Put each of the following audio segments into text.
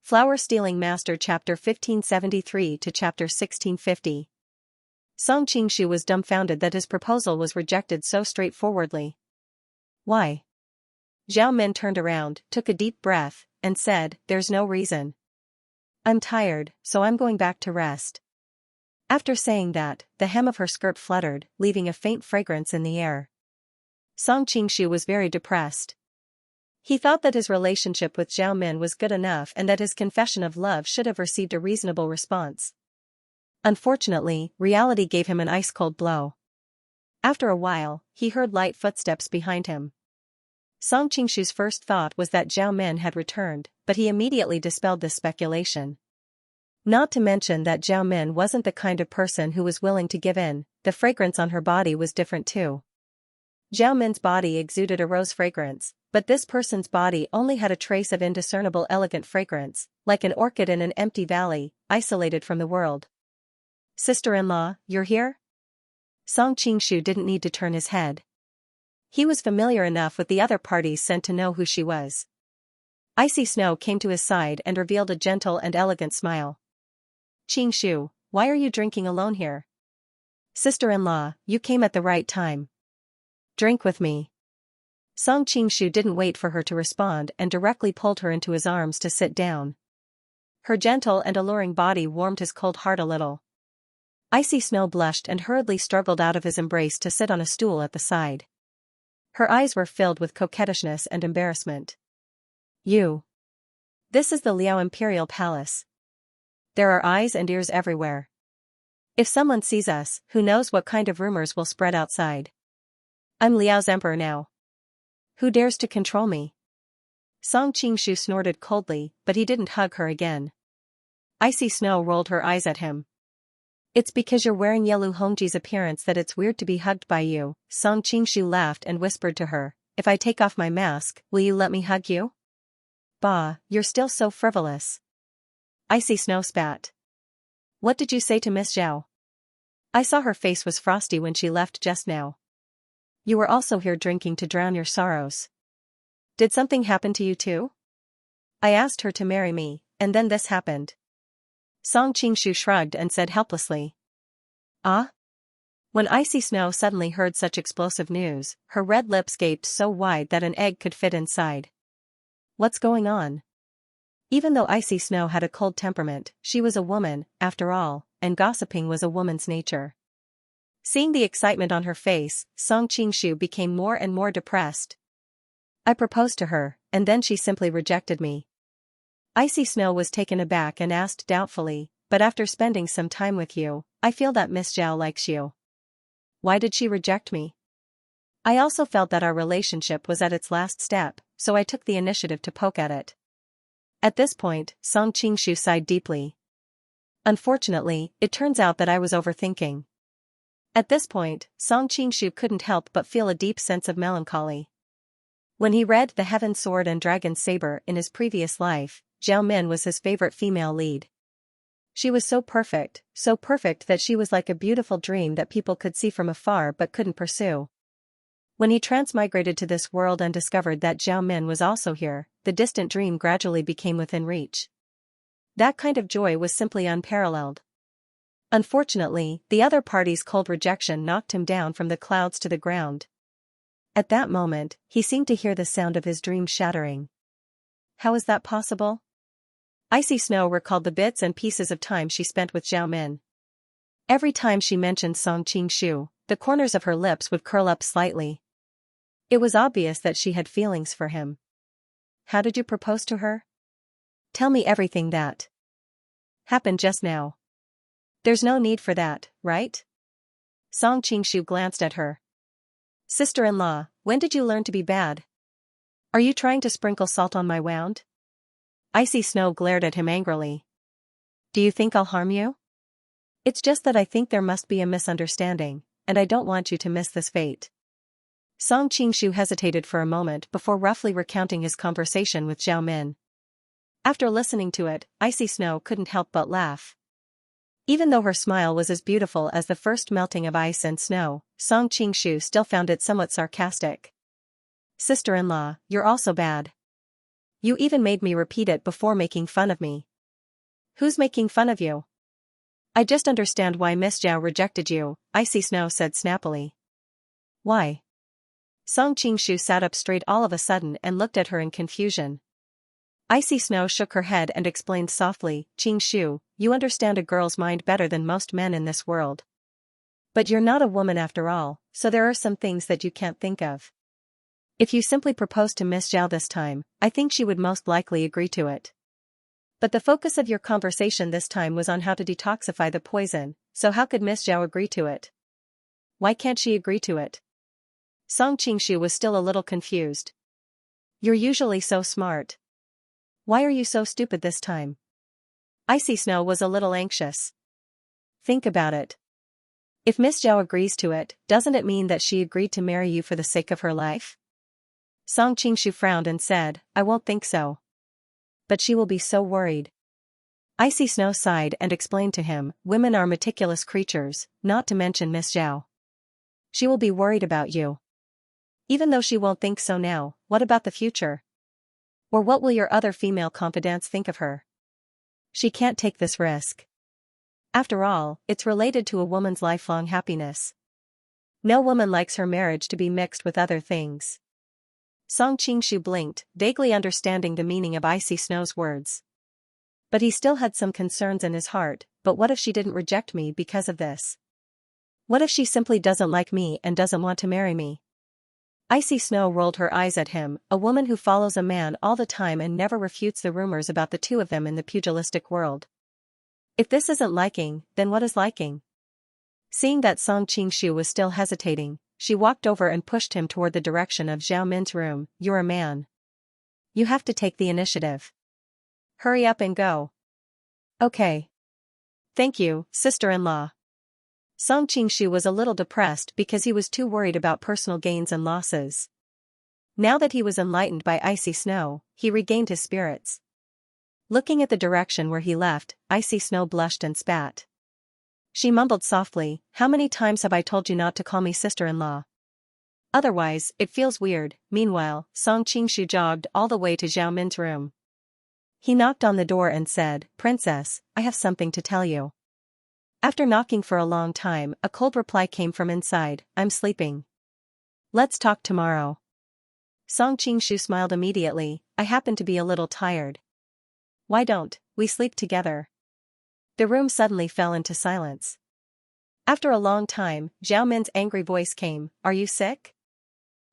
Flower Stealing Master Chapter 1573 to Chapter 1650. Song Qingshu was dumbfounded that his proposal was rejected so straightforwardly. Why? Zhao Min turned around, took a deep breath, and said, "There's no reason. I'm tired, so I'm going back to rest." After saying that, the hem of her skirt fluttered, leaving a faint fragrance in the air. Song Qingshu was very depressed. He thought that his relationship with Zhao Min was good enough and that his confession of love should have received a reasonable response. Unfortunately, reality gave him an ice-cold blow. After a while, he heard light footsteps behind him. Song Qingshu's first thought was that Zhao Min had returned, but he immediately dispelled this speculation. Not to mention that Zhao Min wasn't the kind of person who was willing to give in. The fragrance on her body was different too. Zhao Min's body exuded a rose fragrance, but this person's body only had a trace of indiscernible elegant fragrance, like an orchid in an empty valley, isolated from the world. "Sister-in-law, you're here?" Song Qingshu didn't need to turn his head. He was familiar enough with the other parties sent to know who she was. Icy Snow came to his side and revealed a gentle and elegant smile. "Qingshu, why are you drinking alone here?" "Sister-in-law, you came at the right time. Drink with me." Song Qingshu didn't wait for her to respond and directly pulled her into his arms to sit down. Her gentle and alluring body warmed his cold heart a little. Icy Snow blushed and hurriedly struggled out of his embrace to sit on a stool at the side. Her eyes were filled with coquettishness and embarrassment. "You. This is the Liao Imperial Palace. There are eyes and ears everywhere. If someone sees us, who knows what kind of rumors will spread outside. I'm Liao's emperor now. Who dares to control me?" Song Qingshu snorted coldly, but he didn't hug her again. Icy Snow rolled her eyes at him. "It's because you're wearing Yelu Hongji's appearance that it's weird to be hugged by you." Song Qingshu laughed and whispered to her, "If I take off my mask, will you let me hug you?" "Bah, you're still so frivolous." Icy Snow spat. "What did you say to Miss Zhao? I saw her face was frosty when she left just now. You were also here drinking to drown your sorrows. Did something happen to you too? I asked her to marry me, and then this happened." Song Qingshu shrugged and said helplessly. "Ah?" When Icy Snow suddenly heard such explosive news, her red lips gaped so wide that an egg could fit inside. What's going on? Even though Icy Snow had a cold temperament, she was a woman, after all, and gossiping was a woman's nature. Seeing the excitement on her face, Song Qingshu became more and more depressed. "I proposed to her, and then she simply rejected me." Icy Snow was taken aback and asked doubtfully, "But after spending some time with you, I feel that Miss Zhao likes you. Why did she reject me?" "I also felt that our relationship was at its last step, so I took the initiative to poke at it." At this point, Song Qingshu sighed deeply. "Unfortunately, it turns out that I was overthinking." At this point, Song Qingshu couldn't help but feel a deep sense of melancholy. When he read The Heaven Sword and Dragon Saber in his previous life, Zhao Min was his favorite female lead. She was so perfect that she was like a beautiful dream that people could see from afar but couldn't pursue. When he transmigrated to this world and discovered that Zhao Min was also here, the distant dream gradually became within reach. That kind of joy was simply unparalleled. Unfortunately, the other party's cold rejection knocked him down from the clouds to the ground. At that moment, he seemed to hear the sound of his dream shattering. How is that possible? Icy Snow recalled the bits and pieces of time she spent with Zhao Min. Every time she mentioned Song Qingshu, the corners of her lips would curl up slightly. It was obvious that she had feelings for him. "How did you propose to her? Tell me everything that happened just now." "There's no need for that, right?" Song Qingshu glanced at her. "Sister-in-law, when did you learn to be bad? Are you trying to sprinkle salt on my wound?" Icy Snow glared at him angrily. "Do you think I'll harm you? It's just that I think there must be a misunderstanding, and I don't want you to miss this fate." Song Qingshu hesitated for a moment before roughly recounting his conversation with Zhao Min. After listening to it, Icy Snow couldn't help but laugh. Even though her smile was as beautiful as the first melting of ice and snow, Song Qingshu still found it somewhat sarcastic. "Sister-in-law, you're also bad. You even made me repeat it before making fun of me. Who's making fun of you? I just understand why Miss Zhao rejected you, Icy Snow said snappily. Why? Song Qingshu sat up straight all of a sudden and looked at her in confusion. Icy Snow shook her head and explained softly, Qingshu, you understand a girl's mind better than most men in this world. But you're not a woman after all, so there are some things that you can't think of. If you simply proposed to Miss Zhao this time, I think she would most likely agree to it. But the focus of your conversation this time was on how to detoxify the poison, so how could Miss Zhao agree to it? Why can't she agree to it? Song Qingshu was still a little confused. You're usually so smart. Why are you so stupid this time? Icy Snow was a little anxious. Think about it. If Miss Zhao agrees to it, doesn't it mean that she agreed to marry you for the sake of her life? Song Qingshu frowned and said, I won't think so. But she will be so worried. Icy Snow sighed and explained to him, women are meticulous creatures, not to mention Miss Zhao. She will be worried about you. Even though she won't think so now, what about the future? Or what will your other female confidants think of her? She can't take this risk. After all, it's related to a woman's lifelong happiness. No woman likes her marriage to be mixed with other things. Song Qingshu blinked, vaguely understanding the meaning of Icy Snow's words. But he still had some concerns in his heart, but what if she didn't reject me because of this? What if she simply doesn't like me and doesn't want to marry me? Icy Snow rolled her eyes at him, a woman who follows a man all the time and never refutes the rumors about the two of them in the pugilistic world. If this isn't liking, then what is liking? Seeing that Song Qingshu was still hesitating, she walked over and pushed him toward the direction of Zhao Min's room. You're a man. You have to take the initiative. Hurry up and go. Okay. Thank you, sister-in-law. Song Qingshu was a little depressed because he was too worried about personal gains and losses. Now that he was enlightened by Icy Snow, he regained his spirits. Looking at the direction where he left, Icy Snow blushed and spat. She mumbled softly, how many times have I told you not to call me sister-in-law? Otherwise, it feels weird. Meanwhile, Song Qingshu jogged all the way to Zhao Min's room. He knocked on the door and said, Princess, I have something to tell you. After knocking for a long time, a cold reply came from inside, I'm sleeping. Let's talk tomorrow. Song Qingshu smiled immediately, I happen to be a little tired. Why don't we sleep together? The room suddenly fell into silence. After a long time, Zhao Min's angry voice came, are you sick?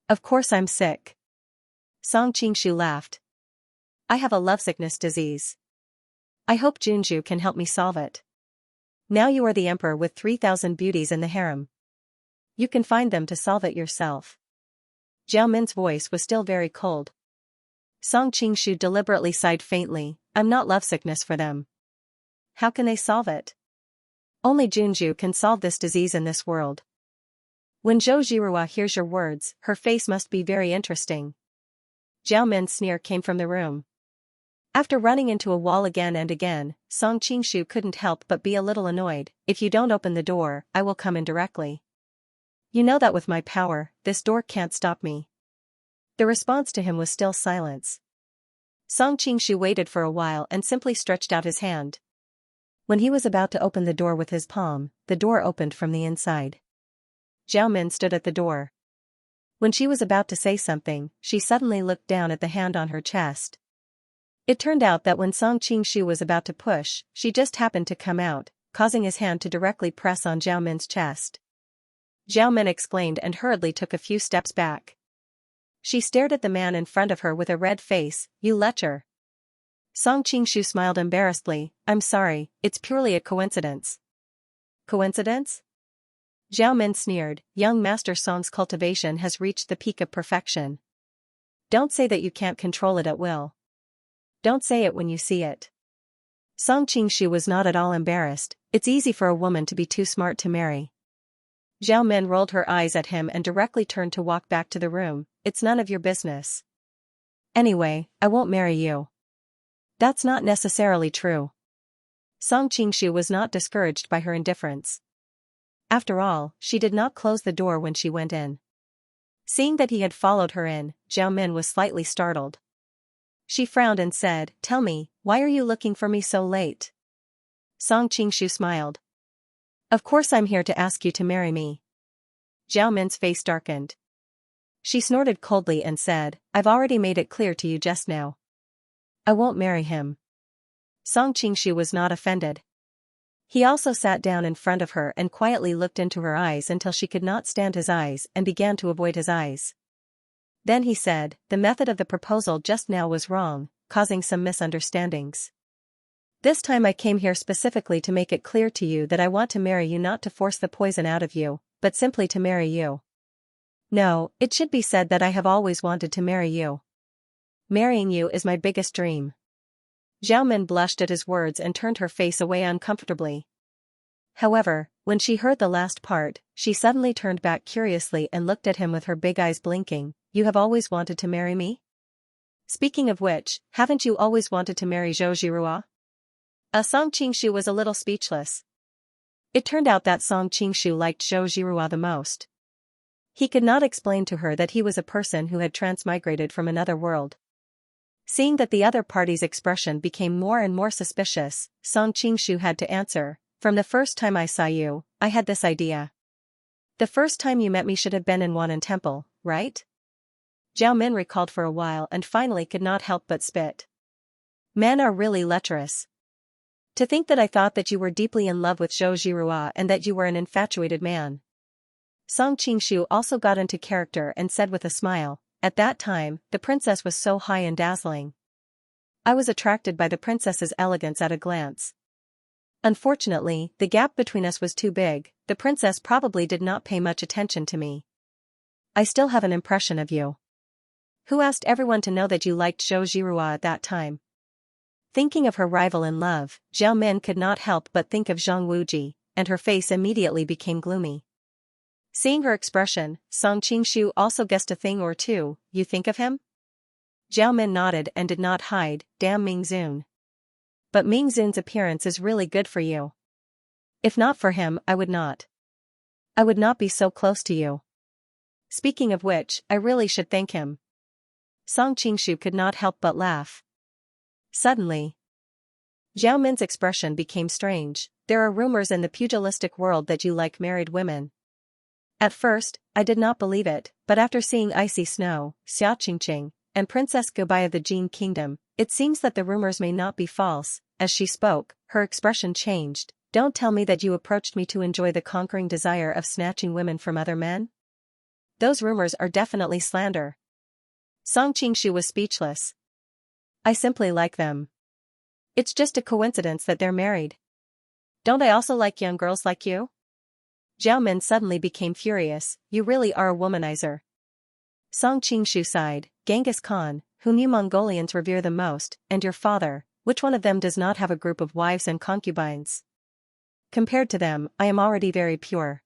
Of course I'm sick. Song Qingshu laughed. I have a lovesickness disease. I hope Junju can help me solve it. Now you are the emperor with 3,000 beauties in the harem. You can find them to solve it yourself. Zhao Min's voice was still very cold. Song Qingshu deliberately sighed faintly, I'm not lovesickness for them. How can they solve it? Only Junju can solve this disease in this world. When Zhou Jiruo hears your words, her face must be very interesting. Zhao Min's sneer came from the room. After running into a wall again and again, Song Qingshu couldn't help but be a little annoyed. If you don't open the door, I will come in directly. You know that with my power, this door can't stop me. The response to him was still silence. Song Qingshu waited for a while and simply stretched out his hand. When he was about to open the door with his palm, the door opened from the inside. Zhao Min stood at the door. When she was about to say something, she suddenly looked down at the hand on her chest. It turned out that when Song Qingshu was about to push, she just happened to come out, causing his hand to directly press on Zhao Min's chest. Zhao Min exclaimed and hurriedly took a few steps back. She stared at the man in front of her with a red face, you lecher. Song Qingshu smiled embarrassedly, I'm sorry, it's purely a coincidence. Coincidence? Zhao Min sneered, young Master Song's cultivation has reached the peak of perfection. Don't say that you can't control it at will. Don't say it when you see it. Song Qingshu was not at all embarrassed, it's easy for a woman to be too smart to marry. Zhao Min rolled her eyes at him and directly turned to walk back to the room, it's none of your business. Anyway, I won't marry you. That's not necessarily true. Song Qingshu was not discouraged by her indifference. After all, she did not close the door when she went in. Seeing that he had followed her in, Zhao Min was slightly startled. She frowned and said, "Tell me, why are you looking for me so late?" Song Qingshu smiled. "Of course I'm here to ask you to marry me." Zhao Min's face darkened. She snorted coldly and said, "I've already made it clear to you just now. I won't marry him." Song Qingshu was not offended. He also sat down in front of her and quietly looked into her eyes until she could not stand his eyes and began to avoid his eyes. Then he said, "The method of the proposal just now was wrong, causing some misunderstandings. This time I came here specifically to make it clear to you that I want to marry you, not to force the poison out of you, but simply to marry you. No, it should be said that I have always wanted to marry you. Marrying you is my biggest dream." Zhao Min blushed at his words and turned her face away uncomfortably. However, when she heard the last part, she suddenly turned back curiously and looked at him with her big eyes blinking. "You have always wanted to marry me? Speaking of which, haven't you always wanted to marry Zhou Jirua?" Song Qingshu was a little speechless. It turned out that Song Qingshu liked Zhou Jirua the most. He could not explain to her that he was a person who had transmigrated from another world. Seeing that the other party's expression became more and more suspicious, Song Qingshu had to answer, "From the first time I saw you, I had this idea. The first time you met me should have been in Wanan Temple, right?" Zhao Min recalled for a while and finally could not help but spit. "Men are really lecherous. To think that I thought that you were deeply in love with Zhou Jirua and that you were an infatuated man." Song Qingshu also got into character and said with a smile, "At that time, the princess was so high and dazzling. I was attracted by the princess's elegance at a glance. Unfortunately, the gap between us was too big. The princess probably did not pay much attention to me. I still have an impression of you. Who asked everyone to know that you liked Zhou Jirua at that time?" Thinking of her rival in love, Zhao Min could not help but think of Zhang Wuji, and her face immediately became gloomy. Seeing her expression, Song Qingshu also guessed a thing or two. "You think of him?" Zhao Min nodded and did not hide, "Damn Mingzun. But Mingzun's appearance is really good for you. If not for him, I would not be so close to you. Speaking of which, I really should thank him." Song Qingshu could not help but laugh. Suddenly, Zhao Min's expression became strange. "There are rumors in the pugilistic world that you like married women. At first, I did not believe it, but after seeing Icy Snow, Xia Qingqing, and Princess Gobai of the Jin Kingdom, it seems that the rumors may not be false." As she spoke, her expression changed. "Don't tell me that you approached me to enjoy the conquering desire of snatching women from other men? Those rumors are definitely slander." Song Qingshu was speechless. "I simply like them. It's just a coincidence that they're married. Don't I also like young girls like you?" Zhao Min suddenly became furious. "You really are a womanizer." Song Qingshu sighed. "Genghis Khan, whom you Mongolians revere the most, and your father, which one of them does not have a group of wives and concubines? Compared to them, I am already very pure.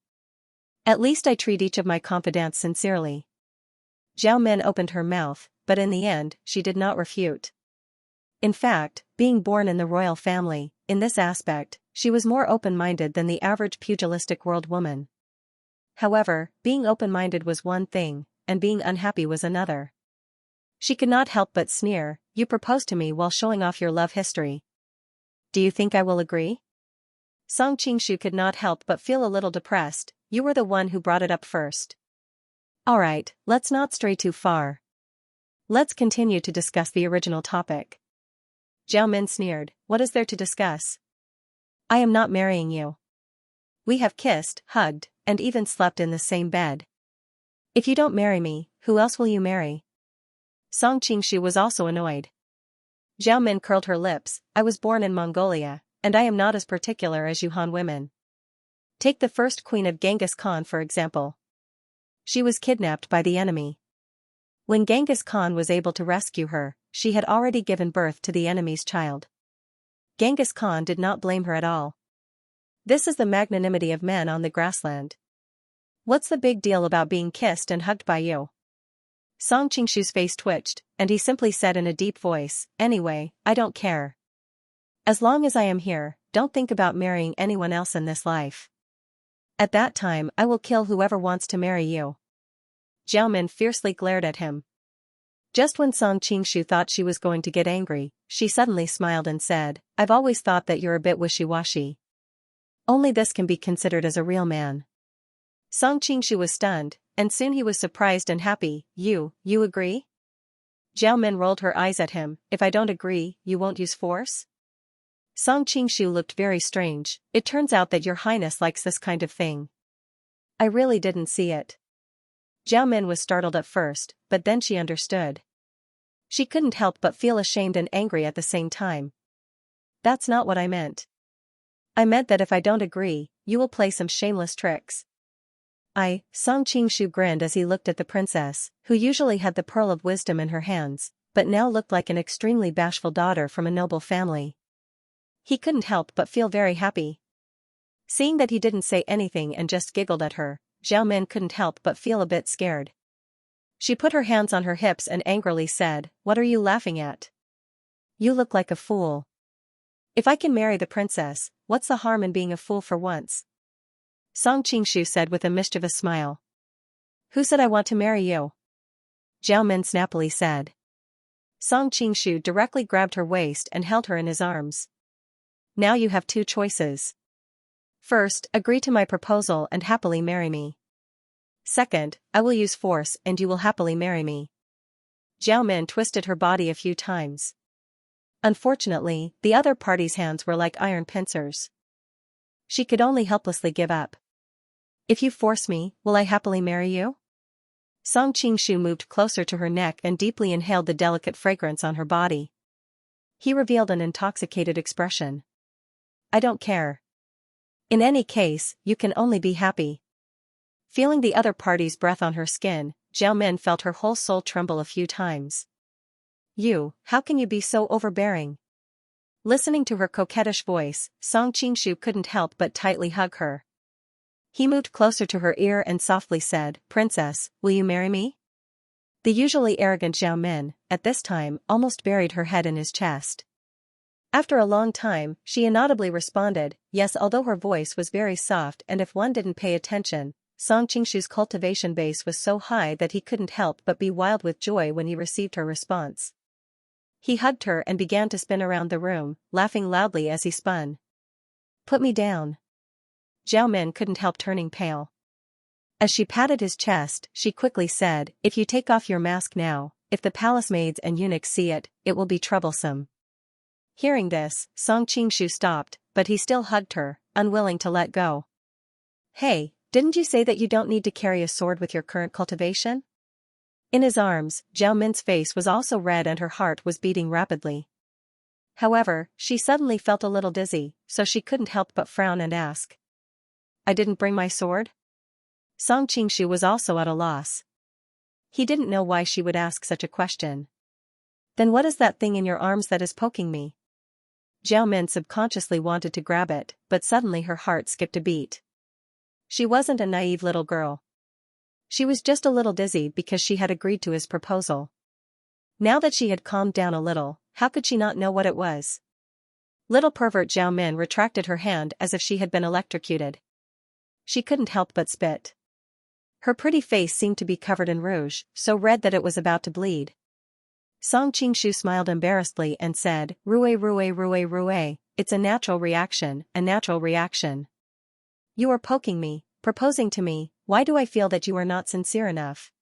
At least I treat each of my confidants sincerely." Zhao Min opened her mouth, but in the end, she did not refute. In fact, being born in the royal family, in this aspect, she was more open-minded than the average pugilistic world woman. However, being open-minded was one thing, and being unhappy was another. She could not help but sneer. "You proposed to me while showing off your love history. Do you think I will agree?" Song Qingshu could not help but feel a little depressed. "You were the one who brought it up first. Alright, let's not stray too far. Let's continue to discuss the original topic." Zhao Min sneered. "What is there to discuss? I am not marrying you. We have kissed, hugged, and even slept in the same bed. If you don't marry me, who else will you marry?" Song Qingshu was also annoyed. Zhao Min curled her lips. "I was born in Mongolia, and I am not as particular as you Han women. Take the first queen of Genghis Khan for example. She was kidnapped by the enemy. When Genghis Khan was able to rescue her, she had already given birth to the enemy's child. Genghis Khan did not blame her at all. This is the magnanimity of men on the grassland. What's the big deal about being kissed and hugged by you?" Song Qingshu's face twitched, and he simply said in a deep voice, "Anyway, I don't care. As long as I am here, don't think about marrying anyone else in this life. At that time I will kill whoever wants to marry you." Zhao Min fiercely glared at him. Just when Song Qingshu thought she was going to get angry, she suddenly smiled and said, I've always thought that you're a bit wishy-washy. Only this can be considered as a real man. Song Qingshu was stunned, and soon he was surprised and happy. You agree? Zhao Min rolled her eyes at him. If I don't agree, you won't use force? Song Qingshu looked very strange. It turns out that your highness likes this kind of thing. I really didn't see it. Zhao Min was startled at first, but then she understood. She couldn't help but feel ashamed and angry at the same time. That's not what I meant. I meant that if I don't agree, you will play some shameless tricks. Song Qingshu grinned as he looked at the princess, who usually had the pearl of wisdom in her hands, but now looked like an extremely bashful daughter from a noble family. He couldn't help but feel very happy. Seeing that he didn't say anything and just giggled at her, Zhao Min couldn't help but feel a bit scared. She put her hands on her hips and angrily said, What are you laughing at? You look like a fool. If I can marry the princess, what's the harm in being a fool for once? Song Qingshu said with a mischievous smile. Who said I want to marry you? Zhao Min snappily said. Song Qingshu directly grabbed her waist and held her in his arms. Now you have two choices. First, agree to my proposal and happily marry me. Second, I will use force and you will happily marry me. Zhao Min twisted her body a few times. Unfortunately, the other party's hands were like iron pincers. She could only helplessly give up. If you force me, will I happily marry you? Song Qingshu moved closer to her neck and deeply inhaled the delicate fragrance on her body. He revealed an intoxicated expression. I don't care. In any case, you can only be happy. Feeling the other party's breath on her skin, Zhao Min felt her whole soul tremble a few times. How can you be so overbearing? Listening to her coquettish voice, Song Qingshu couldn't help but tightly hug her. He moved closer to her ear and softly said, Princess, will you marry me? The usually arrogant Zhao Min, at this time, almost buried her head in his chest. After a long time, she inaudibly responded, yes, although her voice was very soft and if one didn't pay attention, Song Qingshu's cultivation base was so high that he couldn't help but be wild with joy when he received her response. He hugged her and began to spin around the room, laughing loudly as he spun. Put me down. Zhao Min couldn't help turning pale. As she patted his chest, she quickly said, if you take off your mask now, if the palace maids and eunuchs see it, it will be troublesome. Hearing this, Song Qingshu stopped, but he still hugged her, unwilling to let go. Hey, didn't you say that you don't need to carry a sword with your current cultivation? In his arms, Zhao Min's face was also red and her heart was beating rapidly. However, she suddenly felt a little dizzy, so she couldn't help but frown and ask. I didn't bring my sword? Song Qingshu was also at a loss. He didn't know why she would ask such a question. Then what is that thing in your arms that is poking me? Zhao Min subconsciously wanted to grab it, but suddenly her heart skipped a beat. She wasn't a naive little girl. She was just a little dizzy because she had agreed to his proposal. Now that she had calmed down a little, how could she not know what it was? Little pervert Zhao Min retracted her hand as if she had been electrocuted. She couldn't help but spit. Her pretty face seemed to be covered in rouge, so red that it was about to bleed. Song Qingshu smiled embarrassedly and said, Rue, it's a natural reaction, a natural reaction. You are poking me, proposing to me, why do I feel that you are not sincere enough?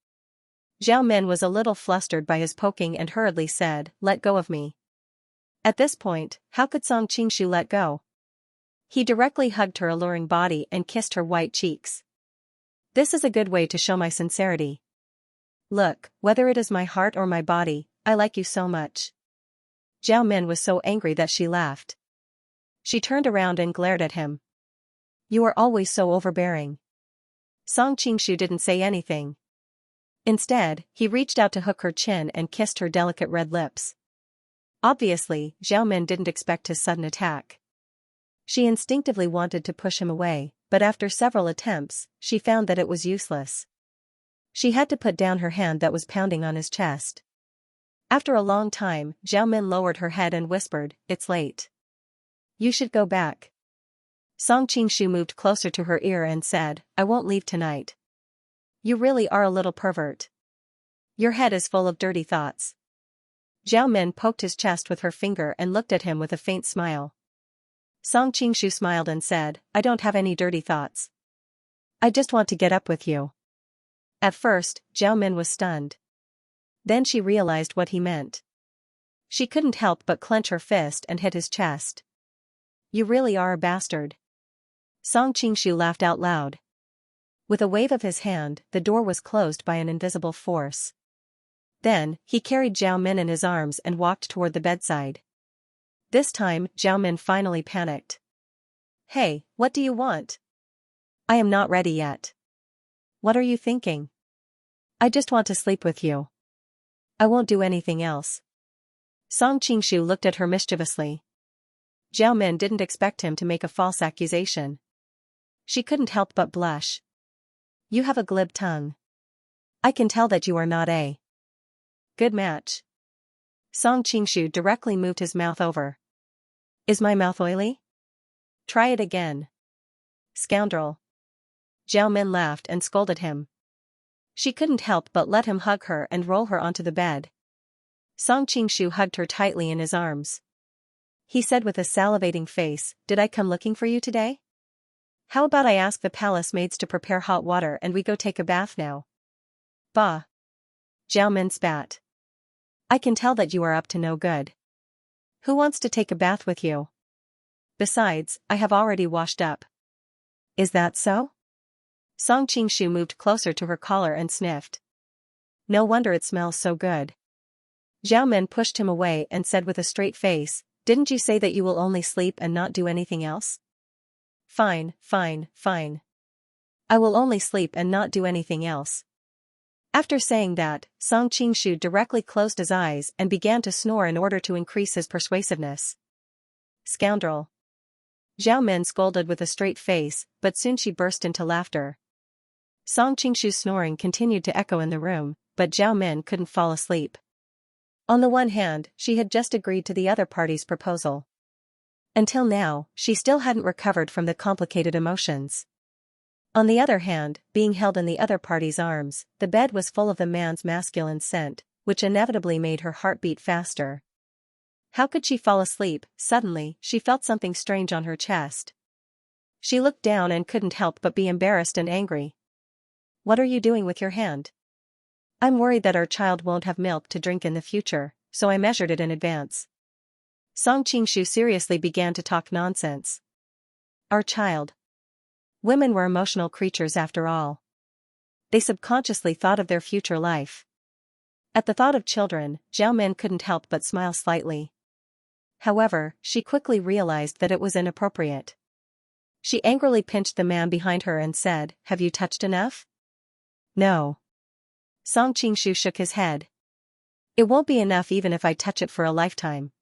Zhao Min was a little flustered by his poking and hurriedly said, let go of me. At this point, how could Song Qingshu let go? He directly hugged her alluring body and kissed her white cheeks. This is a good way to show my sincerity. Look, whether it is my heart or my body, I like you so much. Zhao Min was so angry that she laughed. She turned around and glared at him. You are always so overbearing. Song Qingshu didn't say anything. Instead, he reached out to hook her chin and kissed her delicate red lips. Obviously, Zhao Min didn't expect his sudden attack. She instinctively wanted to push him away, but after several attempts, she found that it was useless. She had to put down her hand that was pounding on his chest. After a long time, Zhao Min lowered her head and whispered, it's late. You should go back. Song Qingshu moved closer to her ear and said, I won't leave tonight. You really are a little pervert. Your head is full of dirty thoughts. Zhao Min poked his chest with her finger and looked at him with a faint smile. Song Qingshu smiled and said, I don't have any dirty thoughts. I just want to get up with you. At first, Zhao Min was stunned. Then she realized what he meant. She couldn't help but clench her fist and hit his chest. You really are a bastard. Song Qingshu laughed out loud. With a wave of his hand, the door was closed by an invisible force. Then, he carried Zhao Min in his arms and walked toward the bedside. This time, Zhao Min finally panicked. Hey, what do you want? I am not ready yet. What are you thinking? I just want to sleep with you. I won't do anything else. Song Qingshu looked at her mischievously. Zhao Min didn't expect him to make a false accusation. She couldn't help but blush. You have a glib tongue. I can tell that you are not a good match. Song Qingshu directly moved his mouth over. Is my mouth oily? Try it again. Scoundrel. Zhao Min laughed and scolded him. She couldn't help but let him hug her and roll her onto the bed. Song Qingshu hugged her tightly in his arms. He said with a salivating face, Did I come looking for you today? How about I ask the palace maids to prepare hot water and we go take a bath now? Bah. Zhao Min spat. I can tell that you are up to no good. Who wants to take a bath with you? Besides, I have already washed up. Is that so? Song Qingshu moved closer to her collar and sniffed. No wonder it smells so good. Zhao Min pushed him away and said with a straight face, Didn't you say that you will only sleep and not do anything else? Fine, fine, fine. I will only sleep and not do anything else. After saying that, Song Qingshu directly closed his eyes and began to snore in order to increase his persuasiveness. Scoundrel. Zhao Min scolded with a straight face, but soon she burst into laughter. Song Qingshu's snoring continued to echo in the room, but Zhao Min couldn't fall asleep. On the one hand, she had just agreed to the other party's proposal. Until now, she still hadn't recovered from the complicated emotions. On the other hand, being held in the other party's arms, the bed was full of the man's masculine scent, which inevitably made her heart beat faster. How could she fall asleep? Suddenly, she felt something strange on her chest. She looked down and couldn't help but be embarrassed and angry. What are you doing with your hand? I'm worried that our child won't have milk to drink in the future, so I measured it in advance. Song Qingshu seriously began to talk nonsense. Our child. Women were emotional creatures after all. They subconsciously thought of their future life. At the thought of children, Zhao Min couldn't help but smile slightly. However, she quickly realized that it was inappropriate. She angrily pinched the man behind her and said, Have you touched enough? No. Song Qingshu shook his head. It won't be enough even if I touch it for a lifetime.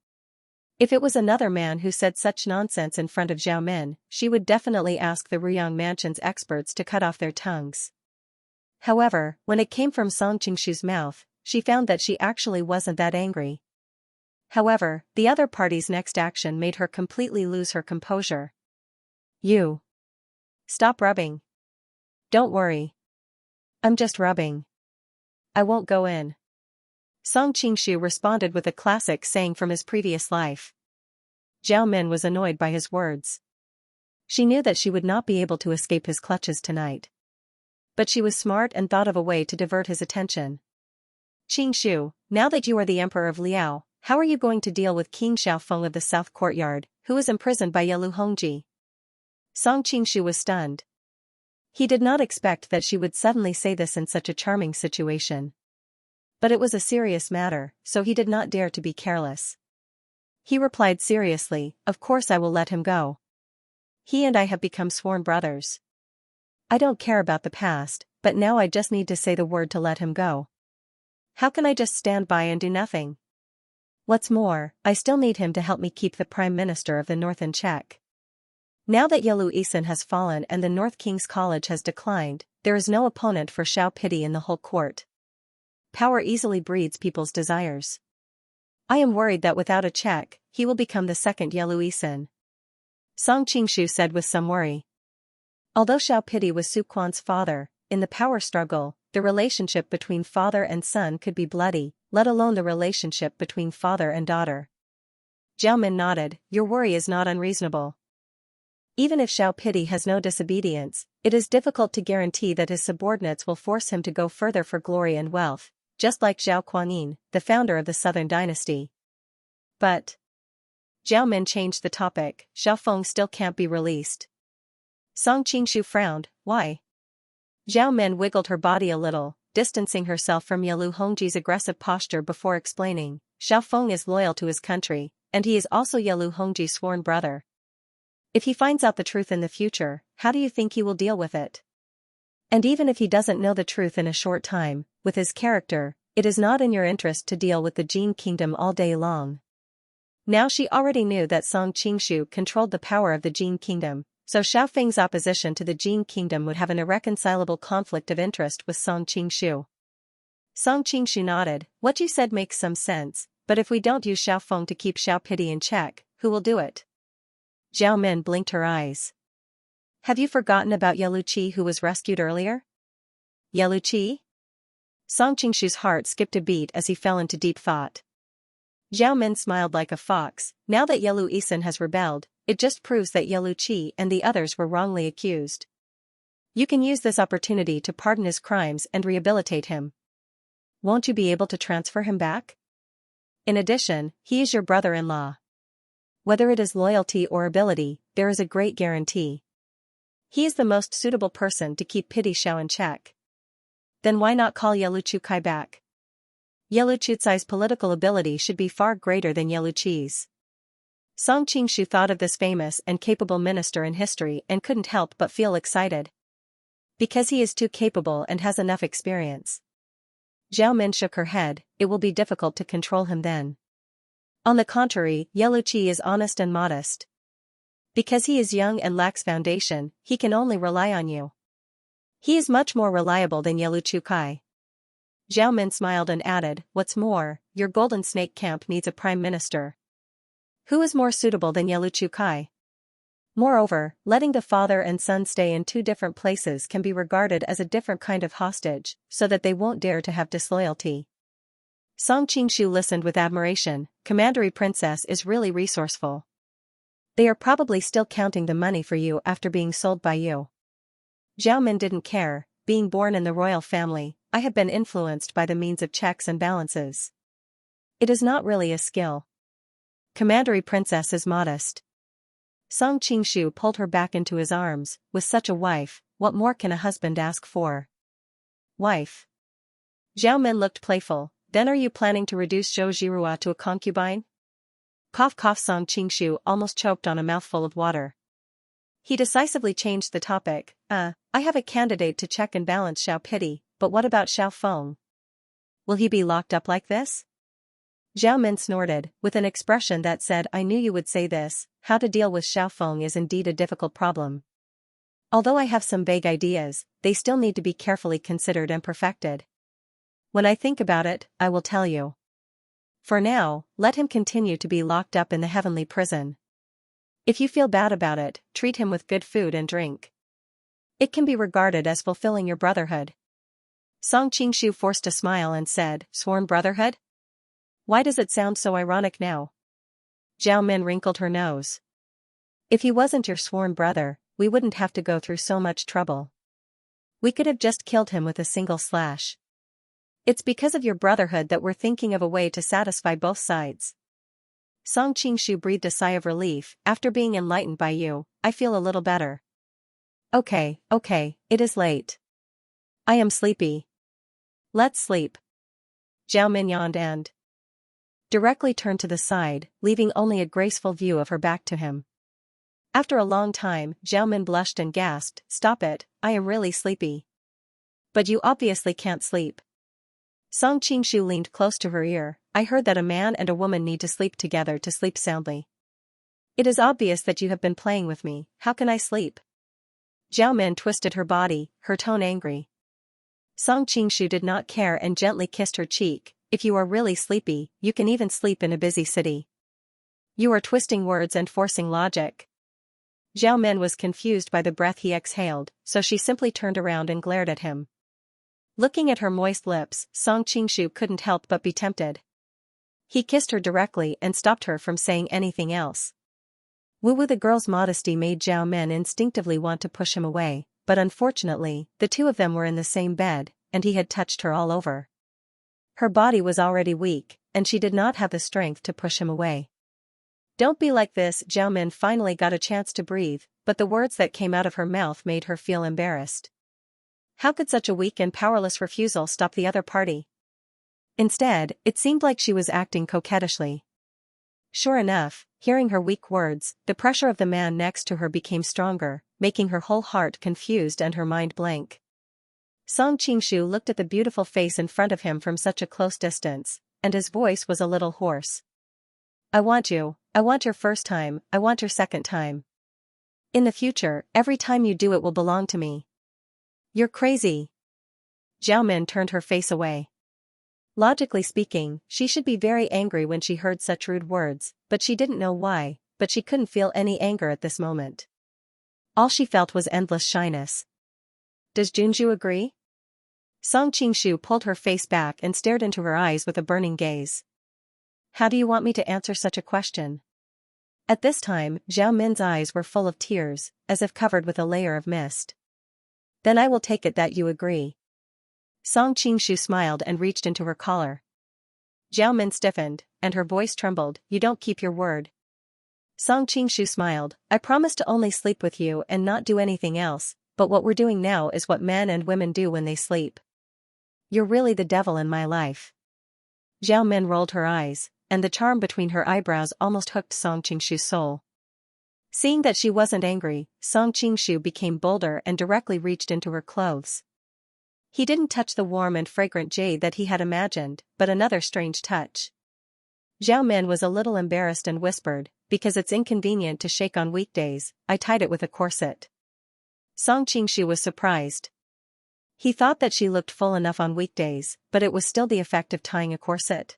If it was another man who said such nonsense in front of Zhao Min, she would definitely ask the Ruyang Mansion's experts to cut off their tongues. However, when it came from Song Qingshu's mouth, she found that she actually wasn't that angry. However, the other party's next action made her completely lose her composure. You. Stop rubbing. Don't worry. I'm just rubbing. I won't go in. Song Qingshu responded with a classic saying from his previous life. Zhao Min was annoyed by his words. She knew that she would not be able to escape his clutches tonight. But she was smart and thought of a way to divert his attention. Qingshu, now that you are the Emperor of Liao, how are you going to deal with King Xiaofeng of the South Courtyard, who is imprisoned by Yelu Hongji? Song Qingshu was stunned. He did not expect that she would suddenly say this in such a charming situation. But it was a serious matter, so he did not dare to be careless. He replied seriously, Of course I will let him go. He and I have become sworn brothers. I don't care about the past, but now I just need to say the word to let him go. How can I just stand by and do nothing? What's more, I still need him to help me keep the Prime Minister of the North in check. Now that Yelu Isan has fallen and the North King's College has declined, there is no opponent for Xiao Pity in the whole court. Power easily breeds people's desires. I am worried that without a check, he will become the second Yelu Isan. Song Qingshu said with some worry. Although Xiao Pity was Su Quan's father, in the power struggle, the relationship between father and son could be bloody, let alone the relationship between father and daughter. Zhao Min nodded, your worry is not unreasonable. Even if Xiao Pity has no disobedience, it is difficult to guarantee that his subordinates will force him to go further for glory and wealth, just like Zhao Kuanin, the founder of the Southern Dynasty. But Zhao Min changed the topic, Xiao Feng still can't be released. Song Qingshu frowned, why? Zhao Min wiggled her body a little, distancing herself from Yalu Hongji's aggressive posture before explaining, Xiao Feng is loyal to his country, and he is also Yalu Hongji's sworn brother. If he finds out the truth in the future, how do you think he will deal with it? And even if he doesn't know the truth in a short time, with his character, it is not in your interest to deal with the Jin kingdom all day long. Now she already knew that Song Qingshu controlled the power of the Jin kingdom, so Xiao Feng's opposition to the Jin kingdom would have an irreconcilable conflict of interest with Song Qingshu. Song Qingshu nodded, what you said makes some sense, but if we don't use Xiao Feng to keep Xiao Pity in check, who will do it? Zhao Min blinked her eyes. Have you forgotten about Yaluqi who was rescued earlier? Yaluqi? Song Qingshu's heart skipped a beat as he fell into deep thought. Zhao Min smiled like a fox, now that Yalu Isan has rebelled, it just proves that Yaluqi and the others were wrongly accused. You can use this opportunity to pardon his crimes and rehabilitate him. Won't you be able to transfer him back? In addition, he is your brother-in-law. Whether it is loyalty or ability, there is a great guarantee. He is the most suitable person to keep Pity Xiao in check. Then why not call Yaluqi back? Yaluqi's political ability should be far greater than Yaluqi's. Song Qingshu thought of this famous and capable minister in history and couldn't help but feel excited. Because he is too capable and has enough experience. Zhao Min shook her head, it will be difficult to control him then. On the contrary, Yaluqi is honest and modest. Because he is young and lacks foundation, he can only rely on you. He is much more reliable than Yaluqi. Zhao Min smiled and added, what's more, your Golden Snake camp needs a prime minister. Who is more suitable than Yaluqi? Moreover, letting the father and son stay in two different places can be regarded as a different kind of hostage, so that they won't dare to have disloyalty. Song Qingshu listened with admiration, Commandery Princess is really resourceful. They are probably still counting the money for you after being sold by you. Zhao Min didn't care, being born in the royal family, I have been influenced by the means of checks and balances. It is not really a skill. Commandery Princess is modest. Song Qingshu pulled her back into his arms, with such a wife, what more can a husband ask for? Wife. Zhao Min looked playful, then are you planning to reduce Zhou Jirua to a concubine? Cough cough Song Qingshu almost choked on a mouthful of water. He decisively changed the topic, I have a candidate to check and balance Xiao Pity, but what about Xiao Feng? Will he be locked up like this? Zhao Min snorted, with an expression that said I knew you would say this, how to deal with Xiao Feng is indeed a difficult problem. Although I have some vague ideas, they still need to be carefully considered and perfected. When I think about it, I will tell you. For now, let him continue to be locked up in the heavenly prison. If you feel bad about it, treat him with good food and drink. It can be regarded as fulfilling your brotherhood. Song Qingshu forced a smile and said, sworn brotherhood? Why does it sound so ironic now? Zhao Min wrinkled her nose. If he wasn't your sworn brother, we wouldn't have to go through so much trouble. We could have just killed him with a single slash. It's because of your brotherhood that we're thinking of a way to satisfy both sides. Song Qingshu breathed a sigh of relief, after being enlightened by you, I feel a little better. Okay, it is late. I am sleepy. Let's sleep. Zhao Min yawned and directly turned to the side, leaving only a graceful view of her back to him. After a long time, Zhao Min blushed and gasped, stop it, I am really sleepy. But you obviously can't sleep. Song Qingshu leaned close to her ear, I heard that a man and a woman need to sleep together to sleep soundly. It is obvious that you have been playing with me, how can I sleep? Zhao Min twisted her body, her tone angry. Song Qingshu did not care and gently kissed her cheek, if you are really sleepy, you can even sleep in a busy city. You are twisting words and forcing logic. Zhao Min was confused by the breath he exhaled, so she simply turned around and glared at him. Looking at her moist lips, Song Qingshu couldn't help but be tempted. He kissed her directly and stopped her from saying anything else. Woo-woo. The girl's modesty made Zhao Men instinctively want to push him away, but unfortunately, the two of them were in the same bed, and he had touched her all over. Her body was already weak, and she did not have the strength to push him away. Don't be like this. Zhao Men finally got a chance to breathe, but the words that came out of her mouth made her feel embarrassed. How could such a weak and powerless refusal stop the other party? Instead, it seemed like she was acting coquettishly. Sure enough, hearing her weak words, the pressure of the man next to her became stronger, making her whole heart confused and her mind blank. Song Qingshu looked at the beautiful face in front of him from such a close distance, and his voice was a little hoarse. I want you, I want your first time, I want your second time. In the future, every time you do it will belong to me. You're crazy. Zhao Men turned her face away. Logically speaking, she should be very angry when she heard such rude words, but she didn't know why, but she couldn't feel any anger at this moment. All she felt was endless shyness. Does Junju agree? Song Qingshu pulled her face back and stared into her eyes with a burning gaze. How do you want me to answer such a question? At this time, Zhao Min's eyes were full of tears, as if covered with a layer of mist. Then I will take it that you agree. Song Qingshu smiled and reached into her collar. Zhao Min stiffened, and her voice trembled. You don't keep your word. Song Qingshu smiled. I promise to only sleep with you and not do anything else, but what we're doing now is what men and women do when they sleep. You're really the devil in my life. Zhao Min rolled her eyes, and the charm between her eyebrows almost hooked Song Qingshu's soul. Seeing that she wasn't angry, Song Qingshu became bolder and directly reached into her clothes. He didn't touch the warm and fragrant jade that he had imagined, but another strange touch. Zhao Min was a little embarrassed and whispered, because it's inconvenient to shake on weekdays, I tied it with a corset. Song Qingshu was surprised. He thought that she looked full enough on weekdays, but it was still the effect of tying a corset.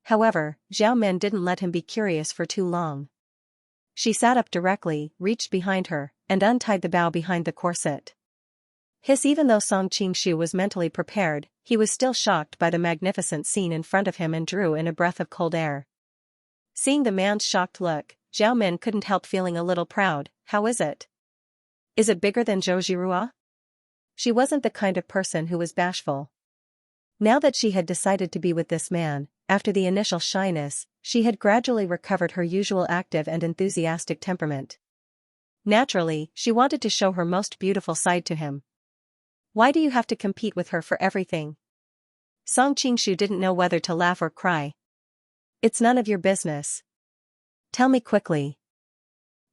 However, Zhao Min didn't let him be curious for too long. She sat up directly, reached behind her, and untied the bow behind the corset. Even though Song Qingshu was mentally prepared, he was still shocked by the magnificent scene in front of him and drew in a breath of cold air. Seeing the man's shocked look, Zhao Min couldn't help feeling a little proud. How is it? Is it bigger than Zhou Jirua? She wasn't the kind of person who was bashful. Now that she had decided to be with this man, after the initial shyness, she had gradually recovered her usual active and enthusiastic temperament. Naturally, she wanted to show her most beautiful side to him. Why do you have to compete with her for everything? Song Qingshu didn't know whether to laugh or cry. It's none of your business. Tell me quickly.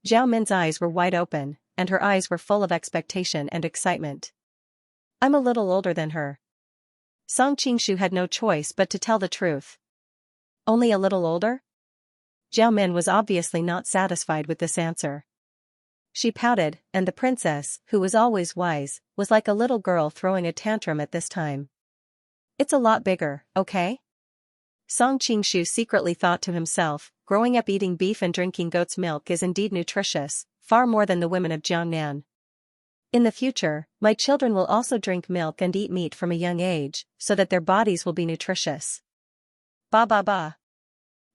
Zhao Min's eyes were wide open, and her eyes were full of expectation and excitement. I'm a little older than her. Song Qingshu had no choice but to tell the truth. Only a little older? Zhao Min was obviously not satisfied with this answer. She pouted, and the princess, who was always wise, was like a little girl throwing a tantrum at this time. It's a lot bigger, okay? Song Qingshu secretly thought to himself, growing up eating beef and drinking goat's milk is indeed nutritious, far more than the women of Jiangnan. In the future, my children will also drink milk and eat meat from a young age, so that their bodies will be nutritious. Ba ba ba.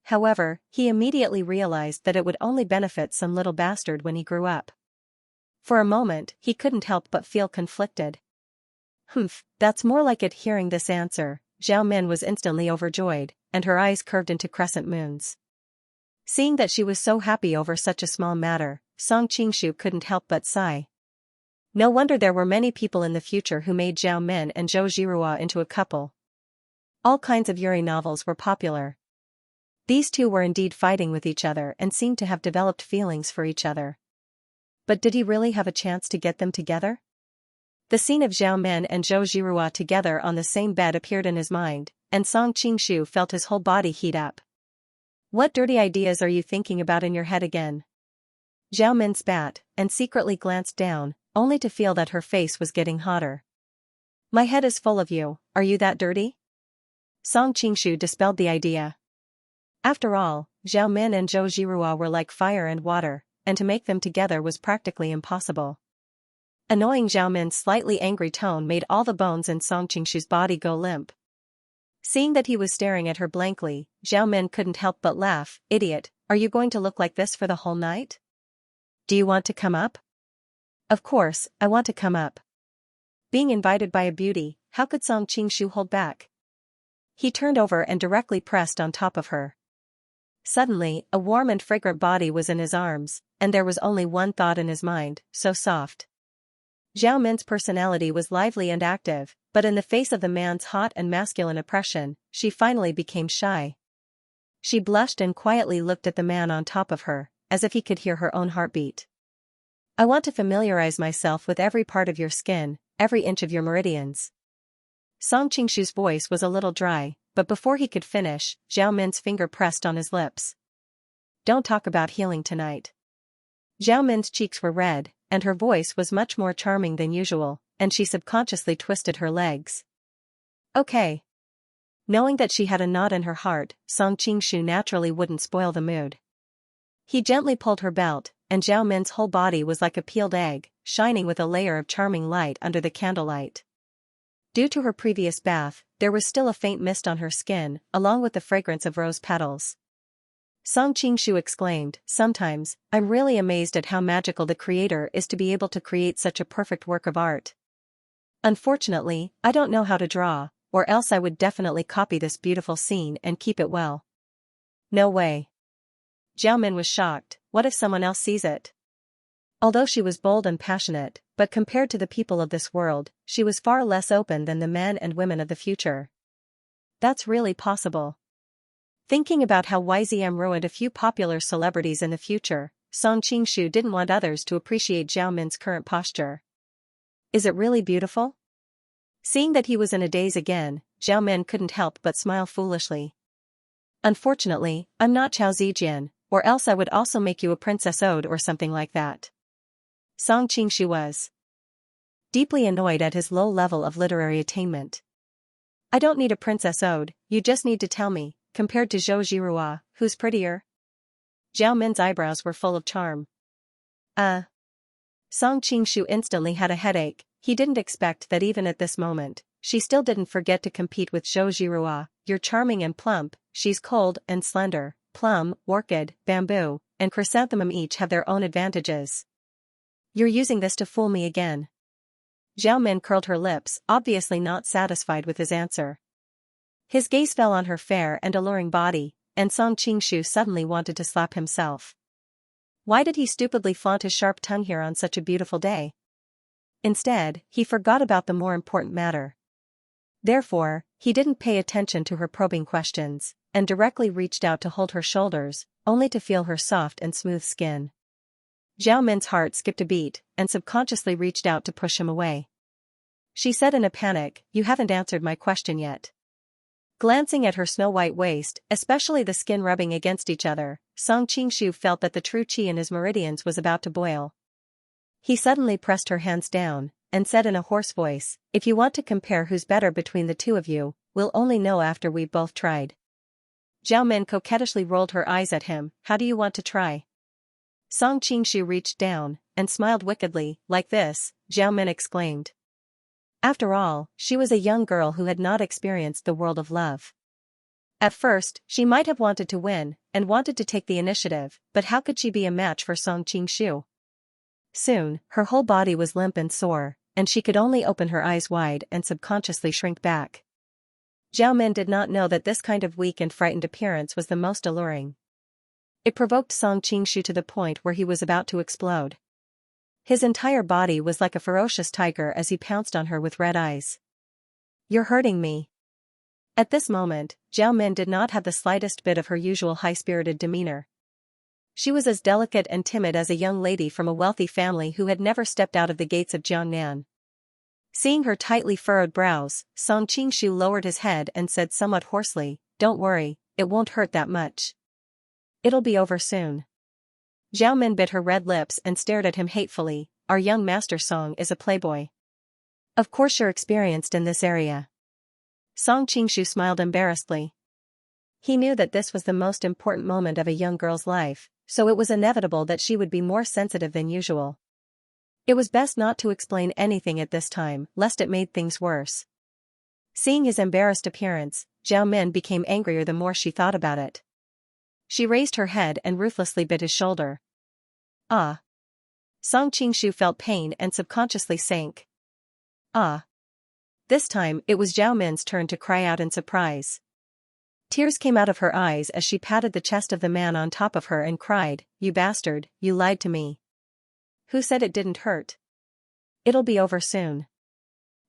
However, he immediately realized that it would only benefit some little bastard when he grew up. For a moment, he couldn't help but feel conflicted. That's more like it. Hearing this answer, Zhao Min was instantly overjoyed, and her eyes curved into crescent moons. Seeing that she was so happy over such a small matter, Song Qingshu couldn't help but sigh. No wonder there were many people in the future who made Zhao Min and Zhou Jirua into a couple. All kinds of Yuri novels were popular. These two were indeed fighting with each other and seemed to have developed feelings for each other. But did he really have a chance to get them together? The scene of Zhao Min and Zhou Jirua together on the same bed appeared in his mind, and Song Qingshu felt his whole body heat up. What dirty ideas are you thinking about in your head again? Zhao Min spat, and secretly glanced down, only to feel that her face was getting hotter. My head is full of you, are you that dirty? Song Qingshu dispelled the idea. After all, Zhao Min and Zhou Jirua were like fire and water, and to make them together was practically impossible. Annoying Zhao Min's slightly angry tone made all the bones in Song Qingshu's body go limp. Seeing that he was staring at her blankly, Zhao Min couldn't help but laugh. Idiot, are you going to look like this for the whole night? Do you want to come up? Of course, I want to come up. Being invited by a beauty, how could Song Qingshu hold back? He turned over and directly pressed on top of her. Suddenly, a warm and fragrant body was in his arms, and there was only one thought in his mind, so soft. Zhao Min's personality was lively and active, but in the face of the man's hot and masculine oppression, she finally became shy. She blushed and quietly looked at the man on top of her, as if he could hear her own heartbeat. I want to familiarize myself with every part of your skin, every inch of your meridians. Song Qingshu's voice was a little dry, but before he could finish, Zhao Min's finger pressed on his lips. Don't talk about healing tonight. Zhao Min's cheeks were red, and her voice was much more charming than usual, and she subconsciously twisted her legs. Okay. Knowing that she had a knot in her heart, Song Qingshu naturally wouldn't spoil the mood. He gently pulled her belt, and Zhao Min's whole body was like a peeled egg, shining with a layer of charming light under the candlelight. Due to her previous bath, there was still a faint mist on her skin, along with the fragrance of rose petals. Song Qingshu exclaimed, sometimes, I'm really amazed at how magical the creator is to be able to create such a perfect work of art. Unfortunately, I don't know how to draw, or else I would definitely copy this beautiful scene and keep it well. No way. Zhao Min was shocked. What if someone else sees it? Although she was bold and passionate, but compared to the people of this world, she was far less open than the men and women of the future. That's really possible. Thinking about how YZM ruined a few popular celebrities in the future, Song Qingshu didn't want others to appreciate Zhao Min's current posture. Is it really beautiful? Seeing that he was in a daze again, Zhao Min couldn't help but smile foolishly. Unfortunately, I'm not Chao Zijian, or else I would also make you a Princess Ode or something like that. Song Qingshu was deeply annoyed at his low level of literary attainment. I don't need a Princess Ode, you just need to tell me, compared to Zhou Zhirua, who's prettier? Zhao Min's eyebrows were full of charm. Song Qingshu instantly had a headache. He didn't expect that even at this moment, she still didn't forget to compete with Zhou Zhirua. You're charming and plump, she's cold and slender. Plum, orchid, bamboo, and chrysanthemum each have their own advantages. You're using this to fool me again. Zhao Min curled her lips, obviously not satisfied with his answer. His gaze fell on her fair and alluring body, and Song Qingshu suddenly wanted to slap himself. Why did he stupidly flaunt his sharp tongue here on such a beautiful day? Instead, he forgot about the more important matter. Therefore, he didn't pay attention to her probing questions, and directly reached out to hold her shoulders, only to feel her soft and smooth skin. Zhao Min's heart skipped a beat, and subconsciously reached out to push him away. She said in a panic, you haven't answered my question yet. Glancing at her snow-white waist, especially the skin rubbing against each other, Song Qingshu felt that the true qi in his meridians was about to boil. He suddenly pressed her hands down, and said in a hoarse voice, if you want to compare who's better between the two of you, we'll only know after we've both tried. Zhao Min coquettishly rolled her eyes at him, how do you want to try? Song Qingshu reached down, and smiled wickedly, like this, Zhao Min exclaimed. After all, she was a young girl who had not experienced the world of love. At first, she might have wanted to win, and wanted to take the initiative, but how could she be a match for Song Qingshu? Soon, her whole body was limp and sore, and she could only open her eyes wide and subconsciously shrink back. Zhao Min did not know that this kind of weak and frightened appearance was the most alluring. It provoked Song Qingshu to the point where he was about to explode. His entire body was like a ferocious tiger as he pounced on her with red eyes. You're hurting me. At this moment, Zhao Min did not have the slightest bit of her usual high-spirited demeanor. She was as delicate and timid as a young lady from a wealthy family who had never stepped out of the gates of Jiangnan. Seeing her tightly furrowed brows, Song Qingshu lowered his head and said somewhat hoarsely, don't worry, it won't hurt that much. It'll be over soon. Zhao Min bit her red lips and stared at him hatefully, our young master Song is a playboy. Of course you're experienced in this area. Song Qingshu smiled embarrassedly. He knew that this was the most important moment of a young girl's life, so it was inevitable that she would be more sensitive than usual. It was best not to explain anything at this time, lest it made things worse. Seeing his embarrassed appearance, Zhao Min became angrier the more she thought about it. She raised her head and ruthlessly bit his shoulder. Ah! Song Qingshu felt pain and subconsciously sank. Ah! This time, it was Zhao Min's turn to cry out in surprise. Tears came out of her eyes as she patted the chest of the man on top of her and cried, "You bastard, you lied to me. Who said it didn't hurt? It'll be over soon."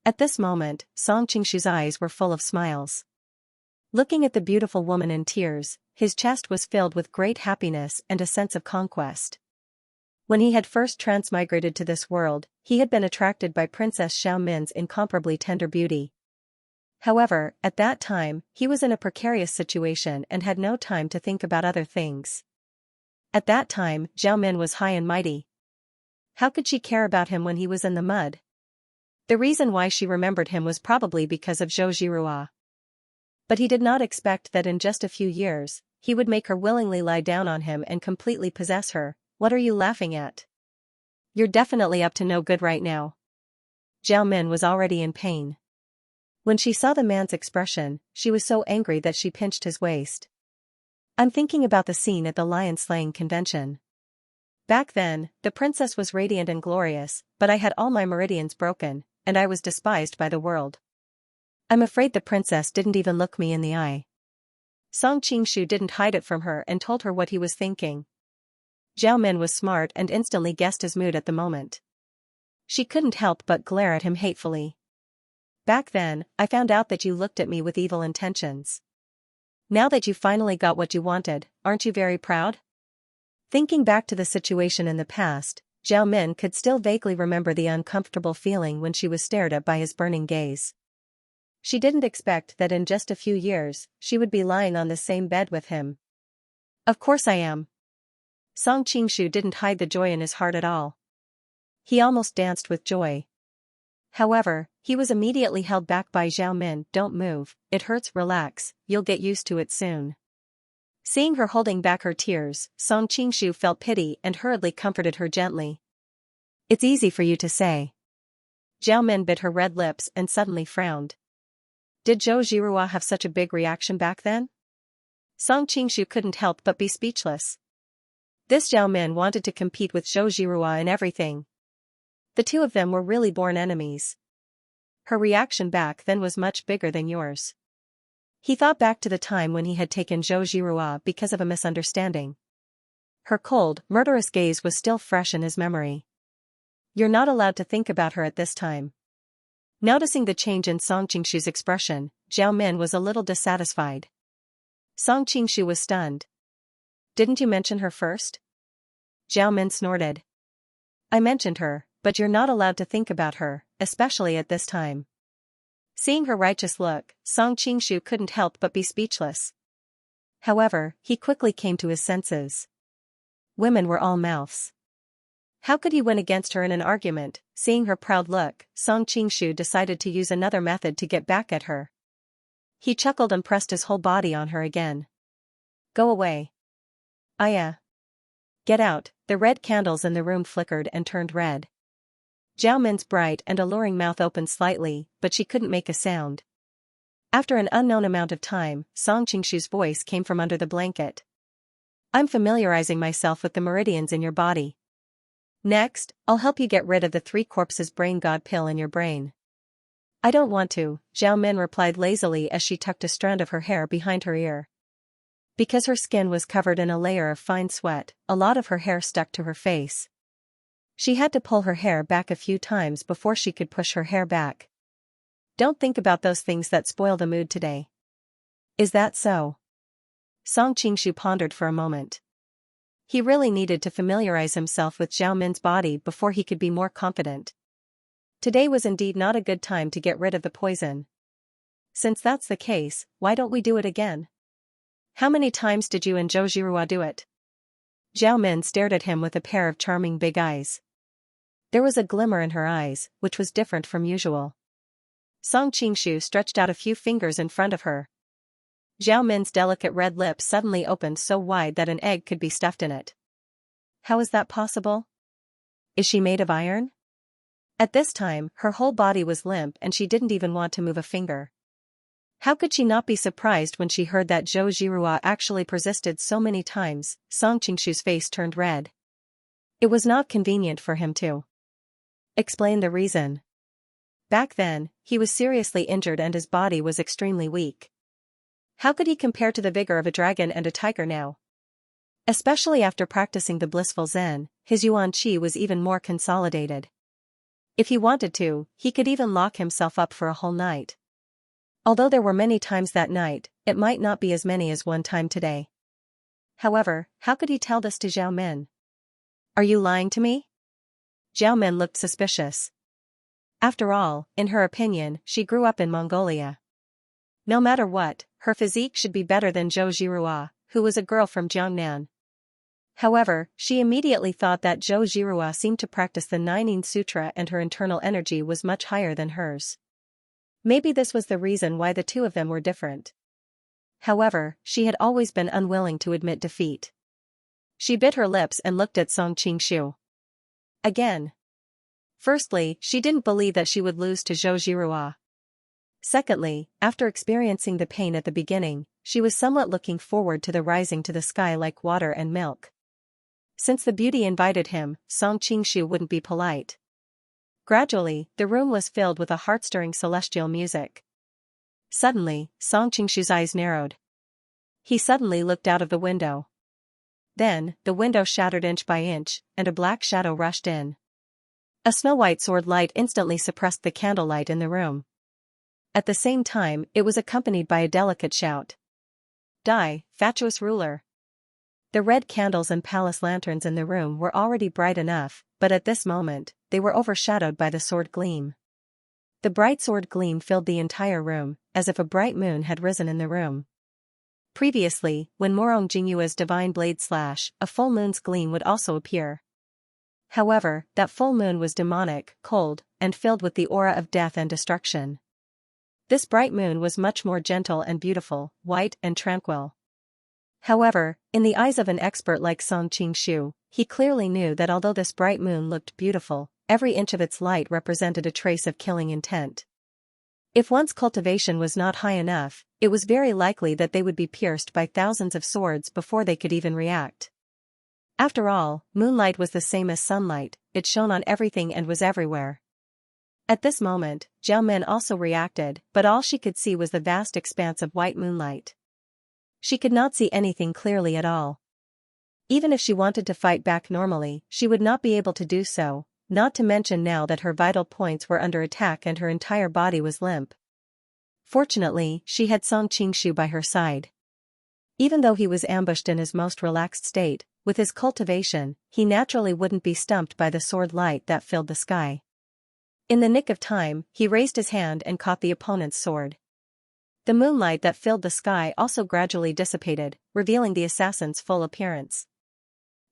At this moment, Song Qingshu's eyes were full of smiles. Looking at the beautiful woman in tears, his chest was filled with great happiness and a sense of conquest. When he had first transmigrated to this world, he had been attracted by Princess Xiao Min's incomparably tender beauty. However, at that time, he was in a precarious situation and had no time to think about other things. At that time, Xiao Min was high and mighty. How could she care about him when he was in the mud? The reason why she remembered him was probably because of Zhou Zhirua. But he did not expect that in just a few years, he would make her willingly lie down on him and completely possess her. What are you laughing at? You're definitely up to no good right now. Zhao Min was already in pain. When she saw the man's expression, she was so angry that she pinched his waist. I'm thinking about the scene at the lion-slaying convention. Back then, the princess was radiant and glorious, but I had all my meridians broken, and I was despised by the world. I'm afraid the princess didn't even look me in the eye. Song Qingshu didn't hide it from her and told her what he was thinking. Zhao Min was smart and instantly guessed his mood at the moment. She couldn't help but glare at him hatefully. Back then, I found out that you looked at me with evil intentions. Now that you finally got what you wanted, aren't you very proud? Thinking back to the situation in the past, Zhao Min could still vaguely remember the uncomfortable feeling when she was stared at by his burning gaze. She didn't expect that in just a few years, she would be lying on the same bed with him. Of course I am. Song Qingshu didn't hide the joy in his heart at all. He almost danced with joy. However, he was immediately held back by Zhao Min. Don't move, it hurts, relax, you'll get used to it soon. Seeing her holding back her tears, Song Qingshu felt pity and hurriedly comforted her gently. It's easy for you to say. Zhao Min bit her red lips and suddenly frowned. Did Zhou Zhirua have such a big reaction back then? Song Qingshu couldn't help but be speechless. This Zhao Min wanted to compete with Zhou Zhirua in everything. The two of them were really born enemies. Her reaction back then was much bigger than yours. He thought back to the time when he had taken Zhou Zhirua because of a misunderstanding. Her cold, murderous gaze was still fresh in his memory. You're not allowed to think about her at this time. Noticing the change in Song Qingshu's expression, Zhao Min was a little dissatisfied. Song Qingshu was stunned. Didn't you mention her first? Zhao Min snorted. I mentioned her, but you're not allowed to think about her, especially at this time. Seeing her righteous look, Song Qingshu couldn't help but be speechless. However, he quickly came to his senses. Women were all mouths. How could he win against her in an argument? Seeing her proud look, Song Qingshu decided to use another method to get back at her. He chuckled and pressed his whole body on her again. Go away. Aya. Get out. The red candles in the room flickered and turned red. Zhao Min's bright and alluring mouth opened slightly, but she couldn't make a sound. After an unknown amount of time, Song Qingshu's voice came from under the blanket. I'm familiarizing myself with the meridians in your body. Next, I'll help you get rid of the 3 corpses brain god pill in your brain. I don't want to, Zhao Min replied lazily as she tucked a strand of her hair behind her ear. Because her skin was covered in a layer of fine sweat, a lot of her hair stuck to her face. She had to pull her hair back a few times before she could push her hair back. Don't think about those things that spoil the mood today. Is that so? Song Qingshu pondered for a moment. He really needed to familiarize himself with Zhao Min's body before he could be more confident. Today was indeed not a good time to get rid of the poison. Since that's the case, why don't we do it again? How many times did you and Zhou Zhirua do it? Zhao Min stared at him with a pair of charming big eyes. There was a glimmer in her eyes, which was different from usual. Song Qingshu stretched out a few fingers in front of her. Zhao Min's delicate red lips suddenly opened so wide that an egg could be stuffed in it. How is that possible? Is she made of iron? At this time, her whole body was limp and she didn't even want to move a finger. How could she not be surprised when she heard that Zhou Zhirua actually persisted so many times? Song Qingshu's face turned red. It was not convenient for him to explain the reason. Back then, he was seriously injured and his body was extremely weak. How could he compare to the vigor of a dragon and a tiger now? Especially after practicing the blissful Zen, his yuan qi was even more consolidated. If he wanted to, he could even lock himself up for a whole night. Although there were many times that night, it might not be as many as one time today. However, how could he tell this to Zhao Min? Are you lying to me? Zhao Min looked suspicious. After all, in her opinion, she grew up in Mongolia. No matter what, her physique should be better than Zhou Zhirua, who was a girl from Jiangnan. However, she immediately thought that Zhou Zhirua seemed to practice the Nine Sutra and her internal energy was much higher than hers. Maybe this was the reason why the two of them were different. However, she had always been unwilling to admit defeat. She bit her lips and looked at Song Qingshu. Again. Firstly, she didn't believe that she would lose to Zhou Zhirua. Secondly, after experiencing the pain at the beginning, she was somewhat looking forward to the rising to the sky like water and milk. Since the beauty invited him, Song Qingshu wouldn't be polite. Gradually, the room was filled with a heart-stirring celestial music. Suddenly, Song Qingshu's eyes narrowed. He suddenly looked out of the window. Then, the window shattered inch by inch, and a black shadow rushed in. A snow-white sword light instantly suppressed the candlelight in the room. At the same time, it was accompanied by a delicate shout. Die, fatuous ruler! The red candles and palace lanterns in the room were already bright enough, but at this moment, they were overshadowed by the sword gleam. The bright sword gleam filled the entire room, as if a bright moon had risen in the room. Previously, when Morong Jingyue's divine blade slash, a full moon's gleam would also appear. However, that full moon was demonic, cold, and filled with the aura of death and destruction. This bright moon was much more gentle and beautiful, white and tranquil. However, in the eyes of an expert like Song Qingshu, he clearly knew that although this bright moon looked beautiful, every inch of its light represented a trace of killing intent. If one's cultivation was not high enough, it was very likely that they would be pierced by thousands of swords before they could even react. After all, moonlight was the same as sunlight, it shone on everything and was everywhere. At this moment, Zhao Min also reacted, but all she could see was the vast expanse of white moonlight. She could not see anything clearly at all. Even if she wanted to fight back normally, she would not be able to do so, not to mention now that her vital points were under attack and her entire body was limp. Fortunately, she had Song Qingshu by her side. Even though he was ambushed in his most relaxed state, with his cultivation, he naturally wouldn't be stumped by the sword light that filled the sky. In the nick of time, he raised his hand and caught the opponent's sword. The moonlight that filled the sky also gradually dissipated, revealing the assassin's full appearance.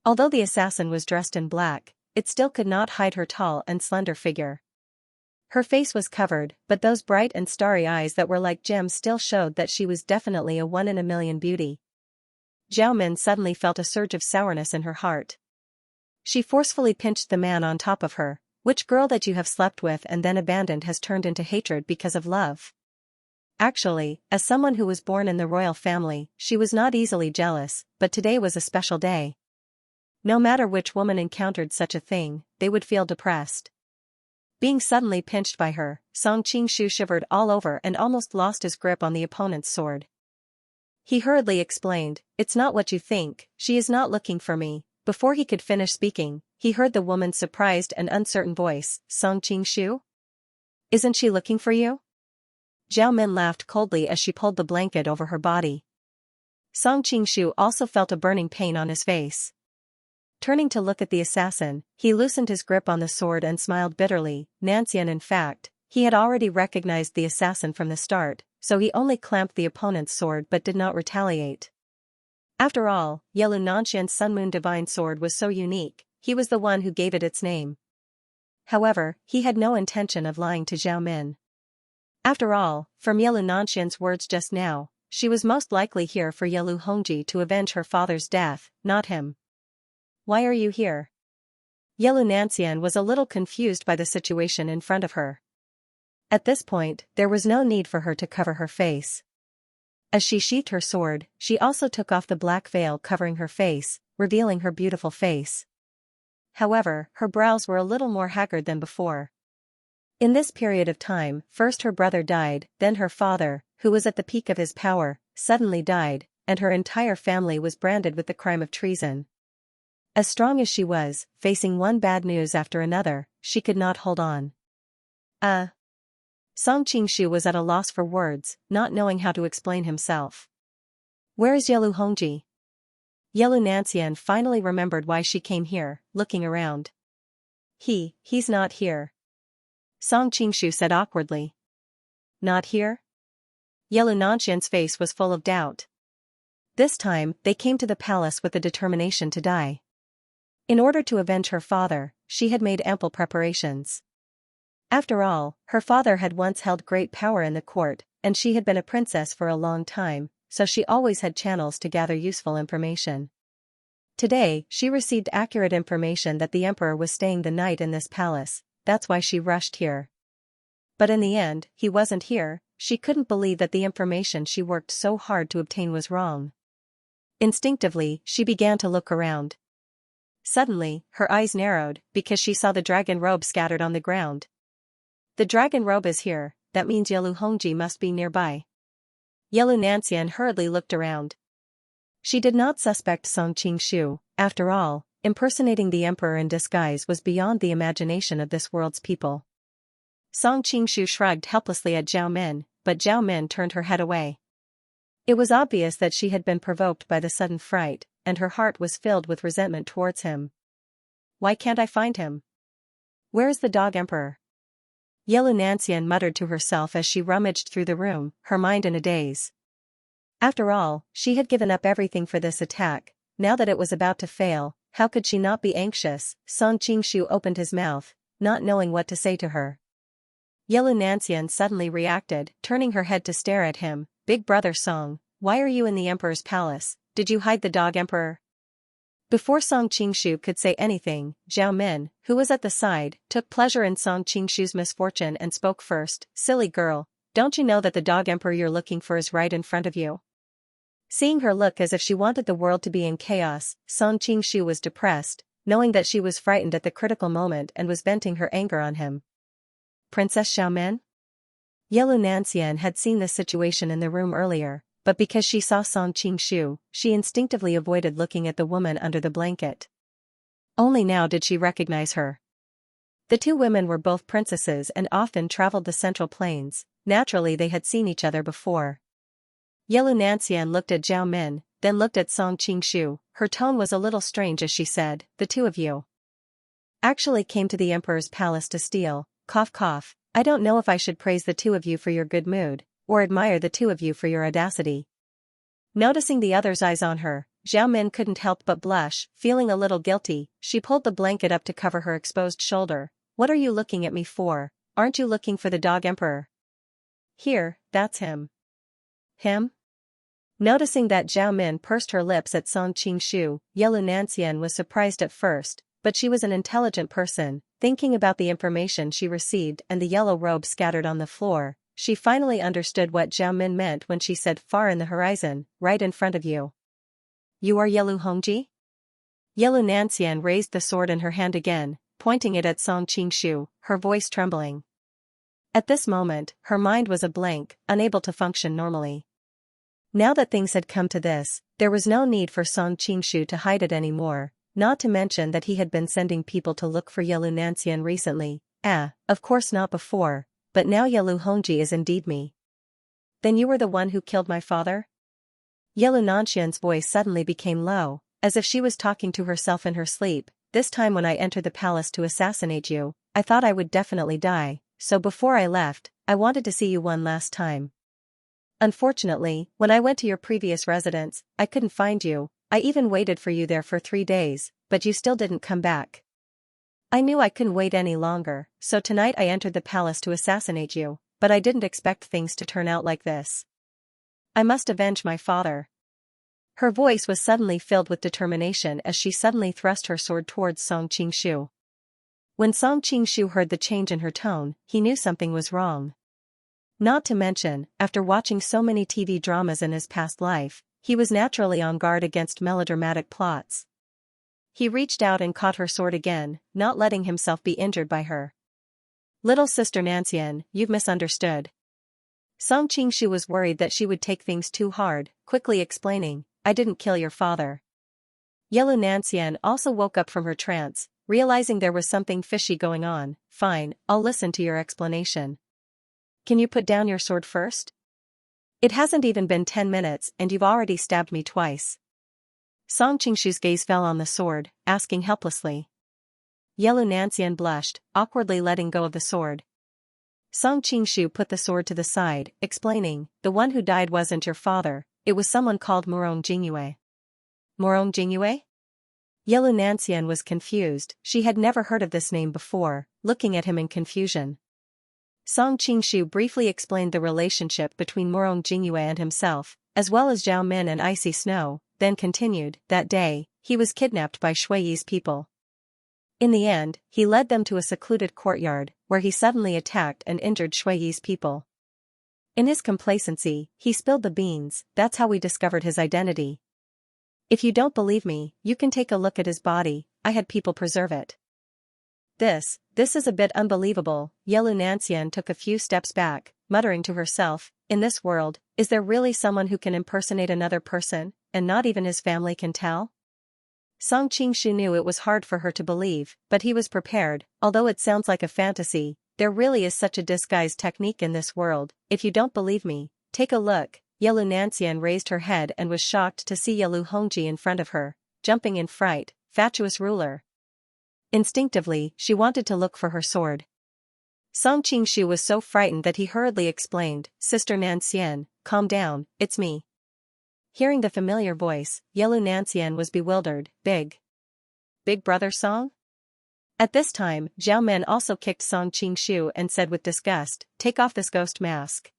Although the assassin was dressed in black, it still could not hide her tall and slender figure. Her face was covered, but those bright and starry eyes that were like gems still showed that she was definitely a one-in-a-million beauty. Zhao Min suddenly felt a surge of sourness in her heart. She forcefully pinched the man on top of her. Which girl that you have slept with and then abandoned has turned into hatred because of love? Actually, as someone who was born in the royal family, she was not easily jealous, but today was a special day. No matter which woman encountered such a thing, they would feel depressed. Being suddenly pinched by her, Song Qingshu shivered all over and almost lost his grip on the opponent's sword. He hurriedly explained, "It's not what you think, she is not looking for me." Before he could finish speaking, he heard the woman's surprised and uncertain voice, "Song Qingshu? Isn't she looking for you?" Zhao Min laughed coldly as she pulled the blanket over her body. Song Qingshu also felt a burning pain on his face. Turning to look at the assassin, he loosened his grip on the sword and smiled bitterly. Nancian, in fact, he had already recognized the assassin from the start, so he only clamped the opponent's sword but did not retaliate. After all, Yelu Nanshan's Sunmoon Divine Sword was so unique, he was the one who gave it its name. However, he had no intention of lying to Zhao Min. After all, from Yelu Nanshan's words just now, she was most likely here for Yelu Hongji to avenge her father's death, not him. "Why are you here?" Yelu Nancian was a little confused by the situation in front of her. At this point, there was no need for her to cover her face. As she sheathed her sword, she also took off the black veil covering her face, revealing her beautiful face. However, her brows were a little more haggard than before. In this period of time, first her brother died, then her father, who was at the peak of his power, suddenly died, and her entire family was branded with the crime of treason. As strong as she was, facing one bad news after another, she could not hold on. Song Qingshu was at a loss for words, not knowing how to explain himself. Where is Yelu Hongji? Yelu Nancian finally remembered why she came here, looking around. He's not here. Song Qingshu said awkwardly. Not here? Yelu Nancian's face was full of doubt. This time, they came to the palace with the determination to die. In order to avenge her father, she had made ample preparations. After all, her father had once held great power in the court, and she had been a princess for a long time, so she always had channels to gather useful information. Today, she received accurate information that the emperor was staying the night in this palace, that's why she rushed here. But in the end, he wasn't here. She couldn't believe that the information she worked so hard to obtain was wrong. Instinctively, she began to look around. Suddenly, her eyes narrowed, because she saw the dragon robe scattered on the ground. The dragon robe is here, that means Yelu Hongji must be nearby. Yelu Nancian hurriedly looked around. She did not suspect Song Qingshu. After all, impersonating the emperor in disguise was beyond the imagination of this world's people. Song Qingshu shrugged helplessly at Zhao Min, but Zhao Min turned her head away. It was obvious that she had been provoked by the sudden fright, and her heart was filled with resentment towards him. Why can't I find him? Where is the dog emperor? Yelu Nancian muttered to herself as she rummaged through the room, her mind in a daze. After all, she had given up everything for this attack. Now that it was about to fail, how could she not be anxious? Song Qingshu opened his mouth, not knowing what to say to her. Yelu Nancian suddenly reacted, turning her head to stare at him. Big brother Song, why are you in the emperor's palace? Did you hide the dog emperor? Before Song Qingshu could say anything, Zhao Min, who was at the side, took pleasure in Song Qingshu's misfortune and spoke first. Silly girl, don't you know that the dog emperor you're looking for is right in front of you? Seeing her look as if she wanted the world to be in chaos, Song Qingshu was depressed, knowing that she was frightened at the critical moment and was venting her anger on him. Princess Xiaomin? Yelu Nancian had seen this situation in the room earlier, but because she saw Song Qingshu, she instinctively avoided looking at the woman under the blanket. Only now did she recognize her. The two women were both princesses and often traveled the Central Plains. Naturally they had seen each other before. Yelu Nancian looked at Zhao Min, then looked at Song Qingshu. Her tone was a little strange as she said, the two of you actually came to the emperor's palace to steal. Cough cough, I don't know if I should praise the two of you for your good mood, or admire the two of you for your audacity. Noticing the other's eyes on her, Zhao Min couldn't help but blush, feeling a little guilty. She pulled the blanket up to cover her exposed shoulder. What are you looking at me for? Aren't you looking for the dog emperor? Here, that's him. Him? Noticing that Zhao Min pursed her lips at Song Qingshu, Yelu Nancian was surprised at first, but she was an intelligent person. Thinking about the information she received and the yellow robe scattered on the floor, she finally understood what Zhao Min meant when she said far in the horizon, right in front of you. You are Yelu Hongji? Yelu Nancian raised the sword in her hand again, pointing it at Song Qingshu, her voice trembling. At this moment, her mind was a blank, unable to function normally. Now that things had come to this, there was no need for Song Qingshu to hide it anymore, not to mention that he had been sending people to look for Yelu Nancian recently. Of course not before, but now Yelu Hongji is indeed me. Then you were the one who killed my father? Yelu Nancian's voice suddenly became low, as if she was talking to herself in her sleep. This time when I entered the palace to assassinate you, I thought I would definitely die, so before I left, I wanted to see you one last time. Unfortunately, when I went to your previous residence, I couldn't find you. I even waited for you there for 3 days, but you still didn't come back. I knew I couldn't wait any longer, so tonight I entered the palace to assassinate you, but I didn't expect things to turn out like this. I must avenge my father. Her voice was suddenly filled with determination as she suddenly thrust her sword towards Song Qingshu. When Song Qingshu heard the change in her tone, he knew something was wrong. Not to mention, after watching so many TV dramas in his past life, he was naturally on guard against melodramatic plots. He reached out and caught her sword again, not letting himself be injured by her. "Little sister Nancian, you've misunderstood." Song Qingshu was worried that she would take things too hard, quickly explaining, "I didn't kill your father." Yellow Nancian also woke up from her trance, realizing there was something fishy going on. "Fine, I'll listen to your explanation. Can you put down your sword first? It hasn't even been 10 minutes and you've already stabbed me twice." Song Qingshu's gaze fell on the sword, asking helplessly. Yellow Nancian blushed, awkwardly letting go of the sword. Song Qingshu put the sword to the side, explaining, "The one who died wasn't your father, it was someone called Morong Jingyue." Morong Jingyue? Yellow Nancian was confused, she had never heard of this name before, looking at him in confusion. Song Qingshu briefly explained the relationship between Morong Jingyue and himself, as well as Zhao Min and Icy Snow, then continued, "That day, he was kidnapped by Shuiyi's people. In the end, he led them to a secluded courtyard, where he suddenly attacked and injured Shuiyi's people. In his complacency, he spilled the beans. That's how we discovered his identity. If you don't believe me, you can take a look at his body, I had people preserve it." This is a bit unbelievable." Yellow Nancian took a few steps back, muttering to herself, "In this world, is there really someone who can impersonate another person, and not even his family can tell?" Song Qingshu knew it was hard for her to believe, but he was prepared. "Although it sounds like a fantasy, there really is such a disguise technique in this world. If you don't believe me, take a look." Yellow Nancian raised her head and was shocked to see Yelu Hongji in front of her, jumping in fright. Fatuous ruler. Instinctively, she wanted to look for her sword. Song Qingshu was so frightened that he hurriedly explained, "Sister Nancian, calm down, it's me." Hearing the familiar voice, Yellow Nancian was bewildered. Big brother Song? At this time, Zhao Men also kicked Song Qingshu and said with disgust, "Take off this ghost mask.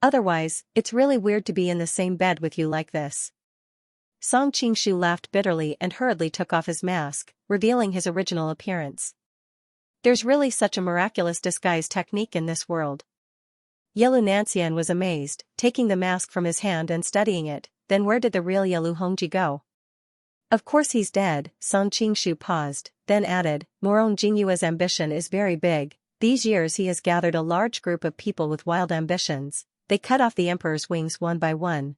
Otherwise, it's really weird to be in the same bed with you like this." Song Qingshu laughed bitterly and hurriedly took off his mask, revealing his original appearance. There's really such a miraculous disguise technique in this world. Yellow Nancian was amazed, taking the mask from his hand and studying it. "Then where did the real Yelu Hongji go?" "Of course he's dead." Song Qingshu paused, then added, "Morong Jingyue's ambition is very big. These years he has gathered a large group of people with wild ambitions. They cut off the emperor's wings one by one.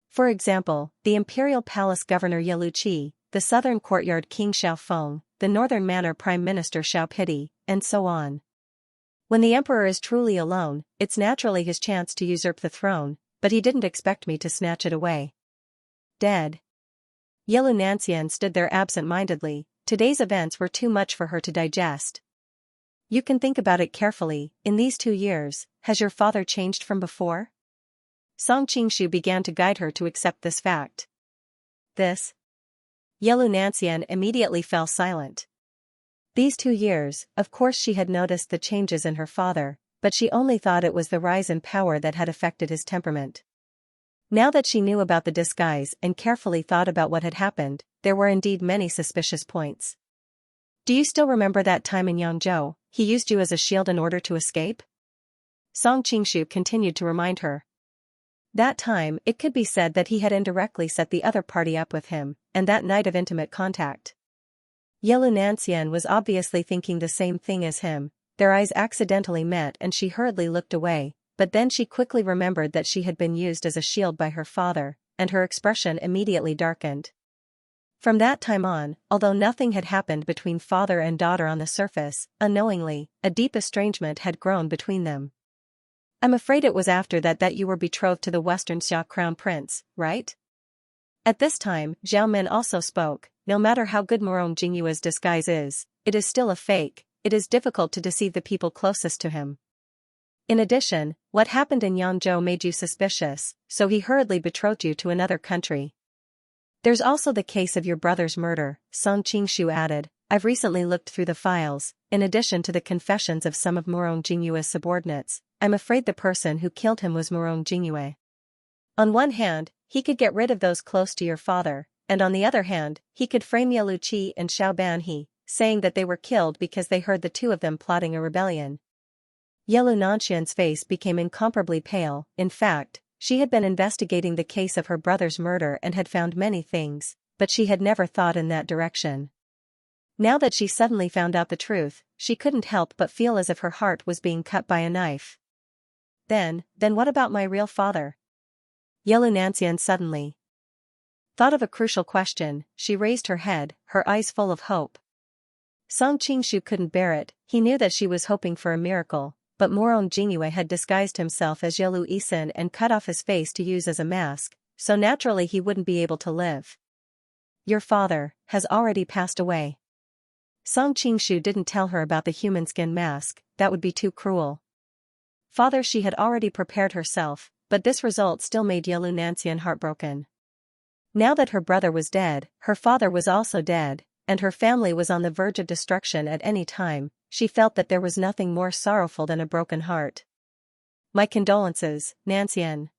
For example, the imperial palace governor Yelu Qi, the southern courtyard king Xiao Feng, the northern manor prime minister Xiao Pity, and so on. When the emperor is truly alone, it's naturally his chance to usurp the throne, but he didn't expect me to snatch it away." Dead. Yellow Nancian stood there absent-mindedly. Today's events were too much for her to digest. "You can think about it carefully. In these 2 years, has your father changed from before?" Song Qingshu began to guide her to accept this fact. "This?" Yellow Nancian immediately fell silent. These 2 years, of course she had noticed the changes in her father, but she only thought it was the rise in power that had affected his temperament. Now that she knew about the disguise and carefully thought about what had happened, there were indeed many suspicious points. "Do you still remember that time in Yangzhou, he used you as a shield in order to escape?" Song Qingshu continued to remind her. That time, it could be said that he had indirectly set the other party up with him, and that night of intimate contact. Yellow Nancian was obviously thinking the same thing as him. Their eyes accidentally met and she hurriedly looked away, but then she quickly remembered that she had been used as a shield by her father, and her expression immediately darkened. From that time on, although nothing had happened between father and daughter on the surface, unknowingly, a deep estrangement had grown between them. "I'm afraid it was after that you were betrothed to the Western Xia crown prince, right?" At this time, Zhao Men also spoke. "No matter how good Morong Jingyue's disguise is, it is still a fake. It is difficult to deceive the people closest to him. In addition, what happened in Yangzhou made you suspicious, so he hurriedly betrothed you to another country. There's also the case of your brother's murder," Song Qingshu added. "I've recently looked through the files. In addition to the confessions of some of Morong Jingyue's subordinates, I'm afraid the person who killed him was Morong Jingyue. On one hand, he could get rid of those close to your father, and on the other hand, he could frame Yelu Qi and Xiao Banhe, saying that they were killed because they heard the two of them plotting a rebellion. Xianxia's face became incomparably pale. In fact, she had been investigating the case of her brother's murder and had found many things, but she had never thought in that direction. Now that she suddenly found out the truth, she couldn't help but feel as if her heart was being cut by a knife. Then what about my real father? Xianxia suddenly thought of a crucial question. She raised her head, her eyes full of hope. Song Qingshu couldn't bear it. He knew that she was hoping for a miracle, but Moron Jingyue had disguised himself as Yelu Isin and cut off his face to use as a mask, so naturally he wouldn't be able to live. Your father has already passed away. Song Qingshu didn't tell her about the human skin mask, that would be too cruel. Father, she had already prepared herself, but this result still made Xianxian heartbroken. Now that her brother was dead, her father was also dead, and her family was on the verge of destruction at any time. She felt that there was nothing more sorrowful than a broken heart. My condolences, Nancian.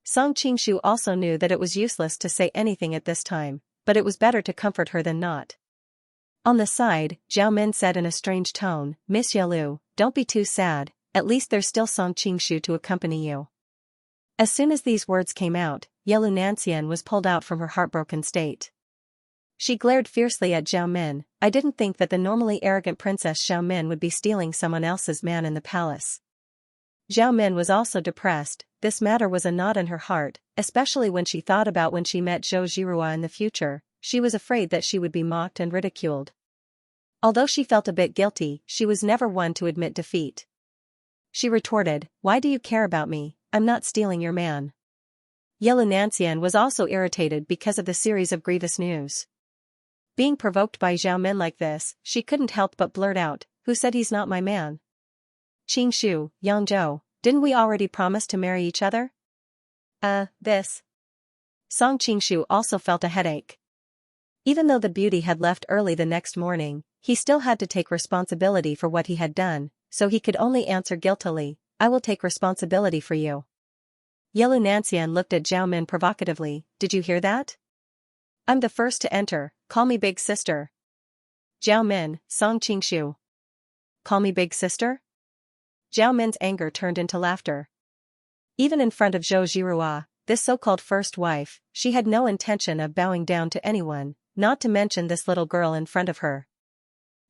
Song Qingshu also knew that it was useless to say anything at this time, but it was better to comfort her than not. On the side, Zhao Min said in a strange tone, Miss Yalu, don't be too sad, at least there's still Song Qingshu to accompany you. As soon as these words came out, Yelu Nancian was pulled out from her heartbroken state. She glared fiercely at Zhao Min. I didn't think that the normally arrogant Princess Zhao Min would be stealing someone else's man in the palace. Zhao Min was also depressed. This matter was a knot in her heart, especially when she thought about when she met Zhou Zhirua in the future. She was afraid that she would be mocked and ridiculed. Although she felt a bit guilty, she was never one to admit defeat. She retorted, why do you care about me? I'm not stealing your man. Yelu Nancian was also irritated because of the series of grievous news. Being provoked by Zhao Min like this, she couldn't help but blurt out, who said he's not my man? Qingshu, Yangzhou, didn't we already promise to marry each other? This. Song Qingshu also felt a headache. Even though the beauty had left early the next morning, he still had to take responsibility for what he had done, so he could only answer guiltily, I will take responsibility for you. Yelu Nancian looked at Zhao Min provocatively, did you hear that? I'm the first to enter, call me big sister. Zhao Min, Song Qingshu. Call me big sister? Zhao Min's anger turned into laughter. Even in front of Zhou Zhirua, this so-called first wife, she had no intention of bowing down to anyone, not to mention this little girl in front of her.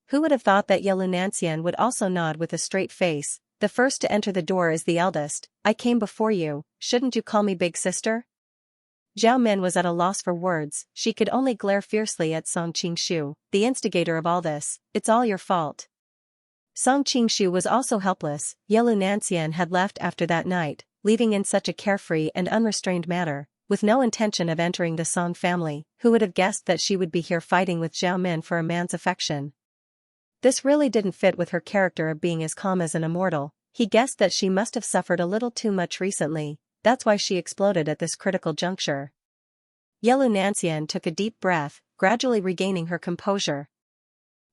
Who would have thought that Yelu Nancian would also nod with a straight face, the first to enter the door is the eldest, I came before you, shouldn't you call me big sister? Zhao Min was at a loss for words, she could only glare fiercely at Song Qingshu, the instigator of all this, it's all your fault. Song Qingshu was also helpless. Yelu Nancian had left after that night, leaving in such a carefree and unrestrained manner, with no intention of entering the Song family. Who would have guessed that she would be here fighting with Zhao Min for a man's affection? This really didn't fit with her character of being as calm as an immortal. He guessed that she must have suffered a little too much recently, that's why she exploded at this critical juncture. Yelu Nancian took a deep breath, gradually regaining her composure.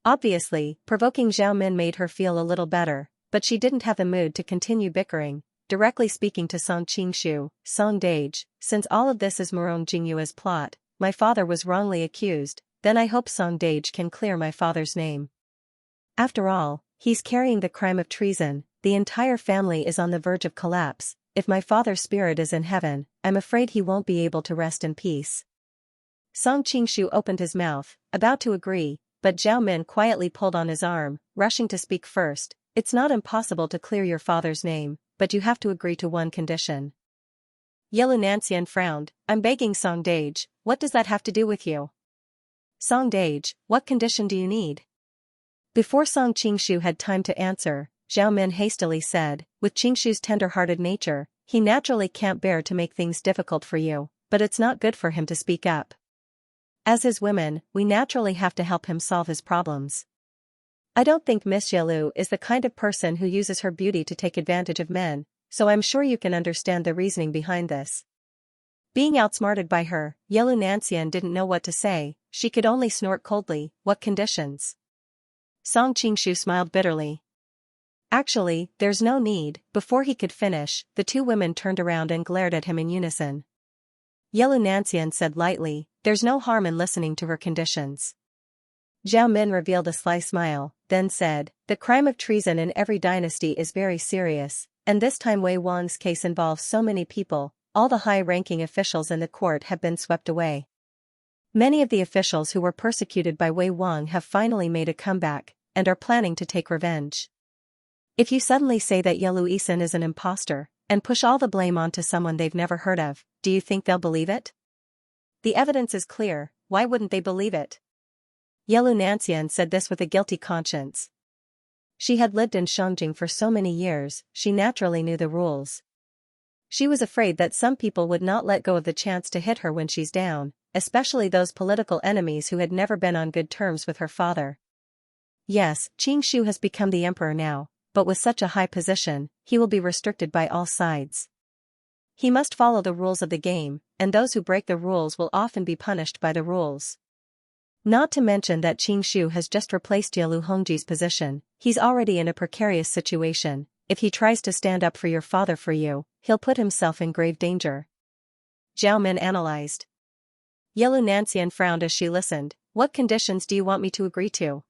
Obviously, provoking Zhao Min made her feel a little better, but she didn't have the mood to continue bickering. Directly speaking to Song Qingshu, Song Dage, since all of this is Moron Jingyue's plot, my father was wrongly accused, then I hope Song Dage can clear my father's name. After all, he's carrying the crime of treason, the entire family is on the verge of collapse. If my father's spirit is in heaven, I'm afraid he won't be able to rest in peace. Song Qingshu opened his mouth, about to agree, but Zhao Min quietly pulled on his arm, rushing to speak first. It's not impossible to clear your father's name, but you have to agree to one condition. Yelu Nancian frowned, I'm begging Song Dage, what does that have to do with you? Song Dage, what condition do you need? Before Song Qingshu had time to answer, Zhao Min hastily said, with Qingshu's tender-hearted nature, he naturally can't bear to make things difficult for you, but it's not good for him to speak up. As his women, we naturally have to help him solve his problems. I don't think Miss Yalu is the kind of person who uses her beauty to take advantage of men, so I'm sure you can understand the reasoning behind this. Being outsmarted by her, Yelu Nancian didn't know what to say, she could only snort coldly, what conditions? Song Qingshu smiled bitterly. Actually, there's no need. Before he could finish, the two women turned around and glared at him in unison. Yelu Nancian said lightly, there's no harm in listening to her conditions. Zhao Min revealed a sly smile, then said, "The crime of treason in every dynasty is very serious, and this time Wei Wang's case involves so many people, all the high-ranking officials in the court have been swept away. Many of the officials who were persecuted by Wei Wang have finally made a comeback, and are planning to take revenge. If you suddenly say that Ye Luisan is an imposter, and push all the blame onto someone they've never heard of, do you think they'll believe it? The evidence is clear, why wouldn't they believe it?" Ye Lunancian said this with a guilty conscience. She had lived in Shangjing for so many years, she naturally knew the rules. She was afraid that some people would not let go of the chance to hit her when she's down, especially those political enemies who had never been on good terms with her father. Yes, Qing Shu has become the emperor now, but with such a high position, he will be restricted by all sides. He must follow the rules of the game, and those who break the rules will often be punished by the rules. Not to mention that Qing Shu has just replaced Ye Lu Hongji's position, he's already in a precarious situation. If he tries to stand up for your father for you, he'll put himself in grave danger. Zhao Min analyzed. Ye Lunancian frowned as she listened. "What conditions do you want me to agree to?"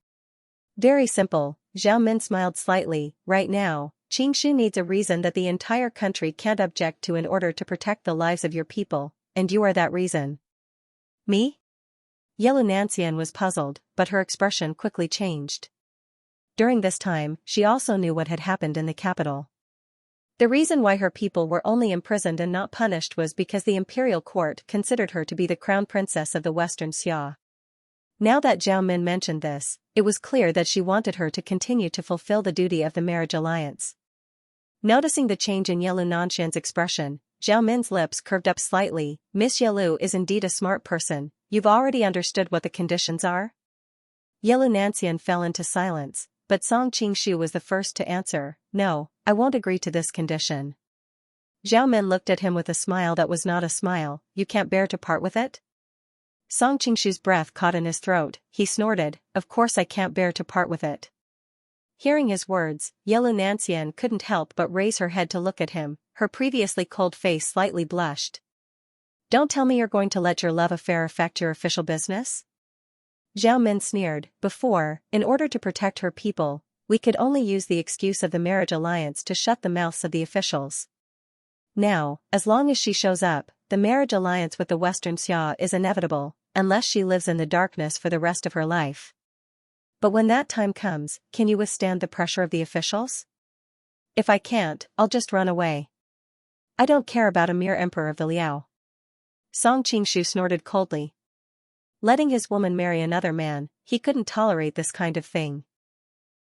"Very simple," Zhao Min smiled slightly. "Right now, Qing Shu needs a reason that the entire country can't object to in order to protect the lives of your people, and you are that reason." "Me?" Ye Lunancian was puzzled, but her expression quickly changed. During this time, she also knew what had happened in the capital. The reason why her people were only imprisoned and not punished was because the imperial court considered her to be the crown princess of the Western Xia. Now that Zhao Min mentioned this, it was clear that she wanted her to continue to fulfill the duty of the marriage alliance. Noticing the change in Ye Lunancian's expression, Zhao Min's lips curved up slightly. "Miss Ye Lu is indeed a smart person, you've already understood what the conditions are?" Ye Lunancian fell into silence, but Song Qingshu was the first to answer. "No, I won't agree to this condition." Zhao Min looked at him with a smile that was not a smile. "You can't bear to part with it?" Song Qingshu's breath caught in his throat, he snorted, "Of course I can't bear to part with it." Hearing his words, Ye Lunancian couldn't help but raise her head to look at him, her previously cold face slightly blushed. "Don't tell me you're going to let your love affair affect your official business?" Zhao Min sneered. "Before, in order to protect her people, we could only use the excuse of the marriage alliance to shut the mouths of the officials. Now, as long as she shows up, the marriage alliance with the Western Xia is inevitable, unless she lives in the darkness for the rest of her life. But when that time comes, can you withstand the pressure of the officials?" "If I can't, I'll just run away. I don't care about a mere emperor of the Liao." Song Qingshu snorted coldly. Letting his woman marry another man, he couldn't tolerate this kind of thing.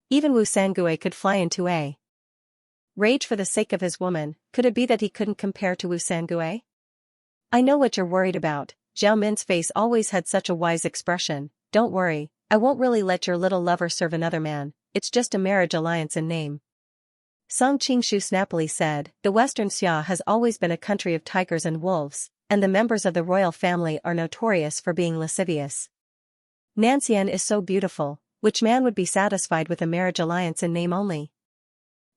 Even Wu Sangue could fly into a rage for the sake of his woman. Could it be that he couldn't compare to Wu Sangue? "I know what you're worried about." Zhao Min's face always had such a wise expression. "Don't worry, I won't really let your little lover serve another man, it's just a marriage alliance in name." Song Qingshu snappily said, "The Western Xia has always been a country of tigers and wolves, and the members of the royal family are notorious for being lascivious. Nancian is so beautiful, which man would be satisfied with a marriage alliance in name only?"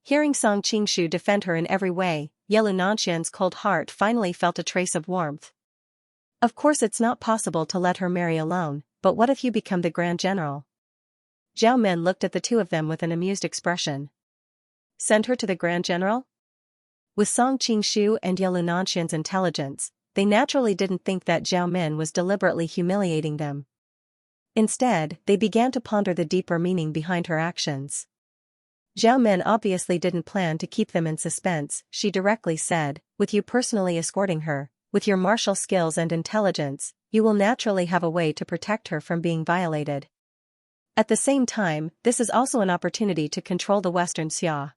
Hearing Song Qingshu defend her in every way, Ye Lunancian's cold heart finally felt a trace of warmth. "Of course it's not possible to let her marry alone, but what if you become the Grand General?" Zhao Min looked at the two of them with an amused expression. Send her to the Grand General? With Song Qingshu and Ye Lunancian's intelligence, they naturally didn't think that Zhao Min was deliberately humiliating them. Instead, they began to ponder the deeper meaning behind her actions. Zhao Min obviously didn't plan to keep them in suspense. She directly said, "With you personally escorting her, with your martial skills and intelligence, you will naturally have a way to protect her from being violated. At the same time, this is also an opportunity to control the Western Xia.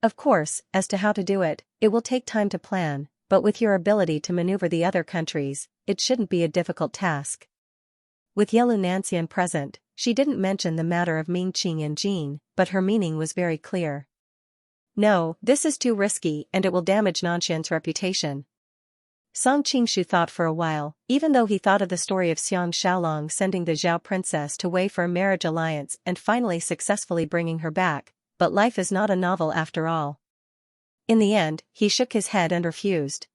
Of course, as to how to do it, it will take time to plan, but with your ability to maneuver the other countries, it shouldn't be a difficult task." With Ye Lunancian present, she didn't mention the matter of Mingqing and Jin, but her meaning was very clear. "No, this is too risky and it will damage Nanshan's reputation." Song Qingshu thought for a while, even though he thought of the story of Xiang Xiaolong sending the Zhao princess to Wei for a marriage alliance and finally successfully bringing her back, but life is not a novel after all. In the end, he shook his head and refused.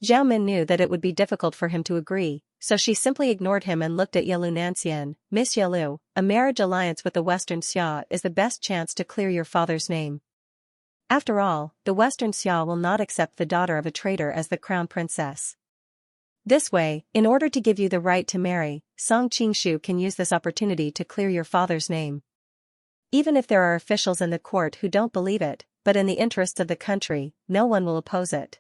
Zhao Min knew that it would be difficult for him to agree, so she simply ignored him and looked at Yalu Nanxian. Miss Yalu, a marriage alliance with the Western Xia is the best chance to clear your father's name. After all, the Western Xia will not accept the daughter of a traitor as the crown princess. This way, in order to give you the right to marry, Song Qingshu can use this opportunity to clear your father's name. Even if there are officials in the court who don't believe it, but in the interests of the country, no one will oppose it.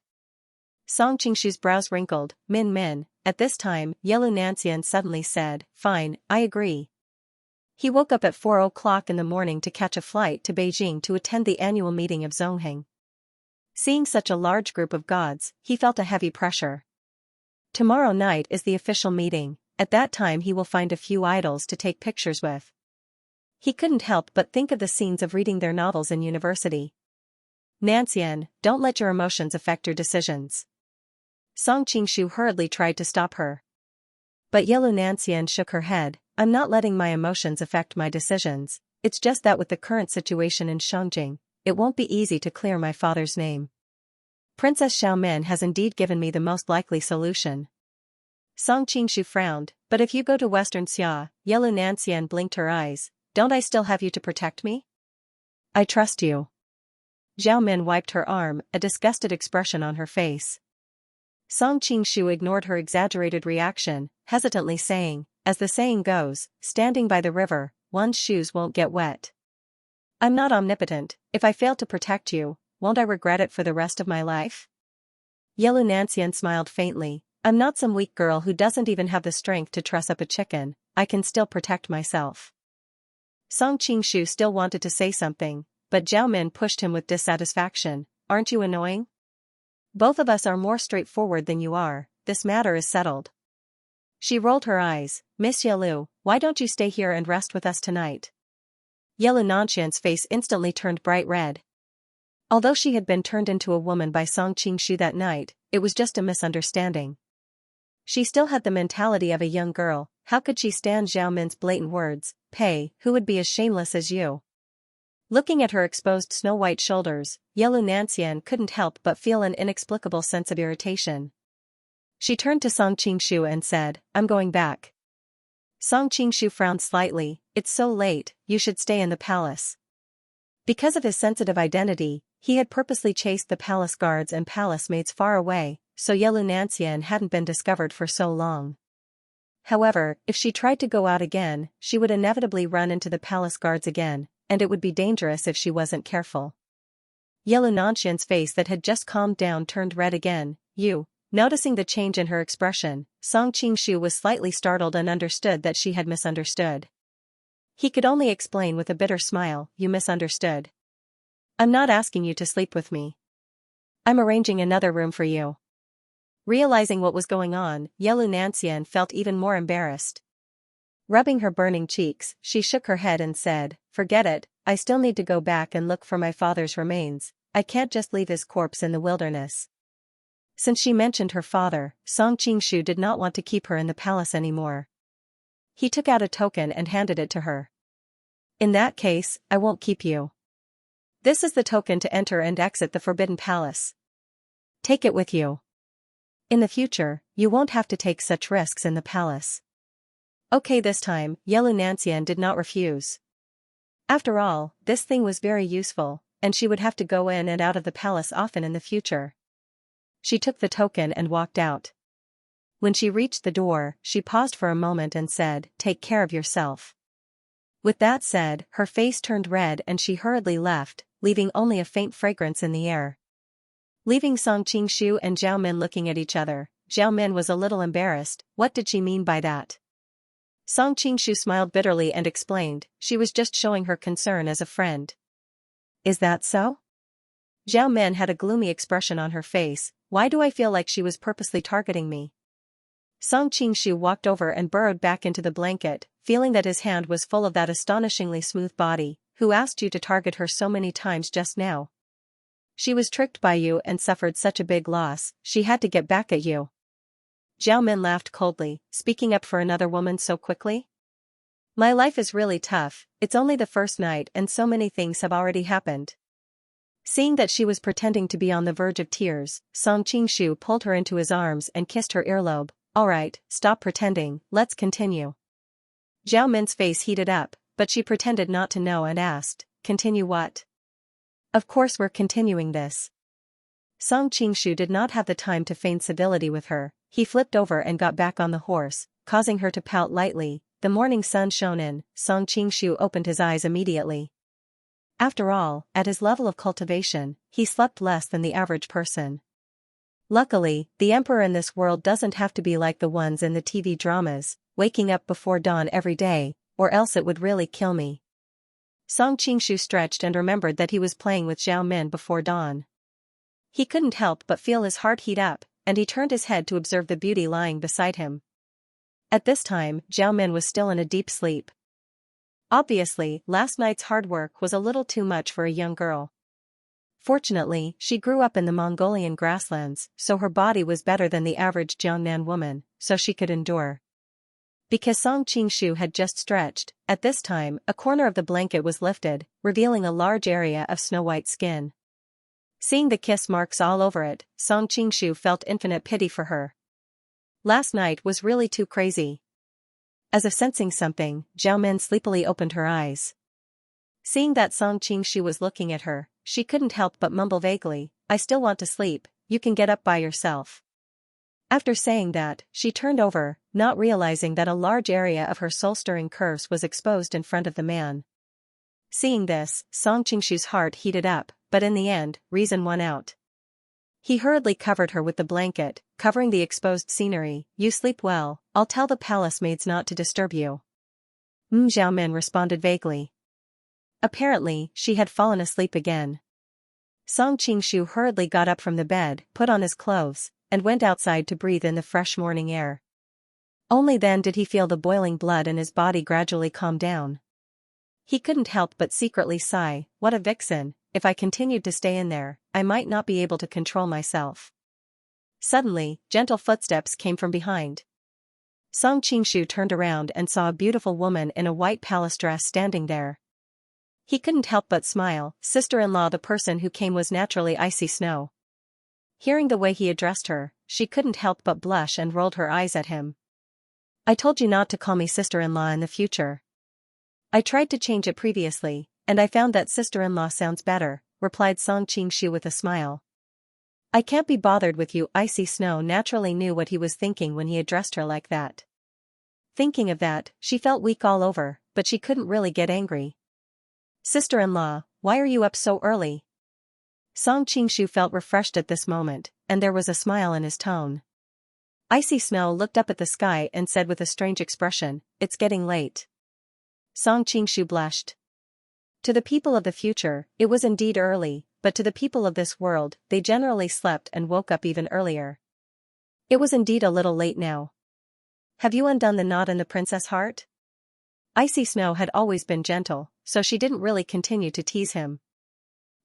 Song Qingshu's brows wrinkled. Min. At this time, Yalu Nanxian suddenly said, "Fine, I agree." He woke up at 4 o'clock in the morning to catch a flight to Beijing to attend the annual meeting of Zongheng. Seeing such a large group of gods, he felt a heavy pressure. Tomorrow night is the official meeting. At that time he will find a few idols to take pictures with. He couldn't help but think of the scenes of reading their novels in university. Nanxian, don't let your emotions affect your decisions. Song Qingshu hurriedly tried to stop her. But Yalu Nanxian shook her head. I'm not letting my emotions affect my decisions, it's just that with the current situation in Shangjing, it won't be easy to clear my father's name. Princess Xiaomin has indeed given me the most likely solution. Song Qingshu frowned, but if you go to Western Xia, Yalu Nanxian blinked her eyes, don't I still have you to protect me? I trust you. Zhao Min wiped her arm, a disgusted expression on her face. Song Qingshu ignored her exaggerated reaction, hesitantly saying, as the saying goes, standing by the river, one's shoes won't get wet. I'm not omnipotent, if I fail to protect you, won't I regret it for the rest of my life? Yalu Nanxian smiled faintly, I'm not some weak girl who doesn't even have the strength to truss up a chicken, I can still protect myself. Song Qingshu still wanted to say something, but Zhao Min pushed him with dissatisfaction, aren't you annoying? Both of us are more straightforward than you are, this matter is settled. She rolled her eyes, Miss Yalu, why don't you stay here and rest with us tonight? Yalu Nanxian's face instantly turned bright red. Although she had been turned into a woman by Song Qingshu that night, it was just a misunderstanding. She still had the mentality of a young girl, how could she stand Zhao Min's blatant words, "Pay, who would be as shameless as you?" Looking at her exposed snow-white shoulders, Yalu Nanxian couldn't help but feel an inexplicable sense of irritation. She turned to Song Qingshu and said, I'm going back. Song Qingshu frowned slightly, it's so late, you should stay in the palace. Because of his sensitive identity, he had purposely chased the palace guards and palace maids far away, so Yalu Nanxian hadn't been discovered for so long. However, if she tried to go out again, she would inevitably run into the palace guards again, and it would be dangerous if she wasn't careful. Yalu Nanxian's face that had just calmed down turned red again. Noticing the change in her expression, Song Qingshu was slightly startled and understood that she had misunderstood. He could only explain with a bitter smile, you misunderstood. I'm not asking you to sleep with me. I'm arranging another room for you. Realizing what was going on, Yalu Nanxian felt even more embarrassed. Rubbing her burning cheeks, she shook her head and said, forget it, I still need to go back and look for my father's remains, I can't just leave his corpse in the wilderness. Since she mentioned her father, Song Qingshu did not want to keep her in the palace anymore. He took out a token and handed it to her. In that case, I won't keep you. This is the token to enter and exit the Forbidden Palace. Take it with you. In the future, you won't have to take such risks in the palace. Okay, this time, Yalu Nanxian did not refuse. After all, this thing was very useful, and she would have to go in and out of the palace often in the future. She took the token and walked out. When she reached the door, she paused for a moment and said, take care of yourself. With that said, her face turned red and she hurriedly left, leaving only a faint fragrance in the air. Leaving Song Qingshu and Zhao Min looking at each other, Zhao Min was a little embarrassed, what did she mean by that? Song Qingshu smiled bitterly and explained, she was just showing her concern as a friend. Is that so? Zhao Min had a gloomy expression on her face, why do I feel like she was purposely targeting me? Song Qingshu walked over and burrowed back into the blanket, feeling that his hand was full of that astonishingly smooth body, who asked you to target her so many times just now? She was tricked by you and suffered such a big loss, she had to get back at you. Zhao Min laughed coldly, speaking up for another woman so quickly? My life is really tough, it's only the first night and so many things have already happened. Seeing that she was pretending to be on the verge of tears, Song Qingshu pulled her into his arms and kissed her earlobe. Alright, stop pretending, let's continue. Zhao Min's face heated up, but she pretended not to know and asked, continue what? Of course we're continuing this. Song Qingshu did not have the time to feign civility with her. He flipped over and got back on the horse, causing her to pout lightly. The morning sun shone in. Song Qingshu opened his eyes immediately. After all, at his level of cultivation, he slept less than the average person. Luckily, the emperor in this world doesn't have to be like the ones in the TV dramas, waking up before dawn every day, or else it would really kill me. Song Qingshu stretched and remembered that he was playing with Zhao Min before dawn. He couldn't help but feel his heart heat up, and he turned his head to observe the beauty lying beside him. At this time, Zhao Min was still in a deep sleep. Obviously, last night's hard work was a little too much for a young girl. Fortunately, she grew up in the Mongolian grasslands, so her body was better than the average Jiangnan woman, so she could endure. Because Song Qingshu had just stretched, at this time, a corner of the blanket was lifted, revealing a large area of snow-white skin. Seeing the kiss marks all over it, Song Qingshu felt infinite pity for her. Last night was really too crazy. As if sensing something, Zhao Min sleepily opened her eyes. Seeing that Song Qingshu was looking at her, she couldn't help but mumble vaguely, I still want to sleep, you can get up by yourself. After saying that, she turned over, not realizing that a large area of her soul-stirring curves was exposed in front of the man. Seeing this, Song Qingshu's heart heated up, but in the end, reason won out. He hurriedly covered her with the blanket, covering the exposed scenery. You sleep well, I'll tell the palace maids not to disturb you. Zhao Min responded vaguely. Apparently, she had fallen asleep again. Song Qingshu hurriedly got up from the bed, put on his clothes, and went outside to breathe in the fresh morning air. Only then did he feel the boiling blood in his body gradually calm down. He couldn't help but secretly sigh, what a vixen, if I continued to stay in there, I might not be able to control myself. Suddenly, gentle footsteps came from behind. Song Qingshu turned around and saw a beautiful woman in a white palace dress standing there. He couldn't help but smile. Sister-in-law, the person who came was naturally Icy Snow. Hearing the way he addressed her, she couldn't help but blush and rolled her eyes at him. I told you not to call me sister-in-law in the future. I tried to change it previously, and I found that sister-in-law sounds better, replied Song Qingshu with a smile. I can't be bothered with you. Icy Snow naturally knew what he was thinking when he addressed her like that. Thinking of that, she felt weak all over, but she couldn't really get angry. Sister-in-law, why are you up so early? Song Qingshu felt refreshed at this moment, and there was a smile in his tone. Icy Snow looked up at the sky and said with a strange expression, it's getting late. Song Qingshu blushed. To the people of the future, it was indeed early, but to the people of this world, they generally slept and woke up even earlier. It was indeed a little late now. Have you undone the knot in the princess heart? Icy Snow had always been gentle, so she didn't really continue to tease him.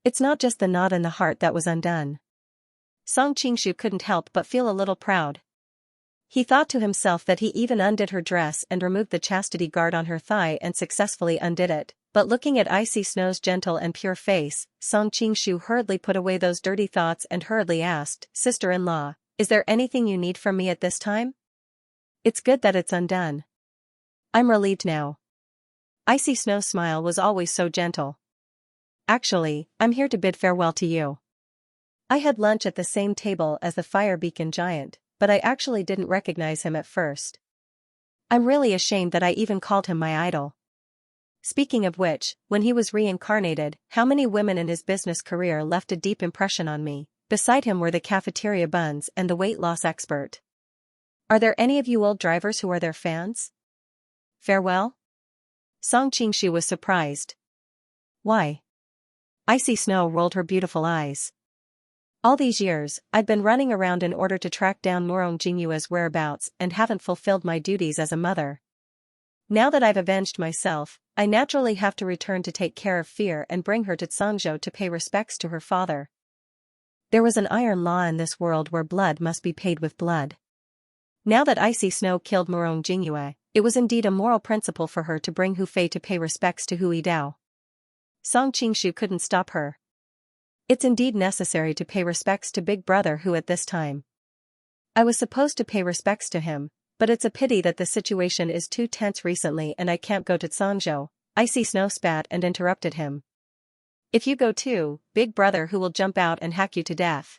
It's not just the knot in the heart that was undone. Song Qingshu couldn't help but feel a little proud. He thought to himself that he even undid her dress and removed the chastity guard on her thigh and successfully undid it, but looking at Icy Snow's gentle and pure face, Song Qingshu hurriedly put away those dirty thoughts and hurriedly asked, Sister-in-law, is there anything you need from me at this time? It's good that it's undone. I'm relieved now. Icy Snow's smile was always so gentle. Actually, I'm here to bid farewell to you. I had lunch at the same table as the Fire Beacon Giant, but I actually didn't recognize him at first. I'm really ashamed that I even called him my idol. Speaking of which, when he was reincarnated, how many women in his business career left a deep impression on me? Beside him were the cafeteria buns and the weight loss expert. Are there any of you old drivers who are their fans? Farewell? Song Qingshu was surprised. Why? Icy Snow rolled her beautiful eyes. All these years, I've been running around in order to track down Murong Jingyue's whereabouts and haven't fulfilled my duties as a mother. Now that I've avenged myself, I naturally have to return to take care of Fear and bring her to Cangzhou to pay respects to her father. There was an iron law in this world where blood must be paid with blood. Now that Icy Snow killed Murong Jingyue, it was indeed a moral principle for her to bring Hu Fei to pay respects to Hu Yidao. Song Qingshu couldn't stop her. It's indeed necessary to pay respects to Big Brother who at this time. I was supposed to pay respects to him, but it's a pity that the situation is too tense recently and I can't go to Xianxia. Icy Snow spat and interrupted him. If you go too, Big Brother who will jump out and hack you to death.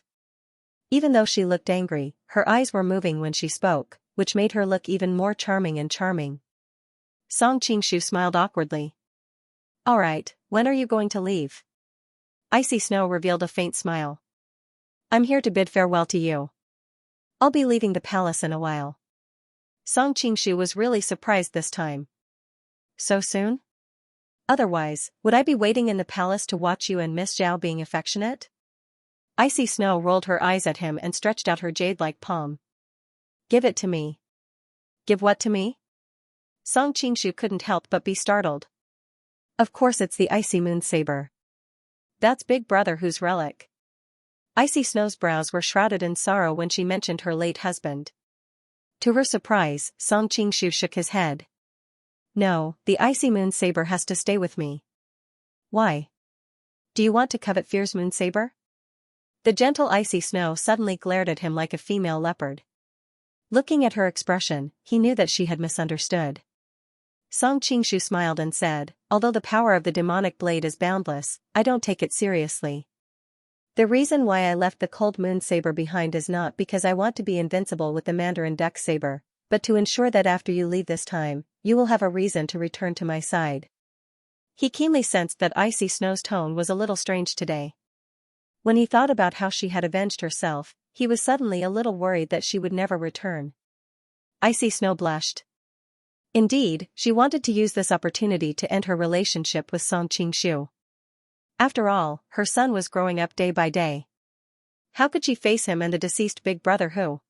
Even though she looked angry, her eyes were moving when she spoke, which made her look even more charming and charming. Song Qingshu smiled awkwardly. Alright, when are you going to leave? Icy Snow revealed a faint smile. I'm here to bid farewell to you. I'll be leaving the palace in a while. Song Qingshu was really surprised this time. So soon? Otherwise, would I be waiting in the palace to watch you and Miss Zhao being affectionate? Icy Snow rolled her eyes at him and stretched out her jade-like palm. Give it to me. Give what to me? Song Qingshu couldn't help but be startled. Of course it's the icy moon saber. That's Big Brother whose relic. Icy Snow's brows were shrouded in sorrow when she mentioned her late husband. To her surprise, Song Qingshu shook his head. No, the icy moon saber has to stay with me. Why? Do you want to covet Fear's moon saber? The gentle Icy Snow suddenly glared at him like a female leopard. Looking at her expression, he knew that she had misunderstood. Song Qingshu smiled and said, although the power of the demonic blade is boundless, I don't take it seriously. The reason why I left the cold moon saber behind is not because I want to be invincible with the Mandarin duck saber, but to ensure that after you leave this time, you will have a reason to return to my side. He keenly sensed that Icy Snow's tone was a little strange today. When he thought about how she had avenged herself, he was suddenly a little worried that she would never return. Icy Snow blushed. Indeed, she wanted to use this opportunity to end her relationship with Song Qingshu. After all, her son was growing up day by day. How could she face him and the deceased Big Brother who?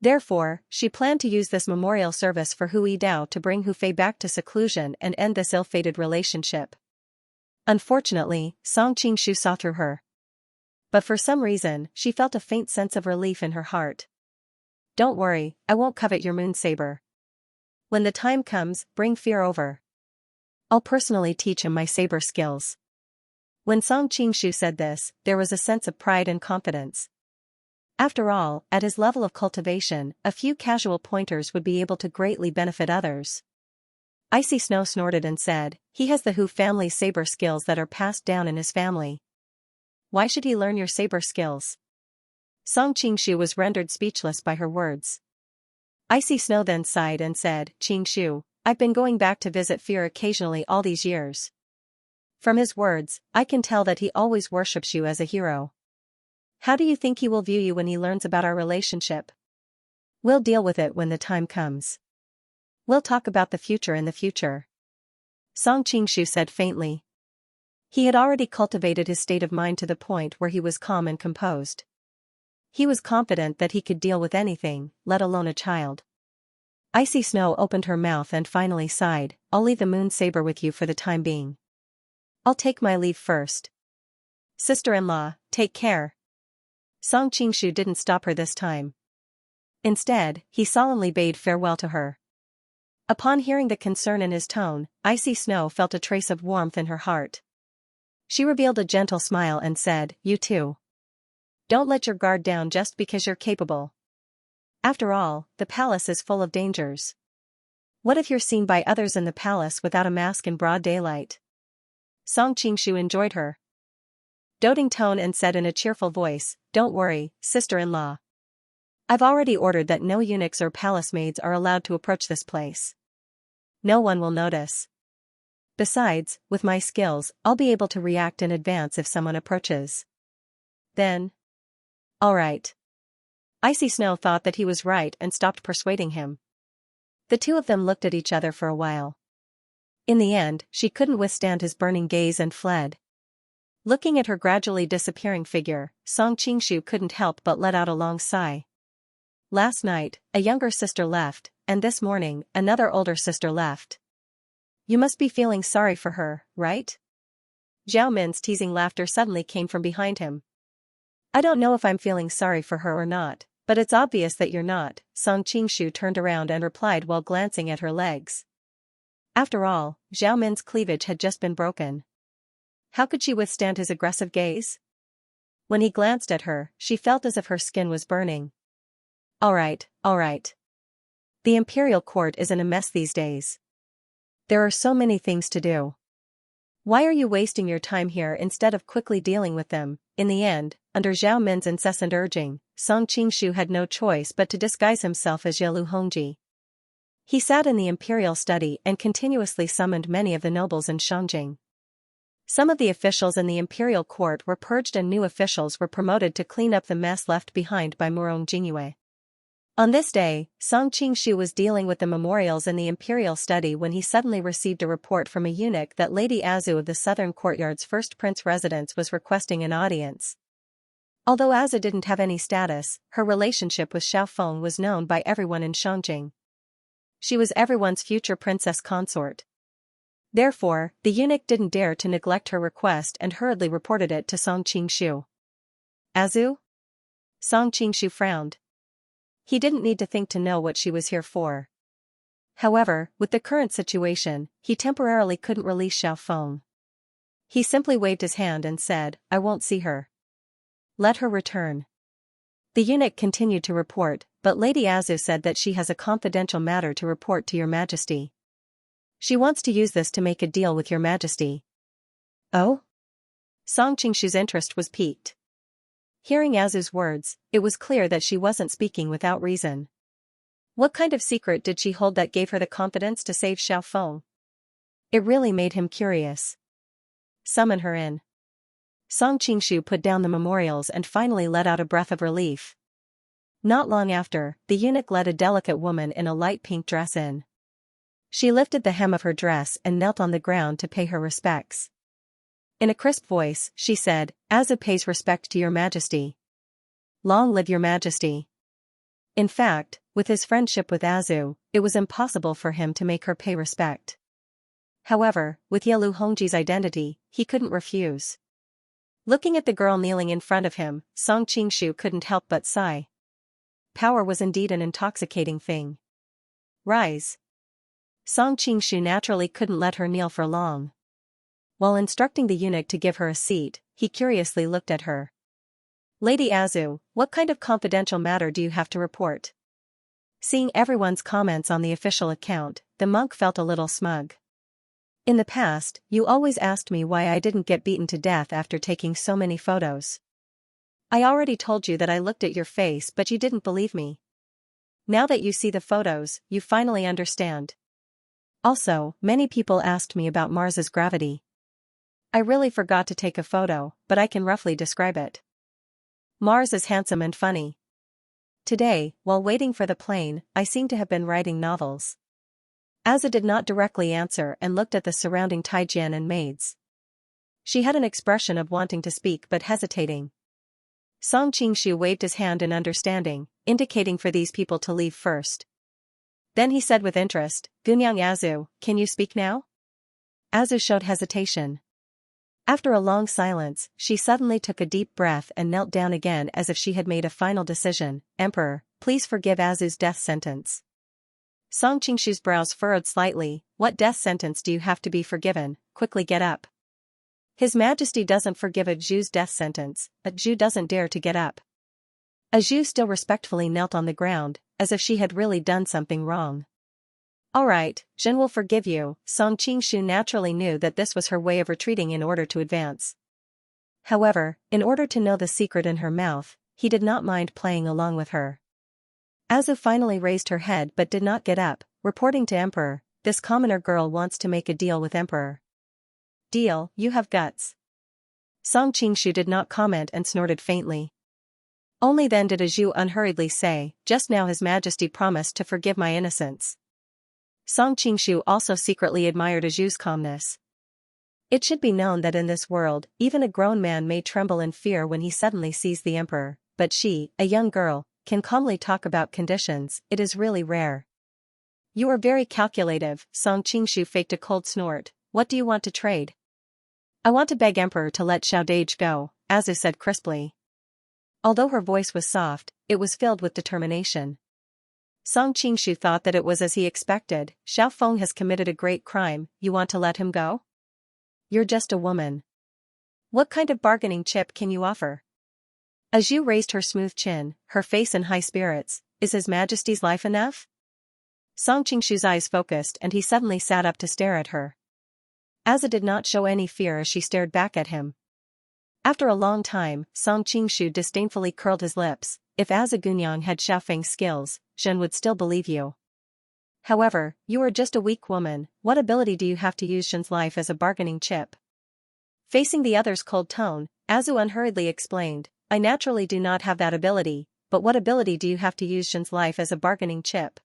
Therefore, she planned to use this memorial service for Hu Yidao to bring Hu Fei back to seclusion and end this ill-fated relationship. Unfortunately, Song Qingshu saw through her. But for some reason, she felt a faint sense of relief in her heart. Don't worry, I won't covet your moon saber. When the time comes, bring Fear over. I'll personally teach him my saber skills. When Song Qingshu said this, there was a sense of pride and confidence. After all, at his level of cultivation, a few casual pointers would be able to greatly benefit others. Icy Snow snorted and said, he has the Hu family's saber skills that are passed down in his family. Why should he learn your saber skills? Song Qingshu was rendered speechless by her words. Icy Snow then sighed and said, Qingshu, I've been going back to visit Fear occasionally all these years. From his words, I can tell that he always worships you as a hero. How do you think he will view you when he learns about our relationship? We'll deal with it when the time comes. We'll talk about the future in the future. Song Qingshu said faintly. He had already cultivated his state of mind to the point where he was calm and composed. He was confident that he could deal with anything, let alone a child. Icy Snow opened her mouth and finally sighed, I'll leave the moon saber with you for the time being. I'll take my leave first. Sister-in-law, take care. Song Qingshu didn't stop her this time. Instead, he solemnly bade farewell to her. Upon hearing the concern in his tone, Icy Snow felt a trace of warmth in her heart. She revealed a gentle smile and said, you too. Don't let your guard down just because you're capable. After all, the palace is full of dangers. What if you're seen by others in the palace without a mask in broad daylight? Song Qingshu enjoyed her doting tone and said in a cheerful voice, don't worry, sister-in-law. I've already ordered that no eunuchs or palace maids are allowed to approach this place. No one will notice. Besides, with my skills, I'll be able to react in advance if someone approaches. Then. All right. Icy Snow thought that he was right and stopped persuading him. The two of them looked at each other for a while. In the end, she couldn't withstand his burning gaze and fled. Looking at her gradually disappearing figure, Song Qingshu couldn't help but let out a long sigh. Last night, a younger sister left, and this morning, another older sister left. You must be feeling sorry for her, right? Zhao Min's teasing laughter suddenly came from behind him. I don't know if I'm feeling sorry for her or not, but it's obvious that you're not, Song Qingshu turned around and replied while glancing at her legs. After all, Zhao Min's cleavage had just been broken. How could she withstand his aggressive gaze? When he glanced at her, she felt as if her skin was burning. All right. The imperial court is in a mess these days. There are so many things to do. Why are you wasting your time here instead of quickly dealing with them? In the end, under Zhao Min's incessant urging, Song Qingshu had no choice but to disguise himself as Yalu Hongji. He sat in the imperial study and continuously summoned many of the nobles in Shangjing. Some of the officials in the imperial court were purged and new officials were promoted to clean up the mess left behind by Murong Jingyue. On this day, Song Qingshu was dealing with the memorials in the imperial study when he suddenly received a report from a eunuch that Lady Azu of the southern courtyard's first prince residence was requesting an audience. Although Azu didn't have any status, her relationship with Xiao Feng was known by everyone in Shangjing. She was everyone's future princess consort. Therefore, the eunuch didn't dare to neglect her request and hurriedly reported it to Song Qingshu. Azu? Song Qingshu frowned. He didn't need to think to know what she was here for. However, with the current situation, he temporarily couldn't release Xiao Feng. He simply waved his hand and said, I won't see her. Let her return. The eunuch continued to report, but Lady Azu said that she has a confidential matter to report to your majesty. She wants to use this to make a deal with your majesty. Oh? Song Qingshu's interest was piqued. Hearing Azu's words, it was clear that she wasn't speaking without reason. What kind of secret did she hold that gave her the confidence to save Xiao Feng? It really made him curious. Summon her in. Song Qingshu put down the memorials and finally let out a breath of relief. Not long after, the eunuch led a delicate woman in a light pink dress in. She lifted the hem of her dress and knelt on the ground to pay her respects. In a crisp voice, she said, Azu pays respect to your majesty. Long live your majesty. In fact, with his friendship with Azu, it was impossible for him to make her pay respect. However, with Yalu Hongji's identity, he couldn't refuse. Looking at the girl kneeling in front of him, Song Qingshu couldn't help but sigh. Power was indeed an intoxicating thing. Rise. Song Qingshu naturally couldn't let her kneel for long. While instructing the eunuch to give her a seat, he curiously looked at her. Lady Azu, what kind of confidential matter do you have to report? Seeing everyone's comments on the official account, the monk felt a little smug. In the past, you always asked me why I didn't get beaten to death after taking so many photos. I already told you that I looked at your face but you didn't believe me. Now that you see the photos, you finally understand. Also, many people asked me about Mars's gravity. I really forgot to take a photo, but I can roughly describe it. Mars is handsome and funny. Today, while waiting for the plane, I seem to have been writing novels. Azu did not directly answer and looked at the surrounding Taijian and maids. She had an expression of wanting to speak but hesitating. Song Qingshu waved his hand in understanding, indicating for these people to leave first. Then he said with interest, Gunyang Azu, can you speak now? Azu showed hesitation. After a long silence, she suddenly took a deep breath and knelt down again as if she had made a final decision. Emperor, please forgive Azu's death sentence. Song Qingshu's brows furrowed slightly. What death sentence do you have to be forgiven? Quickly get up. His Majesty doesn't forgive a Zhu's death sentence. A Zhu doesn't dare to get up. A Zhu still respectfully knelt on the ground, as if she had really done something wrong. All right, Zhen will forgive you. Song Qingshu naturally knew that this was her way of retreating in order to advance. However, in order to know the secret in her mouth, he did not mind playing along with her. Azu finally raised her head but did not get up, reporting to Emperor, this commoner girl wants to make a deal with Emperor. Deal, you have guts. Song Qingshu did not comment and snorted faintly. Only then did a Zhu unhurriedly say, just now His Majesty promised to forgive my innocence. Song Qingshu also secretly admired a Zhu's calmness. It should be known that in this world, even a grown man may tremble in fear when he suddenly sees the Emperor, but she, a young girl, can calmly talk about conditions. It is really rare. You are very calculative. Song Qingshu faked a cold snort. What do you want to trade? I want to beg Emperor to let Xiao Dage go, Azu said crisply. Although her voice was soft, it was filled with determination. Song Qingshu thought that it was as he expected. Xiao Feng has committed a great crime, you want to let him go? You're just a woman. What kind of bargaining chip can you offer? Zhu raised her smooth chin, her face in high spirits. Is His Majesty's life enough? Song Qingshu's eyes focused and he suddenly sat up to stare at her. Zhu did not show any fear as she stared back at him. After a long time, Song Qingshu disdainfully curled his lips. If Zhu Gunyang had Xiaofeng's skills, Zhen would still believe you. However, you are just a weak woman. What ability do you have to use Zhen's life as a bargaining chip? Facing the other's cold tone, Zhu unhurriedly explained, I naturally do not have that ability, but what ability do you have to use Zhen's life as a bargaining chip?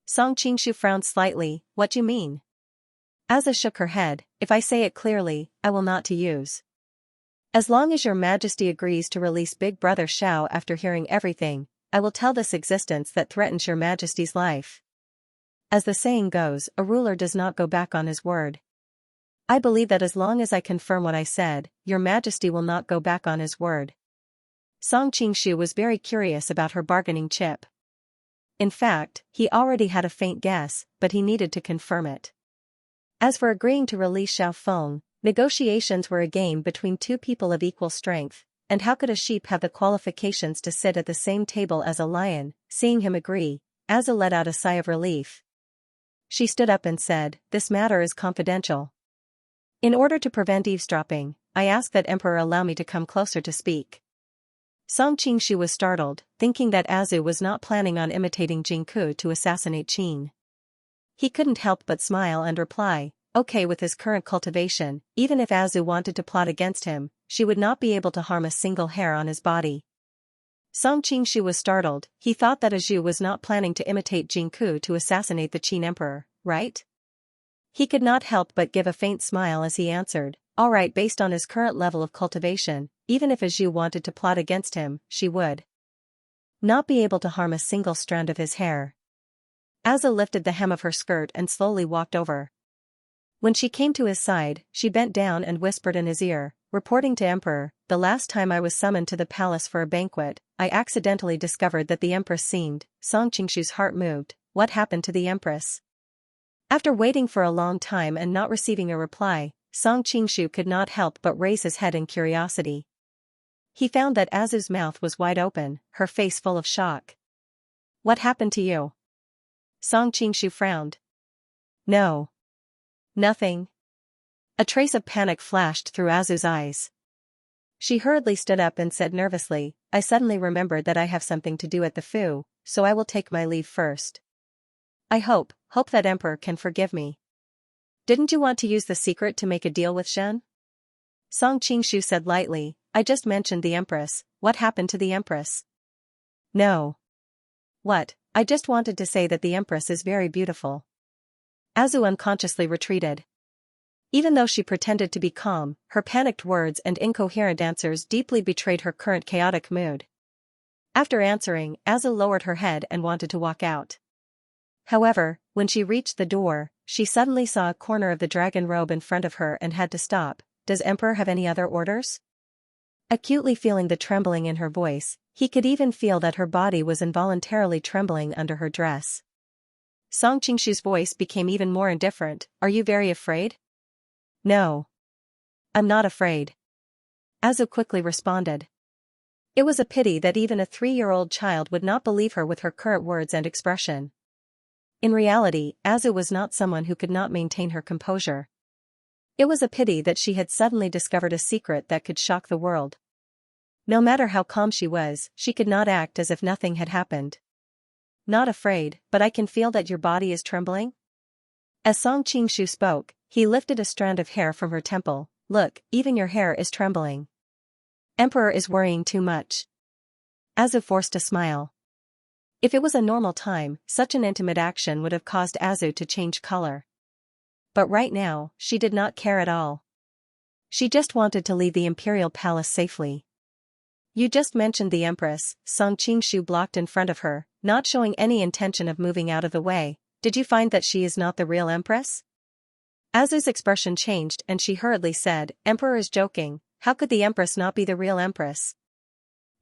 Song Qingshu frowned slightly, what do you mean? Zhu shook her head, if I say it clearly, I will not to use. As long as your majesty agrees to release Big Brother Xiao after hearing everything, I will tell this existence that threatens your majesty's life. As the saying goes, a ruler does not go back on his word. I believe that as long as I confirm what I said, your majesty will not go back on his word. Song Qingshu was very curious about her bargaining chip. In fact, he already had a faint guess, but he needed to confirm it. As for agreeing to release Xiaofeng, negotiations were a game between two people of equal strength, and how could a sheep have the qualifications to sit at the same table as a lion? Seeing him agree, Zhu let out a sigh of relief. She stood up and said, this matter is confidential. In order to prevent eavesdropping, I ask that Emperor allow me to come closer to speak. Song Qingshu was startled, thinking that Zhu was not planning on imitating Jingku to assassinate Qin. He couldn't help but smile and reply, okay, with his current cultivation, even if Zhu wanted to plot against him, she would not be able to harm a single hair on his body. Song Qingshu was startled, he thought that Zhu was not planning to imitate Jingku to assassinate the Qin emperor, right? He could not help but give a faint smile as he answered, alright, based on his current level of cultivation, even if Zhu wanted to plot against him, she would not be able to harm a single strand of his hair. Zhu lifted the hem of her skirt and slowly walked over. When she came to his side, she bent down and whispered in his ear, reporting to Emperor, the last time I was summoned to the palace for a banquet, I accidentally discovered that the Empress seemed. Song Qingshu's heart moved. What happened to the Empress? After waiting for a long time and not receiving a reply, Song Qingshu could not help but raise his head in curiosity. He found that Zhu's mouth was wide open, her face full of shock. What happened to you? Song Qingshu frowned. No. Nothing. A trace of panic flashed through Zhu's eyes. She hurriedly stood up and said nervously, I suddenly remembered that I have something to do at the Fu, so I will take my leave first. I hope that Emperor can forgive me. Didn't you want to use the secret to make a deal with Zhen? Song Qingshu said lightly, I just mentioned the Empress, what happened to the Empress? No. What, I just wanted to say that the Empress is very beautiful. Zhu unconsciously retreated. Even though she pretended to be calm, her panicked words and incoherent answers deeply betrayed her current chaotic mood. After answering, Zhu lowered her head and wanted to walk out. However, when she reached the door, she suddenly saw a corner of the dragon robe in front of her and had to stop. Does Emperor have any other orders? Acutely feeling the trembling in her voice, he could even feel that her body was involuntarily trembling under her dress. Song Qingshu's voice became even more indifferent. Are you very afraid? No. I'm not afraid. Zhu quickly responded. It was a pity that even a 3-year-old child would not believe her with her current words and expression. In reality, Zhu was not someone who could not maintain her composure. It was a pity that she had suddenly discovered a secret that could shock the world. No matter how calm she was, she could not act as if nothing had happened. Not afraid, but I can feel that your body is trembling? As Song Qingshu spoke, he lifted a strand of hair from her temple. Look, even your hair is trembling. Emperor is worrying too much. Zhu forced a smile. If it was a normal time, such an intimate action would have caused Zhu to change color. But right now, she did not care at all. She just wanted to leave the imperial palace safely. You just mentioned the Empress, Song Qingshu blocked in front of her, not showing any intention of moving out of the way. Did you find that she is not the real Empress? Zhu's expression changed and she hurriedly said, Emperor is joking, how could the Empress not be the real Empress?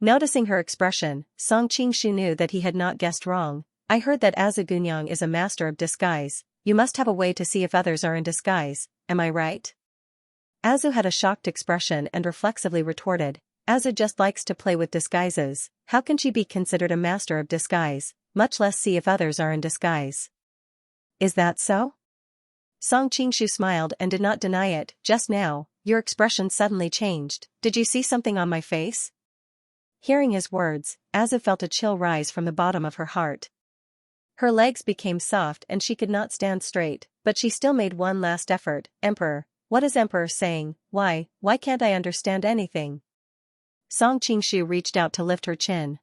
Noticing her expression, Song Qingshu knew that he had not guessed wrong. I heard that Zhu Gunyang is a master of disguise. You must have a way to see if others are in disguise, am I right? Zhu had a shocked expression and reflexively retorted, Azu just likes to play with disguises. How can she be considered a master of disguise, much less see if others are in disguise? Is that so? Song Qingshu smiled and did not deny it. Just now, your expression suddenly changed. Did you see something on my face? Hearing his words, Azu felt a chill rise from the bottom of her heart. Her legs became soft and she could not stand straight, but she still made one last effort. Emperor, what is Emperor saying? Why can't I understand anything? Song Qingshu reached out to lift her chin.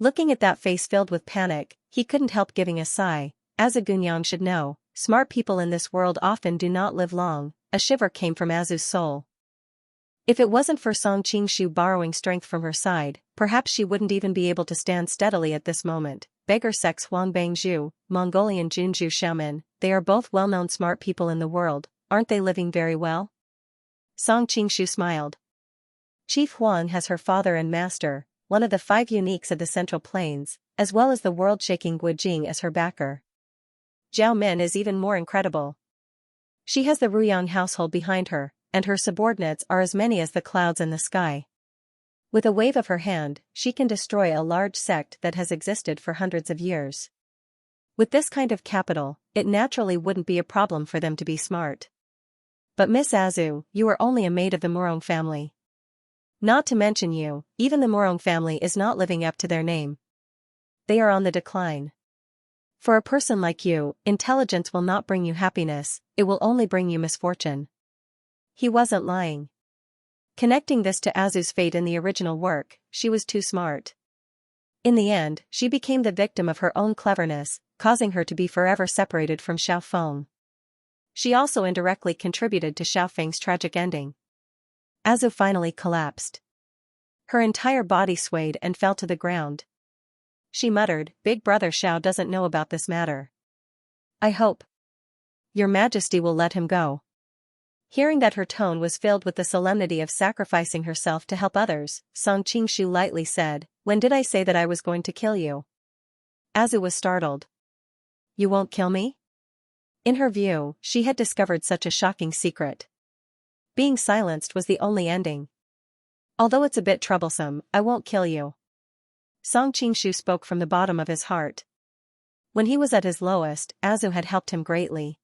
Looking at that face filled with panic, he couldn't help giving a sigh. As a Gunyang should know, smart people in this world often do not live long. A shiver came from Azu's soul. If it wasn't for Song Qingshu borrowing strength from her side, perhaps she wouldn't even be able to stand steadily at this moment. Beggar sex Huangbang Zhu, Mongolian Junju Xiaomin, they are both well-known smart people in the world, aren't they living very well? Song Qingshu smiled. Chief Huang has her father and master, one of the 5 uniques of the Central Plains, as well as the world-shaking Guijing as her backer. Zhao Min is even more incredible. She has the Ruyang household behind her, and her subordinates are as many as the clouds in the sky. With a wave of her hand, she can destroy a large sect that has existed for hundreds of years. With this kind of capital, it naturally wouldn't be a problem for them to be smart. But Miss Azu, you are only a maid of the Murong family. Not to mention you, even the Murong family is not living up to their name. They are on the decline. For a person like you, intelligence will not bring you happiness, it will only bring you misfortune. He wasn't lying. Connecting this to Azu's fate in the original work, she was too smart. In the end, she became the victim of her own cleverness, causing her to be forever separated from Xiao Feng. She also indirectly contributed to Xiao Feng's tragic ending. Azu finally collapsed. Her entire body swayed and fell to the ground. She muttered, Big Brother Xiao doesn't know about this matter. I hope Your Majesty will let him go. Hearing that her tone was filled with the solemnity of sacrificing herself to help others, Song Qingshu lightly said, When did I say that I was going to kill you? Azu was startled. You won't kill me? In her view, she had discovered such a shocking secret. Being silenced was the only ending. Although it's a bit troublesome, I won't kill you. Song Qingshu spoke from the bottom of his heart. When he was at his lowest, Azu had helped him greatly.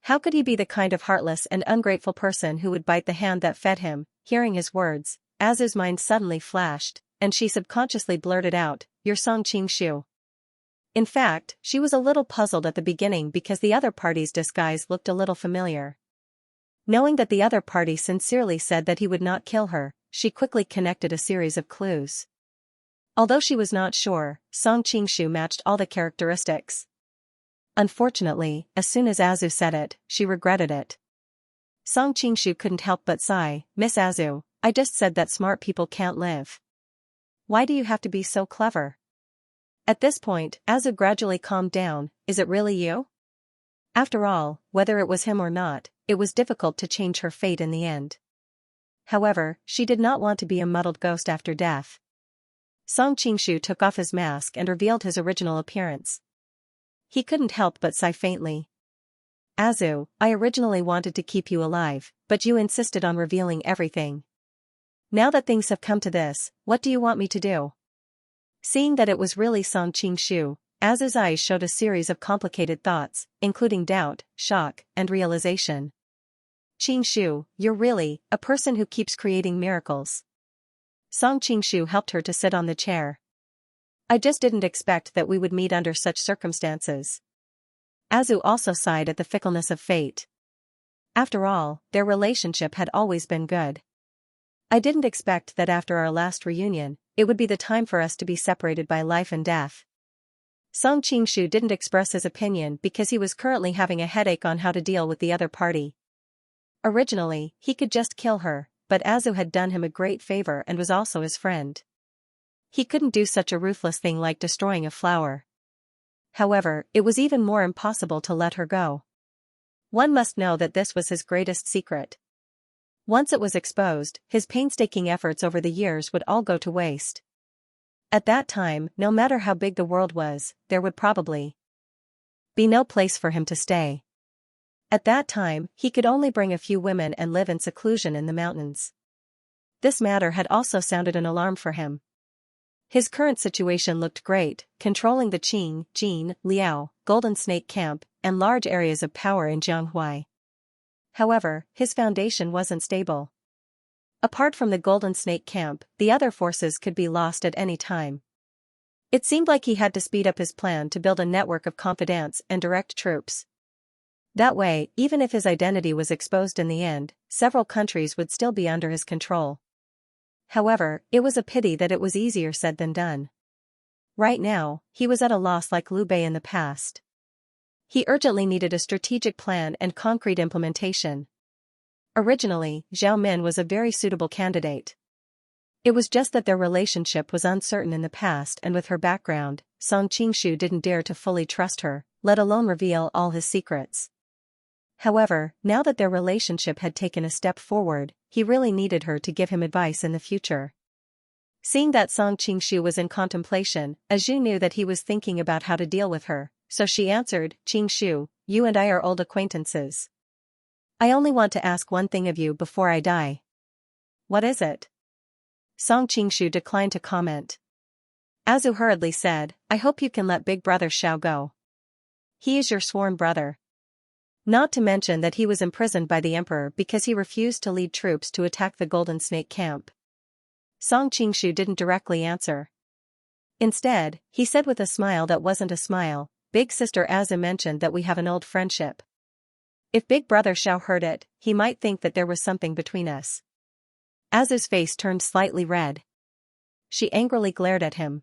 How could he be the kind of heartless and ungrateful person who would bite the hand that fed him? Hearing his words, Azu's mind suddenly flashed, and she subconsciously blurted out, You're Song Qingshu. In fact, she was a little puzzled at the beginning because the other party's disguise looked a little familiar. Knowing that the other party sincerely said that he would not kill her, she quickly connected a series of clues. Although she was not sure, Song Qingshu matched all the characteristics. Unfortunately, as soon as Azu said it, she regretted it. Song Qingshu couldn't help but sigh, Miss Azu, I just said that smart people can't live. Why do you have to be so clever? At this point, Azu gradually calmed down, Is it really you? After all, whether it was him or not, it was difficult to change her fate in the end. However, she did not want to be a muddled ghost after death. Song Qingshu took off his mask and revealed his original appearance. He couldn't help but sigh faintly. Azu, I originally wanted to keep you alive, but you insisted on revealing everything. Now that things have come to this, what do you want me to do? Seeing that it was really Song Qingshu, Azu's eyes showed a series of complicated thoughts, including doubt, shock, and realization. Qingshu, you're really a person who keeps creating miracles. Song Qingshu helped her to sit on the chair. I just didn't expect that we would meet under such circumstances. Azu also sighed at the fickleness of fate. After all, their relationship had always been good. I didn't expect that after our last reunion, it would be the time for us to be separated by life and death. Song Qingshu didn't express his opinion because he was currently having a headache on how to deal with the other party. Originally, he could just kill her, but Azu had done him a great favor and was also his friend. He couldn't do such a ruthless thing like destroying a flower. However, it was even more impossible to let her go. One must know that this was his greatest secret. Once it was exposed, his painstaking efforts over the years would all go to waste. At that time, no matter how big the world was, there would probably be no place for him to stay. At that time, he could only bring a few women and live in seclusion in the mountains. this matter had also sounded an alarm for him. His current situation looked great, controlling the Qing, Jin, Liao, Golden Snake Camp, and large areas of power in Jianghuai. However, his foundation wasn't stable. Apart from the Golden Snake Camp, the other forces could be lost at any time. It seemed like he had to speed up his plan to build a network of confidants and direct troops. That way, even if his identity was exposed in the end, several countries would still be under his control. However, it was a pity that it was easier said than done. Right now, he was at a loss like Liu Bei in the past. He urgently needed a strategic plan and concrete implementation. Originally, Zhao Min was a very suitable candidate. It was just that their relationship was uncertain in the past, and with her background, Song Qingshu didn't dare to fully trust her, let alone reveal all his secrets. However, now that their relationship had taken a step forward, he really needed her to give him advice in the future. Seeing that Song Qingshu was in contemplation, Azhu knew that he was thinking about how to deal with her, so she answered, "Qingshu, you and I are old acquaintances. I only want to ask one thing of you before I die." "What is it?" Song Qingshu declined to comment. Azhu hurriedly said, "I hope you can let Big Brother Xiao go. He is your sworn brother. Not to mention that he was imprisoned by the emperor because he refused to lead troops to attack the Golden Snake Camp." Song Qingshu didn't directly answer. Instead, he said with a smile that wasn't a smile, "Big Sister Azhu mentioned that we have an old friendship. If Big Brother Xiao heard it, he might think that there was something between us." Azhu's face turned slightly red. She angrily glared at him.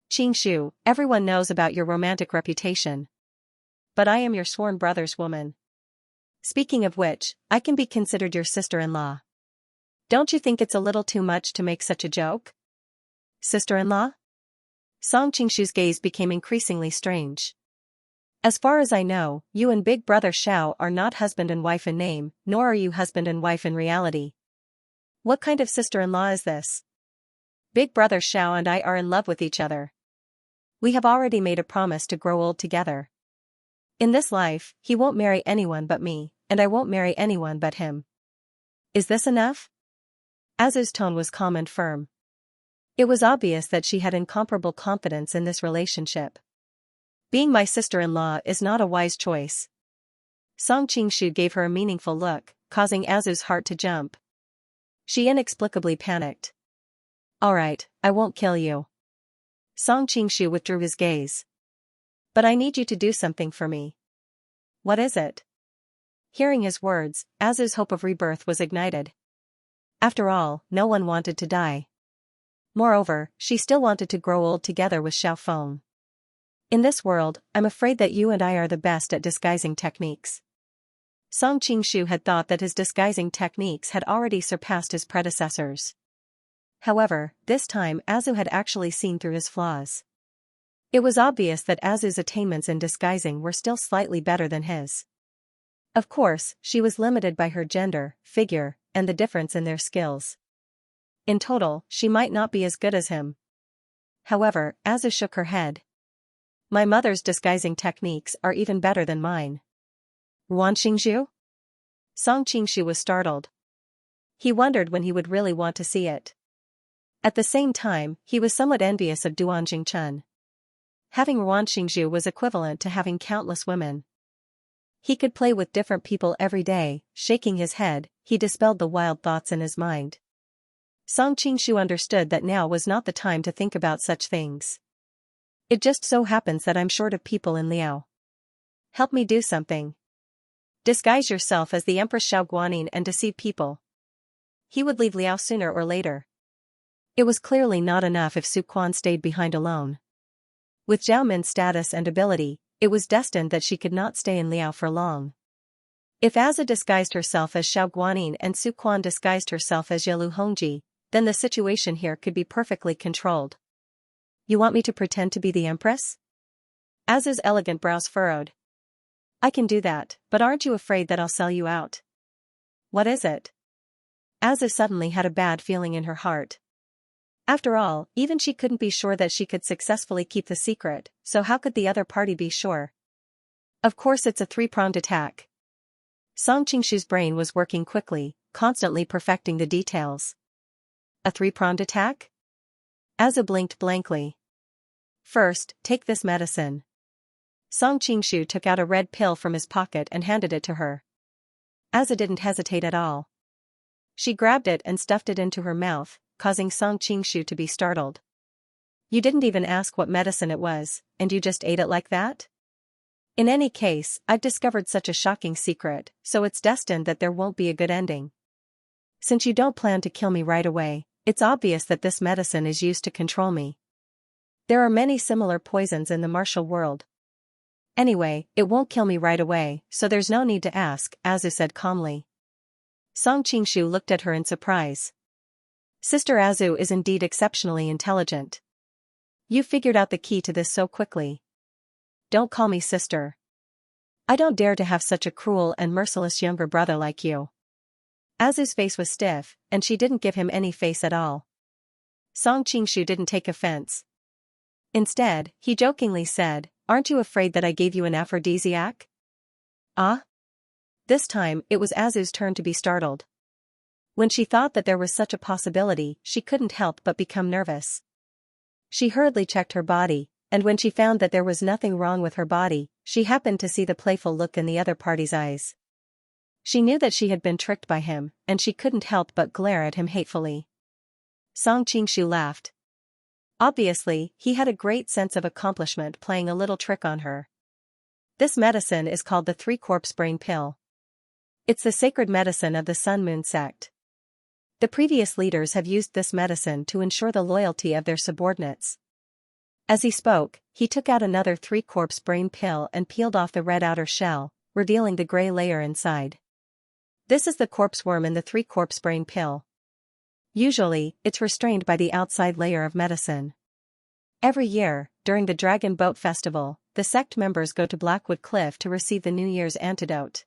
"Qingshu, everyone knows about your romantic reputation. But I am your sworn brother's woman. Speaking of which, I can be considered your sister-in-law. Don't you think it's a little too much to make such a joke?" "Sister-in-law?" Song Qingshu's gaze became increasingly strange. "As far as I know, you and Big Brother Xiao are not husband and wife in name, nor are you husband and wife in reality. What kind of sister-in-law is this? Big Brother Xiao and I are in love with each other. We have already made a promise to grow old together. In this life, he won't marry anyone but me, and I won't marry anyone but him. Is this enough?" Azhu's tone was calm and firm. It was obvious that she had incomparable confidence in this relationship. "Being my sister-in-law is not a wise choice." Song Qingshu gave her a meaningful look, causing Azhu's heart to jump. She inexplicably panicked. "All right, I won't kill you." Song Qingshu withdrew his gaze. "But I need you to do something for me." "What is it?" Hearing his words, Azhu's hope of rebirth was ignited. After all, no one wanted to die. Moreover, she still wanted to grow old together with Xiao Feng. "In this world, I'm afraid that you and I are the best at disguising techniques." Song Qingshu had thought that his disguising techniques had already surpassed his predecessors. However, this time Azhu had actually seen through his flaws. It was obvious that Azhu's attainments in disguising were still slightly better than his. Of course, she was limited by her gender, figure, and the difference in their skills. In total, she might not be as good as him. However, Azhu shook her head. "My mother's disguising techniques are even better than mine." "Wan Xingzhu?" Song Qingshu was startled. He wondered when he would really want to see it. At the same time, he was somewhat envious of Duan Jingchun. Having Wan Xingzhu was equivalent to having countless women. He could play with different people every day. Shaking his head, he dispelled the wild thoughts in his mind. Song Qingshu understood that now was not the time to think about such things. "It just so happens that I'm short of people in Liao. Help me do something. Disguise yourself as the Empress Xiao Guanyin and deceive people." He would leave Liao sooner or later. It was clearly not enough if Su Quan stayed behind alone. With Zhao Min's status and ability, it was destined that she could not stay in Liao for long. If Azhu disguised herself as Xiao Guanyin and Su Quan disguised herself as Yalu Hongji, then the situation here could be perfectly controlled. "You want me to pretend to be the Empress?" Azhu's elegant brows furrowed. "I can do that, but aren't you afraid that I'll sell you out?" "What is it?" Azhu suddenly had a bad feeling in her heart. After all, even she couldn't be sure that she could successfully keep the secret, so how could the other party be sure? "Of course it's a three-pronged attack." Song Qingshu's brain was working quickly, constantly perfecting the details. A three-pronged attack? Azu blinked blankly. First, take this medicine. Song Qingshu took out a red pill from his pocket and handed it to her. Azu didn't hesitate at all. She grabbed it and stuffed it into her mouth, causing Song Qingshu to be startled. You didn't even ask what medicine it was, and you just ate it like that? In any case, I've discovered such a shocking secret, so it's destined that there won't be a good ending. Since you don't plan to kill me right away, it's obvious that this medicine is used to control me. There are many similar poisons in the martial world. Anyway, it won't kill me right away, so there's no need to ask, Azu said calmly. Song Qingshu looked at her in surprise. Sister Azu is indeed exceptionally intelligent. You figured out the key to this so quickly. Don't call me sister. I don't dare to have such a cruel and merciless younger brother like you. Azu's face was stiff, and she didn't give him any face at all. Song Qingshu didn't take offense. Instead, he jokingly said, Aren't you afraid that I gave you an aphrodisiac? Ah? This time, it was Azu's turn to be startled. When she thought that there was such a possibility, she couldn't help but become nervous. She hurriedly checked her body, and when she found that there was nothing wrong with her body, she happened to see the playful look in the other party's eyes. She knew that she had been tricked by him, and she couldn't help but glare at him hatefully. Song Qingshu laughed. Obviously, he had a great sense of accomplishment playing a little trick on her. This medicine is called the three-corpse brain pill. It's the sacred medicine of the Sun Moon sect. The previous leaders have used this medicine to ensure the loyalty of their subordinates. As he spoke, he took out another three-corpse brain pill and peeled off the red outer shell, revealing the gray layer inside. This is the corpse worm in the three-corpse brain pill. Usually, it's restrained by the outside layer of medicine. Every year, during the Dragon Boat Festival, the sect members go to Blackwood Cliff to receive the New Year's antidote.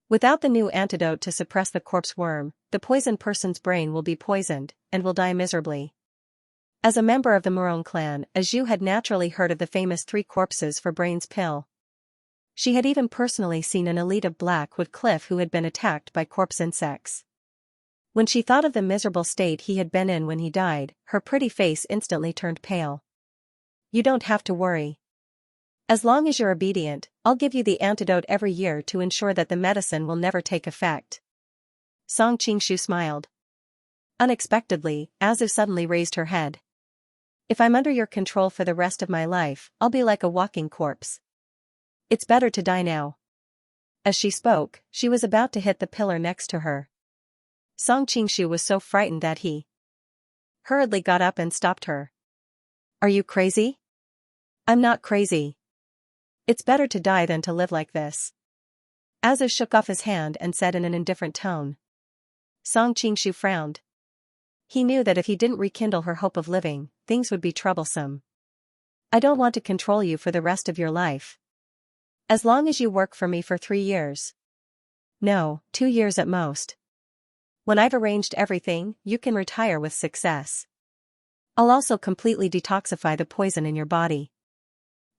Without the new antidote to suppress the corpse worm, the poisoned person's brain will be poisoned, and will die miserably. As a member of the Morone clan, Aju had naturally heard of the famous three corpses for brains pill. She had even personally seen an elite of Blackwood Cliff who had been attacked by corpse insects. When she thought of the miserable state he had been in when he died, her pretty face instantly turned pale. You don't have to worry. As long as you're obedient, I'll give you the antidote every year to ensure that the medicine will never take effect. Song Qingshu smiled. Unexpectedly, Azu suddenly raised her head. If I'm under your control for the rest of my life, I'll be like a walking corpse. It's better to die now. As she spoke, she was about to hit the pillar next to her. Song Qingshu was so frightened that he hurriedly got up and stopped her. Are you crazy? I'm not crazy. It's better to die than to live like this. Azu shook off his hand and said in an indifferent tone. Song Qingshu frowned. He knew that if he didn't rekindle her hope of living, things would be troublesome. I don't want to control you for the rest of your life. As long as you work for me for 3 years. No, 2 years at most. When I've arranged everything, you can retire with success. I'll also completely detoxify the poison in your body.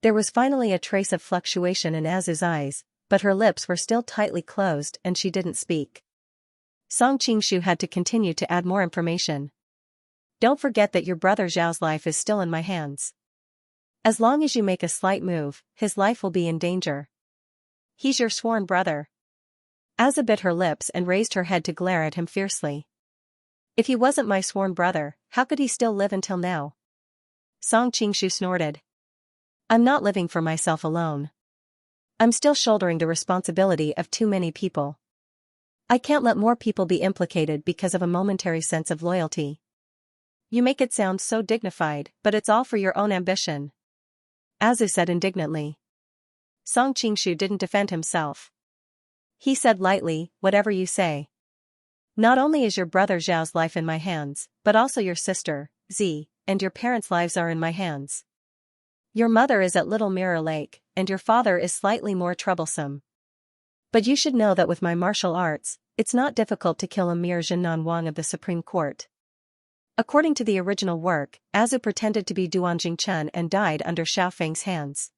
There was finally a trace of fluctuation in Azu's eyes, but her lips were still tightly closed and she didn't speak. Song Qingshu had to continue to add more information. Don't forget that your brother Zhao's life is still in my hands. As long as you make a slight move, his life will be in danger. He's your sworn brother. Azu bit her lips and raised her head to glare at him fiercely. If he wasn't my sworn brother, how could he still live until now? Song Qingshu snorted. I'm not living for myself alone. I'm still shouldering the responsibility of too many people. I can't let more people be implicated because of a momentary sense of loyalty. You make it sound so dignified, but it's all for your own ambition. Azu said indignantly. Song Qingshu didn't defend himself. He said lightly, whatever you say. Not only is your brother Zhao's life in my hands, but also your sister, Z, and your parents' lives are in my hands. Your mother is at Little Mirror Lake, and your father is slightly more troublesome. But you should know that with my martial arts, it's not difficult to kill a mere Jinnan Wang of the Supreme Court. According to the original work, Azu pretended to be Duan Jingchen and died under Xiao Feng's hands.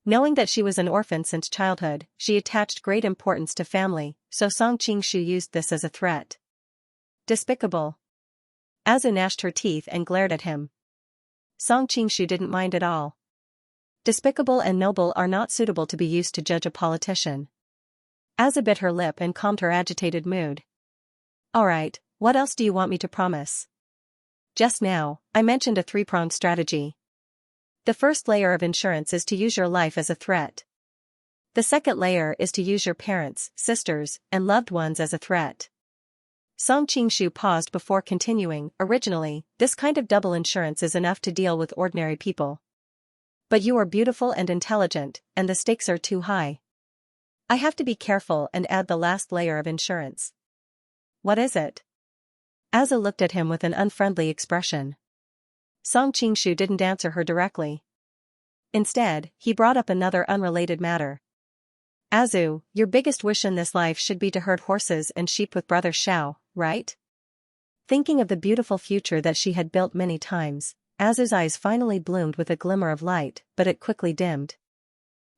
Knowing that she was an orphan since childhood, she attached great importance to family, so Song Qingshu used this as a threat. Despicable. Azu gnashed her teeth and glared at him. Song Qingshu didn't mind at all. Despicable and noble are not suitable to be used to judge a politician. Azu bit her lip and calmed her agitated mood. Alright, what else do you want me to promise? Just now, I mentioned a three-pronged strategy. The first layer of insurance is to use your life as a threat. The second layer is to use your parents, sisters, and loved ones as a threat. Song Qingshu paused before continuing. Originally, this kind of double insurance is enough to deal with ordinary people. But you are beautiful and intelligent, and the stakes are too high. I have to be careful and add the last layer of insurance. What is it? Azu looked at him with an unfriendly expression. Song Qingshu didn't answer her directly. Instead, he brought up another unrelated matter. Azu, your biggest wish in this life should be to herd horses and sheep with Brother Xiao, right? Thinking of the beautiful future that she had built many times, Azu's eyes finally bloomed with a glimmer of light, but it quickly dimmed.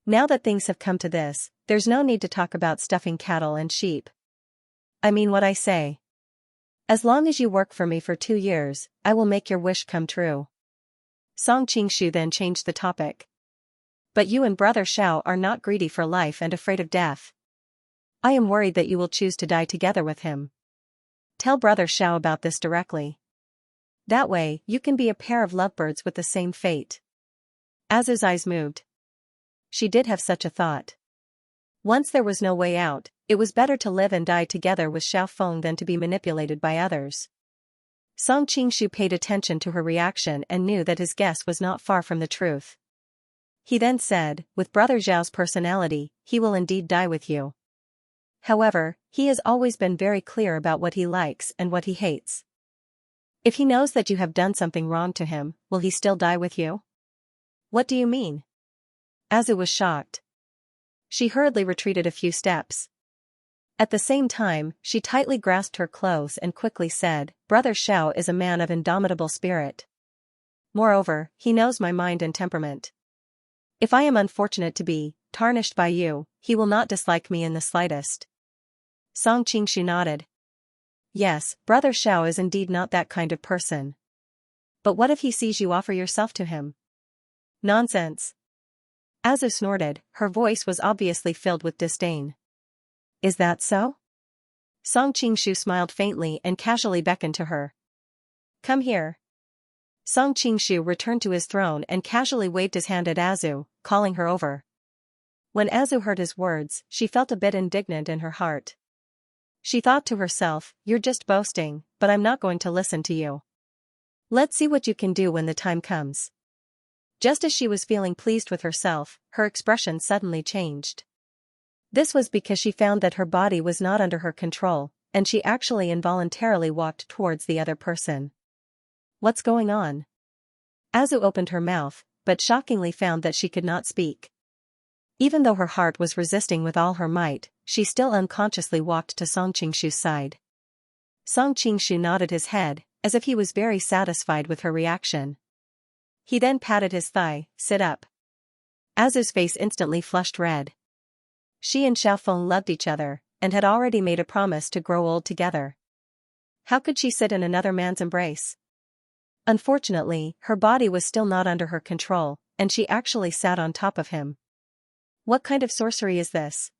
Now that things have come to this, there's no need to talk about stuffing cattle and sheep. I mean what I say. As long as you work for me for 2 years, I will make your wish come true. Song Qingshu then changed the topic. But you and Brother Xiao are not greedy for life and afraid of death. I am worried that you will choose to die together with him. Tell Brother Xiao about this directly. That way, you can be a pair of lovebirds with the same fate. Azu's eyes moved. She did have such a thought. Once there was no way out, it was better to live and die together with Xiao Feng than to be manipulated by others. Song Qingshu paid attention to her reaction and knew that his guess was not far from the truth. He then said, with Brother Xiao's personality, he will indeed die with you. However, he has always been very clear about what he likes and what he hates. If he knows that you have done something wrong to him, will he still die with you? What do you mean? Azu was shocked. She hurriedly retreated a few steps. At the same time, she tightly grasped her clothes and quickly said, Brother Xiao is a man of indomitable spirit. Moreover, he knows my mind and temperament. If I am unfortunate to be tarnished by you, he will not dislike me in the slightest. Song Qingshu nodded. Yes, Brother Xiao is indeed not that kind of person. But what if he sees you offer yourself to him? Nonsense. Azu snorted, her voice was obviously filled with disdain. Is that so? Song Qingshu smiled faintly and casually beckoned to her. Come here. Song Qingshu returned to his throne and casually waved his hand at Azu, calling her over. When Azu heard his words, she felt a bit indignant in her heart. She thought to herself, you're just boasting, but I'm not going to listen to you. Let's see what you can do when the time comes. Just as she was feeling pleased with herself, her expression suddenly changed. This was because she found that her body was not under her control, and she actually involuntarily walked towards the other person. What's going on? Azu opened her mouth, but shockingly found that she could not speak. Even though her heart was resisting with all her might, she still unconsciously walked to Song Qingshu's side. Song Qingshu nodded his head, as if he was very satisfied with her reaction. He then patted his thigh, sit up. Azu's face instantly flushed red. She and Xiao Feng loved each other, and had already made a promise to grow old together. How could she sit in another man's embrace? Unfortunately, her body was still not under her control, and she actually sat on top of him. What kind of sorcery is this?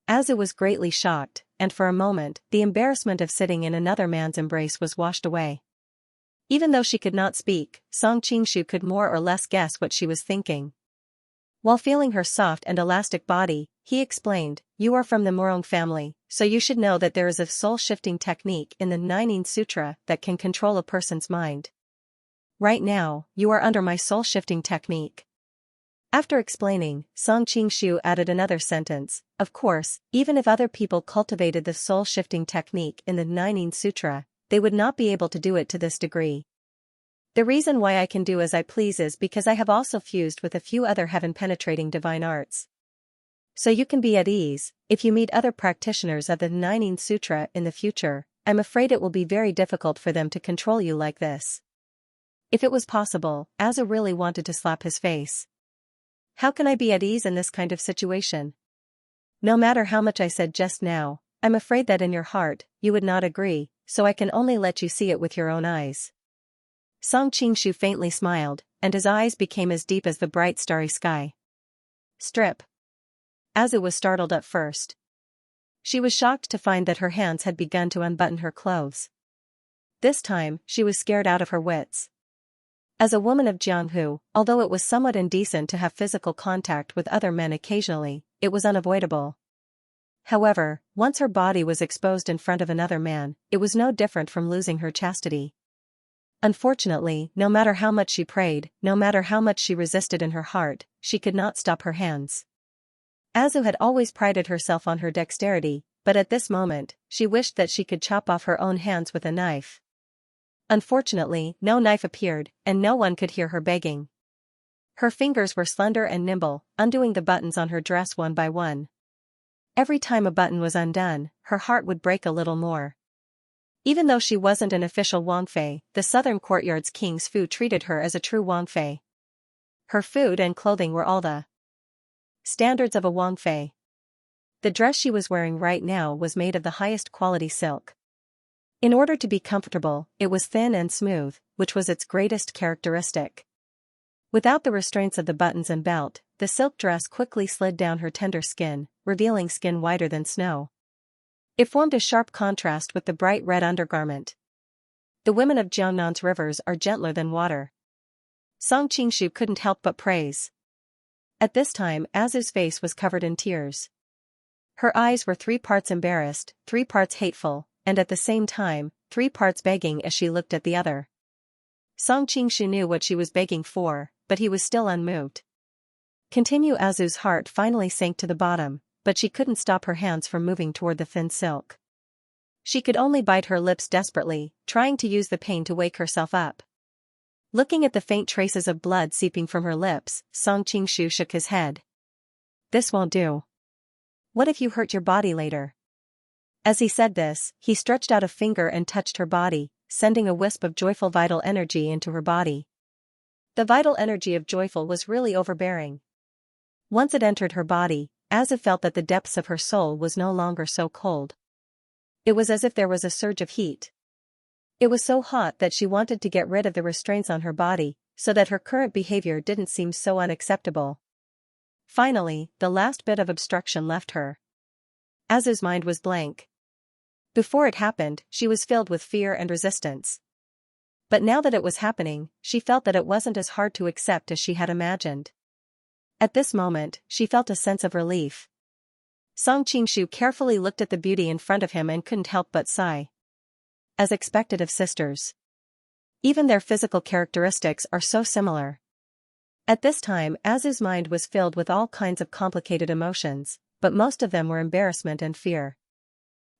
Azu was greatly shocked, and for a moment, the embarrassment of sitting in another man's embrace was washed away. Even though she could not speak, Song Qingshu could more or less guess what she was thinking. While feeling her soft and elastic body, he explained, you are from the Murong family, so you should know that there is a soul-shifting technique in the Nining Sutra that can control a person's mind. Right now, you are under my soul-shifting technique. After explaining, Song Qingshu added another sentence, of course, even if other people cultivated the soul-shifting technique in the Nining Sutra, they would not be able to do it to this degree. The reason why I can do as I please is because I have also fused with a few other heaven-penetrating divine arts. So you can be at ease, if you meet other practitioners of the Nining Sutra in the future, I'm afraid it will be very difficult for them to control you like this. If it was possible, Azu really wanted to slap his face. How can I be at ease in this kind of situation? No matter how much I said just now, I'm afraid that in your heart, you would not agree, so I can only let you see it with your own eyes. Song Qingshu faintly smiled, and his eyes became as deep as the bright starry sky. Strip. Azu was startled at first. She was shocked to find that her hands had begun to unbutton her clothes. This time, she was scared out of her wits. As a woman of Jianghu, although it was somewhat indecent to have physical contact with other men occasionally, it was unavoidable. However, once her body was exposed in front of another man, it was no different from losing her chastity. Unfortunately, no matter how much she prayed, no matter how much she resisted in her heart, she could not stop her hands. Azu had always prided herself on her dexterity, but at this moment, she wished that she could chop off her own hands with a knife. Unfortunately, no knife appeared, and no one could hear her begging. Her fingers were slender and nimble, undoing the buttons on her dress one by one. Every time a button was undone, her heart would break a little more. Even though she wasn't an official Wangfei, the southern courtyard's King's Fu treated her as a true Wangfei. Her food and clothing were all the standards of a Wangfei. The dress she was wearing right now was made of the highest quality silk. In order to be comfortable, it was thin and smooth, which was its greatest characteristic. Without the restraints of the buttons and belt, the silk dress quickly slid down her tender skin, revealing skin whiter than snow. It formed a sharp contrast with the bright red undergarment. The women of Jiangnan's rivers are gentler than water. Song Qingshu couldn't help but praise. At this time, Azu's face was covered in tears. Her eyes were 3 parts embarrassed, 3 parts hateful, and at the same time, 3 parts begging as she looked at the other. Song Qingshu knew what she was begging for, but he was still unmoved. Continue. Azu's heart finally sank to the bottom, but she couldn't stop her hands from moving toward the thin silk. She could only bite her lips desperately, trying to use the pain to wake herself up. Looking at the faint traces of blood seeping from her lips, Song Qingshu shook his head. This won't do. What if you hurt your body later? As he said this, he stretched out a finger and touched her body, sending a wisp of joyful vital energy into her body. The vital energy of joyful was really overbearing. Once it entered her body, Azu felt that the depths of her soul was no longer so cold. It was as if there was a surge of heat. It was so hot that she wanted to get rid of the restraints on her body, so that her current behavior didn't seem so unacceptable. Finally, the last bit of obstruction left her. Azu's mind was blank. Before it happened, she was filled with fear and resistance. But now that it was happening, she felt that it wasn't as hard to accept as she had imagined. At this moment, she felt a sense of relief. Song Qingshu carefully looked at the beauty in front of him and couldn't help but sigh. As expected of sisters. Even their physical characteristics are so similar. At this time, Azu's mind was filled with all kinds of complicated emotions, but most of them were embarrassment and fear.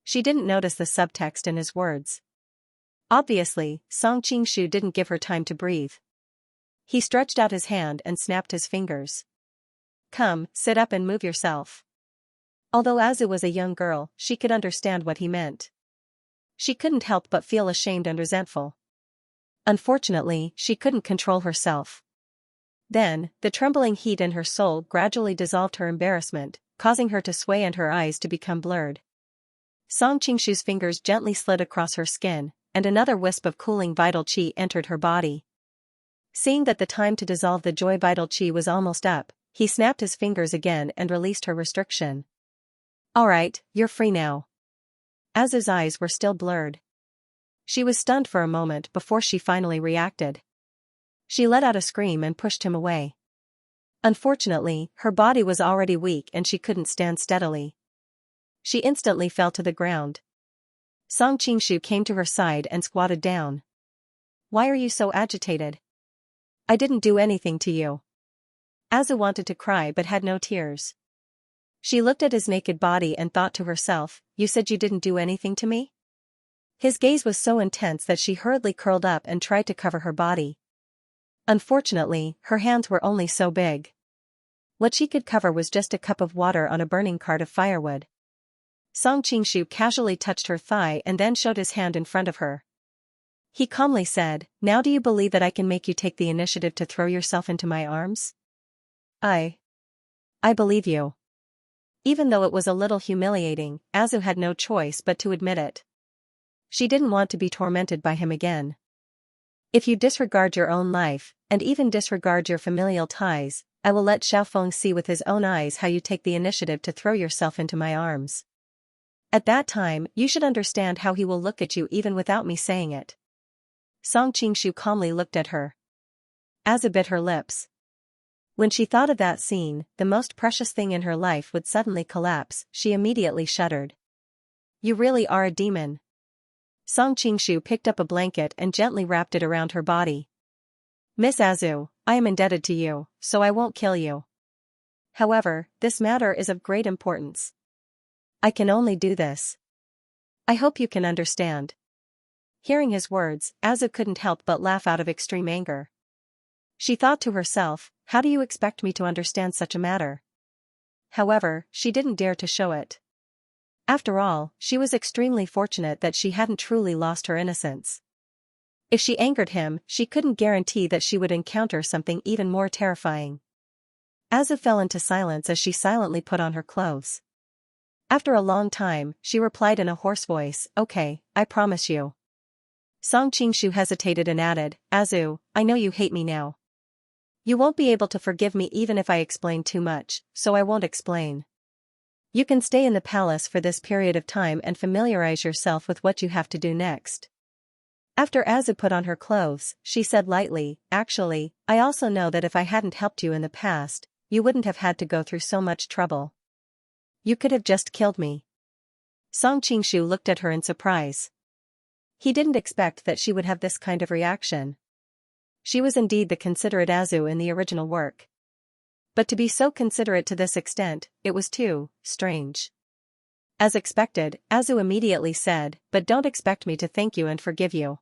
She didn't notice the subtext in his words. Obviously, Song Qingshu didn't give her time to breathe. He stretched out his hand and snapped his fingers. Come, sit up and move yourself. Although Azu was a young girl, she could understand what he meant. She couldn't help but feel ashamed and resentful. Unfortunately, she couldn't control herself. Then, the trembling heat in her soul gradually dissolved her embarrassment, causing her to sway and her eyes to become blurred. Song Qingshu's fingers gently slid across her skin, and another wisp of cooling vital qi entered her body. Seeing that the time to dissolve the joy vital qi was almost up, he snapped his fingers again and released her restriction. Alright, you're free now. Azu's eyes were still blurred. She was stunned for a moment before she finally reacted. She let out a scream and pushed him away. Unfortunately, her body was already weak and she couldn't stand steadily. She instantly fell to the ground. Song Qingshu came to her side and squatted down. Why are you so agitated? I didn't do anything to you. Azu wanted to cry but had no tears. She looked at his naked body and thought to herself, you said you didn't do anything to me? His gaze was so intense that she hurriedly curled up and tried to cover her body. Unfortunately, her hands were only so big. What she could cover was just a cup of water on a burning cart of firewood. Song Qingshu casually touched her thigh and then showed his hand in front of her. He calmly said, now do you believe that I can make you take the initiative to throw yourself into my arms? I believe you. Even though it was a little humiliating, Azu had no choice but to admit it. She didn't want to be tormented by him again. If you disregard your own life, and even disregard your familial ties, I will let Xiaofeng see with his own eyes how you take the initiative to throw yourself into my arms. At that time, you should understand how he will look at you even without me saying it. Song Qingshu calmly looked at her. Azu bit her lips. When she thought of that scene, the most precious thing in her life would suddenly collapse. She immediately shuddered. You really are a demon. Song Qingshu picked up a blanket and gently wrapped it around her body. Miss Azu, I am indebted to you, so I won't kill you. However, this matter is of great importance. I can only do this. I hope you can understand. Hearing his words, Azu couldn't help but laugh out of extreme anger. She thought to herself, how do you expect me to understand such a matter? However, she didn't dare to show it. After all, she was extremely fortunate that she hadn't truly lost her innocence. If she angered him, she couldn't guarantee that she would encounter something even more terrifying. Azu fell into silence as she silently put on her clothes. After a long time, she replied in a hoarse voice, okay, I promise you. Song Qingshu hesitated and added, Azu, I know you hate me now. You won't be able to forgive me even if I explain too much, so I won't explain. You can stay in the palace for this period of time and familiarize yourself with what you have to do next. After Azu put on her clothes, she said lightly, actually, I also know that if I hadn't helped you in the past, you wouldn't have had to go through so much trouble. You could have just killed me. Song Qingshu looked at her in surprise. He didn't expect that she would have this kind of reaction. She was indeed the considerate Azu in the original work. But to be so considerate to this extent, it was too strange. As expected, Azu immediately said, but don't expect me to thank you and forgive you.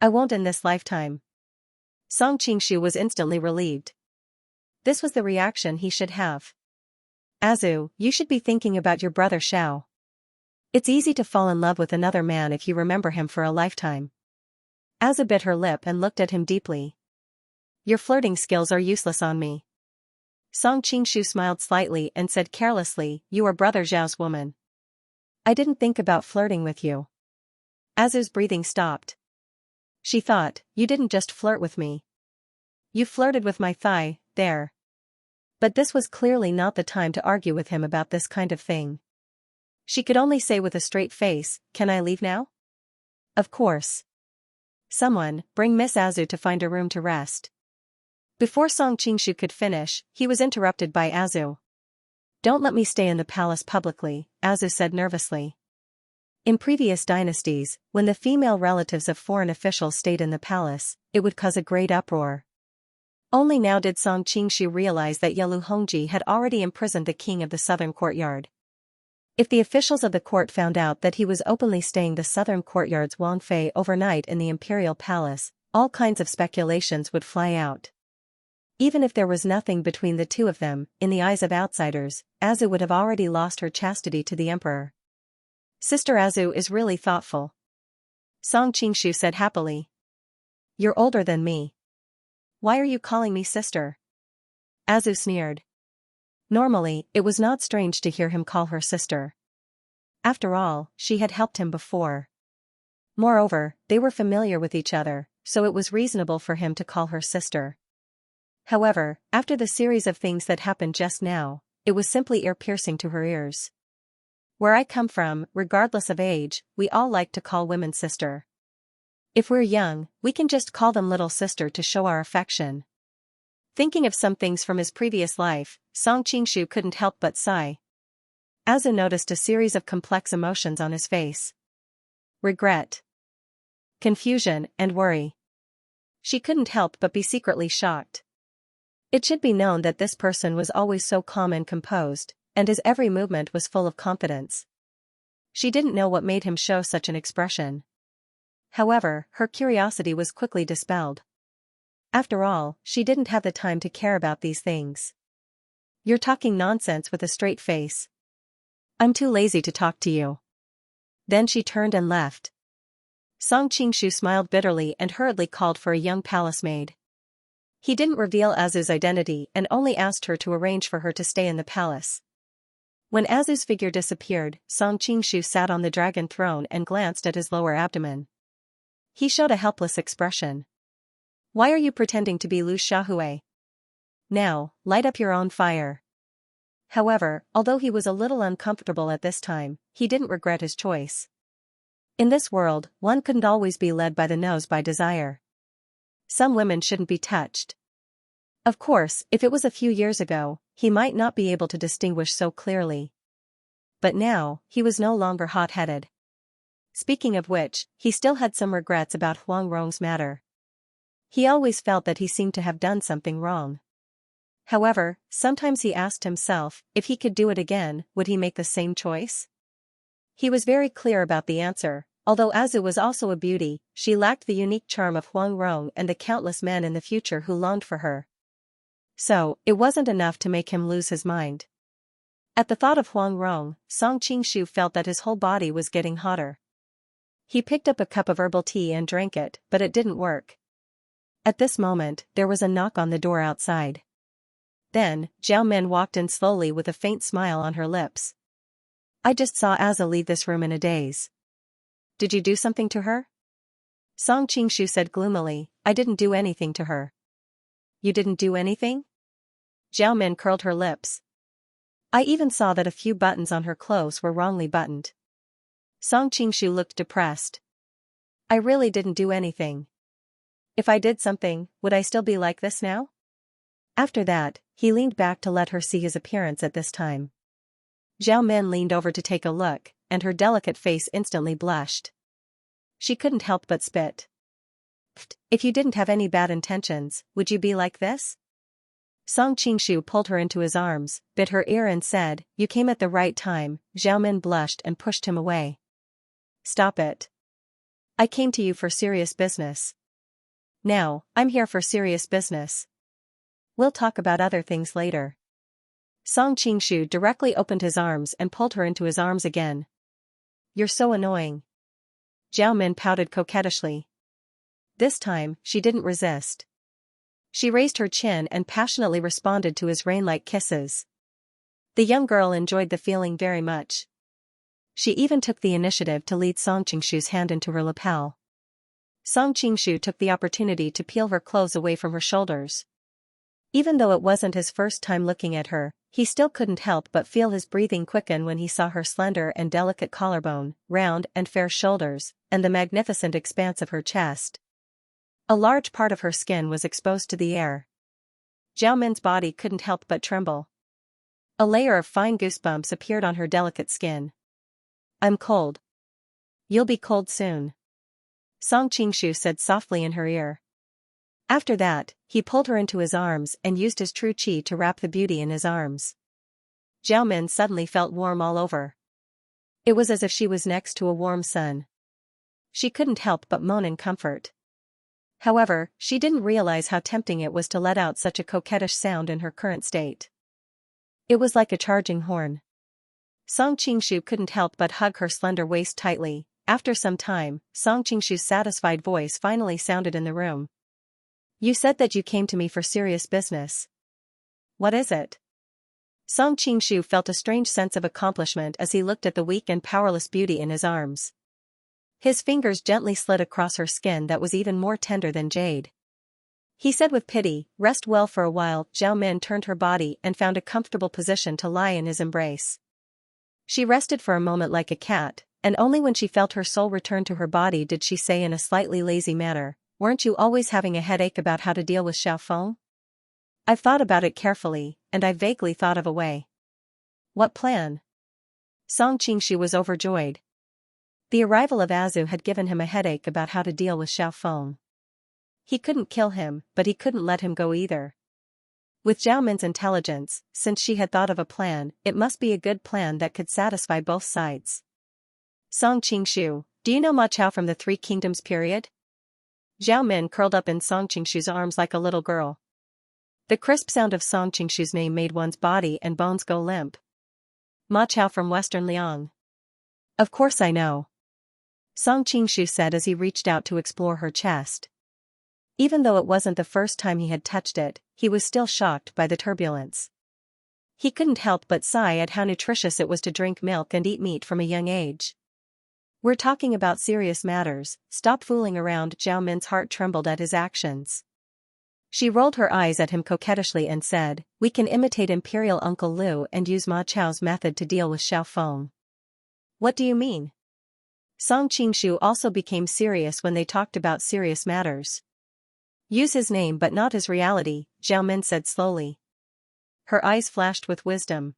I won't in this lifetime. Song Qingshu was instantly relieved. This was the reaction he should have. Azu, you should be thinking about your brother Xiao. It's easy to fall in love with another man if you remember him for a lifetime. Azu bit her lip and looked at him deeply. Your flirting skills are useless on me. Song Qingshu smiled slightly and said carelessly, you are brother Zhao's woman. I didn't think about flirting with you. Azu's breathing stopped. She thought, you didn't just flirt with me. You flirted with my thigh, there. But this was clearly not the time to argue with him about this kind of thing. She could only say with a straight face, can I leave now? Of course. Someone, bring Miss Azu to find a room to rest. Before Song Qingshu could finish, he was interrupted by Azu. Don't let me stay in the palace publicly, Azu said nervously. In previous dynasties, when the female relatives of foreign officials stayed in the palace, it would cause a great uproar. Only now did Song Qingshu realize that Yelu Hongji had already imprisoned the king of the southern courtyard. If the officials of the court found out that he was openly staying the southern courtyard's Wangfei overnight in the imperial palace, all kinds of speculations would fly out. Even if there was nothing between the two of them, in the eyes of outsiders, Azu would have already lost her chastity to the emperor. Sister Azu is really thoughtful. Song Qingshu said happily. You're older than me. Why are you calling me sister? Azu sneered. Normally, it was not strange to hear him call her sister. After all, she had helped him before. Moreover, they were familiar with each other, so it was reasonable for him to call her sister. However, after the series of things that happened just now, it was simply ear-piercing to her ears. Where I come from, regardless of age, we all like to call women sister. If we're young, we can just call them little sister to show our affection. Thinking of some things from his previous life, Song Qingshu couldn't help but sigh. Azu noticed a series of complex emotions on his face. Regret, confusion, and worry. She couldn't help but be secretly shocked. It should be known that this person was always so calm and composed, and his every movement was full of confidence. She didn't know what made him show such an expression. However, her curiosity was quickly dispelled. After all, she didn't have the time to care about these things. You're talking nonsense with a straight face. I'm too lazy to talk to you. Then she turned and left. Song Qingshu smiled bitterly and hurriedly called for a young palace maid. He didn't reveal Azu's identity and only asked her to arrange for her to stay in the palace. When Azu's figure disappeared, Song Qingshu sat on the dragon throne and glanced at his lower abdomen. He showed a helpless expression. Why are you pretending to be Lu Xiaohui? Now, light up your own fire. However, although he was a little uncomfortable at this time, he didn't regret his choice. In this world, one couldn't always be led by the nose by desire. Some women shouldn't be touched. Of course, if it was a few years ago, he might not be able to distinguish so clearly. But now, he was no longer hot-headed. Speaking of which, he still had some regrets about Huang Rong's matter. He always felt that he seemed to have done something wrong. However, sometimes he asked himself, if he could do it again, would he make the same choice? He was very clear about the answer. Although Azu was also a beauty, she lacked the unique charm of Huang Rong and the countless men in the future who longed for her. So, it wasn't enough to make him lose his mind. At the thought of Huang Rong, Song Qingshu felt that his whole body was getting hotter. He picked up a cup of herbal tea and drank it, but it didn't work. At this moment, there was a knock on the door outside. Then, Zhao Min walked in slowly with a faint smile on her lips. I just saw Azu leave this room in a daze. Did you do something to her? Song Qingshu said gloomily, I didn't do anything to her. You didn't do anything? Zhao Min curled her lips. I even saw that a few buttons on her clothes were wrongly buttoned. Song Qingshu looked depressed. I really didn't do anything. If I did something, would I still be like this now? After that, he leaned back to let her see his appearance at this time. Zhao Min leaned over to take a look, and her delicate face instantly blushed. She couldn't help but spit. If you didn't have any bad intentions, would you be like this? Song Qingshu pulled her into his arms, bit her ear and said, you came at the right time. Zhao Min blushed and pushed him away. Stop it. I came to you for serious business. Now, I'm here for serious business. We'll talk about other things later. Song Qingshu directly opened his arms and pulled her into his arms again. You're so annoying. Zhao Min pouted coquettishly. This time, she didn't resist. She raised her chin and passionately responded to his rain-like kisses. The young girl enjoyed the feeling very much. She even took the initiative to lead Song Qingshu's hand into her lapel. Song Qingshu took the opportunity to peel her clothes away from her shoulders. Even though it wasn't his first time looking at her, he still couldn't help but feel his breathing quicken when he saw her slender and delicate collarbone, round and fair shoulders, and the magnificent expanse of her chest. A large part of her skin was exposed to the air. Zhao Min's body couldn't help but tremble. A layer of fine goosebumps appeared on her delicate skin. I'm cold. You'll be cold soon. Song Qingshu said softly in her ear. After that, he pulled her into his arms and used his true qi to wrap the beauty in his arms. Zhao Min suddenly felt warm all over. It was as if she was next to a warm sun. She couldn't help but moan in comfort. However, she didn't realize how tempting it was to let out such a coquettish sound in her current state. It was like a charging horn. Song Qingshu couldn't help but hug her slender waist tightly. After some time, Song Qingshu's satisfied voice finally sounded in the room. You said that you came to me for serious business. What is it? Song Qingshu felt a strange sense of accomplishment as he looked at the weak and powerless beauty in his arms. His fingers gently slid across her skin that was even more tender than jade. He said with pity, rest well for a while. Zhao Min turned her body and found a comfortable position to lie in his embrace. She rested for a moment like a cat, and only when she felt her soul return to her body did she say in a slightly lazy manner, weren't you always having a headache about how to deal with Xiaofeng? I've thought about it carefully, and I've vaguely thought of a way. What plan? Song Qingshu was overjoyed. The arrival of Azu had given him a headache about how to deal with Xiaofeng. He couldn't kill him, but he couldn't let him go either. With Zhao Min's intelligence, since she had thought of a plan, it must be a good plan that could satisfy both sides. Song Qingshu, do you know Ma Chao from the Three Kingdoms period? Zhao Min curled up in Song Qingshu's arms like a little girl. The crisp sound of Song Qingshu's name made one's body and bones go limp. Ma Chao from Western Liang. Of course I know. Song Qingshu said as he reached out to explore her chest. Even though it wasn't the first time he had touched it, he was still shocked by the turbulence. He couldn't help but sigh at how nutritious it was to drink milk and eat meat from a young age. We're talking about serious matters, stop fooling around. Zhao Min's heart trembled at his actions. She rolled her eyes at him coquettishly and said, we can imitate Imperial Uncle Liu and use Ma Chao's method to deal with Xiao Feng. What do you mean? Song Qingshu also became serious when they talked about serious matters. Use his name but not his reality, Zhao Min said slowly. Her eyes flashed with wisdom.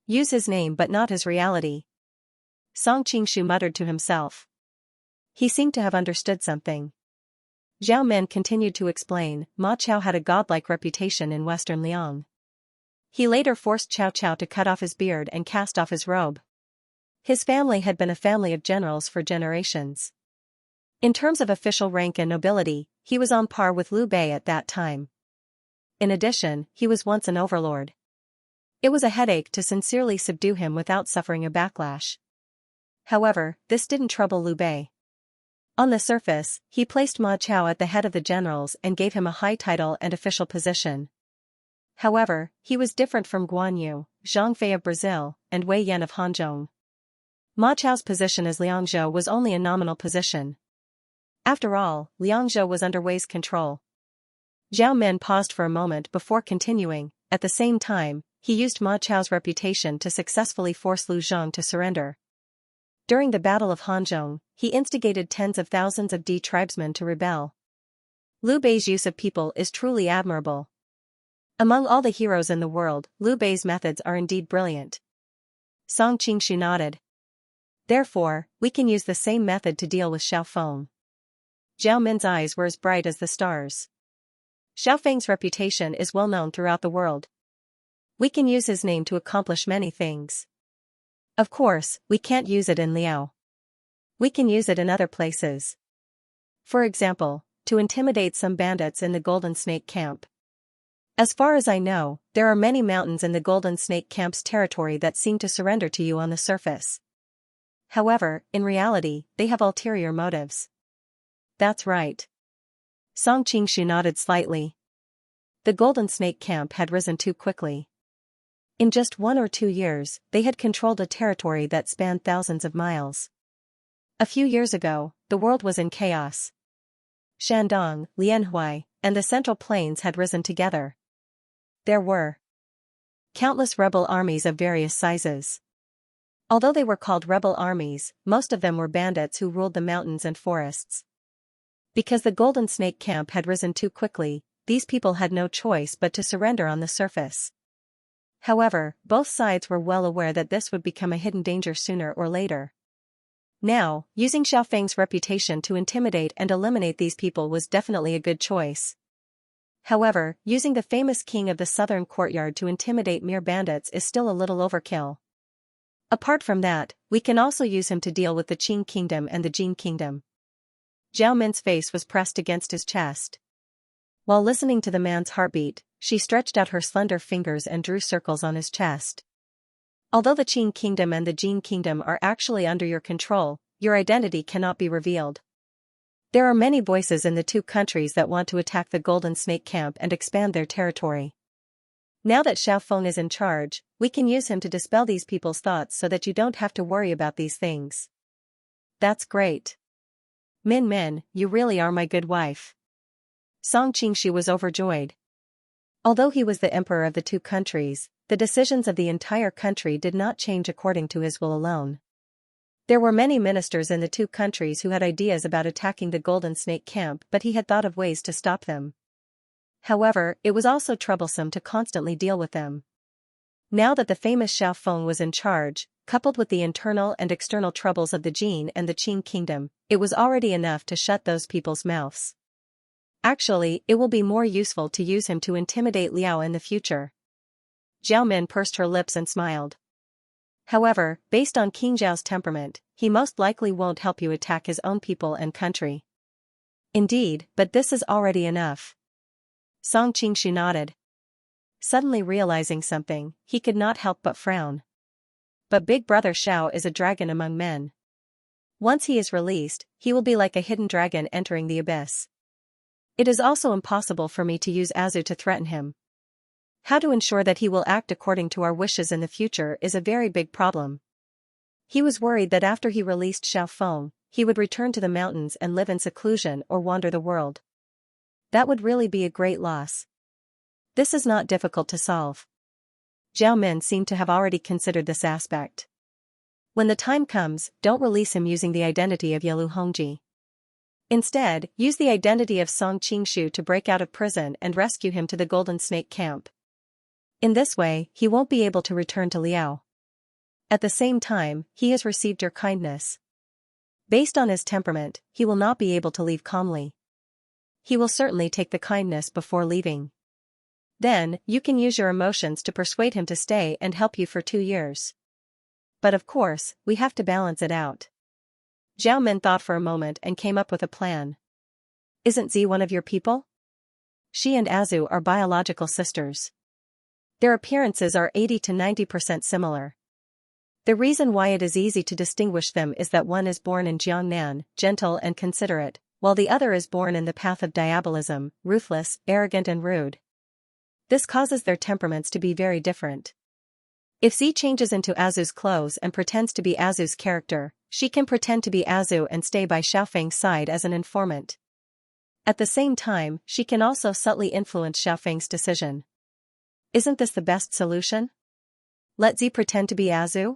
Use his name but not his reality. Song Qingshu muttered to himself. He seemed to have understood something. Zhao Min continued to explain, Ma Chao had a godlike reputation in western Liang. He later forced Cao Cao to cut off his beard and cast off his robe. His family had been a family of generals for generations. In terms of official rank and nobility, he was on par with Liu Bei at that time. In addition, he was once an overlord. It was a headache to sincerely subdue him without suffering a backlash. However, this didn't trouble Liu Bei. On the surface, he placed Ma Chao at the head of the generals and gave him a high title and official position. However, he was different from Guan Yu, Zhang Fei of Brazil, and Wei Yan of Hanzhong. Ma Chao's position as Liangzhou was only a nominal position. After all, Liangzhou was under Wei's control. Zhao Min paused for a moment before continuing. At the same time, he used Ma Chao's reputation to successfully force Liu Zhang to surrender. During the Battle of Hanzhong, he instigated tens of thousands of D tribesmen to rebel. Liu Bei's use of people is truly admirable. Among all the heroes in the world, Liu Bei's methods are indeed brilliant. Song Qingshu nodded. Therefore, we can use the same method to deal with Xiao Feng. Zhao Min's eyes were as bright as the stars. Xiao Feng's reputation is well known throughout the world. We can use his name to accomplish many things. Of course, we can't use it in Liao. We can use it in other places. For example, to intimidate some bandits in the Golden Snake Camp. As far as I know, there are many mountains in the Golden Snake Camp's territory that seem to surrender to you on the surface. However, in reality, they have ulterior motives. That's right. Song Qingshu nodded slightly. The Golden Snake Camp had risen too quickly. In just 1 or 2 years, they had controlled a territory that spanned thousands of miles. A few years ago, the world was in chaos. Shandong, Lianhui, and the Central Plains had risen together. There were countless rebel armies of various sizes. Although they were called rebel armies, most of them were bandits who ruled the mountains and forests. Because the Golden Snake Camp had risen too quickly, these people had no choice but to surrender on the surface. However, both sides were well aware that this would become a hidden danger sooner or later. Now, using Xiao Feng's reputation to intimidate and eliminate these people was definitely a good choice. However, using the famous king of the southern courtyard to intimidate mere bandits is still a little overkill. Apart from that, we can also use him to deal with the Qing kingdom and the Jin kingdom. Zhao Min's face was pressed against his chest. While listening to the man's heartbeat, she stretched out her slender fingers and drew circles on his chest. Although the Qing kingdom and the Jin kingdom are actually under your control, your identity cannot be revealed. There are many voices in the 2 countries that want to attack the Golden Snake Camp and expand their territory. Now that Xiao Feng is in charge, we can use him to dispel these people's thoughts so that you don't have to worry about these things. That's great. Min, you really are my good wife. Song Qingshu was overjoyed. Although he was the emperor of the 2 countries, the decisions of the entire country did not change according to his will alone. There were many ministers in the 2 countries who had ideas about attacking the Golden Snake Camp, but he had thought of ways to stop them. However, it was also troublesome to constantly deal with them. Now that the famous Xiao Feng was in charge, coupled with the internal and external troubles of the Jin and the Qing kingdom, it was already enough to shut those people's mouths. Actually, it will be more useful to use him to intimidate Liao in the future. Zhao Min pursed her lips and smiled. However, based on King Zhao's temperament, he most likely won't help you attack his own people and country. Indeed, but this is already enough. Song Qingshu nodded. Suddenly realizing something, he could not help but frown. But Big Brother Xiao is a dragon among men. Once he is released, he will be like a hidden dragon entering the abyss. It is also impossible for me to use Azu to threaten him. How to ensure that he will act according to our wishes in the future is a very big problem. He was worried that after he released Xiaofeng, he would return to the mountains and live in seclusion or wander the world. That would really be a great loss. This is not difficult to solve. Zhao Min seemed to have already considered this aspect. When the time comes, don't release him using the identity of Yelu Hongji. Instead, use the identity of Song Qingshu to break out of prison and rescue him to the Golden Snake Camp. In this way, he won't be able to return to Liao. At the same time, he has received your kindness. Based on his temperament, he will not be able to leave calmly. He will certainly take the kindness before leaving. Then, you can use your emotions to persuade him to stay and help you for 2 years. But of course, we have to balance it out. Zhao Min thought for a moment and came up with a plan. Isn't Zi one of your people? She and Azu are biological sisters. Their appearances are 80 to 90% similar. The reason why it is easy to distinguish them is that one is born in Jiangnan, gentle and considerate, while the other is born in the path of diabolism, ruthless, arrogant and rude. This causes their temperaments to be very different. If Zi changes into Azu's clothes and pretends to be Azu's character, she can pretend to be Azu and stay by Xiaofeng's side as an informant. At the same time, she can also subtly influence Xiaofeng's decision. Isn't this the best solution? Let Zi pretend to be Azu?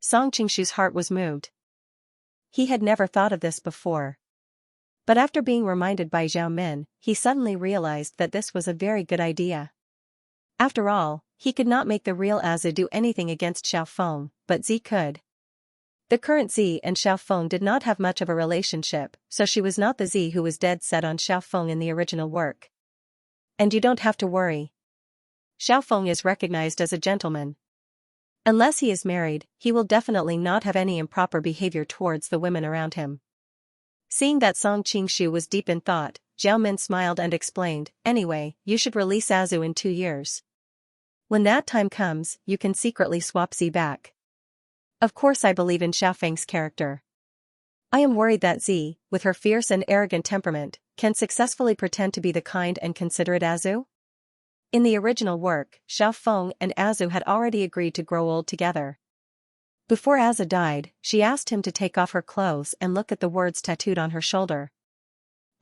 Song Qingshu's heart was moved. He had never thought of this before. But after being reminded by Zhao Min, he suddenly realized that this was a very good idea. After all, he could not make the real Azu do anything against Xiaofeng, but Zi could. The current Zi and Xiaofeng did not have much of a relationship, so she was not the Zi who was dead set on Xiaofeng in the original work. And you don't have to worry. Xiaofeng is recognized as a gentleman. Unless he is married, he will definitely not have any improper behavior towards the women around him. Seeing that Song Qingshu was deep in thought, Zhao Min smiled and explained, anyway, you should release Azu in 2 years. When that time comes, you can secretly swap Zi back. Of course I believe in Xiaofeng's character. I am worried that Zi, with her fierce and arrogant temperament, can successfully pretend to be the kind and considerate Azu. In the original work, Xiaofeng and Azu had already agreed to grow old together. Before Azu died, she asked him to take off her clothes and look at the words tattooed on her shoulder.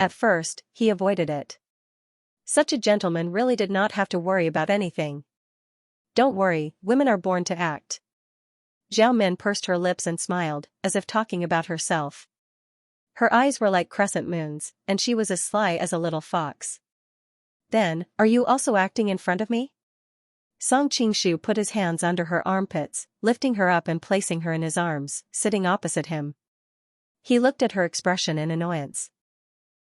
At first, he avoided it. Such a gentleman really did not have to worry about anything. Don't worry, women are born to act. Zhao Min pursed her lips and smiled, as if talking about herself. Her eyes were like crescent moons, and she was as sly as a little fox. Then, are you also acting in front of me? Song Qingshu put his hands under her armpits, lifting her up and placing her in his arms, sitting opposite him. He looked at her expression in annoyance.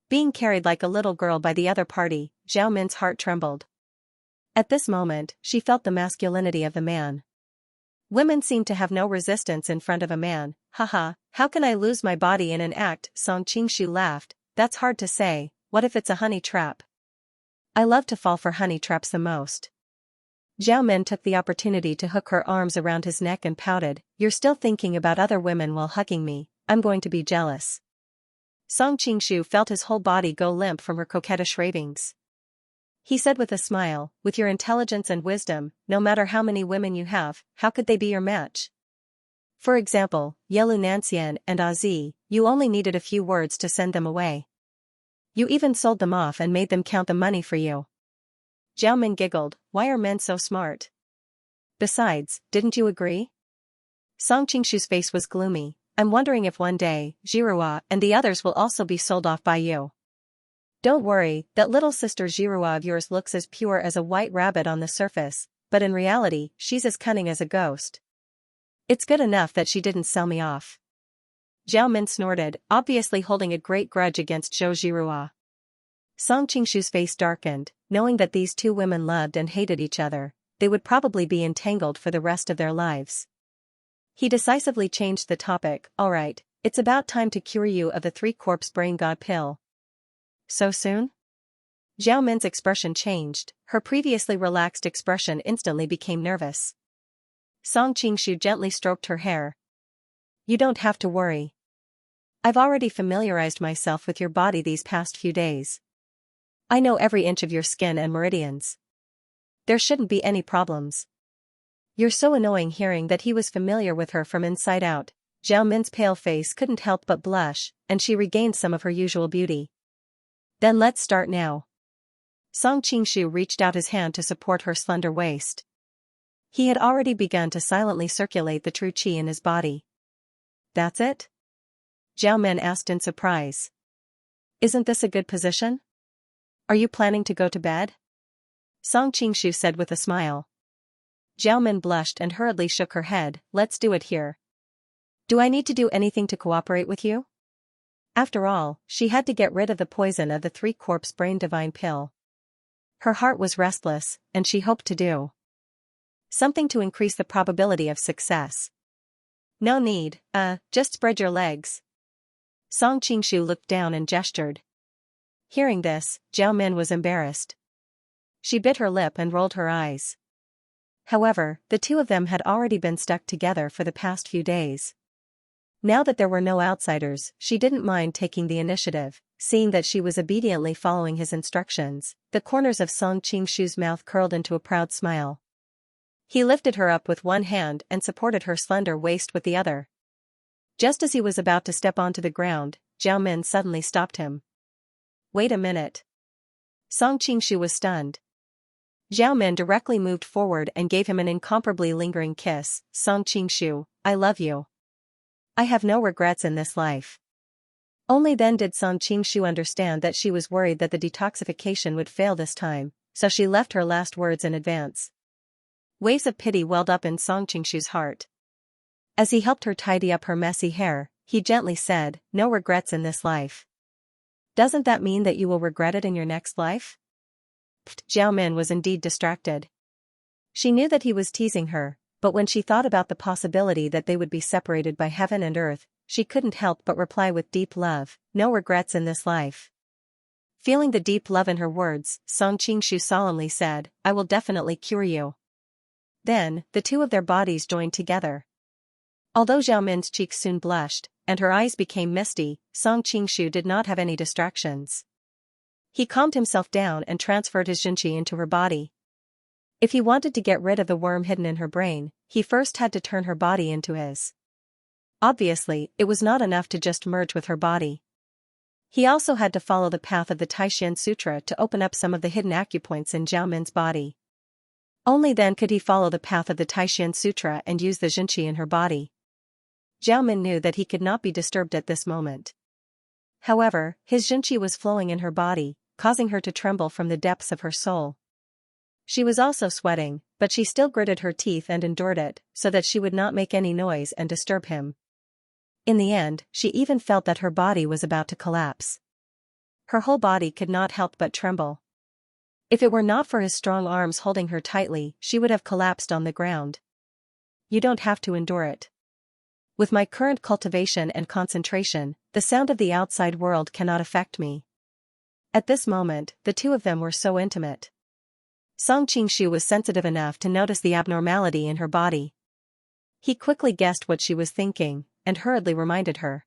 Being carried like a little girl by the other party, Zhao Min's heart trembled. At this moment, she felt the masculinity of the man. Women seem to have no resistance in front of a man. Haha, how can I lose my body in an act? Song Qingshu laughed. That's hard to say. What if it's a honey trap? I love to fall for honey traps the most. Zhao Min took the opportunity to hook her arms around his neck and pouted, you're still thinking about other women while hugging me, I'm going to be jealous. Song Qingshu felt his whole body go limp from her coquettish ravings. He said with a smile, with your intelligence and wisdom, no matter how many women you have, how could they be your match? For example, Yelu Nancian and Azi, you only needed a few words to send them away. You even sold them off and made them count the money for you. Zhao Min giggled, why are men so smart? Besides, didn't you agree? Song Qingshu's face was gloomy. I'm wondering if one day, Zhirua and the others will also be sold off by you. Don't worry, that little sister Zhirua of yours looks as pure as a white rabbit on the surface, but in reality, she's as cunning as a ghost. It's good enough that she didn't sell me off. Zhao Min snorted, obviously holding a great grudge against Zhou Zhirua. Song Qingshu's face darkened, knowing that these two women loved and hated each other, they would probably be entangled for the rest of their lives. He decisively changed the topic, alright, it's about time to cure you of the 3-corpse brain god pill. So soon? Zhao Min's expression changed, her previously relaxed expression instantly became nervous. Song Qingshu gently stroked her hair. You don't have to worry. I've already familiarized myself with your body these past few days. I know every inch of your skin and meridians. There shouldn't be any problems. You're so annoying. Hearing that he was familiar with her from inside out, Zhao Min's pale face couldn't help but blush, and she regained some of her usual beauty. Then let's start now. Song Qingshu reached out his hand to support her slender waist. He had already begun to silently circulate the true qi in his body. That's it? Zhao Min asked in surprise. Isn't this a good position? Are you planning to go to bed? Song Qingshu said with a smile. Zhao Min blushed and hurriedly shook her head. Let's do it here. Do I need to do anything to cooperate with you? After all, she had to get rid of the poison of the 3-corpse brain divine pill. Her heart was restless, and she hoped to do something to increase the probability of success. No need, just spread your legs. Song Qingshu looked down and gestured. Hearing this, Zhao Min was embarrassed. She bit her lip and rolled her eyes. However, the two of them had already been stuck together for the past few days. Now that there were no outsiders, she didn't mind taking the initiative, seeing that she was obediently following his instructions. The corners of Song Qingshu's mouth curled into a proud smile. He lifted her up with one hand and supported her slender waist with the other. Just as he was about to step onto the ground, Zhao Min suddenly stopped him. Wait a minute. Song Qingshu was stunned. Zhao Min directly moved forward and gave him an incomparably lingering kiss. Song Qingshu, I love you. I have no regrets in this life. Only then did Song Qingshu understand that she was worried that the detoxification would fail this time, so she left her last words in advance. Waves of pity welled up in Song Qingshu's heart. As he helped her tidy up her messy hair, he gently said, no regrets in this life. Doesn't that mean that you will regret it in your next life? Zhao Min was indeed distracted. She knew that he was teasing her, but when she thought about the possibility that they would be separated by heaven and earth, she couldn't help but reply with deep love, no regrets in this life. Feeling the deep love in her words, Song Qingshu solemnly said, I will definitely cure you. Then, the two of their bodies joined together. Although Zhao Min's cheeks soon blushed, and her eyes became misty, Song Qingshu did not have any distractions. He calmed himself down and transferred his Xinqi into her body. If he wanted to get rid of the worm hidden in her brain, he first had to turn her body into his. Obviously, it was not enough to just merge with her body. He also had to follow the path of the Taishan Sutra to open up some of the hidden acupoints in Zhao Min's body. Only then could he follow the path of the Taishan Sutra and use the Xinqi in her body. Zhao Min knew that he could not be disturbed at this moment. However, his Xinqi was flowing in her body, causing her to tremble from the depths of her soul. She was also sweating, but she still gritted her teeth and endured it, so that she would not make any noise and disturb him. In the end, she even felt that her body was about to collapse. Her whole body could not help but tremble. If it were not for his strong arms holding her tightly, she would have collapsed on the ground. You don't have to endure it. With my current cultivation and concentration, the sound of the outside world cannot affect me. At this moment, the two of them were so intimate. Song Qingshu was sensitive enough to notice the abnormality in her body. He quickly guessed what she was thinking, and hurriedly reminded her.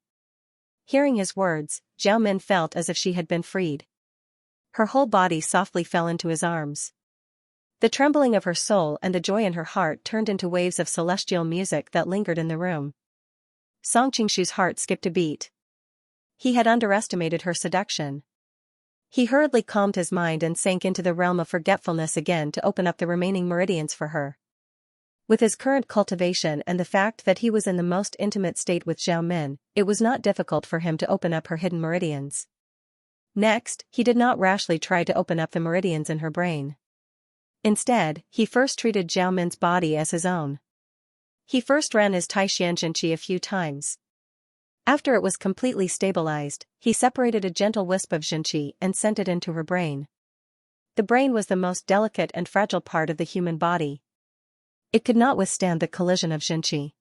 Hearing his words, Zhao Min felt as if she had been freed. Her whole body softly fell into his arms. The trembling of her soul and the joy in her heart turned into waves of celestial music that lingered in the room. Song Qingshu's heart skipped a beat. He had underestimated her seduction. He hurriedly calmed his mind and sank into the realm of forgetfulness again to open up the remaining meridians for her. With his current cultivation and the fact that he was in the most intimate state with Zhao Min, it was not difficult for him to open up her hidden meridians. Next, he did not rashly try to open up the meridians in her brain. Instead, he first treated Zhao Min's body as his own. He first ran his Taishan Xinqi a few times. After it was completely stabilized, he separated a gentle wisp of Xinqi and sent it into her brain. The brain was the most delicate and fragile part of the human body. It could not withstand the collision of Xinqi.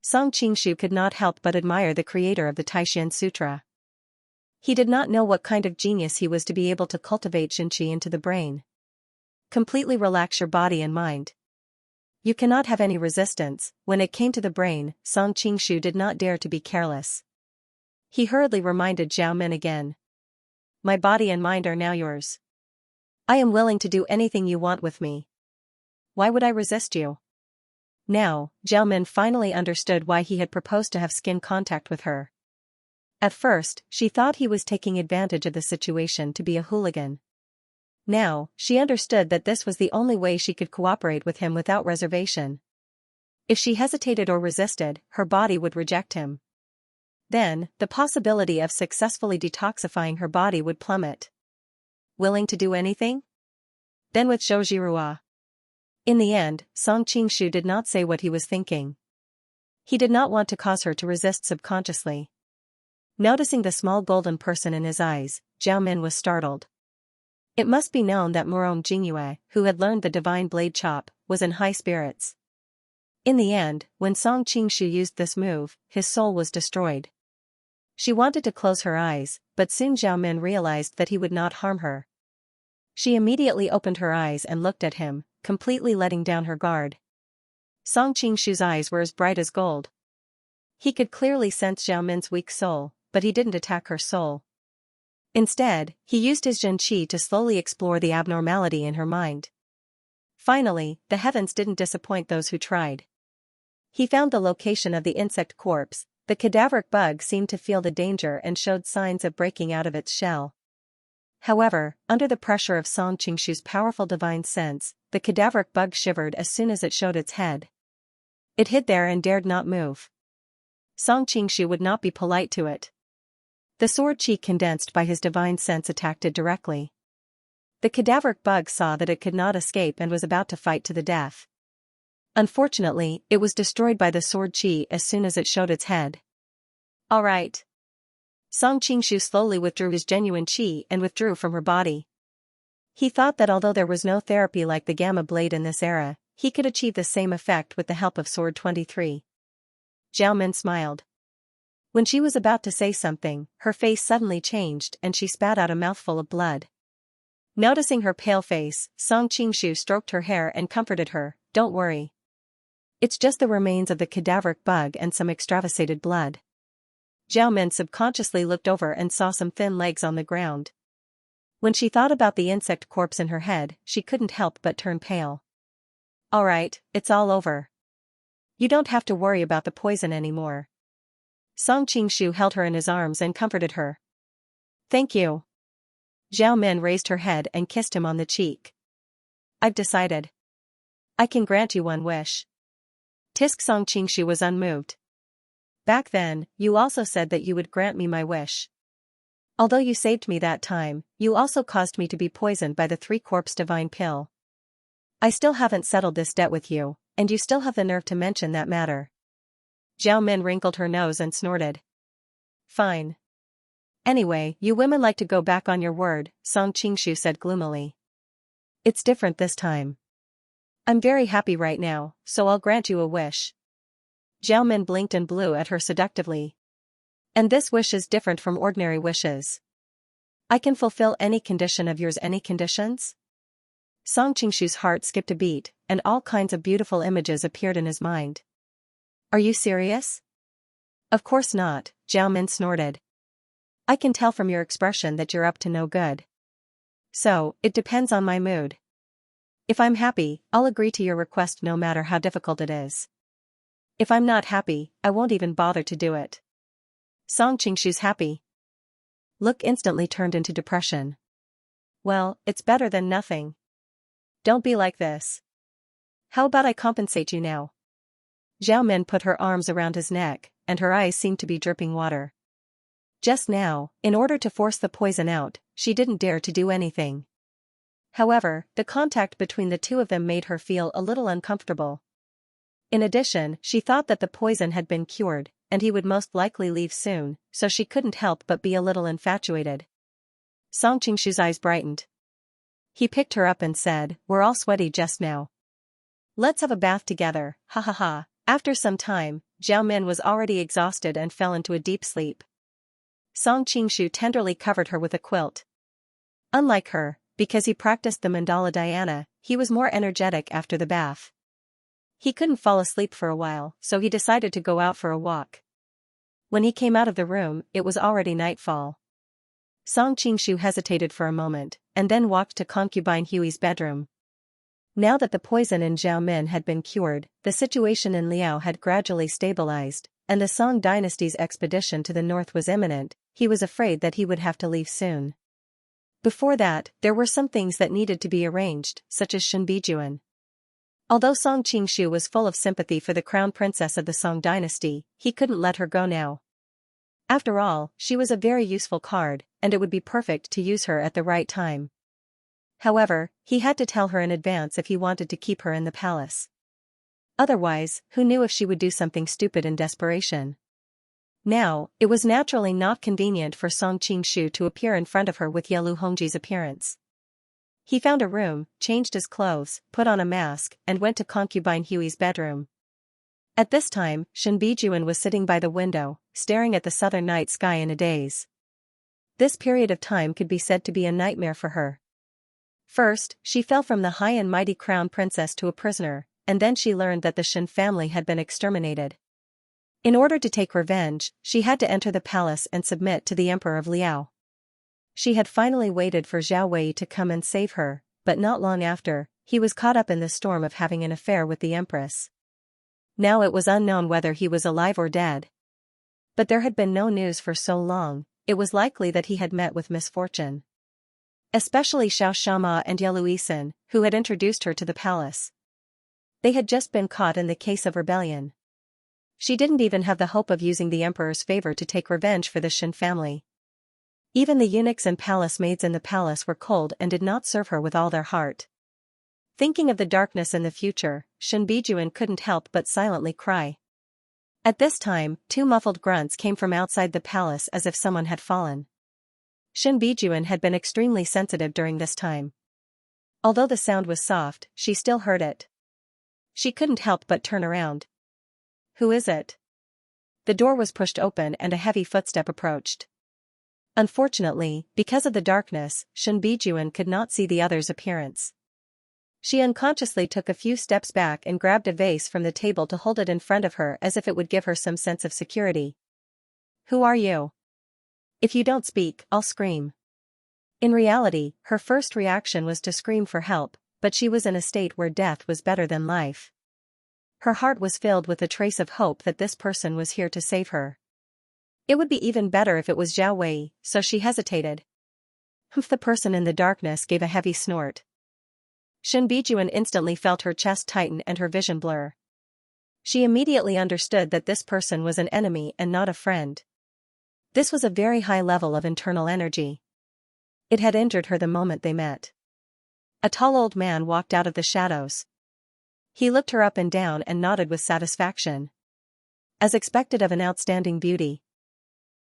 Song Qingshu could not help but admire the creator of the Taishan Sutra. He did not know what kind of genius he was to be able to cultivate Xinqi into the brain. Completely relax your body and mind. You cannot have any resistance. When it came to the brain, Song Qingshu did not dare to be careless. He hurriedly reminded Zhao Min again. My body and mind are now yours. I am willing to do anything you want with me. Why would I resist you? Now, Zhao Min finally understood why he had proposed to have skin contact with her. At first, she thought he was taking advantage of the situation to be a hooligan. Now, she understood that this was the only way she could cooperate with him without reservation. If she hesitated or resisted, her body would reject him. Then, the possibility of successfully detoxifying her body would plummet. Willing to do anything? Then with Zhou Jirua. In the end, Song Qingshu did not say what he was thinking. He did not want to cause her to resist subconsciously. Noticing the small golden person in his eyes, Zhao Min was startled. It must be known that Murong Jingyue, who had learned the divine blade chop, was in high spirits. In the end, when Song Qingshu used this move, his soul was destroyed. She wanted to close her eyes, but soon Zhao Min realized that he would not harm her. She immediately opened her eyes and looked at him, completely letting down her guard. Song Qingshu's eyes were as bright as gold. He could clearly sense Zhao Min's weak soul, but he didn't attack her soul. Instead, he used his Zhen Qi to slowly explore the abnormality in her mind. Finally, the heavens didn't disappoint those who tried. He found the location of the insect corpse. The cadaveric bug seemed to feel the danger and showed signs of breaking out of its shell. However, under the pressure of Song Qingshu's powerful divine sense, the cadaveric bug shivered as soon as it showed its head. It hid there and dared not move. Song Qingshu would not be polite to it. The sword chi condensed by his divine sense attacked it directly. The cadaveric bug saw that it could not escape and was about to fight to the death. Unfortunately, it was destroyed by the sword chi as soon as it showed its head. All right. Song Qingshu slowly withdrew his genuine chi and withdrew from her body. He thought that although there was no therapy like the Gamma Blade in this era, he could achieve the same effect with the help of Sword 23. Zhao Min smiled. When she was about to say something, her face suddenly changed and she spat out a mouthful of blood. Noticing her pale face, Song Qingshu stroked her hair and comforted her, "Don't worry. It's just the remains of the cadaveric bug and some extravasated blood." Zhao Min subconsciously looked over and saw some thin legs on the ground. When she thought about the insect corpse in her head, she couldn't help but turn pale. "All right, it's all over. You don't have to worry about the poison anymore." Song Qingshu held her in his arms and comforted her. "Thank you." Zhao Min raised her head and kissed him on the cheek. "I've decided. I can grant you one wish." Tisk Song Qingshu was unmoved. "Back then, you also said that you would grant me my wish. Although you saved me that time, you also caused me to be poisoned by the three-corpse divine pill. I still haven't settled this debt with you, and you still have the nerve to mention that matter." Zhao Min wrinkled her nose and snorted. "Fine. Anyway, you women like to go back on your word," Song Qingshu said gloomily. "It's different this time. I'm very happy right now, so I'll grant you a wish." Zhao Min blinked and blew at her seductively. "And this wish is different from ordinary wishes. I can fulfill any condition of yours." "Any conditions?" Song Qingshu's heart skipped a beat, and all kinds of beautiful images appeared in his mind. "Are you serious?" "Of course not," Zhao Min snorted. "I can tell from your expression that you're up to no good. So, it depends on my mood. If I'm happy, I'll agree to your request no matter how difficult it is. If I'm not happy, I won't even bother to do it." Song Qingshu's happy look instantly turned into depression. "Well, it's better than nothing. Don't be like this. How about I compensate you now?" Zhao Min put her arms around his neck, and her eyes seemed to be dripping water. Just now, in order to force the poison out, she didn't dare to do anything. However, the contact between the two of them made her feel a little uncomfortable. In addition, she thought that the poison had been cured, and he would most likely leave soon, so she couldn't help but be a little infatuated. Song Qingshu's eyes brightened. He picked her up and said, "We're all sweaty just now. Let's have a bath together, ha ha ha." After some time, Zhao Min was already exhausted and fell into a deep sleep. Song Qingshu tenderly covered her with a quilt. Unlike her, because he practiced the mandala dhyana, he was more energetic after the bath. He couldn't fall asleep for a while, so he decided to go out for a walk. When he came out of the room, it was already nightfall. Song Qingshu hesitated for a moment, and then walked to concubine Hui's bedroom. Now that the poison in Zhao Min had been cured, the situation in Liao had gradually stabilized, and the Song dynasty's expedition to the north was imminent. He was afraid that he would have to leave soon. Before that, there were some things that needed to be arranged, such as Shen Bijuan. Although Song Qingshu was full of sympathy for the crown princess of the Song dynasty, he couldn't let her go now. After all, she was a very useful card, and it would be perfect to use her at the right time. However, he had to tell her in advance if he wanted to keep her in the palace. Otherwise, who knew if she would do something stupid in desperation? Now, it was naturally not convenient for Song Qingshu to appear in front of her with Yelu Hongji's appearance. He found a room, changed his clothes, put on a mask, and went to concubine Hui's bedroom. At this time, Shen Bijuan was sitting by the window, staring at the southern night sky in a daze. This period of time could be said to be a nightmare for her. First, she fell from the high and mighty crown princess to a prisoner, and then she learned that the Shen family had been exterminated. In order to take revenge, she had to enter the palace and submit to the Emperor of Liao. She had finally waited for Zhao Wei to come and save her, but not long after, he was caught up in the storm of having an affair with the Empress. Now it was unknown whether he was alive or dead. But there had been no news for so long, it was likely that he had met with misfortune. Especially Xianxia and Yeluisin, who had introduced her to the palace. They had just been caught in the case of rebellion. She didn't even have the hope of using the emperor's favor to take revenge for the Shen family. Even the eunuchs and palace maids in the palace were cold and did not serve her with all their heart. Thinking of the darkness in the future, Shen Bijuan couldn't help but silently cry. At this time, 2 muffled grunts came from outside the palace as if someone had fallen. Shen Bijuan had been extremely sensitive during this time. Although the sound was soft, she still heard it. She couldn't help but turn around. Who is it? The door was pushed open and a heavy footstep approached. Unfortunately, because of the darkness, Shen Bijuan could not see the other's appearance. She unconsciously took a few steps back and grabbed a vase from the table to hold it in front of her as if it would give her some sense of security. Who are you? If you don't speak, I'll scream. In reality, her first reaction was to scream for help, but she was in a state where death was better than life. Her heart was filled with a trace of hope that this person was here to save her. It would be even better if it was Zhao Wei, so she hesitated. The person in the darkness gave a heavy snort. Shen Bijuan instantly felt her chest tighten and her vision blur. She immediately understood that this person was an enemy and not a friend. This was a very high level of internal energy. It had injured her the moment they met. A tall old man walked out of the shadows. He looked her up and down and nodded with satisfaction. As expected of an outstanding beauty.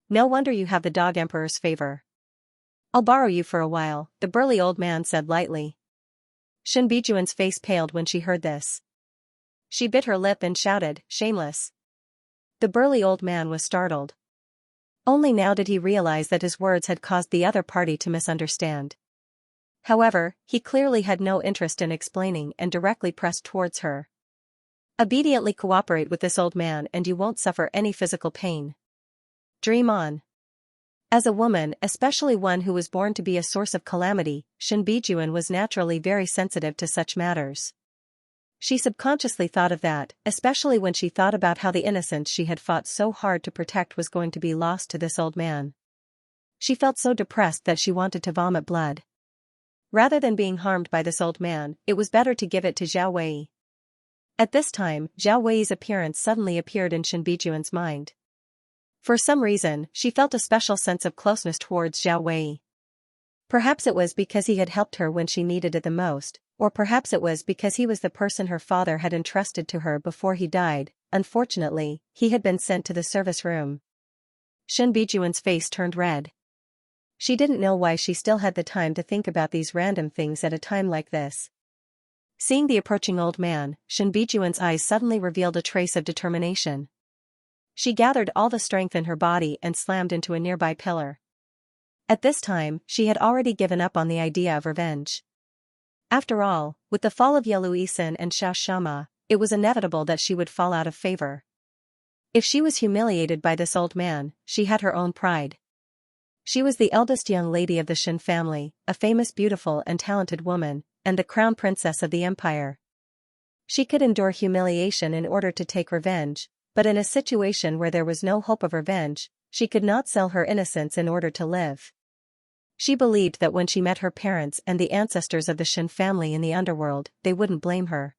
No wonder you have the dog emperor's favor. I'll borrow you for a while, the burly old man said lightly. Shen Bijuan's face paled when she heard this. She bit her lip and shouted, shameless. The burly old man was startled. Only now did he realize that his words had caused the other party to misunderstand. However, he clearly had no interest in explaining and directly pressed towards her. Obediently cooperate with this old man and you won't suffer any physical pain. Dream on. As a woman, especially one who was born to be a source of calamity, Shen Bijuan was naturally very sensitive to such matters. She subconsciously thought of that, especially when she thought about how the innocence she had fought so hard to protect was going to be lost to this old man. She felt so depressed that she wanted to vomit blood. Rather than being harmed by this old man, it was better to give it to Zhao Wei. At this time, Zhao Wei's appearance suddenly appeared in Shen Bijuan's mind. For some reason, she felt a special sense of closeness towards Zhao Wei. Perhaps it was because he had helped her when she needed it the most, or perhaps it was because he was the person her father had entrusted to her before he died. Unfortunately, he had been sent to the service room. Shen Bijuan's face turned red. She didn't know why she still had the time to think about these random things at a time like this. Seeing the approaching old man, Shen Bijuan's eyes suddenly revealed a trace of determination. She gathered all the strength in her body and slammed into a nearby pillar. At this time, she had already given up on the idea of revenge. After all, with the fall of Yeluisin and Xiaoxiama, it was inevitable that she would fall out of favor. If she was humiliated by this old man, she had her own pride. She was the eldest young lady of the Shen family, a famous beautiful and talented woman, and the crown princess of the empire. She could endure humiliation in order to take revenge, but in a situation where there was no hope of revenge, she could not sell her innocence in order to live. She believed that when she met her parents and the ancestors of the Shen family in the underworld, they wouldn't blame her.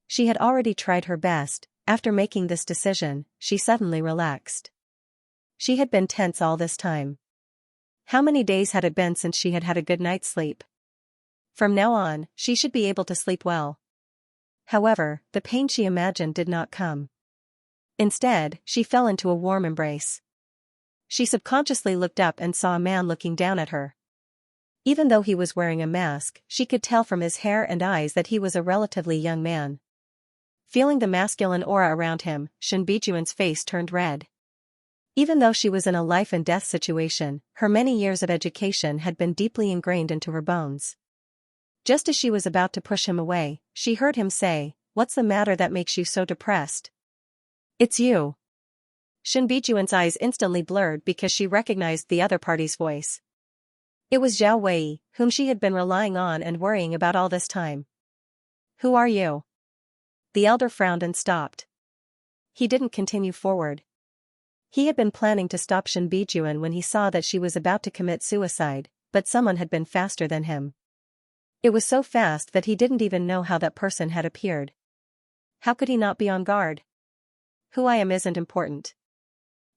She had already tried her best. After making this decision, she suddenly relaxed. She had been tense all this time. How many days had it been since she had had a good night's sleep? From now on, she should be able to sleep well. However, the pain she imagined did not come. Instead, she fell into a warm embrace. She subconsciously looked up and saw a man looking down at her. Even though he was wearing a mask, she could tell from his hair and eyes that he was a relatively young man. Feeling the masculine aura around him, Shen Bijuan's face turned red. Even though she was in a life-and-death situation, her many years of education had been deeply ingrained into her bones. Just as she was about to push him away, she heard him say, "What's the matter that makes you so depressed?" "It's you." Shen Bijuan's eyes instantly blurred because she recognized the other party's voice. It was Zhao Wei, whom she had been relying on and worrying about all this time. "Who are you?" The elder frowned and stopped. He didn't continue forward. He had been planning to stop Shen Bijuan when he saw that she was about to commit suicide, but someone had been faster than him. It was so fast that he didn't even know how that person had appeared. How could he not be on guard? Who I am isn't important.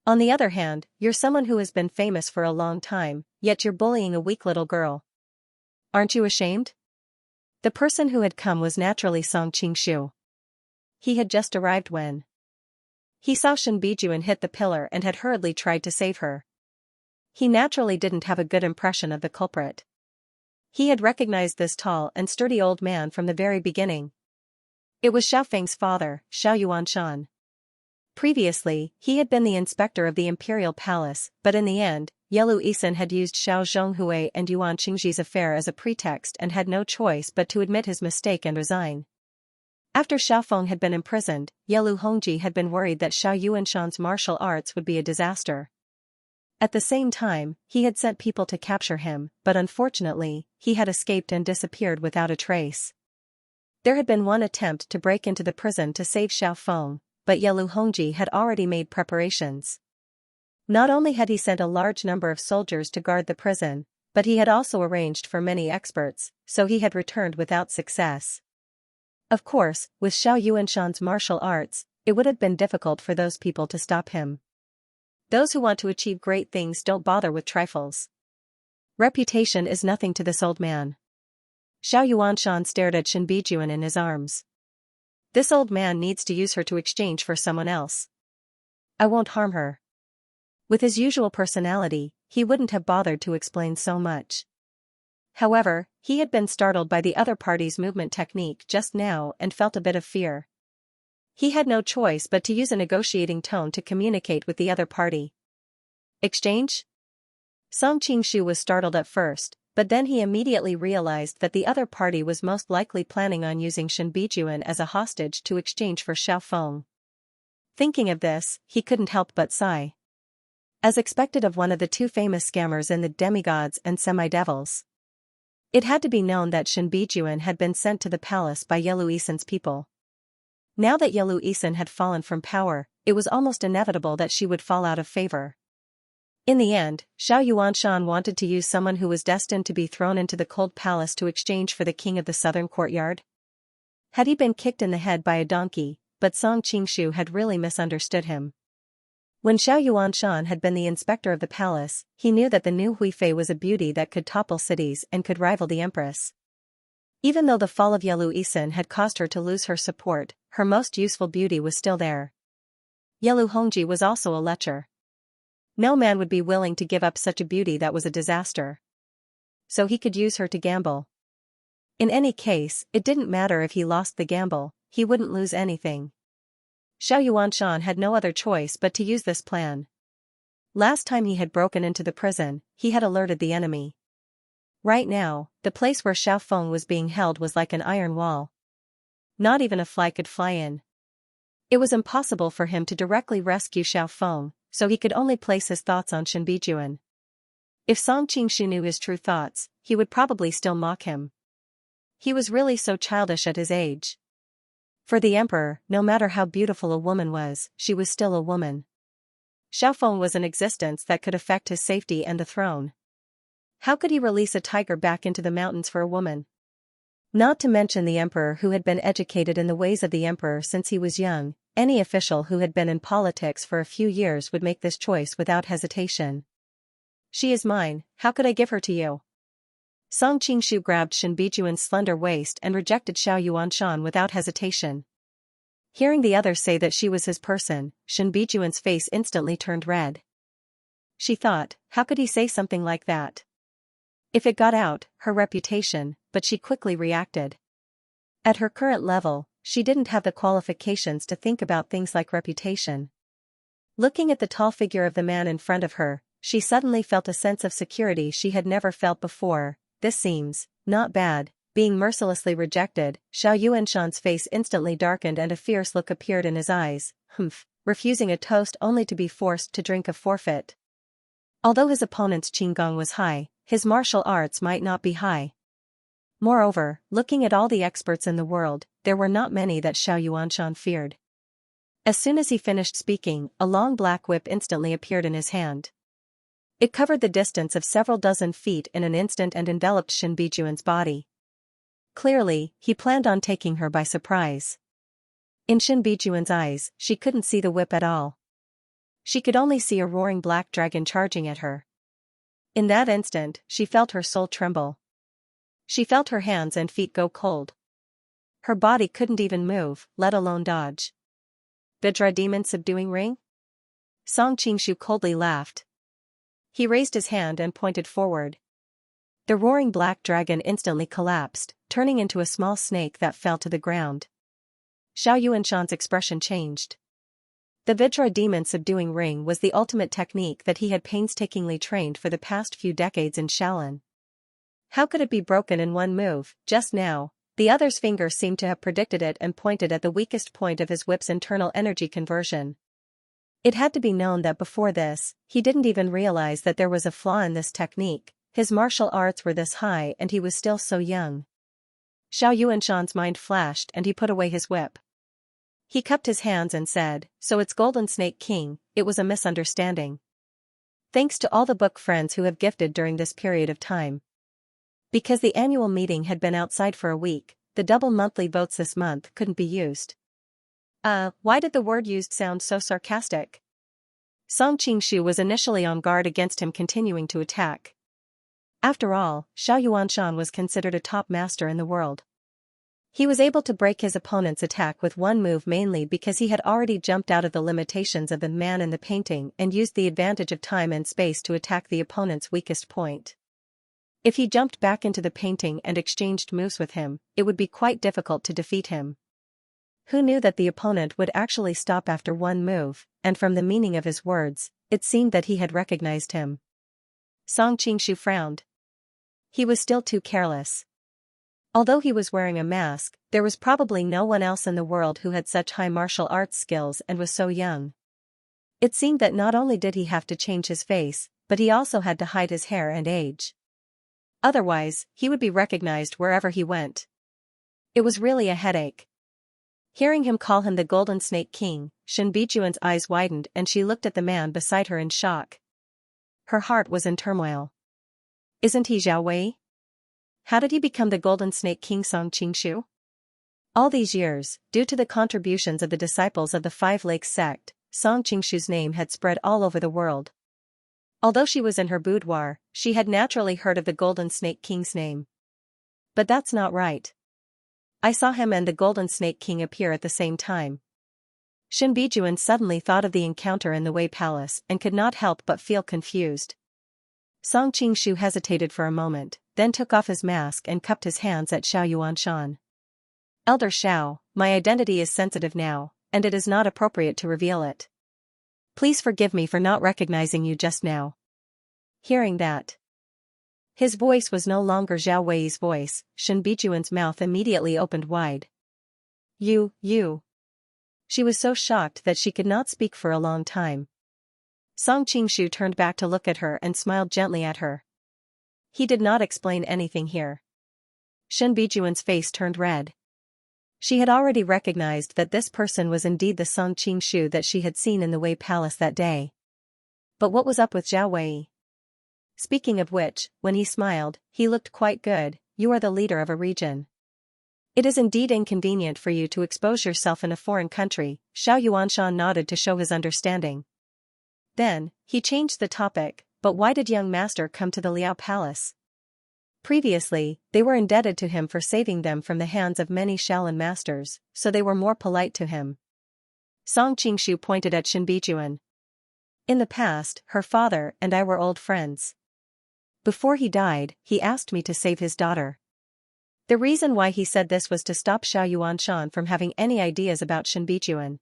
On the other hand, you're someone who has been famous for a long time, yet you're bullying a weak little girl. Aren't you ashamed? The person who had come was naturally Song Qingshu. He had just arrived when he saw Shen Bijuan hit the pillar and had hurriedly tried to save her. He naturally didn't have a good impression of the culprit. He had recognized this tall and sturdy old man from the very beginning. It was Xiao Feng's father, Xiao Yuanshan. Previously, he had been the inspector of the imperial palace, but in the end, Yelu Isan had used Xiao Zhonghui and Yuan Qingji's affair as a pretext and had no choice but to admit his mistake and resign. After Xiao Feng had been imprisoned, Yelu Hongji had been worried that Xiao Yuanshan's martial arts would be a disaster. At the same time, he had sent people to capture him, but unfortunately, he had escaped and disappeared without a trace. There had been one attempt to break into the prison to save Xiao Feng, but Yelu Hongji had already made preparations. Not only had he sent a large number of soldiers to guard the prison, but he had also arranged for many experts, so he had returned without success. Of course, with Xiao Yuanshan's martial arts, it would have been difficult for those people to stop him. Those who want to achieve great things don't bother with trifles. Reputation is nothing to this old man. Xiao Yuanshan stared at Shen Bijuan in his arms. This old man needs to use her to exchange for someone else. I won't harm her. With his usual personality, he wouldn't have bothered to explain so much. However, he had been startled by the other party's movement technique just now and felt a bit of fear. He had no choice but to use a negotiating tone to communicate with the other party. Exchange? Song Qingshu was startled at first, but then he immediately realized that the other party was most likely planning on using Shen Bijuan as a hostage to exchange for Xiao Feng. Thinking of this, he couldn't help but sigh. As expected of one of the two famous scammers in the demigods and semi-devils. It had to be known that Shen Bijuan had been sent to the palace by Yelu Isan's people. Now that Yelu Isan had fallen from power, it was almost inevitable that she would fall out of favor. In the end, Xiao Yuanshan wanted to use someone who was destined to be thrown into the cold palace to exchange for the king of the southern courtyard. Had he been kicked in the head by a donkey, but Song Qingshu had really misunderstood him. When Xiao Yuanshan had been the inspector of the palace, he knew that the new Huifei was a beauty that could topple cities and could rival the empress. Even though the fall of Yelu Isan had caused her to lose her support, her most useful beauty was still there. Yelu Hongji was also a lecher. No man would be willing to give up such a beauty that was a disaster. So he could use her to gamble. In any case, it didn't matter if he lost the gamble, he wouldn't lose anything. Xiao Yuanshan had no other choice but to use this plan. Last time he had broken into the prison, he had alerted the enemy. Right now, the place where Xiao Feng was being held was like an iron wall. Not even a fly could fly in. It was impossible for him to directly rescue Xiao Feng, so he could only place his thoughts on Shen Bijuan. If Song Qingshu knew his true thoughts, he would probably still mock him. He was really so childish at his age. For the emperor, no matter how beautiful a woman was, she was still a woman. Xiaofeng was an existence that could affect his safety and the throne. How could he release a tiger back into the mountains for a woman? Not to mention the emperor who had been educated in the ways of the emperor since he was young. Any official who had been in politics for a few years would make this choice without hesitation. She is mine, how could I give her to you? Song Qingshu grabbed Shen Bijuan's slender waist and rejected Xiao Yuanshan without hesitation. Hearing the others say that she was his person, Shen Bijuan's face instantly turned red. She thought, how could he say something like that? If it got out, her reputation, but she quickly reacted. At her current level, she didn't have the qualifications to think about things like reputation. Looking at the tall figure of the man in front of her, she suddenly felt a sense of security she had never felt before. This seems not bad. Being mercilessly rejected, Xiao Yuanshan's face instantly darkened and a fierce look appeared in his eyes. Refusing a toast only to be forced to drink a forfeit. Although his opponent's qigong was high, his martial arts might not be high. Moreover, looking at all the experts in the world, there were not many that Xiao Yuanshan feared. As soon as he finished speaking, a long black whip instantly appeared in his hand. It covered the distance of several dozen feet in an instant and enveloped Shen Bijuan's body. Clearly, he planned on taking her by surprise. In Shen Bijuan's eyes, she couldn't see the whip at all. She could only see a roaring black dragon charging at her. In that instant, she felt her soul tremble. She felt her hands and feet go cold. Her body couldn't even move, let alone dodge. Vidra demon subduing ring? Song Qingshu coldly laughed. He raised his hand and pointed forward. The roaring black dragon instantly collapsed, turning into a small snake that fell to the ground. Xiao Yuanshan's expression changed. The Vidra demon subduing ring was the ultimate technique that he had painstakingly trained for the past few decades in Shaolin. How could it be broken in one move? Just now, the other's finger seemed to have predicted it and pointed at the weakest point of his whip's internal energy conversion. It had to be known that before this, he didn't even realize that there was a flaw in this technique. His martial arts were this high and he was still so young. Xiao Yuanshan's mind flashed and he put away his whip. He cupped his hands and said, so it's Golden Snake King, it was a misunderstanding. Thanks to all the book friends who have gifted during this period of time. Because the annual meeting had been outside for a week, the double monthly votes this month couldn't be used. Why did the word used sound so sarcastic? Song Qingshu was initially on guard against him continuing to attack. After all, Xiao Yuanshan was considered a top master in the world. He was able to break his opponent's attack with one move mainly because he had already jumped out of the limitations of the man in the painting and used the advantage of time and space to attack the opponent's weakest point. If he jumped back into the painting and exchanged moves with him, it would be quite difficult to defeat him. Who knew that the opponent would actually stop after one move, and from the meaning of his words, it seemed that he had recognized him. Song Qingshu frowned. He was still too careless. Although he was wearing a mask, there was probably no one else in the world who had such high martial arts skills and was so young. It seemed that not only did he have to change his face, but he also had to hide his hair and age. Otherwise, he would be recognized wherever he went. It was really a headache. Hearing him call him the Golden Snake King, Shen Bijuan's eyes widened and she looked at the man beside her in shock. Her heart was in turmoil. Isn't he Zhao Wei? How did he become the Golden Snake King? Song Qingshu? All these years, due to the contributions of the disciples of the Five Lakes sect, Song Qingshu's name had spread all over the world. Although she was in her boudoir, she had naturally heard of the Golden Snake King's name. But that's not right. I saw him and the Golden Snake King appear at the same time. Shen Bijuan suddenly thought of the encounter in the Wei Palace and could not help but feel confused. Song Qingshu hesitated for a moment, then took off his mask and cupped his hands at Xiao Yuanshan. Elder Xiao, my identity is sensitive now, and it is not appropriate to reveal it. Please forgive me for not recognizing you just now. Hearing that, his voice was no longer Zhao Wei's voice. Shen Bijuan's mouth immediately opened wide. You. She was so shocked that she could not speak for a long time. Song Qingshu turned back to look at her and smiled gently at her. He did not explain anything here. Shen Bijuan's face turned red. She had already recognized that this person was indeed the Song Qingshu that she had seen in the Wei Palace that day. But what was up with Zhao Wei? Speaking of which, when he smiled, he looked quite good. You are the leader of a region. It is indeed inconvenient for you to expose yourself in a foreign country. Xiao Yuanshan nodded to show his understanding. Then, he changed the topic, but why did young master come to the Liao Palace? Previously, they were indebted to him for saving them from the hands of many Shaolin masters, so they were more polite to him. Song Qingshu pointed at Shen Bijuan. In the past, her father and I were old friends. Before he died, he asked me to save his daughter. The reason why he said this was to stop Xiao Yuanshan from having any ideas about Shen Bijuan.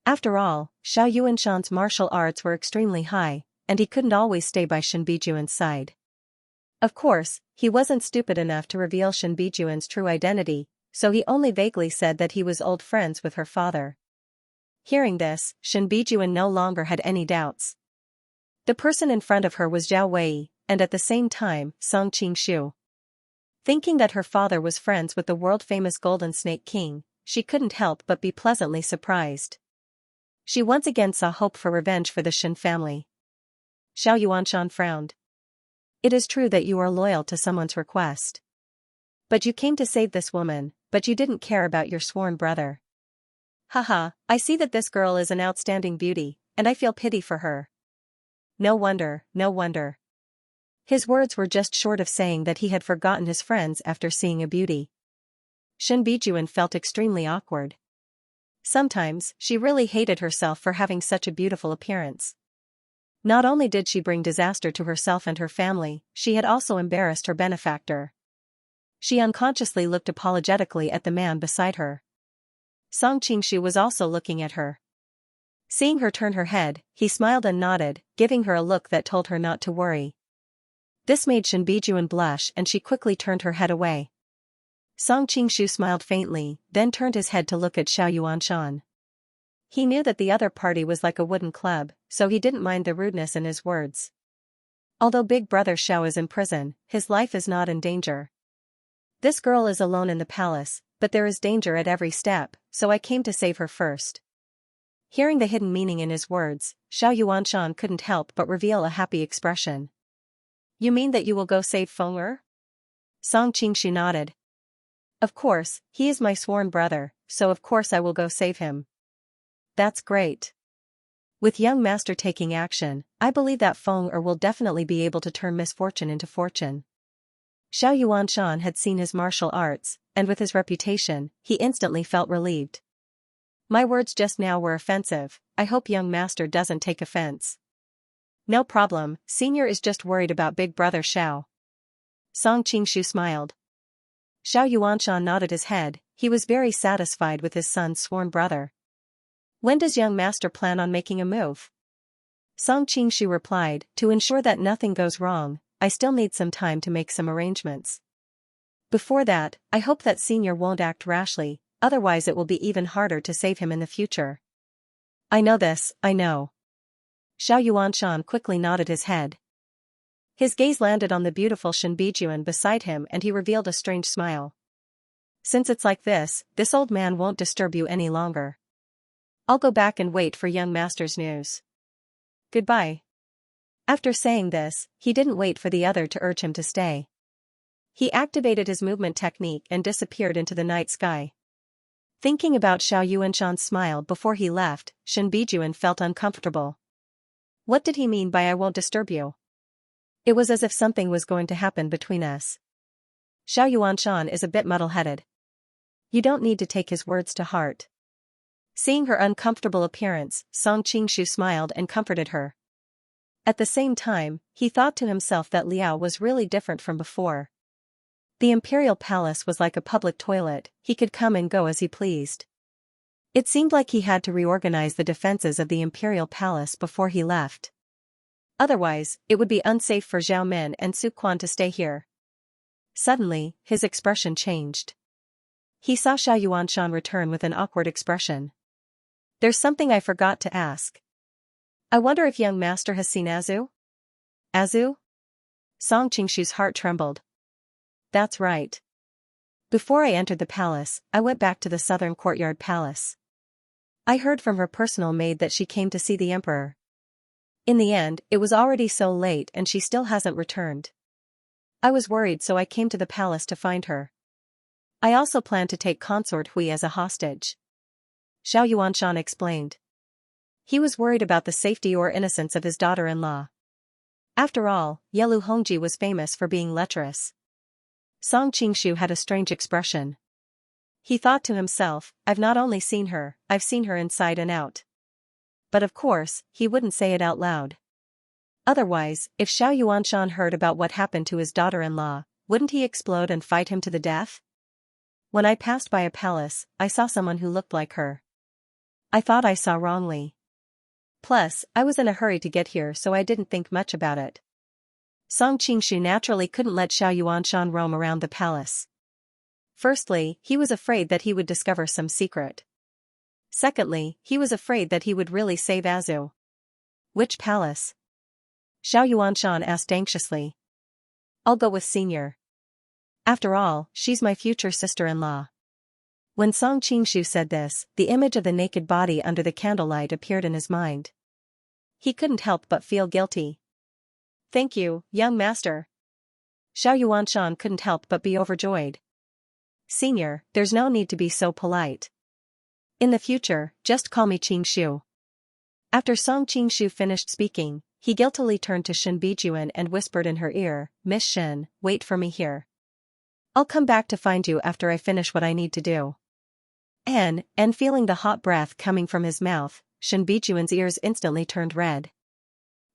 After all, Xiao Yuanshan's martial arts were extremely high, and he couldn't always stay by Shen Bijuan's side. Of course, he wasn't stupid enough to reveal Shen Bijuan's true identity, so he only vaguely said that he was old friends with her father. Hearing this, Shen Bijuan no longer had any doubts. The person in front of her was Zhao Wei, and at the same time, Song Qingshu. Thinking that her father was friends with the world-famous Golden Snake King, she couldn't help but be pleasantly surprised. She once again saw hope for revenge for the Shen family. Xiao Yuanshan frowned. It is true that you are loyal to someone's request. But you came to save this woman, but you didn't care about your sworn brother. Haha, I see that this girl is an outstanding beauty, and I feel pity for her. No wonder, no wonder. His words were just short of saying that he had forgotten his friends after seeing a beauty. Shen Bijuan felt extremely awkward. Sometimes, she really hated herself for having such a beautiful appearance. Not only did she bring disaster to herself and her family, she had also embarrassed her benefactor. She unconsciously looked apologetically at the man beside her. Song Qingshu was also looking at her. Seeing her turn her head, he smiled and nodded, giving her a look that told her not to worry. This made Shen Bijuan blush and she quickly turned her head away. Song Qingshu smiled faintly, then turned his head to look at Xiao Yuanshan. He knew that the other party was like a wooden club, so he didn't mind the rudeness in his words. Although Big Brother Xiao is in prison, his life is not in danger. This girl is alone in the palace, but there is danger at every step, so I came to save her first. Hearing the hidden meaning in his words, Xiao Yuanshan couldn't help but reveal a happy expression. You mean that you will go save Feng'er? Song Qingshu nodded. Of course, he is my sworn brother, so of course I will go save him. That's great. With young master taking action, I believe that Feng'er will definitely be able to turn misfortune into fortune. Xiao Yuanshan had seen his martial arts, and with his reputation, he instantly felt relieved. My words just now were offensive, I hope young master doesn't take offense. No problem, senior is just worried about big brother Xiao. Song Qingshu smiled. Xiao Yuanshan nodded his head, he was very satisfied with his son's sworn brother. When does young master plan on making a move? Song Qingshu replied, to ensure that nothing goes wrong, I still need some time to make some arrangements. Before that, I hope that senior won't act rashly, otherwise it will be even harder to save him in the future. I know this, I know. Xiao Yuanshan quickly nodded his head. His gaze landed on the beautiful Shen Bijuan beside him and he revealed a strange smile. Since it's like this old man won't disturb you any longer. I'll go back and wait for young master's news. Goodbye. After saying this, he didn't wait for the other to urge him to stay. He activated his movement technique and disappeared into the night sky. Thinking about Xiao Yuanshan's smile before he left, Shen Bijuan felt uncomfortable. What did he mean by I won't disturb you? It was as if something was going to happen between us. Xiao Yuanshan is a bit muddle-headed. You don't need to take his words to heart. Seeing her uncomfortable appearance, Song Qingshu smiled and comforted her. At the same time, he thought to himself that Liao was really different from before. The imperial palace was like a public toilet, he could come and go as he pleased. It seemed like he had to reorganize the defenses of the imperial palace before he left. Otherwise, it would be unsafe for Zhao Min and Su Quan to stay here. Suddenly, his expression changed. He saw Xiao Yuanshan return with an awkward expression. There's something I forgot to ask. I wonder if young master has seen Azu? Azu? Song Qingshu's heart trembled. That's right. Before I entered the palace, I went back to the southern courtyard palace. I heard from her personal maid that she came to see the emperor. In the end, it was already so late and she still hasn't returned. I was worried, so I came to the palace to find her. I also plan to take Consort Hui as a hostage. Xiao Yuanshan explained. He was worried about the safety or innocence of his daughter-in-law. After all, Yelu Hongji was famous for being lecherous. Song Qingshu had a strange expression. He thought to himself, I've not only seen her, I've seen her inside and out. But of course, he wouldn't say it out loud. Otherwise, if Xiao Yuanshan heard about what happened to his daughter-in-law, wouldn't he explode and fight him to the death? When I passed by a palace, I saw someone who looked like her. I thought I saw wrongly. Plus, I was in a hurry to get here, so I didn't think much about it. Song Qingshu naturally couldn't let Xiao Yuanshan roam around the palace. Firstly, he was afraid that he would discover some secret. Secondly, he was afraid that he would really save Azu. Which palace? Xiao Yuanshan asked anxiously. I'll go with Senior. After all, she's my future sister-in-law. When Song Qingshu said this, the image of the naked body under the candlelight appeared in his mind. He couldn't help but feel guilty. Thank you, young master. Xiao Yuanshan couldn't help but be overjoyed. Senior, there's no need to be so polite. In the future, just call me Qingshu. After Song Qingshu finished speaking, he guiltily turned to Shen Bijuan and whispered in her ear, Miss Shen, wait for me here. I'll come back to find you after I finish what I need to do. And feeling the hot breath coming from his mouth, Shen Bijuan's ears instantly turned red.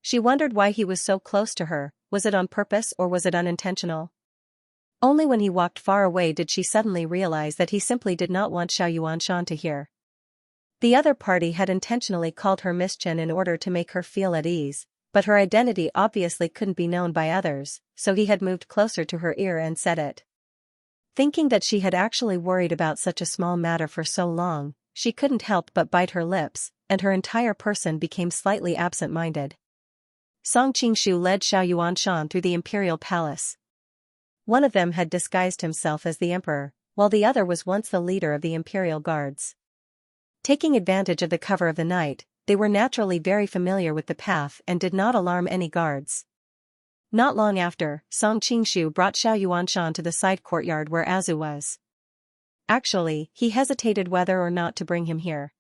She wondered why he was so close to her. Was it on purpose or was it unintentional? Only when he walked far away did she suddenly realize that he simply did not want Xiao Yuanshan to hear. The other party had intentionally called her Miss Chen in order to make her feel at ease, but her identity obviously couldn't be known by others, so he had moved closer to her ear and said it. Thinking that she had actually worried about such a small matter for so long, she couldn't help but bite her lips, and her entire person became slightly absent-minded. Song Qingshu led Xiao Yuanshan through the imperial palace. One of them had disguised himself as the emperor, while the other was once the leader of the imperial guards. Taking advantage of the cover of the night, they were naturally very familiar with the path and did not alarm any guards. Not long after, Song Qingshu brought Xiao Yuanshan to the side courtyard where Azu was. Actually, he hesitated whether or not to bring him here.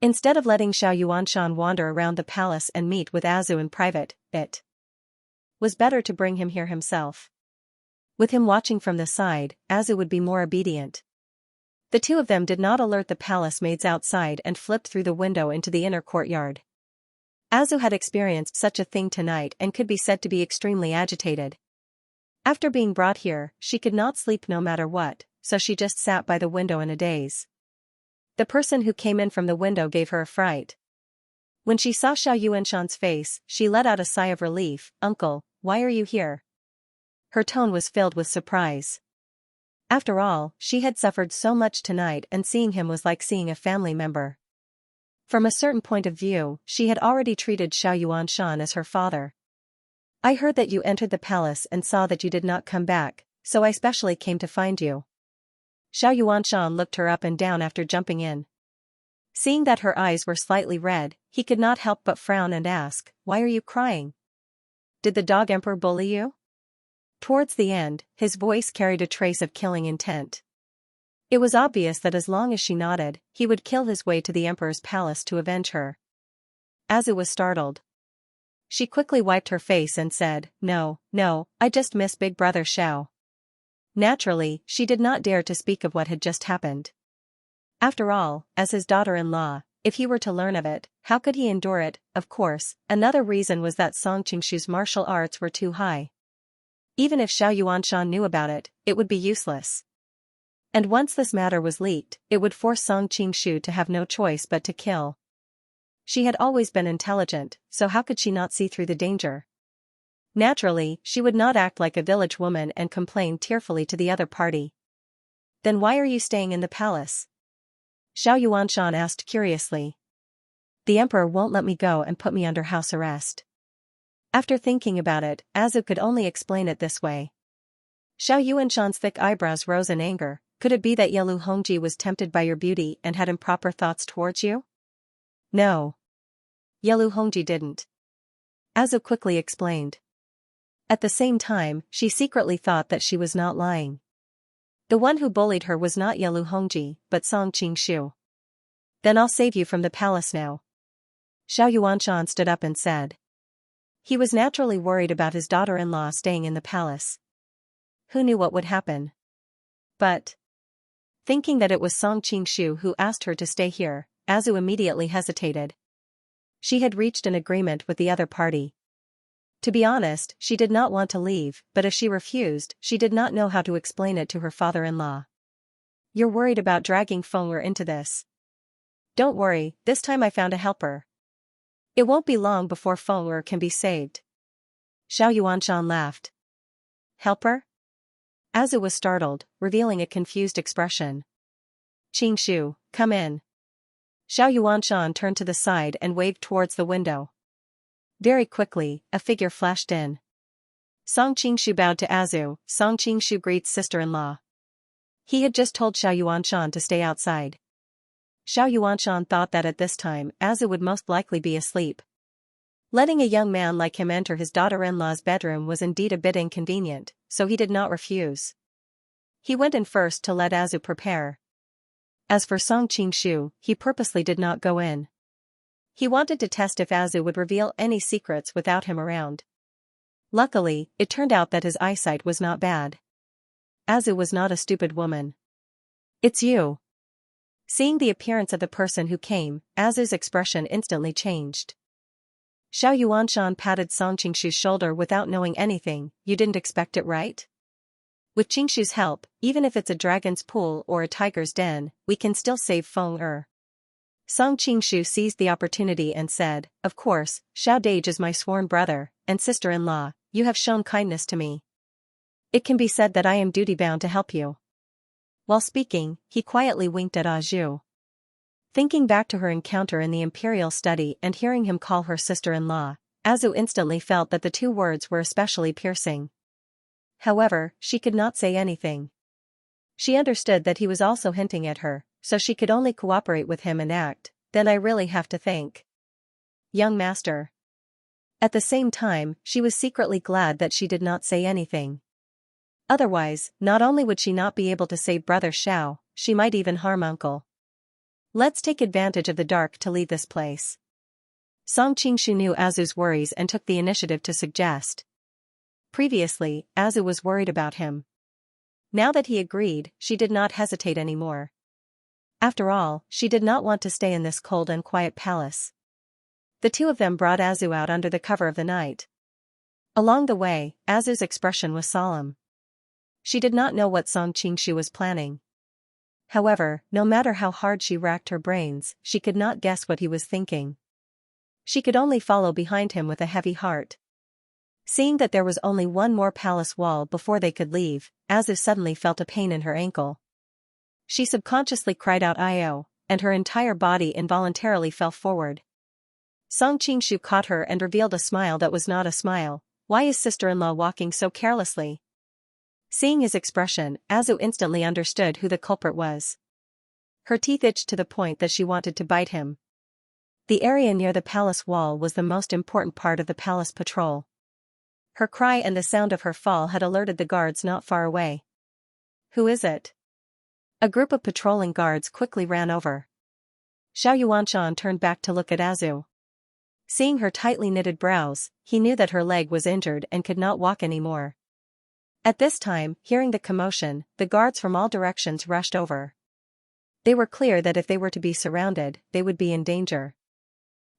Instead of letting Xiao Yuanshan wander around the palace and meet with Azu in private, it was better to bring him here himself. With him watching from the side, Azu would be more obedient. The two of them did not alert the palace maids outside and flipped through the window into the inner courtyard. Azu had experienced such a thing tonight and could be said to be extremely agitated. After being brought here, she could not sleep no matter what, so she just sat by the window in a daze. The person who came in from the window gave her a fright. When she saw Xiao Yuanshan's face, she let out a sigh of relief. Uncle, why are you here? Her tone was filled with surprise. After all, she had suffered so much tonight and seeing him was like seeing a family member. From a certain point of view, she had already treated Xiao Yuanshan as her father. I heard that you entered the palace and saw that you did not come back, so I specially came to find you. Xiao Yuanshan looked her up and down after jumping in. Seeing that her eyes were slightly red, he could not help but frown and ask, why are you crying? Did the dog emperor bully you? Towards the end, his voice carried a trace of killing intent. It was obvious that as long as she nodded, he would kill his way to the emperor's palace to avenge her. Azu was startled. She quickly wiped her face and said, No, I just miss Big Brother Xiao. Naturally, she did not dare to speak of what had just happened. After all, as his daughter-in-law, if he were to learn of it, how could he endure it? Of course, another reason was that Song Qingshu's martial arts were too high. Even if Xiao Yuanshan knew about it, it would be useless. And once this matter was leaked, it would force Song Qingshu to have no choice but to kill. She had always been intelligent, so how could she not see through the danger? Naturally, she would not act like a village woman and complain tearfully to the other party. Then why are you staying in the palace? Xiao Yuanshan asked curiously. The emperor won't let me go and put me under house arrest. After thinking about it, Azu could only explain it this way. Xiao Yuanshan's thick eyebrows rose in anger. Could it be that Yelu Hongji was tempted by your beauty and had improper thoughts towards you? No. Yelu Hongji didn't. Azu quickly explained. At the same time, she secretly thought that she was not lying. The one who bullied her was not Yelu Hongji, but Song Qingshu. Then I'll save you from the palace now. Xiao Yuanshan stood up and said. He was naturally worried about his daughter-in-law staying in the palace. Who knew what would happen? But, thinking that it was Song Qingshu who asked her to stay here, Azu immediately hesitated. She had reached an agreement with the other party. To be honest, she did not want to leave, but if she refused, she did not know how to explain it to her father-in-law. You're worried about dragging Feng'er into this. Don't worry, this time I found a helper. It won't be long before Feng'er can be saved. Xiao Yuanshan laughed. Helper? Azu was startled, revealing a confused expression. Qingshu, come in. Xiao Yuanshan turned to the side and waved towards the window. Very quickly, a figure flashed in. Song Qingshu bowed to Azu. Song Qingshu greets sister-in-law. He had just told Xiao Yuanshan to stay outside. Xiao Yuanshan thought that at this time, Azu would most likely be asleep. Letting a young man like him enter his daughter-in-law's bedroom was indeed a bit inconvenient, so he did not refuse. He went in first to let Azu prepare. As for Song Qingshu, he purposely did not go in. He wanted to test if Azu would reveal any secrets without him around. Luckily, it turned out that his eyesight was not bad. Azu was not a stupid woman. It's you. Seeing the appearance of the person who came, Azu's expression instantly changed. Xiao Yuanshan patted Song Qingshu's shoulder without knowing anything. You didn't expect it, right? With Qingshu's help, even if it's a dragon's pool or a tiger's den, we can still save Feng'er. Song Qingshu seized the opportunity and said, of course, Xiao Dage is my sworn brother and sister-in-law. You have shown kindness to me. It can be said that I am duty-bound to help you. While speaking, he quietly winked at Azu. Thinking back to her encounter in the imperial study and hearing him call her sister-in-law, Azu instantly felt that the two words were especially piercing. However, she could not say anything. She understood that he was also hinting at her, so she could only cooperate with him and act. Then I really have to thank young master. At the same time, she was secretly glad that she did not say anything. Otherwise, not only would she not be able to save Brother Xiao, she might even harm Uncle. Let's take advantage of the dark to leave this place. Song Qingshu knew Azu's worries and took the initiative to suggest. Previously, Azu was worried about him. Now that he agreed, she did not hesitate anymore. After all, she did not want to stay in this cold and quiet palace. The two of them brought Azu out under the cover of the night. Along the way, Azu's expression was solemn. She did not know what Song Qingshu was planning. However, no matter how hard she racked her brains, she could not guess what he was thinking. She could only follow behind him with a heavy heart. Seeing that there was only one more palace wall before they could leave, Azu suddenly felt a pain in her ankle. She subconsciously cried out "Io," and her entire body involuntarily fell forward. Song Qingshu caught her and revealed a smile that was not a smile. Why is sister-in-law walking so carelessly? Seeing his expression, Azu instantly understood who the culprit was. Her teeth itched to the point that she wanted to bite him. The area near the palace wall was the most important part of the palace patrol. Her cry and the sound of her fall had alerted the guards not far away. Who is it? A group of patrolling guards quickly ran over. Xiao Yuanshan turned back to look at Azu. Seeing her tightly knitted brows, he knew that her leg was injured and could not walk anymore. At this time, hearing the commotion, the guards from all directions rushed over. They were clear that if they were to be surrounded, they would be in danger.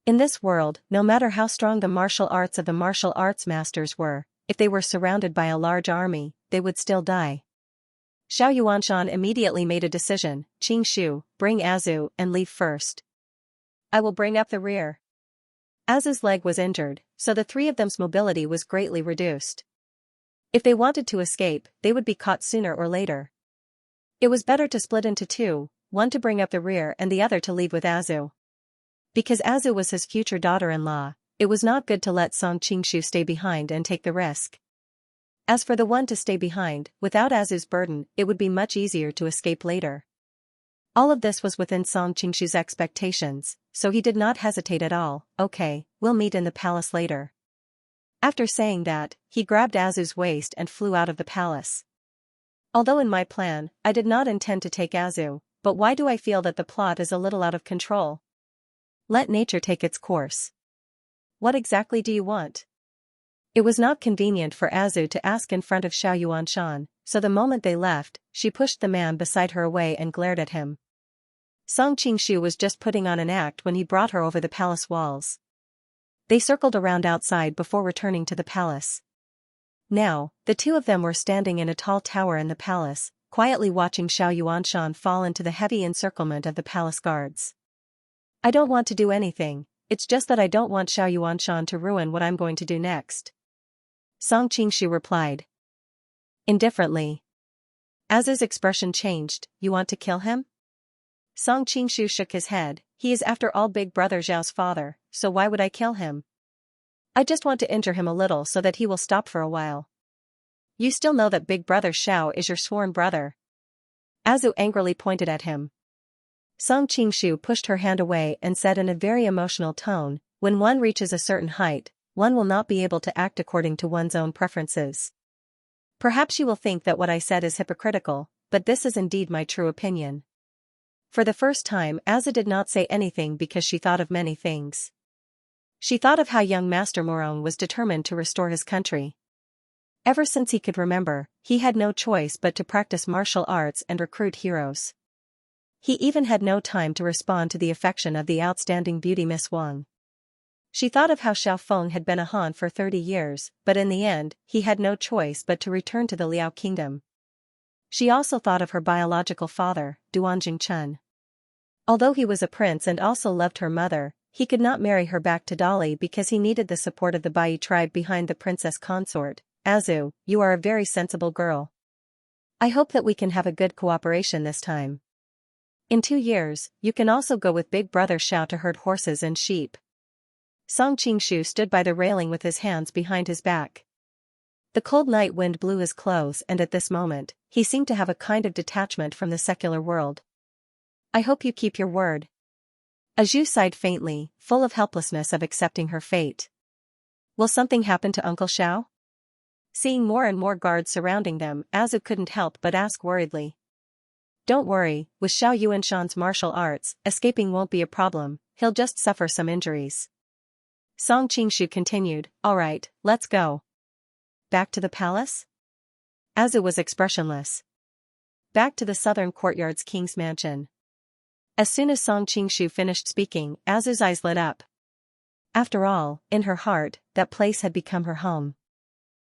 In this world, no matter how strong the martial arts of the martial arts masters were, if they were surrounded by a large army, they would still die. Xiao Yuanshan immediately made a decision. Qingshu, bring Azu and leave first. I will bring up the rear. Azu's leg was injured, so the three of them's mobility was greatly reduced. If they wanted to escape, they would be caught sooner or later. It was better to split into two, one to bring up the rear and the other to leave with Azu. Because Azu was his future daughter-in-law, it was not good to let Song Qingshu stay behind and take the risk. As for the one to stay behind, without Azu's burden, it would be much easier to escape later. All of this was within Song Qingshu's expectations, so he did not hesitate at all. Okay, we'll meet in the palace later. After saying that, he grabbed Azu's waist and flew out of the palace. Although in my plan, I did not intend to take Azu, but why do I feel that the plot is a little out of control? Let nature take its course. What exactly do you want? It was not convenient for Azu to ask in front of Xiao Yuanshan, so the moment they left, she pushed the man beside her away and glared at him. Song Qingshu was just putting on an act when he brought her over the palace walls. They circled around outside before returning to the palace. Now, the two of them were standing in a tall tower in the palace, quietly watching Xiao Yuanshan fall into the heavy encirclement of the palace guards. I don't want to do anything, it's just that I don't want Xiao Yuanshan to ruin what I'm going to do next. Song Qingshu replied indifferently. Azu's expression changed. You want to kill him? Song Qingshu shook his head. He is after all Big Brother Zhao's father, so why would I kill him? I just want to injure him a little so that he will stop for a while. You still know that Big Brother Xiao is your sworn brother. Azu angrily pointed at him. Song Qingshu pushed her hand away and said in a very emotional tone, when one reaches a certain height, one will not be able to act according to one's own preferences. Perhaps you will think that what I said is hypocritical, but this is indeed my true opinion. For the first time, Azu did not say anything because she thought of many things. She thought of how young Master Morone was determined to restore his country. Ever since he could remember, he had no choice but to practice martial arts and recruit heroes. He even had no time to respond to the affection of the outstanding beauty Miss Wang. She thought of how Xiao Feng had been a Han for 30 years, but in the end, he had no choice but to return to the Liao kingdom. She also thought of her biological father, Duan Jingchun. Although he was a prince and also loved her mother, he could not marry her back to Dali because he needed the support of the Bai tribe behind the princess consort. Azu, you are a very sensible girl. I hope that we can have a good cooperation this time. In 2 years, you can also go with Big Brother Xiao to herd horses and sheep. Song Qingshu stood by the railing with his hands behind his back. The cold night wind blew his clothes and at this moment, he seemed to have a kind of detachment from the secular world. I hope you keep your word. Azu sighed faintly, full of helplessness of accepting her fate. Will something happen to Uncle Xiao? Seeing more and more guards surrounding them, Azu couldn't help but ask worriedly. Don't worry, with Xiao Yuanshan's martial arts, escaping won't be a problem, he'll just suffer some injuries. Song Qingshu continued, alright, let's go. Back to the palace? Azu was expressionless. Back to the southern courtyard's king's mansion. As soon as Song Qingshu finished speaking, Azu's eyes lit up. After all, in her heart, that place had become her home.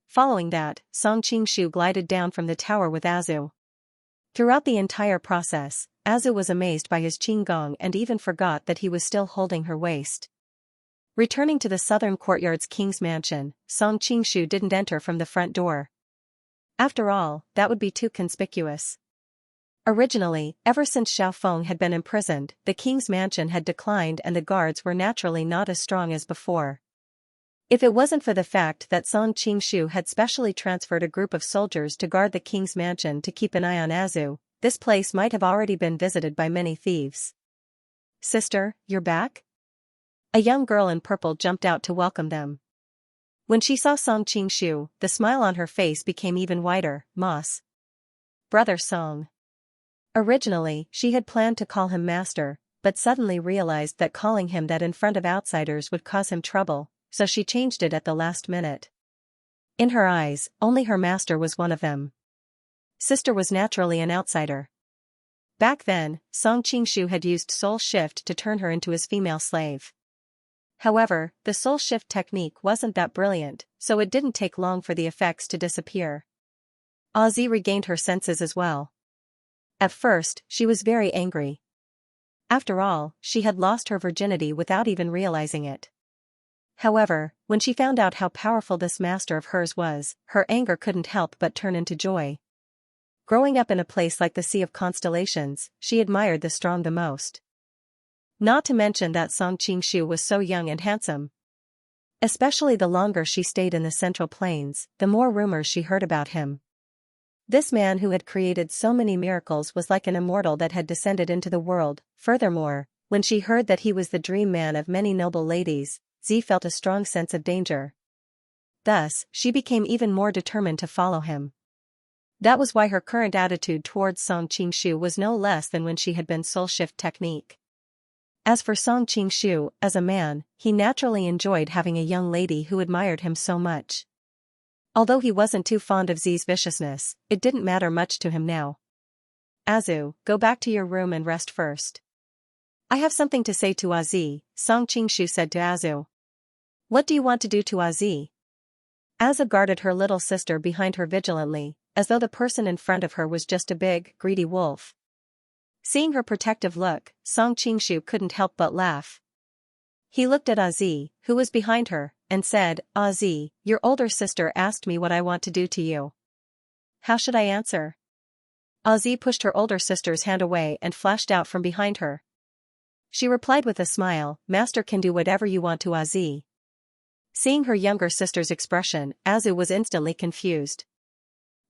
Following that, Song Qingshu glided down from the tower with Azu. Throughout the entire process, Azu was amazed by his qigong and even forgot that he was still holding her waist. Returning to the southern courtyard's king's mansion, Song Qingshu didn't enter from the front door. After all, that would be too conspicuous. Originally, ever since Xiao Feng had been imprisoned, the king's mansion had declined and the guards were naturally not as strong as before. If it wasn't for the fact that Song Qingshu had specially transferred a group of soldiers to guard the king's mansion to keep an eye on Azu, this place might have already been visited by many thieves. Sister, you're back? A young girl in purple jumped out to welcome them. When she saw Song Qingshu, the smile on her face became even wider. Moss. Brother Song. Originally, she had planned to call him master, but suddenly realized that calling him that in front of outsiders would cause him trouble, so she changed it at the last minute. In her eyes, only her master was one of them. Sister was naturally an outsider. Back then, Song Qingshu had used soul shift to turn her into his female slave. However, the soul shift technique wasn't that brilliant, so it didn't take long for the effects to disappear. Azu regained her senses as well. At first, she was very angry. After all, she had lost her virginity without even realizing it. However, when she found out how powerful this master of hers was, her anger couldn't help but turn into joy. Growing up in a place like the Sea of Constellations, she admired the strong the most. Not to mention that Song Qingshu was so young and handsome. Especially the longer she stayed in the Central Plains, the more rumors she heard about him. This man who had created so many miracles was like an immortal that had descended into the world. Furthermore, when she heard that he was the dream man of many noble ladies, Zi felt a strong sense of danger. Thus, she became even more determined to follow him. That was why her current attitude towards Song Qingshu was no less than when she had been soul shift technique. As for Song Qingshu, as a man, he naturally enjoyed having a young lady who admired him so much. Although he wasn't too fond of Zi's viciousness, it didn't matter much to him now. Azu, go back to your room and rest first. I have something to say to Azi, Song Qingshu said to Azu. What do you want to do to Azi? Azu guarded her little sister behind her vigilantly, as though the person in front of her was just a big, greedy wolf. Seeing her protective look, Song Qingshu couldn't help but laugh. He looked at Azi, who was behind her, and said, Azi, your older sister asked me what I want to do to you. How should I answer? Azi pushed her older sister's hand away and flashed out from behind her. She replied with a smile, Master can do whatever you want to Azi. Seeing her younger sister's expression, Azu was instantly confused.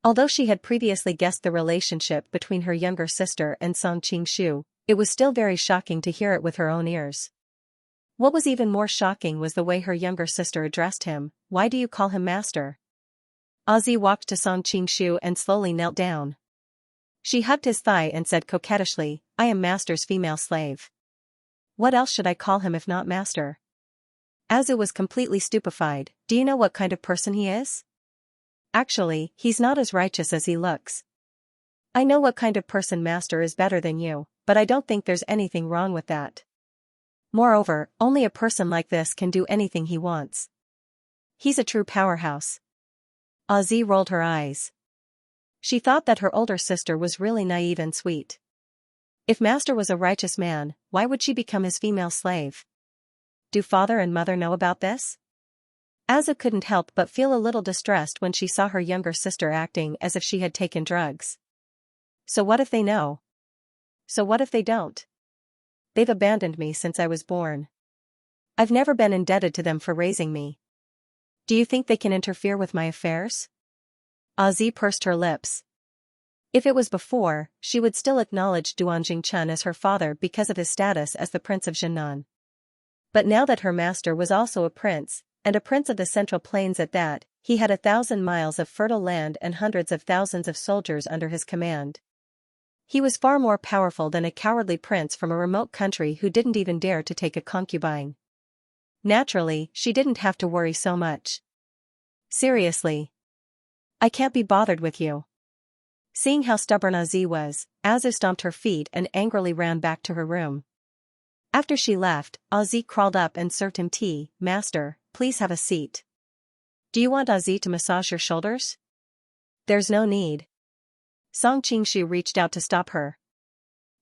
Although she had previously guessed the relationship between her younger sister and Song Qingshu, it was still very shocking to hear it with her own ears. What was even more shocking was the way her younger sister addressed him. Why do you call him master? Azi walked to Song Qingshu and slowly knelt down. She hugged his thigh and said coquettishly, I am master's female slave. What else should I call him if not master? Azu was completely stupefied. Do you know what kind of person he is? Actually, he's not as righteous as he looks. I know what kind of person master is better than you, but I don't think there's anything wrong with that. Moreover, only a person like this can do anything he wants. He's a true powerhouse. Azi rolled her eyes. She thought that her older sister was really naive and sweet. If master was a righteous man, why would she become his female slave? Do father and mother know about this? Azu couldn't help but feel a little distressed when she saw her younger sister acting as if she had taken drugs. So what if they know? So what if they don't? They've abandoned me since I was born. I've never been indebted to them for raising me. Do you think they can interfere with my affairs? Azi pursed her lips. If it was before, she would still acknowledge Duan Jingchun as her father because of his status as the Prince of Jinan. But now that her master was also a prince, and a prince of the Central Plains at that, he had 1,000 miles of fertile land and hundreds of thousands of soldiers under his command. He was far more powerful than a cowardly prince from a remote country who didn't even dare to take a concubine. Naturally, she didn't have to worry so much. Seriously. I can't be bothered with you. Seeing how stubborn Azi was, Azu stomped her feet and angrily ran back to her room. After she left, Azi crawled up and served him tea. Master, please have a seat. Do you want Azi to massage your shoulders? There's no need. Song Qingshu reached out to stop her.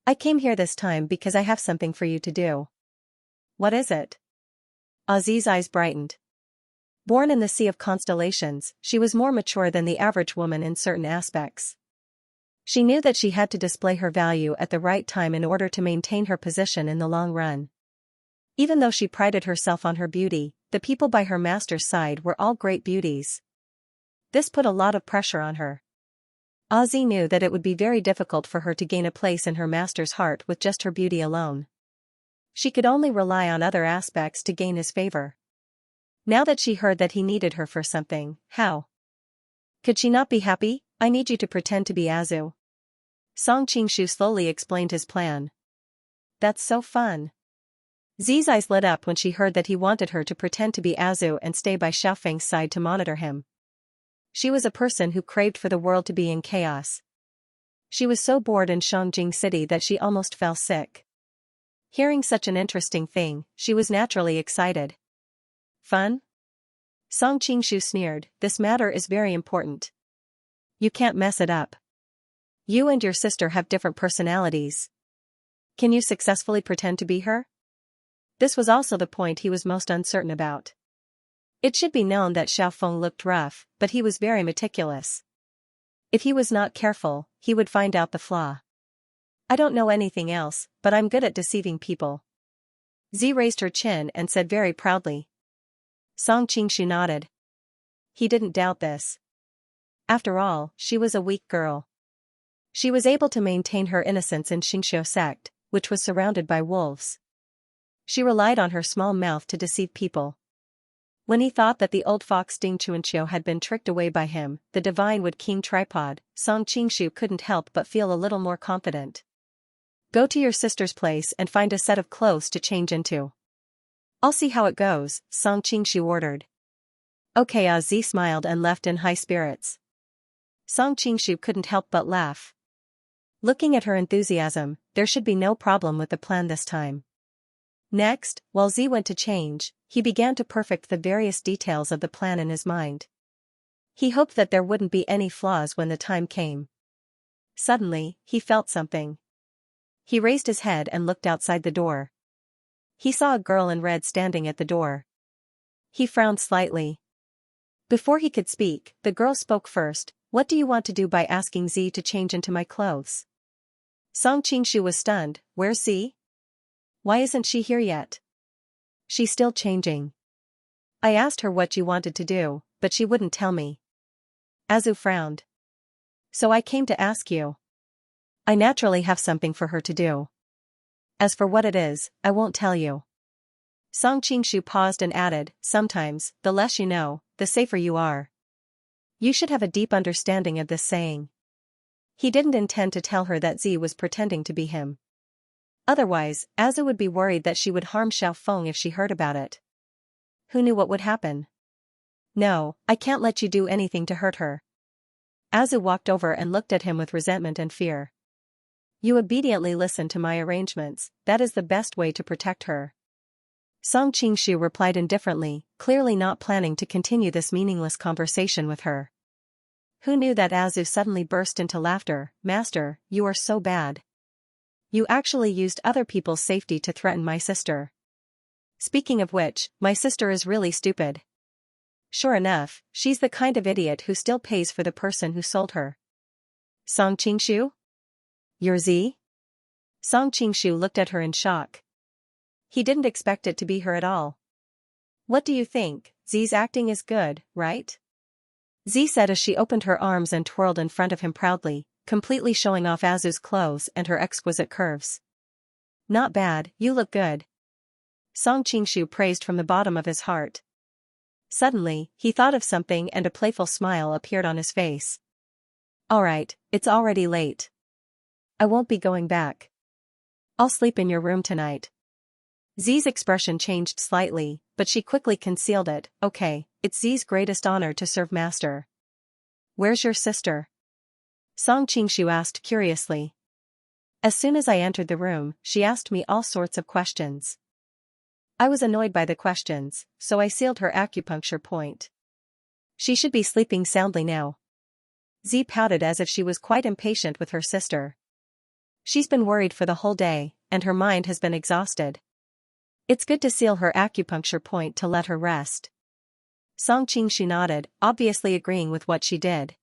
I came here this time because I have something for you to do. What is it? Azi's eyes brightened. Born in the sea of constellations, she was more mature than the average woman in certain aspects. She knew that she had to display her value at the right time in order to maintain her position in the long run. Even though she prided herself on her beauty, the people by her master's side were all great beauties. This put a lot of pressure on her. Azi knew that it would be very difficult for her to gain a place in her master's heart with just her beauty alone. She could only rely on other aspects to gain his favor. Now that she heard that he needed her for something, how could she not be happy? I need you to pretend to be Azu. Song Qingshu slowly explained his plan. That's so fun. Zi's eyes lit up when she heard that he wanted her to pretend to be Azu and stay by Xiaofeng's side to monitor him. She was a person who craved for the world to be in chaos. She was so bored in Shangjing City that she almost fell sick. Hearing such an interesting thing, she was naturally excited. Fun? Song Qingshu sneered, this matter is very important. You can't mess it up. You and your sister have different personalities. Can you successfully pretend to be her? This was also the point he was most uncertain about. It should be known that Xiaofeng looked rough, but he was very meticulous. If he was not careful, he would find out the flaw. I don't know anything else, but I'm good at deceiving people. Zi raised her chin and said very proudly. Song Qingshu nodded. He didn't doubt this. After all, she was a weak girl. She was able to maintain her innocence in Xianxia sect, which was surrounded by wolves. She relied on her small mouth to deceive people. When he thought that the old fox Ding Chuanqiu had been tricked away by him, the divine wood king tripod, Song Qingshu couldn't help but feel a little more confident. Go to your sister's place and find a set of clothes to change into. I'll see how it goes, Song Qingshu ordered. Okay, Zi smiled and left in high spirits. Song Qingshu couldn't help but laugh. Looking at her enthusiasm, there should be no problem with the plan this time. Next, while Zi went to change, he began to perfect the various details of the plan in his mind. He hoped that there wouldn't be any flaws when the time came. Suddenly, he felt something. He raised his head and looked outside the door. He saw a girl in red standing at the door. He frowned slightly. Before he could speak, the girl spoke first. What do you want to do by asking Zi to change into my clothes? Song Qingshu was stunned. Where's Zi? Why isn't she here yet? She's still changing. I asked her what you wanted to do, but she wouldn't tell me. Azu frowned. So I came to ask you. I naturally have something for her to do. As for what it is, I won't tell you. Song Qingshu paused and added, sometimes, the less you know, the safer you are. You should have a deep understanding of this saying. He didn't intend to tell her that Zi was pretending to be him. Otherwise, Azu would be worried that she would harm Xiaofeng if she heard about it. Who knew what would happen? No, I can't let you do anything to hurt her. Azu walked over and looked at him with resentment and fear. You obediently listen to my arrangements, that is the best way to protect her. Song Qingshu replied indifferently, clearly not planning to continue this meaningless conversation with her. Who knew that Azu suddenly burst into laughter. Master, you are so bad. You actually used other people's safety to threaten my sister. Speaking of which, my sister is really stupid. Sure enough, she's the kind of idiot who still pays for the person who sold her. Song Qingshu? You're Zi? Song Qingshu looked at her in shock. He didn't expect it to be her at all. What do you think? Zi's acting is good, right? Zi said as she opened her arms and twirled in front of him proudly, completely showing off Azu's clothes and her exquisite curves. Not bad, you look good. Song Qingshu praised from the bottom of his heart. Suddenly, he thought of something and a playful smile appeared on his face. Alright, it's already late. I won't be going back. I'll sleep in your room tonight. Zi's expression changed slightly, but she quickly concealed it. Okay, it's Zi's greatest honor to serve master. Where's your sister? Song Qingshu asked curiously. As soon as I entered the room, she asked me all sorts of questions. I was annoyed by the questions, so I sealed her acupuncture point. She should be sleeping soundly now. Zi pouted as if she was quite impatient with her sister. She's been worried for the whole day, and her mind has been exhausted. It's good to seal her acupuncture point to let her rest. Song Qingshu nodded, obviously agreeing with what she did.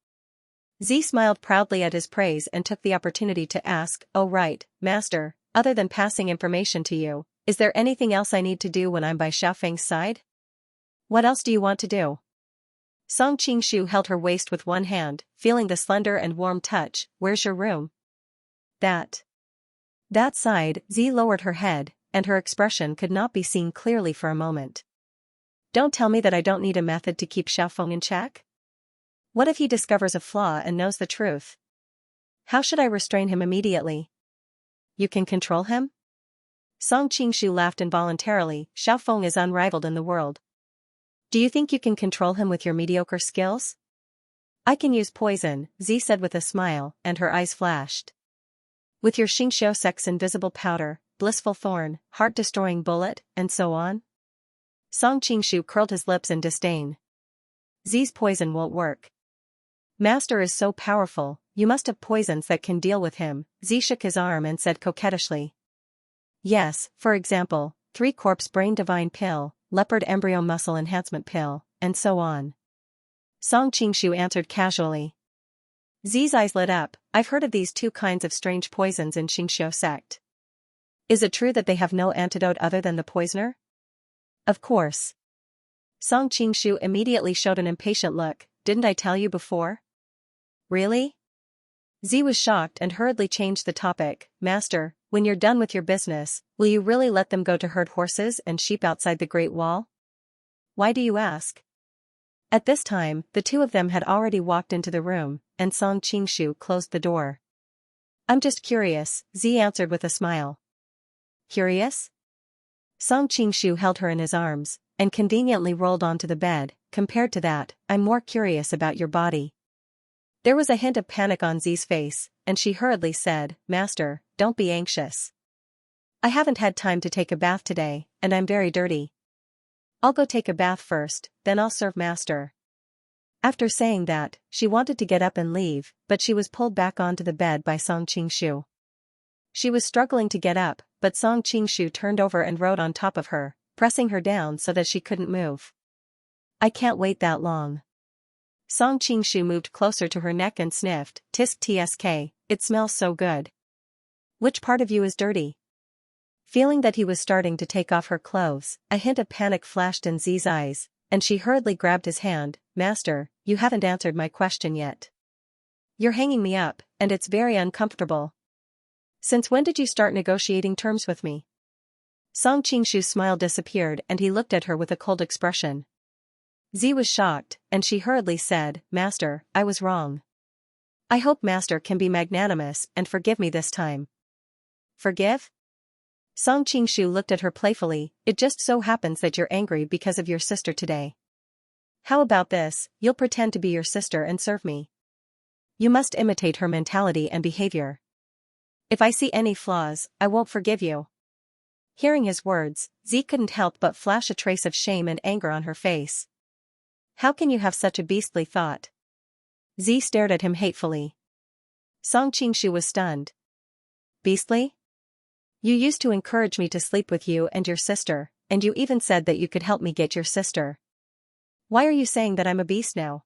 Zi smiled proudly at his praise and took the opportunity to ask, oh right, master, other than passing information to you, is there anything else I need to do when I'm by Xiaofeng's side? What else do you want to do? Song Qingshu held her waist with one hand, feeling the slender and warm touch. Where's your room? That side. Zi lowered her head, and her expression could not be seen clearly for a moment. Don't tell me that I don't need a method to keep Xiaofeng in check? What if he discovers a flaw and knows the truth? How should I restrain him immediately? You can control him? Song Qingshu laughed involuntarily. Xiaofeng is unrivaled in the world. Do you think you can control him with your mediocre skills? I can use poison, Zi said with a smile, and her eyes flashed. With your Xianxia sect's invisible powder, blissful thorn, heart-destroying bullet, and so on? Song Qingshu curled his lips in disdain. Zi's poison won't work. Master is so powerful, you must have poisons that can deal with him. Zi shook his arm and said coquettishly. Yes, for example, 3-corpse brain divine pill, leopard embryo muscle enhancement pill, and so on. Song Qingshu answered casually. Zi's eyes lit up. I've heard of these 2 kinds of strange poisons in Xianxia sect. Is it true that they have no antidote other than the poisoner? Of course. Song Qingshu immediately showed an impatient look. Didn't I tell you before? Really? Z was shocked and hurriedly changed the topic. Master, when you're done with your business, will you really let them go to herd horses and sheep outside the Great Wall? Why do you ask? At this time, the two of them had already walked into the room, and Song Qingshu closed the door. I'm just curious, Z answered with a smile. Curious? Song Qingshu held her in his arms, and conveniently rolled onto the bed. Compared to that, I'm more curious about your body. There was a hint of panic on Z's face, and she hurriedly said, Master, don't be anxious. I haven't had time to take a bath today, and I'm very dirty. I'll go take a bath first, then I'll serve Master. After saying that, she wanted to get up and leave, but she was pulled back onto the bed by Song Qingshu. She was struggling to get up, but Song Qingshu turned over and rode on top of her, pressing her down so that she couldn't move. I can't wait that long. Song Qingshu moved closer to her neck and sniffed. Tisk tsk, it smells so good. Which part of you is dirty? Feeling that he was starting to take off her clothes, a hint of panic flashed in Z's eyes, and she hurriedly grabbed his hand. Master, you haven't answered my question yet. You're hanging me up, and it's very uncomfortable. Since when did you start negotiating terms with me? Song Qingshu's smile disappeared and he looked at her with a cold expression. Z was shocked, and she hurriedly said, Master, I was wrong. I hope Master can be magnanimous and forgive me this time. Forgive? Song Qingshu looked at her playfully. It just so happens that you're angry because of your sister today. How about this, you'll pretend to be your sister and serve me. You must imitate her mentality and behavior. If I see any flaws, I won't forgive you. Hearing his words, Z couldn't help but flash a trace of shame and anger on her face. How can you have such a beastly thought? Z stared at him hatefully. Song Qingshu was stunned. Beastly? You used to encourage me to sleep with you and your sister, and you even said that you could help me get your sister. Why are you saying that I'm a beast now?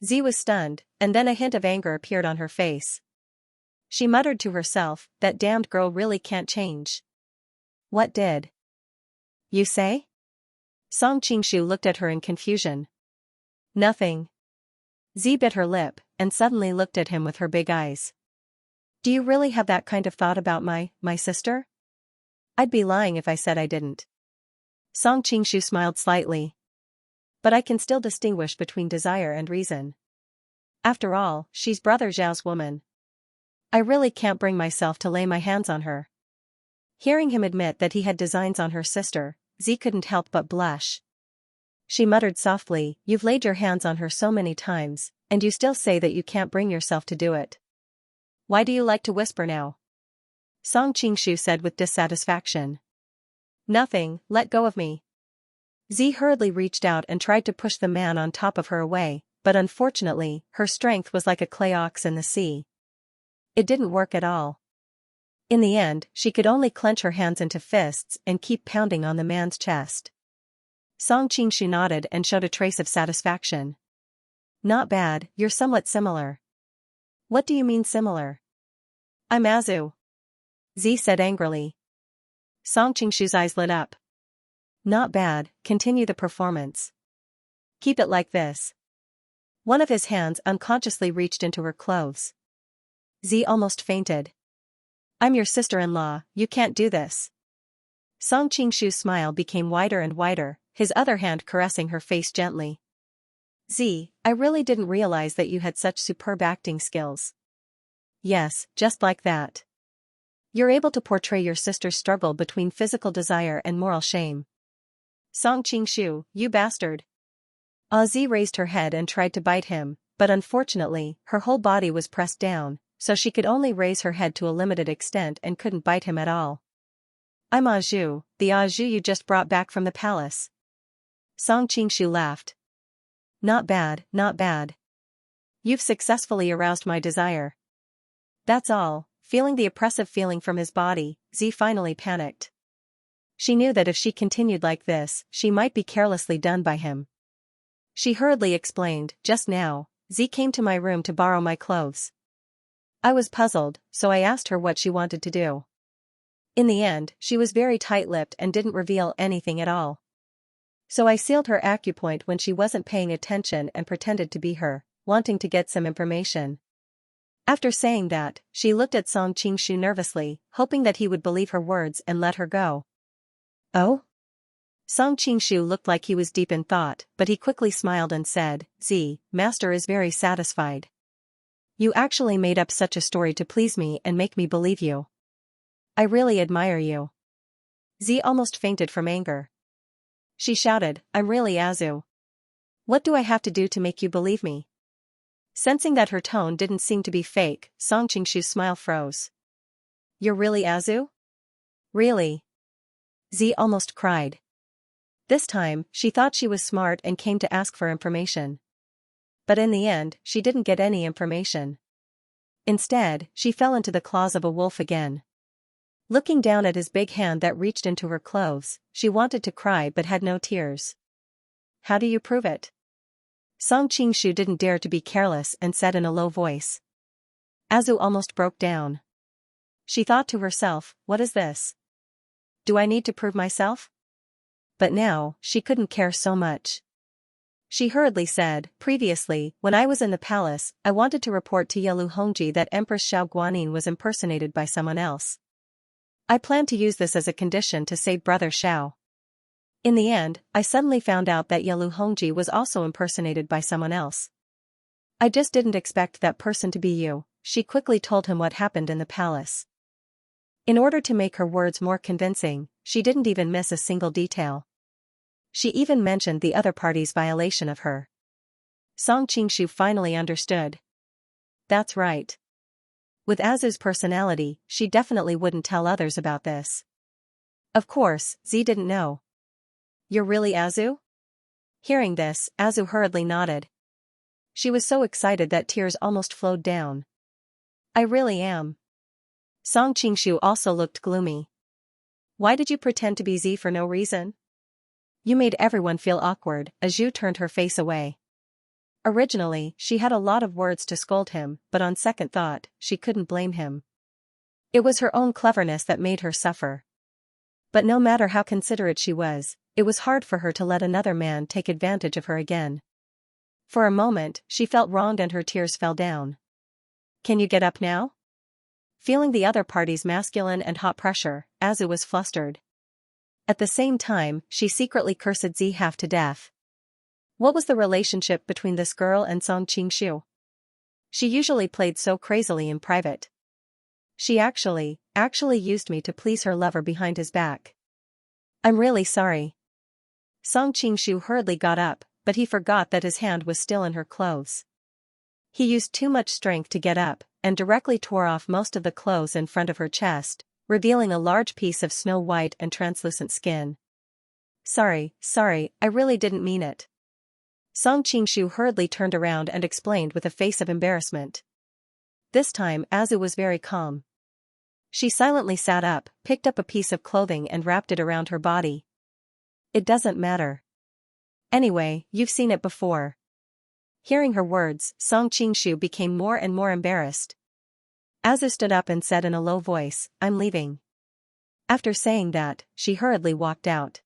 Z was stunned, and then a hint of anger appeared on her face. She muttered to herself, that damned girl really can't change. What did you say? Song Qingshu looked at her in confusion. Nothing. Z bit her lip, and suddenly looked at him with her big eyes. Do you really have that kind of thought about my sister? I'd be lying if I said I didn't. Song Qingshu smiled slightly. But I can still distinguish between desire and reason. After all, she's Brother Zhao's woman. I really can't bring myself to lay my hands on her. Hearing him admit that he had designs on her sister, Z couldn't help but blush. She muttered softly, You've laid your hands on her so many times, and you still say that you can't bring yourself to do it. Why do you like to whisper now? Song Qingshu said with dissatisfaction. Nothing, let go of me. Z hurriedly reached out and tried to push the man on top of her away, but unfortunately, her strength was like a clay ox in the sea. It didn't work at all. In the end, she could only clench her hands into fists and keep pounding on the man's chest. Song Qingshu nodded and showed a trace of satisfaction. Not bad, you're somewhat similar. What do you mean similar? I'm Azu. Z said angrily. Song Qingshu's eyes lit up. Not bad, continue the performance. Keep it like this. One of his hands unconsciously reached into her clothes. Z almost fainted. I'm your sister-in-law, you can't do this. Song Qingshu's smile became wider and wider, his other hand caressing her face gently. Z, I really didn't realize that you had such superb acting skills. Yes, just like that. You're able to portray your sister's struggle between physical desire and moral shame. Song Qingshu, you bastard. Z raised her head and tried to bite him, but unfortunately, her whole body was pressed down, so she could only raise her head to a limited extent and couldn't bite him at all. I'm Aju, the Aju you just brought back from the palace. Song Qingshu laughed. Not bad, not bad. You've successfully aroused my desire. That's all. Feeling the oppressive feeling from his body, Z finally panicked. She knew that if she continued like this, she might be carelessly done by him. She hurriedly explained, just now, Z came to my room to borrow my clothes. I was puzzled, so I asked her what she wanted to do. In the end, she was very tight-lipped and didn't reveal anything at all. So I sealed her acupoint when she wasn't paying attention and pretended to be her, wanting to get some information. After saying that, she looked at Song Qingshu nervously, hoping that he would believe her words and let her go. Oh? Song Qingshu looked like he was deep in thought, but he quickly smiled and said, Master is very satisfied. You actually made up such a story to please me and make me believe you. I really admire you. Z almost fainted from anger. She shouted, I'm really Azu. What do I have to do to make you believe me? Sensing that her tone didn't seem to be fake, Song Qingshu's smile froze. You're really Azu? Really? Z almost cried. This time, she thought she was smart and came to ask for information. But in the end, she didn't get any information. Instead, she fell into the claws of a wolf again. Looking down at his big hand that reached into her clothes, she wanted to cry but had no tears. How do you prove it? Song Qingshu didn't dare to be careless and said in a low voice. Azu almost broke down. She thought to herself, what is this? Do I need to prove myself? But now, she couldn't care so much. She hurriedly said, previously, when I was in the palace, I wanted to report to Yelu Hongji that Empress Xiao Guanyin was impersonated by someone else. I planned to use this as a condition to save Brother Xiao. In the end, I suddenly found out that Yelu Hongji was also impersonated by someone else. I just didn't expect that person to be you. She quickly told him what happened in the palace. In order to make her words more convincing, she didn't even miss a single detail. She even mentioned the other party's violation of her. Song Qingshu finally understood. That's right. With Azu's personality, she definitely wouldn't tell others about this. Of course, Z didn't know. You're really Azu? Hearing this, Azu hurriedly nodded. She was so excited that tears almost flowed down. I really am. Song Qingshu also looked gloomy. Why did you pretend to be Z for no reason? You made everyone feel awkward, as Zhu turned her face away. Originally, she had a lot of words to scold him, but on second thought, she couldn't blame him. It was her own cleverness that made her suffer. But no matter how considerate she was, it was hard for her to let another man take advantage of her again. For a moment, she felt wronged and her tears fell down. Can you get up now? Feeling the other party's masculine and hot pressure, Azu was flustered. At the same time, she secretly cursed Z half to death. What was the relationship between this girl and Song Qingshu? She usually played so crazily in private. She actually used me to please her lover behind his back. I'm really sorry. Song Qingshu hurriedly got up, but he forgot that his hand was still in her clothes. He used too much strength to get up, and directly tore off most of the clothes in front of her chest, revealing a large piece of snow-white and translucent skin. Sorry, I really didn't mean it. Song Qingshu hurriedly turned around and explained with a face of embarrassment. This time, Azu was very calm. She silently sat up, picked up a piece of clothing and wrapped it around her body. It doesn't matter. Anyway, you've seen it before. Hearing her words, Song Qingshu became more and more embarrassed. Azu stood up and said in a low voice, I'm leaving. After saying that, she hurriedly walked out.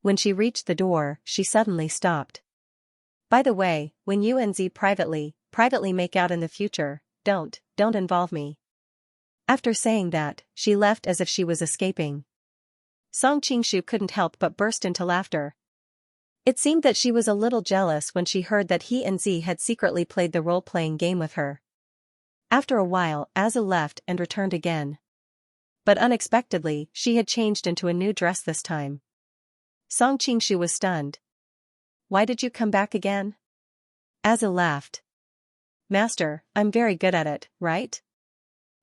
When she reached the door, she suddenly stopped. By the way, when you and Z privately make out in the future, don't involve me. After saying that, she left as if she was escaping. Song Qingshu couldn't help but burst into laughter. It seemed that she was a little jealous when she heard that he and Z had secretly played the role-playing game with her. After a while, Azu left and returned again. But unexpectedly, she had changed into a new dress this time. Song Qingshu was stunned. Why did you come back again? Azu laughed. Master, I'm very good at it, right?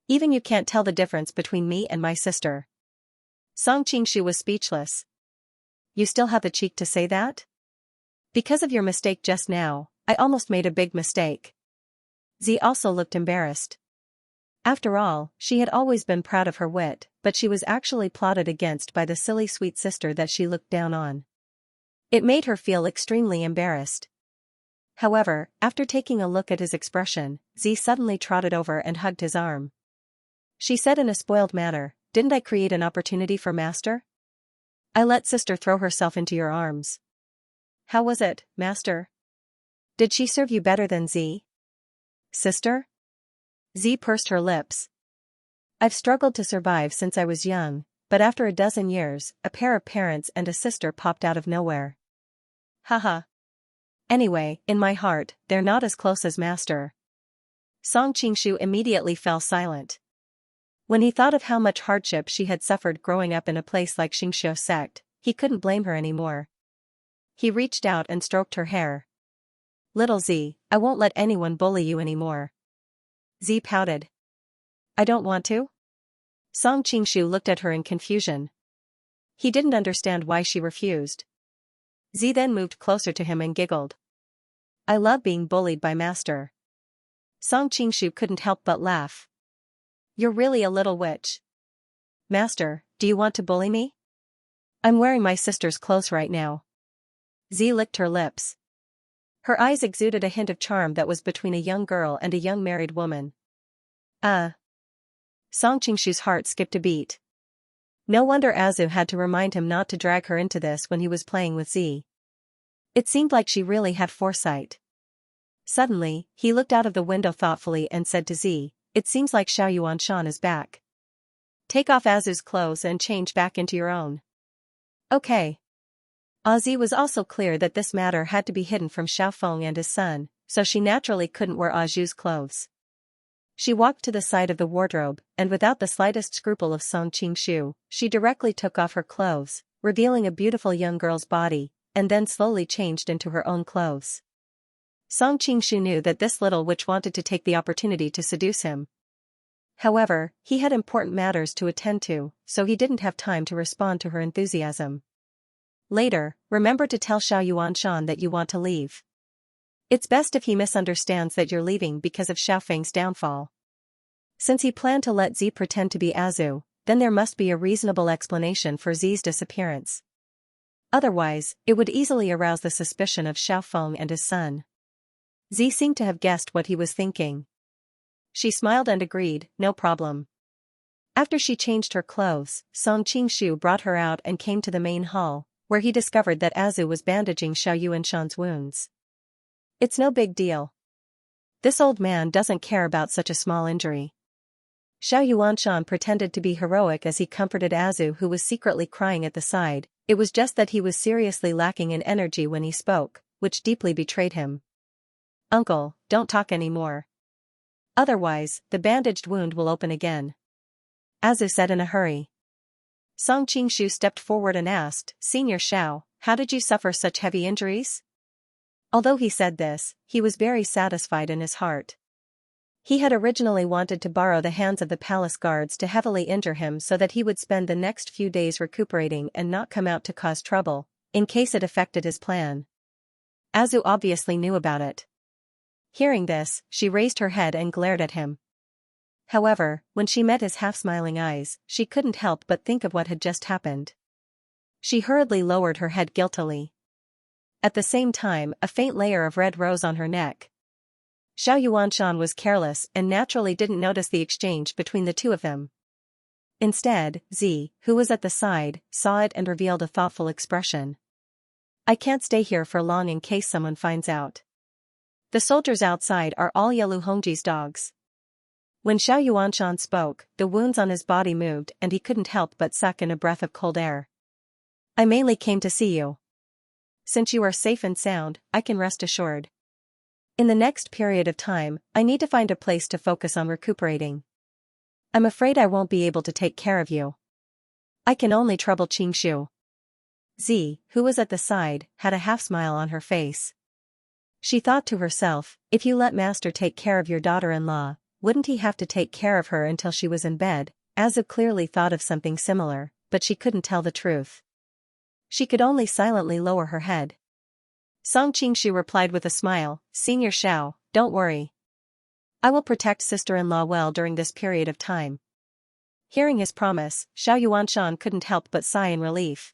Even you can't tell the difference between me and my sister. Song Qingshu was speechless. You still have the cheek to say that? Because of your mistake just now, I almost made a big mistake. Z also looked embarrassed. After all, she had always been proud of her wit, but she was actually plotted against by the silly sweet sister that she looked down on. It made her feel extremely embarrassed. However, after taking a look at his expression, Z suddenly trotted over and hugged his arm. She said in a spoiled manner, didn't I create an opportunity for Master? I let sister throw herself into your arms. How was it, master? Did she serve you better than Z? Sister? Z pursed her lips. I've struggled to survive since I was young, but after a dozen years, a pair of parents and a sister popped out of nowhere. Haha. Anyway, in my heart, they're not as close as master. Song Qingshu immediately fell silent. When he thought of how much hardship she had suffered growing up in a place like Xianxia sect, he couldn't blame her anymore. He reached out and stroked her hair. Little Z, I won't let anyone bully you anymore. Z pouted. I don't want to? Song Qingshu looked at her in confusion. He didn't understand why she refused. Z then moved closer to him and giggled. I love being bullied by master. Song Qingshu couldn't help but laugh. You're really a little witch. Master, do you want to bully me? I'm wearing my sister's clothes right now. Z licked her lips. Her eyes exuded a hint of charm that was between a young girl and a young married woman. Song Qingshu's heart skipped a beat. No wonder Azu had to remind him not to drag her into this when he was playing with Z. It seemed like she really had foresight. Suddenly, he looked out of the window thoughtfully and said to Z, it seems like Xiao Yuanshan is back. Take off Azu's clothes and change back into your own. Okay. Z was also clear that this matter had to be hidden from Xiaofeng and his son, so she naturally couldn't wear Azu's clothes. She walked to the side of the wardrobe, and without the slightest scruple of Song Qingshu, she directly took off her clothes, revealing a beautiful young girl's body, and then slowly changed into her own clothes. Song Qingshu knew that this little witch wanted to take the opportunity to seduce him. However, he had important matters to attend to, so he didn't have time to respond to her enthusiasm. Later, remember to tell Xiao Yuanshan that you want to leave. It's best if he misunderstands that you're leaving because of Xiaofeng's downfall. Since he planned to let Z pretend to be Azu, then there must be a reasonable explanation for Z's disappearance. Otherwise, it would easily arouse the suspicion of Xiaofeng and his son. Z seemed to have guessed what he was thinking. She smiled and agreed, no problem. After she changed her clothes, Song Qingshu brought her out and came to the main hall, where he discovered that Azu was bandaging Xiao Yuanshan's wounds. It's no big deal. This old man doesn't care about such a small injury. Xiao Yuanshan pretended to be heroic as he comforted Azu, who was secretly crying at the side. It was just that he was seriously lacking in energy when he spoke, which deeply betrayed him. Uncle, don't talk anymore. Otherwise, the bandaged wound will open again. Azu said in a hurry. Song Qingshu stepped forward and asked, Senior Xiao, how did you suffer such heavy injuries? Although he said this, he was very satisfied in his heart. He had originally wanted to borrow the hands of the palace guards to heavily injure him so that he would spend the next few days recuperating and not come out to cause trouble, in case it affected his plan. Azu obviously knew about it. Hearing this, she raised her head and glared at him. However, when she met his half-smiling eyes, she couldn't help but think of what had just happened. She hurriedly lowered her head guiltily. At the same time, a faint layer of red rose on her neck. Xiao Yuanshan was careless and naturally didn't notice the exchange between the two of them. Instead, Z, who was at the side, saw it and revealed a thoughtful expression. I can't stay here for long in case someone finds out. The soldiers outside are all Yalu Hongji's dogs. When Xiao Yuanshan spoke, the wounds on his body moved and he couldn't help but suck in a breath of cold air. I mainly came to see you. Since you are safe and sound, I can rest assured. In the next period of time, I need to find a place to focus on recuperating. I'm afraid I won't be able to take care of you. I can only trouble Qingshu. Z, who was at the side, had a half-smile on her face. She thought to herself, if you let Master take care of your daughter-in-law, wouldn't he have to take care of her until she was in bed? Azu clearly thought of something similar, but she couldn't tell the truth. She could only silently lower her head. Song Qingshu replied with a smile, Senior Xiao, don't worry. I will protect sister-in-law well during this period of time. Hearing his promise, Xiao Yuanshan couldn't help but sigh in relief.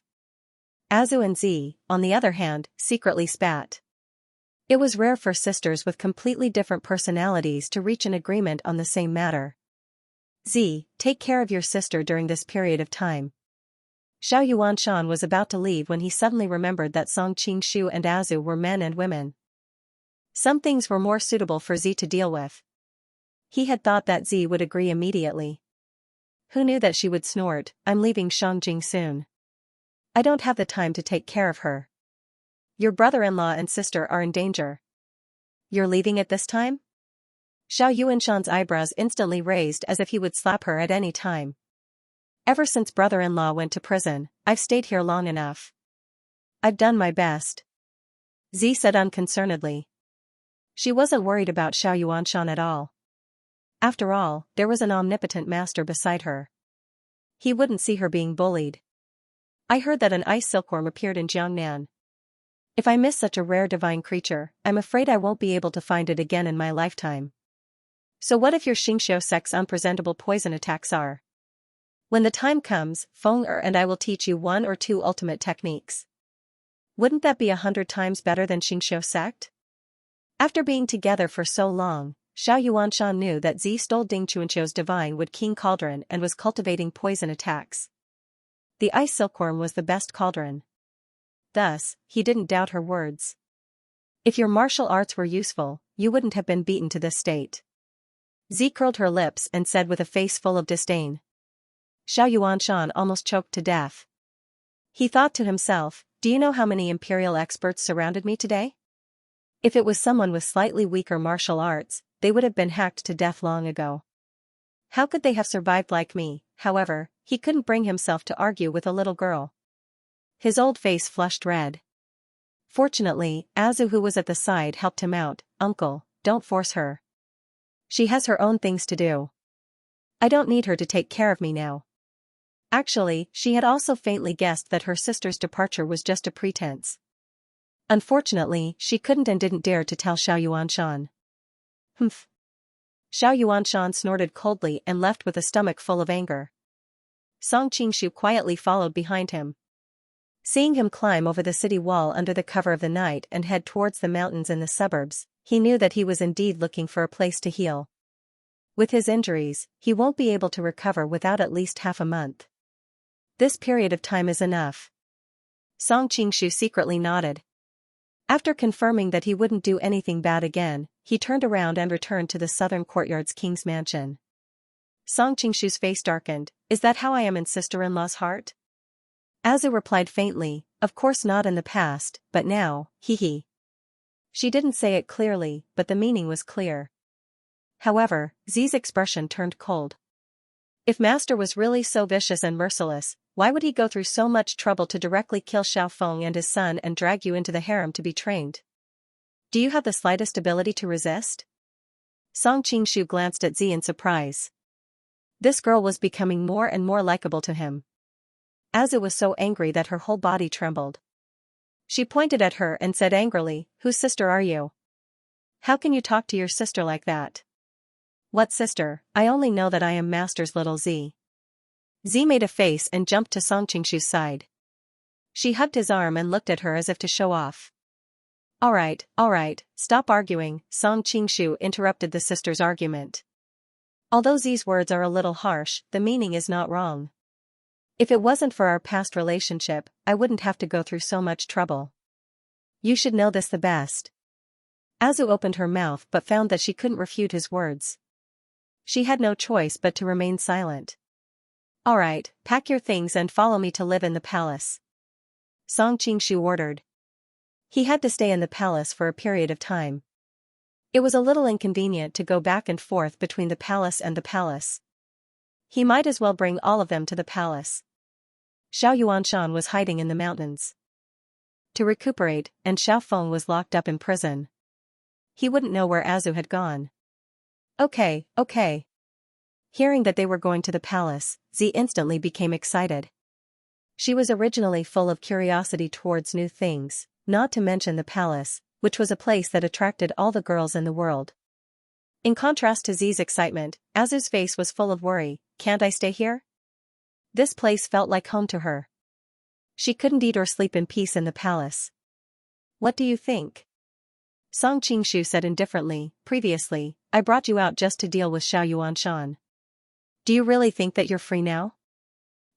Azu and Z, on the other hand, secretly spat. It was rare for sisters with completely different personalities to reach an agreement on the same matter. Z, take care of your sister during this period of time. Xiao Yuanshan was about to leave when he suddenly remembered that Song Qingshu and Azu were men and women. Some things were more suitable for Z to deal with. He had thought that Z would agree immediately. Who knew that she would snort, "I'm leaving Shangjing soon. I don't have the time to take care of her. Your brother-in-law and sister are in danger. You're leaving at this time?" Xiao Yuanshan's eyebrows instantly raised as if he would slap her at any time. "Ever since brother-in-law went to prison, I've stayed here long enough. I've done my best," Z said unconcernedly. She wasn't worried about Xiao Yuanshan at all. After all, there was an omnipotent master beside her. He wouldn't see her being bullied. "I heard that an ice silkworm appeared in Jiangnan. If I miss such a rare divine creature, I'm afraid I won't be able to find it again in my lifetime. So what if your Xianxia sect's unpresentable poison attacks are? When the time comes, Feng Er and I will teach you 1 or 2 ultimate techniques. Wouldn't that be 100 times better than Xianxia sect?" After being together for so long, Xiao Yuanshan knew that Z stole Ding Chuanqiu's divine wood king cauldron and was cultivating poison attacks. The ice silkworm was the best cauldron. Thus, he didn't doubt her words. If your martial arts were useful, you wouldn't have been beaten to this state. Z curled her lips and said with a face full of disdain. Xiao Yuanshan almost choked to death. He thought to himself, "Do you know how many imperial experts surrounded me today? If it was someone with slightly weaker martial arts, they would have been hacked to death long ago. How could they have survived like me?" However, he couldn't bring himself to argue with a little girl. His old face flushed red. Fortunately, Azu, who was at the side, helped him out. "Uncle, don't force her. She has her own things to do. I don't need her to take care of me now." Actually, she had also faintly guessed that her sister's departure was just a pretense. Unfortunately, she couldn't and didn't dare to tell Xiao Yuanshan. "Humph." Xiao Yuanshan snorted coldly and left with a stomach full of anger. Song Qingshu quietly followed behind him. Seeing him climb over the city wall under the cover of the night and head towards the mountains in the suburbs, he knew that he was indeed looking for a place to heal. With his injuries, he won't be able to recover without at least half a month. This period of time is enough. Song Qingshu secretly nodded. After confirming that he wouldn't do anything bad again, he turned around and returned to the southern courtyard's king's mansion. Song Qingshu's face darkened. "Is that how I am in sister-in-law's heart?" Azu replied faintly, "Of course not in the past, but now, hee." She didn't say it clearly, but the meaning was clear. However, Z's expression turned cold. If Master was really so vicious and merciless, why would he go through so much trouble to directly kill Xiao Feng and his son and drag you into the harem to be trained? Do you have the slightest ability to resist? Song Qingshu glanced at Z in surprise. This girl was becoming more and more likable to him. Azu was so angry that her whole body trembled. She pointed at her and said angrily, "Whose sister are you? How can you talk to your sister like that?" "What sister? I only know that I am Master's little Z." Z made a face and jumped to Song Qingshu's side. She hugged his arm and looked at her as if to show off. All right, stop arguing," Song Qingshu interrupted the sisters' argument. "Although Z's words are a little harsh, the meaning is not wrong. If it wasn't for our past relationship, I wouldn't have to go through so much trouble. You should know this the best." Azu opened her mouth but found that she couldn't refute his words. She had no choice but to remain silent. "All right, pack your things and follow me to live in the palace," Song Qingshu ordered. He had to stay in the palace for a period of time. It was a little inconvenient to go back and forth between the palace and the palace. He might as well bring all of them to the palace. Xiao Yuanshan was hiding in the mountains to recuperate, and Xiao Feng was locked up in prison. He wouldn't know where Azu had gone. Okay. Hearing that they were going to the palace, Z instantly became excited. She was originally full of curiosity towards new things, not to mention the palace, which was a place that attracted all the girls in the world. In contrast to Z's excitement, Azu's face was full of worry. "Can't I stay here?" This place felt like home to her. She couldn't eat or sleep in peace in the palace. "What do you think?" Song Qingshu said indifferently. "Previously, I brought you out just to deal with Xiao Yuanshan. Do you really think that you're free now?"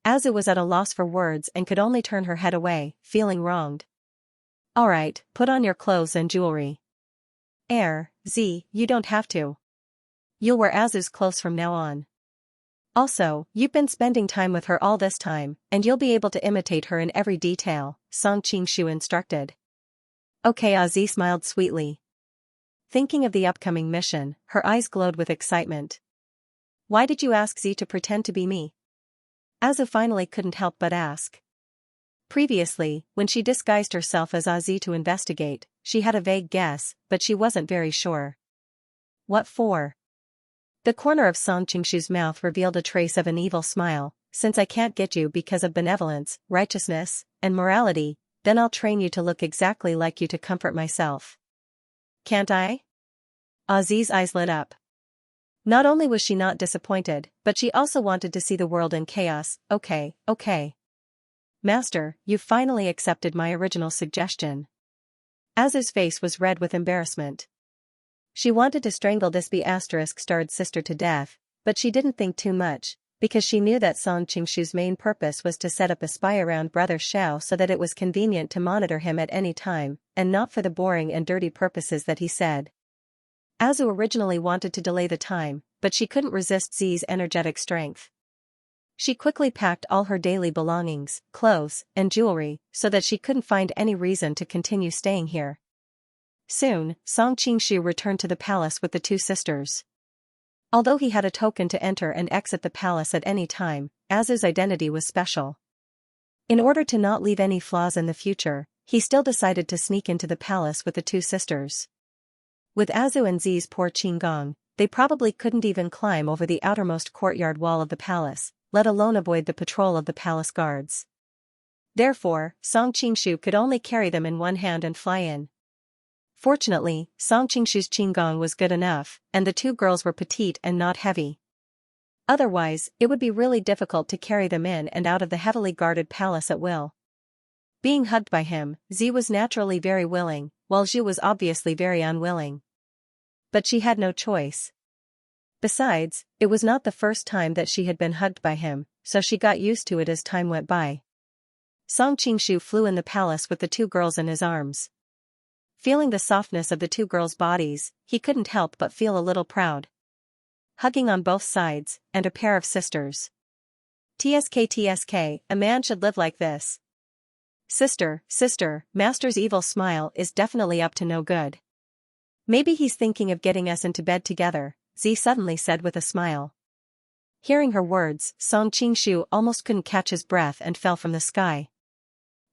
Azu was at a loss for words and could only turn her head away, feeling wronged. Alright, put on your clothes and jewelry. Z, you don't have to. You'll wear Azu's clothes from now on. Also, you've been spending time with her all this time, and you'll be able to imitate her in every detail, Song Qingshu instructed. Okay, Azi smiled sweetly. Thinking of the upcoming mission, her eyes glowed with excitement. Why did you ask Z to pretend to be me? Azu finally couldn't help but ask. Previously, when she disguised herself as Azi to investigate, she had a vague guess, but she wasn't very sure. What for? The corner of Song Qingshu's mouth revealed a trace of an evil smile. Since I can't get you because of benevolence, righteousness, and morality, then I'll train you to look exactly like you to comfort myself. Can't I? Azi's eyes lit up. Not only was she not disappointed, but she also wanted to see the world in chaos. Okay. Master, you've finally accepted my original suggestion. Azu's face was red with embarrassment. She wanted to strangle this B***-starred sister to death, but she didn't think too much, because she knew that Song Qingshu's main purpose was to set up a spy around Brother Xiao so that it was convenient to monitor him at any time, and not for the boring and dirty purposes that he said. Azu originally wanted to delay the time, but she couldn't resist Z's energetic strength. She quickly packed all her daily belongings, clothes, and jewelry, so that she couldn't find any reason to continue staying here. Soon, Song Qingshu returned to the palace with the two sisters. Although he had a token to enter and exit the palace at any time, Azu's identity was special. In order to not leave any flaws in the future, he still decided to sneak into the palace with the two sisters. With Azu and Z's poor Qinggong, they probably couldn't even climb over the outermost courtyard wall of the palace, let alone avoid the patrol of the palace guards. Therefore, Song Qingshu could only carry them in one hand and fly in. Fortunately, Song Qingshu's Qinggong was good enough, and the two girls were petite and not heavy. Otherwise, it would be really difficult to carry them in and out of the heavily guarded palace at will. Being hugged by him, Z was naturally very willing, while Zhu was obviously very unwilling. But she had no choice. Besides, it was not the first time that she had been hugged by him, so she got used to it as time went by. Song Qingshu flew in the palace with the two girls in his arms. Feeling the softness of the two girls' bodies, he couldn't help but feel a little proud. Hugging on both sides, and a pair of sisters. TSK, a man should live like this. Sister, Master's evil smile is definitely up to no good. Maybe he's thinking of getting us into bed together, Z suddenly said with a smile. Hearing her words, Song Qingshu almost couldn't catch his breath and fell from the sky.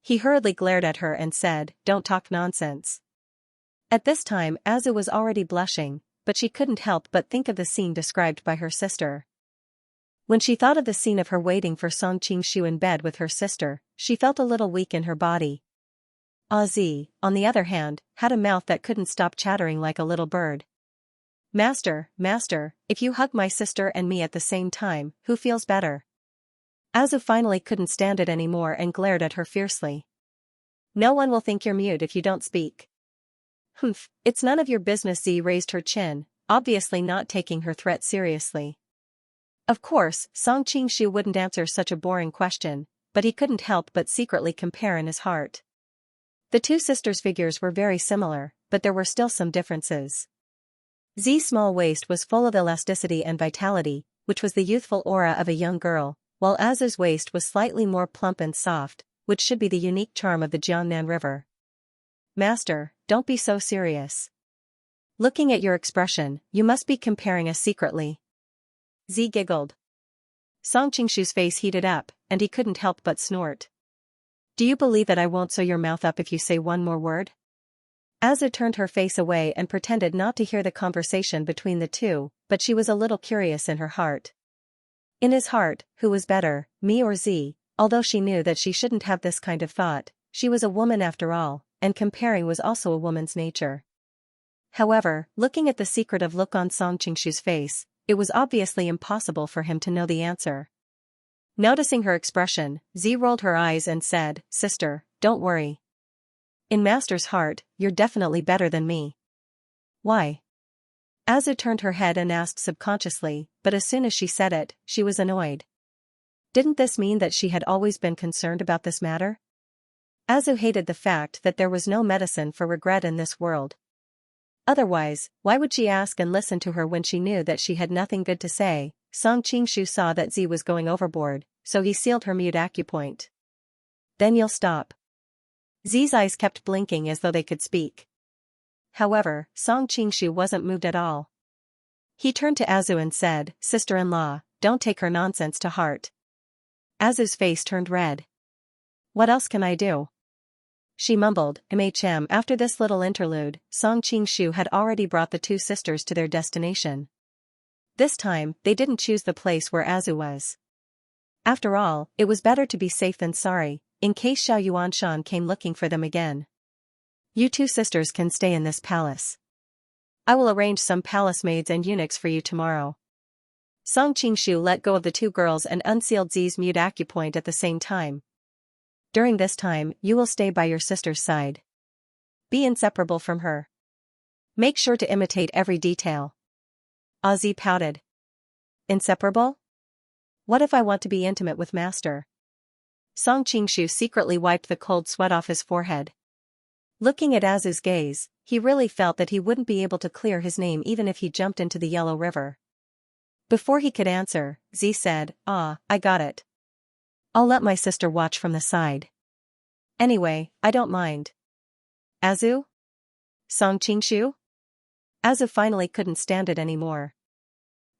He hurriedly glared at her and said, "Don't talk nonsense." At this time Azu was already blushing, but she couldn't help but think of the scene described by her sister. When she thought of the scene of her waiting for Song Qingshu in bed with her sister, she felt a little weak in her body. Azi, on the other hand, had a mouth that couldn't stop chattering like a little bird. Master, if you hug my sister and me at the same time, who feels better? Azu finally couldn't stand it anymore and glared at her fiercely. No one will think you're mute if you don't speak. Humph, it's none of your business. Z raised her chin, obviously not taking her threat seriously. Of course, Song Qingshu wouldn't answer such a boring question, but he couldn't help but secretly compare in his heart. The two sisters' figures were very similar, but there were still some differences. Z's small waist was full of elasticity and vitality, which was the youthful aura of a young girl, while Azu's waist was slightly more plump and soft, which should be the unique charm of the Jiangnan River. Master, don't be so serious. Looking at your expression, you must be comparing us secretly. Z giggled. Song Qingshu's face heated up, and he couldn't help but snort. Do you believe that I won't sew your mouth up if you say one more word? Azu turned her face away and pretended not to hear the conversation between the two, but she was a little curious in her heart. In his heart, who was better, me or Z? Although she knew that she shouldn't have this kind of thought, she was a woman after all, and comparing was also a woman's nature. However, looking at the secretive look on Song Qingshu's face, it was obviously impossible for him to know the answer. Noticing her expression, Z rolled her eyes and said, Sister, don't worry. In Master's heart, you're definitely better than me. Why? Azu turned her head and asked subconsciously, but as soon as she said it, she was annoyed. Didn't this mean that she had always been concerned about this matter? Azu hated the fact that there was no medicine for regret in this world. Otherwise, why would she ask and listen to her when she knew that she had nothing good to say? Song Qingshu saw that Z was going overboard, so he sealed her mute acupoint. Then you'll stop. Z's eyes kept blinking as though they could speak. However, Song Qingshu wasn't moved at all. He turned to Azu and said, "Sister-in-law, don't take her nonsense to heart." Azu's face turned red. "What else can I do?" She mumbled, "MHM." After this little interlude, Song Qingshu had already brought the two sisters to their destination. This time, they didn't choose the place where Azu was. After all, it was better to be safe than sorry, in case Xiao Yuanshan came looking for them again. "You two sisters can stay in this palace. I will arrange some palace maids and eunuchs for you tomorrow." Song Qingshu let go of the two girls and unsealed Z's mute acupoint at the same time. "During this time, you will stay by your sister's side. Be inseparable from her. Make sure to imitate every detail." Z pouted. "Inseparable? What if I want to be intimate with Master?" Song Qingshu secretly wiped the cold sweat off his forehead. Looking at Azu's gaze, he really felt that he wouldn't be able to clear his name even if he jumped into the Yellow River. Before he could answer, Z said, "I got it. I'll let my sister watch from the side. Anyway, I don't mind." "Azu? Song Qingshu?" Azu finally couldn't stand it anymore.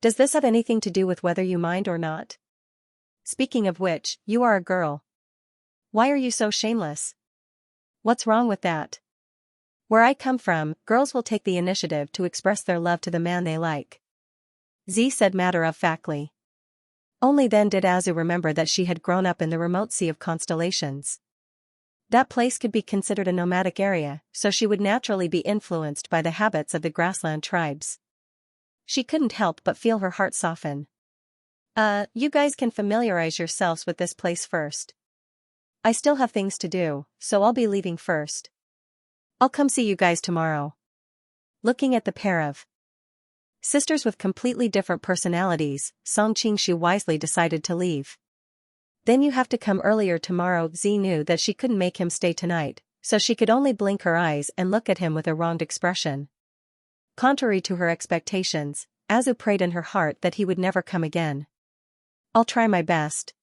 "Does this have anything to do with whether you mind or not? Speaking of which, you are a girl. Why are you so shameless? What's wrong with that? Where I come from, girls will take the initiative to express their love to the man they like." Z said matter-of-factly. Only then did Azu remember that she had grown up in the remote sea of constellations. That place could be considered a nomadic area, so she would naturally be influenced by the habits of the grassland tribes. She couldn't help but feel her heart soften. You guys can familiarize yourselves with this place first. I still have things to do, so I'll be leaving first. I'll come see you guys tomorrow." Looking at the pair of sisters with completely different personalities, Song Qingshu wisely decided to leave. "Then you have to come earlier tomorrow." Z knew that she couldn't make him stay tonight, so she could only blink her eyes and look at him with a wronged expression. Contrary to her expectations, Azu prayed in her heart that he would never come again. "I'll try my best."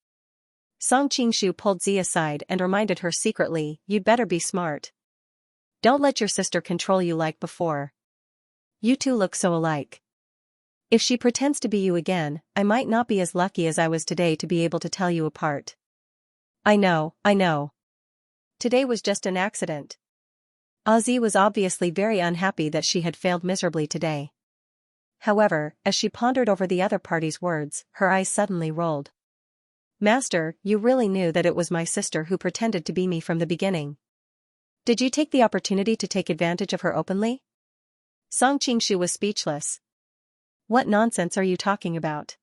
Song Qingshu pulled Z aside and reminded her secretly, "You'd better be smart. Don't let your sister control you like before. You two look so alike. If she pretends to be you again, I might not be as lucky as I was today to be able to tell you apart." I know. Today was just an accident." Z was obviously very unhappy that she had failed miserably today. However, as she pondered over the other party's words, her eyes suddenly rolled. "Master, you really knew that it was my sister who pretended to be me from the beginning. Did you take the opportunity to take advantage of her openly?" Song Qingshu was speechless. "What nonsense are you talking about?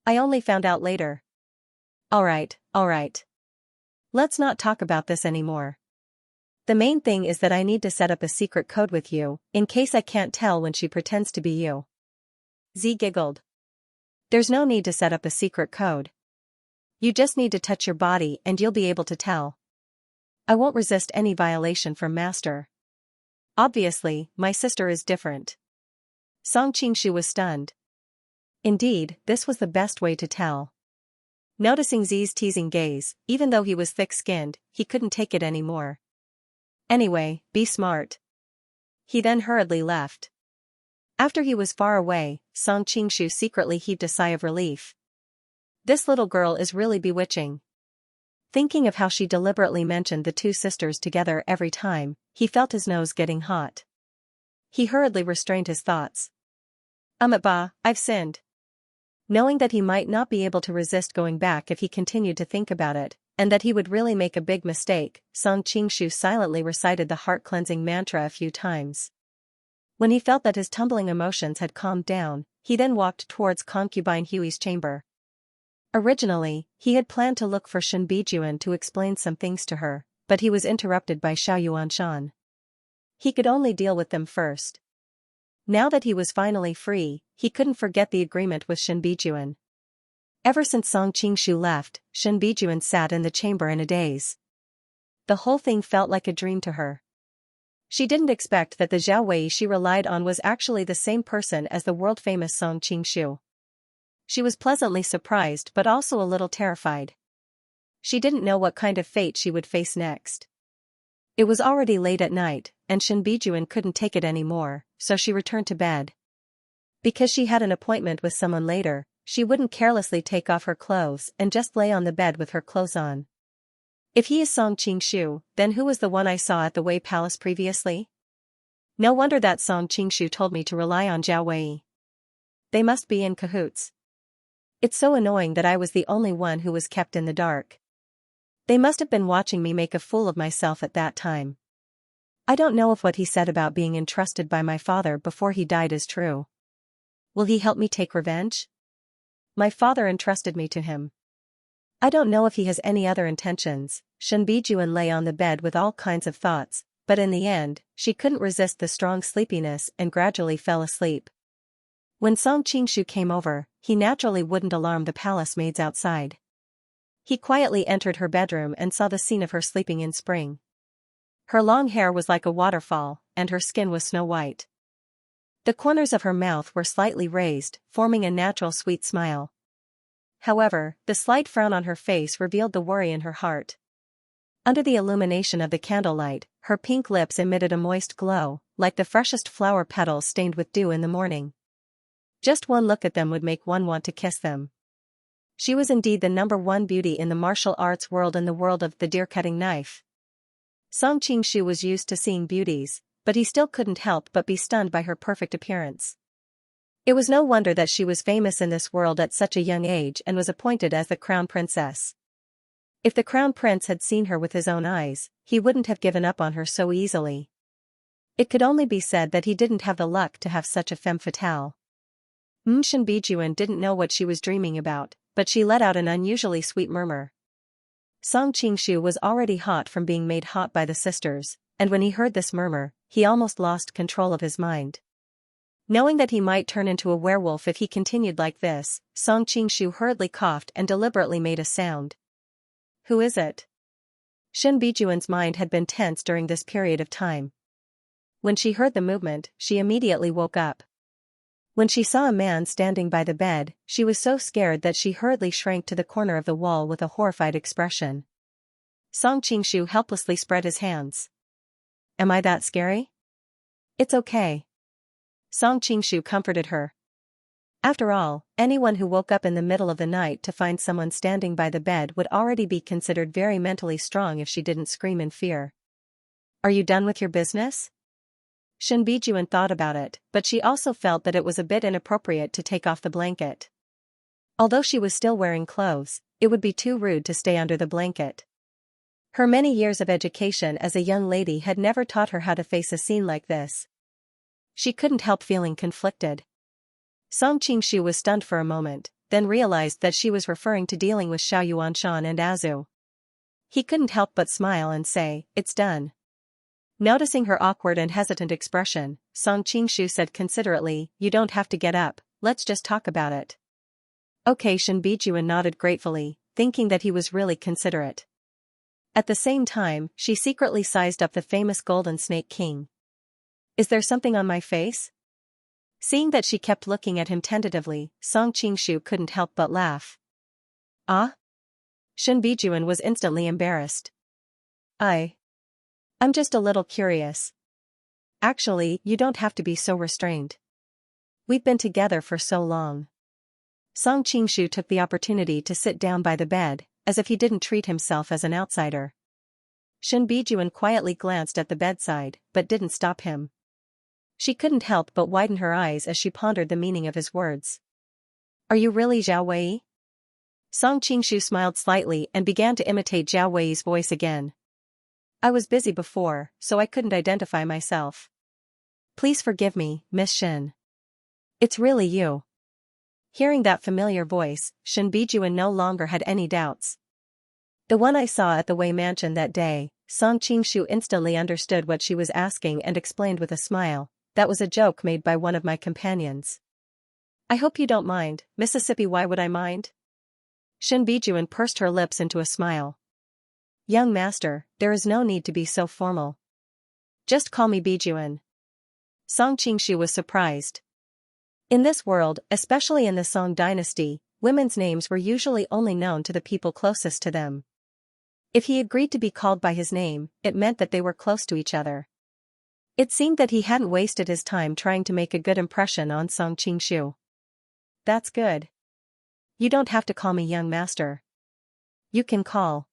I only found out later." All right. Let's not talk about this anymore. The main thing is that I need to set up a secret code with you, in case I can't tell when she pretends to be you." Z giggled. "There's no need to set up a secret code. You just need to touch your body and you'll be able to tell. I won't resist any violation from Master. Obviously, my sister is different." Song Qingshu was stunned. Indeed, this was the best way to tell. Noticing Z's teasing gaze, even though he was thick-skinned, he couldn't take it anymore. "Anyway, be smart." He then hurriedly left. After he was far away, Song Qingshu secretly heaved a sigh of relief. This little girl is really bewitching. Thinking of how she deliberately mentioned the two sisters together every time, he felt his nose getting hot. He hurriedly restrained his thoughts. I've sinned." Knowing that he might not be able to resist going back if he continued to think about it, and that he would really make a big mistake, Song Qingshu silently recited the heart-cleansing mantra a few times. When he felt that his tumbling emotions had calmed down, he then walked towards concubine Hui's chamber. Originally, he had planned to look for Shen Bijuan to explain some things to her, but he was interrupted by Xiao Yuanshan. He could only deal with them first. Now that he was finally free, he couldn't forget the agreement with Shen Bijuan. Ever since Song Qingshu left, Shen Bijuan sat in the chamber in a daze. The whole thing felt like a dream to her. She didn't expect that the Zhao Wei she relied on was actually the same person as the world-famous Song Qingshu. She was pleasantly surprised but also a little terrified. She didn't know what kind of fate she would face next. It was already late at night, and Shen Bijuan couldn't take it anymore, so she returned to bed. Because she had an appointment with someone later, she wouldn't carelessly take off her clothes and just lay on the bed with her clothes on. If he is Song Qingshu, then who was the one I saw at the Wei Palace previously? No wonder that Song Qingshu told me to rely on Zhao Wei. They must be in cahoots. It's so annoying that I was the only one who was kept in the dark. They must have been watching me make a fool of myself at that time. I don't know if what he said about being entrusted by my father before he died is true. Will he help me take revenge? My father entrusted me to him. I don't know if he has any other intentions. Shen Bijuan lay on the bed with all kinds of thoughts, but in the end, she couldn't resist the strong sleepiness and gradually fell asleep. When Song Qingshu came over, he naturally wouldn't alarm the palace maids outside. He quietly entered her bedroom and saw the scene of her sleeping in spring. Her long hair was like a waterfall, and her skin was snow white. The corners of her mouth were slightly raised, forming a natural sweet smile. However, the slight frown on her face revealed the worry in her heart. Under the illumination of the candlelight, her pink lips emitted a moist glow, like the freshest flower petals stained with dew in the morning. Just one look at them would make one want to kiss them. She was indeed the #1 beauty in the martial arts world and the world of the deer-cutting knife. Song Qingshu was used to seeing beauties, but he still couldn't help but be stunned by her perfect appearance. It was no wonder that she was famous in this world at such a young age and was appointed as the crown princess. If the crown prince had seen her with his own eyes, he wouldn't have given up on her so easily. It could only be said that he didn't have the luck to have such a femme fatale. Shen Bijuan didn't know what she was dreaming about, but she let out an unusually sweet murmur. Song Qingshu was already hot from being made hot by the sisters, and when he heard this murmur, he almost lost control of his mind. Knowing that he might turn into a werewolf if he continued like this, Song Qingshu hurriedly coughed and deliberately made a sound. Who is it? Shen Bijuan's mind had been tense during this period of time. When she heard the movement, she immediately woke up. When she saw a man standing by the bed, she was so scared that she hurriedly shrank to the corner of the wall with a horrified expression. Song Qingshu helplessly spread his hands. Am I that scary? It's okay. Song Qingshu comforted her. After all, anyone who woke up in the middle of the night to find someone standing by the bed would already be considered very mentally strong if she didn't scream in fear. Are you done with your business? Shen Bijuan thought about it, but she also felt that it was a bit inappropriate to take off the blanket. Although she was still wearing clothes, it would be too rude to stay under the blanket. Her many years of education as a young lady had never taught her how to face a scene like this. She couldn't help feeling conflicted. Song Qingshu was stunned for a moment, then realized that she was referring to dealing with Xiao Yuanshan and Azu. He couldn't help but smile and say, "It's done." Noticing her awkward and hesitant expression, Song Qingshu said considerately, "You don't have to get up, let's just talk about it." Okay, Shen Bijuan nodded gratefully, thinking that he was really considerate. At the same time, she secretly sized up the famous Golden Snake King. Is there something on my face? Seeing that she kept looking at him tentatively, Song Qingshu couldn't help but laugh. Ah? Shen Bijuan was instantly embarrassed. I'm just a little curious. Actually, you don't have to be so restrained. We've been together for so long. Song Qingshu took the opportunity to sit down by the bed, as if he didn't treat himself as an outsider. Shen Bijuan quietly glanced at the bedside, but didn't stop him. She couldn't help but widen her eyes as she pondered the meaning of his words. Are you really Zhao Wei? Song Qingshu smiled slightly and began to imitate Zhao Wei's voice again. I was busy before, so I couldn't identify myself. Please forgive me, Miss Shen. It's really you. Hearing that familiar voice, Shen Bijuan no longer had any doubts. The one I saw at the Wei mansion that day. Song Qingshu instantly understood what she was asking and explained with a smile, that was a joke made by one of my companions. I hope you don't mind, Mississippi. Why would I mind? Shen Bijuan pursed her lips into a smile. Young master, there is no need to be so formal. Just call me Bijuan. Song Qingshu was surprised. In this world, especially in the Song dynasty, women's names were usually only known to the people closest to them. If he agreed to be called by his name, it meant that they were close to each other. It seemed that he hadn't wasted his time trying to make a good impression on Song Qingshu. That's good. You don't have to call me young master. You can call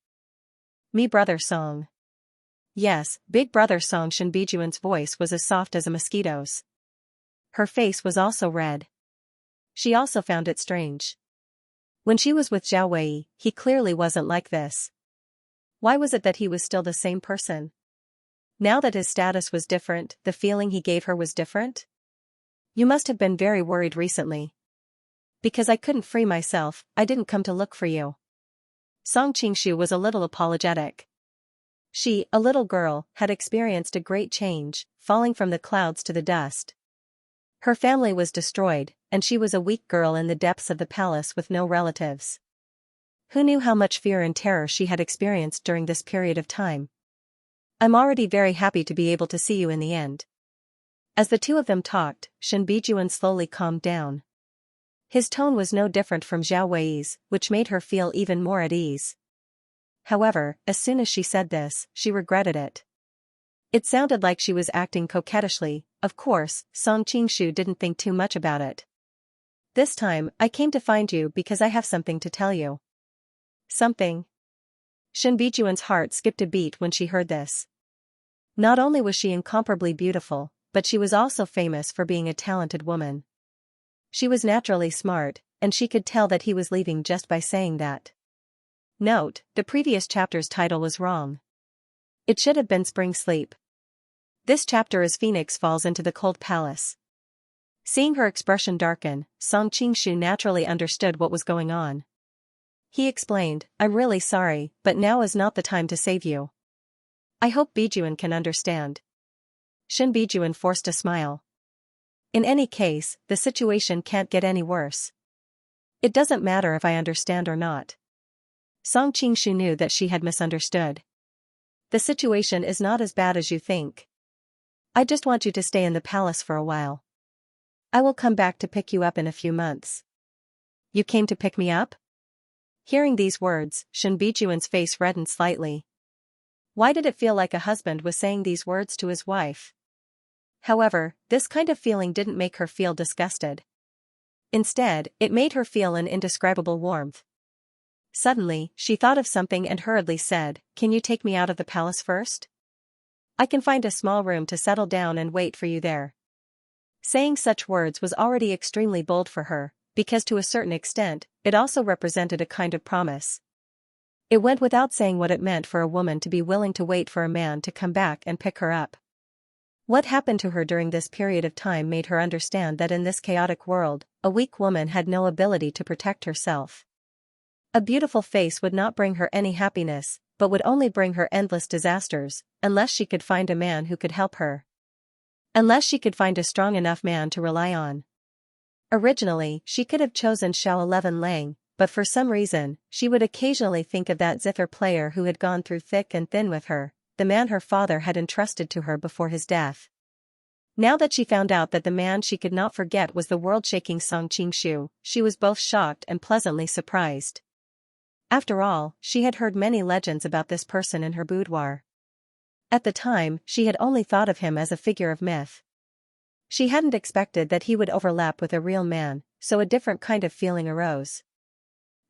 me brother Song. Yes, big brother Song. Shen Bijuan's voice was as soft as a mosquito's. Her face was also red. She also found it strange. When she was with Zhao Wei, he clearly wasn't like this. Why was it that he was still the same person? Now that his status was different, the feeling he gave her was different? You must have been very worried recently. Because I couldn't free myself, I didn't come to look for you. Song Qingshu was a little apologetic. She, a little girl, had experienced a great change, falling from the clouds to the dust. Her family was destroyed, and she was a weak girl in the depths of the palace with no relatives. Who knew how much fear and terror she had experienced during this period of time? I'm already very happy to be able to see you in the end. As the two of them talked, Shen Bijuan slowly calmed down. His tone was no different from Zhao Wei's, which made her feel even more at ease. However, as soon as she said this, she regretted it. It sounded like she was acting coquettishly. Of course, Song Qingshu didn't think too much about it. This time, I came to find you because I have something to tell you. Something? Shen Bijuan's heart skipped a beat when she heard this. Not only was she incomparably beautiful, but she was also famous for being a talented woman. She was naturally smart, and she could tell that he was leaving just by saying that. Note, the previous chapter's title was wrong. It should have been Spring Sleep. This chapter is Phoenix falls into the cold palace. Seeing her expression darken, Song Qingshu naturally understood what was going on. He explained, I'm really sorry, but now is not the time to save you. I hope Bijuan can understand. Shen Bijuan forced a smile. In any case, the situation can't get any worse. It doesn't matter if I understand or not. Song Qingshu knew that she had misunderstood. The situation is not as bad as you think. I just want you to stay in the palace for a while. I will come back to pick you up in a few months. You came to pick me up? Hearing these words, Shen Bijuan's face reddened slightly. Why did it feel like a husband was saying these words to his wife? However, this kind of feeling didn't make her feel disgusted. Instead, it made her feel an indescribable warmth. Suddenly, she thought of something and hurriedly said, Can you take me out of the palace first? I can find a small room to settle down and wait for you there. Saying such words was already extremely bold for her, because to a certain extent, it also represented a kind of promise. It went without saying what it meant for a woman to be willing to wait for a man to come back and pick her up. What happened to her during this period of time made her understand that in this chaotic world, a weak woman had no ability to protect herself. A beautiful face would not bring her any happiness, but would only bring her endless disasters, unless she could find a man who could help her. Unless she could find a strong enough man to rely on. Originally, she could have chosen Xiao 11 Lang, but for some reason, she would occasionally think of that zither player who had gone through thick and thin with her, the man her father had entrusted to her before his death. Now that she found out that the man she could not forget was the world-shaking Song Qingshu, she was both shocked and pleasantly surprised. After all, she had heard many legends about this person in her boudoir. At the time, she had only thought of him as a figure of myth. She hadn't expected that he would overlap with a real man, so a different kind of feeling arose.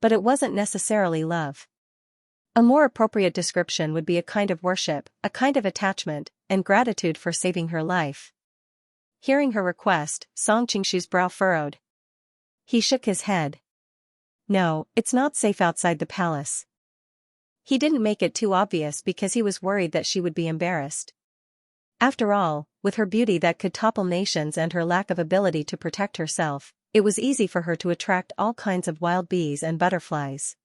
But it wasn't necessarily love. A more appropriate description would be a kind of worship, a kind of attachment, and gratitude for saving her life. Hearing her request, Song Qingshu's brow furrowed. He shook his head. No, it's not safe outside the palace. He didn't make it too obvious because he was worried that she would be embarrassed. After all, with her beauty that could topple nations and her lack of ability to protect herself, it was easy for her to attract all kinds of wild bees and butterflies.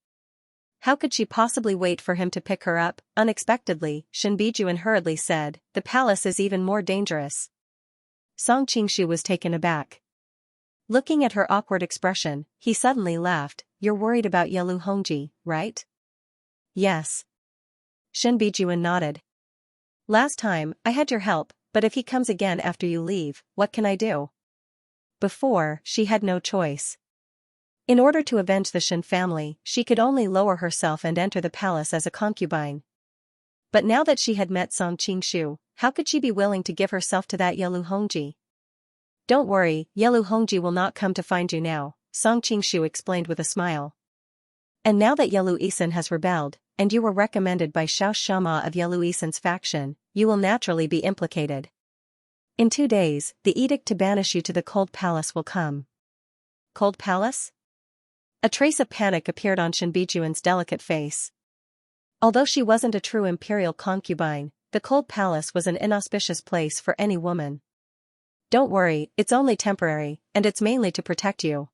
How could she possibly wait for him to pick her up? Unexpectedly, Shen Bijuan hurriedly said, The palace is even more dangerous. Song Qingshu was taken aback. Looking at her awkward expression, he suddenly laughed. You're worried about Yelu Hongji, right? Yes. Shin Bijuan nodded. Last time, I had your help, but if he comes again after you leave, what can I do? Before, she had no choice. In order to avenge the Shin family, she could only lower herself and enter the palace as a concubine. But now that she had met Song Qingshu, how could she be willing to give herself to that Yelu Hongji? Don't worry, Yelu Hongji will not come to find you now, Song Qingshu explained with a smile. And now that Yelu Isan has rebelled, and you were recommended by Xiao Shama of Yelu Isan's faction, you will naturally be implicated. In 2 days, the edict to banish you to the Cold Palace will come. Cold Palace? A trace of panic appeared on Shinbijuan's delicate face. Although she wasn't a true imperial concubine, the Cold Palace was an inauspicious place for any woman. Don't worry, it's only temporary, and it's mainly to protect you.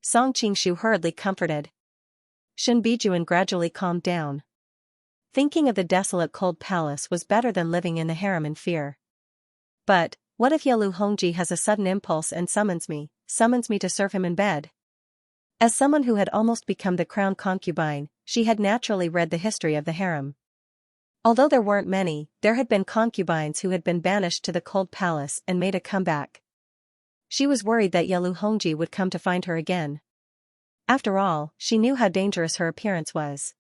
Song Qingshu hurriedly comforted. Shinbijuan gradually calmed down. Thinking of the desolate Cold Palace was better than living in the harem in fear. But, what if Yelu Hongji has a sudden impulse and summons me to serve him in bed? As someone who had almost become the crown concubine, she had naturally read the history of the harem. Although there weren't many, there had been concubines who had been banished to the Cold Palace and made a comeback. She was worried that Yelu Hongji would come to find her again. After all, she knew how dangerous her appearance was.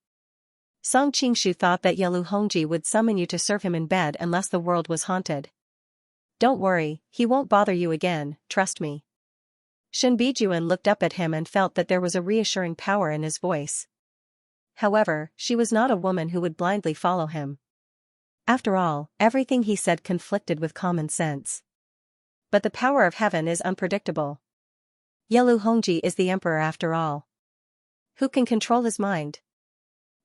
Song Qingshu thought that Yelu Hongji would summon you to serve him in bed unless the world was haunted. Don't worry, he won't bother you again, trust me. Shinbijuan looked up at him and felt that there was a reassuring power in his voice. However, she was not a woman who would blindly follow him. After all, everything he said conflicted with common sense. But the power of heaven is unpredictable. Yelu Hongji is the emperor after all. Who can control his mind?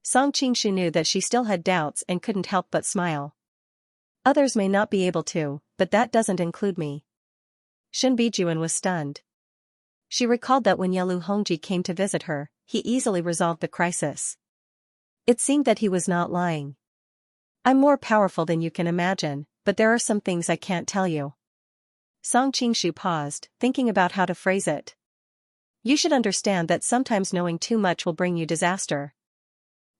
Song Qingshu knew that she still had doubts and couldn't help but smile. Others may not be able to, but that doesn't include me. Shinbijuan was stunned. She recalled that when Yelu Hongji came to visit her, he easily resolved the crisis. It seemed that he was not lying. I'm more powerful than you can imagine, but there are some things I can't tell you. Song Qingshu paused, thinking about how to phrase it. You should understand that sometimes knowing too much will bring you disaster.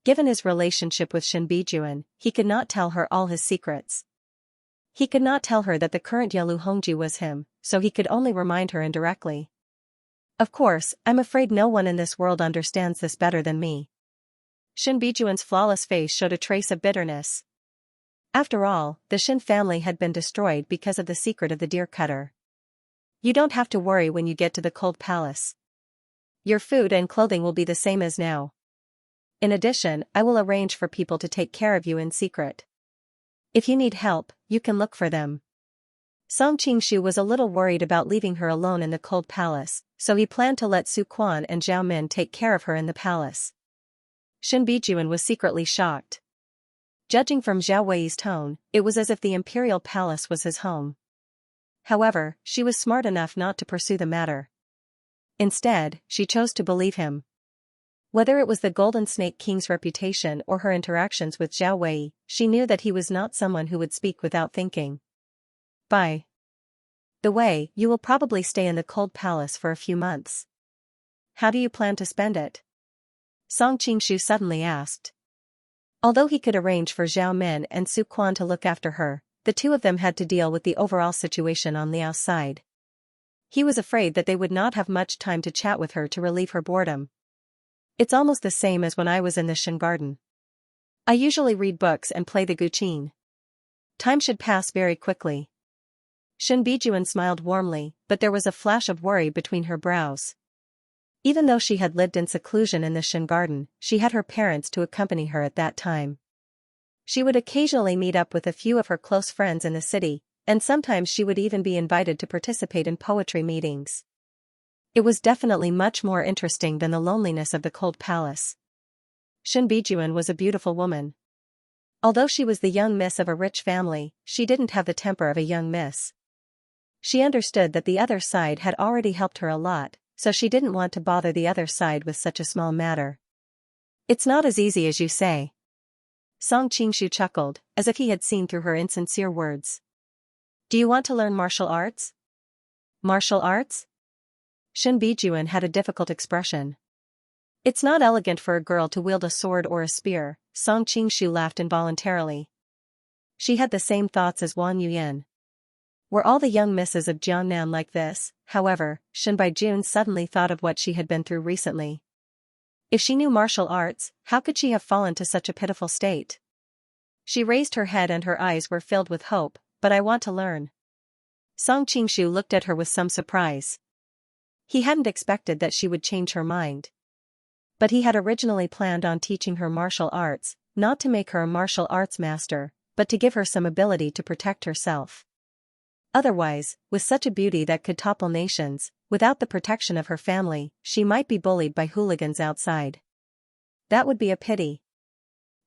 Given his relationship with Shinbijuan, he could not tell her all his secrets. He could not tell her that the current Yelu Hongji was him, so he could only remind her indirectly. Of course, I'm afraid no one in this world understands this better than me. Shinbijuan's flawless face showed a trace of bitterness. After all, the Shin family had been destroyed because of the secret of the deer cutter. You don't have to worry when you get to the Cold Palace. Your food and clothing will be the same as now. In addition, I will arrange for people to take care of you in secret. If you need help, you can look for them. Song Qingshu was a little worried about leaving her alone in the Cold Palace, so he planned to let Su Quan and Zhao Min take care of her in the palace. Shinbijuan was secretly shocked. Judging from Zhao Wei's tone, it was as if the imperial palace was his home. However, she was smart enough not to pursue the matter. Instead, she chose to believe him. Whether it was the Golden Snake King's reputation or her interactions with Zhao Wei, she knew that he was not someone who would speak without thinking. By the way, you will probably stay in the Cold Palace for a few months. How do you plan to spend it? Song Qingshu suddenly asked. Although he could arrange for Zhao Min and Su Quan to look after her, the two of them had to deal with the overall situation on Liao's side. He was afraid that they would not have much time to chat with her to relieve her boredom. It's almost the same as when I was in the Shin Garden. I usually read books and play the guqin. Time should pass very quickly. Shinbijuan smiled warmly, but there was a flash of worry between her brows. Even though she had lived in seclusion in the Shin Garden, she had her parents to accompany her at that time. She would occasionally meet up with a few of her close friends in the city, and sometimes she would even be invited to participate in poetry meetings. It was definitely much more interesting than the loneliness of the Cold Palace. Shinbijuan was a beautiful woman. Although she was the young miss of a rich family, she didn't have the temper of a young miss. She understood that the other side had already helped her a lot, so she didn't want to bother the other side with such a small matter. It's not as easy as you say. Song Qingshu chuckled, as if he had seen through her insincere words. Do you want to learn martial arts? Martial arts? Shen Bijuan had a difficult expression. It's not elegant for a girl to wield a sword or a spear, Song Qingshu laughed involuntarily. She had the same thoughts as Wang Yuyan. Were all the young misses of Jiangnan like this? However, Shen Bijun suddenly thought of what she had been through recently. If she knew martial arts, how could she have fallen to such a pitiful state? She raised her head and her eyes were filled with hope, but I want to learn. Song Qingshu looked at her with some surprise. He hadn't expected that she would change her mind. But he had originally planned on teaching her martial arts, not to make her a martial arts master, but to give her some ability to protect herself. Otherwise, with such a beauty that could topple nations, without the protection of her family, she might be bullied by hooligans outside. That would be a pity.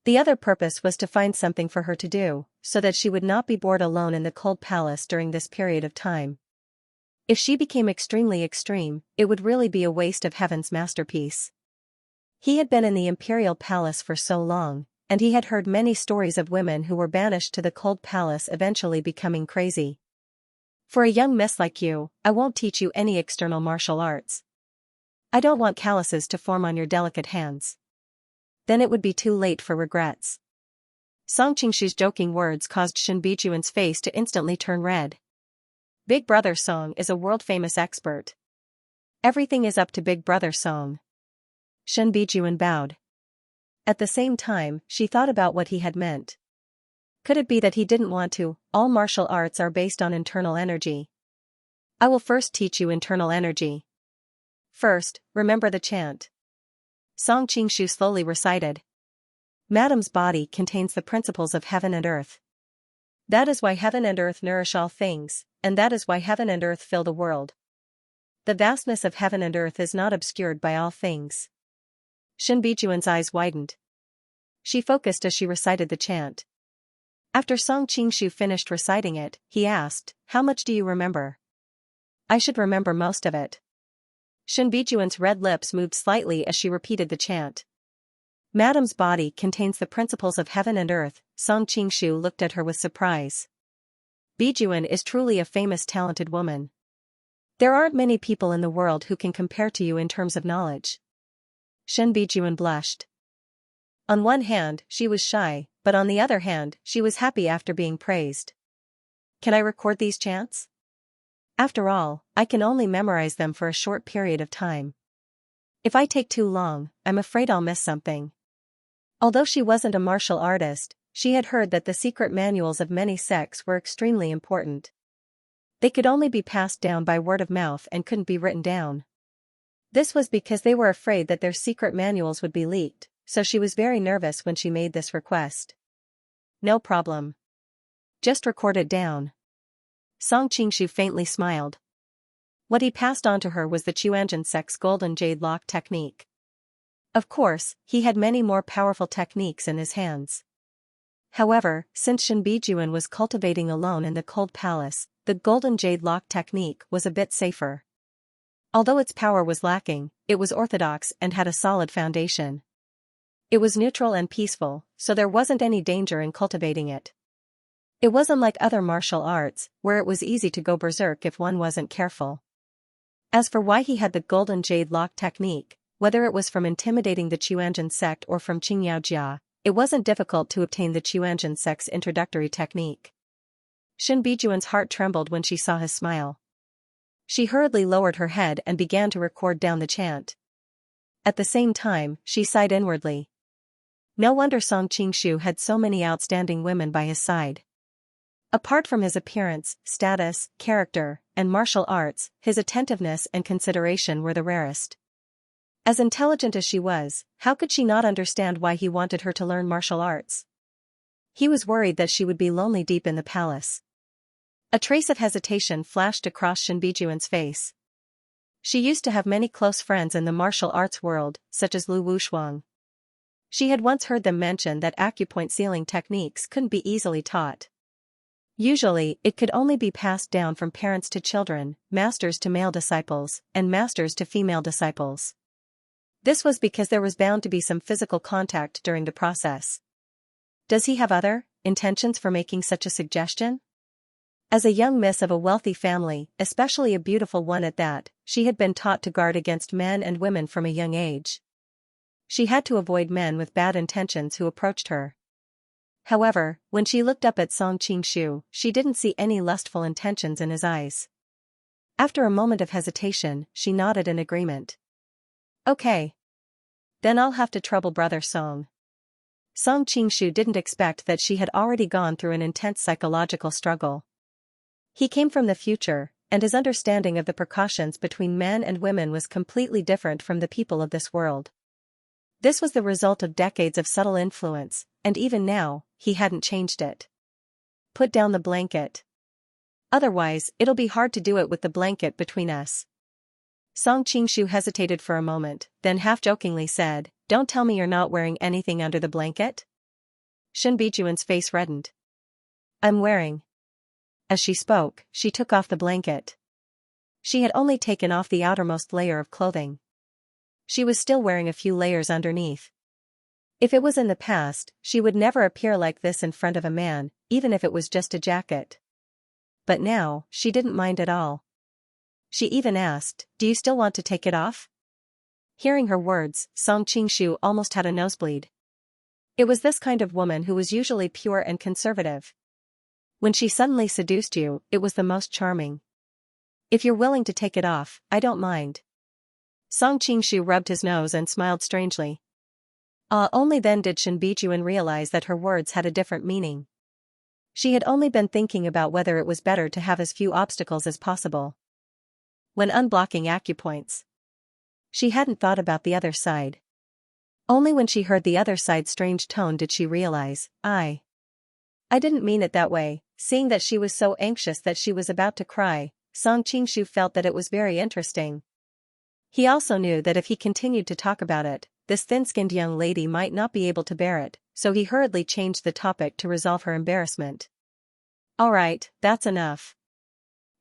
The other purpose was to find something for her to do, so that she would not be bored alone in the cold palace during this period of time. If she became extremely extreme, it would really be a waste of heaven's masterpiece. He had been in the imperial palace for so long, and he had heard many stories of women who were banished to the cold palace eventually becoming crazy. For a young miss like you, I won't teach you any external martial arts. I don't want calluses to form on your delicate hands. Then it would be too late for regrets. Song Qingshu's joking words caused Shen Bijuan's face to instantly turn red. Big Brother Song is a world-famous expert. Everything is up to Big Brother Song. Shen Bijuan bowed. At the same time, she thought about what he had meant. Could it be that he didn't want to? All martial arts are based on internal energy. I will first teach you internal energy. First, remember the chant. Song Qingshu slowly recited. Madam's body contains the principles of heaven and earth. That is why heaven and earth nourish all things, and that is why heaven and earth fill the world. The vastness of heaven and earth is not obscured by all things. Shen Bijuan's eyes widened. She focused as she recited the chant. After Song Qingshu finished reciting it, he asked, "How much do you remember?" "I should remember most of it." Shen Bijuan's red lips moved slightly as she repeated the chant. Madam's body contains the principles of heaven and earth. Song Qingshu looked at her with surprise. Bijuan is truly a famous talented woman. There aren't many people in the world who can compare to you in terms of knowledge. Shen Bijuan blushed. On one hand, she was shy, but on the other hand, she was happy after being praised. Can I record these chants? After all, I can only memorize them for a short period of time. If I take too long, I'm afraid I'll miss something. Although she wasn't a martial artist, she had heard that the secret manuals of many sects were extremely important. They could only be passed down by word of mouth and couldn't be written down. This was because they were afraid that their secret manuals would be leaked, so she was very nervous when she made this request. No problem. Just record it down. Song Qingshu faintly smiled. What he passed on to her was the Xianxia sect's golden jade lock technique. Of course, he had many more powerful techniques in his hands. However, since Shen Bijuan was cultivating alone in the cold palace, the golden jade lock technique was a bit safer. Although its power was lacking, it was orthodox and had a solid foundation. It was neutral and peaceful, so there wasn't any danger in cultivating it. It wasn't like other martial arts, where it was easy to go berserk if one wasn't careful. As for why he had the golden jade lock technique, whether it was from intimidating the Xianxia sect or from Xianxia, it wasn't difficult to obtain the Xianxia sect's introductory technique. Shen Bijuan's heart trembled when she saw his smile. She hurriedly lowered her head and began to record down the chant. At the same time, she sighed inwardly. No wonder Song Qingshu had so many outstanding women by his side. Apart from his appearance, status, character, and martial arts, his attentiveness and consideration were the rarest. As intelligent as she was, how could she not understand why he wanted her to learn martial arts? He was worried that she would be lonely deep in the palace. A trace of hesitation flashed across Shen Bijuan's face. She used to have many close friends in the martial arts world, such as Lu Wushuang. She had once heard them mention that acupoint sealing techniques couldn't be easily taught. Usually, it could only be passed down from parents to children, masters to male disciples, and masters to female disciples. This was because there was bound to be some physical contact during the process. Does he have other intentions for making such a suggestion? As a young miss of a wealthy family, especially a beautiful one at that, she had been taught to guard against men and women from a young age. She had to avoid men with bad intentions who approached her. However, when she looked up at Song Qingshu, she didn't see any lustful intentions in his eyes. After a moment of hesitation, she nodded in agreement. Okay. Then I'll have to trouble brother Song. Song Qingshu didn't expect that she had already gone through an intense psychological struggle. He came from the future, and his understanding of the precautions between men and women was completely different from the people of this world. This was the result of decades of subtle influence, and even now, he hadn't changed it. Put down the blanket. Otherwise, it'll be hard to do it with the blanket between us. Song Qingshu hesitated for a moment, then half-jokingly said, "Don't tell me you're not wearing anything under the blanket?" Shen Bijuan's face reddened. "I'm wearing." As she spoke, she took off the blanket. She had only taken off the outermost layer of clothing. She was still wearing a few layers underneath. If it was in the past, she would never appear like this in front of a man, even if it was just a jacket. But now, she didn't mind at all. She even asked, "Do you still want to take it off?" Hearing her words, Song Qingshu almost had a nosebleed. It was this kind of woman who was usually pure and conservative. When she suddenly seduced you, it was the most charming. "If you're willing to take it off, I don't mind." Song Qingshu rubbed his nose and smiled strangely. Only then did Shen Bijuan realize that her words had a different meaning. She had only been thinking about whether it was better to have as few obstacles as possible when unblocking acupoints. She hadn't thought about the other side. Only when she heard the other side's strange tone did she realize, I didn't mean it that way." Seeing that she was so anxious that she was about to cry, Song Qingshu felt that it was very interesting. He also knew that if he continued to talk about it, this thin-skinned young lady might not be able to bear it, so he hurriedly changed the topic to resolve her embarrassment. "Alright, that's enough.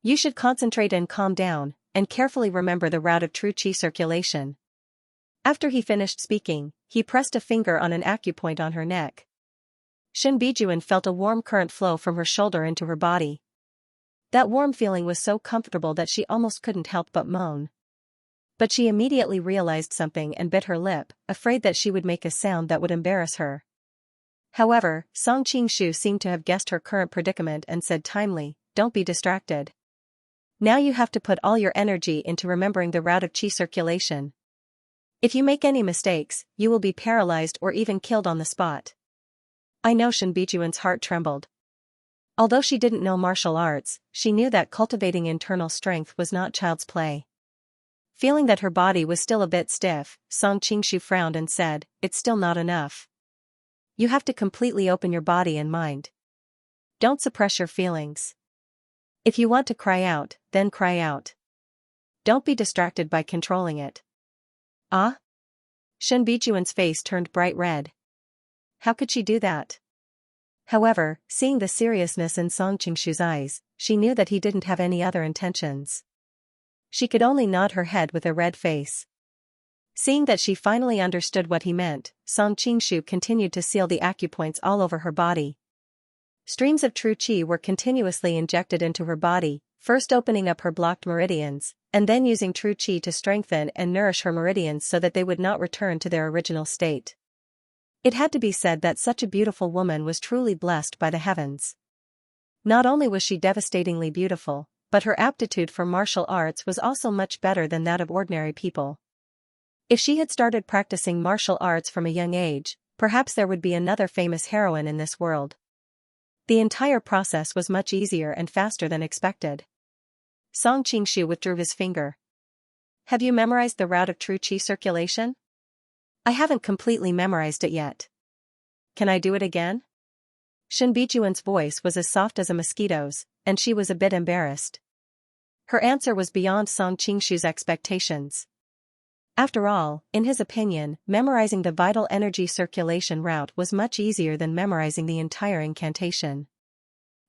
You should concentrate and calm down, and carefully remember the route of true qi circulation." After he finished speaking, he pressed a finger on an acupoint on her neck. Shen Bijuan felt a warm current flow from her shoulder into her body. That warm feeling was so comfortable that she almost couldn't help but moan. But she immediately realized something and bit her lip, afraid that she would make a sound that would embarrass her. However, Song Qingshu seemed to have guessed her current predicament and said timely, "Don't be distracted. Now you have to put all your energy into remembering the route of qi circulation. If you make any mistakes, you will be paralyzed or even killed on the spot." I know. Shen Bijuan's heart trembled. Although she didn't know martial arts, she knew that cultivating internal strength was not child's play. Feeling that her body was still a bit stiff, Song Qingshu frowned and said, "It's still not enough. You have to completely open your body and mind. Don't suppress your feelings. If you want to cry out, then cry out. Don't be distracted by controlling it." "Ah?" Shen Bijuan's face turned bright red. How could she do that? However, seeing the seriousness in Song Qingshu's eyes, she knew that he didn't have any other intentions. She could only nod her head with a red face. Seeing that she finally understood what he meant, Song Qingshu continued to seal the acupoints all over her body. Streams of true qi were continuously injected into her body, first opening up her blocked meridians, and then using true qi to strengthen and nourish her meridians so that they would not return to their original state. It had to be said that such a beautiful woman was truly blessed by the heavens. Not only was she devastatingly beautiful, but her aptitude for martial arts was also much better than that of ordinary people. If she had started practicing martial arts from a young age, perhaps there would be another famous heroine in this world. The entire process was much easier and faster than expected. Song Qingshu withdrew his finger. "Have you memorized the route of true qi circulation?" "I haven't completely memorized it yet." "Can I do it again?" Shen Bijuan's voice was as soft as a mosquito's, and she was a bit embarrassed. Her answer was beyond Song Qingshu's expectations. After all, in his opinion, memorizing the vital energy circulation route was much easier than memorizing the entire incantation.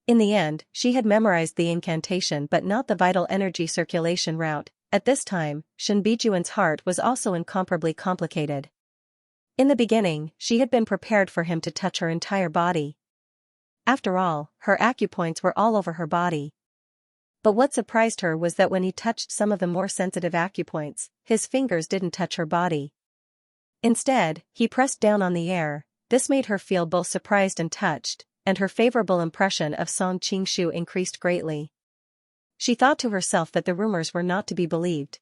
In the end, she had memorized the incantation but not the vital energy circulation route. At this time, Shen Bijuan's heart was also incomparably complicated. In the beginning, she had been prepared for him to touch her entire body. After all, her acupoints were all over her body. But what surprised her was that when he touched some of the more sensitive acupoints, his fingers didn't touch her body. Instead, he pressed down on the air. This made her feel both surprised and touched, and her favorable impression of Song Qingshu increased greatly. She thought to herself that the rumors were not to be believed.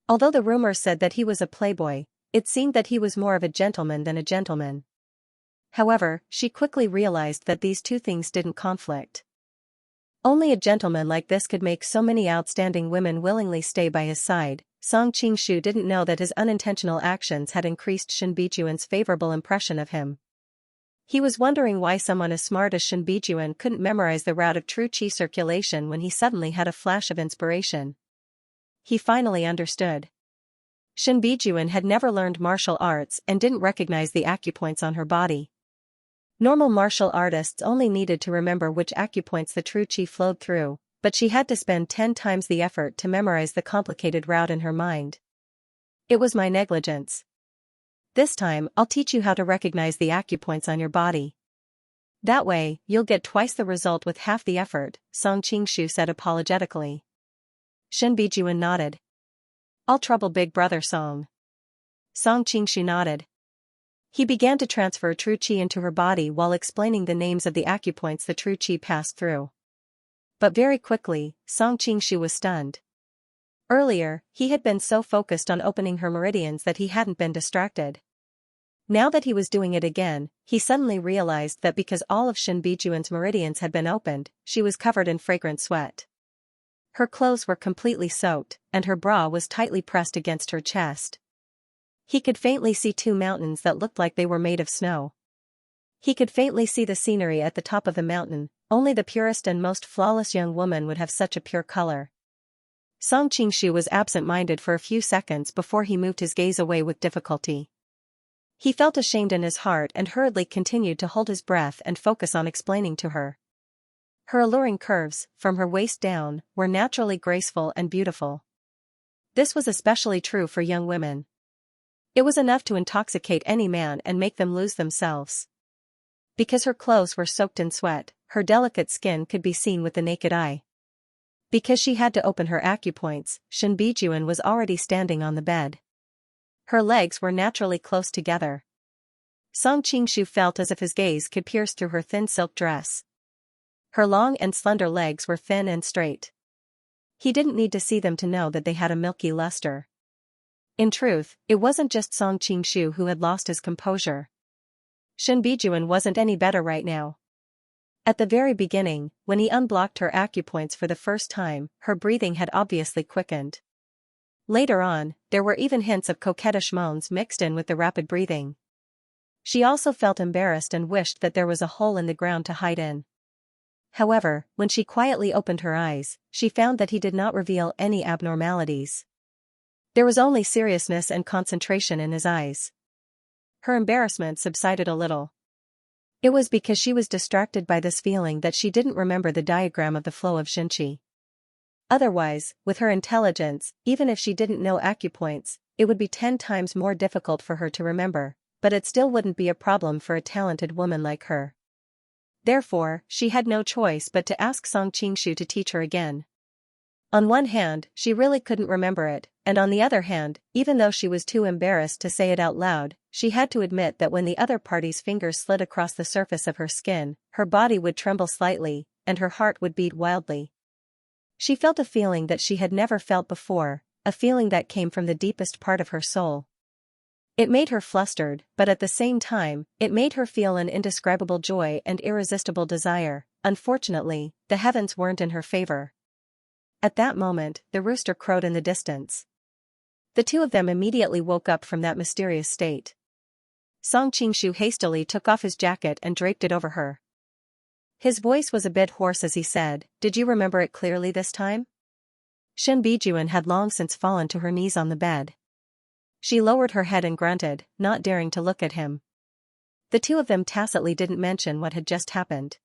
Although the rumors said that he was a playboy, it seemed that he was more of a gentleman than a gentleman. However, she quickly realized that these two things didn't conflict. Only a gentleman like this could make so many outstanding women willingly stay by his side. Song Qingshu didn't know that his unintentional actions had increased Shen Bijuan's favorable impression of him. He was wondering why someone as smart as Shen Bijuan couldn't memorize the route of true qi circulation when he suddenly had a flash of inspiration. He finally understood. Shen Bijuan had never learned martial arts and didn't recognize the acupoints on her body. Normal martial artists only needed to remember which acupoints the true qi flowed through, but she had to spend 10 times the effort to memorize the complicated route in her mind. It was my negligence. This time, I'll teach you how to recognize the acupoints on your body. That way, you'll get twice the result with half the effort, Song Qingshu said apologetically. Shen Bijuan nodded. All trouble big brother Song. Song Qingshu nodded. He began to transfer true qi into her body while explaining the names of the acupoints the true qi passed through. But very quickly, Song Qingshu was stunned. Earlier, he had been so focused on opening her meridians that he hadn't been distracted. Now that he was doing it again, he suddenly realized that because all of Shen Bijuan's meridians had been opened, she was covered in fragrant sweat. Her clothes were completely soaked, and her bra was tightly pressed against her chest. He could faintly see 2 mountains that looked like they were made of snow. He could faintly see the scenery at the top of the mountain. Only the purest and most flawless young woman would have such a pure color. Song Qingshu was absent-minded for a few seconds before he moved his gaze away with difficulty. He felt ashamed in his heart and hurriedly continued to hold his breath and focus on explaining to her. Her alluring curves, from her waist down, were naturally graceful and beautiful. This was especially true for young women. It was enough to intoxicate any man and make them lose themselves. Because her clothes were soaked in sweat, her delicate skin could be seen with the naked eye. Because she had to open her acupoints, Shen Bijuan was already standing on the bed. Her legs were naturally close together. Song Qingshu felt as if his gaze could pierce through her thin silk dress. Her long and slender legs were thin and straight. He didn't need to see them to know that they had a milky luster. In truth, it wasn't just Song Qingshu who had lost his composure. Shen Bijuan wasn't any better right now. At the very beginning, when he unblocked her acupoints for the first time, her breathing had obviously quickened. Later on, there were even hints of coquettish moans mixed in with the rapid breathing. She also felt embarrassed and wished that there was a hole in the ground to hide in. However, when she quietly opened her eyes, she found that he did not reveal any abnormalities. There was only seriousness and concentration in his eyes. Her embarrassment subsided a little. It was because she was distracted by this feeling that she didn't remember the diagram of the flow of Xinqi. Otherwise, with her intelligence, even if she didn't know acupoints, it would be 10 times more difficult for her to remember, but it still wouldn't be a problem for a talented woman like her. Therefore, she had no choice but to ask Song Qingshu to teach her again. On one hand, she really couldn't remember it, and on the other hand, even though she was too embarrassed to say it out loud, she had to admit that when the other party's fingers slid across the surface of her skin, her body would tremble slightly, and her heart would beat wildly. She felt a feeling that she had never felt before, a feeling that came from the deepest part of her soul. It made her flustered, but at the same time, it made her feel an indescribable joy and irresistible desire. Unfortunately, the heavens weren't in her favor. At that moment, the rooster crowed in the distance. The two of them immediately woke up from that mysterious state. Song Qingshu hastily took off his jacket and draped it over her. His voice was a bit hoarse as he said, "Did you remember it clearly this time?" Shen Bijuan had long since fallen to her knees on the bed. She lowered her head and grunted, not daring to look at him. The two of them tacitly didn't mention what had just happened.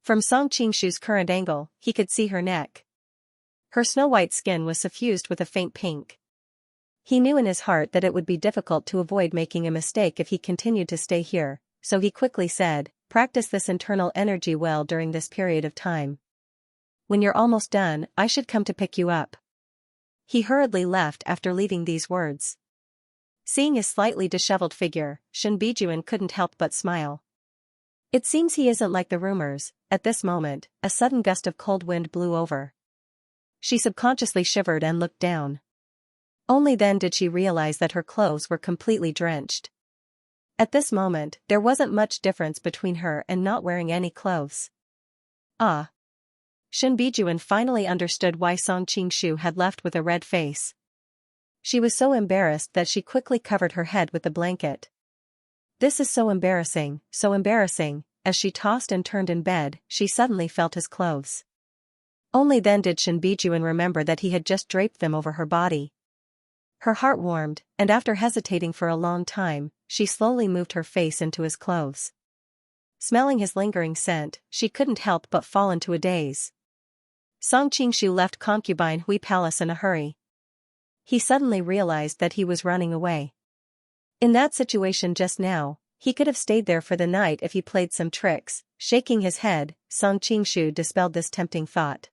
From Song Qingshu's current angle, he could see her neck. Her snow-white skin was suffused with a faint pink. He knew in his heart that it would be difficult to avoid making a mistake if he continued to stay here, so he quickly said, Practice this internal energy well during this period of time. When you're almost done, I should come to pick you up. He hurriedly left after leaving these words. Seeing his slightly disheveled figure, Shinbijuan couldn't help but smile. It seems he isn't like the rumors. At this moment, a sudden gust of cold wind blew over. She subconsciously shivered and looked down. Only then did she realize that her clothes were completely drenched. At this moment, there wasn't much difference between her and not wearing any clothes. Ah! Shinbijuan finally understood why Song Qingshu had left with a red face. She was so embarrassed that she quickly covered her head with the blanket. This is so embarrassing, as she tossed and turned in bed, she suddenly felt his clothes. Only then did Shinbijuan remember that he had just draped them over her body. Her heart warmed, and after hesitating for a long time, she slowly moved her face into his clothes. Smelling his lingering scent, she couldn't help but fall into a daze. Song Qingshu left concubine Hui Palace in a hurry. He suddenly realized that he was running away. In that situation just now, he could have stayed there for the night if he played some tricks. Shaking his head, Song Qingshu dispelled this tempting thought.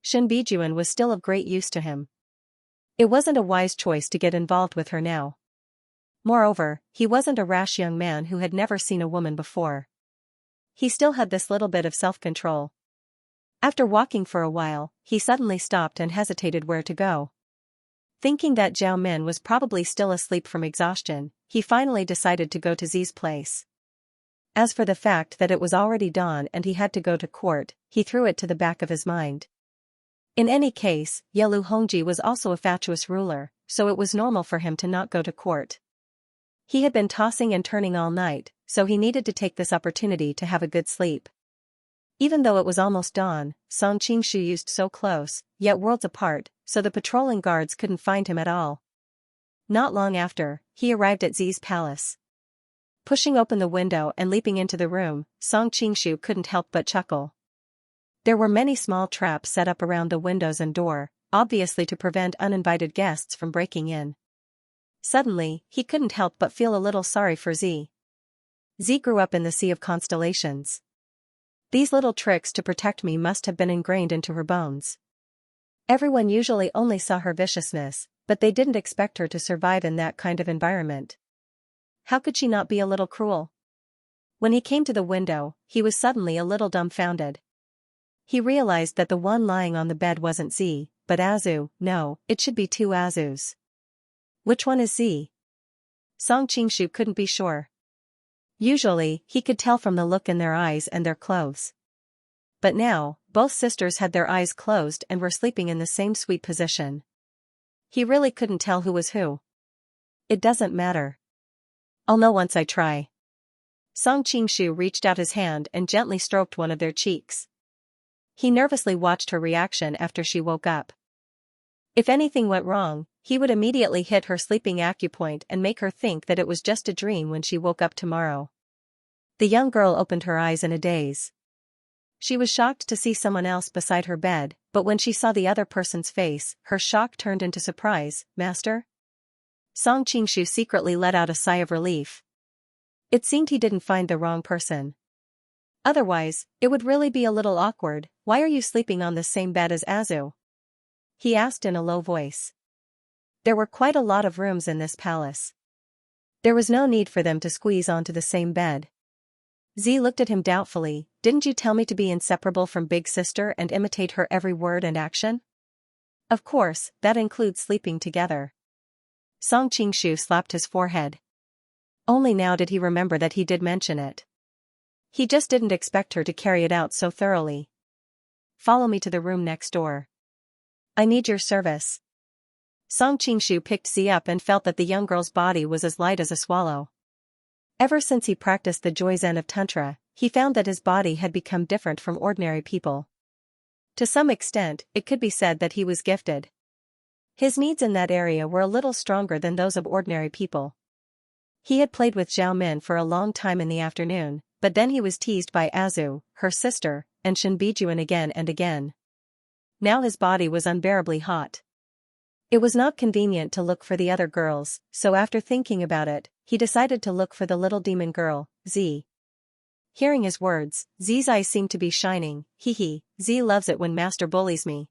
Shinbijuan was still of great use to him. It wasn't a wise choice to get involved with her now. Moreover, he wasn't a rash young man who had never seen a woman before. He still had this little bit of self-control. After walking for a while, he suddenly stopped and hesitated where to go. Thinking that Zhao Min was probably still asleep from exhaustion, he finally decided to go to Zi's place. As for the fact that it was already dawn and he had to go to court, he threw it to the back of his mind. In any case, Yelu Hongji was also a fatuous ruler, so it was normal for him to not go to court. He had been tossing and turning all night, so he needed to take this opportunity to have a good sleep. Even though it was almost dawn, Song Qingshu used so close, yet worlds apart, so the patrolling guards couldn't find him at all. Not long after, he arrived at Zi's palace. Pushing open the window and leaping into the room, Song Qingshu couldn't help but chuckle. There were many small traps set up around the windows and door, obviously to prevent uninvited guests from breaking in. Suddenly, he couldn't help but feel a little sorry for Zi. Zi grew up in the sea of constellations. These little tricks to protect me must have been ingrained into her bones. Everyone usually only saw her viciousness, but they didn't expect her to survive in that kind of environment. How could she not be a little cruel? When he came to the window, he was suddenly a little dumbfounded. He realized that the one lying on the bed wasn't Zi, but Azu. No, it should be two Azus. Which one is Zi? Song Qingshu couldn't be sure. Usually, he could tell from the look in their eyes and their clothes. But now, both sisters had their eyes closed and were sleeping in the same sweet position. He really couldn't tell who was who. It doesn't matter. I'll know once I try. Song Qingshu reached out his hand and gently stroked one of their cheeks. He nervously watched her reaction after she woke up. If anything went wrong, he would immediately hit her sleeping acupoint and make her think that it was just a dream when she woke up tomorrow. The young girl opened her eyes in a daze. She was shocked to see someone else beside her bed, but when she saw the other person's face, her shock turned into surprise. Master? Song Qingshu secretly let out a sigh of relief. It seemed he didn't find the wrong person. Otherwise, it would really be a little awkward. Why are you sleeping on the same bed as Azu? He asked in a low voice. There were quite a lot of rooms in this palace. There was no need for them to squeeze onto the same bed. Zi looked at him doubtfully. Didn't you tell me to be inseparable from Big Sister and imitate her every word and action? Of course, that includes sleeping together. Song Qingshu slapped his forehead. Only now did he remember that he did mention it. He just didn't expect her to carry it out so thoroughly. Follow me to the room next door. I need your service. Song Qingshu picked Zi up and felt that the young girl's body was as light as a swallow. Ever since he practiced the Joy-Zen of Tantra, he found that his body had become different from ordinary people. To some extent, it could be said that he was gifted. His needs in that area were a little stronger than those of ordinary people. He had played with Zhao Min for a long time in the afternoon, but then he was teased by Azu, her sister, and Shinbijuan again and again. Now his body was unbearably hot. It was not convenient to look for the other girls, so after thinking about it, he decided to look for the little demon girl, Zi. Hearing his words, Zi's eyes seemed to be shining. Hee, Z loves it when master bullies me.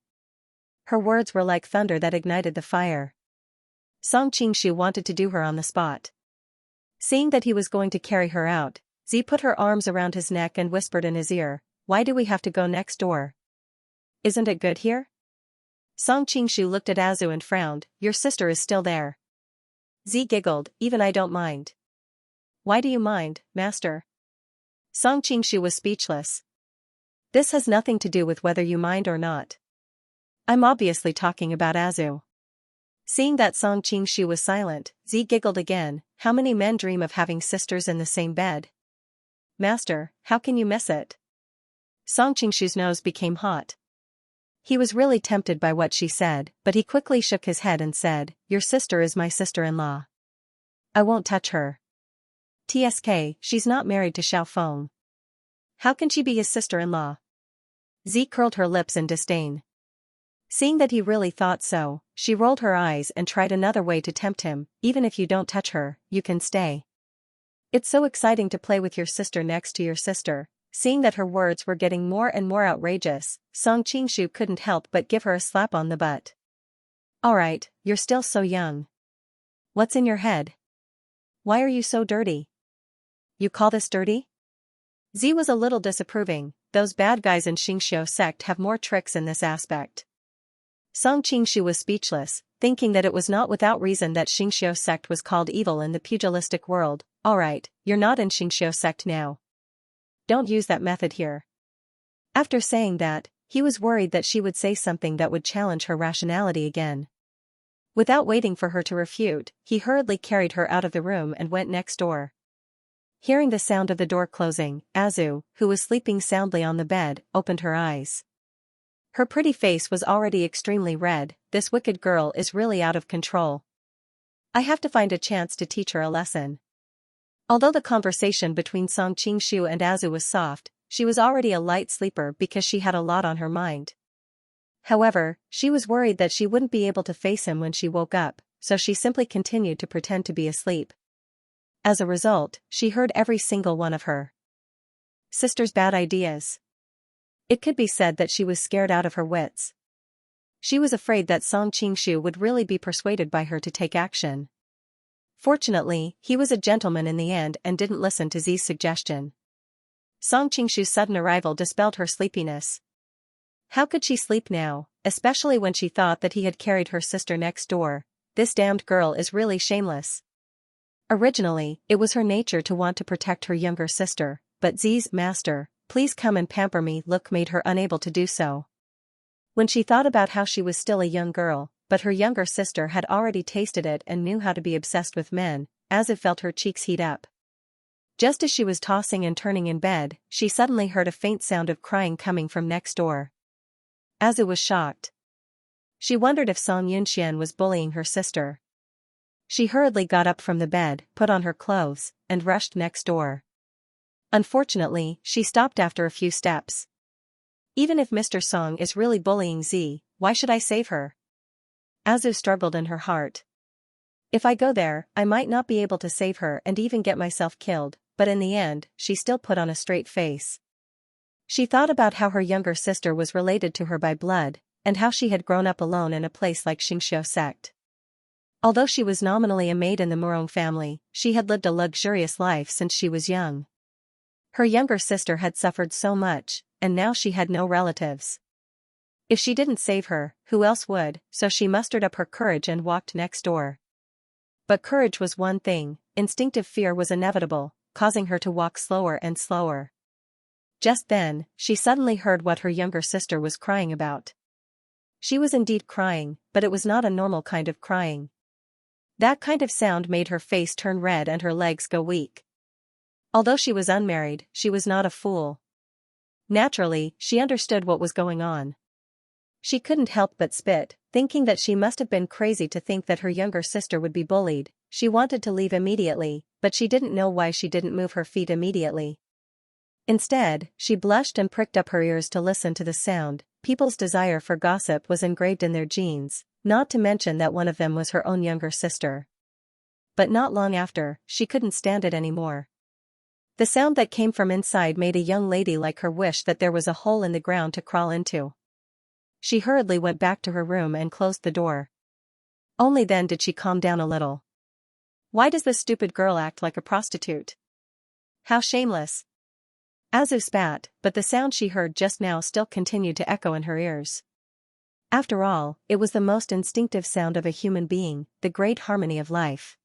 Her words were like thunder that ignited the fire. Song Qingshu wanted to do her on the spot. Seeing that he was going to carry her out, Z put her arms around his neck and whispered in his ear, "Why do we have to go next door? Isn't it good here?" Song Qingshu looked at Azu and frowned. "Your sister is still there." Z giggled, "Even I don't mind." "Why do you mind, master?" Song Qingshu was speechless. "This has nothing to do with whether you mind or not. I'm obviously talking about Azu." Seeing that Song Qingshu was silent, Z giggled again. "How many men dream of having sisters in the same bed? Master, how can you miss it?" Song Qingshu's nose became hot. He was really tempted by what she said, but he quickly shook his head and said, "Your sister is my sister-in-law. I won't touch her. TSK, she's not married to Xiaofeng. How can she be his sister-in-law?" Z curled her lips in disdain. Seeing that he really thought so, she rolled her eyes and tried another way to tempt him. "Even if you don't touch her, you can stay. It's so exciting to play with your sister next to your sister." Seeing that her words were getting more and more outrageous, Song Qingshu couldn't help but give her a slap on the butt. "Alright, you're still so young. What's in your head? Why are you so dirty? You call this dirty?" Z was a little disapproving. Those bad guys in Xianxia sect have more tricks in this aspect. Song Qingshu was speechless, thinking that it was not without reason that Xianxia sect was called evil in the pugilistic world. "Alright, you're not in Xianxia sect now. Don't use that method here." After saying that, he was worried that she would say something that would challenge her rationality again. Without waiting for her to refute, he hurriedly carried her out of the room and went next door. Hearing the sound of the door closing, Azu, who was sleeping soundly on the bed, opened her eyes. Her pretty face was already extremely red. "This wicked girl is really out of control. I have to find a chance to teach her a lesson." Although the conversation between Song Qingshu and Azu was soft, she was already a light sleeper because she had a lot on her mind. However, she was worried that she wouldn't be able to face him when she woke up, so she simply continued to pretend to be asleep. As a result, she heard every single one of her sister's bad ideas. It could be said that she was scared out of her wits. She was afraid that Song Qingshu would really be persuaded by her to take action. Fortunately, he was a gentleman in the end and didn't listen to Z's suggestion. Song Qingshu's sudden arrival dispelled her sleepiness. How could she sleep now, especially when she thought that he had carried her sister next door? This damned girl is really shameless. Originally, it was her nature to want to protect her younger sister, but Z's "Master, please come and pamper me" look made her unable to do so. When she thought about how she was still a young girl, but her younger sister had already tasted it and knew how to be obsessed with men, Azu felt her cheeks heat up. Just as she was tossing and turning in bed, she suddenly heard a faint sound of crying coming from next door. Azu was shocked. She wondered if Song Yunxian was bullying her sister. She hurriedly got up from the bed, put on her clothes, and rushed next door. Unfortunately, she stopped after a few steps. Even if Mr. Song is really bullying Z, why should I save her? Azu struggled in her heart. If I go there, I might not be able to save her and even get myself killed, but in the end, she still put on a straight face. She thought about how her younger sister was related to her by blood, and how she had grown up alone in a place like Xianxia sect. Although she was nominally a maid in the Murong family, she had lived a luxurious life since she was young. Her younger sister had suffered so much, and now she had no relatives. If she didn't save her, who else would? So she mustered up her courage and walked next door. But courage was one thing, instinctive fear was inevitable, causing her to walk slower and slower. Just then, she suddenly heard what her younger sister was crying about. She was indeed crying, but it was not a normal kind of crying. That kind of sound made her face turn red and her legs go weak. Although she was unmarried, she was not a fool. Naturally, she understood what was going on. She couldn't help but spit, thinking that she must have been crazy to think that her younger sister would be bullied. She wanted to leave immediately, but she didn't know why she didn't move her feet immediately. Instead, she blushed and pricked up her ears to listen to the sound. People's desire for gossip was engraved in their genes, not to mention that one of them was her own younger sister. But not long after, she couldn't stand it anymore. The sound that came from inside made a young lady like her wish that there was a hole in the ground to crawl into. She hurriedly went back to her room and closed the door. Only then did she calm down a little. Why does this stupid girl act like a prostitute? How shameless. Azu spat, but the sound she heard just now still continued to echo in her ears. After all, it was the most instinctive sound of a human being, the great harmony of life.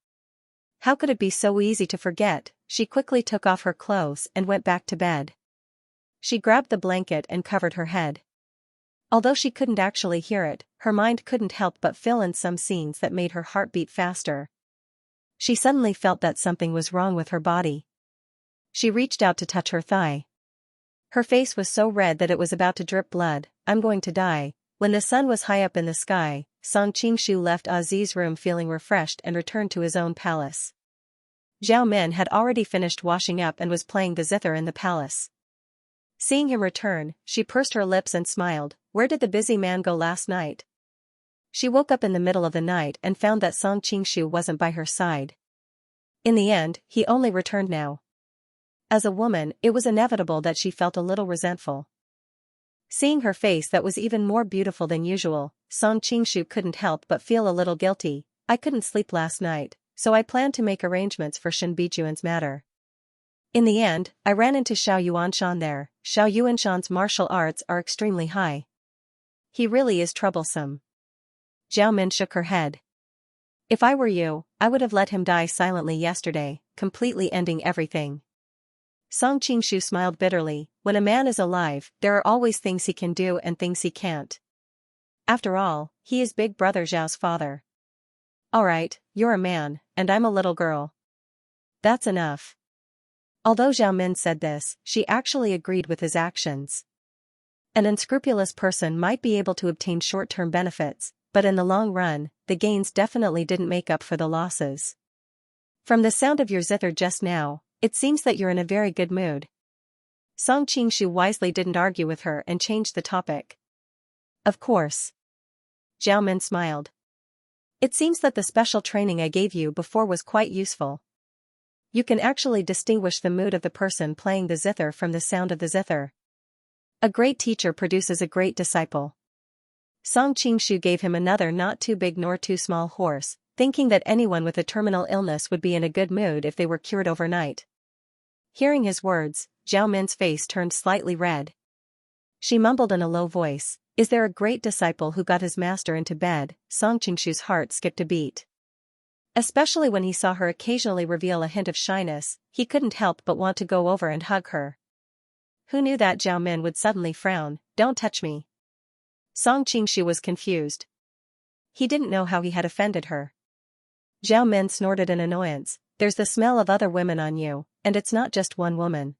How could it be so easy to forget? She quickly took off her clothes and went back to bed. She grabbed the blanket and covered her head. Although she couldn't actually hear it, her mind couldn't help but fill in some scenes that made her heart beat faster. She suddenly felt that something was wrong with her body. She reached out to touch her thigh. Her face was so red that it was about to drip blood. I'm going to die. When the sun was high up in the sky, Song Qingshu left Azi's room feeling refreshed and returned to his own palace. Zhao Min had already finished washing up and was playing the zither in the palace. Seeing him return, she pursed her lips and smiled. Where did the busy man go last night? She woke up in the middle of the night and found that Song Qingshu wasn't by her side. In the end, he only returned now. As a woman, it was inevitable that she felt a little resentful. Seeing her face that was even more beautiful than usual, Song Qingshu couldn't help but feel a little guilty. I couldn't sleep last night, so I planned to make arrangements for Shen Bijuan's matter. In the end, I ran into Xiao Yuanshan there. Xiao Yuanshan's martial arts are extremely high. He really is troublesome. Zhao Min shook her head. If I were you, I would have let him die silently yesterday, completely ending everything. Song Qingshu smiled bitterly. When a man is alive, there are always things he can do and things he can't. After all, he is Big Brother Zhao's father. Alright, you're a man, and I'm a little girl. That's enough. Although Zhao Min said this, she actually agreed with his actions. An unscrupulous person might be able to obtain short-term benefits, but in the long run, the gains definitely didn't make up for the losses. From the sound of your zither just now, it seems that you're in a very good mood. Song Qingshu wisely didn't argue with her and changed the topic. Of course. Zhao Min smiled. It seems that the special training I gave you before was quite useful. You can actually distinguish the mood of the person playing the zither from the sound of the zither. A great teacher produces a great disciple. Song Qingshu gave him another not too big nor too small horse, thinking that anyone with a terminal illness would be in a good mood if they were cured overnight. Hearing his words, Zhao Min's face turned slightly red. She mumbled in a low voice, "Is there a great disciple who got his master into bed?" Song Qingshu's heart skipped a beat. Especially when he saw her occasionally reveal a hint of shyness, he couldn't help but want to go over and hug her. Who knew that Zhao Min would suddenly frown? Don't touch me. Song Qingshu was confused. He didn't know how he had offended her. Zhao Min snorted in annoyance. There's the smell of other women on you, and it's not just one woman.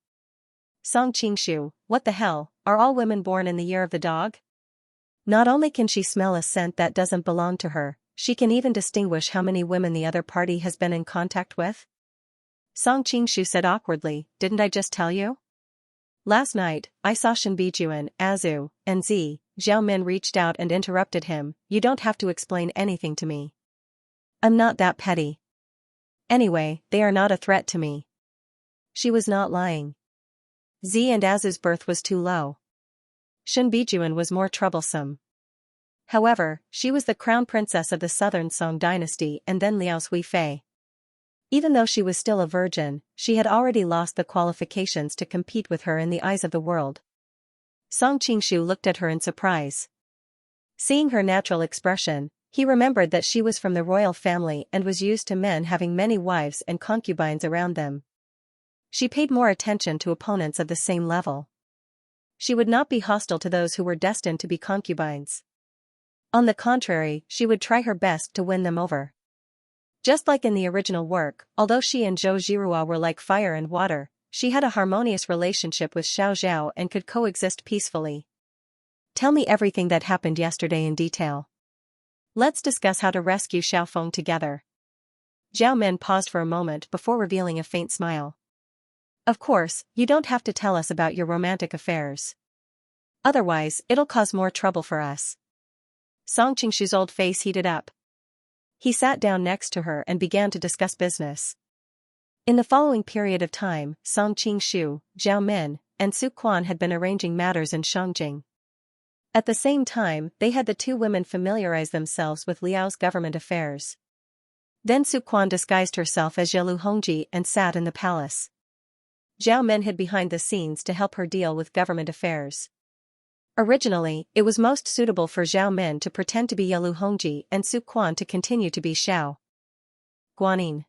Song Qingshu, what the hell, are all women born in the year of the dog? Not only can she smell a scent that doesn't belong to her, she can even distinguish how many women the other party has been in contact with? Song Qingshu said awkwardly, didn't I just tell you? Last night, I saw Shen Bijuan, Azu, and Z. Zhao Min reached out and interrupted him. You don't have to explain anything to me. I'm not that petty. Anyway, they are not a threat to me. She was not lying. Z and Azu's birth was too low. Shen Bijuan was more troublesome. However, she was the crown princess of the southern Song dynasty and then Liao Suifei. Even though she was still a virgin, she had already lost the qualifications to compete with her in the eyes of the world. Song Qingshu looked at her in surprise. Seeing her natural expression, he remembered that she was from the royal family and was used to men having many wives and concubines around them. She paid more attention to opponents of the same level. She would not be hostile to those who were destined to be concubines. On the contrary, she would try her best to win them over. Just like in the original work, although she and Zhou Zhirua were like fire and water, she had a harmonious relationship with Xiao Zhao and could coexist peacefully. Tell me everything that happened yesterday in detail. Let's discuss how to rescue Xiaofeng together. Zhao Min paused for a moment before revealing a faint smile. Of course, you don't have to tell us about your romantic affairs. Otherwise, it'll cause more trouble for us. Song Qingshu's old face heated up. He sat down next to her and began to discuss business. In the following period of time, Song Qingshu, Zhao Min, and Su Quan had been arranging matters in Shangjing. At the same time, they had the two women familiarize themselves with Liao's government affairs. Then Su Quan disguised herself as Yalu Hongji and sat in the palace. Zhao Min hid behind the scenes to help her deal with government affairs. Originally, it was most suitable for Zhao Min to pretend to be Yalu Hongji and Su Quan to continue to be Xiao Guanyin.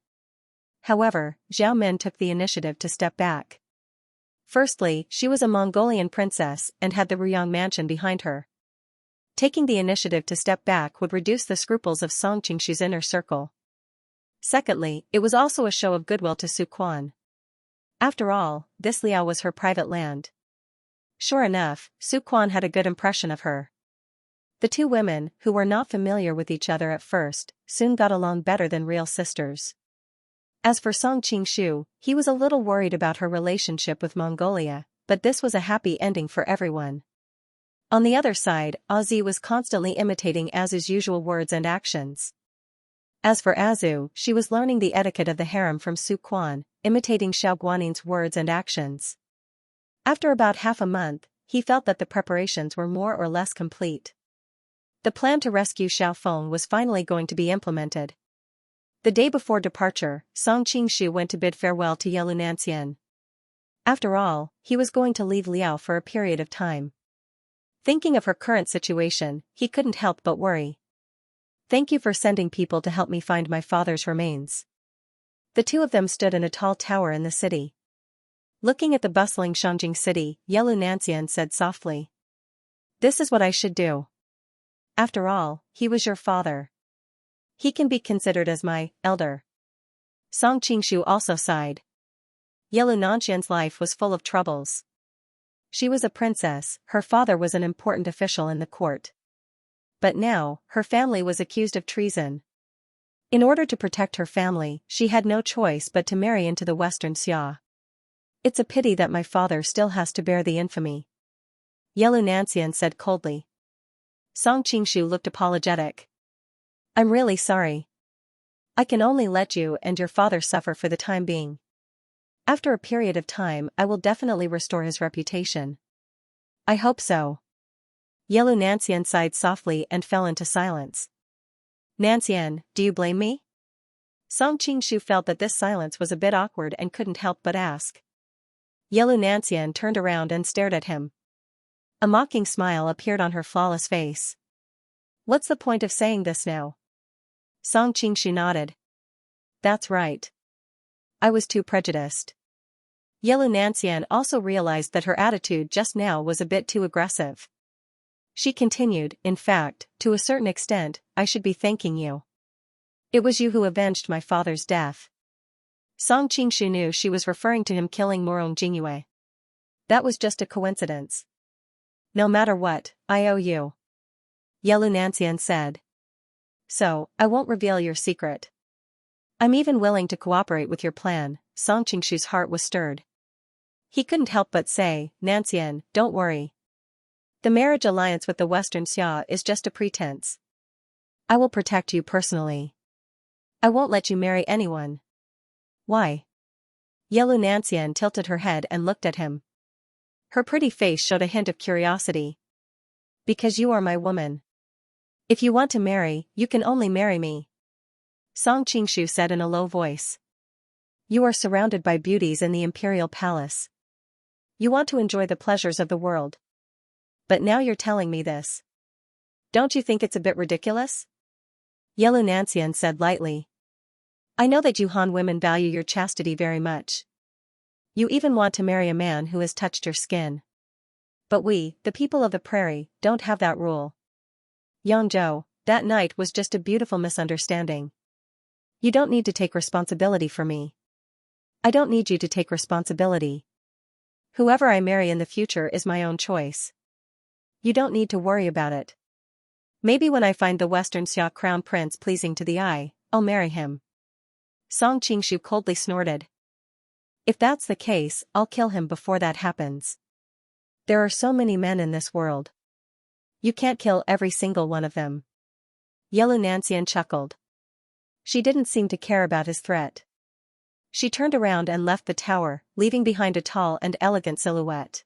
However, Zhao Min took the initiative to step back. Firstly, she was a Mongolian princess and had the Ruyang mansion behind her. Taking the initiative to step back would reduce the scruples of Song Qingshu's inner circle. Secondly, it was also a show of goodwill to Su Quan. After all, this Liao was her private land. Sure enough, Su Quan had a good impression of her. The two women, who were not familiar with each other at first, soon got along better than real sisters. As for Song Qingshu, he was a little worried about her relationship with Mongolia, but this was a happy ending for everyone. On the other side, Azu was constantly imitating Azu's usual words and actions. As for Azu, she was learning the etiquette of the harem from Su Quan, imitating Xiao Guanyin's words and actions. After about half a month, he felt that the preparations were more or less complete. The plan to rescue Xiao Feng was finally going to be implemented. The day before departure, Song Qingshu went to bid farewell to Yalu Nanxian. After all, he was going to leave Liao for a period of time. Thinking of her current situation, he couldn't help but worry. Thank you for sending people to help me find my father's remains. The two of them stood in a tall tower in the city. Looking at the bustling Shangjing city, Yalu Nanxian said softly. This is what I should do. After all, he was your father. He can be considered as my elder. Song Qingshu also sighed. Yalu Nanxian's life was full of troubles. She was a princess, her father was an important official in the court. But now, her family was accused of treason. In order to protect her family, she had no choice but to marry into the Western Xia. It's a pity that my father still has to bear the infamy. Yalu Nanxian said coldly. Song Qingshu looked apologetic. I'm really sorry. I can only let you and your father suffer for the time being. After a period of time, I will definitely restore his reputation. I hope so. Yalu Nanxian sighed softly and fell into silence. Nanxian, do you blame me? Song Qingshu felt that this silence was a bit awkward and couldn't help but ask. Yalu Nanxian turned around and stared at him. A mocking smile appeared on her flawless face. What's the point of saying this now? Song Qingshu nodded. That's right. I was too prejudiced. Yalu Nanxian also realized that her attitude just now was a bit too aggressive. She continued, in fact, to a certain extent, I should be thanking you. It was you who avenged my father's death. Song Qingshu knew she was referring to him killing Murong Jingyue. That was just a coincidence. No matter what, I owe you. Yalu Nanxian said. So, I won't reveal your secret. I'm even willing to cooperate with your plan. Song Qingshu's heart was stirred. He couldn't help but say, Nanxian, don't worry. The marriage alliance with the Western Xia is just a pretense. I will protect you personally. I won't let you marry anyone. Why? Yalu Nanxian tilted her head and looked at him. Her pretty face showed a hint of curiosity. Because you are my woman. If you want to marry, you can only marry me. Song Qingshu said in a low voice. You are surrounded by beauties in the imperial palace. You want to enjoy the pleasures of the world. But now you're telling me this. Don't you think it's a bit ridiculous? Yalu Nanxian said lightly. I know that you Han women value your chastity very much. You even want to marry a man who has touched your skin. But we, the people of the prairie, don't have that rule. Yangzhou, that night was just a beautiful misunderstanding. You don't need to take responsibility for me. I don't need you to take responsibility. Whoever I marry in the future is my own choice. You don't need to worry about it. Maybe when I find the Western Xia crown prince pleasing to the eye, I'll marry him. Song Qingshu coldly snorted. If that's the case, I'll kill him before that happens. There are so many men in this world. You can't kill every single one of them. Yalu Nanxian chuckled. She didn't seem to care about his threat. She turned around and left the tower, leaving behind a tall and elegant silhouette.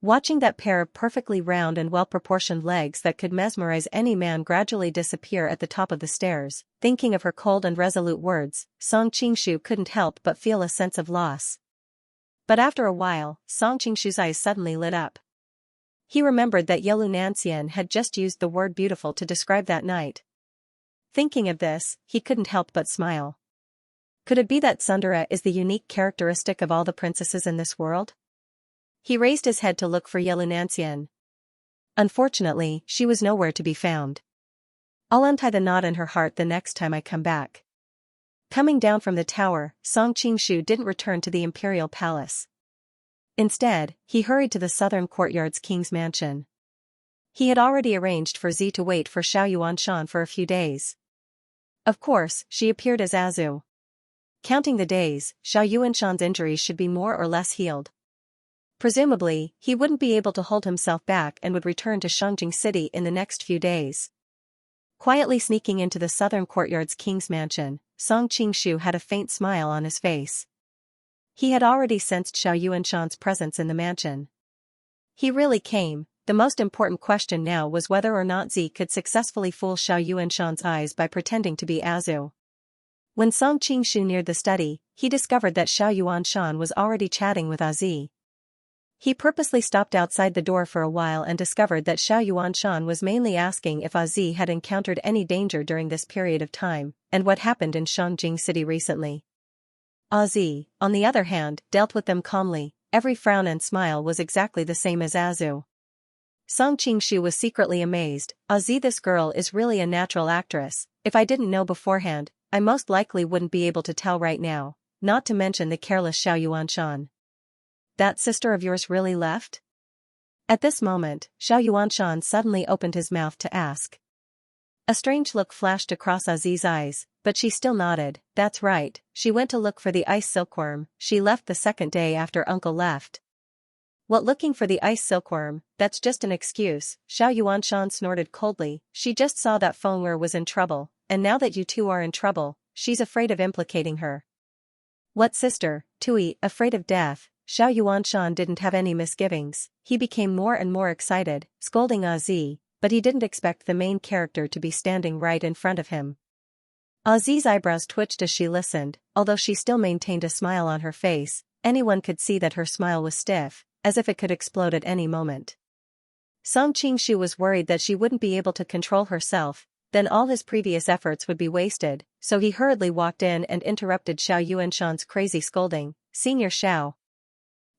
Watching that pair of perfectly round and well-proportioned legs that could mesmerize any man gradually disappear at the top of the stairs, thinking of her cold and resolute words, Song Qingshu couldn't help but feel a sense of loss. But after a while, Song Qingshu's eyes suddenly lit up. He remembered that Yelu Nanxian had just used the word beautiful to describe that night. Thinking of this, he couldn't help but smile. Could it be that Sundara is the unique characteristic of all the princesses in this world? He raised his head to look for Yelu Nanxian. Unfortunately, she was nowhere to be found. I'll untie the knot in her heart the next time I come back. Coming down from the tower, Song Qingshu didn't return to the imperial palace. Instead, he hurried to the southern courtyard's king's mansion. He had already arranged for Z to wait for Xiao Yuanshan for a few days. Of course, she appeared as Azu. Counting the days, Xiao Yuanshan's injuries should be more or less healed. Presumably, he wouldn't be able to hold himself back and would return to Shangjing City in the next few days. Quietly sneaking into the southern courtyard's king's mansion, Song Qingshu had a faint smile on his face. He had already sensed Xiao Yuanshan's presence in the mansion. He really came. The most important question now was whether or not Z could successfully fool Xiao Yuanshan's eyes by pretending to be Azu. When Song Qingshu neared the study, he discovered that Xiao Yuanshan was already chatting with Azi. He purposely stopped outside the door for a while and discovered that Xiao Yuanshan was mainly asking if Azi had encountered any danger during this period of time, and what happened in Shangjing City recently. Azi, on the other hand, dealt with them calmly. Every frown and smile was exactly the same as Azu. Song Qingshu was secretly amazed. Azi, this girl is really a natural actress. If I didn't know beforehand, I most likely wouldn't be able to tell right now, not to mention the careless Xiao Yuanshan. That sister of yours really left? At this moment, Xiao Yuanshan suddenly opened his mouth to ask. A strange look flashed across Azi's eyes, but she still nodded. That's right, she went to look for the ice silkworm. She left the second day after uncle left. What, looking for the ice silkworm? That's just an excuse, Xiao Yuanshan snorted coldly. She just saw that Feng'er was in trouble, and now that you two are in trouble, she's afraid of implicating her. What sister? Tui, afraid of death? Xiao Yuanshan didn't have any misgivings. He became more and more excited, scolding Azi, but he didn't expect the main character to be standing right in front of him. Azi's eyebrows twitched as she listened. Although she still maintained a smile on her face, anyone could see that her smile was stiff, as if it could explode at any moment. Song Qingshu was worried that she wouldn't be able to control herself, then all his previous efforts would be wasted, so he hurriedly walked in and interrupted Xiao Yuanshan's crazy scolding. Senior Xiao.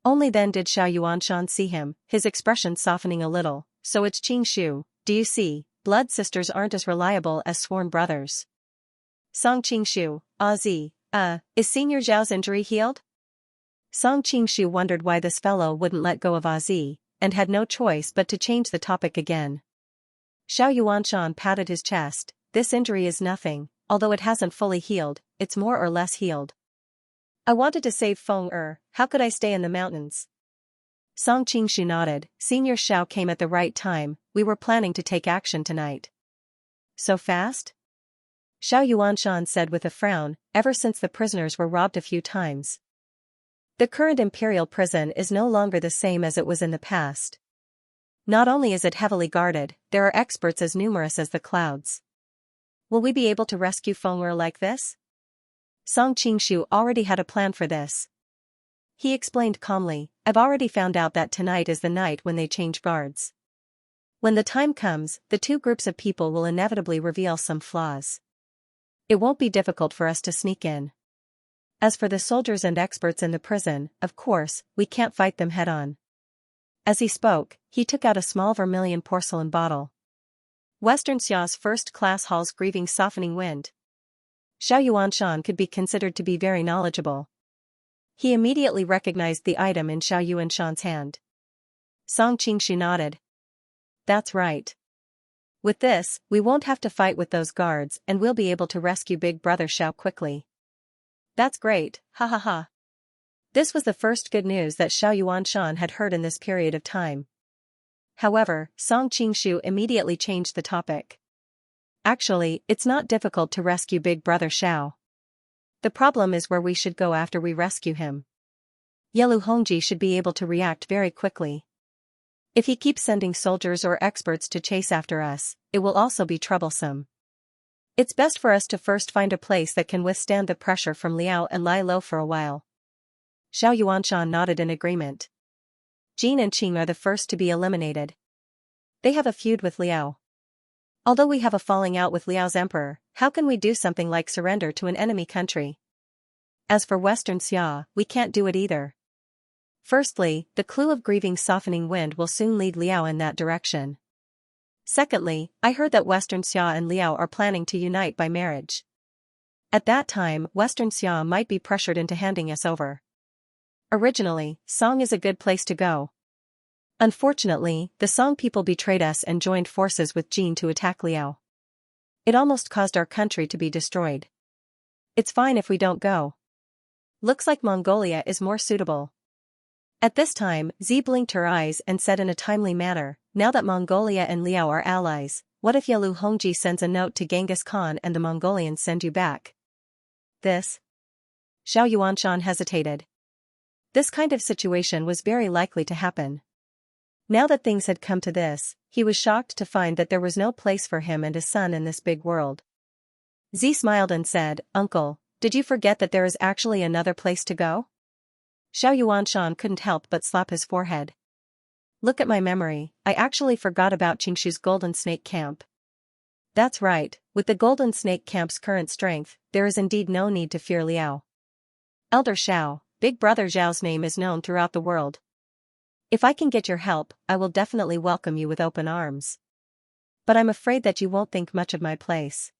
Only then did Xiao Yuanshan see him, his expression softening a little. So it's Qingshu, do you see, blood sisters aren't as reliable as sworn brothers. Song Qingshu, Azi, is Senior Zhao's injury healed? Song Qingshu wondered why this fellow wouldn't let go of Azi, and had no choice but to change the topic again. Xiao Yuanshan patted his chest. This injury is nothing, although it hasn't fully healed, it's more or less healed. I wanted to save Feng'er, how could I stay in the mountains? Song Qingshu nodded. Senior Xiao came at the right time, we were planning to take action tonight. So fast? Xiao Yuanshan said with a frown, ever since the prisoners were robbed a few times. The current imperial prison is no longer the same as it was in the past. Not only is it heavily guarded, there are experts as numerous as the clouds. Will we be able to rescue Feng'er like this? Song Qingshu already had a plan for this. He explained calmly, I've already found out that tonight is the night when they change guards. When the time comes, the two groups of people will inevitably reveal some flaws. It won't be difficult for us to sneak in. As for the soldiers and experts in the prison, of course, we can't fight them head-on. As he spoke, he took out a small vermilion porcelain bottle. Western Xia's first-class hall's grieving softening wind. Xiao Yuanshan could be considered to be very knowledgeable. He immediately recognized the item in Xiao Yuanshan's hand. Song Qingshu nodded. That's right. With this, we won't have to fight with those guards and we'll be able to rescue Big Brother Xiao quickly. That's great, ha ha ha. This was the first good news that Xiao Yuanshan had heard in this period of time. However, Song Qingshu immediately changed the topic. Actually, it's not difficult to rescue Big Brother Xiao. The problem is where we should go after we rescue him. Yelu Hongji should be able to react very quickly. If he keeps sending soldiers or experts to chase after us, it will also be troublesome. It's best for us to first find a place that can withstand the pressure from Liao and lie low for a while. Xiao Yuanshan nodded in agreement. Jin and Qing are the first to be eliminated. They have a feud with Liao. Although we have a falling out with Liao's emperor, how can we do something like surrender to an enemy country? As for Western Xia, we can't do it either. Firstly, the clue of grieving softening wind will soon lead Liao in that direction. Secondly, I heard that Western Xia and Liao are planning to unite by marriage. At that time, Western Xia might be pressured into handing us over. Originally, Song is a good place to go. Unfortunately, the Song people betrayed us and joined forces with Jin to attack Liao. It almost caused our country to be destroyed. It's fine if we don't go. Looks like Mongolia is more suitable. At this time, Z blinked her eyes and said in a timely manner, now that Mongolia and Liao are allies, what if Yelu Hongji sends a note to Genghis Khan and the Mongolians send you back? This? Xiao Yuanshan hesitated. This kind of situation was very likely to happen. Now that things had come to this, he was shocked to find that there was no place for him and his son in this big world. Z smiled and said, Uncle, did you forget that there is actually another place to go? Xiao Yuanshan couldn't help but slap his forehead. Look at my memory, I actually forgot about Qingshu's Golden Snake Camp. That's right, with the Golden Snake Camp's current strength, there is indeed no need to fear Liao. Elder Xiao, Big Brother Zhao's name is known throughout the world. If I can get your help, I will definitely welcome you with open arms. But I'm afraid that you won't think much of my place.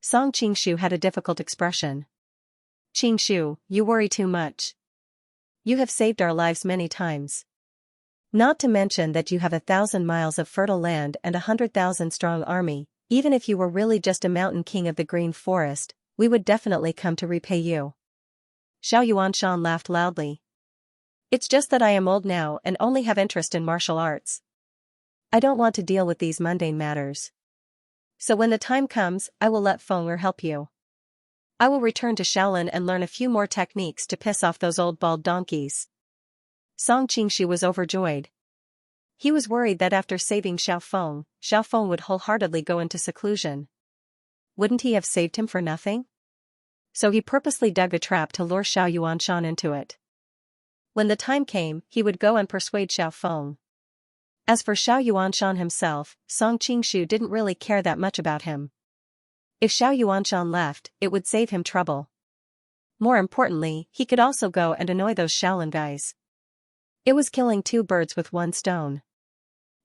Song Qingshu had a difficult expression. Qingshu, you worry too much. You have saved our lives many times. Not to mention that you have 1,000 miles of fertile land and 100,000 strong army. Even if you were really just a mountain king of the green forest, we would definitely come to repay you. Xiao Yuanshan laughed loudly. It's just that I am old now and only have interest in martial arts. I don't want to deal with these mundane matters. So when the time comes, I will let Feng'er help you. I will return to Shaolin and learn a few more techniques to piss off those old bald donkeys. Song Qingshu was overjoyed. He was worried that after saving Xiao Feng would wholeheartedly go into seclusion. Wouldn't he have saved him for nothing? So he purposely dug a trap to lure Xiao Yuanshan into it. When the time came, he would go and persuade Xiao Feng. As for Xiao Yuanshan himself, Song Qingshu didn't really care that much about him. If Xiao Yuanshan left, it would save him trouble. More importantly, he could also go and annoy those Shaolin guys. It was killing two birds with one stone.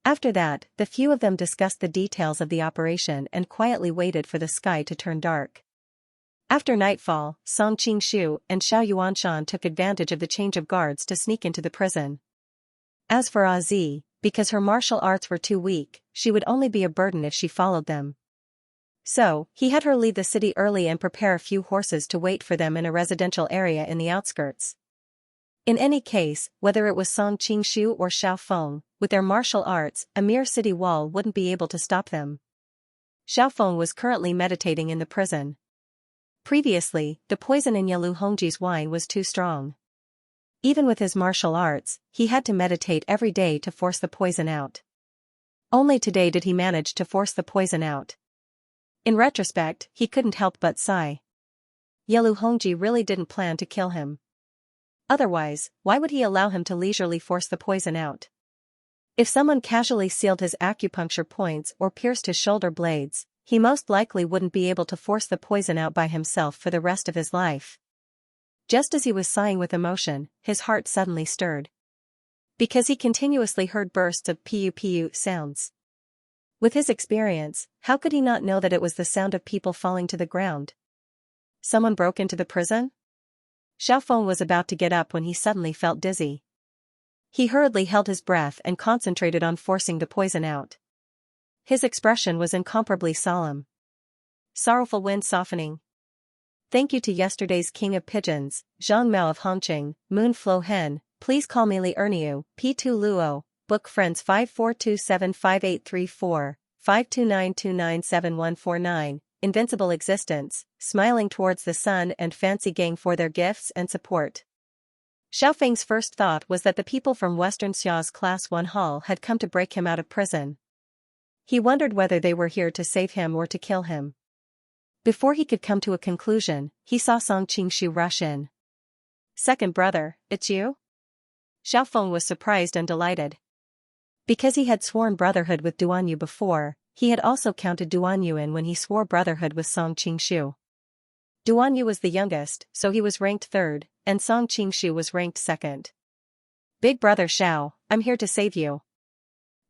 After that, the few of them discussed the details of the operation and quietly waited for the sky to turn dark. After nightfall, Song Qingshu and Xiao Yuanshan took advantage of the change of guards to sneak into the prison. As for Azi, because her martial arts were too weak, she would only be a burden if she followed them. So, he had her leave the city early and prepare a few horses to wait for them in a residential area in the outskirts. In any case, whether it was Song Qingshu or Xiao Feng, with their martial arts, a mere city wall wouldn't be able to stop them. Xiao Feng was currently meditating in the prison. Previously, the poison in Yelu Hongji's wine was too strong. Even with his martial arts, he had to meditate every day to force the poison out. Only today did he manage to force the poison out. In retrospect, he couldn't help but sigh. Yelu Hongji really didn't plan to kill him. Otherwise, why would he allow him to leisurely force the poison out? If someone casually sealed his acupuncture points or pierced his shoulder blades, he most likely wouldn't be able to force the poison out by himself for the rest of his life. Just as he was sighing with emotion, his heart suddenly stirred. Because he continuously heard bursts of piu-piu sounds. With his experience, how could he not know that it was the sound of people falling to the ground? Someone broke into the prison? Xiao Feng was about to get up when he suddenly felt dizzy. He hurriedly held his breath and concentrated on forcing the poison out. His expression was incomparably solemn. Sorrowful wind softening. Thank you to yesterday's king of pigeons, Zhang Mao of Hongqing, Moon Flo Hen, please call me Li Erniu, P2 Luo, book friends 54275834, 529297149, invincible existence, smiling towards the sun and Fancy Gang for their gifts and support. Xiaofeng's first thought was that the people from Western Xia's Class 1 hall had come to break him out of prison. He wondered whether they were here to save him or to kill him. Before he could come to a conclusion, he saw Song Qingshu rush in. "Second brother, it's you?" Xiaofeng was surprised and delighted. Because he had sworn brotherhood with Duanyu before, he had also counted Duanyu in when he swore brotherhood with Song Qingshu. Duanyu was the youngest, so he was ranked third, and Song Qingshu was ranked second. "Big brother Xiao, I'm here to save you."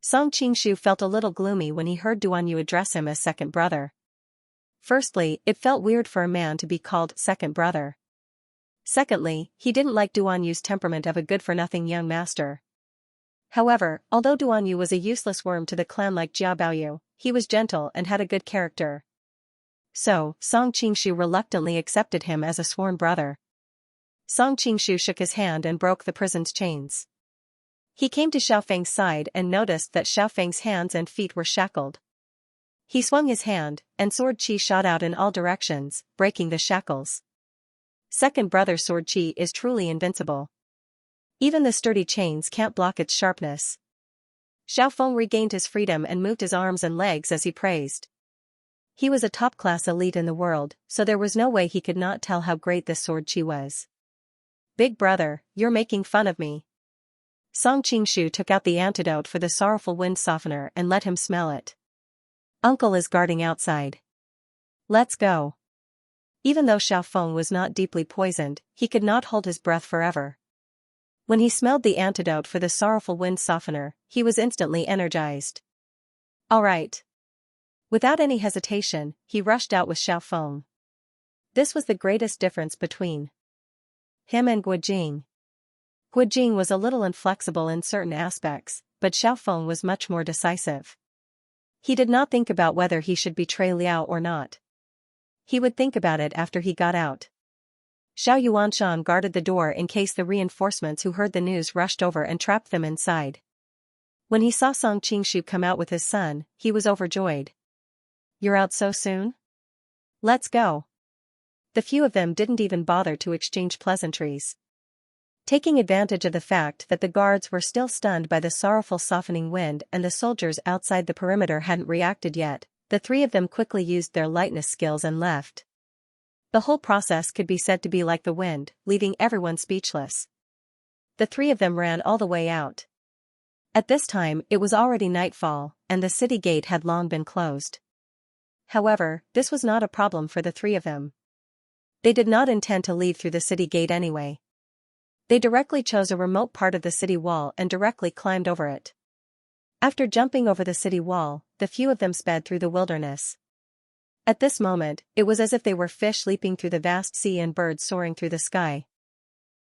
Song Qingshu felt a little gloomy when he heard Duanyu address him as second brother. Firstly, it felt weird for a man to be called second brother. Secondly, he didn't like Duanyu's temperament of a good-for-nothing young master. However, although Duanyu was a useless worm to the clan like Jia Baoyu, he was gentle and had a good character. So, Song Qingshu reluctantly accepted him as a sworn brother. Song Qingshu shook his hand and broke the prison's chains. He came to Xiaofeng's side and noticed that Xiaofeng's hands and feet were shackled. He swung his hand, and sword chi shot out in all directions, breaking the shackles. Second brother sword chi is truly invincible. Even the sturdy chains can't block its sharpness. Xiaofeng regained his freedom and moved his arms and legs as he praised. He was a top-class elite in the world, so there was no way he could not tell how great this sword chi was. "Big brother, you're making fun of me." Song Qingshu took out the antidote for the sorrowful wind softener and let him smell it. "Uncle is guarding outside. Let's go." Even though Xiaofeng was not deeply poisoned, he could not hold his breath forever. When he smelled the antidote for the sorrowful wind softener, he was instantly energized. "All right." Without any hesitation, he rushed out with Xiaofeng. This was the greatest difference between him and Guojing. Guojing was a little inflexible in certain aspects, but Xiaofeng was much more decisive. He did not think about whether he should betray Liao or not. He would think about it after he got out. Xiao Yuanshan guarded the door in case the reinforcements who heard the news rushed over and trapped them inside. When he saw Song Qingshu come out with his son, he was overjoyed. "You're out so soon? Let's go." The few of them didn't even bother to exchange pleasantries. Taking advantage of the fact that the guards were still stunned by the sorrowful softening wind and the soldiers outside the perimeter hadn't reacted yet, the three of them quickly used their lightness skills and left. The whole process could be said to be like the wind, leaving everyone speechless. The three of them ran all the way out. At this time, it was already nightfall, and the city gate had long been closed. However, this was not a problem for the three of them. They did not intend to leave through the city gate anyway. They directly chose a remote part of the city wall and directly climbed over it. After jumping over the city wall, the few of them sped through the wilderness. At this moment, it was as if they were fish leaping through the vast sea and birds soaring through the sky.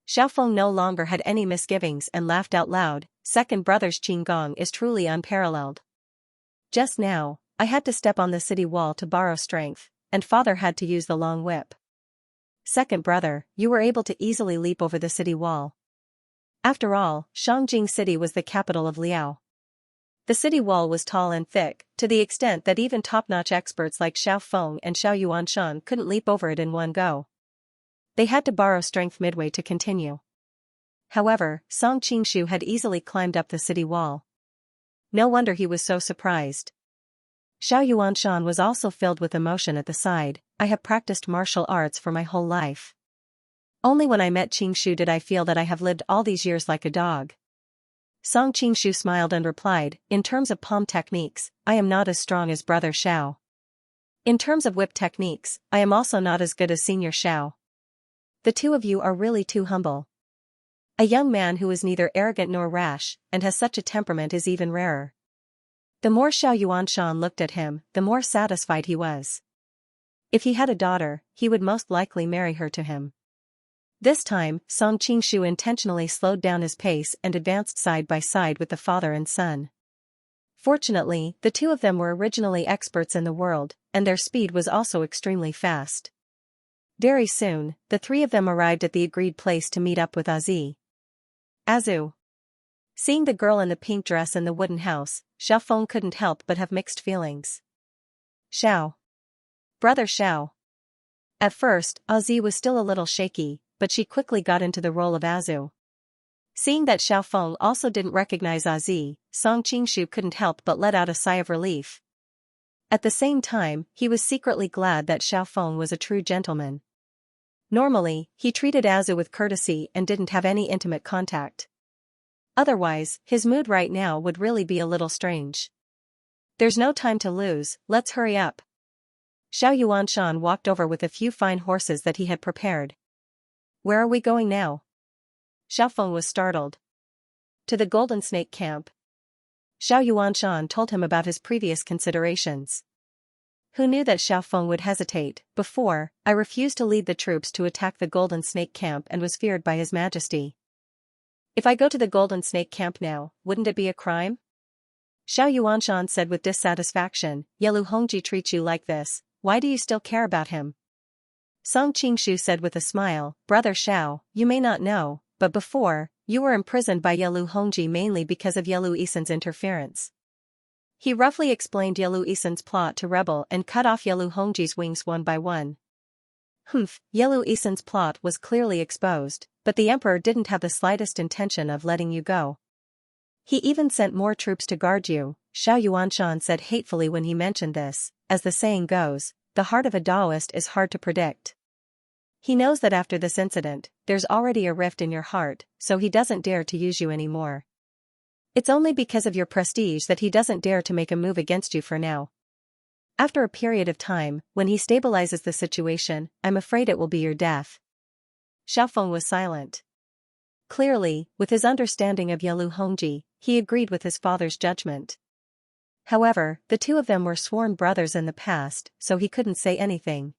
Xiaofeng no longer had any misgivings and laughed out loud. "Second brother's qigong is truly unparalleled. Just now, I had to step on the city wall to borrow strength, and father had to use the long whip. Second brother, you were able to easily leap over the city wall." After all, Shangjing City was the capital of Liao. The city wall was tall and thick, to the extent that even top-notch experts like Xiaofeng and Xiao Yuanshan couldn't leap over it in one go. They had to borrow strength midway to continue. However, Song Qingshu had easily climbed up the city wall. No wonder he was so surprised. Xiao Yuanshan was also filled with emotion at the side. "I have practiced martial arts for my whole life. Only when I met Qingshu did I feel that I have lived all these years like a dog." Song Qingshu smiled and replied, "In terms of palm techniques, I am not as strong as brother Xiao. In terms of whip techniques, I am also not as good as senior Xiao. The two of you are really too humble. A young man who is neither arrogant nor rash, and has such a temperament is even rarer." The more Xiao Yuanshan looked at him, the more satisfied he was. If he had a daughter, he would most likely marry her to him. This time, Song Qingshu intentionally slowed down his pace and advanced side by side with the father and son. Fortunately, the two of them were originally experts in the world, and their speed was also extremely fast. Very soon, the three of them arrived at the agreed place to meet up with Azi. Azu. Seeing the girl in the pink dress in the wooden house, Xiaofeng couldn't help but have mixed feelings. "Xiao. Brother Xiao. At first, Azi was still a little shaky, but she quickly got into the role of Azu. Seeing that Xiao Feng also didn't recognize Azi, Song Qingshu couldn't help but let out a sigh of relief. At the same time, he was secretly glad that Xiao Feng was a true gentleman. Normally, he treated Azu with courtesy and didn't have any intimate contact. Otherwise, his mood right now would really be a little strange. There's no time to lose, let's hurry up. Xiao Yuanshan walked over with a few fine horses that he had prepared. Where are we going now? Xiao Feng was startled. To the Golden Snake camp. Xiao Yuanshan told him about his previous considerations. Who knew that Xiao Feng would hesitate? Before, I refused to lead the troops to attack the Golden Snake camp and was feared by His Majesty. If I go to the Golden Snake camp now, wouldn't it be a crime? Xiao Yuanshan said with dissatisfaction. Yelu Hongji treats you like this, why do you still care about him? Song Qingshu said with a smile, Brother Xiao, you may not know, but before, you were imprisoned by Yelu Hongji mainly because of Yelu Isen's interference. He roughly explained Yelu Isen's plot to rebel and cut off Yelu Hongji's wings one by one. Yelu Isen's plot was clearly exposed, but the emperor didn't have the slightest intention of letting you go. He even sent more troops to guard you, Xiao Yuanshan said hatefully when he mentioned this. As the saying goes, the heart of a Taoist is hard to predict. He knows that after this incident, there's already a rift in your heart, so he doesn't dare to use you anymore. It's only because of your prestige that he doesn't dare to make a move against you for now. After a period of time, when he stabilizes the situation, I'm afraid it will be your death. Xiao Feng was silent. Clearly, with his understanding of Yelu Hongji, he agreed with his father's judgment. However, the two of them were sworn brothers in the past, so he couldn't say anything.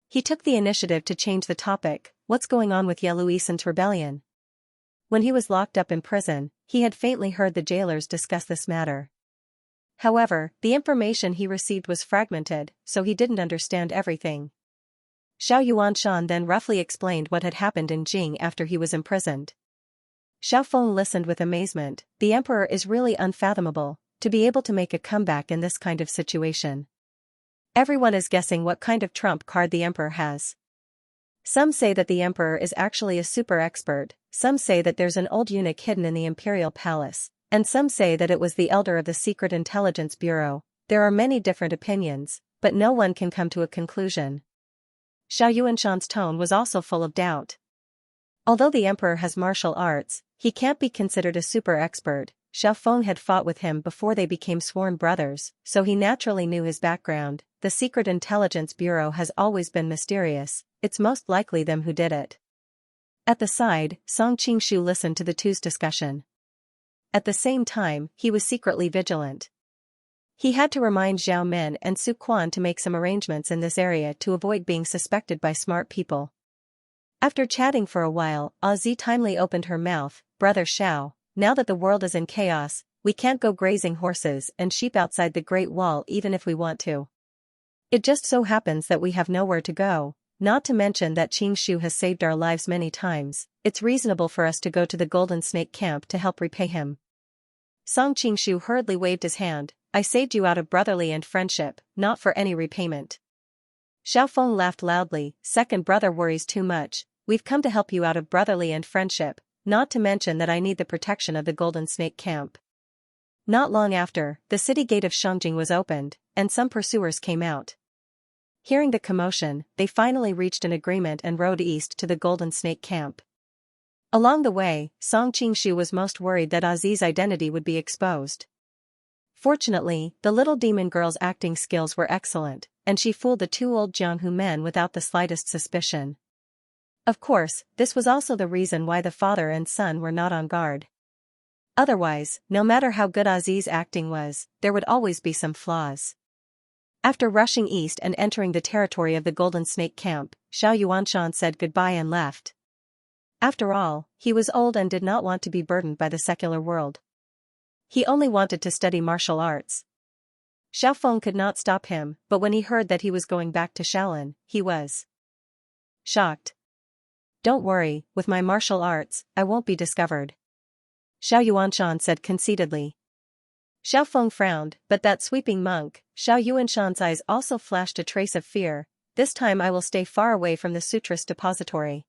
He took the initiative to change the topic. What's going on with Yelu Isen's rebellion? When he was locked up in prison, he had faintly heard the jailers discuss this matter. However, the information he received was fragmented, so he didn't understand everything. Xiao Yuanshan then roughly explained what had happened in Jing after he was imprisoned. Xiao Feng listened with amazement. The emperor is really unfathomable, to be able to make a comeback in this kind of situation. Everyone is guessing what kind of trump card the emperor has. Some say that the emperor is actually a super expert, some say that there's an old eunuch hidden in the imperial palace, and some say that it was the elder of the Secret Intelligence Bureau. There are many different opinions, but no one can come to a conclusion. Xiao Yuanshan's tone was also full of doubt. Although the emperor has martial arts, he can't be considered a super expert. Xiao Feng had fought with him before they became sworn brothers, so he naturally knew his background. The Secret Intelligence Bureau has always been mysterious, it's most likely them who did it. At the side, Song Qingshu listened to the two's discussion. At the same time, he was secretly vigilant. He had to remind Zhao Min and Su Quan to make some arrangements in this area to avoid being suspected by smart people. After chatting for a while, Zi timely opened her mouth. Brother Xiao, now that the world is in chaos, we can't go grazing horses and sheep outside the Great Wall even if we want to. It just so happens that we have nowhere to go, not to mention that Qingshu has saved our lives many times. It's reasonable for us to go to the Golden Snake camp to help repay him. Song Qingshu hurriedly waved his hand. I saved you out of brotherly and friendship, not for any repayment. Xiao Feng laughed loudly. Second brother worries too much. We've come to help you out of brotherly and friendship, not to mention that I need the protection of the Golden Snake camp. Not long after, the city gate of Shangjing was opened, and some pursuers came out. Hearing the commotion, they finally reached an agreement and rode east to the Golden Snake camp. Along the way, Song Qingshu was most worried that Azi's identity would be exposed. Fortunately, the little demon girl's acting skills were excellent, and she fooled the two old Jianghu men without the slightest suspicion. Of course, this was also the reason why the father and son were not on guard. Otherwise, no matter how good Azi's acting was, there would always be some flaws. After rushing east and entering the territory of the Golden Snake camp, Xiao Yuanshan said goodbye and left. After all, he was old and did not want to be burdened by the secular world. He only wanted to study martial arts. Xiao Feng could not stop him, but when he heard that he was going back to Shaolin, he was shocked. Don't worry, with my martial arts, I won't be discovered. Xiao Yuanshan said conceitedly. Xiao Feng frowned, but that sweeping monk, Xiao Yuanshan's eyes also flashed a trace of fear. This time I will stay far away from the Sutras depository.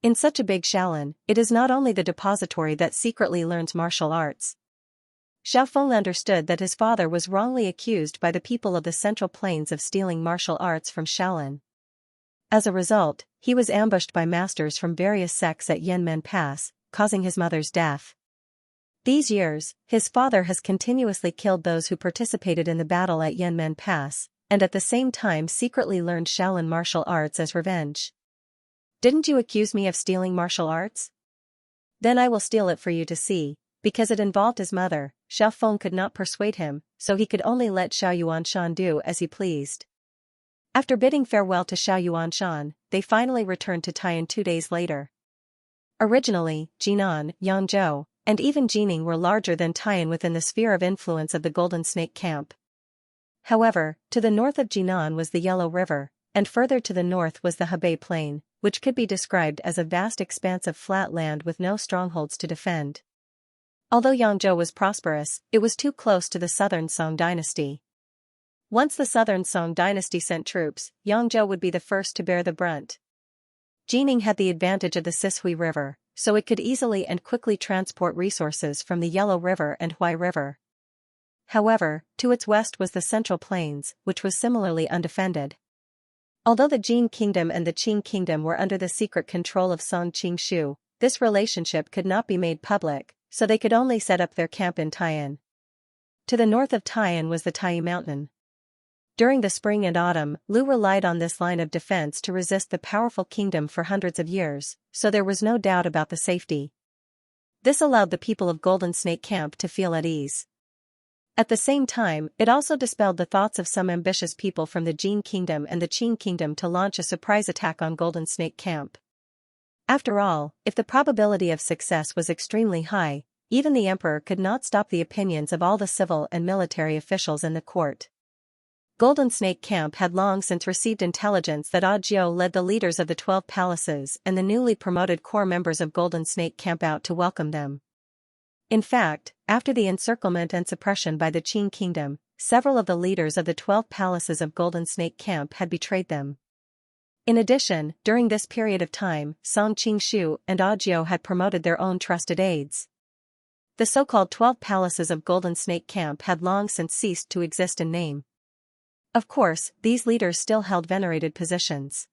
In such a big Shaolin, it is not only the depository that secretly learns martial arts. Xiao Feng understood that his father was wrongly accused by the people of the Central Plains of stealing martial arts from Shaolin. As a result, he was ambushed by masters from various sects at Yanmen Pass, causing his mother's death. These years, his father has continuously killed those who participated in the battle at Yanmen Pass, and at the same time secretly learned Shaolin martial arts as revenge. Didn't you accuse me of stealing martial arts? Then I will steal it for you to see. Because it involved his mother, Xiao Feng could not persuade him, so he could only let Xiao Yuanshan do as he pleased. After bidding farewell to Xiao Yuanshan, they finally returned to Taiyan 2 days later. Originally, Jinan, Yangzhou, and even Jining were larger than Taiyan within the sphere of influence of the Golden Snake Camp. However, to the north of Jinan was the Yellow River, and further to the north was the Hebei Plain, which could be described as a vast expanse of flat land with no strongholds to defend. Although Yangzhou was prosperous, it was too close to the southern Song dynasty. Once the southern Song dynasty sent troops, Yangzhou would be the first to bear the brunt. Jining had the advantage of the Sishui River, so it could easily and quickly transport resources from the Yellow River and Huai River. However, to its west was the Central Plains, which was similarly undefended. Although the Jin Kingdom and the Qing Kingdom were under the secret control of Song Qingshu, this relationship could not be made public, so they could only set up their camp in Taiyan. To the north of Taiyan was the Taiyu Mountain. During the spring and autumn, Lu relied on this line of defense to resist the powerful kingdom for hundreds of years, so there was no doubt about the safety. This allowed the people of Golden Snake Camp to feel at ease. At the same time, it also dispelled the thoughts of some ambitious people from the Jin Kingdom and the Qing Kingdom to launch a surprise attack on Golden Snake Camp. After all, if the probability of success was extremely high, even the emperor could not stop the opinions of all the civil and military officials in the court. Golden Snake Camp had long since received intelligence that Audiobook led the leaders of the 12 palaces and the newly promoted core members of Golden Snake Camp out to welcome them. In fact, after the encirclement and suppression by the Qing Kingdom, several of the leaders of the 12 palaces of Golden Snake Camp had betrayed them. In addition, during this period of time, Song Qingshu and Audiobook had promoted their own trusted aides. The so-called 12 palaces of Golden Snake Camp had long since ceased to exist in name. Of course, these leaders still held venerated positions.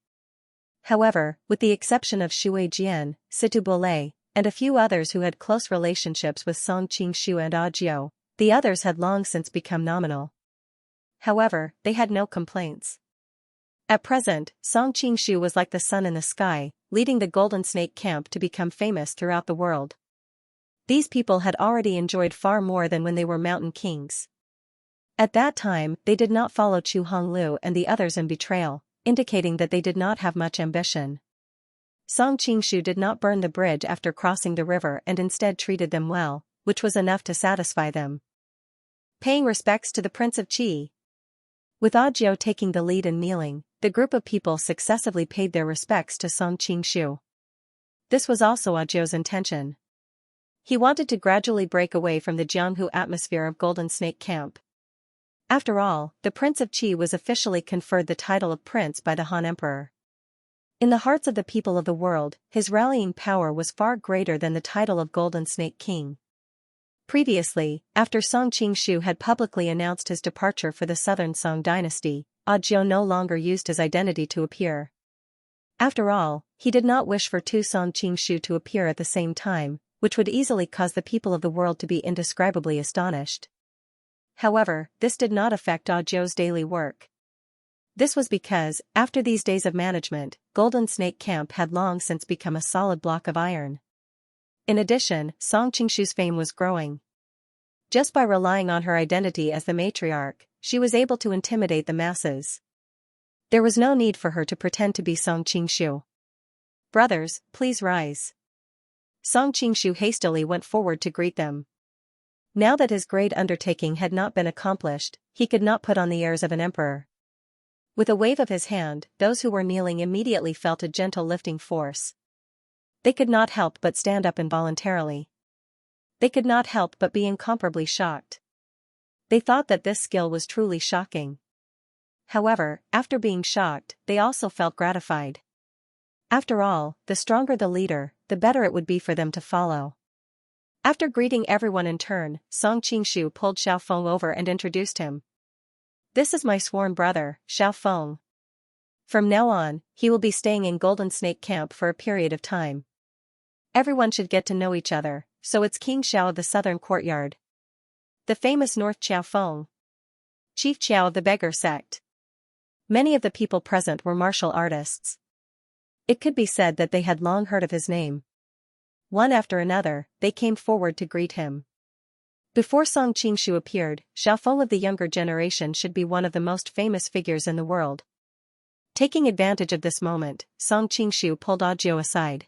However, with the exception of Shui Jian, Situ Bolei, and a few others who had close relationships with Song Qingshu and Audiobook, the others had long since become nominal. However, they had no complaints. At present, Song Qingshu was like the sun in the sky, leading the Golden Snake Camp to become famous throughout the world. These people had already enjoyed far more than when they were mountain kings. At that time, they did not follow Chu Honglu and the others in betrayal, indicating that they did not have much ambition. Song Qingshu did not burn the bridge after crossing the river and instead treated them well, which was enough to satisfy them. Paying respects to the Prince of Qi. With Audiobook taking the lead in kneeling, the group of people successively paid their respects to Song Qingshu. This was also Audiobook's intention. He wanted to gradually break away from the Jianghu atmosphere of Golden Snake Camp. After all, the Prince of Qi was officially conferred the title of Prince by the Han Emperor. In the hearts of the people of the world, his rallying power was far greater than the title of Golden Snake King. Previously, after Song Qingshu had publicly announced his departure for the southern Song dynasty, Audiobook no longer used his identity to appear. After all, he did not wish for two Song Qingshu to appear at the same time, which would easily cause the people of the world to be indescribably astonished. However, this did not affect Audiobook's daily work. This was because, after these days of management, Golden Snake Camp had long since become a solid block of iron. In addition, Song Qingshu's fame was growing. Just by relying on her identity as the matriarch, she was able to intimidate the masses. There was no need for her to pretend to be Song Qingshu. "Brothers, please rise." Song Qingshu hastily went forward to greet them. Now that his great undertaking had not been accomplished, he could not put on the airs of an emperor. With a wave of his hand, those who were kneeling immediately felt a gentle lifting force. They could not help but stand up involuntarily. They could not help but be incomparably shocked. They thought that this skill was truly shocking. However, after being shocked, they also felt gratified. After all, the stronger the leader, the better it would be for them to follow. After greeting everyone in turn, Song Qingshu pulled Xiaofeng over and introduced him. This is my sworn brother, Xiaofeng. From now on, he will be staying in Golden Snake Camp for a period of time. Everyone should get to know each other, so it's King Xiao of the Southern Courtyard. The famous North Xiaofeng, Chief Xiao of the Beggar Sect. Many of the people present were martial artists. It could be said that they had long heard of his name. One after another, they came forward to greet him. Before Song Qingshu appeared, Xiaofeng of the younger generation should be one of the most famous figures in the world. Taking advantage of this moment, Song Qingshu pulled Audiobook aside.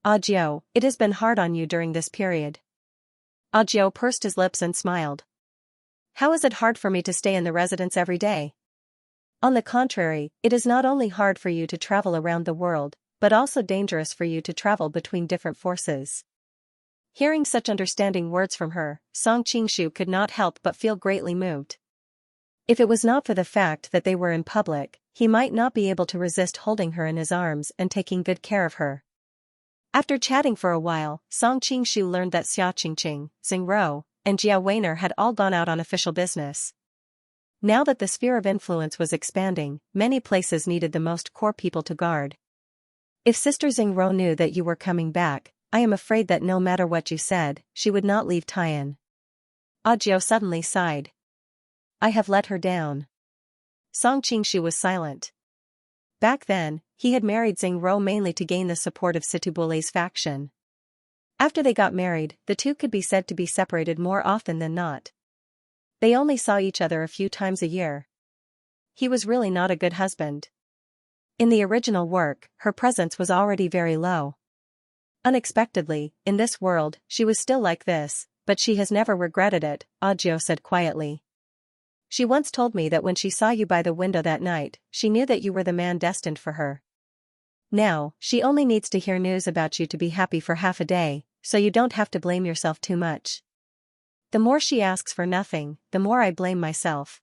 Audiobook, it has been hard on you during this period. Audiobook pursed his lips and smiled. How is it hard for me to stay in the residence every day? On the contrary, it is not only hard for you to travel around the world, but also dangerous for you to travel between different forces. Hearing such understanding words from her, Song Qingshu could not help but feel greatly moved. If it was not for the fact that they were in public, he might not be able to resist holding her in his arms and taking good care of her. After chatting for a while, Song Qingshu learned that Xia Qingqing, Xing Rou, and Jia Weiner had all gone out on official business. Now that the sphere of influence was expanding, many places needed the most core people to guard. If Sister Xing Rou knew that you were coming back, I am afraid that no matter what you said, she would not leave Taiyan. Audiobook suddenly sighed. I have let her down. Song Qingshu was silent. Back then, he had married Xing Rou mainly to gain the support of Situbule's faction. After they got married, the two could be said to be separated more often than not. They only saw each other a few times a year. He was really not a good husband. In the original work, her presence was already very low. Unexpectedly, in this world, she was still like this, but she has never regretted it, Audiobook said quietly. She once told me that when she saw you by the window that night, she knew that you were the man destined for her. Now, she only needs to hear news about you to be happy for half a day, so you don't have to blame yourself too much. The more she asks for nothing, the more I blame myself.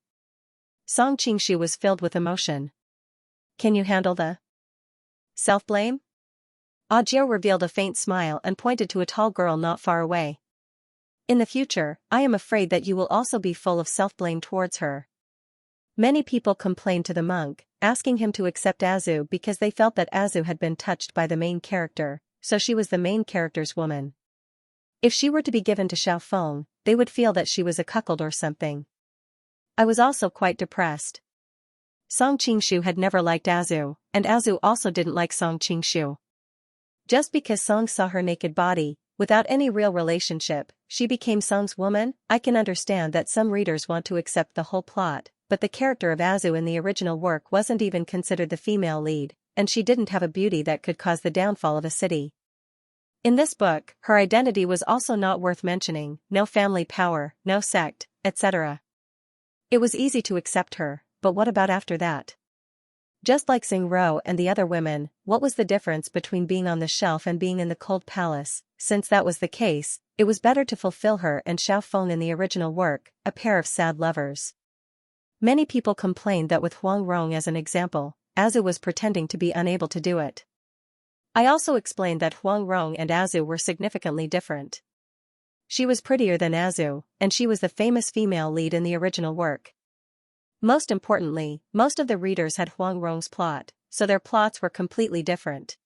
Song Qingshu was filled with emotion. Can you handle the self-blame? Audiobook revealed a faint smile and pointed to a tall girl not far away. In the future, I am afraid that you will also be full of self-blame towards her. Many people complained to the monk, asking him to accept Azu because they felt that Azu had been touched by the main character, so she was the main character's woman. If she were to be given to Xiaofeng, they would feel that she was a cuckold or something. I was also quite depressed. Song Qingshu had never liked Azu, and Azu also didn't like Song Qingshu. Just because Song saw her naked body, without any real relationship, she became Song's woman. I can understand that some readers want to accept the whole plot, but the character of Azu in the original work wasn't even considered the female lead, and she didn't have a beauty that could cause the downfall of a city. In this book, her identity was also not worth mentioning, no family power, no sect, etc. It was easy to accept her, but what about after that? Just like Xing Rou and the other women, what was the difference between being on the shelf and being in the cold palace? Since that was the case, it was better to fulfill her and Xiaofeng in the original work, a pair of sad lovers. Many people complained that with Huang Rong as an example, Azu was pretending to be unable to do it. I also explained that Huang Rong and Azu were significantly different. She was prettier than Azu, and she was the famous female lead in the original work. Most importantly, most of the readers had Huang Rong's plot, so their plots were completely different.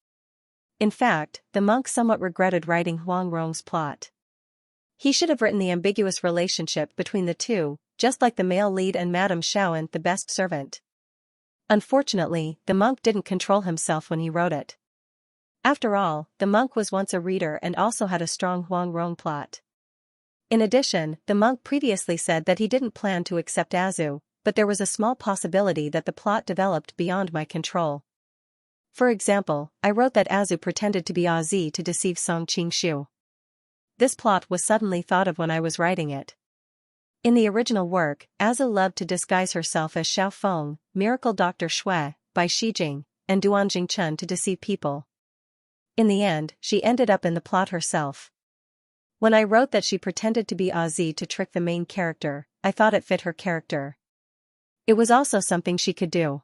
In fact, the monk somewhat regretted writing Huang Rong's plot. He should have written the ambiguous relationship between the two, just like the male lead and Madame Shaoan, the best servant. Unfortunately, the monk didn't control himself when he wrote it. After all, the monk was once a reader and also had a strong Huang Rong plot. In addition, the monk previously said that he didn't plan to accept Azu, but there was a small possibility that the plot developed beyond my control. For example, I wrote that Azu pretended to be Azi to deceive Song Qingshu. This plot was suddenly thought of when I was writing it. In the original work, Azu loved to disguise herself as Xiaofeng, Miracle Dr. Shui, by Shijing, and Duanjing Chun to deceive people. In the end, she ended up in the plot herself. When I wrote that she pretended to be Azi to trick the main character, I thought it fit her character. It was also something she could do.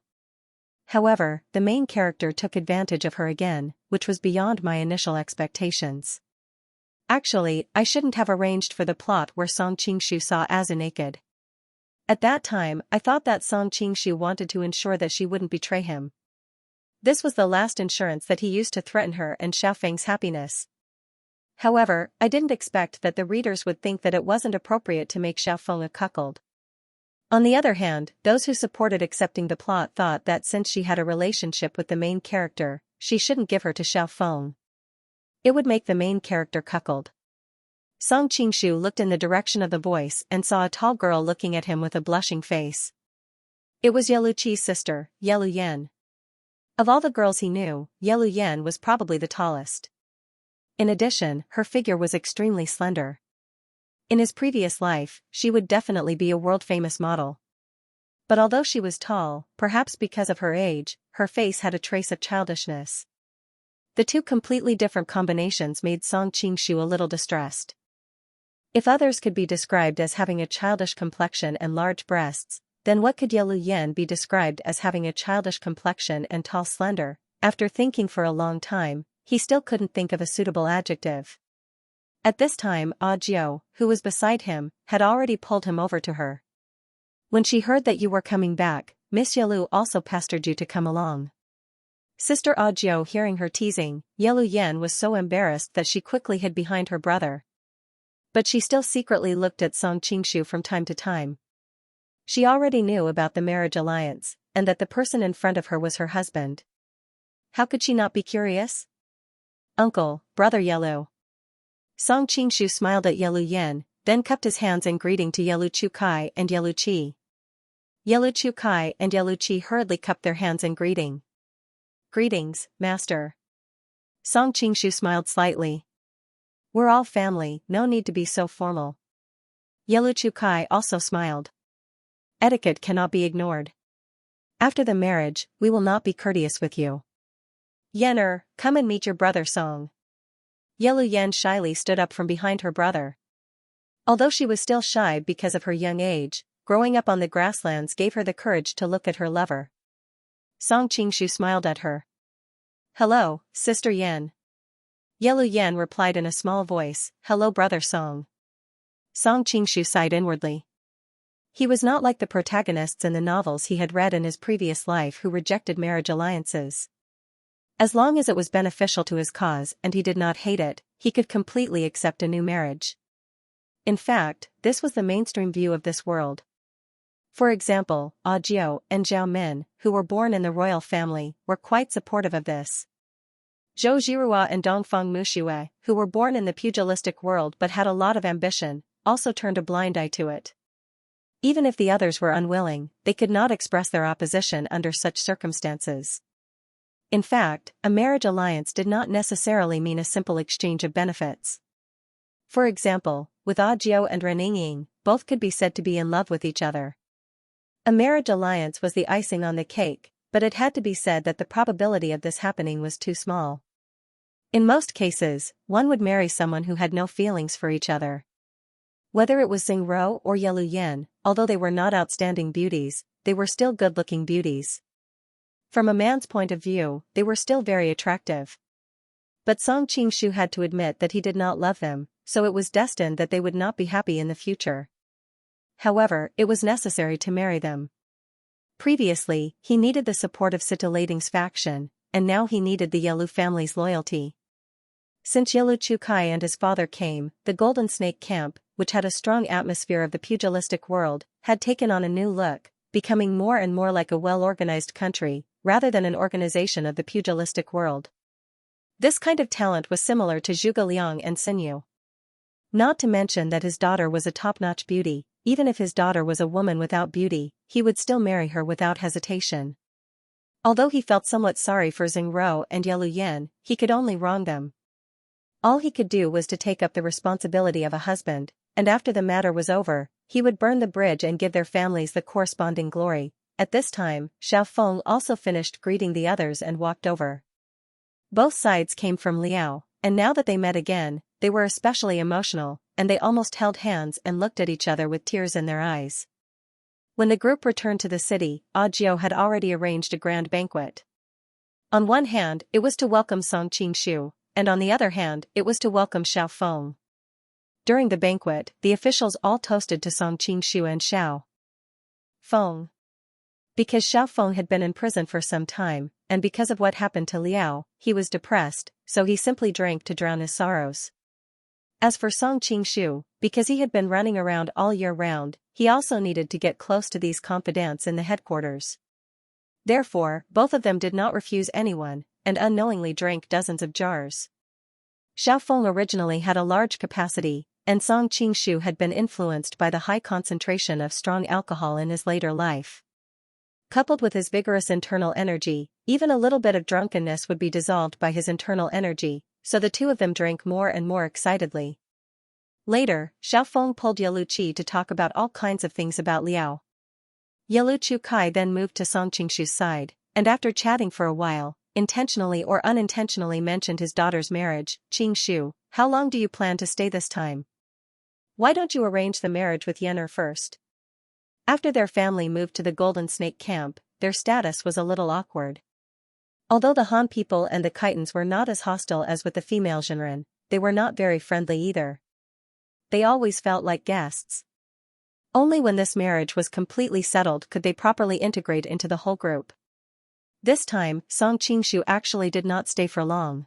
However, the main character took advantage of her again, which was beyond my initial expectations. Actually, I shouldn't have arranged for the plot where Song Qingshu saw Azu naked. At that time, I thought that Song Qingshu wanted to ensure that she wouldn't betray him. This was the last insurance that he used to threaten her and Xiaofeng's happiness. However, I didn't expect that the readers would think that it wasn't appropriate to make Xiaofeng a cuckold. On the other hand, those who supported accepting the plot thought that since she had a relationship with the main character, she shouldn't give her to Xiaofeng. It would make the main character cuckold. Song Qingshu looked in the direction of the voice and saw a tall girl looking at him with a blushing face. It was Yeluqi's sister, Yelu Yan. Of all the girls he knew, Yelu Yan was probably the tallest. In addition, her figure was extremely slender. In his previous life, she would definitely be a world-famous model. But although she was tall, perhaps because of her age, her face had a trace of childishness. The two completely different combinations made Song Qingshu a little distressed. If others could be described as having a childish complexion and large breasts, then what could Yelu Yan be described as having a childish complexion and tall slender? After thinking for a long time, he still couldn't think of a suitable adjective. At this time, Audiobook, who was beside him, had already pulled him over to her. When she heard that you were coming back, Miss Yelu also pestered you to come along. Sister Audiobook, hearing her teasing, Yelu Yan was so embarrassed that she quickly hid behind her brother. But she still secretly looked at Song Qingshu from time to time. She already knew about the marriage alliance, and that the person in front of her was her husband. How could she not be curious? Uncle, brother Yelu. Song Qingshu smiled at Yelu Yan, then cupped his hands in greeting to Yelu Chukai and Yelu Qi. Yelu Chukai and Yelu Qi hurriedly cupped their hands in greeting. Greetings, master. Song Qingshu smiled slightly. We're all family, no need to be so formal. Yelu Chukai also smiled. Etiquette cannot be ignored. After the marriage, we will not be courteous with you. Yener, come and meet your brother Song. Yelu Yan shyly stood up from behind her brother. Although she was still shy because of her young age, growing up on the grasslands gave her the courage to look at her lover. Song Qingshu smiled at her. Hello, Sister Yan. Yelu Yan replied in a small voice, Hello brother Song. Song Qingshu sighed inwardly. He was not like the protagonists in the novels he had read in his previous life who rejected marriage alliances. As long as it was beneficial to his cause and he did not hate it, he could completely accept a new marriage. In fact, this was the mainstream view of this world. For example, Audiobook and Zhao Min, who were born in the royal family, were quite supportive of this. Zhou Jirua and Dongfang Muxue, who were born in the pugilistic world but had a lot of ambition, also turned a blind eye to it. Even if the others were unwilling, they could not express their opposition under such circumstances. In fact, a marriage alliance did not necessarily mean a simple exchange of benefits. For example, with Audiobook and Reninging, both could be said to be in love with each other. A marriage alliance was the icing on the cake, but it had to be said that the probability of this happening was too small. In most cases, one would marry someone who had no feelings for each other. Whether it was Xingrou or Yelu Yan, although they were not outstanding beauties, they were still good-looking beauties. From a man's point of view, they were still very attractive. But Song Qingshu had to admit that he did not love them, so it was destined that they would not be happy in the future. However, it was necessary to marry them. Previously, he needed the support of Sitilating's faction, and now he needed the Yelu family's loyalty. Since Yelu Chukai and his father came, the Golden Snake Camp, which had a strong atmosphere of the pugilistic world, had taken on a new look, becoming more and more like a well-organized country, rather than an organization of the pugilistic world. This kind of talent was similar to Zhuge Liang and Xinyu. Not to mention that his daughter was a top-notch beauty. Even if his daughter was a woman without beauty, he would still marry her without hesitation. Although he felt somewhat sorry for Xingrou and Yelu Yan, he could only wrong them. All he could do was to take up the responsibility of a husband, and after the matter was over, he would burn the bridge and give their families the corresponding glory. At this time, Xiaofeng also finished greeting the others and walked over. Both sides came from Liao, and now that they met again, they were especially emotional, and they almost held hands and looked at each other with tears in their eyes. When the group returned to the city, Audiobook had already arranged a grand banquet. On one hand, it was to welcome Song Qingshu, and on the other hand, it was to welcome Xiao Feng. During the banquet, the officials all toasted to Song Qingshu and Xiao Feng. Because Xiao Feng had been in prison for some time, and because of what happened to Liao, he was depressed, so he simply drank to drown his sorrows. As for Song Qingshu, because he had been running around all year round, he also needed to get close to these confidants in the headquarters. Therefore, both of them did not refuse anyone, and unknowingly drank dozens of jars. Xiao Feng originally had a large capacity, and Song Qingshu had been influenced by the high concentration of strong alcohol in his later life. Coupled with his vigorous internal energy, even a little bit of drunkenness would be dissolved by his internal energy, so the two of them drank more and more excitedly. Later, Xiao Feng pulled Yaluqi to talk about all kinds of things about Liao. Yaluqi then moved to Song Qingshu's side, and after chatting for a while, intentionally or unintentionally mentioned his daughter's marriage. Qingshu, how long do you plan to stay this time? Why don't you arrange the marriage with Yener first? After their family moved to the Golden Snake camp, their status was a little awkward. Although the Han people and the Khitans were not as hostile as with the female Zhenren, they were not very friendly either. They always felt like guests. Only when this marriage was completely settled could they properly integrate into the whole group. This time, Song Qingshu actually did not stay for long.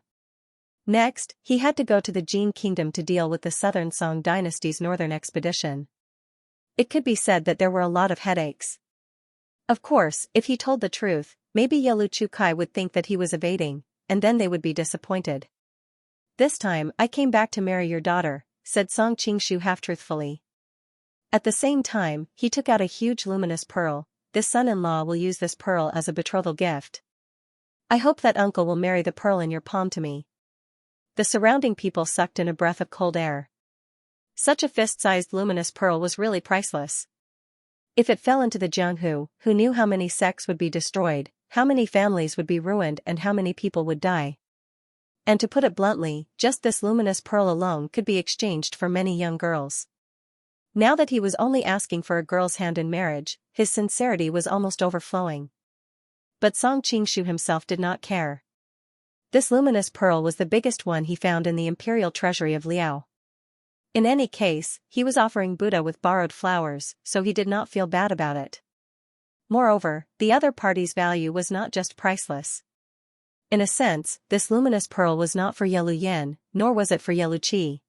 Next, he had to go to the Jin kingdom to deal with the southern Song dynasty's northern expedition. It could be said that there were a lot of headaches. Of course, if he told the truth, maybe Yaluqi would think that he was evading, and then they would be disappointed. This time I came back to marry your daughter, said Song Qingshu half-truthfully. At the same time, he took out a huge luminous pearl. This son-in-law will use this pearl as a betrothal gift. I hope that uncle will marry the pearl in your palm to me. The surrounding people sucked in a breath of cold air. Such a fist-sized luminous pearl was really priceless. If it fell into the Jianghu, who knew how many sects would be destroyed, how many families would be ruined and how many people would die? And to put it bluntly, just this luminous pearl alone could be exchanged for many young girls. Now that he was only asking for a girl's hand in marriage, his sincerity was almost overflowing. But Song Qingshu himself did not care. This luminous pearl was the biggest one he found in the imperial treasury of Liao. In any case, he was offering Buddha with borrowed flowers, so he did not feel bad about it. Moreover, the other party's value was not just priceless. In a sense, this luminous pearl was not for Yelu Yan, nor was it for Yaluqi.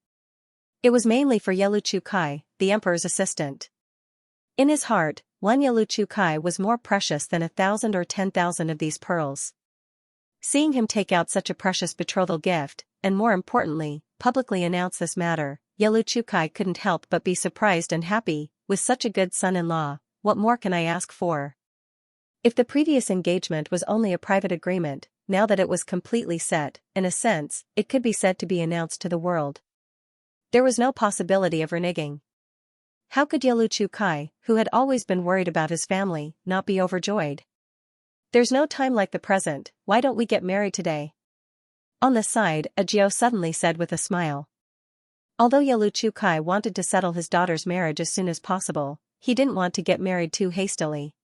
It was mainly for Yaluqi, the emperor's assistant. In his heart, one Yaluqi was more precious than 1,000 or 10,000 of these pearls. Seeing him take out such a precious betrothal gift, and more importantly, publicly announce this matter, Yaluqi couldn't help but be surprised and happy. With such a good son-in-law, what more can I ask for? If the previous engagement was only a private agreement, now that it was completely set, in a sense, it could be said to be announced to the world. There was no possibility of reneging. How could Yaluqi, who had always been worried about his family, not be overjoyed? There's no time like the present, why don't we get married today? On the side, Audiobook suddenly said with a smile. Although Yaluqi wanted to settle his daughter's marriage as soon as possible, he didn't want to get married too hastily.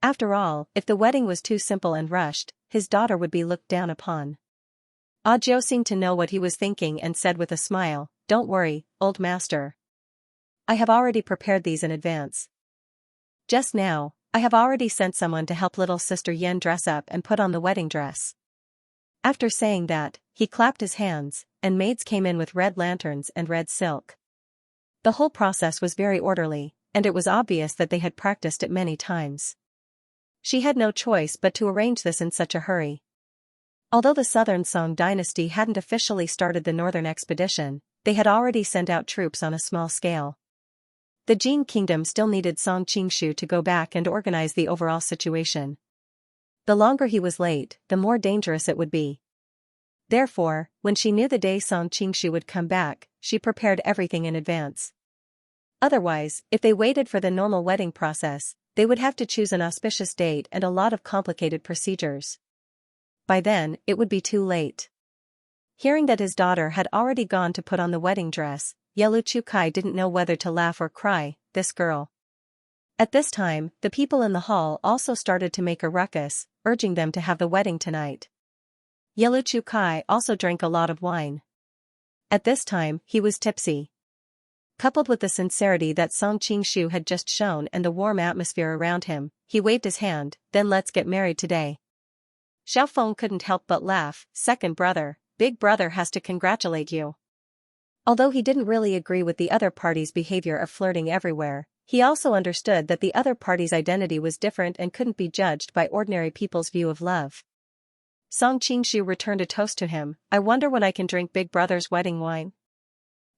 After all, if the wedding was too simple and rushed, his daughter would be looked down upon. Audiobook seemed to know what he was thinking and said with a smile, "Don't worry, old master. I have already prepared these in advance. Just now, I have already sent someone to help little sister Yen dress up and put on the wedding dress." After saying that, he clapped his hands, and maids came in with red lanterns and red silk. The whole process was very orderly, and it was obvious that they had practiced it many times. She had no choice but to arrange this in such a hurry. Although the southern Song dynasty hadn't officially started the northern expedition, they had already sent out troops on a small scale. The Jin kingdom still needed Song Qingshu to go back and organize the overall situation. The longer he was late, the more dangerous it would be. Therefore, when she knew the day Song Qingshu would come back, she prepared everything in advance. Otherwise, if they waited for the normal wedding process, they would have to choose an auspicious date and a lot of complicated procedures. By then, it would be too late. Hearing that his daughter had already gone to put on the wedding dress, Yelu Chukai didn't know whether to laugh or cry. This girl. At this time, the people in the hall also started to make a ruckus, urging them to have the wedding tonight. Yelu Chukai also drank a lot of wine. At this time, he was tipsy. Coupled with the sincerity that Song Qingshu had just shown and the warm atmosphere around him, he waved his hand, "Then let's get married today." Xiaofeng couldn't help but laugh. "Second brother, big brother has to congratulate you." Although he didn't really agree with the other party's behavior of flirting everywhere, he also understood that the other party's identity was different and couldn't be judged by ordinary people's view of love. Song Qingshu returned a toast to him. "I wonder when I can drink big brother's wedding wine."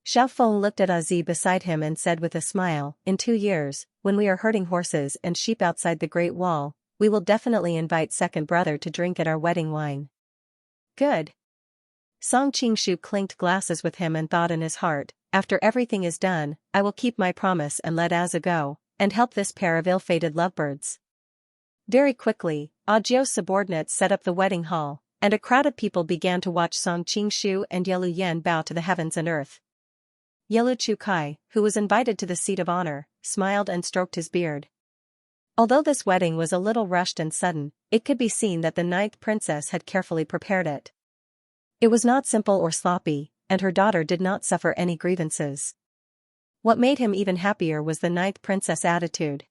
Xiaofeng looked at Azi beside him and said with a smile, "In 2 years, when we are herding horses and sheep outside the Great Wall, we will definitely invite second brother to drink at our wedding wine." Good. Song Qingshu clinked glasses with him and thought in his heart, "After everything is done, I will keep my promise and let Aza go, and help this pair of ill-fated lovebirds." Very quickly, Ajio's subordinates set up the wedding hall, and a crowd of people began to watch Song Qingshu and Yelu Yan bow to the heavens and earth. Yelu Chukai, who was invited to the seat of honor, smiled and stroked his beard. Although this wedding was a little rushed and sudden, it could be seen that the ninth princess had carefully prepared it. It was not simple or sloppy, and her daughter did not suffer any grievances. What made him even happier was the ninth princess' attitude.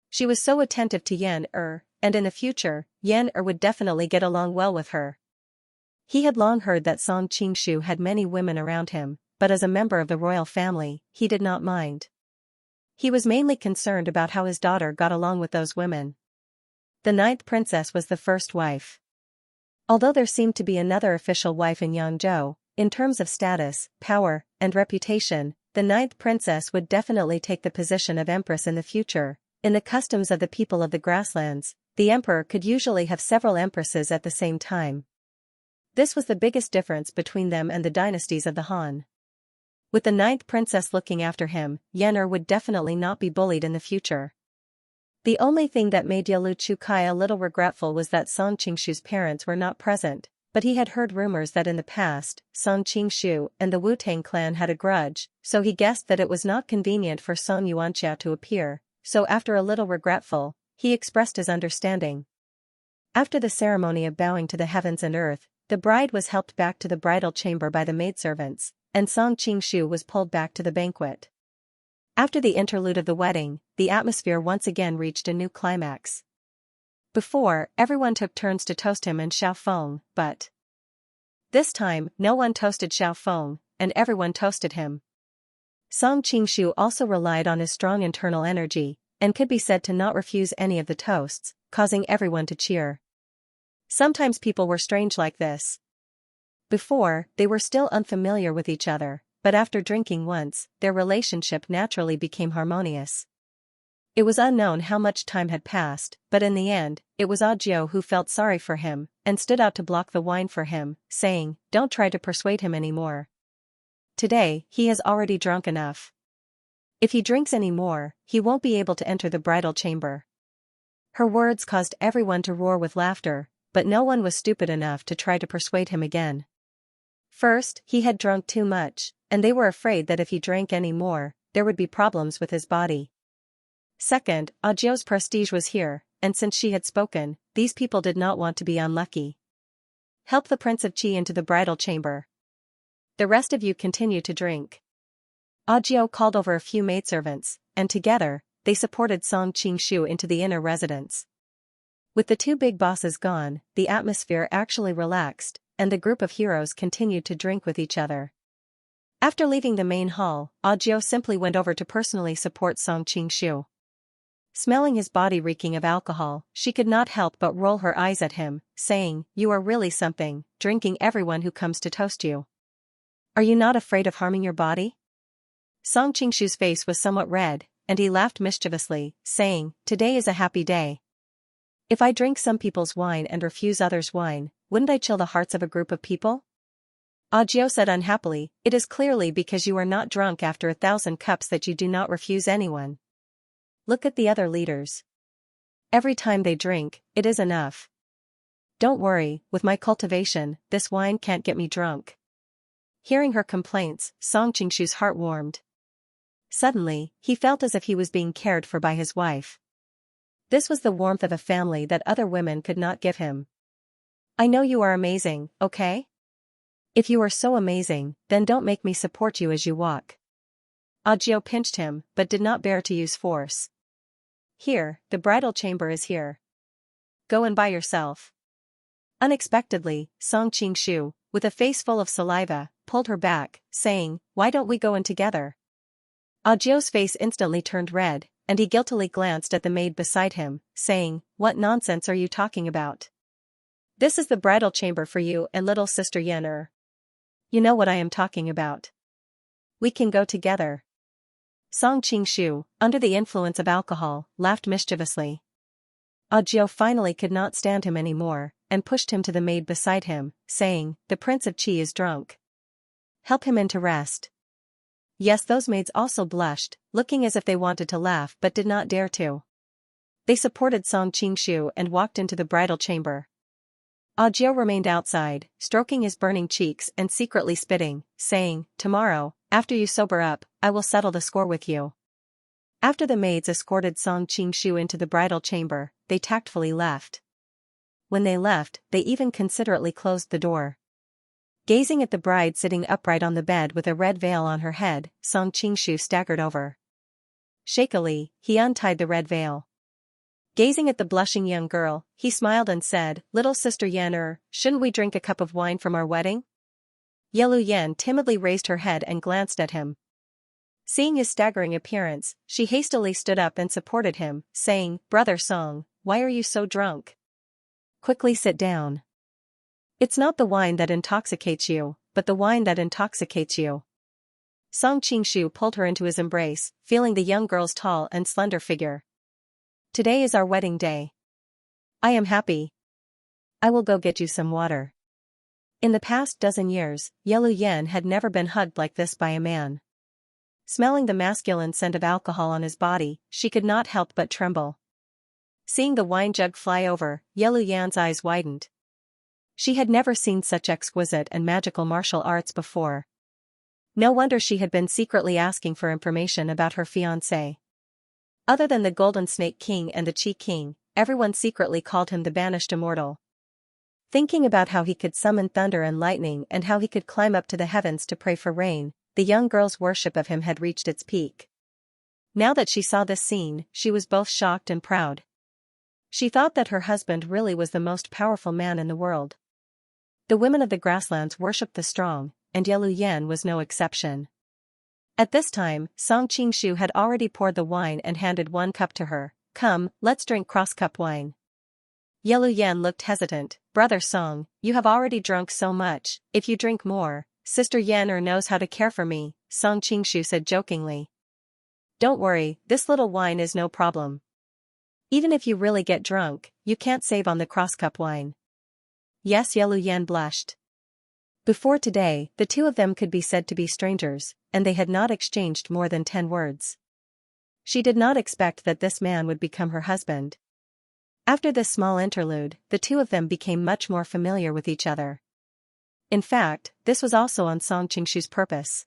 She was so attentive to Yan-er, and in the future, Yan-er would definitely get along well with her. He had long heard that Song Qingshu had many women around him, but as a member of the royal family, he did not mind. He was mainly concerned about how his daughter got along with those women. The ninth princess was the first wife. Although there seemed to be another official wife in Yangzhou, in terms of status, power, and reputation, the ninth princess would definitely take the position of empress in the future. In the customs of the people of the grasslands, the emperor could usually have several empresses at the same time. This was the biggest difference between them and the dynasties of the Han. With the ninth princess looking after him, Yan-er would definitely not be bullied in the future. The only thing that made Yelu Chukai a little regretful was that Song Qingshu's parents were not present, but he had heard rumors that in the past, Song Qingshu and the Wu-Tang clan had a grudge, so he guessed that it was not convenient for Song Xianxia to appear, so after a little regretful, he expressed his understanding. After the ceremony of bowing to the heavens and earth, the bride was helped back to the bridal chamber by the maidservants, and Song Qingshu was pulled back to the banquet. After the interlude of the wedding, the atmosphere once again reached a new climax. Before, everyone took turns to toast him and Xiaofeng, but this time, no one toasted Xiaofeng, and everyone toasted him. Song Qingshu also relied on his strong internal energy, and could be said to not refuse any of the toasts, causing everyone to cheer. Sometimes people were strange like this. Before, they were still unfamiliar with each other, but after drinking once, their relationship naturally became harmonious. It was unknown how much time had passed, but in the end, it was Ajio who felt sorry for him, and stood out to block the wine for him, saying, "Don't try to persuade him anymore. Today, he has already drunk enough. If he drinks any more, he won't be able to enter the bridal chamber." Her words caused everyone to roar with laughter, but no one was stupid enough to try to persuade him again. First, he had drunk too much, and they were afraid that if he drank any more, there would be problems with his body. Second, Ajio's prestige was here, and since she had spoken, these people did not want to be unlucky. "Help the Prince of Qi into the bridal chamber. The rest of you continue to drink." Ajio called over a few maidservants, and together, they supported Song Qingshu into the inner residence. With the two big bosses gone, the atmosphere actually relaxed, and the group of heroes continued to drink with each other. After leaving the main hall, Ajio simply went over to personally support Song Qingshu. Smelling his body reeking of alcohol, she could not help but roll her eyes at him, saying, "You are really something, drinking everyone who comes to toast you. Are you not afraid of harming your body?" Song Qingshu's face was somewhat red, and he laughed mischievously, saying, "Today is a happy day. If I drink some people's wine and refuse others' wine, wouldn't I chill the hearts of a group of people?" Ajio said unhappily, "It is clearly because you are not drunk after 1,000 cups that you do not refuse anyone. Look at the other leaders. Every time they drink, it is enough." Don't worry, with my cultivation, this wine can't get me drunk. Hearing her complaints, Song Qingshu's heart warmed. Suddenly, he felt as if he was being cared for by his wife. This was the warmth of a family that other women could not give him. I know you are amazing, okay? If you are so amazing, then don't make me support you as you walk. Audiobook pinched him, but did not bear to use force. Here, the bridal chamber is here. Go and buy yourself. Unexpectedly, Song Qingshu, with a face full of saliva, pulled her back, saying, "Why don't we go in together?" Audio's face instantly turned red, and he guiltily glanced at the maid beside him, saying, "What nonsense are you talking about? This is the bridal chamber for you and little sister Yen. You know what I am talking about. We can go together." Song Qingshu, under the influence of alcohol, laughed mischievously. Audiobook finally could not stand him anymore, and pushed him to the maid beside him, saying, "The Prince of Qi is drunk. Help him in to rest." Yes, those maids also blushed, looking as if they wanted to laugh but did not dare to. They supported Song Qingshu and walked into the bridal chamber. Audiobook remained outside, stroking his burning cheeks and secretly spitting, saying, "Tomorrow, after you sober up, I will settle the score with you." After the maids escorted Song Qingshu into the bridal chamber, they tactfully left. When they left, they even considerately closed the door. Gazing at the bride sitting upright on the bed with a red veil on her head, Song Qingshu staggered over. Shakily, he untied the red veil. Gazing at the blushing young girl, he smiled and said, "Little sister Yen, shouldn't we drink a cup of wine from our wedding?" Yelu Yan timidly raised her head and glanced at him. Seeing his staggering appearance, she hastily stood up and supported him, saying, "Brother Song, why are you so drunk? Quickly sit down. It's not the wine that intoxicates you, but the wine that intoxicates you." Song Qingshu pulled her into his embrace, feeling the young girl's tall and slender figure. "Today is our wedding day. I am happy. I will go get you some water." In the past dozen years, Yelu Yan had never been hugged like this by a man. Smelling the masculine scent of alcohol on his body, she could not help but tremble. Seeing the wine jug fly over, Yelu Yan's eyes widened. She had never seen such exquisite and magical martial arts before. No wonder she had been secretly asking for information about her fiancé. Other than the Golden Snake King and the Qi King, everyone secretly called him the banished immortal. Thinking about how he could summon thunder and lightning and how he could climb up to the heavens to pray for rain, the young girl's worship of him had reached its peak. Now that she saw this scene, she was both shocked and proud. She thought that her husband really was the most powerful man in the world. The women of the grasslands worshipped the strong, and Yelu Yan was no exception. At this time, Song Qingshu had already poured the wine and handed one cup to her. "Come, let's drink cross-cup wine." Yelu Yan looked hesitant. "Brother Song, you have already drunk so much, if you drink more, Sister Yen knows how to care for me," Song Qingshu said jokingly. "Don't worry, this little wine is no problem. Even if you really get drunk, you can't save on the cross-cup wine." Yes, Yelu Yan blushed. Before today, the two of them could be said to be strangers, and they had not exchanged more than 10 words. She did not expect that this man would become her husband. After this small interlude, the two of them became much more familiar with each other. In fact, this was also on Song Qingshu's purpose.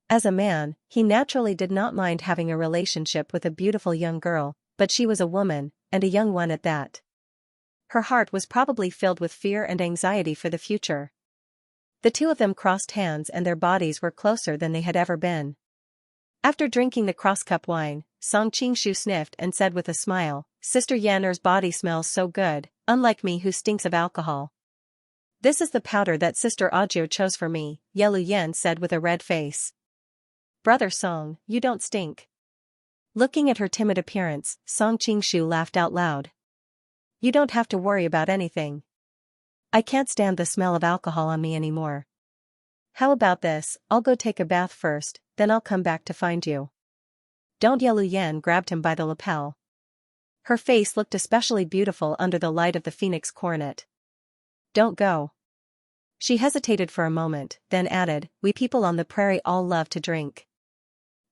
As a man, he naturally did not mind having a relationship with a beautiful young girl, but she was a woman, and a young one at that. Her heart was probably filled with fear and anxiety for the future. The two of them crossed hands and their bodies were closer than they had ever been. After drinking the cross-cup wine, Song Qingshu sniffed and said with a smile, "Sister Yanner's body smells so good, unlike me who stinks of alcohol." "This is the powder that Sister Audiobook chose for me," Yelu Yan said with a red face. "Brother Song, you don't stink." Looking at her timid appearance, Song Qingshu laughed out loud. "You don't have to worry about anything. I can't stand the smell of alcohol on me anymore. How about this, I'll go take a bath first, then I'll come back to find you." "Don't." Yelu Yan grabbed him by the lapel. Her face looked especially beautiful under the light of the phoenix coronet. "Don't go." She hesitated for a moment, then added, "We people on the prairie all love to drink.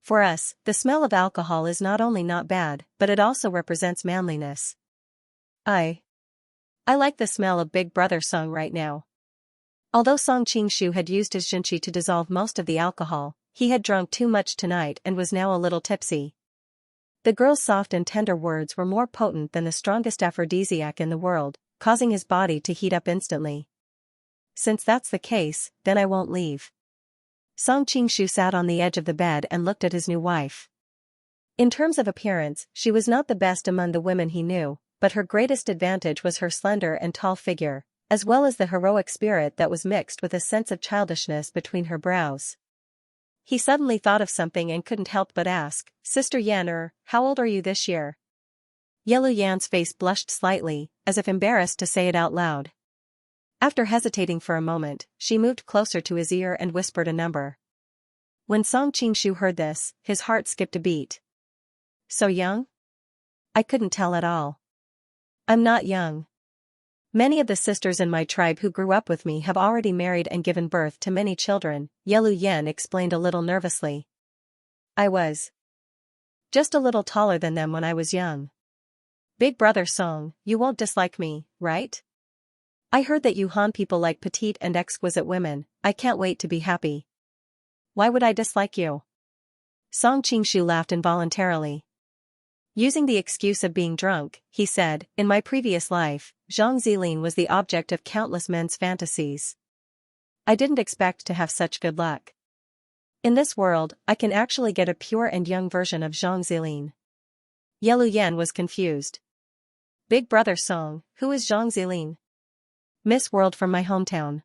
For us, the smell of alcohol is not only not bad, but it also represents manliness. I I like the smell of Big Brother Song right now. Although Song Qingshu had used his Xianxia to dissolve most of the alcohol, he had drunk too much tonight and was now a little tipsy. The girl's soft and tender words were more potent than the strongest aphrodisiac in the world, causing his body to heat up instantly. Since that's the case, then I won't leave. Song Qingshu sat on the edge of the bed and looked at his new wife. In terms of appearance, she was not the best among the women he knew, but her greatest advantage was her slender and tall figure, as well as the heroic spirit that was mixed with a sense of childishness between her brows. He suddenly thought of something and couldn't help but ask, "Sister Yan, how old are you this year?" Yelu Yan's face blushed slightly, as if embarrassed to say it out loud. After hesitating for a moment, she moved closer to his ear and whispered a number. When Song Qingshu heard this, his heart skipped a beat. So young? I couldn't tell at all. I'm not young. Many of the sisters in my tribe who grew up with me have already married and given birth to many children, Yelu Yan explained a little nervously. I was just a little taller than them when I was young. Big Brother Song, you won't dislike me, right? I heard that you Han people like petite and exquisite women. I can't wait to be happy. Why would I dislike you? Song Qingshu laughed involuntarily. Using the excuse of being drunk, he said, in my previous life, Zhang Zilin was the object of countless men's fantasies. I didn't expect to have such good luck. In this world, I can actually get a pure and young version of Zhang Zilin. Yelu Yan was confused. Big Brother Song, who is Zhang Zilin? Miss World from my hometown.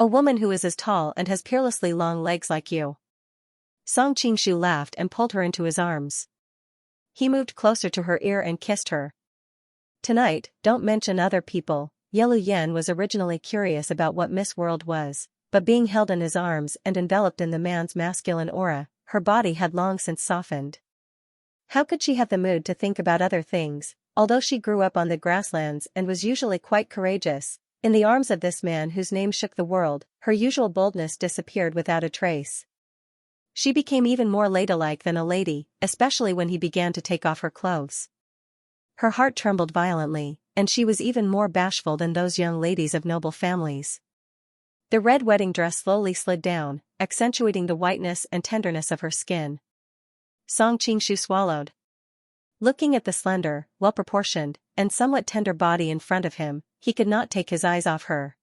A woman who is as tall and has peerlessly long legs like you. Song Qingshu laughed and pulled her into his arms. He moved closer to her ear and kissed her. Tonight, don't mention other people. Yelu Yan was originally curious about what Miss World was, but being held in his arms and enveloped in the man's masculine aura, her body had long since softened. How could she have the mood to think about other things? Although she grew up on the grasslands and was usually quite courageous, in the arms of this man whose name shook the world, her usual boldness disappeared without a trace. She became even more ladylike than a lady, especially when he began to take off her clothes. Her heart trembled violently, and she was even more bashful than those young ladies of noble families. The red wedding dress slowly slid down, accentuating the whiteness and tenderness of her skin. Song Qingshu swallowed. Looking at the slender, well-proportioned, and somewhat tender body in front of him, he could not take his eyes off her.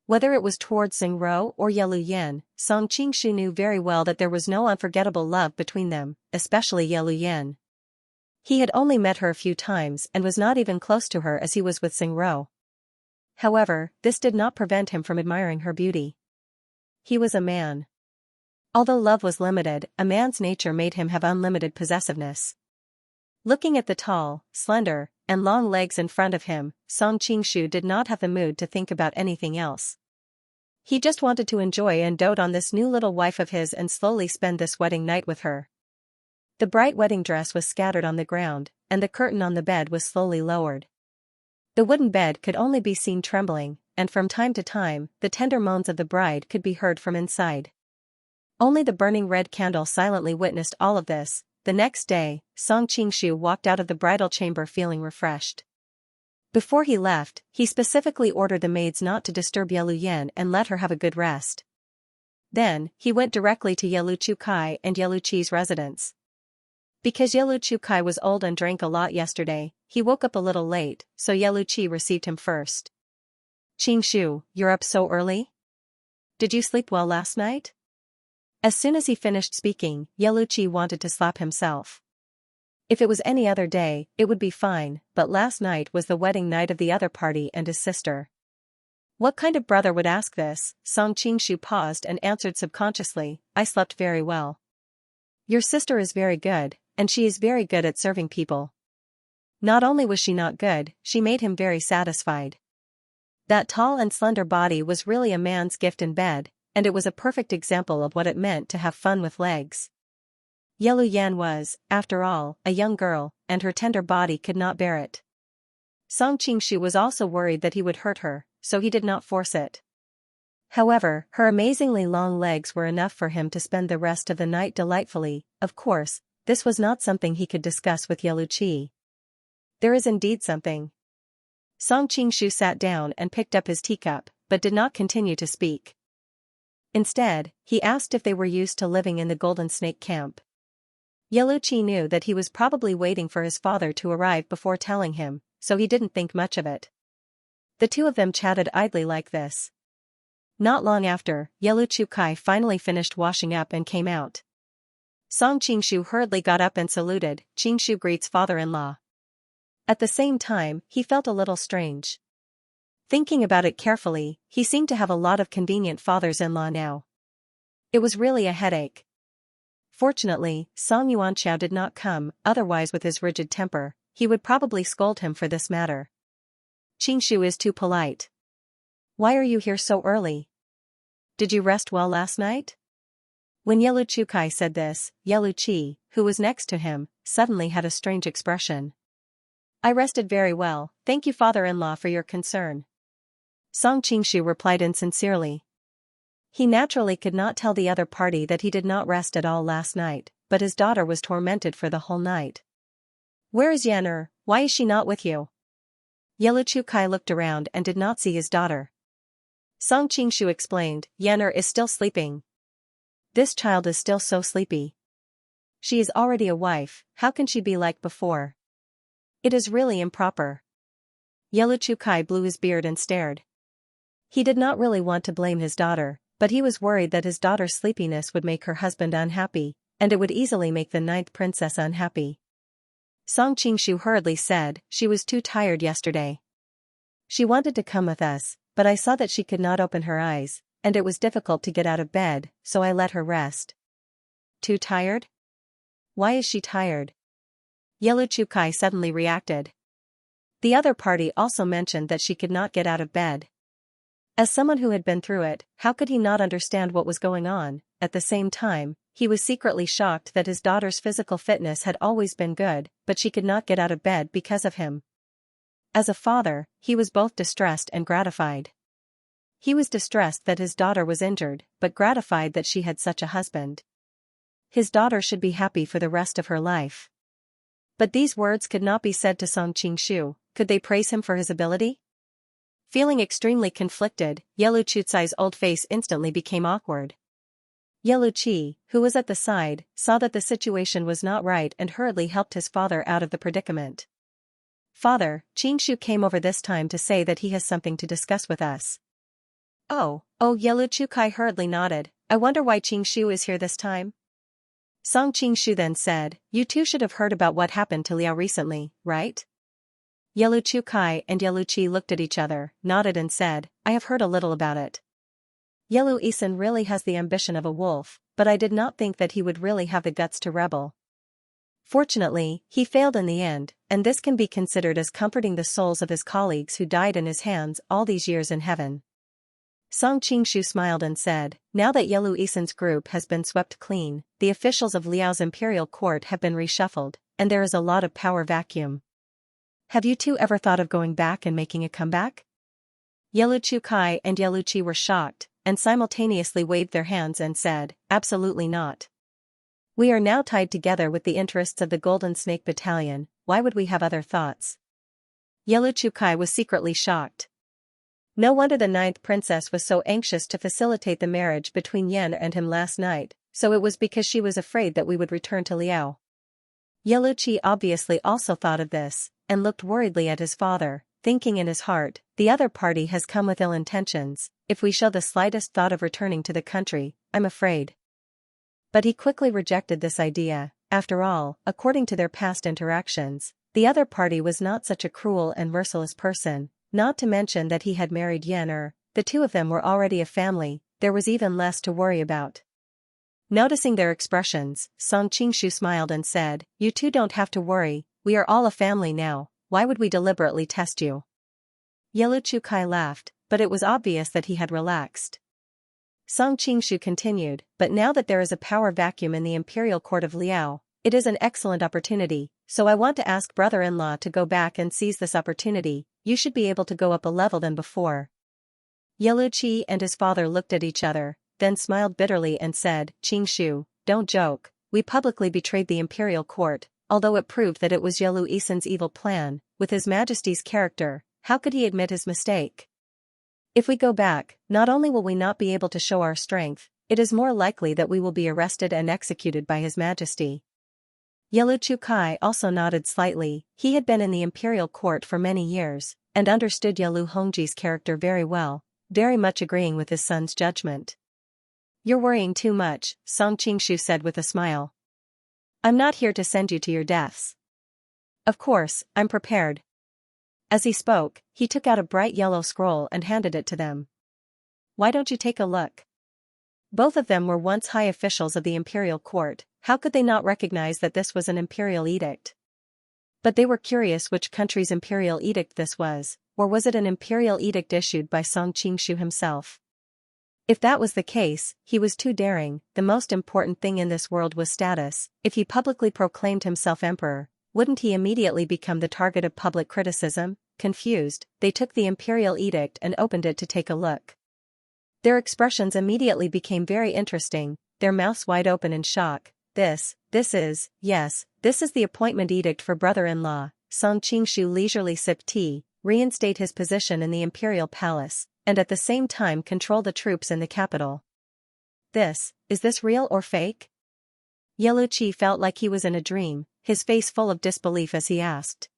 Whether it was towards Xingro or Yelu Yan, Song Qingshu knew very well that there was no unforgettable love between them, especially Yelu Yan. He had only met her a few times and was not even close to her as he was with Xingro. However, this did not prevent him from admiring her beauty. He was a man. Although love was limited, a man's nature made him have unlimited possessiveness. Looking at the tall, slender, and long legs in front of him, Song Qingshu did not have the mood to think about anything else. He just wanted to enjoy and dote on this new little wife of his and slowly spend this wedding night with her. The bright wedding dress was scattered on the ground, and the curtain on the bed was slowly lowered. The wooden bed could only be seen trembling, and from time to time, the tender moans of the bride could be heard from inside. Only the burning red candle silently witnessed all of this. The next day, Song Qingshu walked out of the bridal chamber feeling refreshed. Before he left, he specifically ordered the maids not to disturb Yelu Yan and let her have a good rest. Then, he went directly to Yelu Chukai and Yelu Chi's residence. Because Yelu Chukai was old and drank a lot yesterday, he woke up a little late, so Yelu Chi received him first. Qingshu, you're up so early? Did you sleep well last night? As soon as he finished speaking, Yelu Chi wanted to slap himself. If it was any other day, it would be fine, but last night was the wedding night of the other party and his sister. What kind of brother would ask this? Song Qingshu paused and answered subconsciously, I slept very well. Your sister is very good, and she is very good at serving people. Not only was she not good, she made him very satisfied. That tall and slender body was really a man's gift in bed, and it was a perfect example of what it meant to have fun with legs. Yelu Yan was, after all, a young girl, and her tender body could not bear it. Song Qingshu was also worried that he would hurt her, so he did not force it. However, her amazingly long legs were enough for him to spend the rest of the night delightfully. Of course, this was not something he could discuss with Yelu Chi. There is indeed something. Song Qingshu sat down and picked up his teacup, but did not continue to speak. Instead, he asked if they were used to living in the Golden Snake camp. Yeluqi knew that he was probably waiting for his father to arrive before telling him, so he didn't think much of it. The two of them chatted idly like this. Not long after, Yeluqi finally finished washing up and came out. Song Qingshu hurriedly got up and saluted. Qingshu greets father-in-law. At the same time, he felt a little strange. Thinking about it carefully, he seemed to have a lot of convenient fathers-in-law now. It was really a headache. Fortunately, Song Yuanqiao did not come, otherwise with his rigid temper, he would probably scold him for this matter. Qingshu is too polite. Why are you here so early? Did you rest well last night? When Yeluqi said this, Yeluqi, who was next to him, suddenly had a strange expression. I rested very well, thank you father-in-law for your concern. Song Qingshu replied insincerely. He naturally could not tell the other party that he did not rest at all last night, but his daughter was tormented for the whole night. Where is Yan? Why is she not with you? Yeluqi looked around and did not see his daughter. Song Qingshu explained, Yan is still sleeping. This child is still so sleepy. She is already a wife, how can she be like before? It is really improper. Yeluqi blew his beard and stared. He did not really want to blame his daughter, but he was worried that his daughter's sleepiness would make her husband unhappy, and it would easily make the 9th princess unhappy. Song Qingshu hurriedly said, she was too tired yesterday. She wanted to come with us, but I saw that she could not open her eyes, and it was difficult to get out of bed, so I let her rest. Too tired? Why is she tired? Yeluqi suddenly reacted. The other party also mentioned that she could not get out of bed. As someone who had been through it, how could he not understand what was going on? At the same time, he was secretly shocked that his daughter's physical fitness had always been good, but she could not get out of bed because of him. As a father, he was both distressed and gratified. He was distressed that his daughter was injured, but gratified that she had such a husband. His daughter should be happy for the rest of her life. But these words could not be said to Song Qingshu. Could they praise him for his ability? Feeling extremely conflicted, Yeluqi's old face instantly became awkward. Yeluqi, who was at the side, saw that the situation was not right and hurriedly helped his father out of the predicament. Father, Qingshu came over this time to say that he has something to discuss with us. Oh, Yeluqi hurriedly nodded, I wonder why Qingshu is here this time? Song Qingshu then said, you two should have heard about what happened to Liao recently, right? Yeluqi and Yeluqi looked at each other, nodded and said, I have heard a little about it. Yeluqi really has the ambition of a wolf, but I did not think that he would really have the guts to rebel. Fortunately, he failed in the end, and this can be considered as comforting the souls of his colleagues who died in his hands all these years in heaven. Song Qingshu smiled and said, now that Yeluqi's group has been swept clean, the officials of Liao's imperial court have been reshuffled, and there is a lot of power vacuum. Have you two ever thought of going back and making a comeback? Yeluqi and Yeluqi were shocked, and simultaneously waved their hands and said, absolutely not. We are now tied together with the interests of the Golden Snake Battalion, why would we have other thoughts? Yeluqi was secretly shocked. No wonder the 9th princess was so anxious to facilitate the marriage between Yan and him last night, so it was because she was afraid that we would return to Liao. Yeluqi obviously also thought of this, and looked worriedly at his father, thinking in his heart, the other party has come with ill intentions, if we show the slightest thought of returning to the country, I'm afraid. But he quickly rejected this idea. After all, according to their past interactions, the other party was not such a cruel and merciless person, not to mention that he had married Yan. The two of them were already a family, there was even less to worry about. Noticing their expressions, Song Qingshu smiled and said, you two don't have to worry, we are all a family now, why would we deliberately test you? Yeluqi laughed, but it was obvious that he had relaxed. Song Qingshu continued, but now that there is a power vacuum in the imperial court of Liao, it is an excellent opportunity, so I want to ask brother-in-law to go back and seize this opportunity, you should be able to go up a level than before. Yeluqi and his father looked at each other, then smiled bitterly and said, Qingshu, don't joke, we publicly betrayed the imperial court, although it proved that it was Yeluqi's evil plan, with his majesty's character, how could he admit his mistake? If we go back, not only will we not be able to show our strength, it is more likely that we will be arrested and executed by His Majesty. Yelu Chukai also nodded slightly. He had been in the imperial court for many years, and understood Yelu Hongji's character very well, very much agreeing with his son's judgment. You're worrying too much, Song Qingshu said with a smile. I'm not here to send you to your deaths. Of course, I'm prepared. As he spoke, he took out a bright yellow scroll and handed it to them. Why don't you take a look? Both of them were once high officials of the imperial court. How could they not recognize that this was an imperial edict? But they were curious which country's imperial edict this was, or was it an imperial edict issued by Song Qingshu himself? If that was the case, he was too daring. The most important thing in this world was status. If he publicly proclaimed himself emperor, wouldn't he immediately become the target of public criticism? Confused, they took the imperial edict and opened it to take a look. Their expressions immediately became very interesting, their mouths wide open in shock. This is the appointment edict for brother-in-law. Song Qingshu leisurely sipped tea, reinstate his position in the imperial palace, and at the same time control the troops in the capital. Is this real or fake? Yelu Qi felt like he was in a dream, his face full of disbelief as he asked.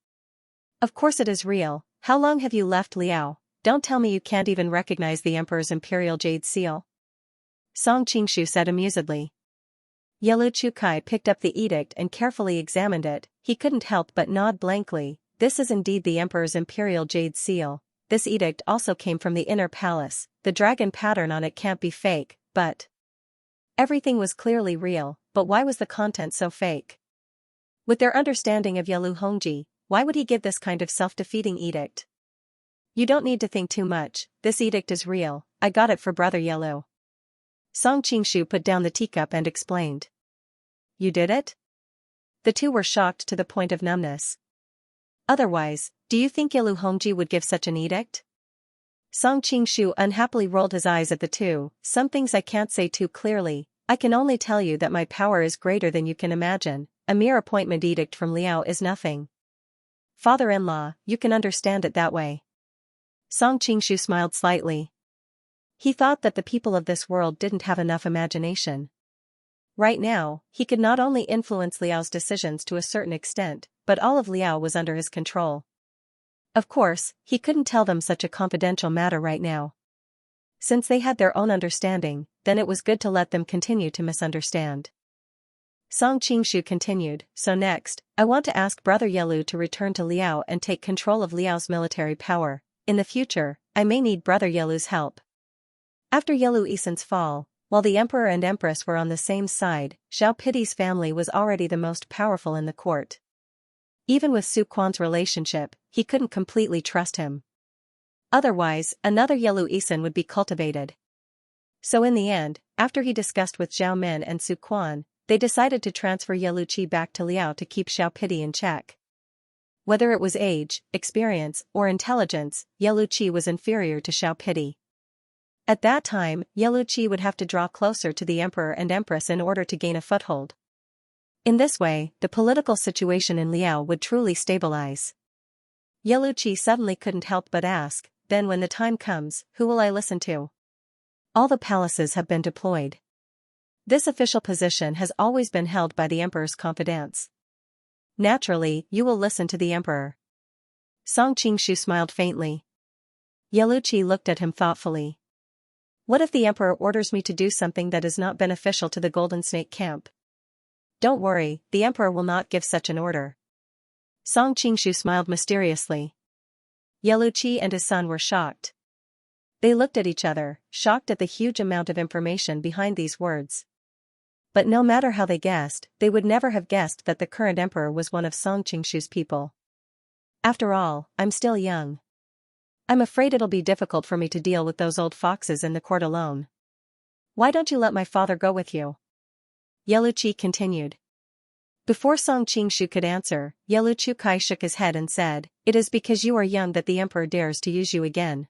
Of course it is real. How long have you left Liao? Don't tell me you can't even recognize the emperor's imperial jade seal. Song Qingshu said amusedly. Yelu Chukai picked up the edict and carefully examined it. He couldn't help but nod blankly. This is indeed the emperor's imperial jade seal. This edict also came from the inner palace. The dragon pattern on it can't be fake, but everything was clearly real. But why was the content so fake? With their understanding of Yelu Hongji, why would he give this kind of self-defeating edict? You don't need to think too much. This edict is real. I got it for brother Yelu. Song Qingshu put down the teacup and explained. You did it? The two were shocked to the point of numbness. Otherwise, do you think Yelu Hongji would give such an edict? Song Qingshu unhappily rolled his eyes at the two. Some things I can't say too clearly. I can only tell you that my power is greater than you can imagine. A mere appointment edict from Liao is nothing. Father-in-law, you can understand it that way. Song Qingshu smiled slightly. He thought that the people of this world didn't have enough imagination. Right now, he could not only influence Liao's decisions to a certain extent, but all of Liao was under his control. Of course, he couldn't tell them such a confidential matter right now. Since they had their own understanding, then it was good to let them continue to misunderstand. Song Qingshu continued, so next, I want to ask Brother Yelu to return to Liao and take control of Liao's military power. In the future, I may need Brother Yelu's help. After Yelu Isen's fall, while the emperor and empress were on the same side, Xiao Pidi's family was already the most powerful in the court. Even with Su Quan's relationship, he couldn't completely trust him. Otherwise, another Yelu Isen would be cultivated. So in the end, after he discussed with Zhao Men and Su Quan, they decided to transfer Yelu Qi back to Liao to keep Xiao Pidi in check. Whether it was age, experience, or intelligence, Yelu Qi was inferior to Xiao Pidi. At that time, Yelu Qi would have to draw closer to the emperor and empress in order to gain a foothold. In this way, the political situation in Liao would truly stabilize. Yelu Qi suddenly couldn't help but ask, then when the time comes, who will I listen to? All the palaces have been deployed. This official position has always been held by the emperor's confidants. Naturally, you will listen to the emperor. Song Qingshu smiled faintly. Yelu Qi looked at him thoughtfully. What if the emperor orders me to do something that is not beneficial to the Golden Snake camp? Don't worry, the emperor will not give such an order. Song Qingshu smiled mysteriously. Yelu Qi and his son were shocked. They looked at each other, shocked at the huge amount of information behind these words. But no matter how they guessed, they would never have guessed that the current emperor was one of Song Qingshu's people. After all, I'm still young. I'm afraid it'll be difficult for me to deal with those old foxes in the court alone. Why don't you let my father go with you? Yelu Qi continued. Before Song Qingshu could answer, Yelu Chukai shook his head and said, It is because you are young that the emperor dares to use you again.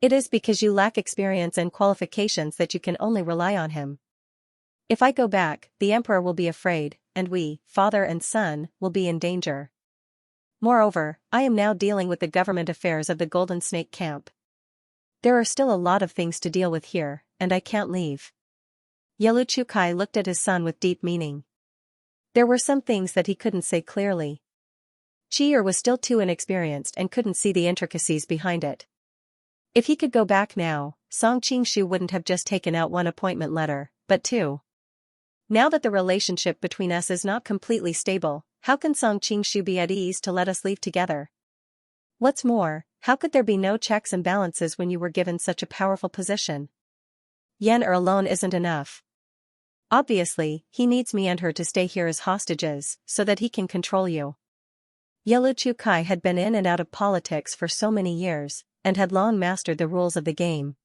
It is because you lack experience and qualifications that you can only rely on him. If I go back, the emperor will be afraid, and we, father and son, will be in danger. Moreover, I am now dealing with the government affairs of the Golden Snake Camp. There are still a lot of things to deal with here, and I can't leave. Yelu Chukai looked at his son with deep meaning. There were some things that he couldn't say clearly. Chi'er was still too inexperienced and couldn't see the intricacies behind it. If he could go back now, Song Qingshu wouldn't have just taken out one appointment letter, but two. Now that the relationship between us is not completely stable, how can Song Qingshu be at ease to let us leave together? What's more, how could there be no checks and balances when you were given such a powerful position? Yen alone isn't enough. Obviously, he needs me and her to stay here as hostages, so that he can control you. Yelu Chukai had been in and out of politics for so many years, and had long mastered the rules of the game.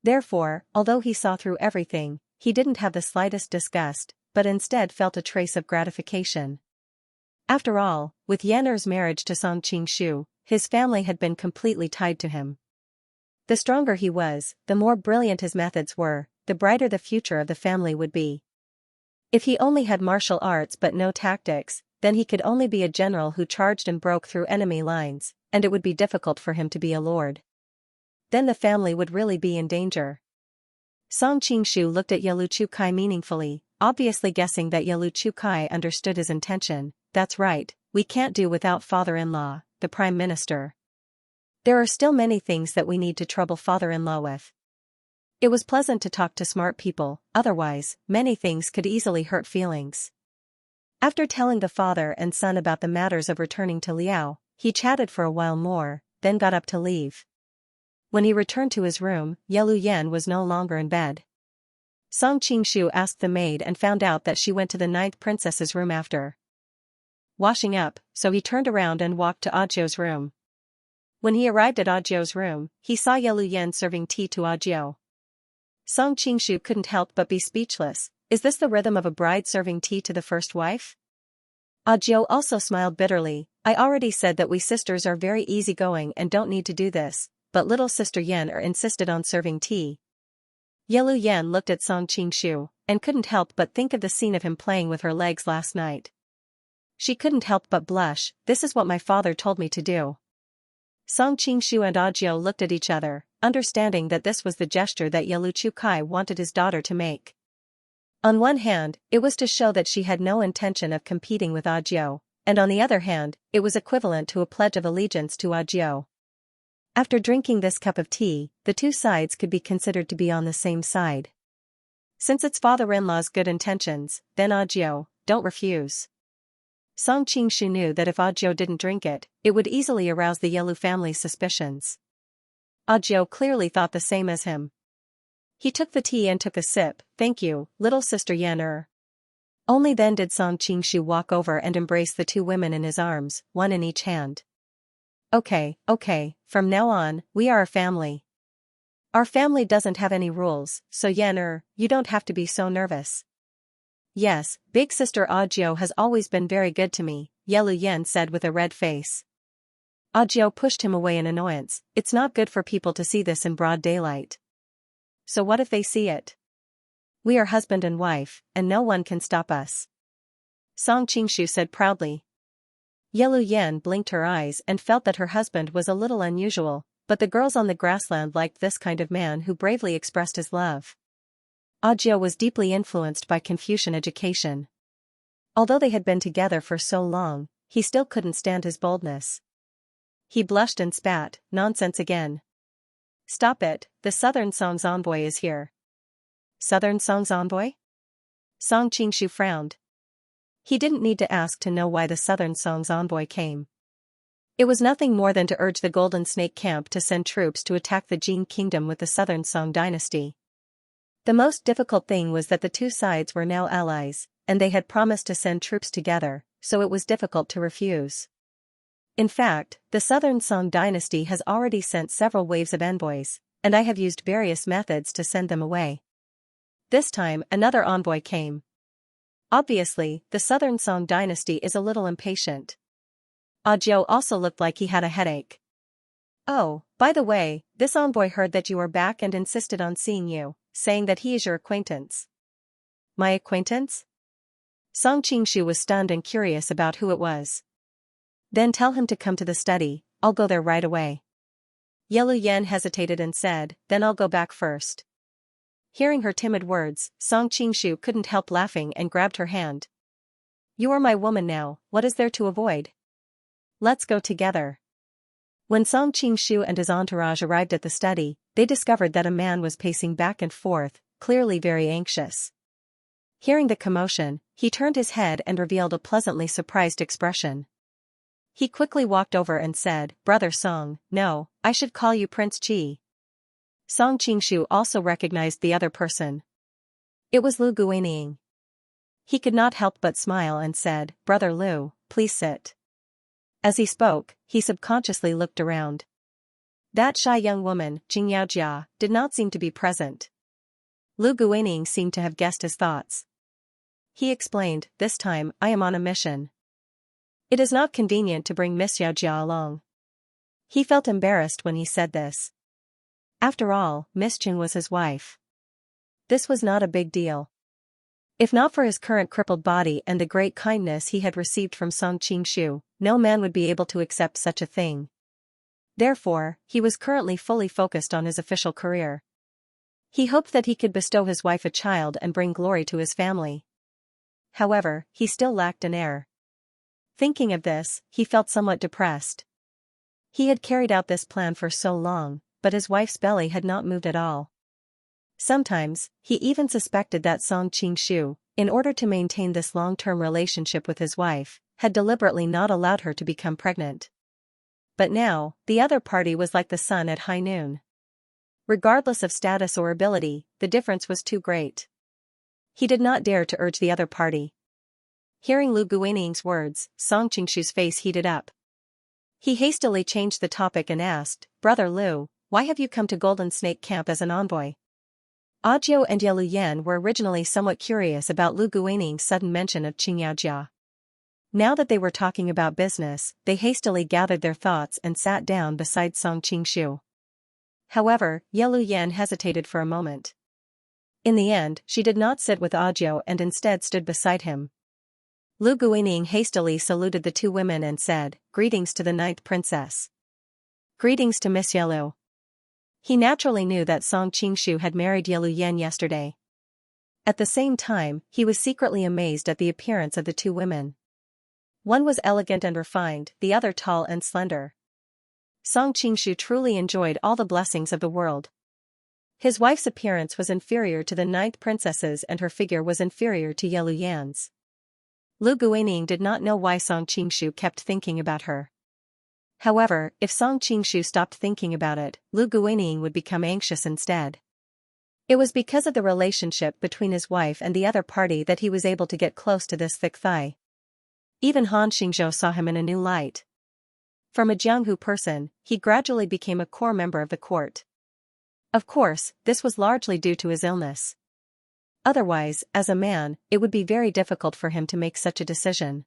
Therefore, although he saw through everything, he didn't have the slightest disgust, but instead felt a trace of gratification. After all, with Yan'er's marriage to Song Qingshu, his family had been completely tied to him. The stronger he was, the more brilliant his methods were, the brighter the future of the family would be. If he only had martial arts but no tactics, then he could only be a general who charged and broke through enemy lines, and it would be difficult for him to be a lord. Then the family would really be in danger. Song Qingshu looked at Yelu Chukai meaningfully, obviously guessing that Yelu Chukai understood his intention. That's right, we can't do without father-in-law, the prime minister. There are still many things that we need to trouble father-in-law with. It was pleasant to talk to smart people, otherwise, many things could easily hurt feelings. After telling the father and son about the matters of returning to Liao, he chatted for a while more, then got up to leave. When he returned to his room, Yelu Yan was no longer in bed. Song Qingshu asked the maid and found out that she went to the ninth princess's room after washing up, so he turned around and walked to Ajio's room. When he arrived at Ajio's room, he saw Yelu Yan serving tea to Ajio. Song Qingshu couldn't help but be speechless. Is this the rhythm of a bride serving tea to the first wife? Ajio also smiled bitterly. I already said that we sisters are very easygoing and don't need to do this, but little sister Yan insisted on serving tea. Yelu Yan looked at Song Qingshu, and couldn't help but think of the scene of him playing with her legs last night. She couldn't help but blush. This is what my father told me to do. Song Qingshu and Ajio looked at each other, understanding that this was the gesture that Yelu Chukai wanted his daughter to make. On one hand, it was to show that she had no intention of competing with Ajio, and on the other hand, it was equivalent to a pledge of allegiance to Ajio. After drinking this cup of tea, the two sides could be considered to be on the same side. Since it's father-in-law's good intentions, then Ajio, don't refuse. Song Qingshu knew that if Ajio didn't drink it, it would easily arouse the Yelu family's suspicions. Ajio clearly thought the same as him. He took the tea and took a sip. Thank you, little sister Yan. Only then did Song Qingshu walk over and embrace the two women in his arms, one in each hand. Okay, from now on, we are a family. Our family doesn't have any rules, so Yan, you don't have to be so nervous. Yes, big sister Ajio has always been very good to me, Yelu Yan said with a red face. Ajio pushed him away in annoyance. It's not good for people to see this in broad daylight. So what if they see it? We are husband and wife, and no one can stop us. Song Qingshu said proudly. Yelu Yan blinked her eyes and felt that her husband was a little unusual, but the girls on the grassland liked this kind of man who bravely expressed his love. Ajio was deeply influenced by Confucian education. Although they had been together for so long, he still couldn't stand his boldness. He blushed and spat. Nonsense again. Stop it, the Southern Song's envoy is here. Southern Song's envoy? Song Qingshu frowned. He didn't need to ask to know why the Southern Song's envoy came. It was nothing more than to urge the Golden Snake Camp to send troops to attack the Jin Kingdom with the Southern Song dynasty. The most difficult thing was that the two sides were now allies, and they had promised to send troops together, so it was difficult to refuse. In fact, the Southern Song dynasty has already sent several waves of envoys, and I have used various methods to send them away. This time, another envoy came. Obviously, the Southern Song dynasty is a little impatient. Ajio also looked like he had a headache. Oh, by the way, this envoy heard that you are back and insisted on seeing you, saying that he is your acquaintance. My acquaintance? Song Qingshu was stunned and curious about who it was. Then tell him to come to the study, I'll go there right away. Ye Yan hesitated and said, then I'll go back first. Hearing her timid words, Song Qingshu couldn't help laughing and grabbed her hand. You are my woman now, what is there to avoid? Let's go together. When Song Qingshu and his entourage arrived at the study, they discovered that a man was pacing back and forth, clearly very anxious. Hearing the commotion, he turned his head and revealed a pleasantly surprised expression. He quickly walked over and said, Brother Song, no, I should call you Prince Qi. Song Qingshu also recognized the other person. It was Lu Guining. He could not help but smile and said, Brother Lu, please sit. As he spoke, he subconsciously looked around. That shy young woman, Xianxia, did not seem to be present. Lu Guining seemed to have guessed his thoughts. He explained, this time, I am on a mission. It is not convenient to bring Miss Xiaojia along. He felt embarrassed when he said this. After all, Miss Ching was his wife. This was not a big deal. If not for his current crippled body and the great kindness he had received from Song Qingshu, no man would be able to accept such a thing. Therefore, he was currently fully focused on his official career. He hoped that he could bestow his wife a child and bring glory to his family. However, he still lacked an heir. Thinking of this, he felt somewhat depressed. He had carried out this plan for so long, but his wife's belly had not moved at all. Sometimes, he even suspected that Song Qingshu, in order to maintain this long-term relationship with his wife, had deliberately not allowed her to become pregnant. But now, the other party was like the sun at high noon. Regardless of status or ability, the difference was too great. He did not dare to urge the other party. Hearing Lu Guining's words, Song Qingshu's face heated up. He hastily changed the topic and asked, Brother Lu, why have you come to Golden Snake Camp as an envoy? Audiobook and Ye Yan were originally somewhat curious about Lu Guining's sudden mention of Xianxia. Now that they were talking about business, they hastily gathered their thoughts and sat down beside Song Qingshu. However, Ye Yan hesitated for a moment. In the end, she did not sit with Audiobook and instead stood beside him. Lu Guining hastily saluted the two women and said, Greetings to the ninth princess. Greetings to Miss Yelu. He naturally knew that Song Qingshu had married Ye Yan yesterday. At the same time, he was secretly amazed at the appearance of the two women. One was elegant and refined, the other tall and slender. Song Qingshu truly enjoyed all the blessings of the world. His wife's appearance was inferior to the ninth princess's and her figure was inferior to Ye Yan's. Lu Guining did not know why Song Qingshu kept thinking about her. However, if Song Qingshu stopped thinking about it, Lu Guining would become anxious instead. It was because of the relationship between his wife and the other party that he was able to get close to this thick thigh. Even Han Xingzhou saw him in a new light. From a Jianghu person, he gradually became a core member of the court. Of course, this was largely due to his illness. Otherwise, as a man, it would be very difficult for him to make such a decision.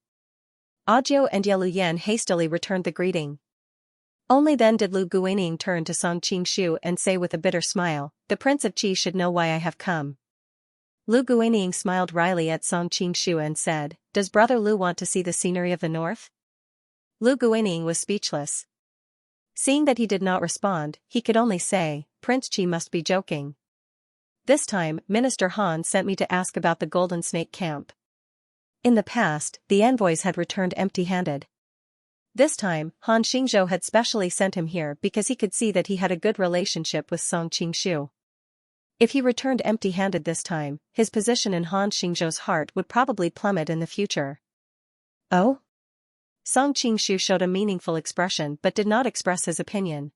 Audiobook and Ye Yan hastily returned the greeting. Only then did Lu Guining turn to Song Qingshu and say with a bitter smile, The Prince of Qi should know why I have come. Lu Guining smiled wryly at Song Qingshu and said, Does Brother Lu want to see the scenery of the north? Lu Guining was speechless. Seeing that he did not respond, he could only say, Prince Qi must be joking. This time, Minister Han sent me to ask about the Golden Snake Camp. In the past, the envoys had returned empty-handed. This time, Han Xingzhou had specially sent him here because he could see that he had a good relationship with Song Qingshu. If he returned empty-handed this time, his position in Han Xingzhou's heart would probably plummet in the future. Oh? Song Qingshu showed a meaningful expression but did not express his opinion.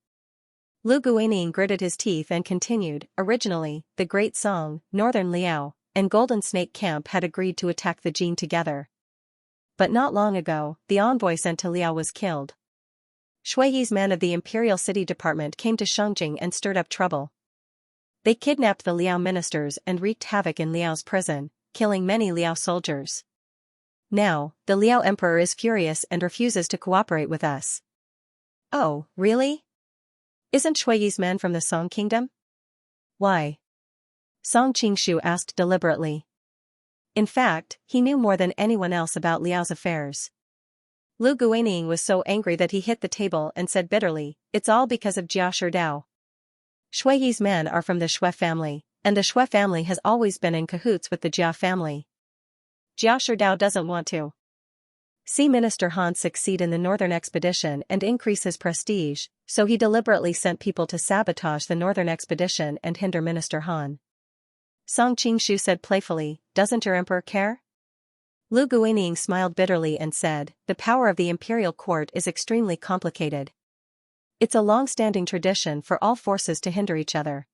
Lu Guining gritted his teeth and continued, Originally, the Great Song, Northern Liao, and Golden Snake Camp had agreed to attack the Jin together. But not long ago, the envoy sent to Liao was killed. Shuiyi's men of the Imperial City Department came to Shengjing and stirred up trouble. They kidnapped the Liao ministers and wreaked havoc in Liao's prison, killing many Liao soldiers. Now, the Liao Emperor is furious and refuses to cooperate with us. Oh, really? Isn't Shuiyi's men from the Song Kingdom? Why? Song Qingshu asked deliberately. In fact, he knew more than anyone else about Liao's affairs. Lu Guaniying was so angry that he hit the table and said bitterly, "It's all because of Jia Shidao. Shui Yi's men are from the Shui family, and the Shui family has always been in cahoots with the Jia family. Jia Shidao doesn't want to see Minister Han succeed in the northern expedition and increase his prestige, so he deliberately sent people to sabotage the northern expedition and hinder Minister Han." Song Qingshu said playfully, "Doesn't your emperor care?" Lu Guaniying smiled bitterly and said, "The power of the imperial court is extremely complicated. It's a long-standing tradition for all forces to hinder each other.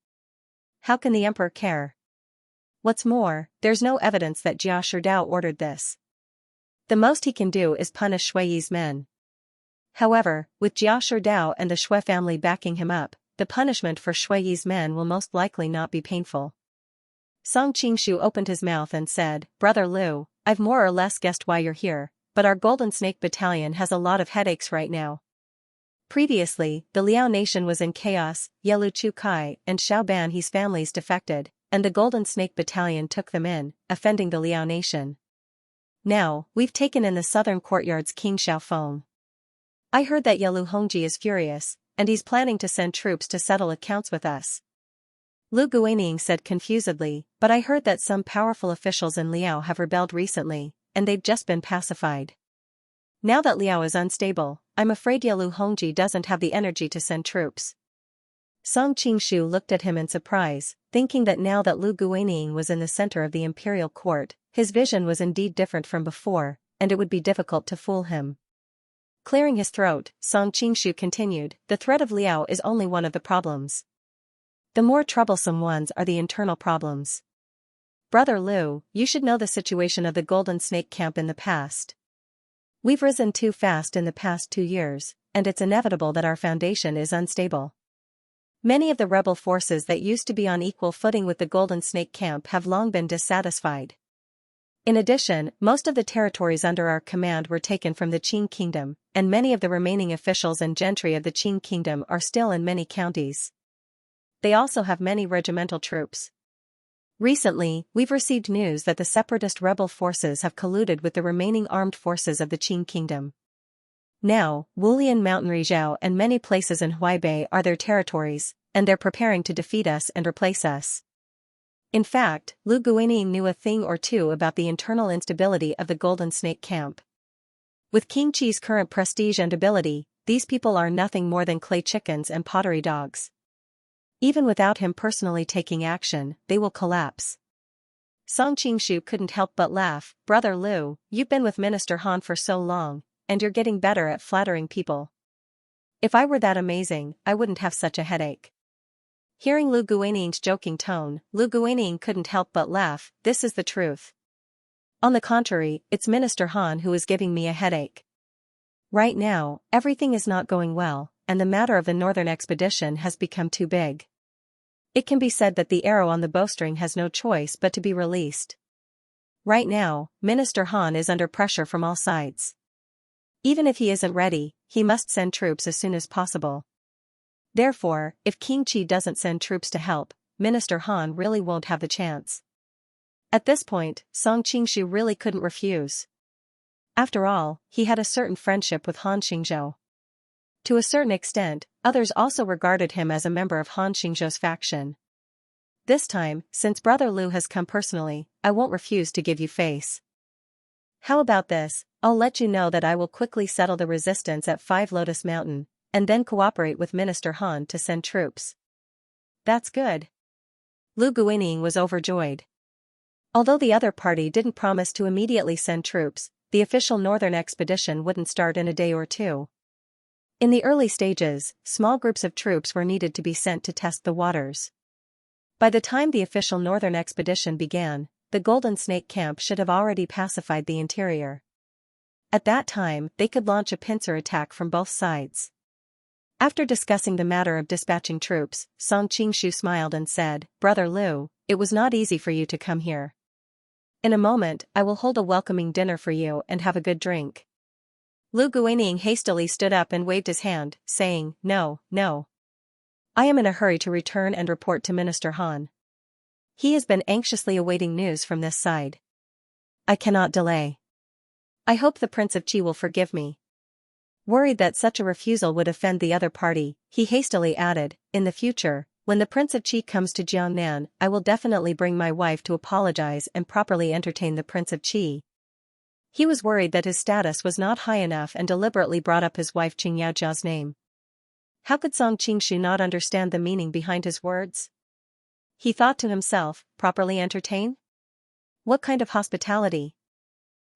How can the emperor care? What's more, there's no evidence that Jia Shidao ordered this. The most he can do is punish Shui Yi's men. However, with Jia Shidao and the Shui family backing him up, the punishment for Shui Yi's men will most likely not be painful." Song Qingshu opened his mouth and said, "Brother Lu, I've more or less guessed why you're here, but our Golden Snake Battalion has a lot of headaches right now. Previously, the Liao Nation was in chaos, Yelu Chu Kai and Xiao Ban He's families defected, and the Golden Snake Battalion took them in, offending the Liao Nation. Now, we've taken in the southern courtyard's King Xiaofeng. I heard that Yelu Hongji is furious, and he's planning to send troops to settle accounts with us." Lu Guaniying said confusedly, "But I heard that some powerful officials in Liao have rebelled recently, and they've just been pacified. Now that Liao is unstable, I'm afraid Yelu Hongji doesn't have the energy to send troops." Song Qingshu looked at him in surprise, thinking that now that Lu Guaniying was in the center of the imperial court, his vision was indeed different from before, and it would be difficult to fool him. Clearing his throat, Song Qingshu continued, "The threat of Liao is only one of the problems. The more troublesome ones are the internal problems. Brother Lu, you should know the situation of the Golden Snake Camp in the past. We've risen too fast in the past 2 years, and it's inevitable that our foundation is unstable. Many of the rebel forces that used to be on equal footing with the Golden Snake Camp have long been dissatisfied. In addition, most of the territories under our command were taken from the Qing Kingdom, and many of the remaining officials and gentry of the Qing Kingdom are still in many counties. They also have many regimental troops. Recently, we've received news that the separatist rebel forces have colluded with the remaining armed forces of the Qing Kingdom. Now, Wulian Mountain Rizhao and many places in Huaibei are their territories, and they're preparing to defeat us and replace us." In fact, Lu Guaniying knew a thing or two about the internal instability of the Golden Snake Camp. With King Qi's current prestige and ability, these people are nothing more than clay chickens and pottery dogs. Even without him personally taking action, they will collapse. Song Qingshu couldn't help but laugh. "Brother Lu, you've been with Minister Han for so long, and you're getting better at flattering people. If I were that amazing, I wouldn't have such a headache." Hearing Lu Guaniying's joking tone, Lu Guaniying couldn't help but laugh. "This is the truth. On the contrary, it's Minister Han who is giving me a headache. Right now, everything is not going well, and the matter of the northern expedition has become too big. It can be said that the arrow on the bowstring has no choice but to be released. Right now, Minister Han is under pressure from all sides. Even if he isn't ready, he must send troops as soon as possible. Therefore, if King Qi doesn't send troops to help, Minister Han really won't have the chance." At this point, Song Qingshu really couldn't refuse. After all, he had a certain friendship with Han Xingzhou. To a certain extent, others also regarded him as a member of Han Xingzhou's faction. "This time, since Brother Lu has come personally, I won't refuse to give you face. How about this? I'll let you know that I will quickly settle the resistance at 5 Lotus Mountain, and then cooperate with Minister Han to send troops." "That's good." Lu Guaniying was overjoyed. Although the other party didn't promise to immediately send troops, the official northern expedition wouldn't start in a day or two. In the early stages, small groups of troops were needed to be sent to test the waters. By the time the official northern expedition began, the Golden Snake Camp should have already pacified the interior. At that time, they could launch a pincer attack from both sides. After discussing the matter of dispatching troops, Song Qingshu smiled and said, "Brother Lu, it was not easy for you to come here. In a moment, I will hold a welcoming dinner for you and have a good drink." Lu Guaniying hastily stood up and waved his hand, saying, "No, no. I am in a hurry to return and report to Minister Han. He has been anxiously awaiting news from this side. I cannot delay. I hope the Prince of Qi will forgive me." Worried that such a refusal would offend the other party, he hastily added, "In the future, when the Prince of Qi comes to Jiangnan, I will definitely bring my wife to apologize and properly entertain the Prince of Qi." He was worried that his status was not high enough and deliberately brought up his wife Qing Yaojiao's name. How could Song Qingshu not understand the meaning behind his words? He thought to himself, properly entertain? What kind of hospitality?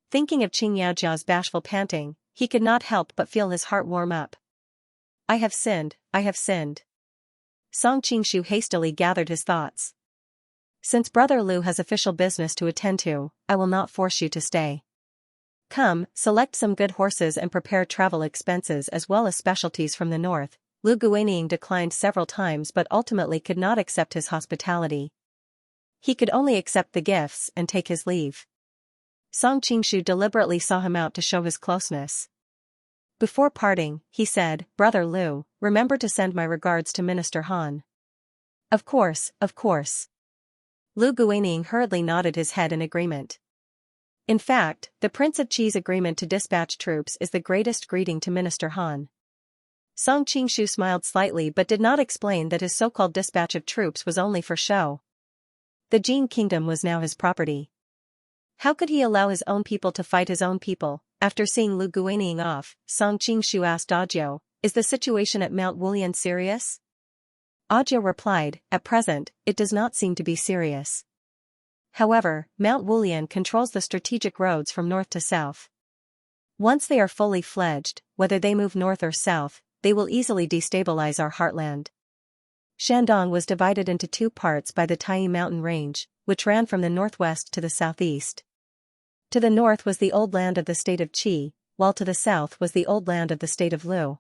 Thinking of Qing Yaojiao's bashful panting, he could not help but feel his heart warm up. I have sinned, I have sinned. Song Qingshu hastily gathered his thoughts. Since Brother Liu has official business to attend to, I will not force you to stay. Come, select some good horses and prepare travel expenses as well as specialties from the north. Lu Guaniying declined several times but ultimately could not accept his hospitality. He could only accept the gifts and take his leave. Song Qingshu deliberately saw him out to show his closeness. Before parting, he said, Brother Liu, remember to send my regards to Minister Han. Of course, of course. Lu Guaniying hurriedly nodded his head in agreement. In fact, the Prince of Qi's agreement to dispatch troops is the greatest greeting to Minister Han. Song Qingshu smiled slightly but did not explain that his so-called dispatch of troops was only for show. The Jin kingdom was now his property. How could he allow his own people to fight his own people? After seeing Lu Guaniying off, Song Qingshu asked Audiobook, is the situation at Mount Wulian serious? Audiobook replied, at present, it does not seem to be serious. However, Mount Wulian controls the strategic roads from north to south. Once they are fully fledged, whether they move north or south, they will easily destabilize our heartland. Shandong was divided into two parts by the Tai mountain range, which ran from the northwest to the southeast. To the north was the old land of the state of Qi, while to the south was the old land of the state of Lu.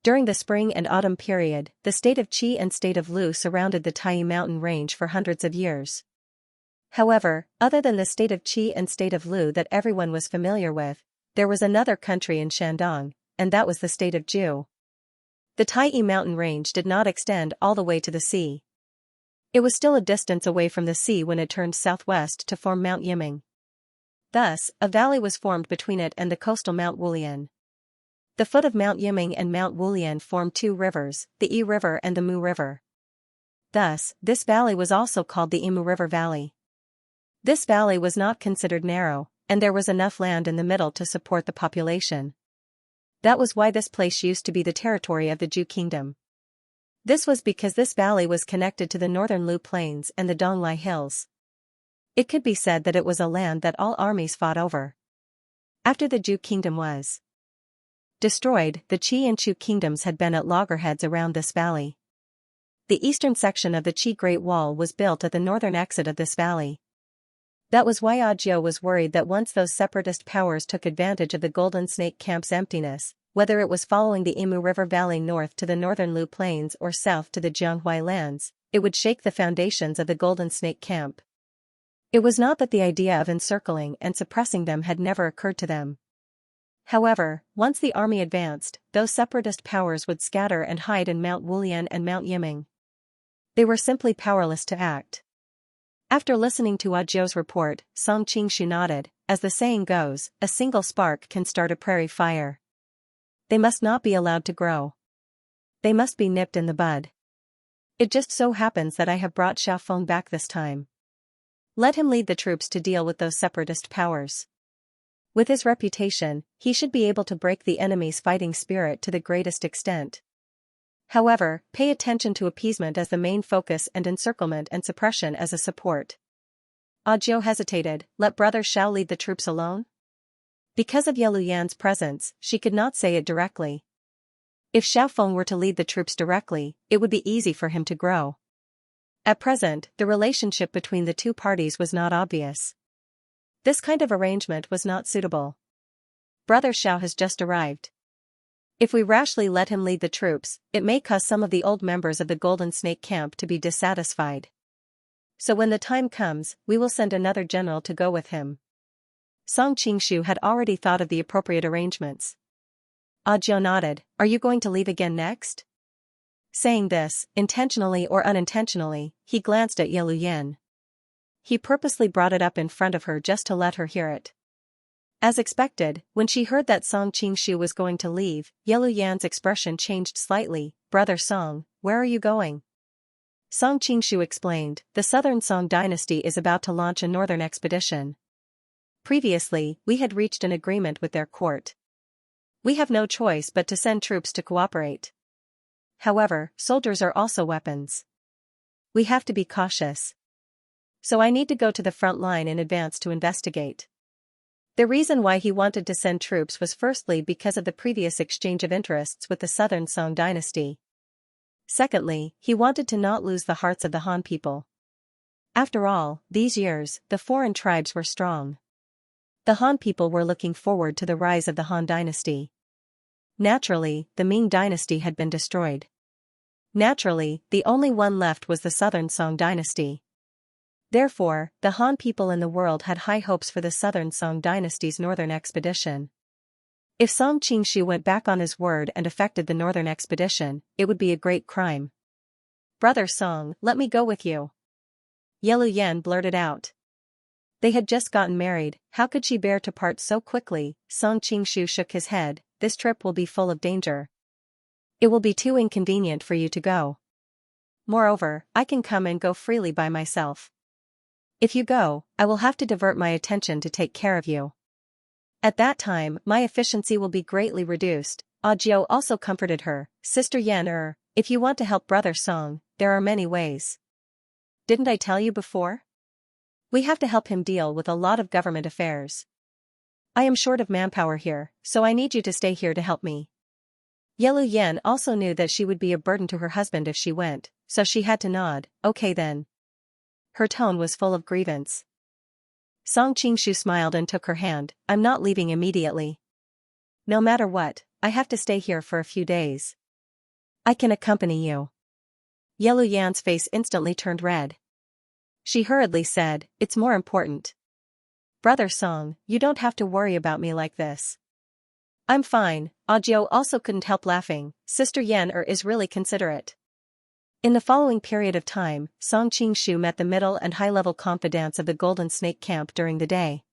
During the spring and autumn period, the state of Qi and state of Lu surrounded the Tai mountain range for hundreds of years. However, other than the state of Qi and state of Lu that everyone was familiar with, there was another country in Shandong, and that was the state of Zhu. The Tai mountain range did not extend all the way to the sea. It was still a distance away from the sea when it turned southwest to form Mount Yiming. Thus, a valley was formed between it and the coastal Mount Wulian. The foot of Mount Yiming and Mount Wulian formed two rivers, the Yi River and the Mu River. Thus, this valley was also called the Imu River Valley. This valley was not considered narrow, and there was enough land in the middle to support the population. That was why this place used to be the territory of the Zhu kingdom. This was because this valley was connected to the northern Lu plains and the Donglai hills. It could be said that it was a land that all armies fought over. After the Zhu kingdom was destroyed, the Qi and Chu kingdoms had been at loggerheads around this valley. The eastern section of the Qi Great Wall was built at the northern exit of this valley. That was why Audiobook was worried that once those separatist powers took advantage of the Golden Snake Camp's emptiness, whether it was following the Imu River Valley north to the northern Lu Plains or south to the Jianghuai lands, it would shake the foundations of the Golden Snake Camp. It was not that the idea of encircling and suppressing them had never occurred to them. However, once the army advanced, those separatist powers would scatter and hide in Mount Wulian and Mount Yiming. They were simply powerless to act. After listening to Audiobook's report, Song Qingshu nodded. As the saying goes, a single spark can start a prairie fire. They must not be allowed to grow. They must be nipped in the bud. It just so happens that I have brought Xiaofeng back this time. Let him lead the troops to deal with those separatist powers. With his reputation, he should be able to break the enemy's fighting spirit to the greatest extent. However, pay attention to appeasement as the main focus and encirclement and suppression as a support. Audiobook hesitated. Let Brother Xiao lead the troops alone? Because of Ye Luyan's presence, she could not say it directly. If Xiaofeng were to lead the troops directly, it would be easy for him to grow. At present, the relationship between the two parties was not obvious. This kind of arrangement was not suitable. Brother Xiao has just arrived. If we rashly let him lead the troops, it may cause some of the old members of the Golden Snake Camp to be dissatisfied. So when the time comes, we will send another general to go with him. Song Qingshu had already thought of the appropriate arrangements. Audiobook nodded. Are you going to leave again next? Saying this, intentionally or unintentionally, he glanced at Ye Luyan. He purposely brought it up in front of her just to let her hear it. As expected, when she heard that Song Qingshu was going to leave, Yelu Yan's expression changed slightly. Brother Song, where are you going? Song Qingshu explained, the southern Song dynasty is about to launch a northern expedition. Previously, we had reached an agreement with their court. We have no choice but to send troops to cooperate. However, soldiers are also weapons. We have to be cautious. So I need to go to the front line in advance to investigate. The reason why he wanted to send troops was firstly because of the previous exchange of interests with the southern Song dynasty. Secondly, he wanted to not lose the hearts of the Han people. After all, these years, the foreign tribes were strong. The Han people were looking forward to the rise of the Han dynasty. Naturally, the Ming dynasty had been destroyed. Naturally, the only one left was the southern Song dynasty. Therefore, the Han people in the world had high hopes for the southern Song dynasty's northern expedition. If Song Qingshu went back on his word and effected the northern expedition, it would be a great crime. Brother Song, let me go with you. Yelu Yan blurted out. They had just gotten married, how could she bear to part so quickly? Song Qingshu shook his head, this trip will be full of danger. It will be too inconvenient for you to go. Moreover, I can come and go freely by myself. If you go, I will have to divert my attention to take care of you. At that time, my efficiency will be greatly reduced. Audiobook also comforted her, Sister Yan, if you want to help Brother Song, there are many ways. Didn't I tell you before? We have to help him deal with a lot of government affairs. I am short of manpower here, so I need you to stay here to help me. Yelu Yan also knew that she would be a burden to her husband if she went, so she had to nod, okay then. Her tone was full of grievance. Song Qingshu smiled and took her hand, I'm not leaving immediately. No matter what, I have to stay here for a few days. I can accompany you. Yelu Yan's face instantly turned red. She hurriedly said, it's more important. Brother Song, you don't have to worry about me like this. I'm fine. Audiobook also couldn't help laughing, Sister Yan is really considerate. In the following period of time, Song Qingshu met the middle and high-level confidants of the Golden Snake Camp during the day.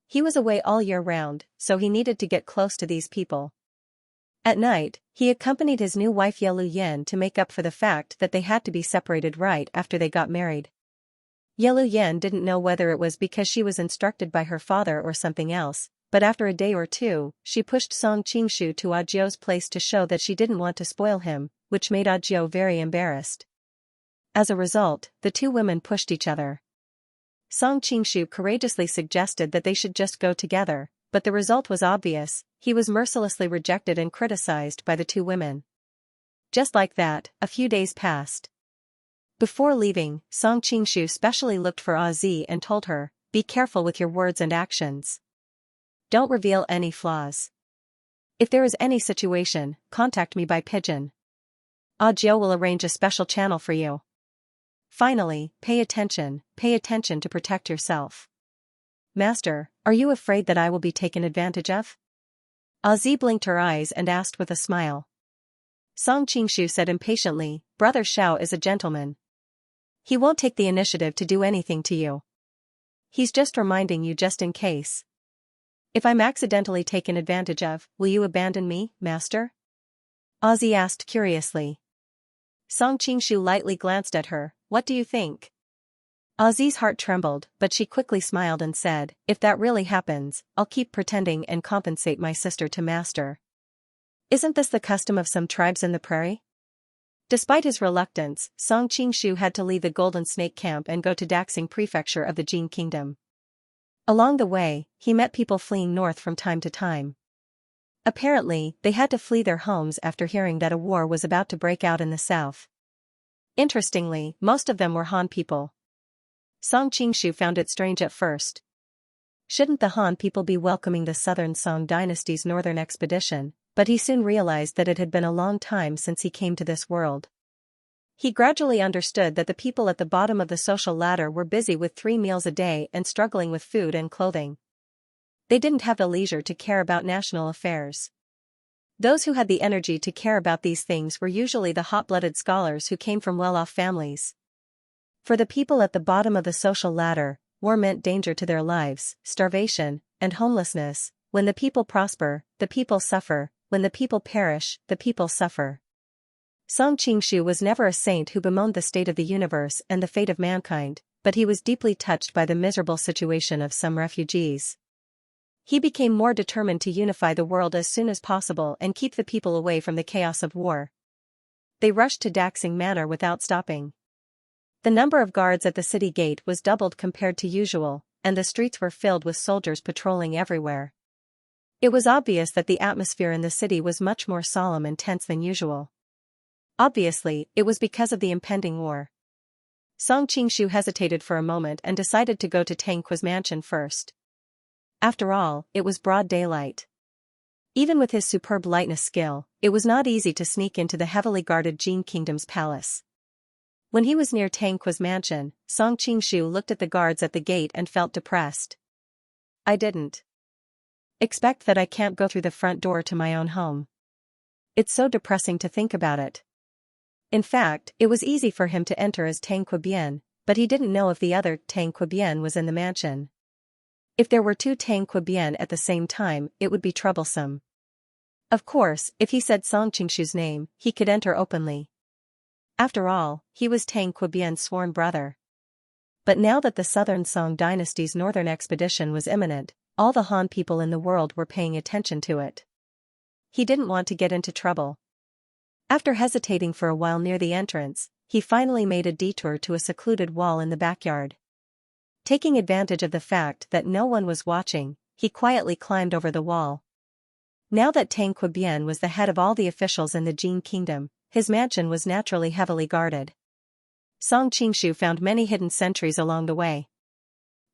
He was away all year round, so he needed to get close to these people. At night, he accompanied his new wife Yelu Yan to make up for the fact that they had to be separated right after they got married. Yelu Yan didn't know whether it was because she was instructed by her father or something else, but after a day or two, she pushed Song Qingshu to Audio's place to show that she didn't want to spoil him, which made Audiobook very embarrassed. As a result, the two women pushed each other. Song Qingshu courageously suggested that they should just go together, but the result was obvious, he was mercilessly rejected and criticized by the two women. Just like that, a few days passed. Before leaving, Song Qingshu specially looked for Azi and told her, be careful with your words and actions. Don't reveal any flaws. If there is any situation, contact me by pigeon. Audiobook will arrange a special channel for you. Finally, pay attention to protect yourself. Master, are you afraid that I will be taken advantage of? Azi blinked her eyes and asked with a smile. Song Qingshu said impatiently, Brother Xiao is a gentleman. He won't take the initiative to do anything to you. He's just reminding you just in case. If I'm accidentally taken advantage of, will you abandon me, Master? Azi asked curiously. Song Qingshu lightly glanced at her, what do you think? Azi's heart trembled, but she quickly smiled and said, if that really happens, I'll keep pretending and compensate my sister to Master. Isn't this the custom of some tribes in the prairie? Despite his reluctance, Song Qingshu had to leave the Golden Snake Camp and go to Daxing Prefecture of the Jin Kingdom. Along the way, he met people fleeing north from time to time. Apparently, they had to flee their homes after hearing that a war was about to break out in the south. Interestingly, most of them were Han people. Song Qingshu found it strange at first. Shouldn't the Han people be welcoming the southern Song dynasty's northern expedition? But he soon realized that it had been a long time since he came to this world. He gradually understood that the people at the bottom of the social ladder were busy with 3 meals a day and struggling with food and clothing. They didn't have the leisure to care about national affairs. Those who had the energy to care about these things were usually the hot-blooded scholars who came from well-off families. For the people at the bottom of the social ladder, war meant danger to their lives, starvation, and homelessness. When the people prosper, the people suffer. When the people perish, the people suffer. Song Qingshu was never a saint who bemoaned the state of the universe and the fate of mankind, but he was deeply touched by the miserable situation of some refugees. He became more determined to unify the world as soon as possible and keep the people away from the chaos of war. They rushed to Daxing Manor without stopping. The number of guards at the city gate was doubled compared to usual, and the streets were filled with soldiers patrolling everywhere. It was obvious that the atmosphere in the city was much more solemn and tense than usual. Obviously, it was because of the impending war. Song Qingshu hesitated for a moment and decided to go to Tang Kui's mansion first. After all, it was broad daylight. Even with his superb lightness skill, it was not easy to sneak into the heavily guarded Jin Kingdom's palace. When he was near Tang Kui's mansion, Song Qingshu looked at the guards at the gate and felt depressed. I didn't expect that I can't go through the front door to my own home. It's so depressing to think about it. In fact, it was easy for him to enter as Tang Kui Bian, but he didn't know if the other Tang Kui Bian was in the mansion. If there were two Tang Kui Bian at the same time, it would be troublesome. Of course, if he said Song Qingshu's name, he could enter openly. After all, he was Tang Kui Bian's sworn brother. But now that the Southern Song dynasty's northern expedition was imminent, all the Han people in the world were paying attention to it. He didn't want to get into trouble. After hesitating for a while near the entrance, he finally made a detour to a secluded wall in the backyard. Taking advantage of the fact that no one was watching, he quietly climbed over the wall. Now that Tang Kui Bian was the head of all the officials in the Jin Kingdom, his mansion was naturally heavily guarded. Song Qingshu found many hidden sentries along the way.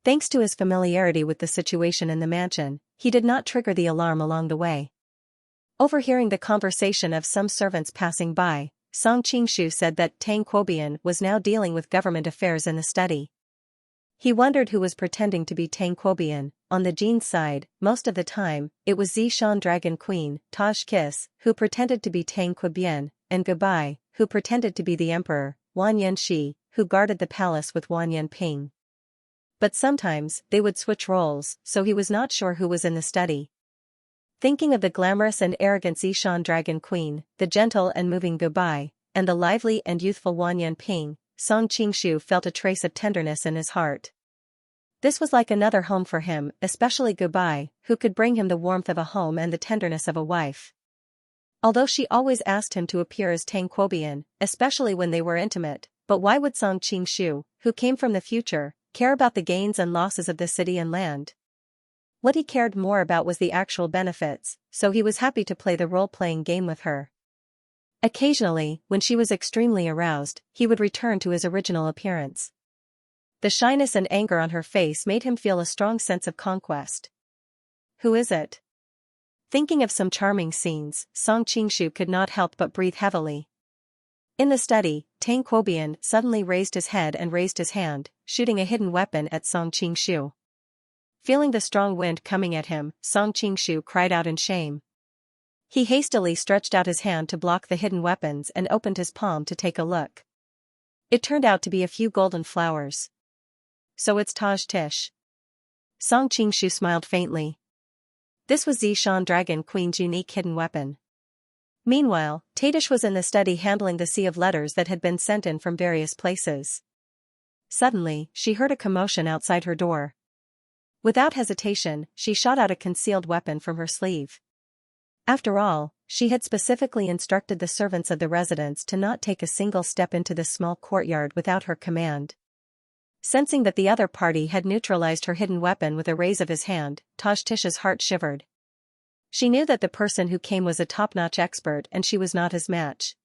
Thanks to his familiarity with the situation in the mansion, he did not trigger the alarm along the way. Overhearing the conversation of some servants passing by, Song Qingshu said that Tang Kui Bian was now dealing with government affairs in the study. He wondered who was pretending to be Tang Kui Bian. On the Jin side, most of the time, it was Zishan Dragon Queen, Taj Kiss, who pretended to be Tang Kui Bian, and Gabai, who pretended to be the emperor, Wan Yanxi, who guarded the palace with Wan Yanping. But sometimes, they would switch roles, so he was not sure who was in the study. Thinking of the glamorous and arrogant Zishan Dragon Queen, the gentle and moving Gabai, and the lively and youthful Wan Yanping, Song Qingshu felt a trace of tenderness in his heart. This was like another home for him, especially Gabai, who could bring him the warmth of a home and the tenderness of a wife. Although she always asked him to appear as Tang Kui Bian, especially when they were intimate, but why would Song Qingshu, who came from the future, care about the gains and losses of the city and land? What he cared more about was the actual benefits, so he was happy to play the role-playing game with her. Occasionally, when she was extremely aroused, he would return to his original appearance. The shyness and anger on her face made him feel a strong sense of conquest. Who is it? Thinking of some charming scenes, Song Qingshu could not help but breathe heavily. In the study, Tang Kui Bian suddenly raised his head and raised his hand, shooting a hidden weapon at Song Qingshu. Feeling the strong wind coming at him, Song Qingshu cried out in shame. He hastily stretched out his hand to block the hidden weapons and opened his palm to take a look. It turned out to be a few golden flowers. So it's Taj Tish. Song Qingshu smiled faintly. This was Zishan Dragon Queen's unique hidden weapon. Meanwhile, Tadish was in the study handling the sea of letters that had been sent in from various places. Suddenly, she heard a commotion outside her door. Without hesitation, she shot out a concealed weapon from her sleeve. After all, she had specifically instructed the servants of the residence to not take a single step into the small courtyard without her command. Sensing that the other party had neutralized her hidden weapon with a raise of his hand, Taj Tish's heart shivered. She knew that the person who came was a top-notch expert and she was not his match.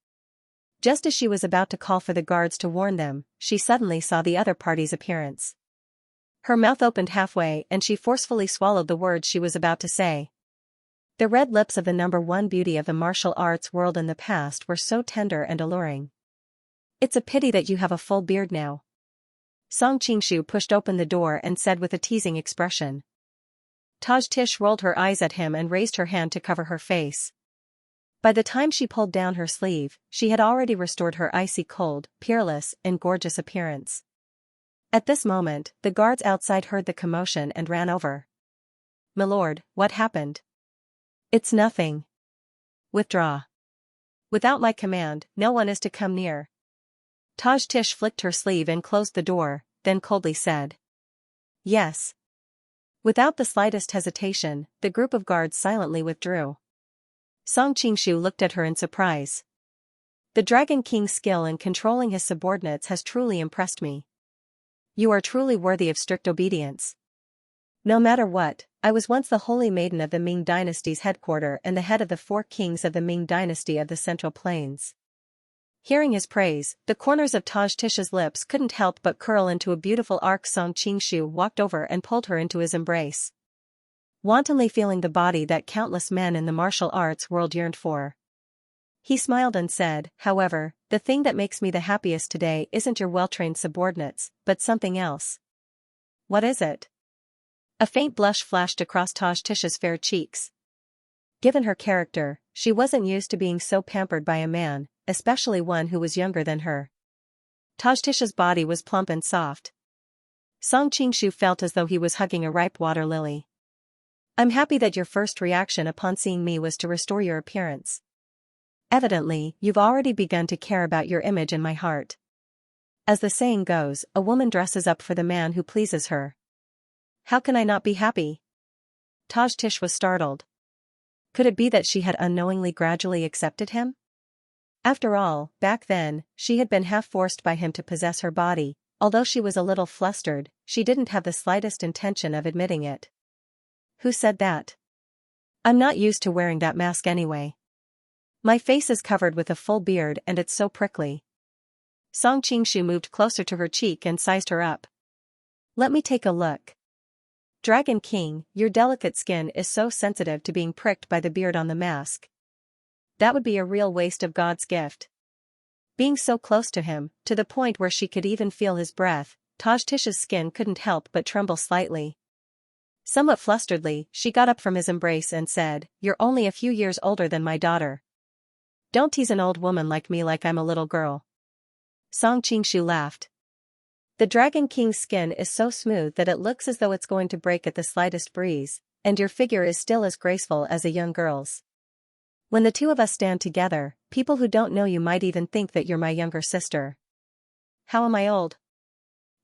Just as she was about to call for the guards to warn them, she suddenly saw the other party's appearance. Her mouth opened halfway and she forcefully swallowed the words she was about to say. The red lips of the #1 beauty of the martial arts world in the past were so tender and alluring. It's a pity that you have a full beard now. Song Qingshu pushed open the door and said with a teasing expression. Taj Tish rolled her eyes at him and raised her hand to cover her face. By the time she pulled down her sleeve, she had already restored her icy cold, peerless, and gorgeous appearance. At this moment, the guards outside heard the commotion and ran over. "Milord, what happened?" "It's nothing. Withdraw. Without my command, no one is to come near." Taj Tish flicked her sleeve and closed the door, then coldly said, "Yes." Without the slightest hesitation, the group of guards silently withdrew. Song Qingshu looked at her in surprise. "The Dragon King's skill in controlling his subordinates has truly impressed me. You are truly worthy of strict obedience. No matter what, I was once the holy maiden of the Ming dynasty's headquarters and the head of the 4 kings of the Ming dynasty of the Central Plains." Hearing his praise, the corners of Taj Tish's lips couldn't help but curl into a beautiful arc. Song Qingshu walked over and pulled her into his embrace, wantonly feeling the body that countless men in the martial arts world yearned for. He smiled and said, "However, the thing that makes me the happiest today isn't your well-trained subordinates, but something else." "What is it?" A faint blush flashed across Taj Tish's fair cheeks. Given her character, she wasn't used to being so pampered by a man, especially one who was younger than her. Taj Tish's body was plump and soft. Song Qingshu felt as though he was hugging a ripe water lily. "I'm happy that your first reaction upon seeing me was to restore your appearance. Evidently, you've already begun to care about your image in my heart. As the saying goes, a woman dresses up for the man who pleases her. How can I not be happy?" Taj Tish was startled. Could it be that she had unknowingly gradually accepted him? After all, back then, she had been half forced by him to possess her body. Although she was a little flustered, she didn't have the slightest intention of admitting it. "Who said that? I'm not used to wearing that mask anyway. My face is covered with a full beard and it's so prickly." Song Qingshu moved closer to her cheek and sized her up. "Let me take a look. Dragon King, your delicate skin is so sensitive to being pricked by the beard on the mask. That would be a real waste of God's gift." Being so close to him, to the point where she could even feel his breath, Taj Tish's skin couldn't help but tremble slightly. Somewhat flusteredly, she got up from his embrace and said, "You're only a few years older than my daughter. Don't tease an old woman like me like I'm a little girl." Song Qingshu laughed. "The Dragon King's skin is so smooth that it looks as though it's going to break at the slightest breeze, and your figure is still as graceful as a young girl's. When the two of us stand together, people who don't know you might even think that you're my younger sister." "How am I old?"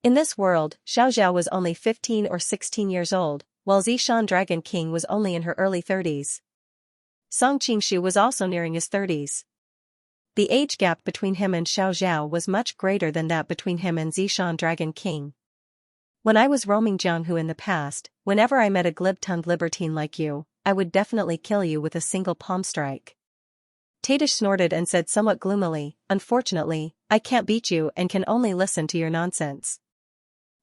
In this world, Xiaoxiao was only 15 or 16 years old, while Zishan Dragon King was only in her early 30s. Song Qingshu was also nearing his 30s. The age gap between him and Xiaoxiao was much greater than that between him and Zishan Dragon King. "When I was roaming Jianghu in the past, whenever I met a glib-tongued libertine like you, I would definitely kill you with a single palm strike." Tadish snorted and said somewhat gloomily, "Unfortunately, I can't beat you and can only listen to your nonsense."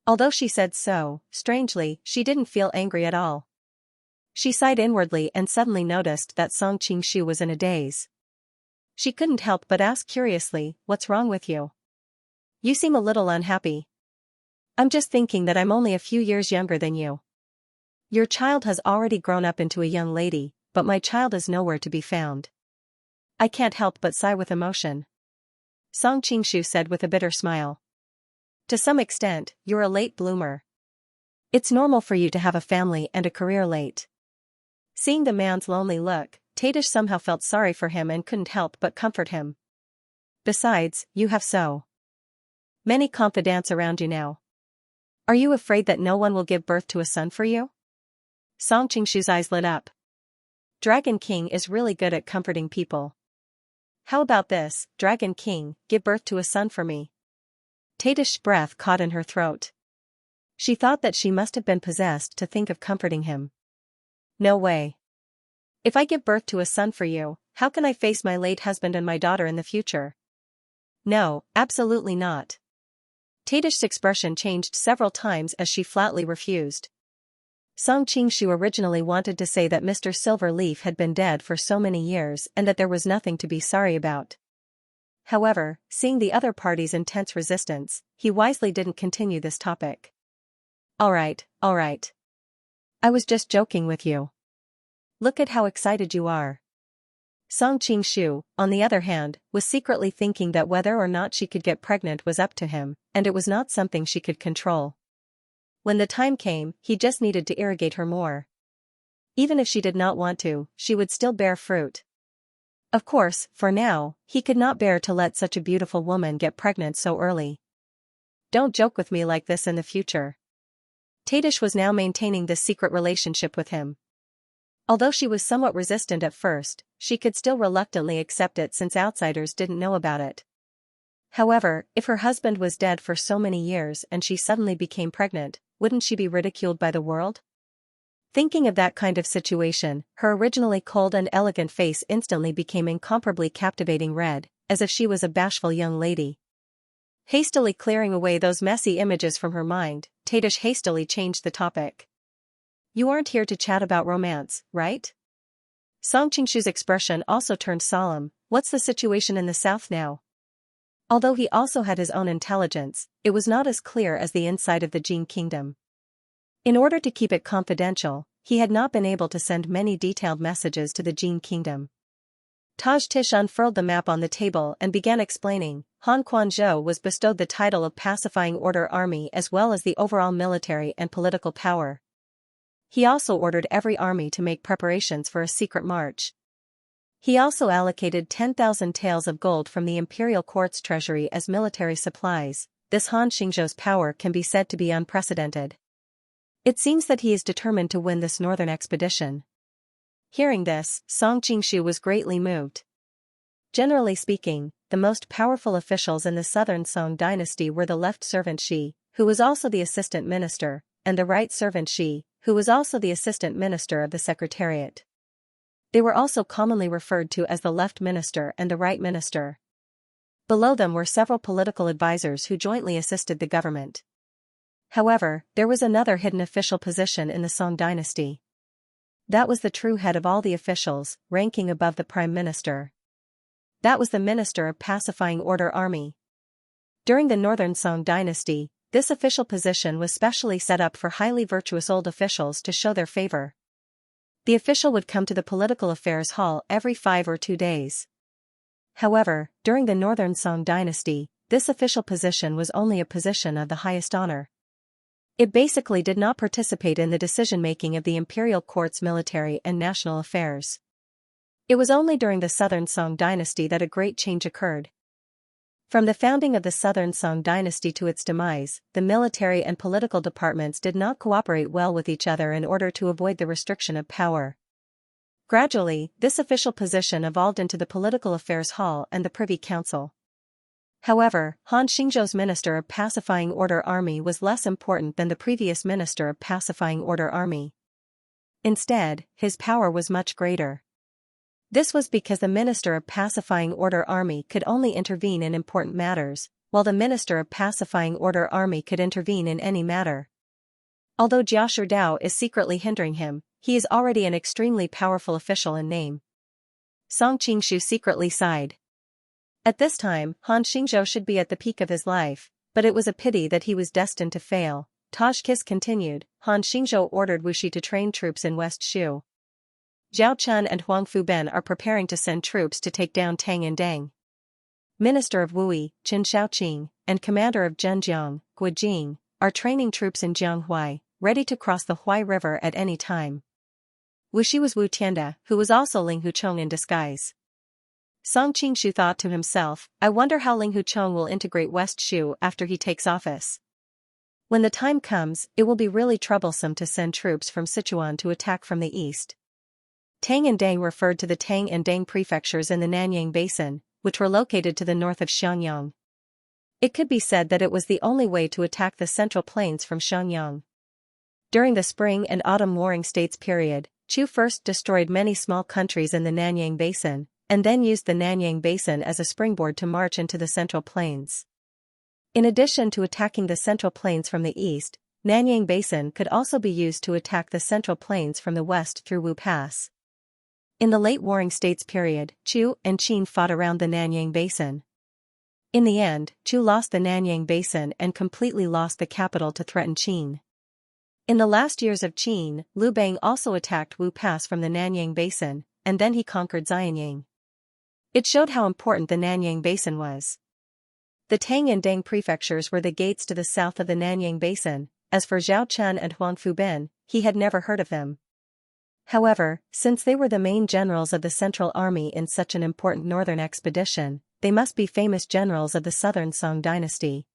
Although she said so, strangely, she didn't feel angry at all. She sighed inwardly and suddenly noticed that Song Qingshu was in a daze. She couldn't help but ask curiously, "What's wrong with you? You seem a little unhappy." "I'm just thinking that I'm only a few years younger than you. Your child has already grown up into a young lady, but my child is nowhere to be found. I can't help but sigh with emotion." Song Qingshu said with a bitter smile. "To some extent, you're a late bloomer. It's normal for you to have a family and a career late." Seeing the man's lonely look, Tadish somehow felt sorry for him and couldn't help but comfort him. "Besides, you have so many confidants around you now. Are you afraid that no one will give birth to a son for you?" Song Qingshu's eyes lit up. Dragon King is really good at comforting people. "How about this, Dragon King, give birth to a son for me?" Tadish's breath caught in her throat. She thought that she must have been possessed to think of comforting him. "No way. If I give birth to a son for you, how can I face my late husband and my daughter in the future?" "No, absolutely not." Tadish's expression changed several times as she flatly refused. Song Qingshu originally wanted to say that Mr. Silverleaf had been dead for so many years and that there was nothing to be sorry about. However, seeing the other party's intense resistance, he wisely didn't continue this topic. All right. I was just joking with you. Look at how excited you are." Song Qingshu, on the other hand, was secretly thinking that whether or not she could get pregnant was up to him, and it was not something she could control. When the time came, he just needed to irrigate her more. Even if she did not want to, she would still bear fruit. Of course, for now, he could not bear to let such a beautiful woman get pregnant so early. Don't joke with me like this in the future. Tadish was now maintaining this secret relationship with him. Although she was somewhat resistant at first, she could still reluctantly accept it since outsiders didn't know about it. However, if her husband was dead for so many years and she suddenly became pregnant, wouldn't she be ridiculed by the world? Thinking of that kind of situation, her originally cold and elegant face instantly became incomparably captivating red, as if she was a bashful young lady. Hastily clearing away those messy images from her mind, Tadish hastily changed the topic. You aren't here to chat about romance, right? Song Qingshu's expression also turned solemn. What's the situation in the south now? Although he also had his own intelligence, it was not as clear as the inside of the Jin kingdom. In order to keep it confidential, he had not been able to send many detailed messages to the Jin kingdom. Taj Tish unfurled the map on the table and began explaining. Han Quanzhou was bestowed the title of Pacifying Order Army as well as the overall military and political power. He also ordered every army to make preparations for a secret march. He also allocated 10,000 taels of gold from the imperial court's treasury as military supplies. This Han Xingzhou's power can be said to be unprecedented. It seems that he is determined to win this northern expedition. Hearing this, Song Qingshu was greatly moved. Generally speaking, the most powerful officials in the southern Song dynasty were the left servant Shi, who was also the assistant minister, and the right servant Shi, who was also the assistant minister of the secretariat. They were also commonly referred to as the left minister and the right minister. Below them were several political advisors who jointly assisted the government. However, there was another hidden official position in the Song dynasty. That was the true head of all the officials, ranking above the prime minister. That was the minister of Pacifying Order Army. During the northern Song dynasty, this official position was specially set up for highly virtuous old officials to show their favor. The official would come to the political affairs hall every 5 or 2 days. However, during the northern Song dynasty, this official position was only a position of the highest honor. It basically did not participate in the decision-making of the imperial court's military and national affairs. It was only during the southern Song dynasty that a great change occurred. From the founding of the southern Song dynasty to its demise, the military and political departments did not cooperate well with each other in order to avoid the restriction of power. Gradually, this official position evolved into the Political Affairs Hall and the Privy Council. However, Han Xingzhou's Minister of Pacifying Order Army was less important than the previous Minister of Pacifying Order Army. Instead, his power was much greater. This was because the Minister of Pacifying Order Army could only intervene in important matters, while the Minister of Pacifying Order Army could intervene in any matter. Although Jia Shudao is secretly hindering him, he is already an extremely powerful official in name. Song Qingshu secretly sighed. At this time, Han Xingzhou should be at the peak of his life, but it was a pity that he was destined to fail. Taj Kis continued. Han Xingzhou ordered Wuxi to train troops in West Shu. Zhao Chun and Huang Fuben are preparing to send troops to take down Tang and Dang. Minister of Wui, Qin Shaoqing, and commander of Zhenjiang, Gu Jing, are training troops in Jianghuai, ready to cross the Huai River at any time. Wuxi was Wu Tianda, who was also Ling Huchong in disguise. Song Qingshu thought to himself, I wonder how Ling Huchong will integrate West Shu after he takes office. When the time comes, it will be really troublesome to send troops from Sichuan to attack from the east. Tang and Dang referred to the Tang and Dang prefectures in the Nanyang Basin, which were located to the north of Xiangyang. It could be said that it was the only way to attack the Central Plains from Xiangyang. During the Spring and Autumn Warring States period, Chu first destroyed many small countries in the Nanyang Basin, and then used the Nanyang Basin as a springboard to march into the Central Plains. In addition to attacking the Central Plains from the east, Nanyang Basin could also be used to attack the Central Plains from the west through Wu Pass. In the late Warring States period, Chu and Qin fought around the Nanyang Basin. In the end, Chu lost the Nanyang Basin and completely lost the capital to threaten Qin. In the last years of Qin, Liu Bang also attacked Wu Pass from the Nanyang Basin, and then he conquered Xianyang. It showed how important the Nanyang Basin was. The Tang and Dang prefectures were the gates to the south of the Nanyang Basin. As for Zhao Chun and Huang Fuben, he had never heard of them. However, since they were the main generals of the Central Army in such an important northern expedition, they must be famous generals of the southern Song dynasty.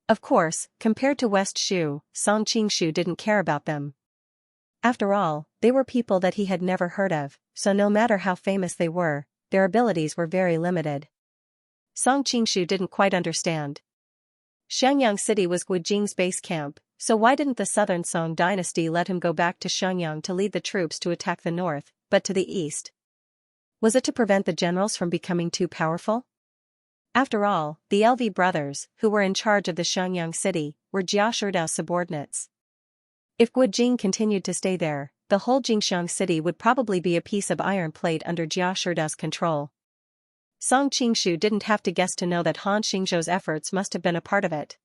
Of course, compared to West Shu, Song Qingshu didn't care about them. After all, they were people that he had never heard of, so no matter how famous they were, their abilities were very limited. Song Qingshu didn't quite understand. Xiangyang City was Guijing's base camp, so why didn't the southern Song dynasty let him go back to Xiangyang to lead the troops to attack the north, but to the east? Was it to prevent the generals from becoming too powerful? After all, the LV brothers, who were in charge of the Xiangyang city, were Jia Shidao's subordinates. If Guijing continued to stay there, the whole Jingxiang city would probably be a piece of iron plate under Jia Shidao's control. Song Qingshu didn't have to guess to know that Han Xingzhou's efforts must have been a part of it.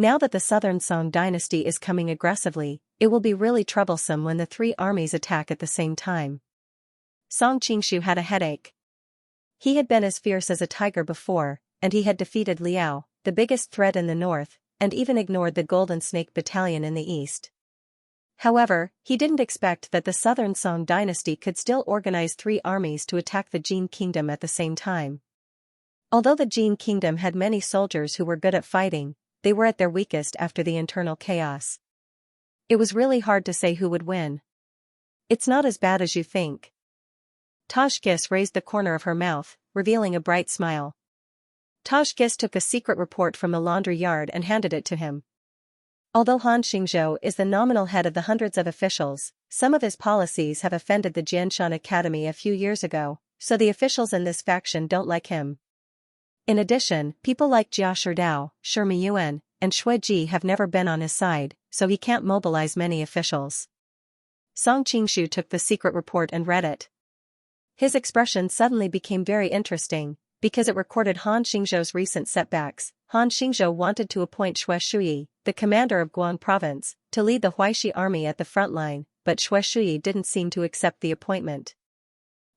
Now that the southern Song dynasty is coming aggressively, it will be really troublesome when the three armies attack at the same time. Song Qingshu had a headache. He had been as fierce as a tiger before, and he had defeated Liao, the biggest threat in the north, and even ignored the Golden Snake Battalion in the east. However, he didn't expect that the southern Song dynasty could still organize three armies to attack the Jin kingdom at the same time. Although the Jin kingdom had many soldiers who were good at fighting, they were at their weakest after the internal chaos. It was really hard to say who would win. It's not as bad as you think. Tajgis raised the corner of her mouth, revealing a bright smile. Tajgis took a secret report from the laundry yard and handed it to him. Although Han Xingzhou is the nominal head of the hundreds of officials, some of his policies have offended the Jianshan Academy a few years ago, so the officials in this faction don't like him. In addition, people like Jia Shidao, Shi Miyuan, and Shui Ji have never been on his side, so he can't mobilize many officials. Song Qingshu took the secret report and read it. His expression suddenly became very interesting, because it recorded Han Xingzhou's recent setbacks. Han Xingzhou wanted to appoint Shui Shuyi, the commander of Guang province, to lead the Huaishi army at the front line, but Shui Shuyi didn't seem to accept the appointment.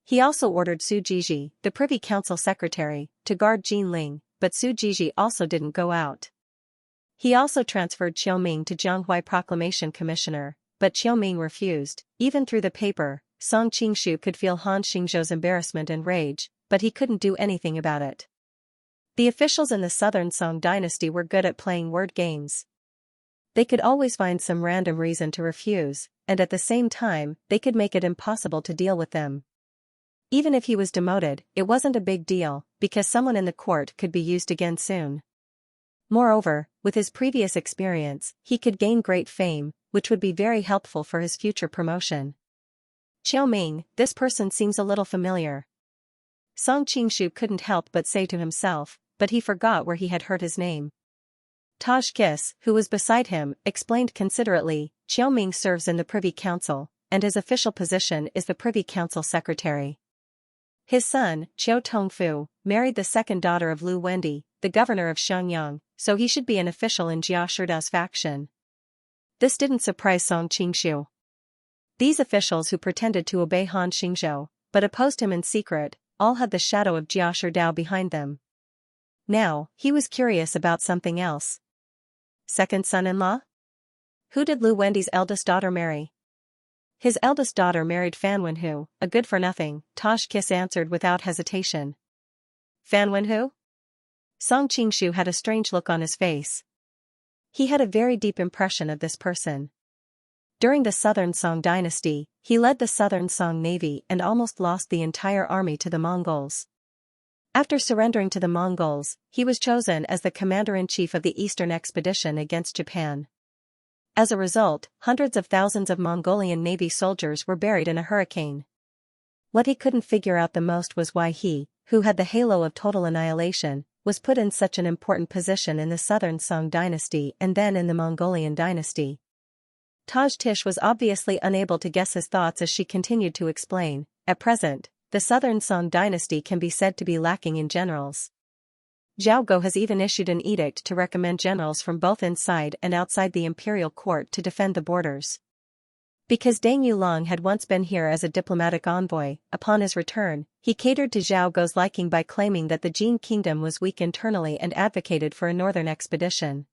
He also ordered Su Jiji, the Privy Council secretary, to guard Jinling, but Su Jiji also didn't go out. He also transferred Qiu Ming to Jianghuai Proclamation Commissioner, but Qiu Ming refused. Even through the paper, Song Qingshu could feel Han Xingzhou's embarrassment and rage, but he couldn't do anything about it. The officials in the southern Song dynasty were good at playing word games. They could always find some random reason to refuse, and at the same time, they could make it impossible to deal with them. Even if he was demoted, it wasn't a big deal, because someone in the court could be used again soon. Moreover, with his previous experience, he could gain great fame, which would be very helpful for his future promotion. Qiu Ming, this person seems a little familiar. Song Qingshu couldn't help but say to himself, but he forgot where he had heard his name. Tajgis, who was beside him, explained considerately, Qiu Ming serves in the Privy Council, and his official position is the Privy Council secretary. His son, Qiu Tongfu, married the second daughter of Lu Wendi, the governor of Xiangyang, so he should be an official in Jia Shidao's faction. This didn't surprise Song Qingshu. These officials who pretended to obey Han Xingzhou, but opposed him in secret, all had the shadow of Jia Shidao behind them. Now, he was curious about something else. Second son-in-law? Who did Lu Wendi's eldest daughter marry? His eldest daughter married Fan Wenhu, a good-for-nothing, Tajgis answered without hesitation. Fan Wenhu? Song Qingshu had a strange look on his face. He had a very deep impression of this person. During the Southern Song dynasty, he led the Southern Song navy and almost lost the entire army to the Mongols. After surrendering to the Mongols, he was chosen as the commander-in-chief of the Eastern expedition against Japan. As a result, hundreds of thousands of Mongolian navy soldiers were buried in a hurricane. What he couldn't figure out the most was why he, who had the halo of total annihilation, was put in such an important position in the Southern Song dynasty and then in the Mongolian dynasty. Tajgis was obviously unable to guess his thoughts as she continued to explain. At present, the Southern Song dynasty can be said to be lacking in generals. Zhao Go has even issued an edict to recommend generals from both inside and outside the imperial court to defend the borders. Because Deng Yulong had once been here as a diplomatic envoy, upon his return, he catered to Zhao Go's liking by claiming that the Jin kingdom was weak internally and advocated for a northern expedition.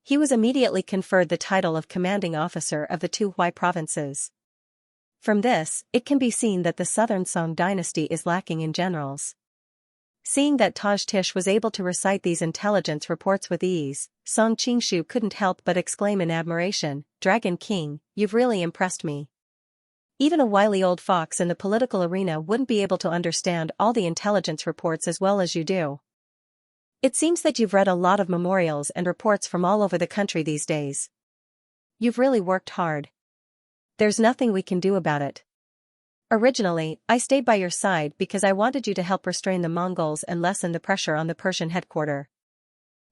He was immediately conferred the title of commanding officer of the two Hui provinces. From this, it can be seen that the southern Song dynasty is lacking in generals. Seeing that Taj Tish was able to recite these intelligence reports with ease, Song Qingshu couldn't help but exclaim in admiration, "Dragon King, you've really impressed me. Even a wily old fox in the political arena wouldn't be able to understand all the intelligence reports as well as you do. It seems that you've read a lot of memorials and reports from all over the country these days. You've really worked hard. There's nothing we can do about it. Originally, I stayed by your side because I wanted you to help restrain the Mongols and lessen the pressure on the Persian headquarters.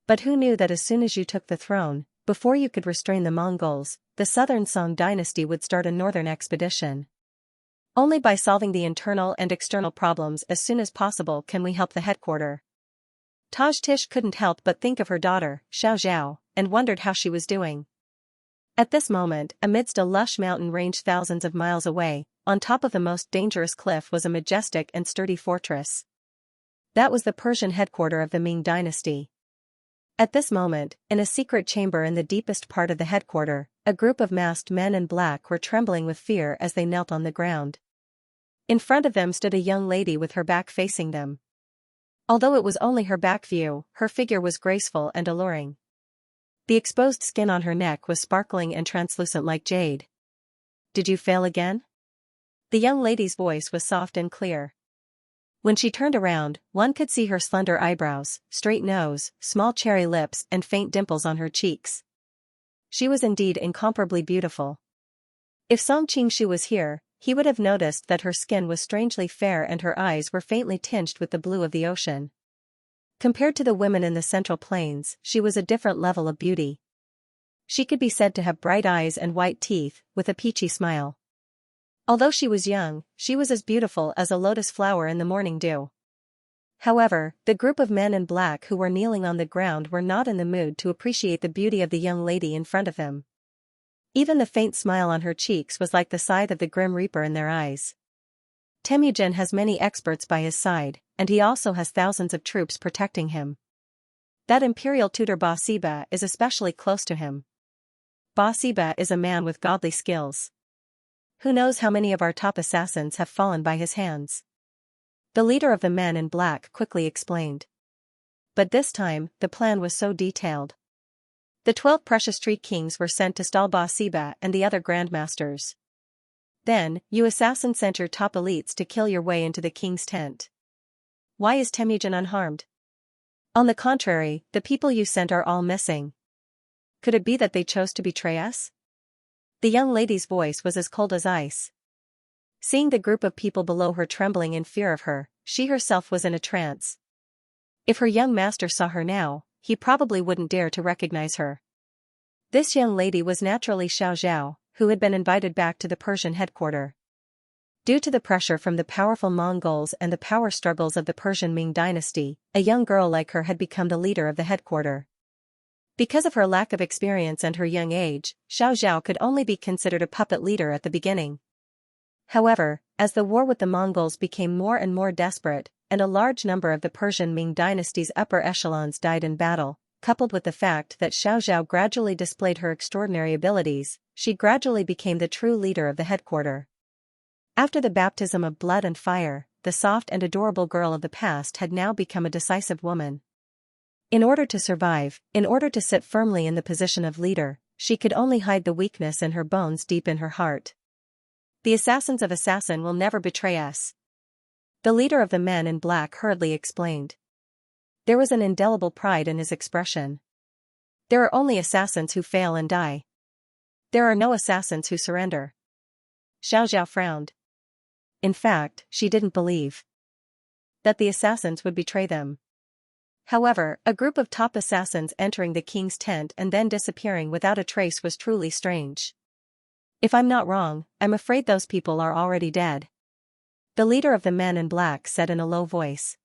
But who knew that as soon as you took the throne, before you could restrain the Mongols, the southern Song dynasty would start a northern expedition. Only by solving the internal and external problems as soon as possible can we help the headquarters." Taj Tish couldn't help but think of her daughter, Xiao, and wondered how she was doing. At this moment, amidst a lush mountain range thousands of miles away, on top of the most dangerous cliff was a majestic and sturdy fortress. That was the Persian headquarters of the Ming dynasty. At this moment, in a secret chamber in the deepest part of the headquarters, a group of masked men in black were trembling with fear as they knelt on the ground. In front of them stood a young lady with her back facing them. Although it was only her back view, her figure was graceful and alluring. The exposed skin on her neck was sparkling and translucent like jade. "Did you fail again?" The young lady's voice was soft and clear. When she turned around, one could see her slender eyebrows, straight nose, small cherry lips and faint dimples on her cheeks. She was indeed incomparably beautiful. If Song Qingshu was here, he would have noticed that her skin was strangely fair and her eyes were faintly tinged with the blue of the ocean. Compared to the women in the Central Plains, she was a different level of beauty. She could be said to have bright eyes and white teeth, with a peachy smile. Although she was young, she was as beautiful as a lotus flower in the morning dew. However, the group of men in black who were kneeling on the ground were not in the mood to appreciate the beauty of the young lady in front of him. Even the faint smile on her cheeks was like the scythe of the Grim Reaper in their eyes. Temujin has many experts by his side, and he also has thousands of troops protecting him. That imperial tutor Ba Siba is especially close to him. Ba Siba is a man with godly skills. Who knows how many of our top assassins have fallen by his hands? The leader of the men in black quickly explained. But this time, the plan was so detailed. The 12 precious tree kings were sent to stall Ba Siba and the other grandmasters. Then, you assassins sent your top elites to kill your way into the king's tent. Why is Temujin unharmed? On the contrary, the people you sent are all missing. Could it be that they chose to betray us? The young lady's voice was as cold as ice. Seeing the group of people below her trembling in fear of her, she herself was in a trance. If her young master saw her now, he probably wouldn't dare to recognize her. This young lady was naturally Xiao, who had been invited back to the Persian headquarters. Due to the pressure from the powerful Mongols and the power struggles of the Persian Ming dynasty, a young girl like her had become the leader of the headquarters. Because of her lack of experience and her young age, Xiao could only be considered a puppet leader at the beginning. However, as the war with the Mongols became more and more desperate, and a large number of the Persian Ming dynasty's upper echelons died in battle, coupled with the fact that Xiao gradually displayed her extraordinary abilities, she gradually became the true leader of the headquarters. After the baptism of blood and fire, the soft and adorable girl of the past had now become a decisive woman. In order to survive, in order to sit firmly in the position of leader, she could only hide the weakness in her bones deep in her heart. The assassins of assassin will never betray us. The leader of the men in black hurriedly explained. There was an indelible pride in his expression. There are only assassins who fail and die. There are no assassins who surrender. Xiao frowned. In fact, she didn't believe that the assassins would betray them. However, a group of top assassins entering the king's tent and then disappearing without a trace was truly strange. If I'm not wrong, I'm afraid those people are already dead. The leader of the men in black said in a low voice.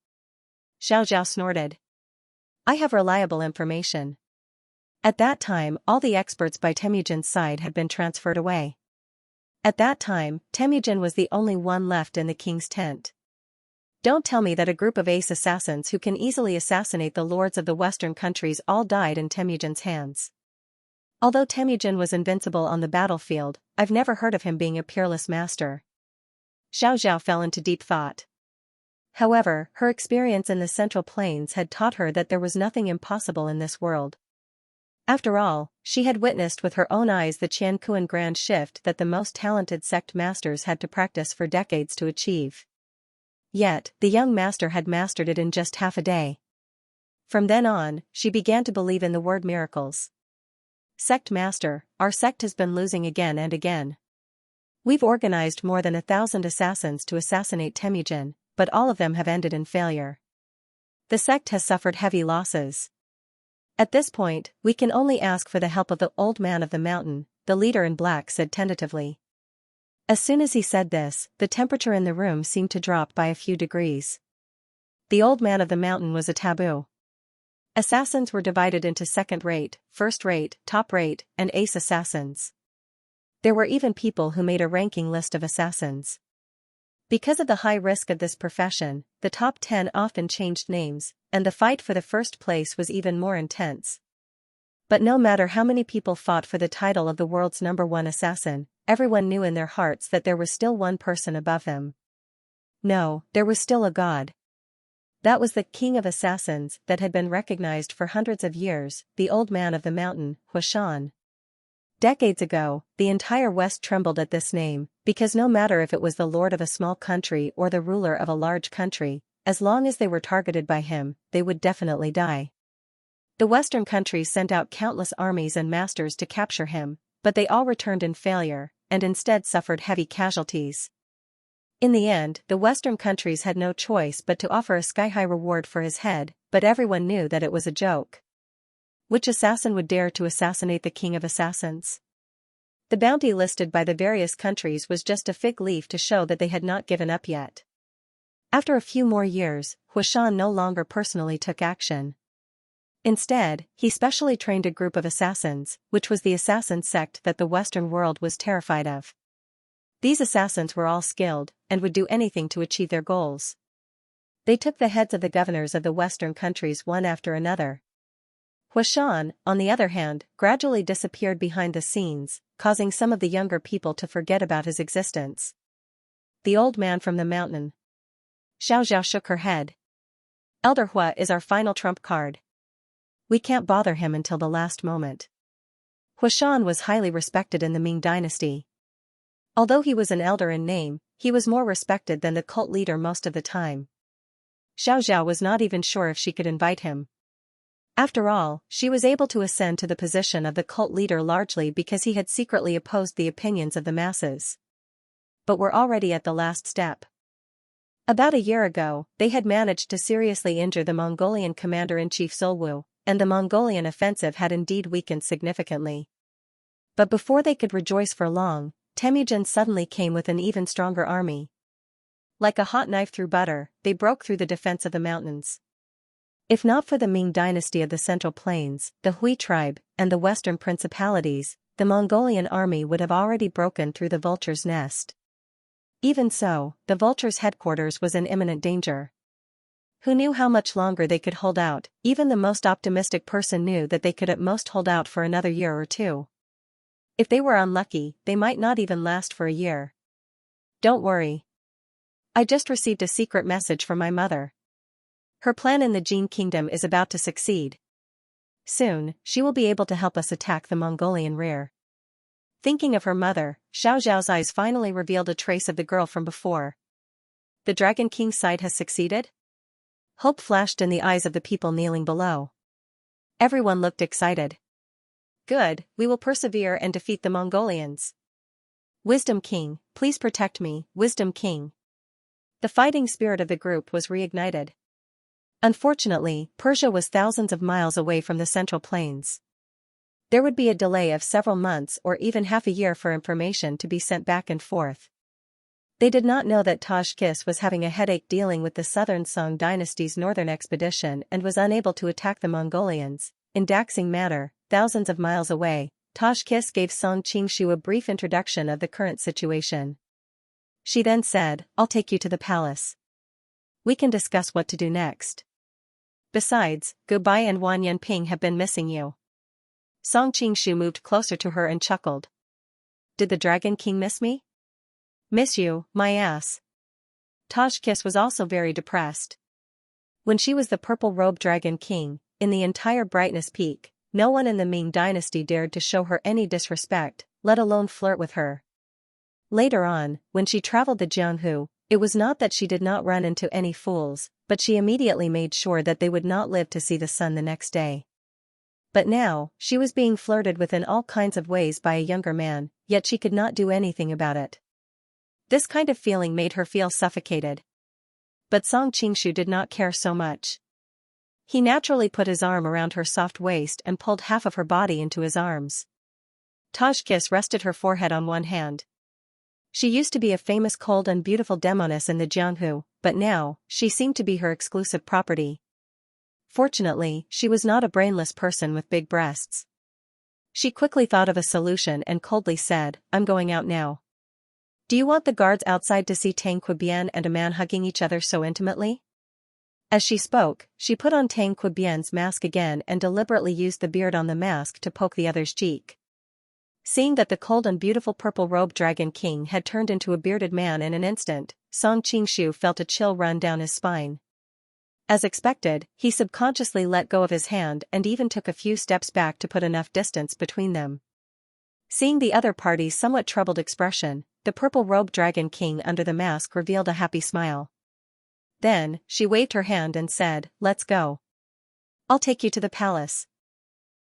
Xiao snorted. I have reliable information. At that time, all the experts by Temujin's side had been transferred away. At that time, Temujin was the only one left in the king's tent. Don't tell me that a group of ace assassins who can easily assassinate the lords of the western countries all died in Temujin's hands. Although Temujin was invincible on the battlefield, I've never heard of him being a peerless master. Xiaoxiao fell into deep thought. However, her experience in the Central Plains had taught her that there was nothing impossible in this world. After all, she had witnessed with her own eyes the Qianquan grand shift that the most talented sect masters had to practice for decades to achieve. Yet, the young master had mastered it in just half a day. From then on, she began to believe in the word miracles. Sect master, our sect has been losing again and again. We've organized more than 1,000 assassins to assassinate Temujin, but all of them have ended in failure. The sect has suffered heavy losses. At this point, we can only ask for the help of the old man of the mountain, the leader in black said tentatively. As soon as he said this, the temperature in the room seemed to drop by a few degrees. The old man of the mountain was a taboo. Assassins were divided into second-rate, first-rate, top-rate, and ace assassins. There were even people who made a ranking list of assassins. Because of the high risk of this profession, the top 10 often changed names, and the fight for the first place was even more intense. But no matter how many people fought for the title of the world's #1 assassin, everyone knew in their hearts that there was still one person above him. No, there was still a god. That was the king of assassins that had been recognized for hundreds of years, the old man of the mountain, Huashan. Decades ago, the entire West trembled at this name, because no matter if it was the lord of a small country or the ruler of a large country, as long as they were targeted by him, they would definitely die. The Western countries sent out countless armies and masters to capture him, but they all returned in failure, and instead suffered heavy casualties. In the end, the Western countries had no choice but to offer a sky-high reward for his head, but everyone knew that it was a joke. Which assassin would dare to assassinate the king of assassins? The bounty listed by the various countries was just a fig leaf to show that they had not given up yet. After a few more years, Huashan no longer personally took action. Instead, he specially trained a group of assassins, which was the assassin sect that the Western world was terrified of. These assassins were all skilled, and would do anything to achieve their goals. They took the heads of the governors of the Western countries one after another. Huashan, on the other hand, gradually disappeared behind the scenes, causing some of the younger people to forget about his existence. The old man from the mountain. Xiaoxiao shook her head. Elder Hua is our final trump card. We can't bother him until the last moment. Huashan was highly respected in the Ming dynasty. Although he was an elder in name, he was more respected than the cult leader most of the time. Xiaoxiao was not even sure if she could invite him. After all, she was able to ascend to the position of the cult leader largely because he had secretly opposed the opinions of the masses. But we're already at the last step. About a year ago, they had managed to seriously injure the Mongolian commander-in-chief Zulwu, and the Mongolian offensive had indeed weakened significantly. But before they could rejoice for long, Temujin suddenly came with an even stronger army. Like a hot knife through butter, they broke through the defense of the mountains. If not for the Ming dynasty of the Central Plains, the Hui tribe, and the Western principalities, the Mongolian army would have already broken through the vulture's nest. Even so, the vulture's headquarters was in imminent danger. Who knew how much longer they could hold out? Even the most optimistic person knew that they could at most hold out for another year or two. If they were unlucky, they might not even last for a year. Don't worry. I just received a secret message from my mother. Her plan in the Jin kingdom is about to succeed. Soon, she will be able to help us attack the Mongolian rear. Thinking of her mother, Xiaoxiao's eyes finally revealed a trace of the girl from before. The Dragon King's side has succeeded? Hope flashed in the eyes of the people kneeling below. Everyone looked excited. Good, we will persevere and defeat the Mongolians. Wisdom King, please protect me, Wisdom King. The fighting spirit of the group was reignited. Unfortunately, Persia was thousands of miles away from the Central Plains. There would be a delay of several months or even half a year for information to be sent back and forth. They did not know that Tashkis was having a headache dealing with the Southern Song dynasty's northern expedition and was unable to attack the Mongolians. In Daxing Manor, thousands of miles away, Tashkis gave Song Qingshu a brief introduction of the current situation. She then said, I'll take you to the palace. We can discuss what to do next. Besides, Gubai and Wan Yanping have been missing you. Song Qingshu moved closer to her and chuckled. did the Dragon King miss me? Miss you, my ass. Tajkis was also very depressed. When she was the purple-robed Dragon King, in the entire Brightness Peak, no one in the Ming dynasty dared to show her any disrespect, let alone flirt with her. Later on, when she traveled to Jianghu, it was not that she did not run into any fools, but she immediately made sure that they would not live to see the sun the next day. But now, she was being flirted with in all kinds of ways by a younger man, yet she could not do anything about it. This kind of feeling made her feel suffocated. But Song Qingshu did not care so much. He naturally put his arm around her soft waist and pulled half of her body into his arms. Tajkis rested her forehead on one hand. She used to be a famous cold and beautiful demoness in the Jianghu, but now, she seemed to be her exclusive property. Fortunately, she was not a brainless person with big breasts. She quickly thought of a solution and coldly said, "I'm going out now. Do you want the guards outside to see Tang Qibian and a man hugging each other so intimately?" As she spoke, she put on Tang Qibian's mask again and deliberately used the beard on the mask to poke the other's cheek. Seeing that the cold and beautiful purple-robed Dragon King had turned into a bearded man in an instant, Song Qingshu felt a chill run down his spine. As expected, he subconsciously let go of his hand and even took a few steps back to put enough distance between them. Seeing the other party's somewhat troubled expression, the purple-robed Dragon King under the mask revealed a happy smile. Then, she waved her hand and said, "Let's go. I'll take you to the palace."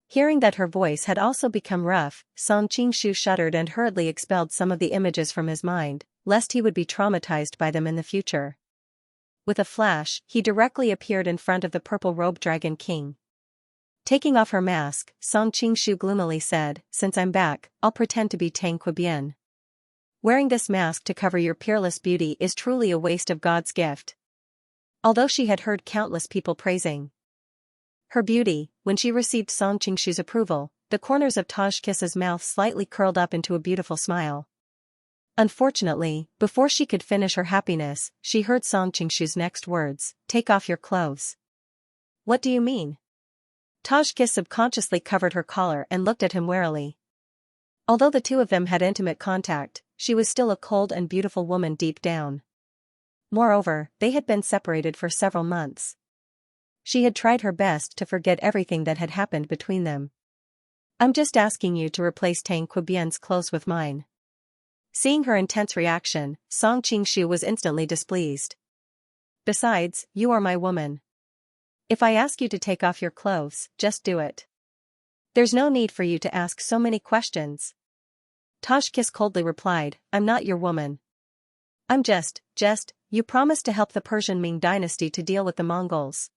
Hearing that her voice had also become rough, Song Qingshu shuddered and hurriedly expelled some of the images from his mind, lest he would be traumatized by them in the future. With a flash, he directly appeared in front of the purple-robed Dragon King. Taking off her mask, Song Qingshu gloomily said, "Since I'm back, I'll pretend to be Tang Qibian. Wearing this mask to cover your peerless beauty is truly a waste of God's gift." Although she had heard countless people praising her beauty, when she received Song Qingshu's approval, the corners of Tajkis's mouth slightly curled up into a beautiful smile. Unfortunately, before she could finish her happiness, she heard Song Qingshu's next words, "Take off your clothes." "What do you mean?" Tajkis subconsciously covered her collar and looked at him warily. Although the two of them had intimate contact, she was still a cold and beautiful woman deep down. Moreover, they had been separated for several months. She had tried her best to forget everything that had happened between them. "I'm just asking you to replace Tang Qibian's clothes with mine." Seeing her intense reaction, Song Qingshu was instantly displeased. "Besides, you are my woman. If I ask you to take off your clothes, just do it. There's no need for you to ask so many questions." Tajkis coldly replied, "I'm not your woman. I'm just, you promised to help the Persian Ming dynasty to deal with the Mongols.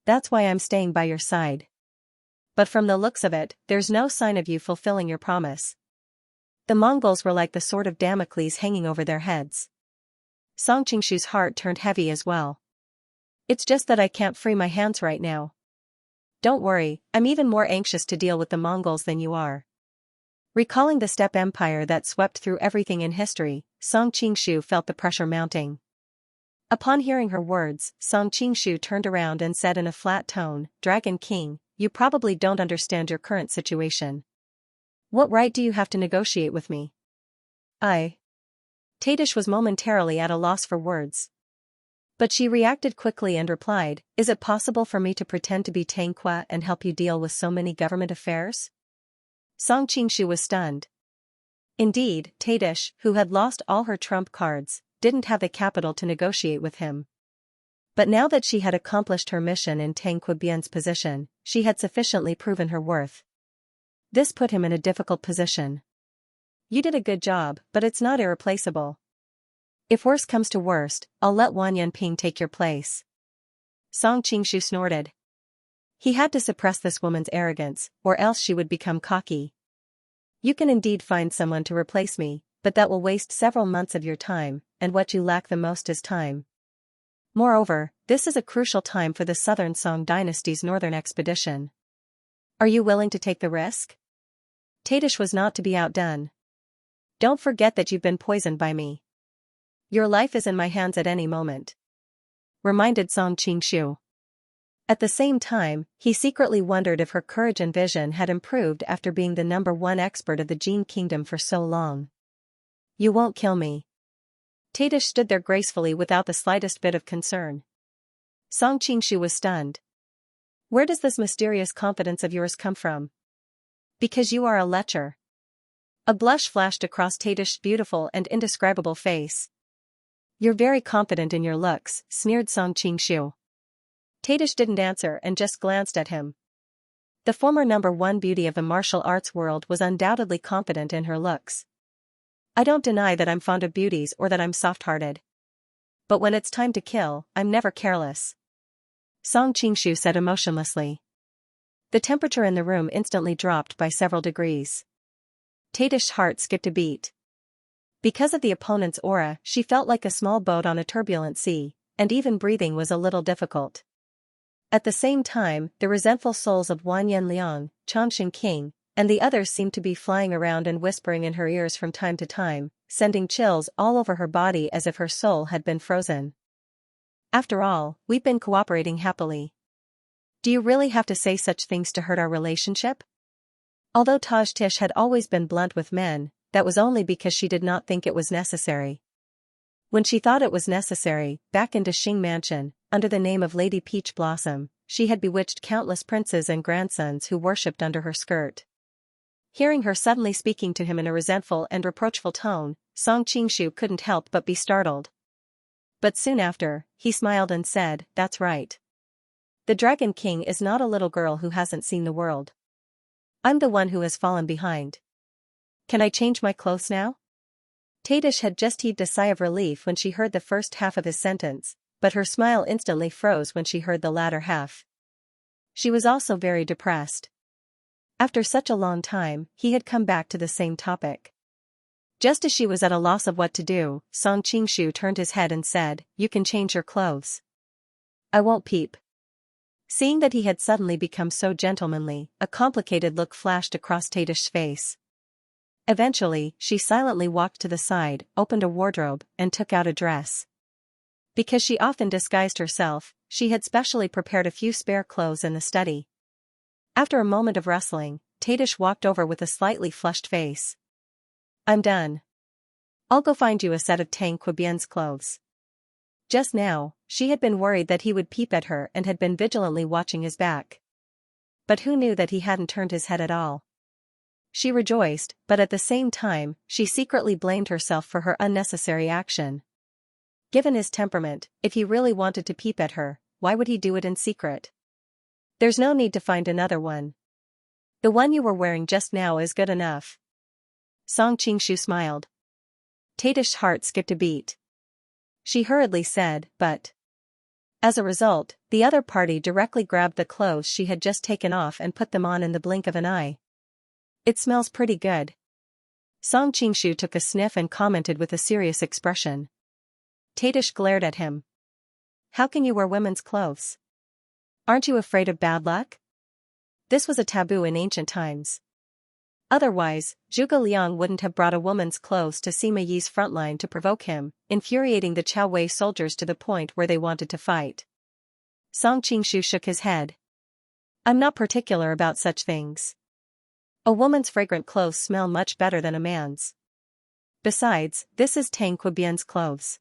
That's why I'm staying by your side. But from the looks of it, there's no sign of you fulfilling your promise." The Mongols were like the sword of Damocles hanging over their heads. Song Qingshu's heart turned heavy as well. "It's just that I can't free my hands right now. Don't worry, I'm even more anxious to deal with the Mongols than you are." Recalling the steppe empire that swept through everything in history, Song Qingshu felt the pressure mounting. Upon hearing her words, Song Qingshu turned around and said in a flat tone, "Dragon King, you probably don't understand your current situation. What right do you have to negotiate with me?" Tadish was momentarily at a loss for words. But she reacted quickly and replied, "Is it possible for me to pretend to be Tang Qua and help you deal with so many government affairs?" Song Qingshu was stunned. Indeed, Tadish, who had lost all her trump cards, didn't have the capital to negotiate with him. But now that she had accomplished her mission in Tang Qibian's position, she had sufficiently proven her worth. This put him in a difficult position. "You did a good job, but it's not irreplaceable. If worst comes to worst, I'll let Wan Yanping take your place." Song Qingshu snorted. He had to suppress this woman's arrogance, or else she would become cocky. "You can indeed find someone to replace me, but that will waste several months of your time, and what you lack the most is time. Moreover, this is a crucial time for the Southern Song dynasty's northern expedition. Are you willing to take the risk?" Tadish was not to be outdone. "Don't forget that you've been poisoned by me. Your life is in my hands at any moment," reminded Song Qingshu. At the same time, he secretly wondered if her courage and vision had improved after being the #1 expert of the Gene Kingdom for so long. You won't kill me. Tadish stood there gracefully without the slightest bit of concern. Song Qingshu was stunned. Where does this mysterious confidence of yours come from? Because you are a lecher. A blush flashed across Tadish's beautiful and indescribable face. You're very confident in your looks, sneered Song Qingshu. Tadish didn't answer and just glanced at him. The former #1 beauty of the martial arts world was undoubtedly confident in her looks. I don't deny that I'm fond of beauties or that I'm soft-hearted. But when it's time to kill, I'm never careless. Song Qingshu said emotionlessly. The temperature in the room instantly dropped by several degrees. Tadish's heart skipped a beat. Because of the opponent's aura, she felt like a small boat on a turbulent sea, and even breathing was a little difficult. At the same time, the resentful souls of Wan Yanliang, Changshan King, and the others seemed to be flying around and whispering in her ears from time to time, sending chills all over her body as if her soul had been frozen. After all, we've been cooperating happily. Do you really have to say such things to hurt our relationship? Although Taj Tish had always been blunt with men, that was only because she did not think it was necessary. When she thought it was necessary, back in Xing Mansion, under the name of Lady Peach Blossom, she had bewitched countless princes and grandsons who worshipped under her skirt. Hearing her suddenly speaking to him in a resentful and reproachful tone, Song Qingshu couldn't help but be startled. But soon after, he smiled and said, "That's right. The Dragon King is not a little girl who hasn't seen the world. I'm the one who has fallen behind. Can I change my clothes now?" Tadish had just heaved a sigh of relief when she heard the first half of his sentence, but her smile instantly froze when she heard the latter half. She was also very depressed. After such a long time, he had come back to the same topic. Just as she was at a loss of what to do, Song Qingshu turned his head and said, "You can change your clothes. I won't peep." Seeing that he had suddenly become so gentlemanly, a complicated look flashed across Tadish's face. Eventually, she silently walked to the side, opened a wardrobe, and took out a dress. Because she often disguised herself, she had specially prepared a few spare clothes in the study. After a moment of wrestling, Tadish walked over with a slightly flushed face. "I'm done. I'll go find you a set of Tang Qibian's clothes." Just now, she had been worried that he would peep at her and had been vigilantly watching his back. But who knew that he hadn't turned his head at all? She rejoiced, but at the same time, she secretly blamed herself for her unnecessary action. Given his temperament, if he really wanted to peep at her, why would he do it in secret? There's no need to find another one. The one you were wearing just now is good enough. Song Qingshu smiled. Tadish's heart skipped a beat. She hurriedly said, "But." As a result, the other party directly grabbed the clothes she had just taken off and put them on in the blink of an eye. "It smells pretty good." Song Qingshu took a sniff and commented with a serious expression. Tadish glared at him. "How can you wear women's clothes? Aren't you afraid of bad luck?" This was a taboo in ancient times. Otherwise, Zhuge Liang wouldn't have brought a woman's clothes to Sima Yi's front line to provoke him, infuriating the Chao Wei soldiers to the point where they wanted to fight. Song Qingshu shook his head. "I'm not particular about such things. A woman's fragrant clothes smell much better than a man's. Besides, this is Tang Qibian's clothes."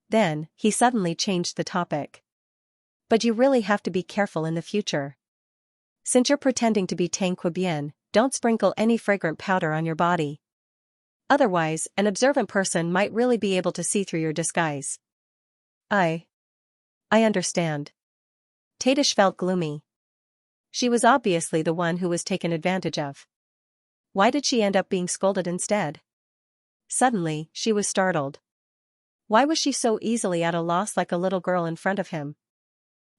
Then, he suddenly changed the topic. "But you really have to be careful in the future. Since you're pretending to be Tang Qibian, don't sprinkle any fragrant powder on your body. Otherwise, an observant person might really be able to see through your disguise." I understand." Tadish felt gloomy. She was obviously the one who was taken advantage of. Why did she end up being scolded instead? Suddenly, she was startled. Why was she so easily at a loss like a little girl in front of him?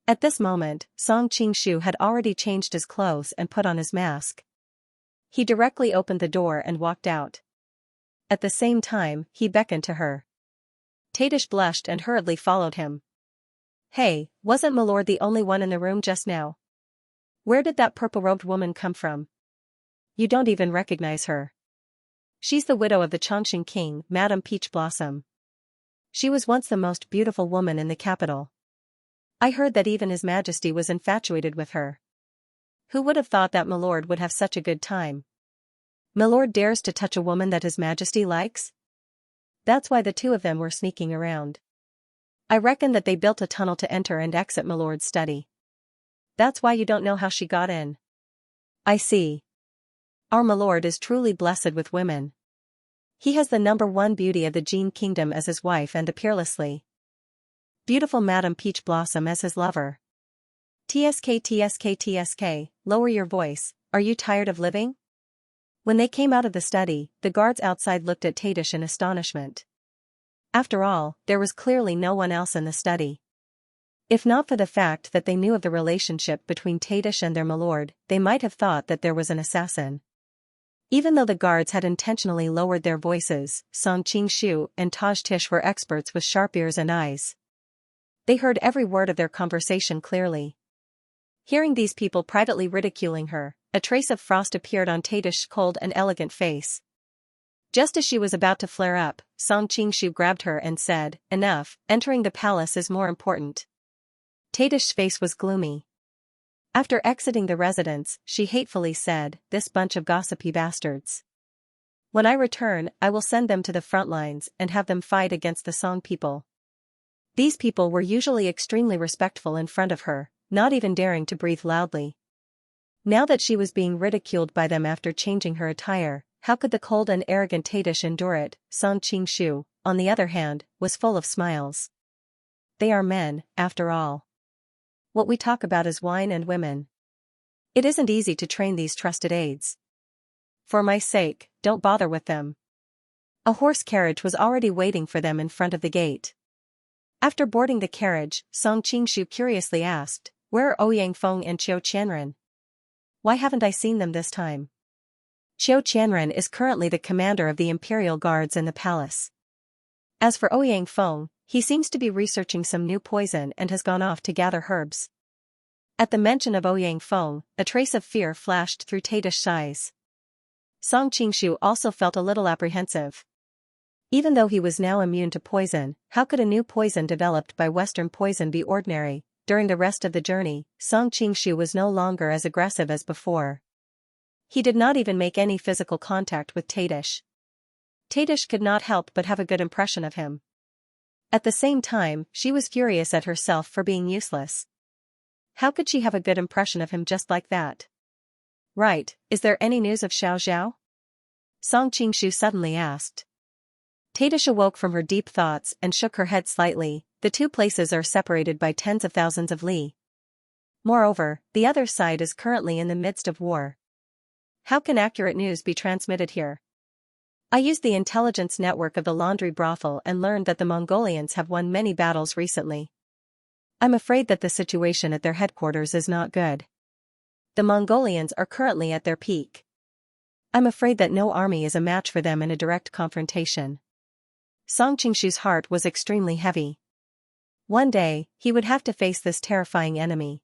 At this moment, Song Qingshu had already changed his clothes and put on his mask. He directly opened the door and walked out. At the same time, he beckoned to her. Tadish blushed and hurriedly followed him. "Hey, wasn't Milord the only one in the room just now? Where did that purple-robed woman come from? You don't even recognize her. She's the widow of the Changshan King, Madame Peach Blossom. She was once the most beautiful woman in the capital." I heard that even His Majesty was infatuated with her. Who would have thought that Milord would have such a good time? Milord dares to touch a woman that His Majesty likes? That's why the two of them were sneaking around. I reckon that they built a tunnel to enter and exit Milord's study. That's why you don't know how she got in. I see. Our Milord is truly blessed with women. He has the #1 beauty of the Jean Kingdom as his wife and the peerlessly beautiful Madame Peach Blossom as his lover. TSK, lower your voice, are you tired of living? When they came out of the study, the guards outside looked at Tadish in astonishment. After all, there was clearly no one else in the study. If not for the fact that they knew of the relationship between Tadish and their milord, they might have thought that there was an assassin. Even though the guards had intentionally lowered their voices, Song Qingshu and Taj Tish were experts with sharp ears and eyes. They heard every word of their conversation clearly. Hearing these people privately ridiculing her, a trace of frost appeared on Tadish's cold and elegant face. Just as she was about to flare up, Song Qingshu grabbed her and said, "Enough, entering the palace is more important." Tadish's face was gloomy. After exiting the residence, she hatefully said, "This bunch of gossipy bastards. When I return, I will send them to the front lines and have them fight against the Song people." These people were usually extremely respectful in front of her, not even daring to breathe loudly. Now that she was being ridiculed by them after changing her attire, how could the cold and arrogant Tadish endure it? Song Qingshu, on the other hand, was full of smiles. They are men, after all. What we talk about is wine and women. It isn't easy to train these trusted aides. For my sake, don't bother with them. A horse carriage was already waiting for them in front of the gate. After boarding the carriage, Song Qingshu curiously asked, "Where are Ouyang Feng and Qiu Qianren? Why haven't I seen them this time?" Qiu Qianren is currently the commander of the Imperial Guards in the palace. As for Ouyang Feng, he seems to be researching some new poison and has gone off to gather herbs. At the mention of Ouyang Feng, a trace of fear flashed through Tadish's eyes. Song Qingshu also felt a little apprehensive. Even though he was now immune to poison, how could a new poison developed by Western poison be ordinary? During the rest of the journey, Song Qingshu was no longer as aggressive as before. He did not even make any physical contact with Tadish. Tadish could not help but have a good impression of him. At the same time, she was furious at herself for being useless. How could she have a good impression of him just like that? Right, is there any news of Xiao Zhao? Song Qingshu suddenly asked. Tadish awoke from her deep thoughts and shook her head slightly. The two places are separated by tens of thousands of li. Moreover, the other side is currently in the midst of war. How can accurate news be transmitted here? I used the intelligence network of the laundry brothel and learned that the Mongolians have won many battles recently. I'm afraid that the situation at their headquarters is not good. The Mongolians are currently at their peak. I'm afraid that no army is a match for them in a direct confrontation. Song Qingshu's heart was extremely heavy. One day, he would have to face this terrifying enemy.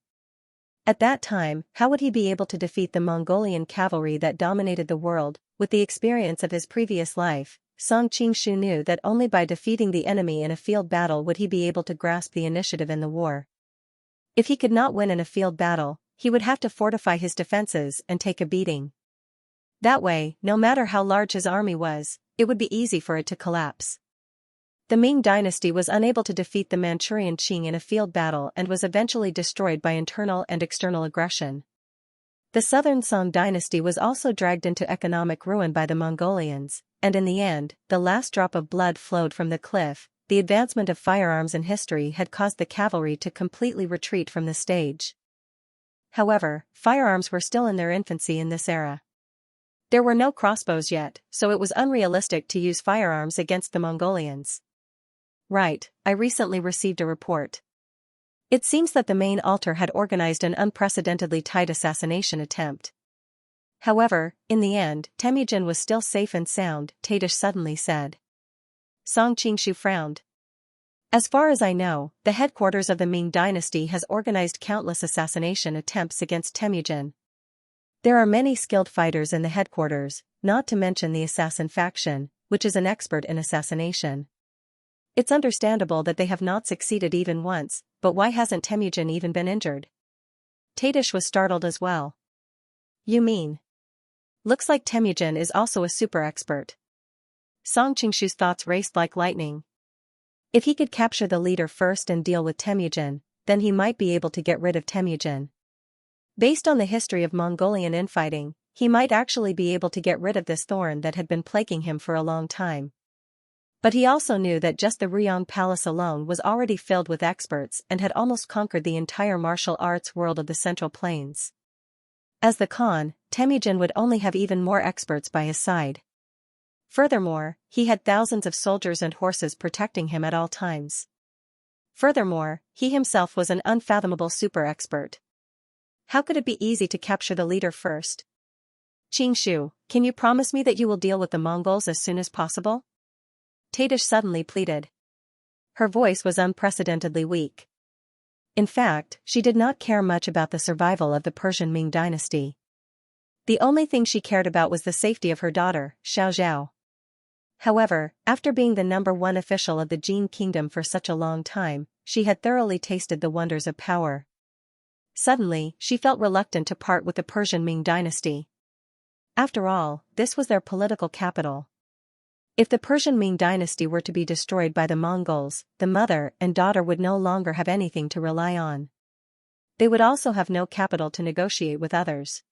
At that time, how would he be able to defeat the Mongolian cavalry that dominated the world? With the experience of his previous life, Song Qingshu knew that only by defeating the enemy in a field battle would he be able to grasp the initiative in the war. If he could not win in a field battle, he would have to fortify his defenses and take a beating. That way, no matter how large his army was, it would be easy for it to collapse. The Ming dynasty was unable to defeat the Manchurian Qing in a field battle and was eventually destroyed by internal and external aggression. The southern Song dynasty was also dragged into economic ruin by the Mongolians, and in the end, the last drop of blood flowed from the cliff. The advancement of firearms in history had caused the cavalry to completely retreat from the stage. However, firearms were still in their infancy in this era. There were no crossbows yet, so it was unrealistic to use firearms against the Mongolians. Right, I recently received a report. It seems that the main altar had organized an unprecedentedly tight assassination attempt. However, in the end, Temujin was still safe and sound, Tadish suddenly said. Song Qingshu frowned. As far as I know, the headquarters of the Ming dynasty has organized countless assassination attempts against Temujin. There are many skilled fighters in the headquarters, not to mention the assassin faction, which is an expert in assassination. It's understandable that they have not succeeded even once, but why hasn't Temujin even been injured? Tadish was startled as well. You mean? Looks like Temujin is also a super expert. Song Qingshu's thoughts raced like lightning. If he could capture the leader first and deal with Temujin, then he might be able to get rid of Temujin. Based on the history of Mongolian infighting, he might actually be able to get rid of this thorn that had been plaguing him for a long time. But he also knew that just the Ryong Palace alone was already filled with experts and had almost conquered the entire martial arts world of the Central Plains. As the Khan, Temujin would only have even more experts by his side. Furthermore, he had thousands of soldiers and horses protecting him at all times. Furthermore, he himself was an unfathomable super expert. How could it be easy to capture the leader first? Qingshu, can you promise me that you will deal with the Mongols as soon as possible? Tadish suddenly pleaded. Her voice was unprecedentedly weak. In fact, she did not care much about the survival of the Persian Ming dynasty. The only thing she cared about was the safety of her daughter, Xiaoxiao. However, after being the #1 official of the Jin kingdom for such a long time, she had thoroughly tasted the wonders of power. Suddenly, she felt reluctant to part with the Persian Ming dynasty. After all, this was their political capital. If the Persian Ming dynasty were to be destroyed by the Mongols, the mother and daughter would no longer have anything to rely on. They would also have no capital to negotiate with others.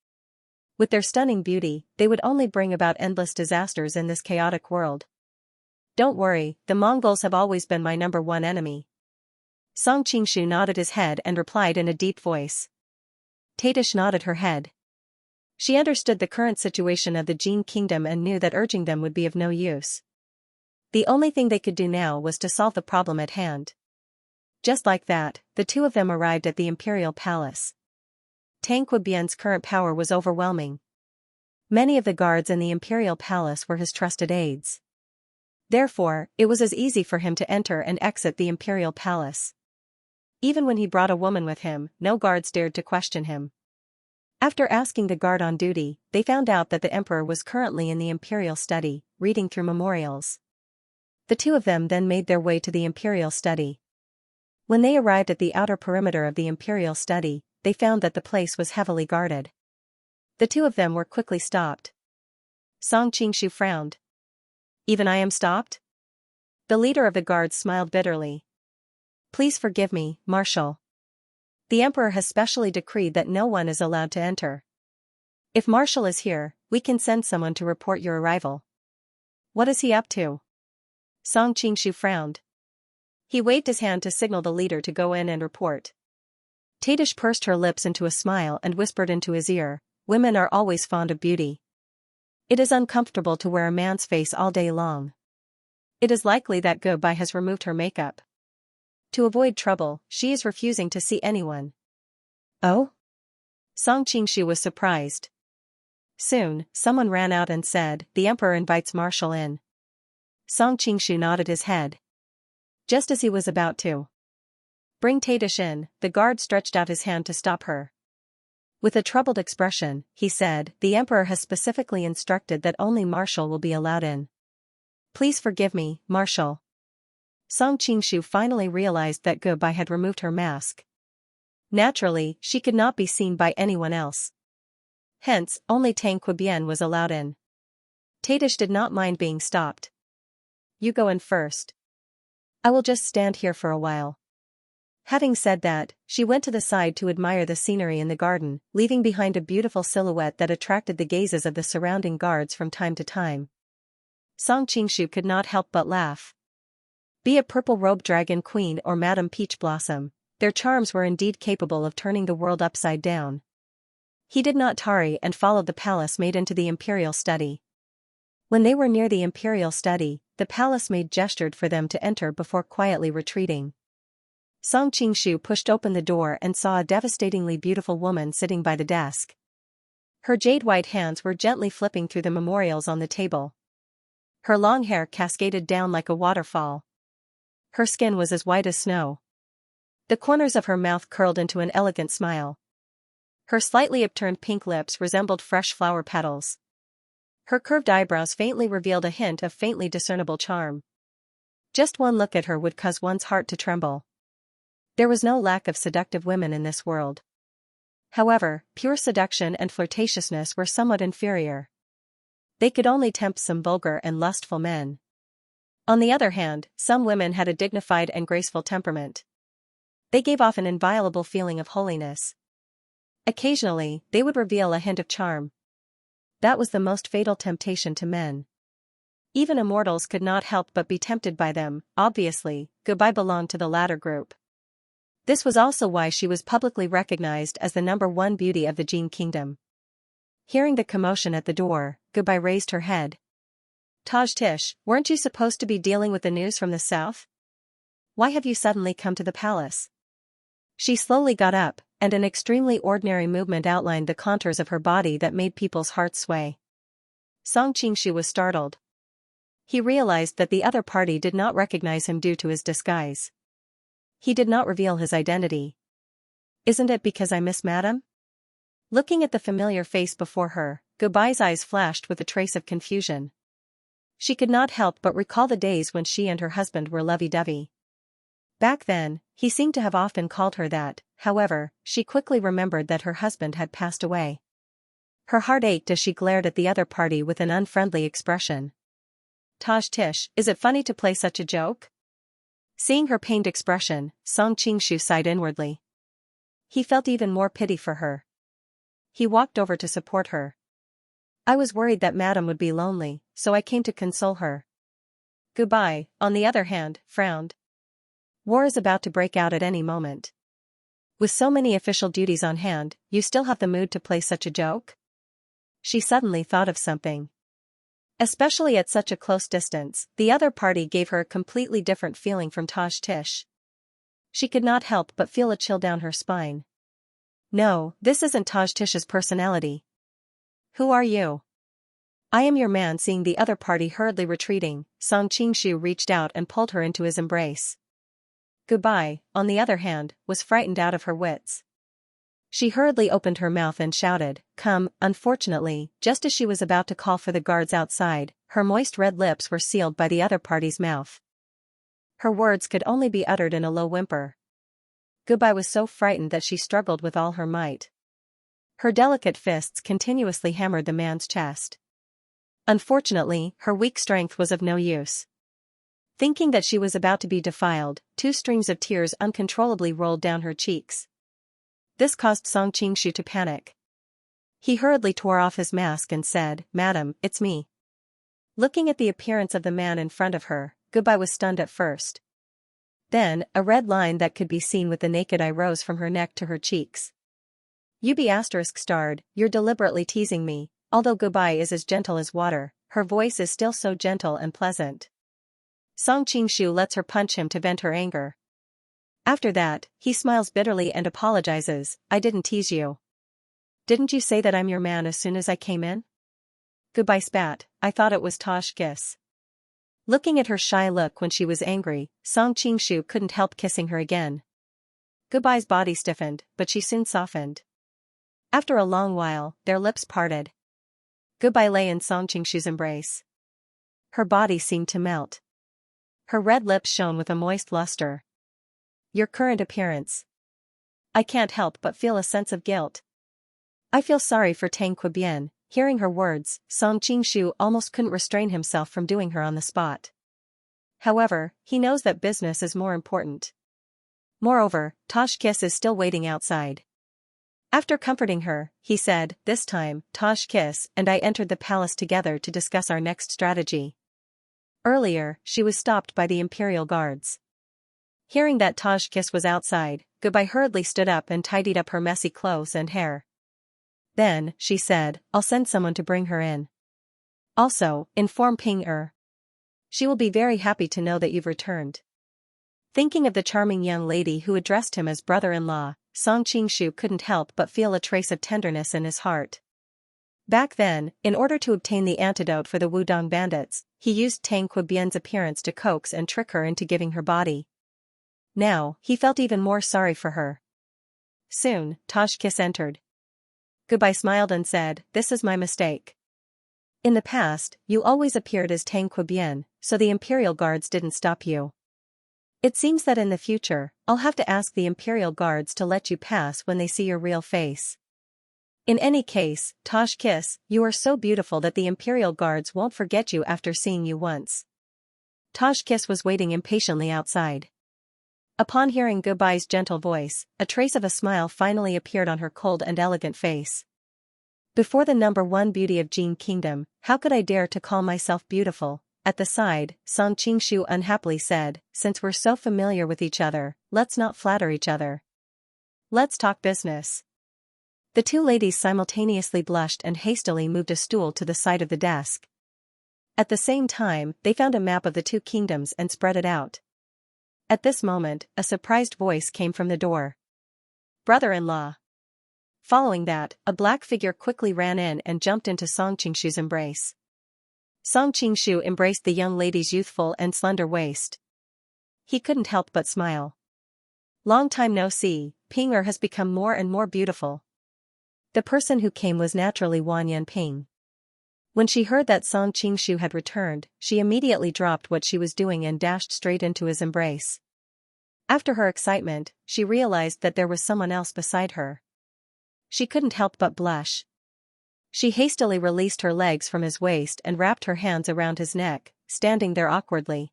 With their stunning beauty, they would only bring about endless disasters in this chaotic world. Don't worry, the Mongols have always been my #1 enemy. Song Qingshu nodded his head and replied in a deep voice. Tadish nodded her head. She understood the current situation of the Jin kingdom and knew that urging them would be of no use. The only thing they could do now was to solve the problem at hand. Just like that, the two of them arrived at the imperial palace. Tang Quebian's current power was overwhelming. Many of the guards in the imperial palace were his trusted aides. Therefore, it was as easy for him to enter and exit the imperial palace. Even when he brought a woman with him, no guards dared to question him. After asking the guard on duty, they found out that the emperor was currently in the imperial study, reading through memorials. The two of them then made their way to the imperial study. When they arrived at the outer perimeter of the imperial study, they found that the place was heavily guarded. The two of them were quickly stopped. Song Qingshu frowned. Even I am stopped? The leader of the guards smiled bitterly. Please forgive me, Marshal. The emperor has specially decreed that no one is allowed to enter. If Marshal is here, we can send someone to report your arrival. What is he up to? Song Qingshu frowned. He waved his hand to signal the leader to go in and report. Tadish pursed her lips into a smile and whispered into his ear, women are always fond of beauty. It is uncomfortable to wear a man's face all day long. It is likely that Gobai has removed her makeup. To avoid trouble, she is refusing to see anyone. Oh? Song Qingshu was surprised. Soon, someone ran out and said, the emperor invites Marshal in. Song Qingshu nodded his head. Just as he was about to bring Tadish in, the guard stretched out his hand to stop her. With a troubled expression, he said, the emperor has specifically instructed that only Marshal will be allowed in. Please forgive me, Marshal. Song Qingshu finally realized that Gobai had removed her mask. Naturally, she could not be seen by anyone else. Hence, only Tang Quebian was allowed in. Tadish did not mind being stopped. You go in first. I will just stand here for a while. Having said that, she went to the side to admire the scenery in the garden, leaving behind a beautiful silhouette that attracted the gazes of the surrounding guards from time to time. Song Qingshu could not help but laugh. Be it Purple Robe Dragon Queen or Madame Peach Blossom, their charms were indeed capable of turning the world upside down. He did not tarry and followed the palace maid into the imperial study. When they were near the imperial study, the palace maid gestured for them to enter before quietly retreating. Song Qingshu pushed open the door and saw a devastatingly beautiful woman sitting by the desk. Her jade-white hands were gently flipping through the memorials on the table. Her long hair cascaded down like a waterfall. Her skin was as white as snow. The corners of her mouth curled into an elegant smile. Her slightly upturned pink lips resembled fresh flower petals. Her curved eyebrows faintly revealed a hint of faintly discernible charm. Just one look at her would cause one's heart to tremble. There was no lack of seductive women in this world. However, pure seduction and flirtatiousness were somewhat inferior. They could only tempt some vulgar and lustful men. On the other hand, some women had a dignified and graceful temperament. They gave off an inviolable feeling of holiness. Occasionally, they would reveal a hint of charm. That was the most fatal temptation to men. Even immortals could not help but be tempted by them. Obviously, Goodbye belonged to the latter group. This was also why she was publicly recognized as the #1 beauty of the Jin kingdom. Hearing the commotion at the door, Goodbye raised her head. Taj Tish, weren't you supposed to be dealing with the news from the south? Why have you suddenly come to the palace? She slowly got up, and an extremely ordinary movement outlined the contours of her body that made people's hearts sway. Song Qingshu was startled. He realized that the other party did not recognize him due to his disguise. He did not reveal his identity. Isn't it because I miss Madam? Looking at the familiar face before her, Goodbye's eyes flashed with a trace of confusion. She could not help but recall the days when she and her husband were lovey-dovey. Back then, he seemed to have often called her that. However, she quickly remembered that her husband had passed away. Her heart ached as she glared at the other party with an unfriendly expression. Taj Tish, is it funny to play such a joke? Seeing her pained expression, Song Qingshu sighed inwardly. He felt even more pity for her. He walked over to support her. I was worried that Madam would be lonely, so I came to console her. Goodbye, on the other hand, frowned. War is about to break out at any moment. With so many official duties on hand, you still have the mood to play such a joke? She suddenly thought of something. Especially at such a close distance, the other party gave her a completely different feeling from Taj Tish. She could not help but feel a chill down her spine. No, this isn't Taj Tish's personality. Who are you? I am your man. Seeing the other party hurriedly retreating, Song Qingshu reached out and pulled her into his embrace. Goodbye, on the other hand, was frightened out of her wits. She hurriedly opened her mouth and shouted, "Come." Unfortunately, just as she was about to call for the guards outside, her moist red lips were sealed by the other party's mouth. Her words could only be uttered in a low whimper. Goodbye was so frightened that she struggled with all her might. Her delicate fists continuously hammered the man's chest. Unfortunately, her weak strength was of no use. Thinking that she was about to be defiled, 2 streams of tears uncontrollably rolled down her cheeks. This caused Song Qingshu to panic. He hurriedly tore off his mask and said, "Madam, it's me." Looking at the appearance of the man in front of her, Goodbye was stunned at first. Then, a red line that could be seen with the naked eye rose from her neck to her cheeks. "You be ****, you're deliberately teasing me." Although Goodbye is as gentle as water, her voice is still so gentle and pleasant. Song Qingshu lets her punch him to vent her anger. After that, he smiles bitterly and apologizes, "I didn't tease you. Didn't you say that I'm your man as soon as I came in?" Goodbye spat, "I thought it was Tosh Kiss." Looking at her shy look when she was angry, Song Qingshu couldn't help kissing her again. Goodbye's body stiffened, but she soon softened. After a long while, their lips parted. Goodbye lay in Song Qingshu's embrace. Her body seemed to melt. Her red lips shone with a moist luster. Your current appearance. I can't help but feel a sense of guilt. I feel sorry for Tang Quebian." Hearing her words, Song Qingshu almost couldn't restrain himself from doing her on the spot. However, he knows that business is more important. Moreover, Tosh Kiss is still waiting outside. After comforting her, he said, "This time, Tosh Kiss and I entered the palace together to discuss our next strategy." Earlier, she was stopped by the imperial guards. Hearing that Tosh Kiss was outside, Goodbye hurriedly stood up and tidied up her messy clothes and hair. Then, she said, "I'll send someone to bring her in. Also, inform Ping-er. She will be very happy to know that you've returned." Thinking of the charming young lady who addressed him as brother-in-law, Song Qingshu couldn't help but feel a trace of tenderness in his heart. Back then, in order to obtain the antidote for the Wudong bandits, he used Tang Quebian's appearance to coax and trick her into giving her body. Now, he felt even more sorry for her. Soon, Tosh Kiss entered. Goodbye smiled and said, "This is my mistake. In the past, you always appeared as Tang Quebian, so the imperial guards didn't stop you. It seems that in the future, I'll have to ask the Imperial Guards to let you pass when they see your real face. In any case, Toshkis, you are so beautiful that the Imperial Guards won't forget you after seeing you once. Toshkis was waiting impatiently outside. Upon hearing Gubai's gentle voice, a trace of a smile finally appeared on her cold and elegant face. Before the number one beauty of Jin Kingdom, how could I dare to call myself beautiful? At the side, Song Qingshu unhappily said, since we're so familiar with each other, let's not flatter each other. Let's talk business. The two ladies simultaneously blushed and hastily moved a stool to the side of the desk. At the same time, they found a map of the two kingdoms and spread it out. At this moment, a surprised voice came from the door. Brother-in-law. Following that, a black figure quickly ran in and jumped into Song Qingshu's embrace. Song Qingshu embraced the young lady's youthful and slender waist. He couldn't help but smile. Long time no see, Ping-er has become more and more beautiful. The person who came was naturally Wan Yanping. When she heard that Song Qingshu had returned, she immediately dropped what she was doing and dashed straight into his embrace. After her excitement, she realized that there was someone else beside her. She couldn't help but blush. She hastily released her legs from his waist and wrapped her hands around his neck, standing there awkwardly.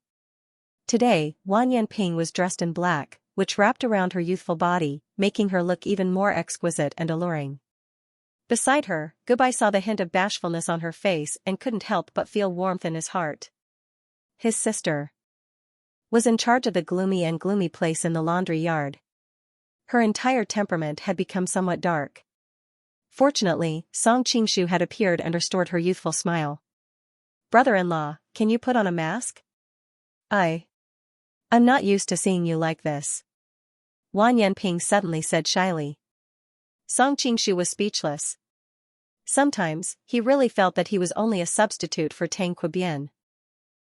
Today, Wan Yanping was dressed in black, which wrapped around her youthful body, making her look even more exquisite and alluring. Beside her, Gubai saw the hint of bashfulness on her face and couldn't help but feel warmth in his heart. His sister was in charge of the gloomy place in the laundry yard. Her entire temperament had become somewhat dark. Fortunately, Song Qingshu had appeared and restored her youthful smile. Brother-in-law, can you put on a mask? I'm not used to seeing you like this. Wan Yanping suddenly said shyly. Song Qingshu was speechless. Sometimes, he really felt that he was only a substitute for Tang Qibian.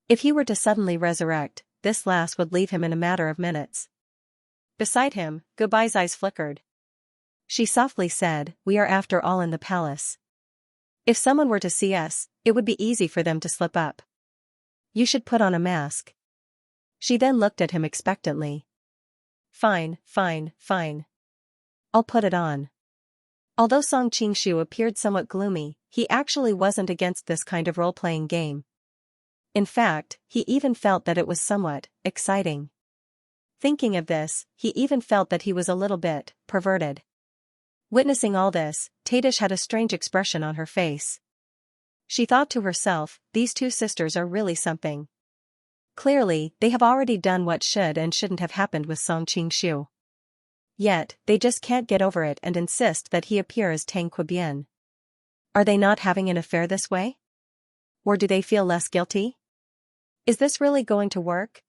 If he were to suddenly resurrect, this lass would leave him in a matter of minutes. Beside him, Gubai's eyes flickered. She softly said, we are after all in the palace. If someone were to see us, it would be easy for them to slip up. You should put on a mask. She then looked at him expectantly. Fine. I'll put it on. Although Song Qingshu appeared somewhat gloomy, he actually wasn't against this kind of role-playing game. In fact, he even felt that it was somewhat exciting. Thinking of this, he even felt that he was a little bit perverted. Witnessing all this, Tadish had a strange expression on her face. She thought to herself, these two sisters are really something. Clearly, they have already done what should and shouldn't have happened with Song Qingshu. Yet, they just can't get over it and insist that he appear as Tang Qibian. Are they not having an affair this way? Or do they feel less guilty? Is this really going to work?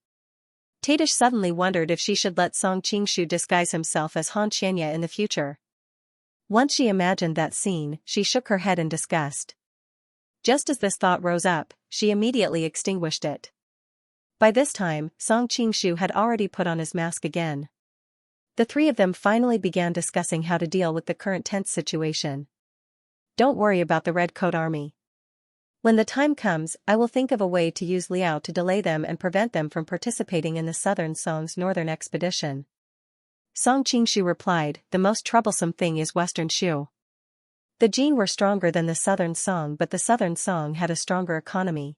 Tadish suddenly wondered if she should let Song Qingshu disguise himself as Han Xianxia in the future. Once she imagined that scene, she shook her head in disgust. Just as this thought rose up, she immediately extinguished it. By this time, Song Qingshu had already put on his mask again. The three of them finally began discussing how to deal with the current tense situation. Don't worry about the Red Coat Army. When the time comes, I will think of a way to use Liao to delay them and prevent them from participating in the Southern Song's northern expedition. Song Qingshu replied, the most troublesome thing is Western Shu. The Jin were stronger than the Southern Song, but the Southern Song had a stronger economy.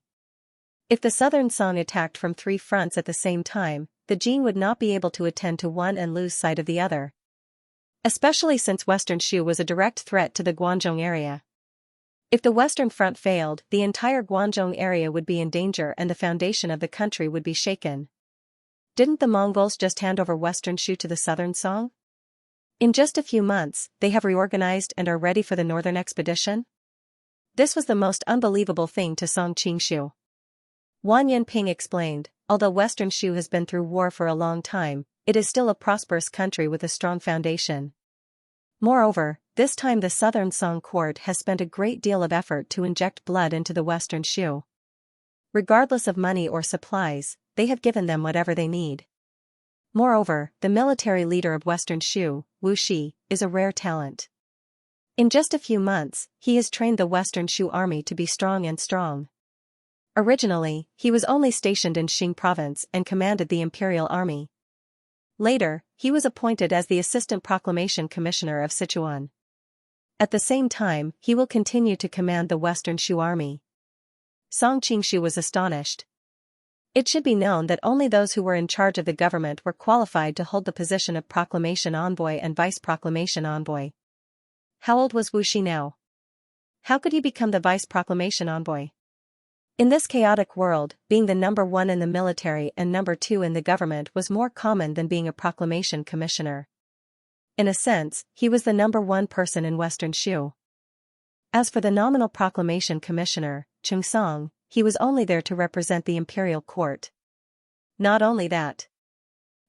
If the Southern Song attacked from three fronts at the same time, the Jin would not be able to attend to one and lose sight of the other. Especially since Western Shu was a direct threat to the Guangzhou area. If the Western Front failed, the entire Guangzhou area would be in danger and the foundation of the country would be shaken. Didn't the Mongols just hand over Western Shu to the Southern Song? In just a few months, they have reorganized and are ready for the northern expedition? This was the most unbelievable thing to Song Qingshu. Wan Yanping explained, although Western Shu has been through war for a long time, it is still a prosperous country with a strong foundation. Moreover, this time the Southern Song court has spent a great deal of effort to inject blood into the Western Shu. Regardless of money or supplies, they have given them whatever they need. Moreover, the military leader of Western Shu, Wu Shi, is a rare talent. In just a few months, he has trained the Western Shu army to be strong. Originally, he was only stationed in Xing province and commanded the imperial army. Later, he was appointed as the Assistant Proclamation Commissioner of Sichuan. At the same time, he will continue to command the Western Shu army. Song Qingshu was astonished. It should be known that only those who were in charge of the government were qualified to hold the position of Proclamation Envoy and Vice Proclamation Envoy. How old was Wu Shi now? How could he become the Vice Proclamation Envoy? In this chaotic world, being the number one in the military and number two in the government was more common than being a proclamation commissioner. In a sense, he was the number one person in Western Shu. As for the nominal proclamation commissioner, Chung Song, he was only there to represent the imperial court. Not only that.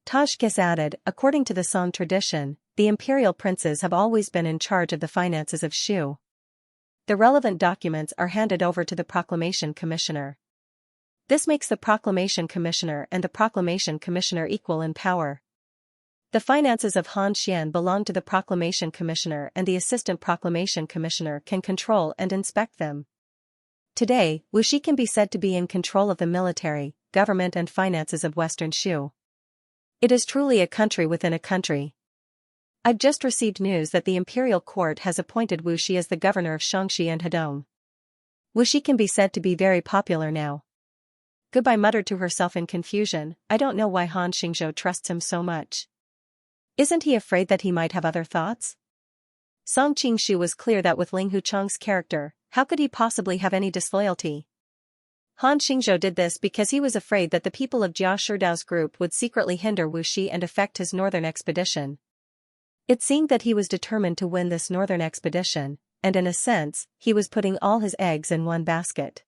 Tajkis added, according to the Song tradition, the imperial princes have always been in charge of the finances of Shu. The relevant documents are handed over to the proclamation commissioner. This makes the proclamation commissioner and the proclamation commissioner equal in power. The finances of Han Xian belong to the proclamation commissioner, and the assistant proclamation commissioner can control and inspect them. Today, Wuxi can be said to be in control of the military, government and finances of Western Shu. It is truly a country within a country. I've just received news that the imperial court has appointed Wu Shi as the governor of Xianxia and Hedong. Wu Shi can be said to be very popular now. Goodbye muttered to herself in confusion, I don't know why Han Xingzhou trusts him so much. Isn't he afraid that he might have other thoughts? Song Qingshu was clear that with Ling Huchang's character, how could he possibly have any disloyalty? Han Xingzhou did this because he was afraid that the people of Jia Shidao's group would secretly hinder Wu Shi and affect his northern expedition. It seemed that he was determined to win this northern expedition, and in a sense, he was putting all his eggs in one basket.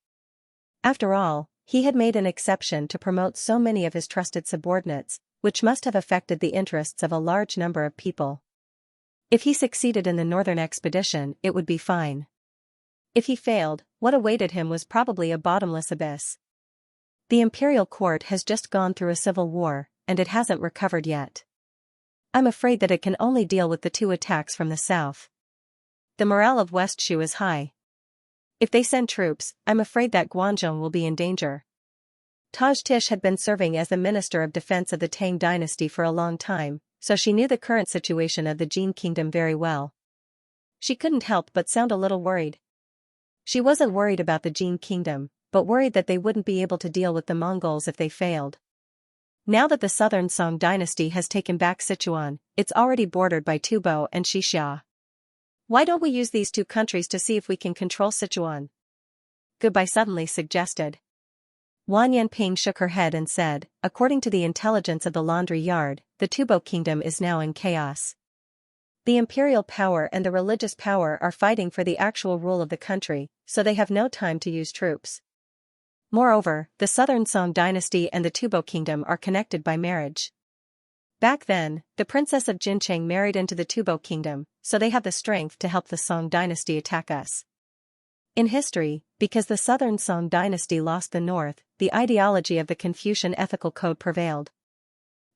After all, he had made an exception to promote so many of his trusted subordinates, which must have affected the interests of a large number of people. If he succeeded in the northern expedition, it would be fine. If he failed, what awaited him was probably a bottomless abyss. The imperial court has just gone through a civil war, and it hasn't recovered yet. I'm afraid that it can only deal with the two attacks from the south. The morale of West Shu is high. If they send troops, I'm afraid that Guangzhou will be in danger. Taj Tish had been serving as the Minister of Defense of the Tang dynasty for a long time, so she knew the current situation of the Jin kingdom very well. She couldn't help but sound a little worried. She wasn't worried about the Jin kingdom, but worried that they wouldn't be able to deal with the Mongols if they failed. Now that the southern Song dynasty has taken back Sichuan, it's already bordered by Tubo and Xixia. Why don't we use these two countries to see if we can control Sichuan? Goodbye suddenly suggested. Wan Yanping shook her head and said, according to the intelligence of the laundry yard, the Tubo kingdom is now in chaos. The imperial power and the religious power are fighting for the actual rule of the country, so they have no time to use troops. Moreover, the southern Song dynasty and the Tubo kingdom are connected by marriage. Back then, the princess of Jincheng married into the Tubo kingdom, so they have the strength to help the Song dynasty attack us. In history, because the southern Song dynasty lost the north, the ideology of the Confucian ethical code prevailed.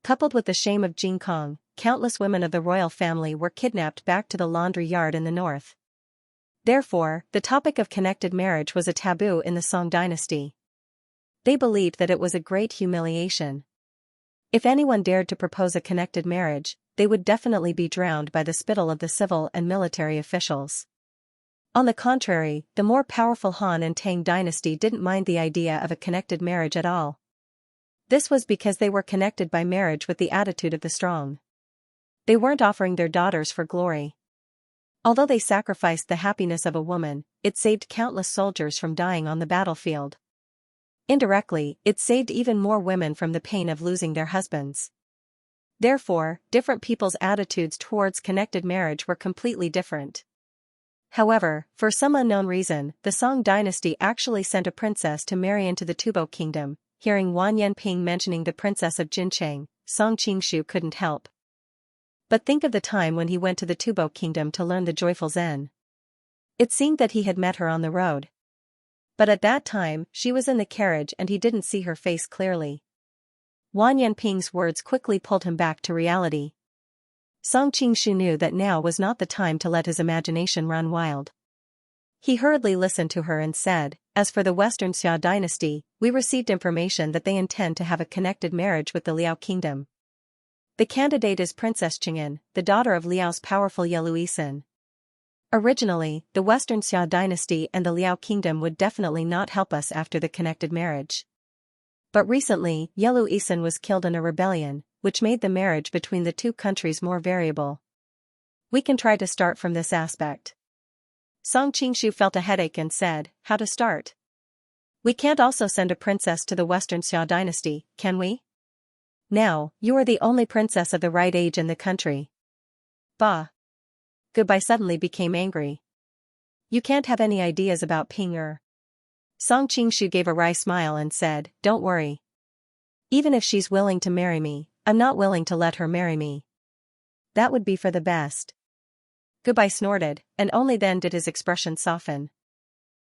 Coupled with the shame of Jin Kong, countless women of the royal family were kidnapped back to the laundry yard in the north. Therefore, the topic of connected marriage was a taboo in the Song dynasty. They believed that it was a great humiliation. If anyone dared to propose a connected marriage, they would definitely be drowned by the spittle of the civil and military officials. On the contrary, the more powerful Han and Tang dynasty didn't mind the idea of a connected marriage at all. This was because they were connected by marriage with the attitude of the strong. They weren't offering their daughters for glory. Although they sacrificed the happiness of a woman, it saved countless soldiers from dying on the battlefield. Indirectly, it saved even more women from the pain of losing their husbands. Therefore, different people's attitudes towards connected marriage were completely different. However, for some unknown reason, the Song dynasty actually sent a princess to marry into the Tubo kingdom. Hearing Wan Yanping mentioning the princess of Jincheng, Song Qingshu couldn't help. But think of the time when he went to the Tubo kingdom to learn the joyful Zen. It seemed that he had met her on the road. But at that time, she was in the carriage and he didn't see her face clearly. Wan Yanping's words quickly pulled him back to reality. Song Qingshu knew that now was not the time to let his imagination run wild. He hurriedly listened to her and said, As for the Western Xia dynasty, we received information that they intend to have a connected marriage with the Liao kingdom. The candidate is Princess Qingyan, the daughter of Liao's powerful Yeluisin. Originally, the Western Xia dynasty and the Liao kingdom would definitely not help us after the connected marriage. But recently, Yeluisin was killed in a rebellion, which made the marriage between the two countries more variable. We can try to start from this aspect. Song Qingshu felt a headache and said, how to start? We can't also send a princess to the Western Xia dynasty, can we? Now, you are the only princess of the right age in the country. Bah. Goodbye suddenly became angry. You can't have any ideas about Ping Er. Song Qingshu gave a wry smile and said, don't worry. Even if she's willing to marry me, I'm not willing to let her marry me. That would be for the best. Goodbye snorted, and only then did his expression soften.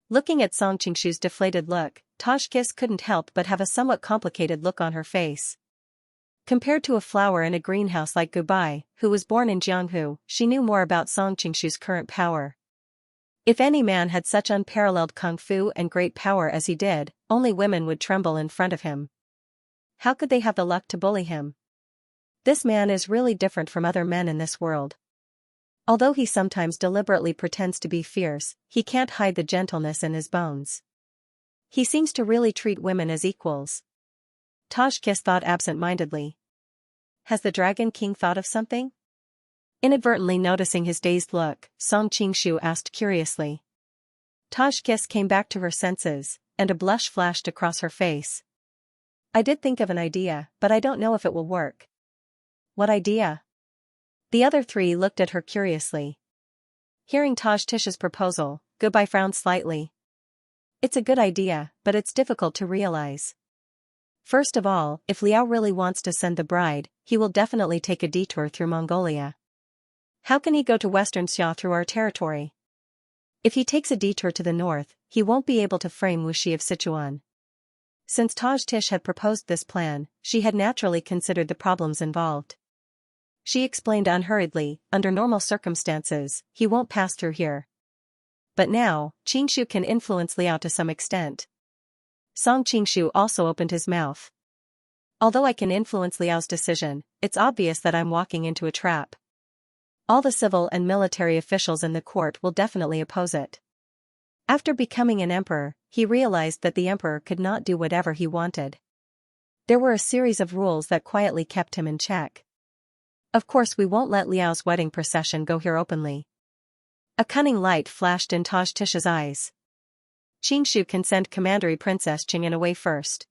Looking at Song Qingshu's deflated look, Tajkis couldn't help but have a somewhat complicated look on her face. Compared to a flower in a greenhouse like Goodbye, who was born in Jianghu, she knew more about Song Qingshu's current power. If any man had such unparalleled kung fu and great power as he did, only women would tremble in front of him. How could they have the luck to bully him? This man is really different from other men in this world. Although he sometimes deliberately pretends to be fierce, he can't hide the gentleness in his bones. He seems to really treat women as equals. Tajkis thought absent-mindedly. Has the Dragon King thought of something? Inadvertently noticing his dazed look, Song Qingshu asked curiously. Tajkis came back to her senses, and a blush flashed across her face. I did think of an idea, but I don't know if it will work. What idea? The other three looked at her curiously. Hearing Tajkis's proposal, Goodbye frowned slightly. It's a good idea, but it's difficult to realize. First of all, if Liao really wants to send the bride, he will definitely take a detour through Mongolia. How can he go to Western Xia through our territory? If he takes a detour to the north, he won't be able to frame Wuxi of Sichuan. Since Tajkis had proposed this plan, she had naturally considered the problems involved. She explained unhurriedly, under normal circumstances, he won't pass through here. But now, Qingshu can influence Liao to some extent. Song Qingshu also opened his mouth. Although I can influence Liao's decision, it's obvious that I'm walking into a trap. All the civil and military officials in the court will definitely oppose it. After becoming an emperor, he realized that the emperor could not do whatever he wanted. There were a series of rules that quietly kept him in check. Of course we won't let Liao's wedding procession go here openly. A cunning light flashed in Tajkis's eyes. Qingshu can send Commandery Princess Qingyan away first.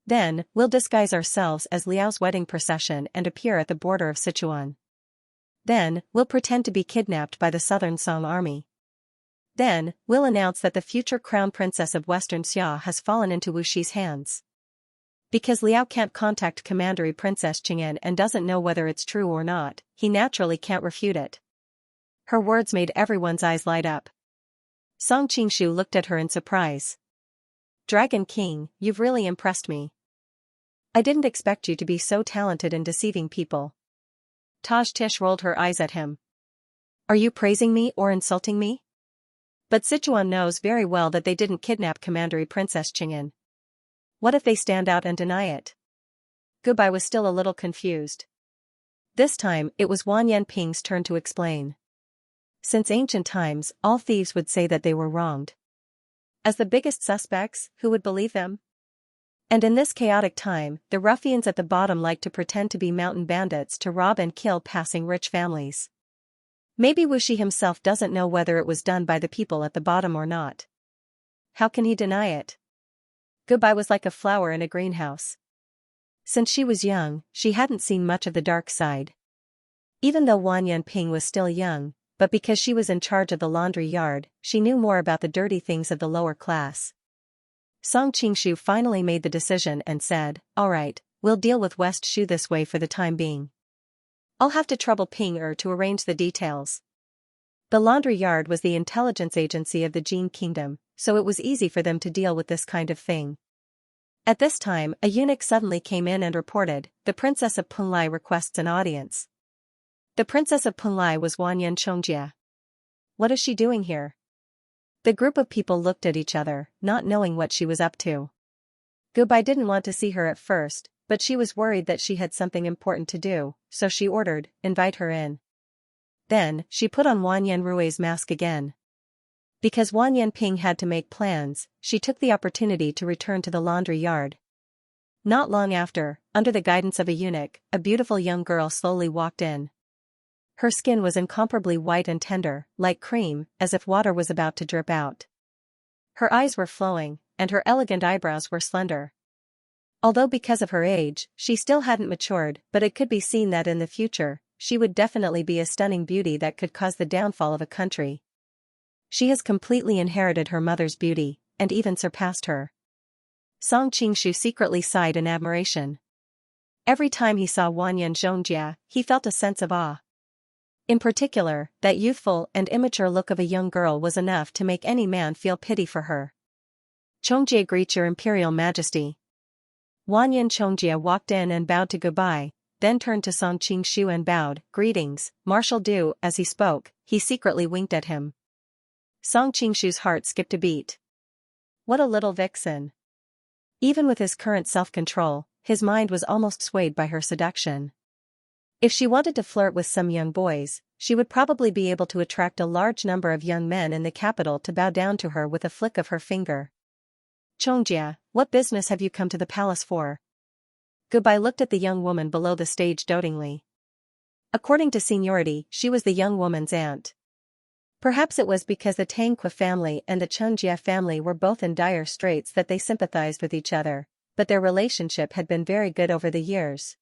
Then, we'll disguise ourselves as Liao's wedding procession and appear at the border of Sichuan. Then, we'll pretend to be kidnapped by the Southern Song army. Then, we'll announce that the future crown princess of Western Xia has fallen into Wuxi's hands. Because Liao can't contact Commandery Princess Qingyan and doesn't know whether it's true or not, he naturally can't refute it. Her words made everyone's eyes light up. Song Qingshu looked at her in surprise. Dragon King, you've really impressed me. I didn't expect you to be so talented in deceiving people. Tajkis rolled her eyes at him. Are you praising me or insulting me? But Sichuan knows very well that they didn't kidnap Commandery Princess Qingyan. What if they stand out and deny it? Goodbye was still a little confused. This time, it was Wan Yanping's turn to explain. Since ancient times, all thieves would say that they were wronged. As the biggest suspects, who would believe them? And in this chaotic time, the ruffians at the bottom like to pretend to be mountain bandits to rob and kill passing rich families. Maybe Wuxi himself doesn't know whether it was done by the people at the bottom or not. How can he deny it? Goodbye was like a flower in a greenhouse. Since she was young, she hadn't seen much of the dark side. Even though Wan Yanping was still young, but because she was in charge of the laundry yard, she knew more about the dirty things of the lower class. Song Qingshu finally made the decision and said, all right, we'll deal with West Shu this way for the time being. I'll have to trouble Ping Er to arrange the details. The laundry yard was the intelligence agency of the Jin Kingdom, so it was easy for them to deal with this kind of thing. At this time, a eunuch suddenly came in and reported, the Princess of Punlai requests an audience. The Princess of Punlai was Wanyan Chongjia. What is she doing here? The group of people looked at each other, not knowing what she was up to. Gubai didn't want to see her at first, but she was worried that she had something important to do, so she ordered, "Invite her in." Then, she put on Wan Yanrui's mask again. Because Wan Yanping had to make plans, she took the opportunity to return to the laundry yard. Not long after, under the guidance of a eunuch, a beautiful young girl slowly walked in. Her skin was incomparably white and tender, like cream, as if water was about to drip out. Her eyes were flowing, and her elegant eyebrows were slender. Although because of her age, she still hadn't matured, but it could be seen that in the future, she would definitely be a stunning beauty that could cause the downfall of a country. She has completely inherited her mother's beauty, and even surpassed her. Song Qingshu secretly sighed in admiration. Every time he saw Wanyan Zhongjia, he felt a sense of awe. In particular, that youthful and immature look of a young girl was enough to make any man feel pity for her. "Chongjia greets your Imperial Majesty." Wanyan Chongjia walked in and bowed to goodbye, then turned to Song Qingshu and bowed, "Greetings, Marshal Du." As he spoke, he secretly winked at him. Song Qingshu's heart skipped a beat. What a little vixen. Even with his current self-control, his mind was almost swayed by her seduction. If she wanted to flirt with some young boys, she would probably be able to attract a large number of young men in the capital to bow down to her with a flick of her finger. "Chongjia, what business have you come to the palace for?" Gubai looked at the young woman below the stage dotingly. According to seniority, she was the young woman's aunt. Perhaps it was because the Tangqua family and the Chongjia family were both in dire straits that they sympathized with each other, but their relationship had been very good over the years.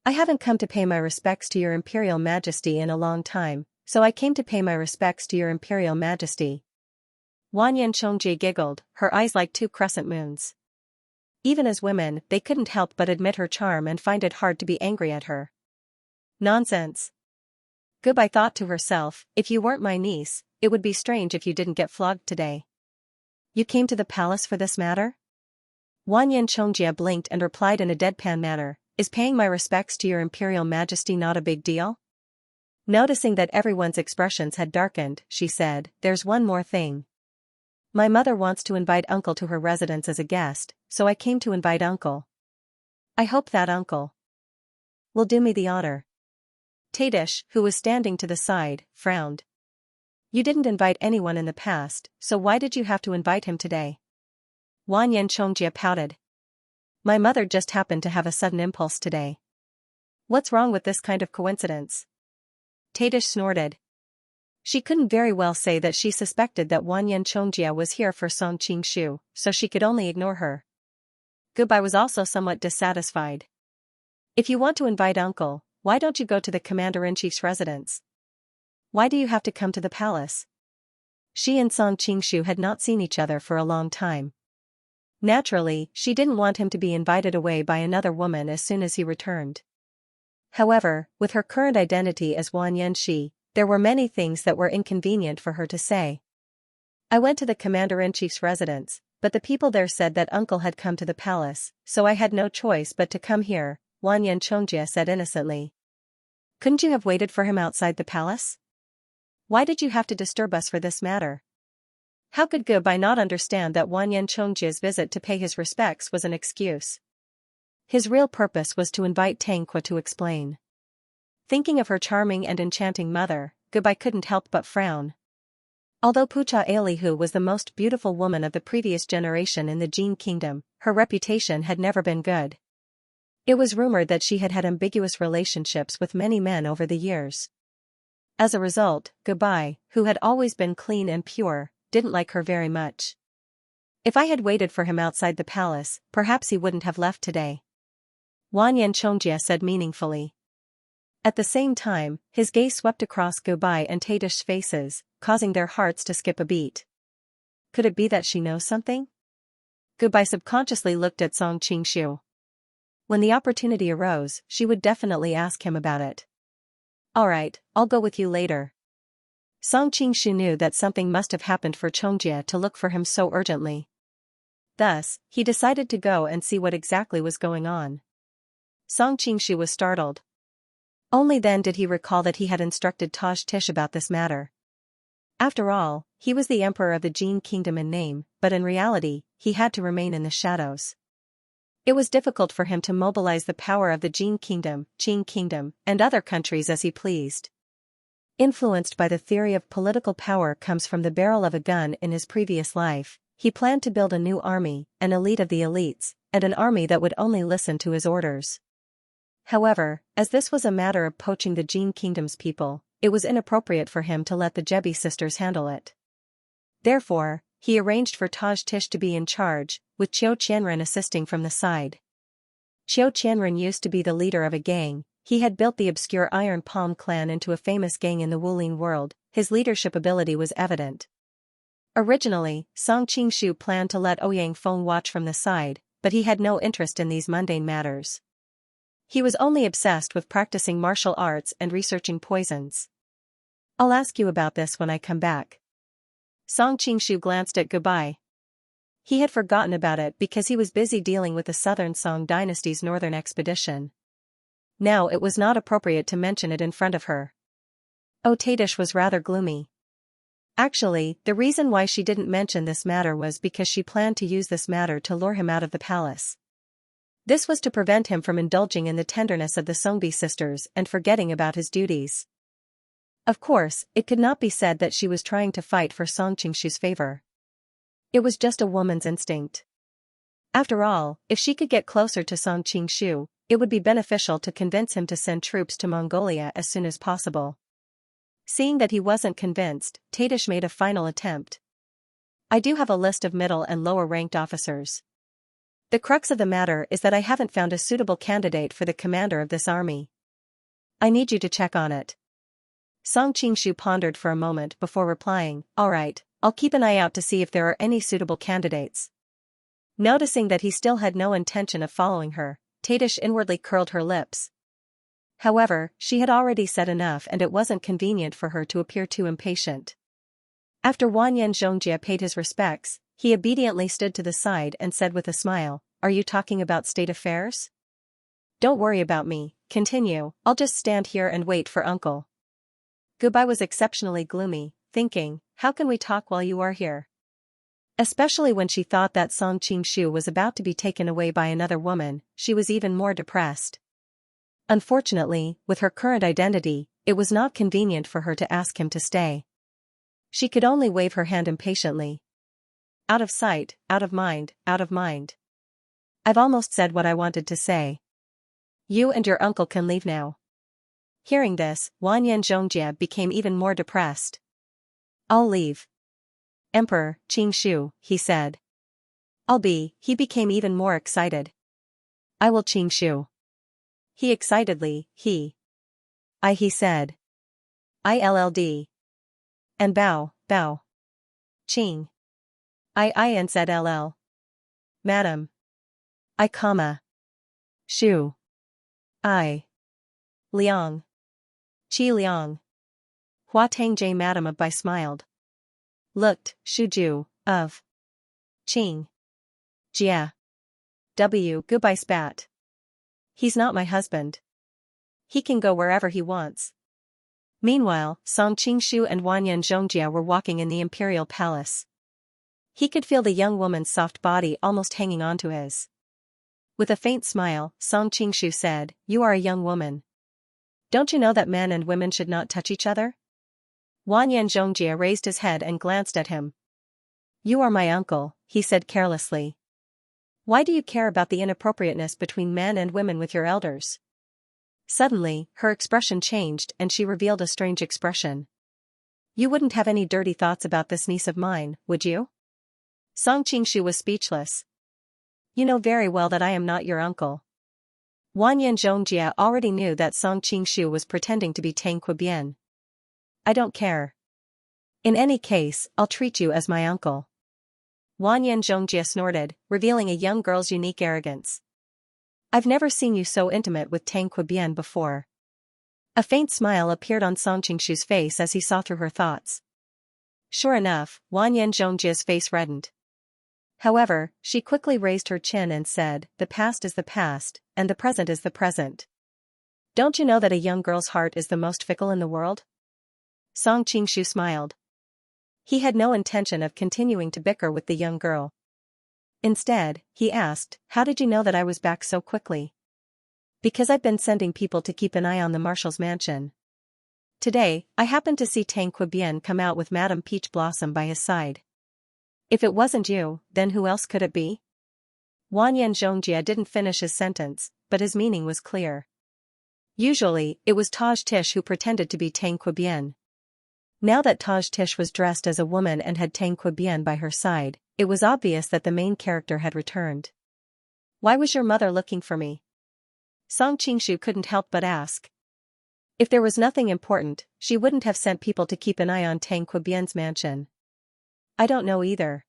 "I haven't come to pay my respects to your Imperial Majesty in a long time, so I came to pay my respects to your Imperial Majesty." Wanyan Chongjie giggled, her eyes like two crescent moons. Even as women, they couldn't help but admit her charm and find it hard to be angry at her. Nonsense. Gubai thought to herself, if you weren't my niece, it would be strange if you didn't get flogged today. "You came to the palace for this matter?" Wanyan Chongjia blinked and replied in a deadpan manner, "Is paying my respects to your Imperial Majesty not a big deal?" Noticing that everyone's expressions had darkened, she said, "There's one more thing. My mother wants to invite Uncle to her residence as a guest, so I came to invite Uncle. I hope that Uncle will do me the honor." Tadish, who was standing to the side, frowned. "You didn't invite anyone in the past, so why did you have to invite him today?" Wanyan Chongjia pouted. "My mother just happened to have a sudden impulse today." "What's wrong with this kind of coincidence?" Tadish snorted. She couldn't very well say that she suspected that Wanyan Chongjia was here for Song Qingshu, so she could only ignore her. Gubai was also somewhat dissatisfied. "If you want to invite Uncle, why don't you go to the Commander-in-Chief's residence? Why do you have to come to the palace?" She and Song Qingshu had not seen each other for a long time. Naturally, she didn't want him to be invited away by another woman as soon as he returned. However, with her current identity as Wan Yanxi, there were many things that were inconvenient for her to say. "I went to the Commander-in-Chief's residence, but the people there said that Uncle had come to the palace, so I had no choice but to come here," Wanyan Chongjia said innocently. "Couldn't you have waited for him outside the palace? Why did you have to disturb us for this matter?" How could Gubai not understand that Wanyan Chongjia's visit to pay his respects was an excuse? His real purpose was to invite Tangqua to explain. Thinking of her charming and enchanting mother, Gubai couldn't help but frown. Although Pucha Alihu was the most beautiful woman of the previous generation in the Jin kingdom, her reputation had never been good. It was rumored that she had had ambiguous relationships with many men over the years. As a result, Gubai, who had always been clean and pure, didn't like her very much. "If I had waited for him outside the palace, perhaps he wouldn't have left today," Wanyan Chongjia said meaningfully. At the same time, his gaze swept across Gubai and Tadish's faces, causing their hearts to skip a beat. Could it be that she knows something? Gubai subconsciously looked at Song Qingshu. When the opportunity arose, she would definitely ask him about it. "Alright, I'll go with you later." Song Qingshu knew that something must have happened for Chongjia to look for him so urgently. Thus, he decided to go and see what exactly was going on. Song Qingshu was startled. Only then did he recall that he had instructed Taj Tish about this matter. After all, he was the emperor of the Jin kingdom in name, but in reality, he had to remain in the shadows. It was difficult for him to mobilize the power of the Jin kingdom, Qing kingdom, and other countries as he pleased. Influenced by the theory of political power comes from the barrel of a gun in his previous life, he planned to build a new army, an elite of the elites, and an army that would only listen to his orders. However, as this was a matter of poaching the Jin kingdom's people, it was inappropriate for him to let the Jebi sisters handle it. Therefore, he arranged for Taj Tish to be in charge, with Qiu Qianren assisting from the side. Qiu Qianren used to be the leader of a gang. He had built the obscure Iron Palm clan into a famous gang in the Wulin world. His leadership ability was evident. Originally, Song Qingshu planned to let Ouyang Feng watch from the side, but he had no interest in these mundane matters. He was only obsessed with practicing martial arts and researching poisons. "I'll ask you about this when I come back." Song Qingshu glanced at Goodbye. He had forgotten about it because he was busy dealing with the Southern Song dynasty's northern expedition. Now it was not appropriate to mention it in front of her. Oh, Tadish was rather gloomy. Actually, the reason why she didn't mention this matter was because she planned to use this matter to lure him out of the palace. This was to prevent him from indulging in the tenderness of the Songbi sisters and forgetting about his duties. Of course, it could not be said that she was trying to fight for Song Qingshu's favor. It was just a woman's instinct. After all, if she could get closer to Song Qingshu, it would be beneficial to convince him to send troops to Mongolia as soon as possible. Seeing that he wasn't convinced, Tadish made a final attempt. "I do have a list of middle and lower-ranked officers. The crux of the matter is that I haven't found a suitable candidate for the commander of this army. I need you to check on it." Song Qingshu pondered for a moment before replying, "All right, I'll keep an eye out to see if there are any suitable candidates." Noticing that he still had no intention of following her, Tadish inwardly curled her lips. However, she had already said enough and it wasn't convenient for her to appear too impatient. After Wanyan Zhongjie paid his respects, he obediently stood to the side and said with a smile, "Are you talking about state affairs?" "Don't worry about me, continue, I'll just stand here and wait for Uncle." Goodbye was exceptionally gloomy, thinking, how can we talk while you are here? Especially when she thought that Song Qingshu was about to be taken away by another woman, she was even more depressed. Unfortunately, with her current identity, it was not convenient for her to ask him to stay. She could only wave her hand impatiently. Out of sight, out of mind, out of mind. I've almost said what I wanted to say. You and your uncle can leave now. Hearing this, Wanyan Zhongjie became even more depressed. I'll leave. Emperor, Qingshu, he said. He became even more excited. I will Qingshu. He excitedly, he said. ILLD. And bow. Qing. I and said LL. Madam. Shu. Liang. Qi Liang. Hua Tangjie Madam of Bai smiled. Looked, Shuju, of. Qing. Jia. Goodbye spat. He's not my husband. He can go wherever he wants. Meanwhile, Song Qingshu and Wanyan Zhongjie were walking in the imperial palace. He could feel the young woman's soft body almost hanging onto his. With a faint smile, Song Qingshu said, "You are a young woman. Don't you know that men and women should not touch each other?" Wanyan Zhongjie raised his head and glanced at him. "You are my uncle," he said carelessly. "Why do you care about the inappropriateness between men and women with your elders?" Suddenly, her expression changed and she revealed a strange expression. "You wouldn't have any dirty thoughts about this niece of mine, would you?" Song Qingshu was speechless. "You know very well that I am not your uncle." Wanyan Zhongjie already knew that Song Qingshu was pretending to be Tang Qibian. "I don't care. In any case, I'll treat you as my uncle." Wanyan Zhongjie snorted, revealing a young girl's unique arrogance. "I've never seen you so intimate with Tang Qibian before." A faint smile appeared on Song Qingshu's face as he saw through her thoughts. Sure enough, Wanyan Zhongjie's face reddened. However, she quickly raised her chin and said, "The past is the past, and the present is the present. Don't you know that a young girl's heart is the most fickle in the world?" Song Qingshu smiled. He had no intention of continuing to bicker with the young girl. Instead, he asked, "How did you know that I was back so quickly?" "Because I've been sending people to keep an eye on the Marshal's mansion. Today, I happened to see Tang Quibien come out with Madame Peach Blossom by his side." "If it wasn't you, then who else could it be?" Wanyan Zhongjie didn't finish his sentence, but his meaning was clear. Usually, it was Taj Tish who pretended to be Tang Quibien. Now that Taj Tish was dressed as a woman and had Tang Quibien by her side, it was obvious that the main character had returned. "Why was your mother looking for me?" Song Qingshu couldn't help but ask. If there was nothing important, she wouldn't have sent people to keep an eye on Tang Quibien's mansion. "I don't know either."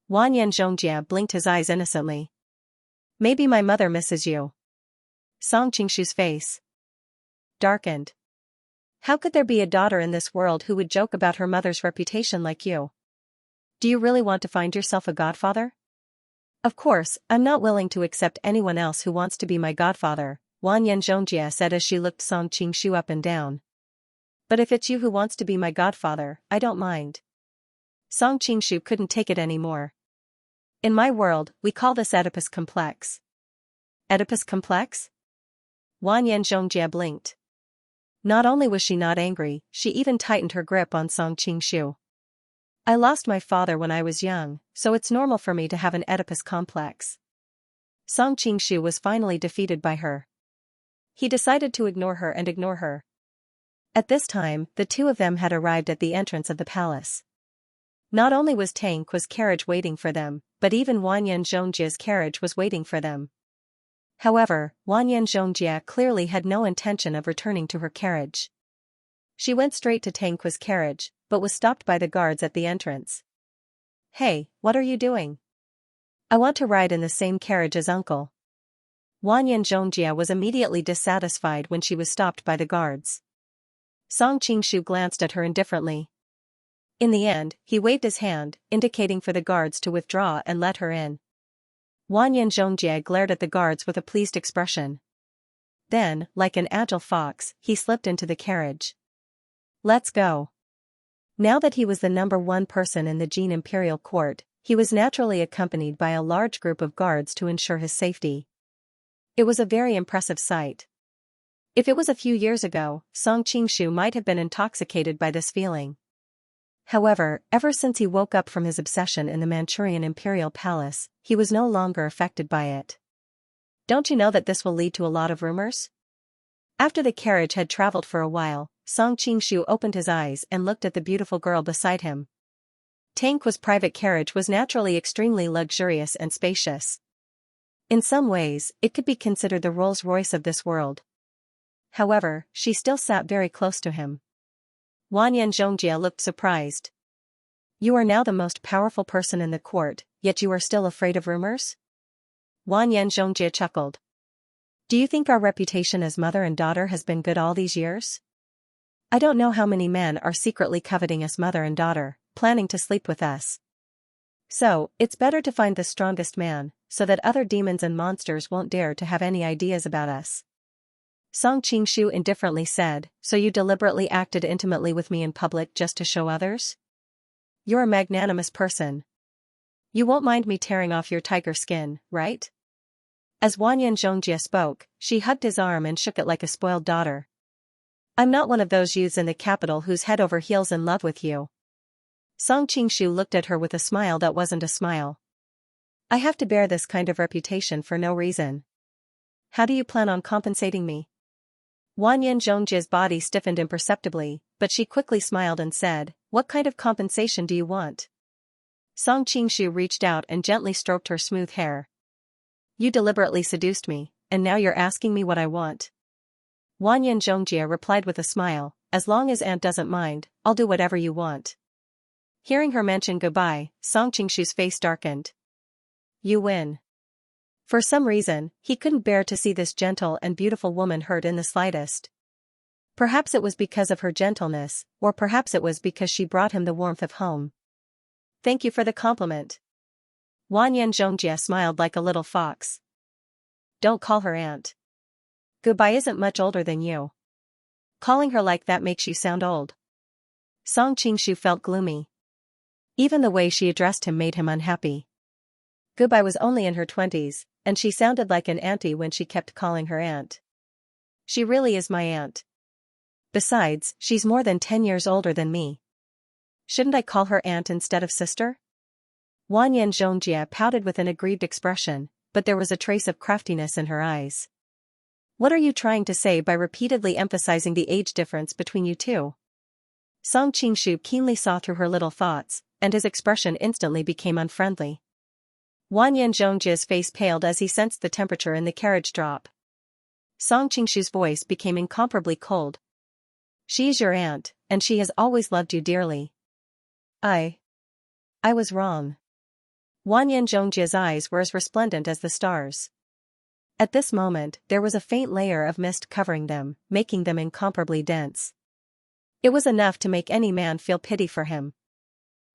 Wanyan Zhongjie blinked his eyes innocently. "Maybe my mother misses you." Song Qingshu's face darkened. "How could there be a daughter in this world who would joke about her mother's reputation like you? Do you really want to find yourself a godfather?" "Of course, I'm not willing to accept anyone else who wants to be my godfather," Wanyan Zhongjie said as she looked Song Qingshu up and down. "But if it's you who wants to be my godfather, I don't mind." Song Qingshu couldn't take it anymore. "In my world, we call this Oedipus complex." "Oedipus complex?" Wanyan Zhongjie blinked. Not only was she not angry, she even tightened her grip on Song Qingshu. "I lost my father when I was young, so it's normal for me to have an Oedipus complex." Song Qingshu was finally defeated by her. He decided to ignore her. At this time, the two of them had arrived at the entrance of the palace. Not only was Tang Qu's carriage waiting for them, but even Wanyan Zhongjie's carriage was waiting for them. However, Wanyan Zhongjie clearly had no intention of returning to her carriage. She went straight to Tang Qu's carriage, but was stopped by the guards at the entrance. "Hey, what are you doing?" "I want to ride in the same carriage as uncle." Wanyan Zhongjie was immediately dissatisfied when she was stopped by the guards. Song Qingshu glanced at her indifferently. In the end, he waved his hand, indicating for the guards to withdraw and let her in. Wanyan Zhongjie glared at the guards with a pleased expression. Then, like an agile fox, he slipped into the carriage. "Let's go." Now that he was the #1 person in the Jin imperial court, he was naturally accompanied by a large group of guards to ensure his safety. It was a very impressive sight. If it was a few years ago, Song Qingshu might have been intoxicated by this feeling. However, ever since he woke up from his obsession in the Manchurian imperial palace, he was no longer affected by it. "Don't you know that this will lead to a lot of rumors?" After the carriage had traveled for a while, Song Qingshu opened his eyes and looked at the beautiful girl beside him. Tang Qu's private carriage was naturally extremely luxurious and spacious. In some ways, it could be considered the Rolls-Royce of this world. However, she still sat very close to him. Wanyan Zhongjie looked surprised. "You are now the most powerful person in the court, yet you are still afraid of rumors?" Wanyan Zhongjie chuckled. "Do you think our reputation as mother and daughter has been good all these years? I don't know how many men are secretly coveting us mother and daughter, planning to sleep with us. So, it's better to find the strongest man, so that other demons and monsters won't dare to have any ideas about us." Song Qingshu indifferently said, "So you deliberately acted intimately with me in public just to show others? You're a magnanimous person. You won't mind me tearing off your tiger skin, right?" As Wanyan Zhongjie spoke, she hugged his arm and shook it like a spoiled daughter. "I'm not one of those youths in the capital who's head over heels in love with you." Song Qingshu looked at her with a smile that wasn't a smile. "I have to bear this kind of reputation for no reason. How do you plan on compensating me?" Wanyan Zhongjie's body stiffened imperceptibly, but she quickly smiled and said, "What kind of compensation do you want?" Song Qingshu reached out and gently stroked her smooth hair. "You deliberately seduced me, and now you're asking me what I want." Wanyan Zhongjie replied with a smile, "As long as Aunt doesn't mind, I'll do whatever you want." Hearing her mention goodbye, Song Qingshu's face darkened. "You win." For some reason, he couldn't bear to see this gentle and beautiful woman hurt in the slightest. Perhaps it was because of her gentleness, or perhaps it was because she brought him the warmth of home. "Thank you for the compliment." Wanyan Zhongjie smiled like a little fox. "Don't call her aunt. Goodbye isn't much older than you. Calling her like that makes you sound old." Song Qingshu felt gloomy. Even the way she addressed him made him unhappy. Goodbye was only in her 20s, and she sounded like an auntie when she kept calling her aunt. She really is my aunt. Besides, she's more than 10 years older than me. Shouldn't I call her aunt instead of sister? Wanyan Zhongjie pouted with an aggrieved expression, but there was a trace of craftiness in her eyes. What are you trying to say by repeatedly emphasizing the age difference between you two? Song Qingshu keenly saw through her little thoughts, and his expression instantly became unfriendly. Wanyan Zhongjie's face paled as he sensed the temperature in the carriage drop. Song Qingshu's voice became incomparably cold. She is your aunt, and she has always loved you dearly. I was wrong. Wanyan Zhongjie's eyes were as resplendent as the stars. At this moment, there was a faint layer of mist covering them, making them incomparably dense. It was enough to make any man feel pity for him.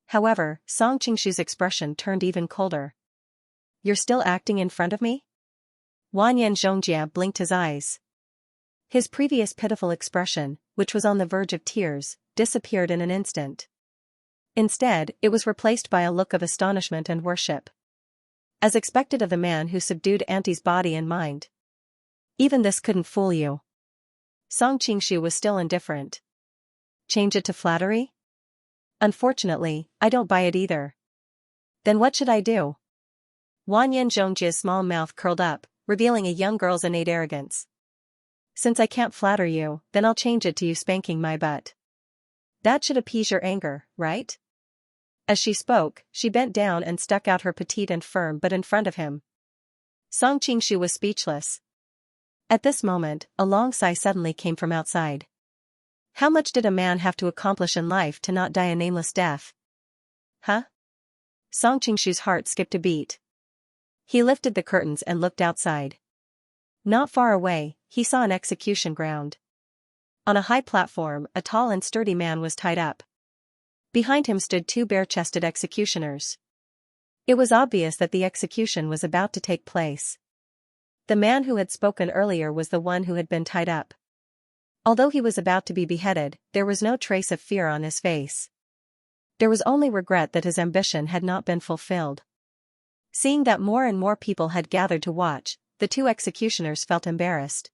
However, Song Qingshu's expression turned even colder. You're still acting in front of me? Wanyan Zhongjie blinked his eyes. His previous pitiful expression, which was on the verge of tears, disappeared in an instant. Instead, it was replaced by a look of astonishment and worship. As expected of the man who subdued Auntie's body and mind. Even this couldn't fool you. Song Qingshu was still indifferent. Change it to flattery? Unfortunately, I don't buy it either. Then what should I do? Wanyan Zhongjie's small mouth curled up, revealing a young girl's innate arrogance. Since I can't flatter you, then I'll change it to you spanking my butt. That should appease your anger, right? As she spoke, she bent down and stuck out her petite and firm butt in front of him. Song Qingshu was speechless. At this moment, a long sigh suddenly came from outside. How much did a man have to accomplish in life to not die a nameless death? Huh? Song Qingshu's heart skipped a beat. He lifted the curtains and looked outside. Not far away, he saw an execution ground. On a high platform, a tall and sturdy man was tied up. Behind him stood two bare-chested executioners. It was obvious that the execution was about to take place. The man who had spoken earlier was the one who had been tied up. Although he was about to be beheaded, there was no trace of fear on his face. There was only regret that his ambition had not been fulfilled. Seeing that more and more people had gathered to watch, the two executioners felt embarrassed.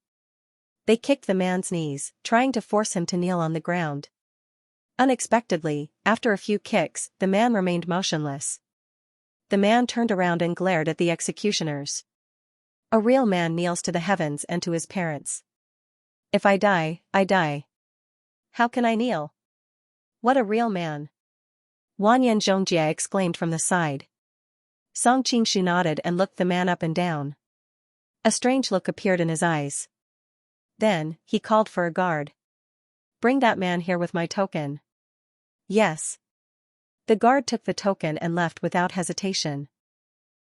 They kicked the man's knees, trying to force him to kneel on the ground. Unexpectedly, after a few kicks, the man remained motionless. The man turned around and glared at the executioners. A real man kneels to the heavens and to his parents. If I die, I die. How can I kneel? What a real man! Wanyan Zhongjie exclaimed from the side. Song Qingshu nodded and looked the man up and down. A strange look appeared in his eyes. Then, he called for a guard. Bring that man here with my token. Yes. The guard took the token and left without hesitation.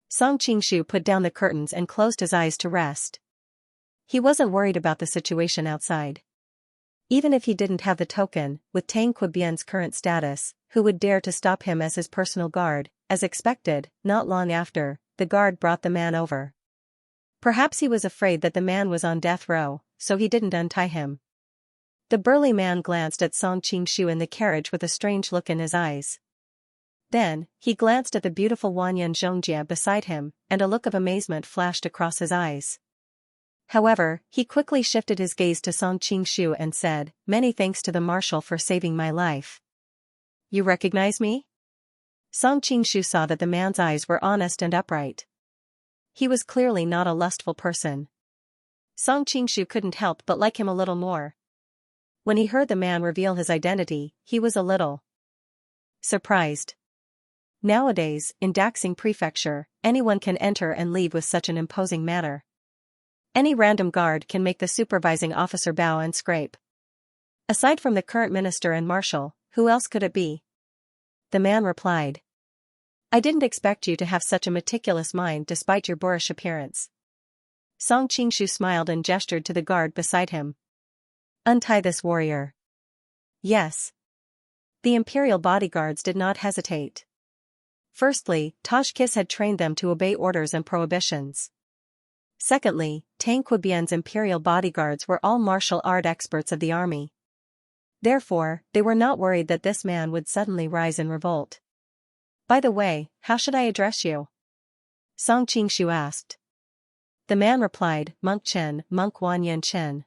Song Qingshu put down the curtains and closed his eyes to rest. He wasn't worried about the situation outside. Even if he didn't have the token, with Tang Qibian's current status, who would dare to stop him as his personal guard? As expected, not long after, the guard brought the man over. Perhaps he was afraid that the man was on death row, so he didn't untie him. The burly man glanced at Song Qingshu in the carriage with a strange look in his eyes. Then, he glanced at the beautiful Wanyan Zhongjie beside him, and a look of amazement flashed across his eyes. However, he quickly shifted his gaze to Song Qingshu and said, "Many thanks to the marshal for saving my life. You recognize me?" Song Qingshu saw that the man's eyes were honest and upright. He was clearly not a lustful person. Song Qingshu couldn't help but like him a little more. When he heard the man reveal his identity, he was a little surprised. Nowadays, in Daxing Prefecture, anyone can enter and leave with such an imposing manner. Any random guard can make the supervising officer bow and scrape. Aside from the current minister and marshal, who else could it be? The man replied. I didn't expect you to have such a meticulous mind despite your boorish appearance. Song Qingshu smiled and gestured to the guard beside him. Untie this warrior. Yes. The imperial bodyguards did not hesitate. Firstly, Tashkis had trained them to obey orders and prohibitions. Secondly, Tang Qibian's imperial bodyguards were all martial art experts of the army. Therefore, they were not worried that this man would suddenly rise in revolt. By the way, how should I address you? Song Qingshu asked. The man replied, Monk Chen, Monk Wanyan Chen.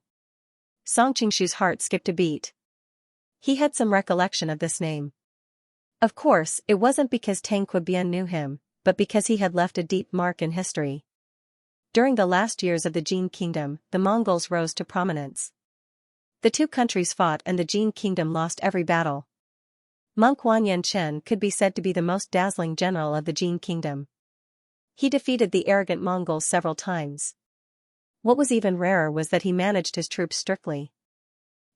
Song Qingshu's heart skipped a beat. He had some recollection of this name. Of course, it wasn't because Tang Qibian knew him, but because he had left a deep mark in history. During the last years of the Jin Kingdom, the Mongols rose to prominence. The two countries fought and the Jin Kingdom lost every battle. Monk Wanyan Chen could be said to be the most dazzling general of the Jin Kingdom. He defeated the arrogant Mongols several times. What was even rarer was that he managed his troops strictly.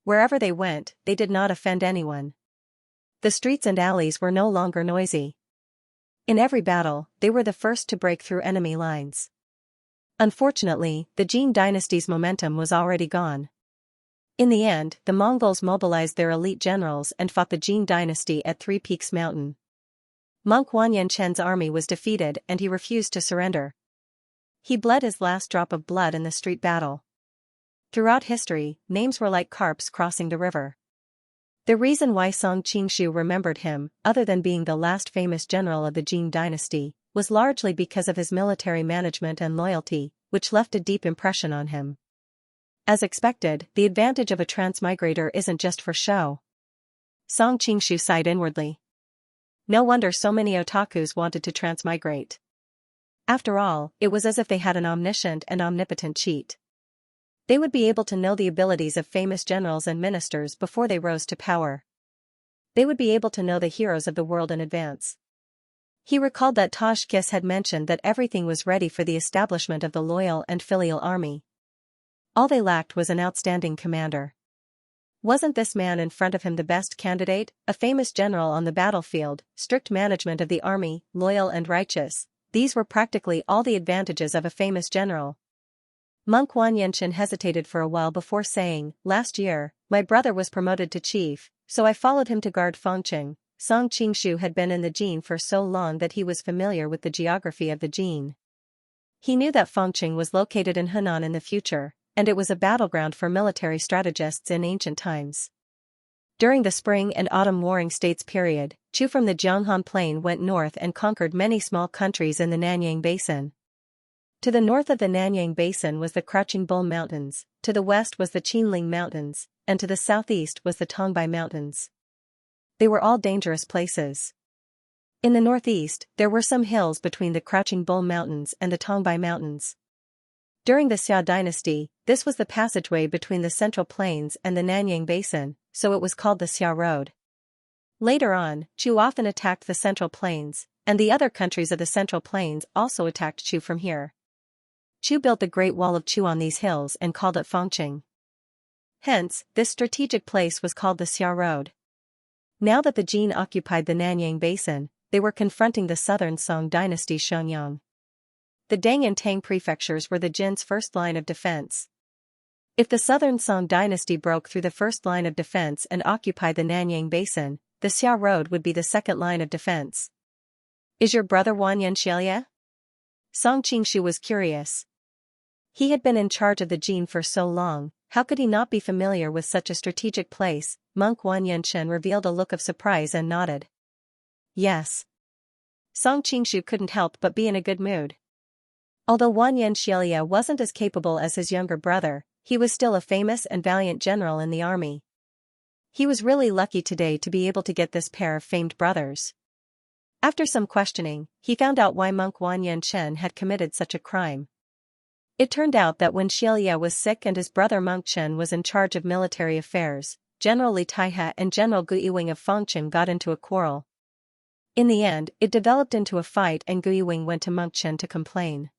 Wherever they went, they did not offend anyone. The streets and alleys were no longer noisy. In every battle, they were the first to break through enemy lines. Unfortunately, the Jin dynasty's momentum was already gone. In the end, the Mongols mobilized their elite generals and fought the Jin dynasty at Three Peaks Mountain. Monk Wanyan Chen's army was defeated and he refused to surrender. He bled his last drop of blood in the street battle. Throughout history, names were like carps crossing the river. The reason why Song Qingshu remembered him, other than being the last famous general of the Jin dynasty, was largely because of his military management and loyalty, which left a deep impression on him. As expected, the advantage of a transmigrator isn't just for show. Song Qingshu sighed inwardly. No wonder so many otakus wanted to transmigrate. After all, it was as if they had an omniscient and omnipotent cheat. They would be able to know the abilities of famous generals and ministers before they rose to power. They would be able to know the heroes of the world in advance. He recalled that Tashkis had mentioned that everything was ready for the establishment of the loyal and filial army. All they lacked was an outstanding commander. Wasn't this man in front of him the best candidate, a famous general on the battlefield, strict management of the army, loyal and righteous? These were practically all the advantages of a famous general. Monk Wanyan Chen hesitated for a while before saying, last year, my brother was promoted to chief, so I followed him to guard Fengqing. Song Qingshu had been in the Jin for so long that he was familiar with the geography of the Jin. He knew that Fengqing was located in Henan in the future, and it was a battleground for military strategists in ancient times. During the Spring and Autumn Warring States period, Chu from the Jianghan Plain went north and conquered many small countries in the Nanyang Basin. To the north of the Nanyang Basin was the Crouching Bull Mountains, to the west was the Qinling Mountains, and to the southeast was the Tongbai Mountains. They were all dangerous places. In the northeast, there were some hills between the Crouching Bull Mountains and the Tongbai Mountains. During the Xia dynasty, this was the passageway between the Central Plains and the Nanyang Basin, so it was called the Xia Road. Later on, Chu often attacked the Central Plains, and the other countries of the Central Plains also attacked Chu from here. Chu built the Great Wall of Chu on these hills and called it Fengqing. Hence, this strategic place was called the Xia Road. Now that the Jin occupied the Nanyang Basin, they were confronting the southern Song dynasty Xianxia. The Deng and Tang prefectures were the Jin's first line of defense. If the southern Song dynasty broke through the first line of defense and occupied the Nanyang Basin, the Xia Road would be the second line of defense. Is your brother Wanyan Xianxia? Song Qingshu was curious. He had been in charge of the Jin for so long, how could he not be familiar with such a strategic place? Monk Wanyan Chen revealed a look of surprise and nodded. Yes. Song Qingshu couldn't help but be in a good mood. Although Wanyan Xianxia wasn't as capable as his younger brother, he was still a famous and valiant general in the army. He was really lucky today to be able to get this pair of famed brothers. After some questioning, he found out why Monk Wanyan Chen had committed such a crime. It turned out that when Xianxia was sick and his brother Monk Chen was in charge of military affairs, General Li Taihe and General Gu Yiwing of Fengqing got into a quarrel. In the end, it developed into a fight and Gu Yiwing went to Monk Chen to complain.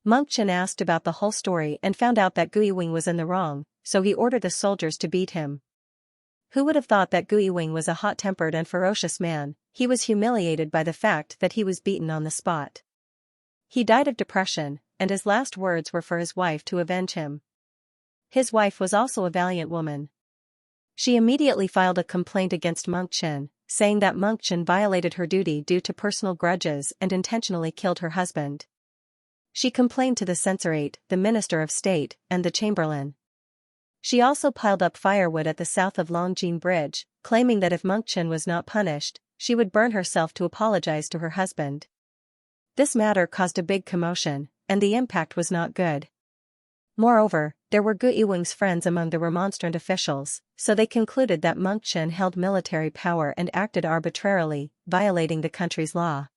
Monk Chen asked about the whole story and found out that Gu Yiwing was in the wrong, so he ordered the soldiers to beat him. Who would have thought that Gu Yiwing was a hot-tempered and ferocious man? He was humiliated by the fact that he was beaten on the spot. He died of depression, and his last words were for his wife to avenge him. His wife was also a valiant woman. She immediately filed a complaint against Monk Chen, saying that Monk Chen violated her duty due to personal grudges and intentionally killed her husband. She complained to the censorate, the Minister of State, and the Chamberlain. She also piled up firewood at the south of Longjing Bridge, claiming that if Monk Chen was not punished, she would burn herself to apologize to her husband. This matter caused a big commotion, and the impact was not good. Moreover, there were Gu Yiweng's friends among the remonstrant officials, so they concluded that Monk Chen held military power and acted arbitrarily, violating the country's law.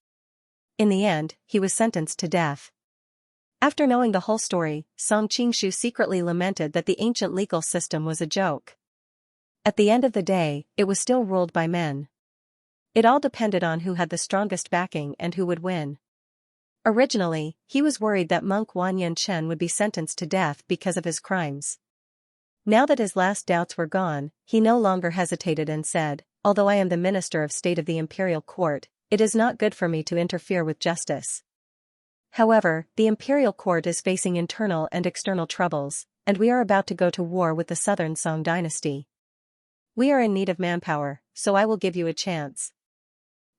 In the end, he was sentenced to death. After knowing the whole story, Song Qingshu secretly lamented that the ancient legal system was a joke. At the end of the day, it was still ruled by men. It all depended on who had the strongest backing and who would win. Originally, he was worried that monk Wanyan Chen would be sentenced to death because of his crimes. Now that his last doubts were gone, he no longer hesitated and said, "Although I am the Minister of State of the Imperial Court, it is not good for me to interfere with justice. However, the Imperial Court is facing internal and external troubles, and we are about to go to war with the Southern Song dynasty. We are in need of manpower, so I will give you a chance.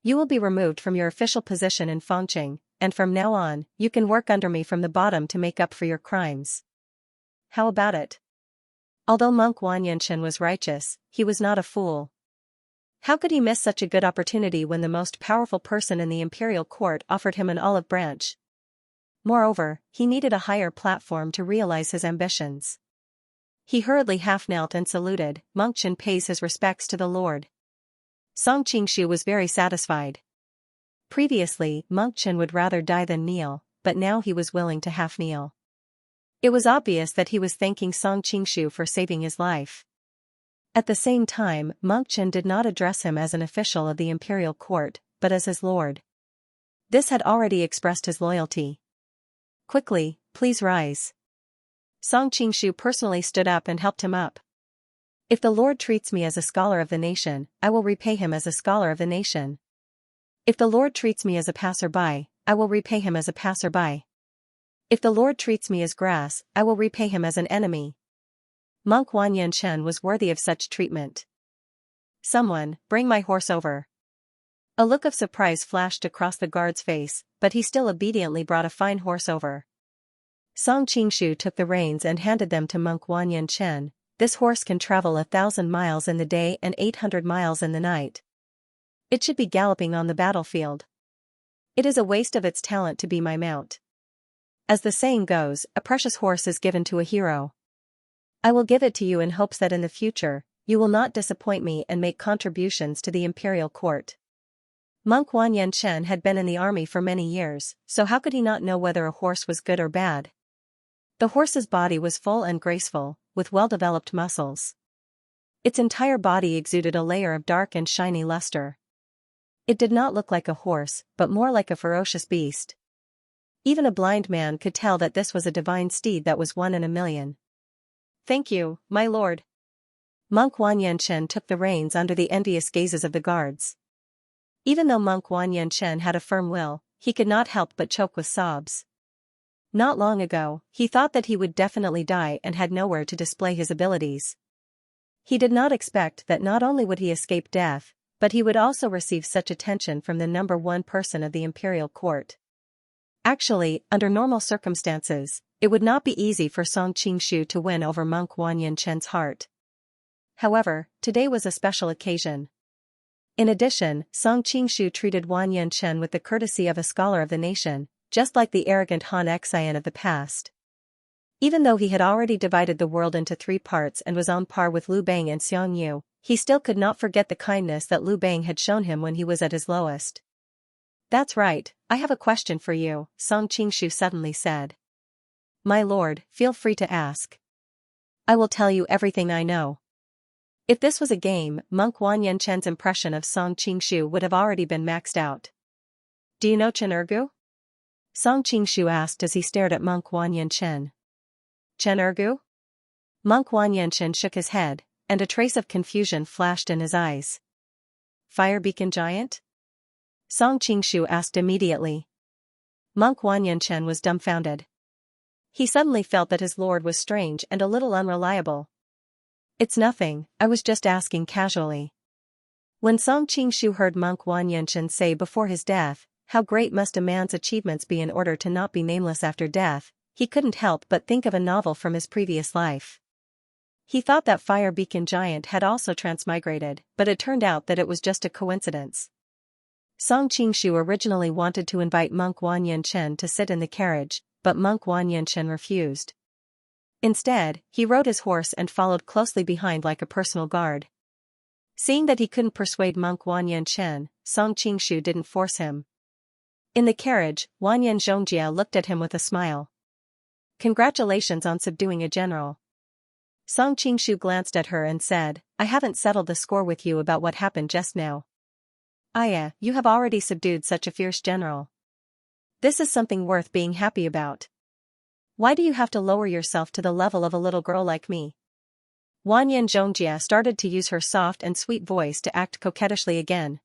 You will be removed from your official position in Fengqing, and from now on, you can work under me from the bottom to make up for your crimes. How about it?" Although monk Wanyan Chen was righteous, he was not a fool. How could he miss such a good opportunity when the most powerful person in the imperial court offered him an olive branch? Moreover, he needed a higher platform to realize his ambitions. He hurriedly half-knelt and saluted. Monk Chen pays his respects to the Lord. Song Qingshu was very satisfied. Previously, Monk Chen would rather die than kneel, but now he was willing to half-kneel. It was obvious that he was thanking Song Qingshu for saving his life. At the same time, Monk Chen did not address him as an official of the imperial court, but as his lord. This had already expressed his loyalty. "Quickly, please rise." Song Qingshu personally stood up and helped him up. "If the Lord treats me as a scholar of the nation, I will repay him as a scholar of the nation. If the Lord treats me as a passerby, I will repay him as a passerby. If the Lord treats me as grass, I will repay him as an enemy." Monk Wanyan Chen was worthy of such treatment. "Someone, bring my horse over." A look of surprise flashed across the guard's face, but he still obediently brought a fine horse over. Song Qingshu took the reins and handed them to monk Wanyan Chen. "This horse can travel 1,000 miles in the day and 800 miles in the night. It should be galloping on the battlefield. It is a waste of its talent to be my mount. As the saying goes, a precious horse is given to a hero. I will give it to you in hopes that in the future, you will not disappoint me and make contributions to the imperial court." Monk Wanyan Chen had been in the army for many years, so how could he not know whether a horse was good or bad? The horse's body was full and graceful, with well-developed muscles. Its entire body exuded a layer of dark and shiny luster. It did not look like a horse, but more like a ferocious beast. Even a blind man could tell that this was a divine steed that was one in a million. "Thank you, my lord." Monk Wanyan Chen took the reins under the envious gazes of the guards. Even though monk Wanyan Chen had a firm will, he could not help but choke with sobs. Not long ago, he thought that he would definitely die and had nowhere to display his abilities. He did not expect that not only would he escape death, but he would also receive such attention from the number one person of the imperial court. Actually, under normal circumstances, it would not be easy for Song Qingshu to win over monk Wanyan Chen's heart. However, today was a special occasion. In addition, Song Qingshu treated Wanyan Chen with the courtesy of a scholar of the nation, just like the arrogant Han Xian of the past. Even though he had already divided the world into 3 parts and was on par with Liu Bang and Xianxia, he still could not forget the kindness that Liu Bang had shown him when he was at his lowest. "That's right, I have a question for you," Song Qingshu suddenly said. "My lord, feel free to ask. I will tell you everything I know." If this was a game, monk Wanyan Chen's impression of Song Qingshu would have already been maxed out. "Do you know Chen Ergu?" Song Qingshu asked as he stared at monk Wanyan Chen. "Chen Ergu?" Monk Wanyan Chen shook his head, and a trace of confusion flashed in his eyes. "Fire Beacon Giant?" Song Qingshu asked immediately. Monk Wanyan Chen was dumbfounded. He suddenly felt that his lord was strange and a little unreliable. "It's nothing, I was just asking casually." When Song Qingshu heard monk Wanyan Chen say before his death, "How great must a man's achievements be in order to not be nameless after death," he couldn't help but think of a novel from his previous life. He thought that Fire Beacon Giant had also transmigrated, but it turned out that it was just a coincidence. Song Qingshu originally wanted to invite monk Wan Yanchen to sit in the carriage, but monk Wan Yanchen refused. Instead, he rode his horse and followed closely behind like a personal guard. Seeing that he couldn't persuade monk Wan Yanchen, Song Qingshu didn't force him. In the carriage, Wan Yanzhongjia looked at him with a smile. Congratulations on subduing a general. Song Qingshu glanced at her and said, I haven't settled the score with you about what happened just now. Aya, you have already subdued such a fierce general. This is something worth being happy about. Why do you have to lower yourself to the level of a little girl like me? Wan Yanzhongjia started to use her soft and sweet voice to act coquettishly again.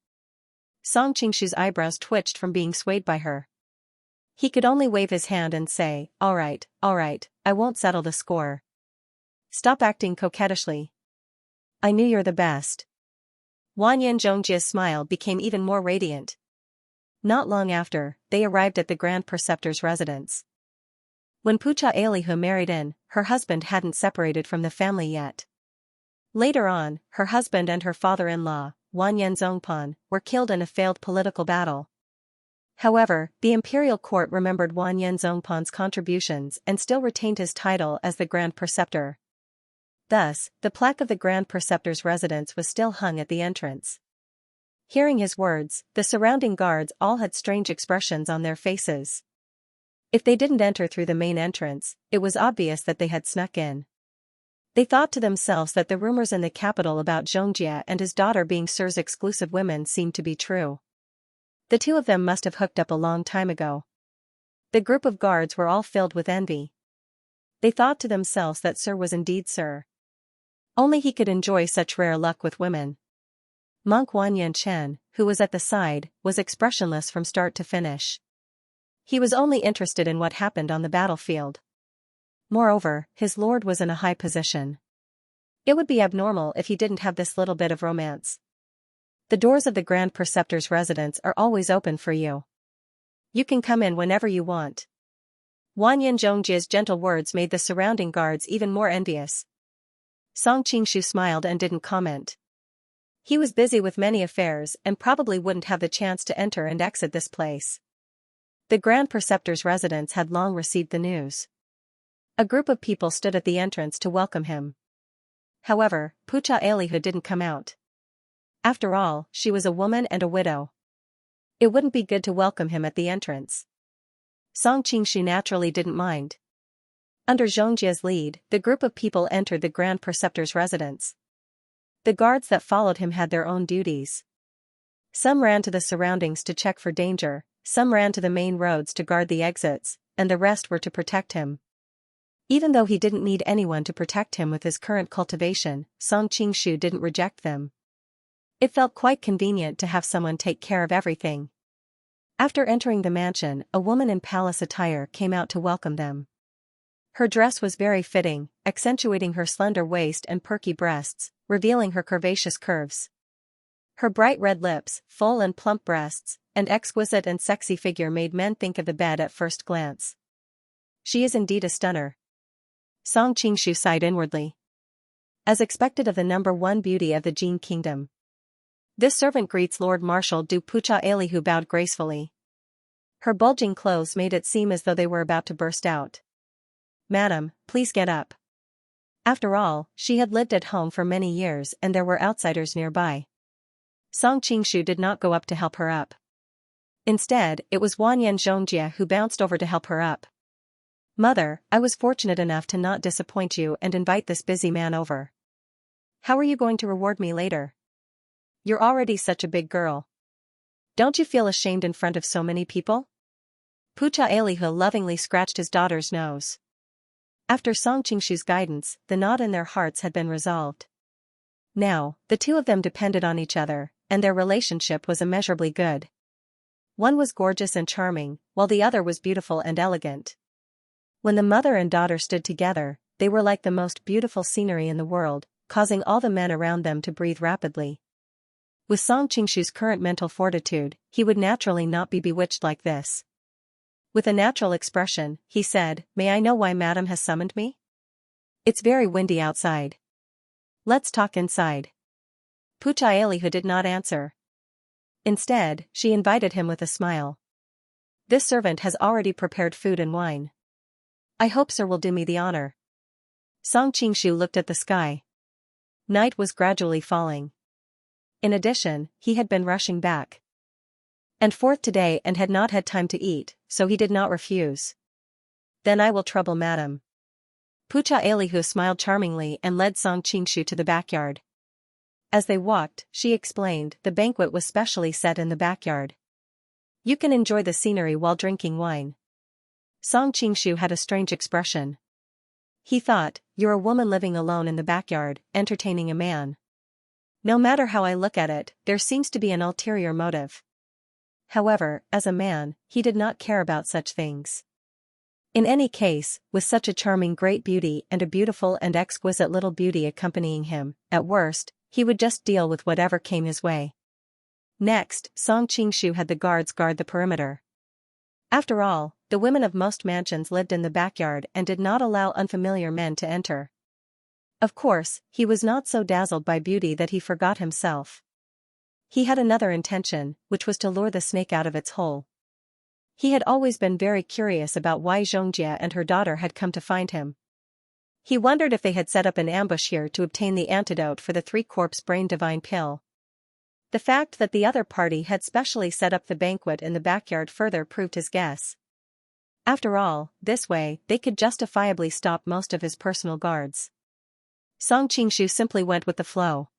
Song Qingshu's eyebrows twitched from being swayed by her. He could only wave his hand and say, all right, I won't settle the score. Stop acting coquettishly. I knew you're the best. Wan Yanzhongjia's smile became even more radiant. Not long after, they arrived at the Grand Preceptor's residence. When Pucha Elihu married in, her husband hadn't separated from the family yet. Later on, her husband and her father-in-law, Wan Yanzongpan, were killed in a failed political battle. However, the imperial court remembered Wan Yanzongpan's contributions and still retained his title as the Grand Preceptor. Thus, the plaque of the Grand Preceptor's residence was still hung at the entrance. Hearing his words, the surrounding guards all had strange expressions on their faces. If they didn't enter through the main entrance, it was obvious that they had snuck in. They thought to themselves that the rumors in the capital about Zhongjia and his daughter being Sir's exclusive women seemed to be true. The two of them must have hooked up a long time ago. The group of guards were all filled with envy. They thought to themselves that Sir was indeed Sir. Only he could enjoy such rare luck with women. Monk Wan Yanchen, who was at the side, was expressionless from start to finish. He was only interested in what happened on the battlefield. Moreover, his lord was in a high position. It would be abnormal if he didn't have this little bit of romance. The doors of the Grand Preceptor's residence are always open for you. You can come in whenever you want. Wan Yanzhongjia's gentle words made the surrounding guards even more envious. Song Qingshu smiled and didn't comment. He was busy with many affairs and probably wouldn't have the chance to enter and exit this place. The Grand Preceptor's residence had long received the news. A group of people stood at the entrance to welcome him. However, Pucha Elihu didn't come out. After all, she was a woman and a widow. It wouldn't be good to welcome him at the entrance. Song Qingshu naturally didn't mind. Under Zhongjia's lead, the group of people entered the Grand Preceptor's residence. The guards that followed him had their own duties. Some ran to the surroundings to check for danger, some ran to the main roads to guard the exits, and the rest were to protect him. Even though he didn't need anyone to protect him with his current cultivation, Song Qingshu didn't reject them. It felt quite convenient to have someone take care of everything. After entering the mansion, a woman in palace attire came out to welcome them. Her dress was very fitting, accentuating her slender waist and perky breasts, revealing her curvaceous curves. Her bright red lips, full and plump breasts, and exquisite and sexy figure made men think of the bed at first glance. She is indeed a stunner. Song Qingshu sighed inwardly. As expected of the #1 beauty of the Jin kingdom. This servant greets Lord Marshal Du Pucha Elihu bowed gracefully. Her bulging clothes made it seem as though they were about to burst out. Madam, please get up. After all, she had lived at home for many years and there were outsiders nearby. Song Qingshu did not go up to help her up. Instead, it was Wan Yanzhongjia who bounced over to help her up. Mother, I was fortunate enough to not disappoint you and invite this busy man over. How are you going to reward me later? You're already such a big girl. Don't you feel ashamed in front of so many people? Pucha Elihu lovingly scratched his daughter's nose. After Song Qingshu's guidance, the knot in their hearts had been resolved. Now, the two of them depended on each other, and their relationship was immeasurably good. One was gorgeous and charming, while the other was beautiful and elegant. When the mother and daughter stood together, they were like the most beautiful scenery in the world, causing all the men around them to breathe rapidly. With Song Qingshu's current mental fortitude, he would naturally not be bewitched like this. With a natural expression, he said, "May I know why Madam has summoned me?" "It's very windy outside. Let's talk inside." Pucha Elihu did not answer. Instead, she invited him with a smile. This servant has already prepared food and wine. I hope sir will do me the honor. Song Qingshu looked at the sky. Night was gradually falling. In addition, he had been rushing back and forth today and had not had time to eat, so he did not refuse. Then I will trouble madam. Pucha Elihu smiled charmingly and led Song Qingshu to the backyard. As they walked, she explained the banquet was specially set in the backyard. You can enjoy the scenery while drinking wine. Song Qingshu had a strange expression. He thought, you're a woman living alone in the backyard, entertaining a man. No matter how I look at it, there seems to be an ulterior motive. However, as a man, he did not care about such things. In any case, with such a charming great beauty and a beautiful and exquisite little beauty accompanying him, at worst, he would just deal with whatever came his way. Next, Song Qingshu had the guards guard the perimeter. After all, the women of most mansions lived in the backyard and did not allow unfamiliar men to enter. Of course, he was not so dazzled by beauty that he forgot himself. He had another intention, which was to lure the snake out of its hole. He had always been very curious about why Xianxia and her daughter had come to find him. He wondered if they had set up an ambush here to obtain the antidote for the three-corpse brain divine pill. The fact that the other party had specially set up the banquet in the backyard further proved his guess. After all, this way, they could justifiably stop most of his personal guards. Song Qingshu simply went with the flow.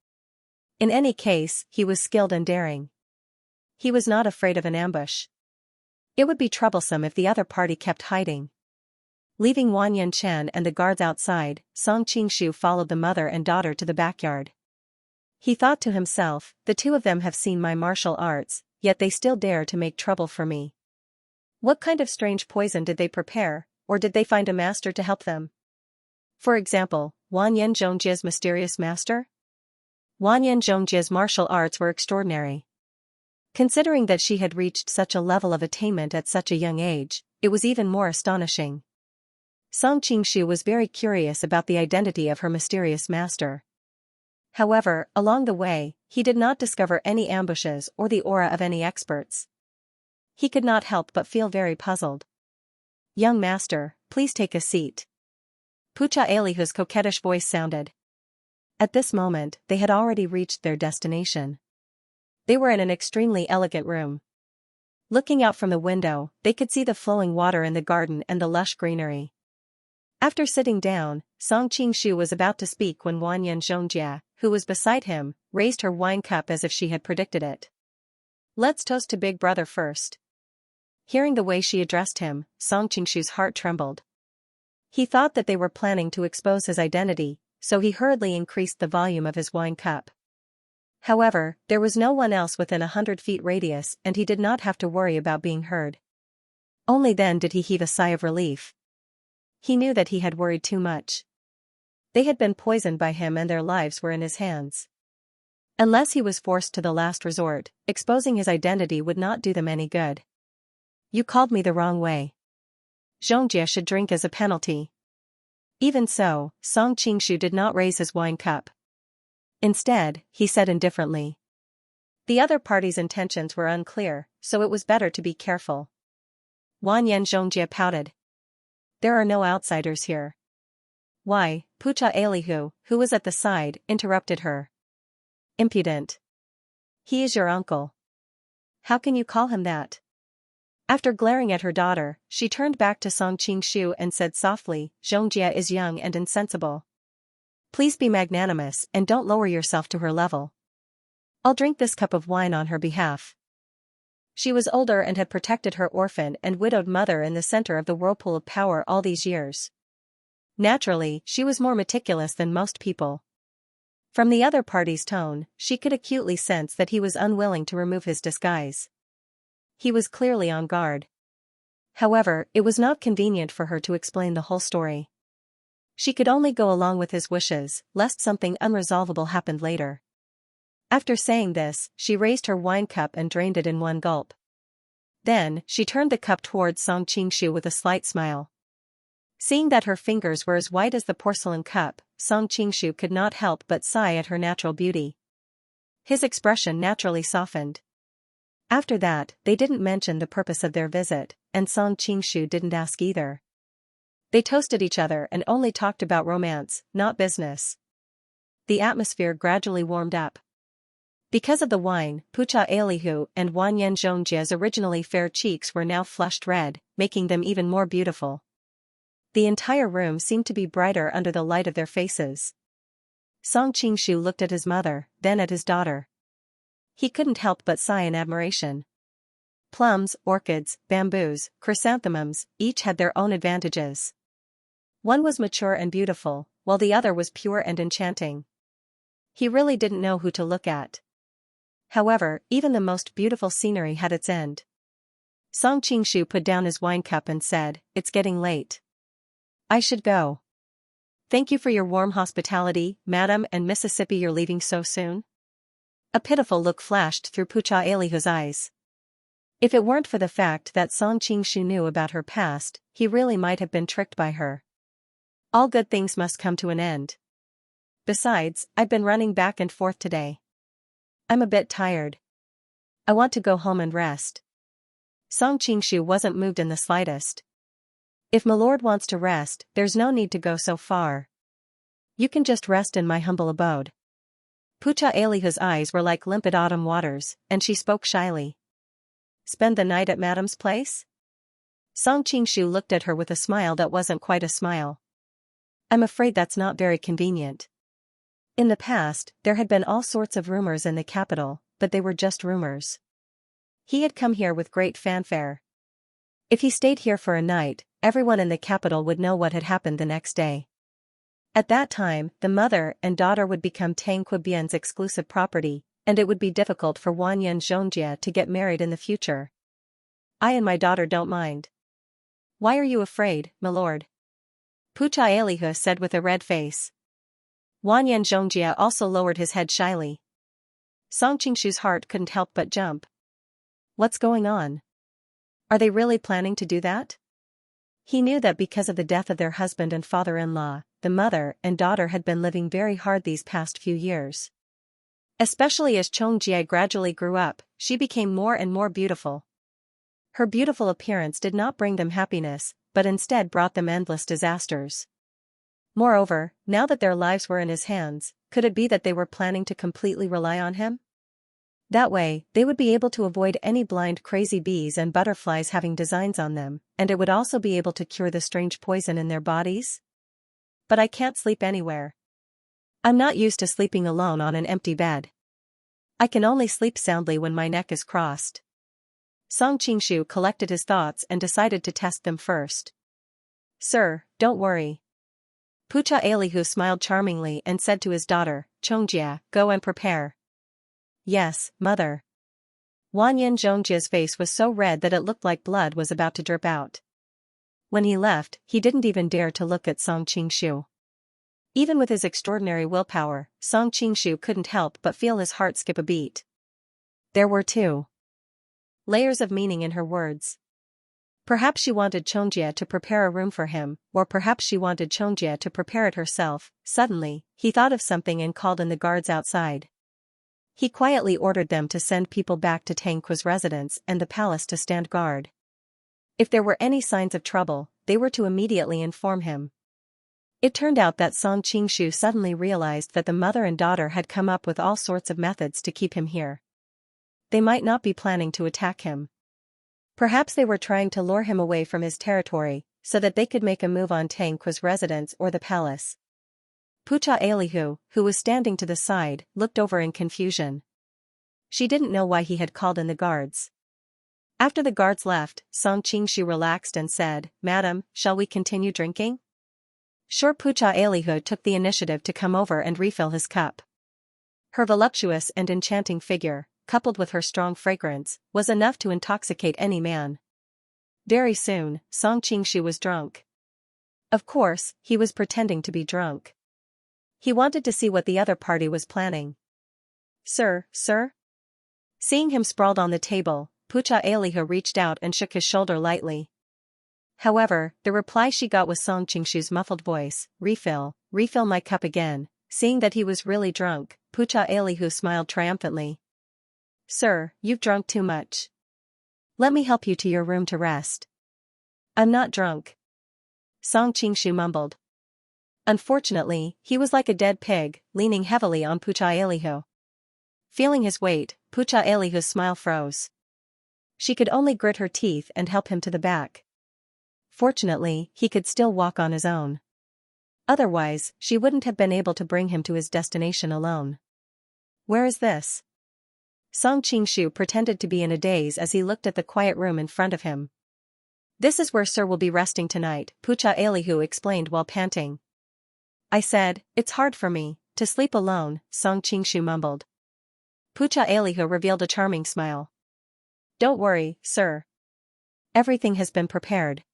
In any case, he was skilled and daring. He was not afraid of an ambush. It would be troublesome if the other party kept hiding. Leaving Wan Yanchen and the guards outside, Song Qingshu followed the mother and daughter to the backyard. He thought to himself, the two of them have seen my martial arts, yet they still dare to make trouble for me. What kind of strange poison did they prepare, or did they find a master to help them? For example, Wan Yanzhongjia's mysterious master? Wan Yanzhongjia's martial arts were extraordinary. Considering that she had reached such a level of attainment at such a young age, it was even more astonishing. Song Qingshu was very curious about the identity of her mysterious master. However, along the way, he did not discover any ambushes or the aura of any experts. He could not help but feel very puzzled. Young master, please take a seat. Pucha Elihu's coquettish voice sounded. At this moment, they had already reached their destination. They were in an extremely elegant room. Looking out from the window, they could see the flowing water in the garden and the lush greenery. After sitting down, Song Qingshu was about to speak when Wan Yanzhongjia, who was beside him, raised her wine cup as if she had predicted it. Let's toast to Big Brother first. Hearing the way she addressed him, Song Qingshu's heart trembled. He thought that they were planning to expose his identity, so he hurriedly increased the volume of his wine cup. However, there was no one else within 100 feet radius and he did not have to worry about being heard. Only then did he heave a sigh of relief. He knew that he had worried too much. They had been poisoned by him and their lives were in his hands. Unless he was forced to the last resort, exposing his identity would not do them any good. You called me the wrong way. Zhongjie should drink as a penalty. Even so, Song Qingshu did not raise his wine cup. Instead, he said indifferently. The other party's intentions were unclear, so it was better to be careful. Wan Yanzhongjie pouted. There are no outsiders here. Why, Pucha Elihu, who was at the side, interrupted her. Impudent. He is your uncle. How can you call him that? After glaring at her daughter, she turned back to Song Qingshu and said softly, Zhongjie is young and insensible. Please be magnanimous and don't lower yourself to her level. I'll drink this cup of wine on her behalf. She was older and had protected her orphan and widowed mother in the center of the whirlpool of power all these years. Naturally, she was more meticulous than most people. From the other party's tone, she could acutely sense that he was unwilling to remove his disguise. He was clearly on guard. However, it was not convenient for her to explain the whole story. She could only go along with his wishes, lest something unresolvable happened later. After saying this, she raised her wine cup and drained it in one gulp. Then, she turned the cup towards Song Qingshu with a slight smile. Seeing that her fingers were as white as the porcelain cup, Song Qingshu could not help but sigh at her natural beauty. His expression naturally softened. After that, they didn't mention the purpose of their visit, and Song Qingshu didn't ask either. They toasted each other and only talked about romance, not business. The atmosphere gradually warmed up. Because of the wine, Pucha Elihu and Wanyan Zhongjia's originally fair cheeks were now flushed red, making them even more beautiful. The entire room seemed to be brighter under the light of their faces. Song Qingshu looked at his mother, then at his daughter. He couldn't help but sigh in admiration. Plums, orchids, bamboos, chrysanthemums, each had their own advantages. One was mature and beautiful, while the other was pure and enchanting. He really didn't know who to look at. However, even the most beautiful scenery had its end. Song Qingshu put down his wine cup and said, "It's getting late. I should go. Thank you for your warm hospitality, Madam and Mississippi. You're leaving so soon?" A pitiful look flashed through Pucha Elihu's eyes. If it weren't for the fact that Song Qingshu knew about her past, he really might have been tricked by her. All good things must come to an end. Besides, I've been running back and forth today. I'm a bit tired. I want to go home and rest. Song Qingshu wasn't moved in the slightest. If my lord wants to rest, there's no need to go so far. You can just rest in my humble abode. Pucha Elihu's eyes were like limpid autumn waters, and she spoke shyly. Spend the night at Madam's place? Song Qingshu looked at her with a smile that wasn't quite a smile. I'm afraid that's not very convenient. In the past, there had been all sorts of rumors in the capital, but they were just rumors. He had come here with great fanfare. If he stayed here for a night, everyone in the capital would know what had happened the next day. At that time, the mother and daughter would become Tang Qibian's exclusive property, and it would be difficult for Wanyan Zhongjia to get married in the future. I and my daughter don't mind. Why are you afraid, my lord? Pucha Elihu said with a red face. Wanyan Zhongjia also lowered his head shyly. Song Qingshu's heart couldn't help but jump. What's going on? Are they really planning to do that? He knew that because of the death of their husband and father-in-law, the mother and daughter had been living very hard these past few years. Especially as Zhongjia gradually grew up, she became more and more beautiful. Her beautiful appearance did not bring them happiness, but instead brought them endless disasters. Moreover, now that their lives were in his hands, could it be that they were planning to completely rely on him? That way, they would be able to avoid any blind crazy bees and butterflies having designs on them, and it would also be able to cure the strange poison in their bodies? But I can't sleep anywhere. I'm not used to sleeping alone on an empty bed. I can only sleep soundly when my neck is crossed. Song Qingshu collected his thoughts and decided to test them first. Sir, don't worry. Pucha Elihu smiled charmingly and said to his daughter, Zhongjia, go and prepare. Yes, mother. Wanyan Zhongjia's face was so red that it looked like blood was about to drip out. When he left, he didn't even dare to look at Song Qingshu. Even with his extraordinary willpower, Song Qingshu couldn't help but feel his heart skip a beat. There were two layers of meaning in her words. Perhaps she wanted Zhongjia to prepare a room for him, or perhaps she wanted Zhongjia to prepare it herself. Suddenly, he thought of something and called in the guards outside. He quietly ordered them to send people back to Tangqi's residence and the palace to stand guard. If there were any signs of trouble, they were to immediately inform him. It turned out that Song Qingshu suddenly realized that the mother and daughter had come up with all sorts of methods to keep him here. They might not be planning to attack him. Perhaps they were trying to lure him away from his territory, so that they could make a move on Tangqi's residence or the palace. Pucha Elihu, who was standing to the side, looked over in confusion. She didn't know why he had called in the guards. After the guards left, Song Qingshu relaxed and said, Madam, shall we continue drinking? Sure. Pucha Elihu took the initiative to come over and refill his cup. Her voluptuous and enchanting figure, coupled with her strong fragrance, was enough to intoxicate any man. Very soon, Song Qingshu was drunk. Of course, he was pretending to be drunk. He wanted to see what the other party was planning. Sir. Seeing him sprawled on the table, Pucha Elihu reached out and shook his shoulder lightly. However, the reply she got was Song Qingshu's muffled voice, refill my cup again. Seeing that he was really drunk, Pucha Elihu smiled triumphantly. Sir, you've drunk too much. Let me help you to your room to rest. I'm not drunk. Song Qingshu mumbled. Unfortunately, he was like a dead pig, leaning heavily on Pucha Elihu. Feeling his weight, Pucha Elihu's smile froze. She could only grit her teeth and help him to the back. Fortunately, he could still walk on his own. Otherwise, she wouldn't have been able to bring him to his destination alone. Where is this? Song Qingshu pretended to be in a daze as he looked at the quiet room in front of him. This is where Sir will be resting tonight, Pucha Elihu explained while panting. I said, it's hard for me to sleep alone, Song Qingshu mumbled. Pucha Elihu revealed a charming smile. Don't worry, sir. Everything has been prepared.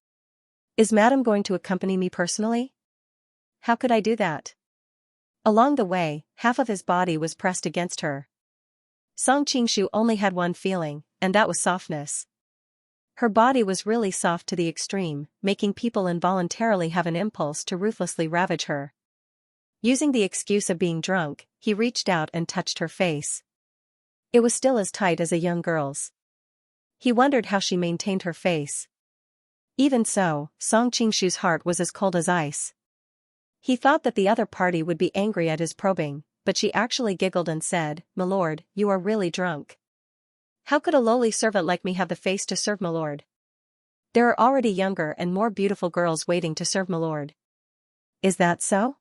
Is Madam going to accompany me personally? How could I do that? Along the way, half of his body was pressed against her. Song Qingshu only had one feeling, and that was softness. Her body was really soft to the extreme, making people involuntarily have an impulse to ruthlessly ravage her. Using the excuse of being drunk, he reached out and touched her face. It was still as tight as a young girl's. He wondered how she maintained her face. Even so, Song Qingshu's heart was as cold as ice. He thought that the other party would be angry at his probing, but she actually giggled and said, "Milord, you are really drunk. How could a lowly servant like me have the face to serve milord? There are already younger and more beautiful girls waiting to serve milord." Is that so?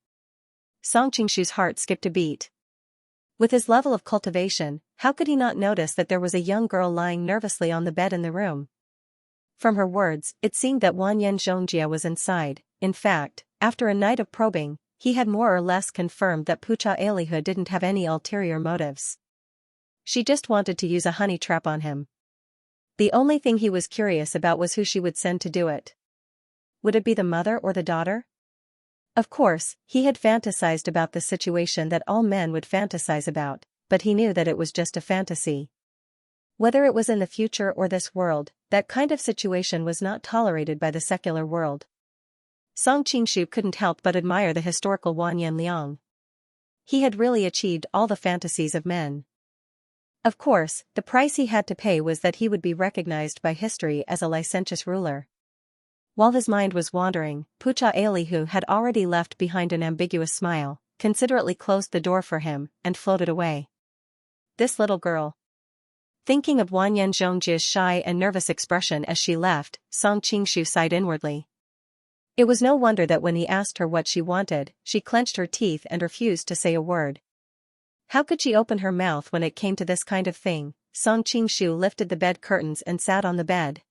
Song Qingshu's heart skipped a beat. With his level of cultivation, how could he not notice that there was a young girl lying nervously on the bed in the room? From her words, it seemed that Wanyan Xianxia was inside. In fact, after a night of probing, he had more or less confirmed that Pucha Elihu didn't have any ulterior motives. She just wanted to use a honey trap on him. The only thing he was curious about was who she would send to do it. Would it be the mother or the daughter? Of course, he had fantasized about the situation that all men would fantasize about, but he knew that it was just a fantasy. Whether it was in the future or this world, that kind of situation was not tolerated by the secular world. Song Qingshu couldn't help but admire the historical Wanyan Liang. He had really achieved all the fantasies of men. Of course, the price he had to pay was that he would be recognized by history as a licentious ruler. While his mind was wandering, Pucha Elihu had already left behind an ambiguous smile, considerately closed the door for him, and floated away. This little girl. Thinking of Wanyan Zhongjia's shy and nervous expression as she left, Song Qingshu sighed inwardly. It was no wonder that when he asked her what she wanted, she clenched her teeth and refused to say a word. How could she open her mouth when it came to this kind of thing? Song Qingshu lifted the bed curtains and sat on the bed.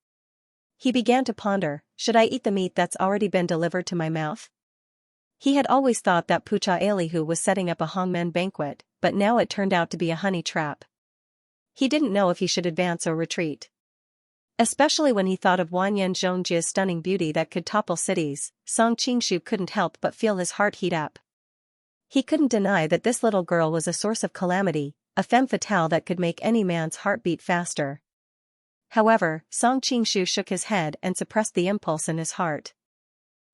He began to ponder, should I eat the meat that's already been delivered to my mouth? He had always thought that Pucha Elihu was setting up a hongmen banquet, but now it turned out to be a honey trap. He didn't know if he should advance or retreat. Especially when he thought of Wanyan Zhongjia's stunning beauty that could topple cities, Song Qingshu couldn't help but feel his heart heat up. He couldn't deny that this little girl was a source of calamity, a femme fatale that could make any man's heart beat faster. However, Song Qingshu shook his head and suppressed the impulse in his heart.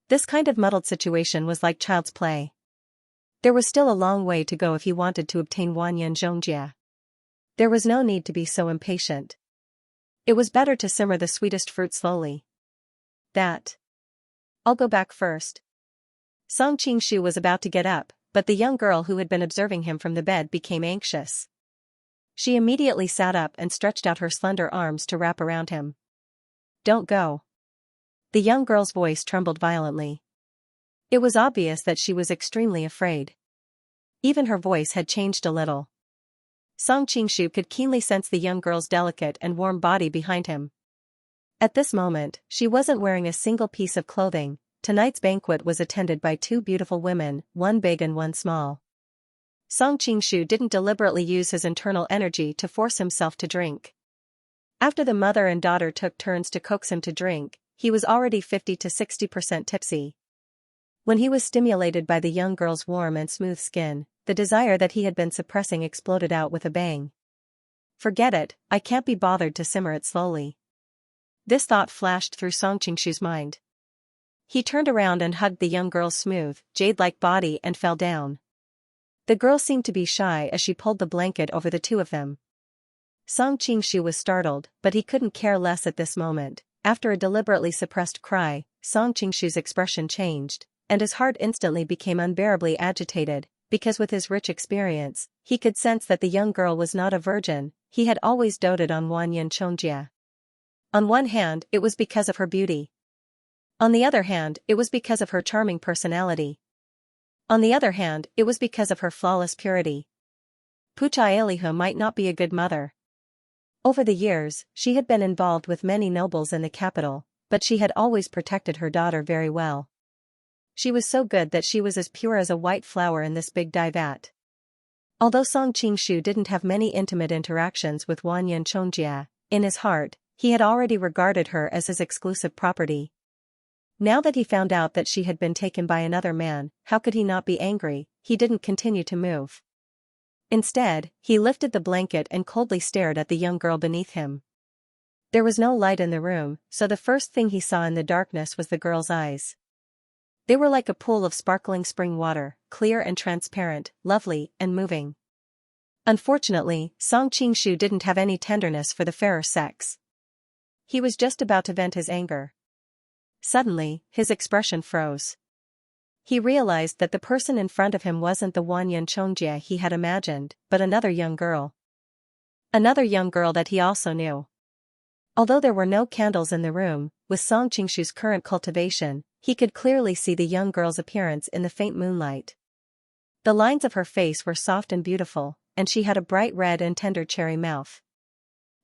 This kind of muddled situation was like child's play. There was still a long way to go if he wanted to obtain Wanyan Zhongjia. There was no need to be so impatient. It was better to simmer the sweetest fruit slowly. I'll go back first. Song Qingshu was about to get up, but the young girl who had been observing him from the bed became anxious. She immediately sat up and stretched out her slender arms to wrap around him. Don't go. The young girl's voice trembled violently. It was obvious that she was extremely afraid. Even her voice had changed a little. Song Qingshu could keenly sense the young girl's delicate and warm body behind him. At this moment, she wasn't wearing a single piece of clothing. Tonight's banquet was attended by two beautiful women, one big and one small. Song Qingshu didn't deliberately use his internal energy to force himself to drink. After the mother and daughter took turns to coax him to drink, he was already 50 to 60% tipsy. When he was stimulated by the young girl's warm and smooth skin, the desire that he had been suppressing exploded out with a bang. Forget it, I can't be bothered to simmer it slowly. This thought flashed through Song Qingshu's mind. He turned around and hugged the young girl's smooth, jade-like body and fell down. The girl seemed to be shy as she pulled the blanket over the two of them. Song Qingshu was startled, but he couldn't care less at this moment. After a deliberately suppressed cry, Song Qingshu's expression changed, and his heart instantly became unbearably agitated, because with his rich experience, he could sense that the young girl was not a virgin. He had always doted on Xianxia. On one hand, it was because of her beauty. On the other hand, it was because of her charming personality. On the other hand, it was because of her flawless purity. Pucha might not be a good mother. Over the years, she had been involved with many nobles in the capital, but she had always protected her daughter very well. She was so good that she was as pure as a white flower in this big dye vat. Although Song Qingshu didn't have many intimate interactions with Xianxia, in his heart, he had already regarded her as his exclusive property. Now that he found out that she had been taken by another man, how could he not be angry? He didn't continue to move. Instead, he lifted the blanket and coldly stared at the young girl beneath him. There was no light in the room, so the first thing he saw in the darkness was the girl's eyes. They were like a pool of sparkling spring water, clear and transparent, lovely and moving. Unfortunately, Song Qingshu didn't have any tenderness for the fairer sex. He was just about to vent his anger. Suddenly, his expression froze. He realized that the person in front of him wasn't the Xianxia he had imagined, but another young girl. Another young girl that he also knew. Although there were no candles in the room, with Song Qingshu's current cultivation, he could clearly see the young girl's appearance in the faint moonlight. The lines of her face were soft and beautiful, and she had a bright red and tender cherry mouth.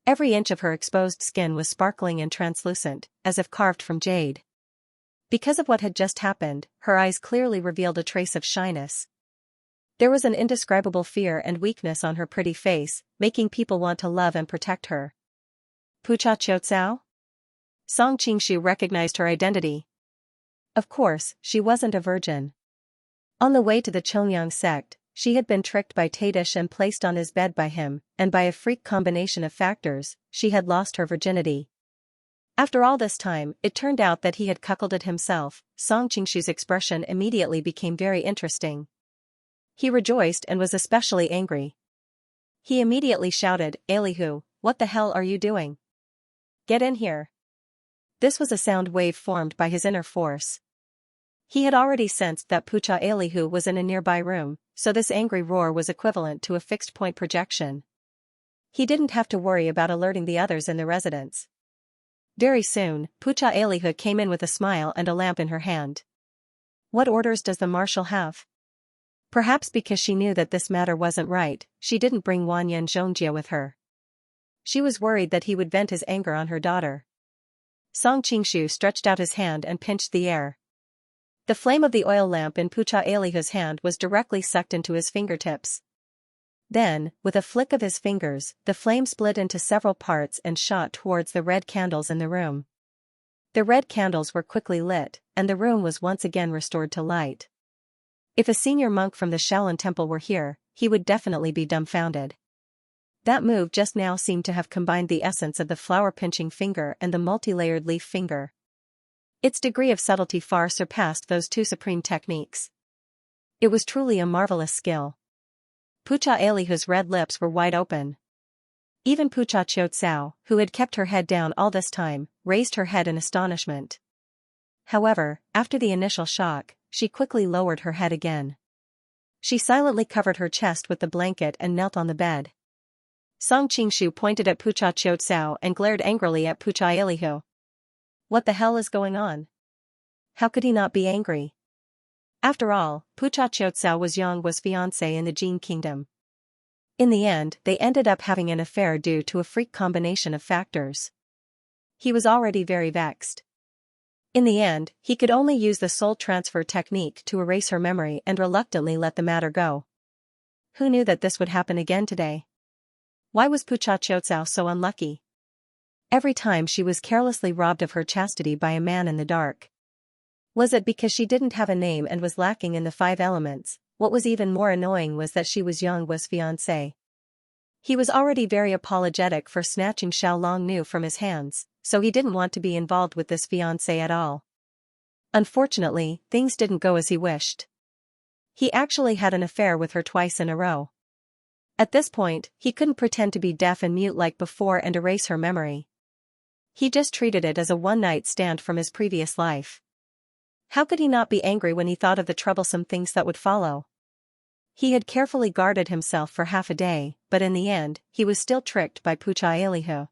Every inch of her exposed skin was sparkling and translucent, as if carved from jade. Because of what had just happened, her eyes clearly revealed a trace of shyness. There was an indescribable fear and weakness on her pretty face, making people want to love and protect her. Pucha Qiucao? Song Qingshu recognized her identity. Of course, she wasn't a virgin. On the way to the Chongyang sect, she had been tricked by Tadish and placed on his bed by him, and by a freak combination of factors, she had lost her virginity. After all this time, it turned out that he had cuckolded himself. Song Qingshu's expression immediately became very interesting. He rejoiced and was especially angry. He immediately shouted, "Elihu, what the hell are you doing? Get in here." This was a sound wave formed by his inner force. He had already sensed that Pucha Elihu was in a nearby room, so this angry roar was equivalent to a fixed-point projection. He didn't have to worry about alerting the others in the residence. Very soon, Pucha Elihu came in with a smile and a lamp in her hand. What orders does the marshal have? Perhaps because she knew that this matter wasn't right, she didn't bring Xianxia with her. She was worried that he would vent his anger on her daughter. Song Qingshu stretched out his hand and pinched the air. The flame of the oil lamp in Pucha Elihu's hand was directly sucked into his fingertips. Then, with a flick of his fingers, the flame split into several parts and shot towards the red candles in the room. The red candles were quickly lit, and the room was once again restored to light. If a senior monk from the Shaolin Temple were here, he would definitely be dumbfounded. That move just now seemed to have combined the essence of the flower-pinching finger and the multi-layered leaf finger. Its degree of subtlety far surpassed those two supreme techniques. It was truly a marvelous skill. Pucha Elihu's red lips were wide open. Even Pucha Qiucao, who had kept her head down all this time, raised her head in astonishment. However, after the initial shock, she quickly lowered her head again. She silently covered her chest with the blanket and knelt on the bed. Song Qingshu pointed at Pucha Qiucao and glared angrily at Pucha Elihu. What the hell is going on? How could he not be angry? After all, Pucha Qiucao was Yang's fiancé in the Jin kingdom. In the end, they ended up having an affair due to a freak combination of factors. He was already very vexed. In the end, he could only use the soul transfer technique to erase her memory and reluctantly let the matter go. Who knew that this would happen again today? Why was Pucha Qiucao so unlucky? Every time she was carelessly robbed of her chastity by a man in the dark. Was it because she didn't have a name and was lacking in the 5 elements? What was even more annoying was that she was Yang's fiancé. He was already very apologetic for snatching Xiao Longnu from his hands, so he didn't want to be involved with this fiancé at all. Unfortunately, things didn't go as he wished. He actually had an affair with her twice in a row. At this point, he couldn't pretend to be deaf and mute like before and erase her memory. He just treated it as a one-night stand from his previous life. How could he not be angry when he thought of the troublesome things that would follow? He had carefully guarded himself for half a day, but in the end, he was still tricked by Pucha Elihu.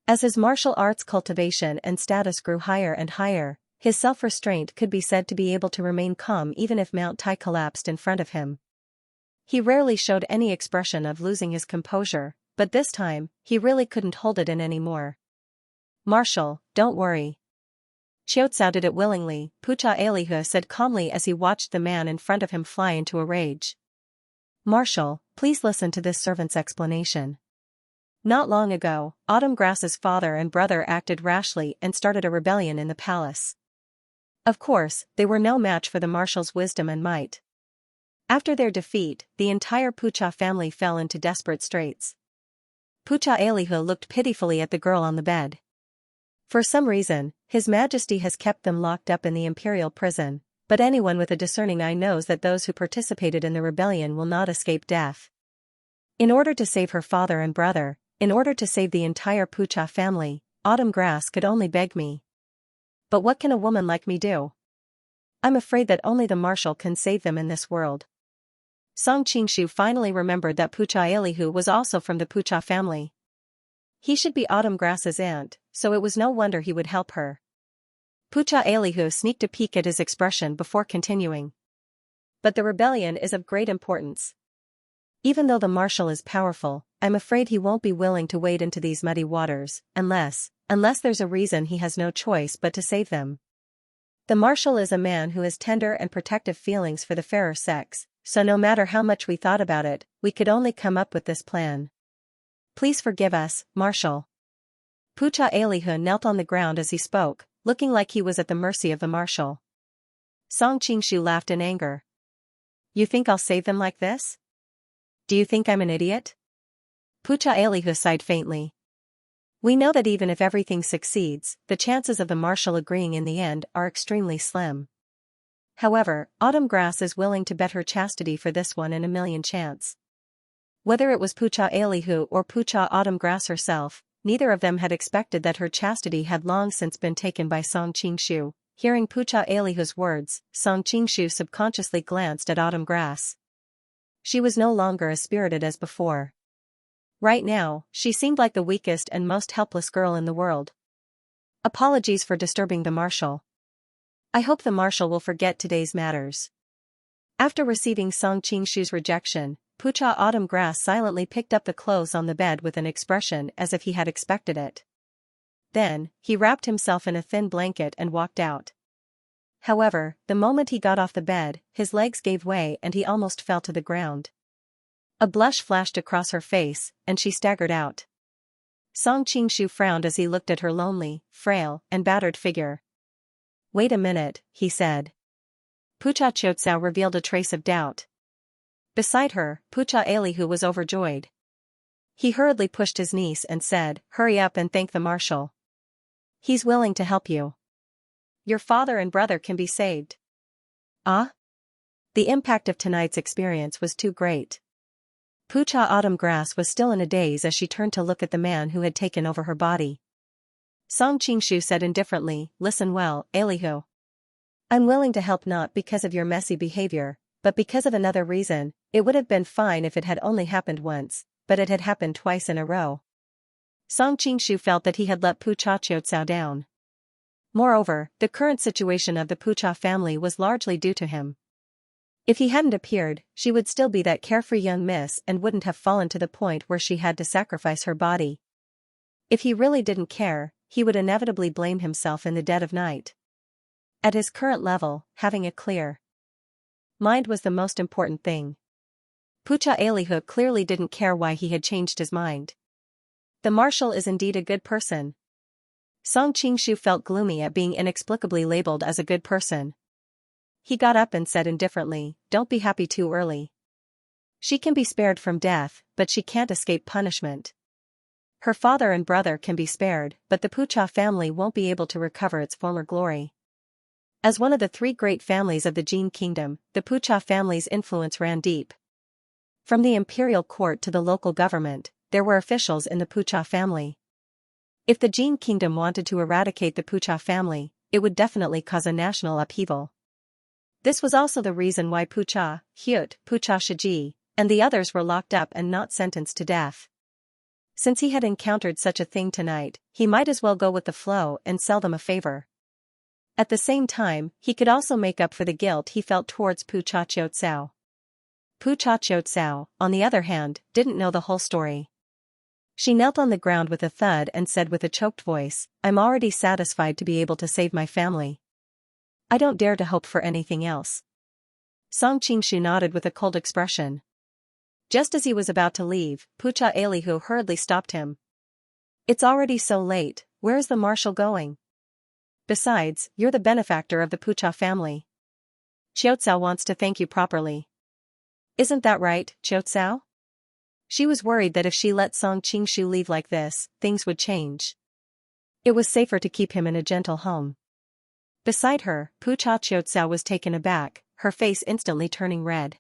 As his martial arts cultivation and status grew higher and higher, his self-restraint could be said to be able to remain calm even if Mount Tai collapsed in front of him. He rarely showed any expression of losing his composure, but this time, he really couldn't hold it in anymore. "Marshal, don't worry." "Xiaotsao did it willingly," Pucha Elihu said calmly as he watched the man in front of him fly into a rage. "Marshal, please listen to this servant's explanation. Not long ago, Autumn Grass's father and brother acted rashly and started a rebellion in the palace. Of course, they were no match for the marshal's wisdom and might. After their defeat, the entire Pucha family fell into desperate straits." Pucha Elihu looked pitifully at the girl on the bed. "For some reason, His Majesty has kept them locked up in the imperial prison, but anyone with a discerning eye knows that those who participated in the rebellion will not escape death. In order to save her father and brother, in order to save the entire Pucha family, Autumn Grass could only beg me. But what can a woman like me do? I'm afraid that only the marshal can save them in this world." Song Qingshu finally remembered that Pucha Elihu was also from the Pucha family. He should be Autumn Grass's aunt, so it was no wonder he would help her. Pucha Elihu sneaked a peek at his expression before continuing. "But the rebellion is of great importance. Even though the marshal is powerful, I'm afraid he won't be willing to wade into these muddy waters, unless there's a reason he has no choice but to save them. The marshal is a man who has tender and protective feelings for the fairer sex, so no matter how much we thought about it, we could only come up with this plan. Please forgive us, Marshal." Pucha Elihu knelt on the ground as he spoke, looking like he was at the mercy of the marshal. Song Qingshu laughed in anger. "You think I'll save them like this? Do you think I'm an idiot?" Pucha Elihu sighed faintly. "We know that even if everything succeeds, the chances of the marshal agreeing in the end are extremely slim. However, Autumn Grass is willing to bet her chastity for this 1 in a million chance." Whether it was Pucha Elihu or Pucha Autumn Grass herself, neither of them had expected that her chastity had long since been taken by Song Qingshu. Hearing Pucha Elihu's words, Song Qingshu subconsciously glanced at Autumn Grass. She was no longer as spirited as before. Right now, she seemed like the weakest and most helpless girl in the world. "Apologies for disturbing the marshal. I hope the marshal will forget today's matters." After receiving Song Qingshu's rejection, Pucha Autumn Grass silently picked up the clothes on the bed with an expression as if he had expected it. Then, he wrapped himself in a thin blanket and walked out. However, the moment he got off the bed, his legs gave way and he almost fell to the ground. A blush flashed across her face, and she staggered out. Song Qingshu frowned as he looked at her lonely, frail, and battered figure. "Wait a minute," he said. Pucha Xiaotsao revealed a trace of doubt. Beside her, Pucha Elihu was overjoyed. He hurriedly pushed his niece and said, "Hurry up and thank the marshal. He's willing to help you. Your father and brother can be saved." Ah? The impact of tonight's experience was too great. Pucha Autumn Grass was still in a daze as she turned to look at the man who had taken over her body. Song Qingshu said indifferently, "Listen well, Elihu. I'm willing to help not because of your messy behavior, but because of another reason. It would have been fine if it had only happened once, but it had happened twice in a row." Song Qingshu felt that he had let Pucha Xiaotsao down. Moreover, the current situation of the Pucha family was largely due to him. If he hadn't appeared, she would still be that carefree young miss and wouldn't have fallen to the point where she had to sacrifice her body. If he really didn't care, he would inevitably blame himself in the dead of night. At his current level, having a clear mind was the most important thing. Pucha Elihu clearly didn't care why he had changed his mind. The marshal is indeed a good person. Song Qingshu felt gloomy at being inexplicably labeled as a good person. He got up and said indifferently, "Don't be happy too early. She can be spared from death, but she can't escape punishment. Her father and brother can be spared, but the Pucha family won't be able to recover its former glory." As one of the 3 great families of the Jin Kingdom, the Pucha family's influence ran deep. From the imperial court to the local government, there were officials in the Pucha family. If the Jin kingdom wanted to eradicate the Pucha family, it would definitely cause a national upheaval. This was also the reason why Pucha, Hyut, Pucha Shiji, and the others were locked up and not sentenced to death. Since he had encountered such a thing tonight, he might as well go with the flow and sell them a favor. At the same time, he could also make up for the guilt he felt towards Pucha Xiaotsao. Pucha Xiaotsao, on the other hand, didn't know the whole story. She knelt on the ground with a thud and said with a choked voice, "I'm already satisfied to be able to save my family. I don't dare to hope for anything else." Song Qingshu nodded with a cold expression. Just as he was about to leave, Pucha Elihu hurriedly stopped him. "It's already so late, where's the marshal going? Besides, you're the benefactor of the Pucha family. Xiaotsao wants to thank you properly. Isn't that right, Xiaotsao?" She was worried that if she let Song Qingshu leave like this, things would change. It was safer to keep him in a gentle home. Beside her, Pucha Xiaotsao was taken aback, her face instantly turning red.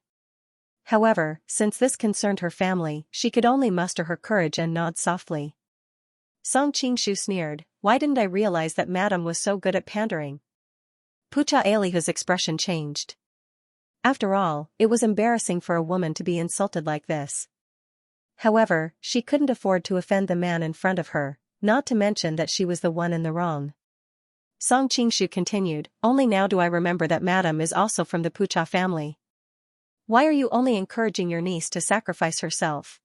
However, since this concerned her family, she could only muster her courage and nod softly. Song Qingshu sneered, "Why didn't I realize that Madame was so good at pandering?" Pucha Elihu's expression changed. After all, it was embarrassing for a woman to be insulted like this. However, she couldn't afford to offend the man in front of her, not to mention that she was the one in the wrong. Song Qingshu continued, "Only now do I remember that Madame is also from the Pucha family. Why are you only encouraging your niece to sacrifice herself?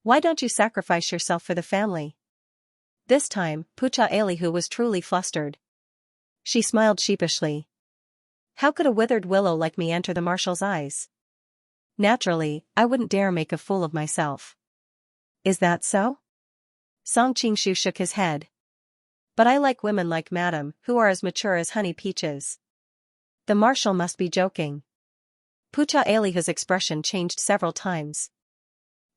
Why don't you sacrifice yourself for the family?" This time, Pucha Elihu was truly flustered. She smiled sheepishly. "How could a withered willow like me enter the marshal's eyes? Naturally, I wouldn't dare make a fool of myself." "Is that so?" Song Qingshu shook his head. "But I like women like Madame, who are as mature as honey peaches." The marshal must be joking. Pucha Elihu's expression changed several times.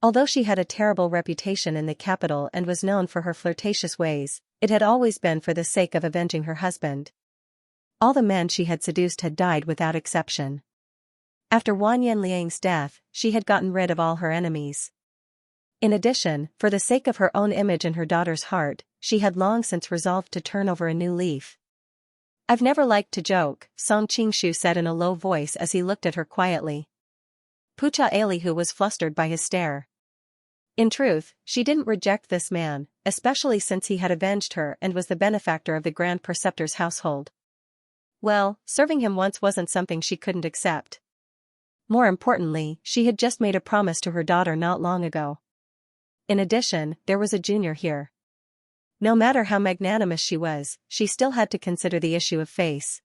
Although she had a terrible reputation in the capital and was known for her flirtatious ways, it had always been for the sake of avenging her husband. All the men she had seduced had died without exception. After Wan Yanliang's death, she had gotten rid of all her enemies. In addition, for the sake of her own image and her daughter's heart, she had long since resolved to turn over a new leaf. "I've never liked to joke," Song Qingshu said in a low voice as he looked at her quietly. Pucha Elihu was flustered by his stare. In truth, she didn't reject this man, especially since he had avenged her and was the benefactor of the Grand Preceptor's household. Well, serving him once wasn't something she couldn't accept. More importantly, she had just made a promise to her daughter not long ago. In addition, there was a junior here. No matter how magnanimous she was, she still had to consider the issue of face.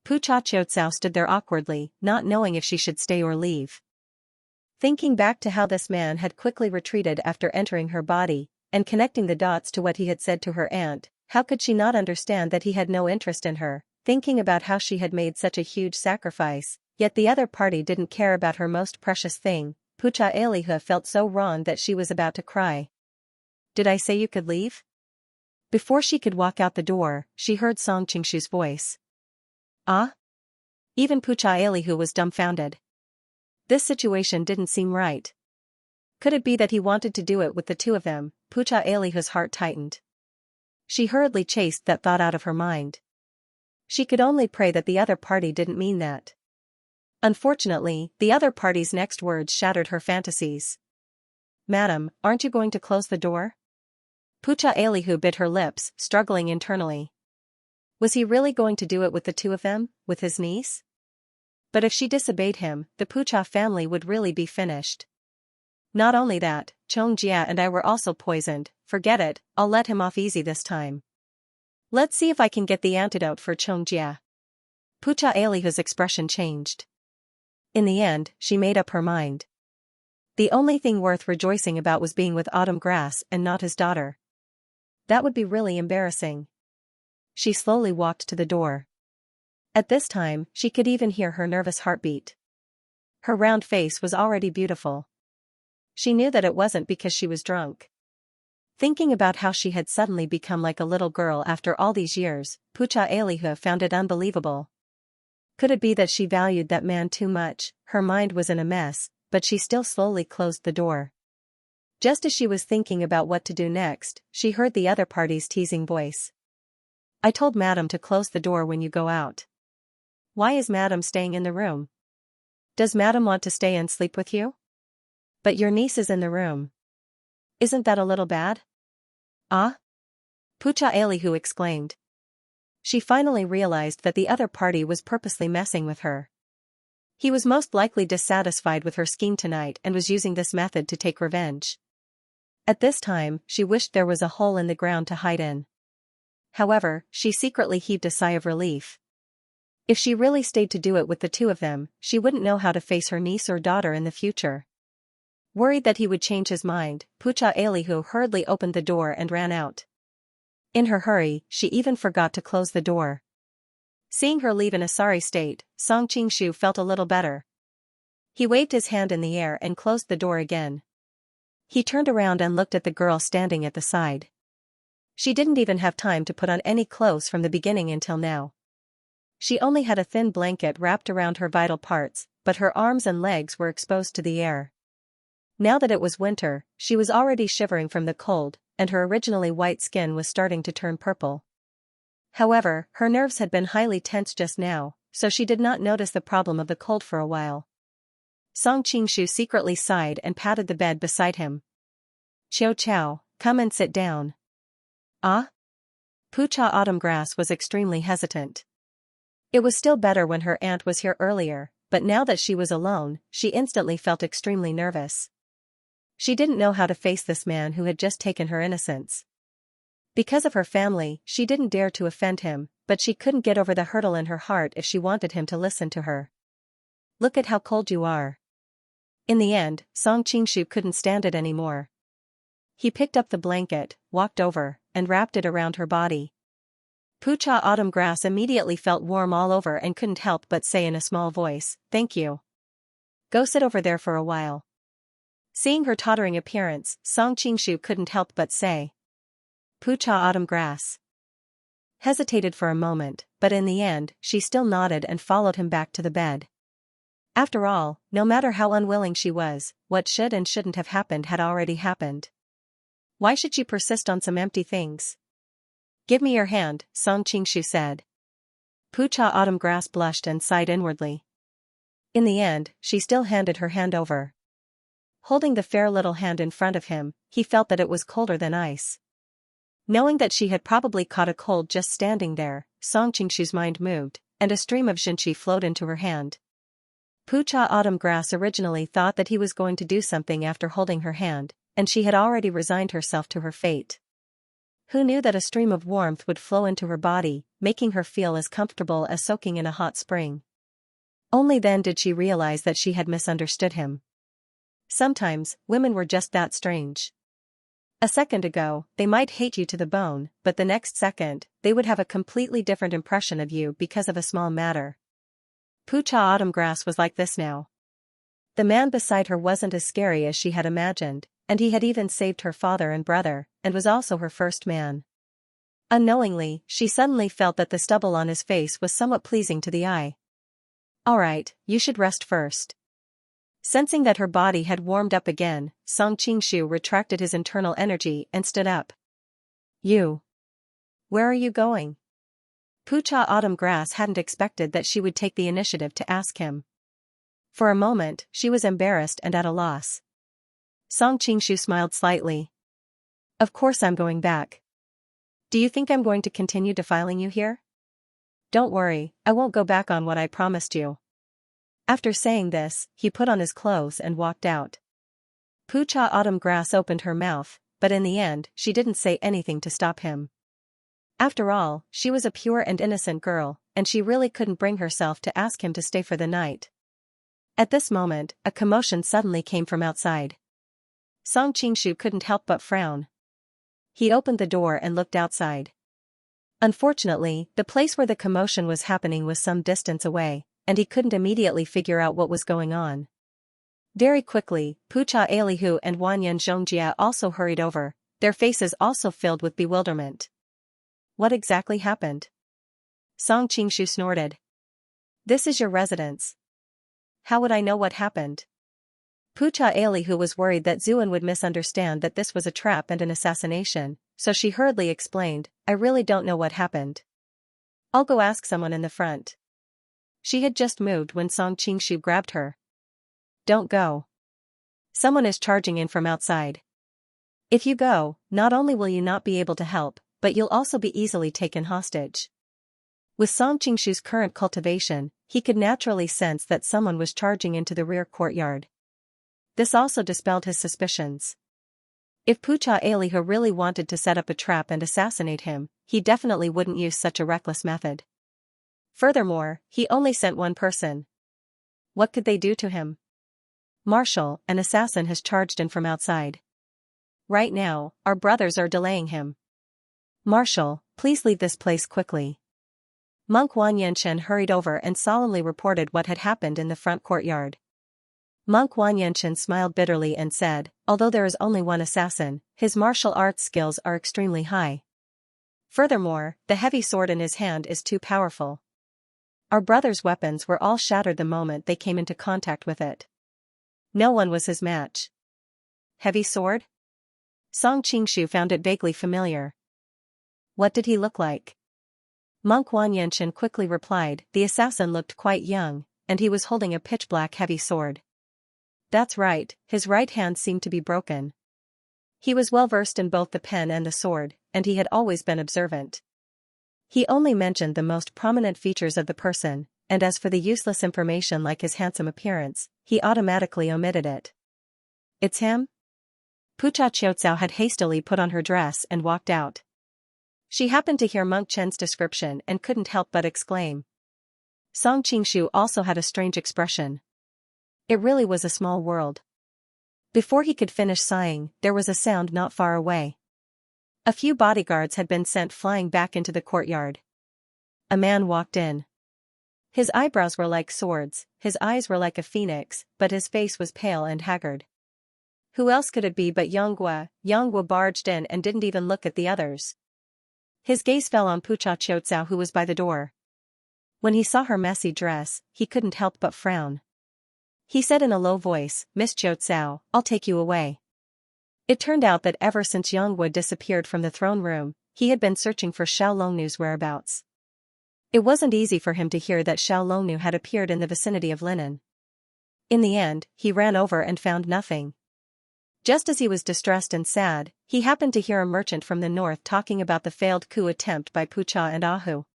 Pucha Xiaotsao stood there awkwardly, not knowing if she should stay or leave. Thinking back to how this man had quickly retreated after entering her body, and connecting the dots to what he had said to her aunt, how could she not understand that he had no interest in her? Thinking about how she had made such a huge sacrifice, yet the other party didn't care about her most precious thing, Pucha Elihu felt so wrong that she was about to cry. "Did I say you could leave?" Before she could walk out the door, she heard Song Qingshu's voice. "Ah?" Even Pucha Elihu was dumbfounded. This situation didn't seem right. Could it be that he wanted to do it with the two of them? Pucha Elihu's heart tightened. She hurriedly chased that thought out of her mind. She could only pray that the other party didn't mean that. Unfortunately, the other party's next words shattered her fantasies. "Madam, aren't you going to close the door?" Pucha Elihu bit her lips, struggling internally. Was he really going to do it with the two of them, with his niece? But if she disobeyed him, the Pucha family would really be finished. Not only that, Xianxia and I were also poisoned. Forget it, I'll let him off easy this time. Let's see if I can get the antidote for Xianxia. Pucha Elihu's expression changed. In the end, she made up her mind. The only thing worth rejoicing about was being with Autumn Grass and not his daughter. That would be really embarrassing. She slowly walked to the door. At this time, she could even hear her nervous heartbeat. Her round face was already beautiful. She knew that it wasn't because she was drunk. Thinking about how she had suddenly become like a little girl after all these years, Pucha Elihu found it unbelievable. Could it be that she valued that man too much? Her mind was in a mess, but she still slowly closed the door. Just as she was thinking about what to do next, she heard the other party's teasing voice. I told Madam to close the door when you go out. Why is Madam staying in the room? Does Madam want to stay and sleep with you? But your niece is in the room. Isn't that a little bad? Ah? Pucha Elihu exclaimed. She finally realized that the other party was purposely messing with her. He was most likely dissatisfied with her scheme tonight and was using this method to take revenge. At this time, she wished there was a hole in the ground to hide in. However, she secretly heaved a sigh of relief. If she really stayed to do it with the two of them, she wouldn't know how to face her niece or daughter in the future. Worried that he would change his mind, Pucha Elihu hurriedly opened the door and ran out. In her hurry, she even forgot to close the door. Seeing her leave in a sorry state, Song Qingshu felt a little better. He waved his hand in the air and closed the door again. He turned around and looked at the girl standing at the side. She didn't even have time to put on any clothes from the beginning until now. She only had a thin blanket wrapped around her vital parts, but her arms and legs were exposed to the air. Now that it was winter, she was already shivering from the cold, and her originally white skin was starting to turn purple. However, her nerves had been highly tense just now, so she did not notice the problem of the cold for a while. Song Qingshu secretly sighed and patted the bed beside him. Qiao Qiao, come and sit down. Ah? Pucha Autumn Grass was extremely hesitant. It was still better when her aunt was here earlier, but now that she was alone, she instantly felt extremely nervous. She didn't know how to face this man who had just taken her innocence. Because of her family, she didn't dare to offend him, but she couldn't get over the hurdle in her heart if she wanted him to listen to her. Look at how cold you are. In the end, Song Qingshu couldn't stand it anymore. He picked up the blanket, walked over, and wrapped it around her body. Pucha Autumn Grass immediately felt warm all over and couldn't help but say in a small voice, "Thank you. Go sit over there for a while." Seeing her tottering appearance, Song Qingshu couldn't help but say. Pucha Autumn Grass hesitated for a moment, but in the end, she still nodded and followed him back to the bed. After all, no matter how unwilling she was, what should and shouldn't have happened had already happened. Why should she persist on some empty things? Give me your hand, Song Qingshu said. Pucha Autumn Grass blushed and sighed inwardly. In the end, she still handed her hand over. Holding the fair little hand in front of him, he felt that it was colder than ice. Knowing that she had probably caught a cold just standing there, Song Qingshu's mind moved, and a stream of Xianxia flowed into her hand. Pucha Autumn Grass originally thought that he was going to do something after holding her hand, and she had already resigned herself to her fate. Who knew that a stream of warmth would flow into her body, making her feel as comfortable as soaking in a hot spring? Only then did she realize that she had misunderstood him. Sometimes, women were just that strange. A second ago, they might hate you to the bone, but the next second, they would have a completely different impression of you because of a small matter. Pucha Autumn Grass was like this now. The man beside her wasn't as scary as she had imagined, and he had even saved her father and brother, and was also her first man. Unknowingly, she suddenly felt that the stubble on his face was somewhat pleasing to the eye. Alright, you should rest first. Sensing that her body had warmed up again, Song Qingshu retracted his internal energy and stood up. You. Where are you going? Pucha Autumn Grass hadn't expected that she would take the initiative to ask him. For a moment, she was embarrassed and at a loss. Song Qingshu smiled slightly. Of course I'm going back. Do you think I'm going to continue defiling you here? Don't worry, I won't go back on what I promised you. After saying this, he put on his clothes and walked out. Pucha Autumn Grass opened her mouth, but in the end, she didn't say anything to stop him. After all, she was a pure and innocent girl, and she really couldn't bring herself to ask him to stay for the night. At this moment, a commotion suddenly came from outside. Song Qingshu couldn't help but frown. He opened the door and looked outside. Unfortunately, the place where the commotion was happening was some distance away, and he couldn't immediately figure out what was going on. Very quickly, Pucha Elihu and Wanyan Xianxia also hurried over, their faces also filled with bewilderment. What exactly happened? Song Qingshu snorted. This is your residence. How would I know what happened? Pucha Elihu was worried that Zuan would misunderstand that this was a trap and an assassination, so she hurriedly explained, I really don't know what happened. I'll go ask someone in the front. She had just moved when Song Qingshu grabbed her. Don't go. Someone is charging in from outside. If you go, not only will you not be able to help, but you'll also be easily taken hostage. With Song Qingshu's current cultivation, he could naturally sense that someone was charging into the rear courtyard. This also dispelled his suspicions. If Pucha Elihu really wanted to set up a trap and assassinate him, he definitely wouldn't use such a reckless method. Furthermore, he only sent one person. What could they do to him? Marshal, an assassin has charged in from outside. Right now, our brothers are delaying him. Marshal, please leave this place quickly. Monk Wan Yenshen hurried over and solemnly reported what had happened in the front courtyard. Monk Wan Yenshen smiled bitterly and said, although there is only one assassin, his martial arts skills are extremely high. Furthermore, the heavy sword in his hand is too powerful. Our brother's weapons were all shattered the moment they came into contact with it. No one was his match. Heavy sword? Song Qingshu found it vaguely familiar. What did he look like? Monk Wan Yenshen quickly replied, the assassin looked quite young, and he was holding a pitch-black heavy sword. That's right, his right hand seemed to be broken. He was well versed in both the pen and the sword, and he had always been observant. He only mentioned the most prominent features of the person, and as for the useless information like his handsome appearance, he automatically omitted it. It's him? Pucha Qiucao had hastily put on her dress and walked out. She happened to hear Monk Chen's description and couldn't help but exclaim. Song Qingshu also had a strange expression. It really was a small world. Before he could finish sighing, there was a sound not far away. A few bodyguards had been sent flying back into the courtyard. A man walked in. His eyebrows were like swords, his eyes were like a phoenix, but his face was pale and haggard. Who else could it be but Yanghua? Yanghua barged in and didn't even look at the others. His gaze fell on Pucha Qiucao, who was by the door. When he saw her messy dress, he couldn't help but frown. He said in a low voice, Miss Qiucao, I'll take you away. It turned out that ever since Yanghua disappeared from the throne room, he had been searching for Xiao Longnu's whereabouts. It wasn't easy for him to hear that Xiao Longnu had appeared in the vicinity of Linen. In the end, he ran over and found nothing. Just as he was distressed and sad, he happened to hear a merchant from the north talking about the failed coup attempt by Pucha and Ahu.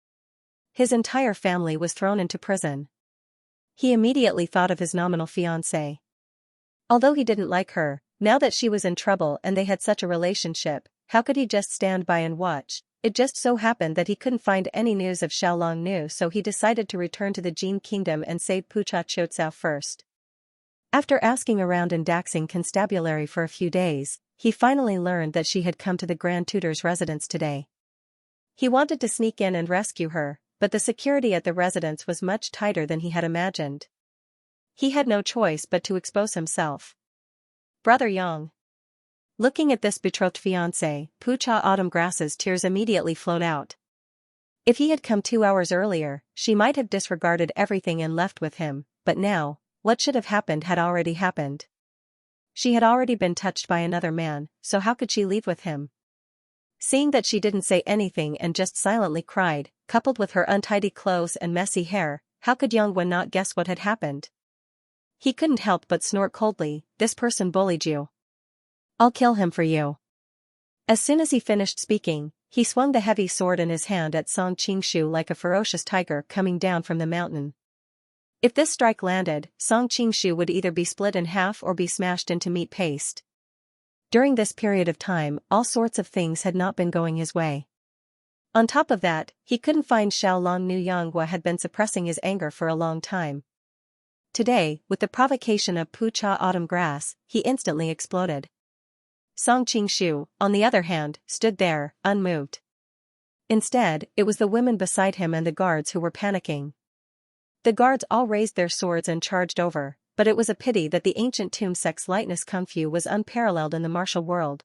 His entire family was thrown into prison. He immediately thought of his nominal fiancée. Although he didn't like her, now that she was in trouble and they had such a relationship, how could he just stand by and watch? It just so happened that he couldn't find any news of Xiao Longnu, so he decided to return to the Jin Kingdom and save Pucha Qiucao first. After asking around in Daxing Constabulary for a few days, he finally learned that she had come to the Grand Tutor's residence today. He wanted to sneak in and rescue her, but the security at the residence was much tighter than he had imagined. He had no choice but to expose himself. Brother Yang. Looking at this betrothed fiancé, Pucha Autumn Grass's tears immediately flowed out. If he had come 2 hours earlier, she might have disregarded everything and left with him, but now, what should have happened had already happened. She had already been touched by another man, so how could she leave with him? Seeing that she didn't say anything and just silently cried, coupled with her untidy clothes and messy hair, how could Yanghua not guess what had happened? He couldn't help but snort coldly, this person bullied you. I'll kill him for you. As soon as he finished speaking, he swung the heavy sword in his hand at Song Qingshu like a ferocious tiger coming down from the mountain. If this strike landed, Song Qingshu would either be split in half or be smashed into meat paste. During this period of time, all sorts of things had not been going his way. On top of that, he couldn't find Xiao Longnu. Yanghua had been suppressing his anger for a long time. Today, with the provocation of Pucha Autumn Grass, he instantly exploded. Song Qingshu, on the other hand, stood there, unmoved. Instead, it was the women beside him and the guards who were panicking. The guards all raised their swords and charged over, but it was a pity that the ancient tomb sect's lightness kung fu was unparalleled in the martial world.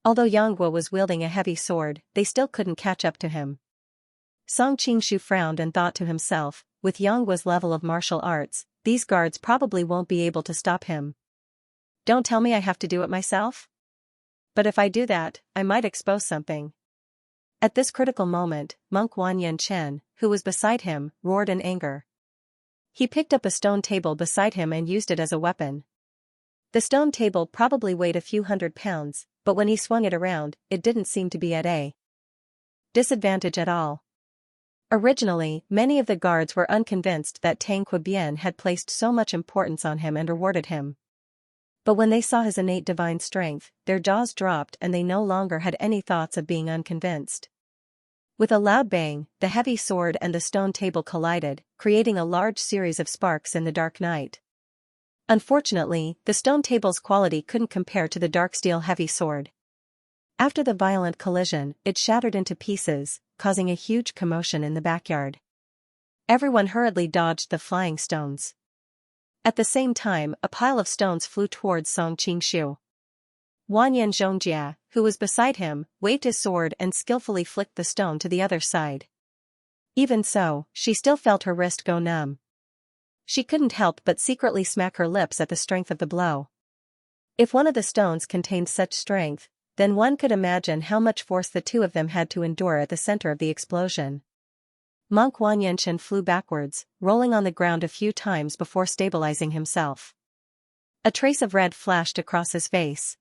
Although Yanghua was wielding a heavy sword, they still couldn't catch up to him. Song Qingshu frowned and thought to himself, with Yanghua's level of martial arts, these guards probably won't be able to stop him. Don't tell me I have to do it myself? But if I do that, I might expose something. At this critical moment, monk Wanyan Chen, who was beside him, roared in anger. He picked up a stone table beside him and used it as a weapon. The stone table probably weighed a few 100 pounds, but when he swung it around, it didn't seem to be at a disadvantage at all. Originally, many of the guards were unconvinced that Tang Quebian had placed so much importance on him and rewarded him. But when they saw his innate divine strength, their jaws dropped and they no longer had any thoughts of being unconvinced. With a loud bang, the heavy sword and the stone table collided, creating a large series of sparks in the dark night. Unfortunately, the stone table's quality couldn't compare to the dark steel heavy sword. After the violent collision, it shattered into pieces, causing a huge commotion in the backyard. Everyone hurriedly dodged the flying stones. At the same time, a pile of stones flew towards Song Qingshu. Wanyan Xianxia, who was beside him, waved his sword and skillfully flicked the stone to the other side. Even so, she still felt her wrist go numb. She couldn't help but secretly smack her lips at the strength of the blow. If one of the stones contained such strength, then one could imagine how much force the two of them had to endure at the center of the explosion. Monk Wanyan Chen flew backwards, rolling on the ground a few times before stabilizing himself. A trace of red flashed across his face.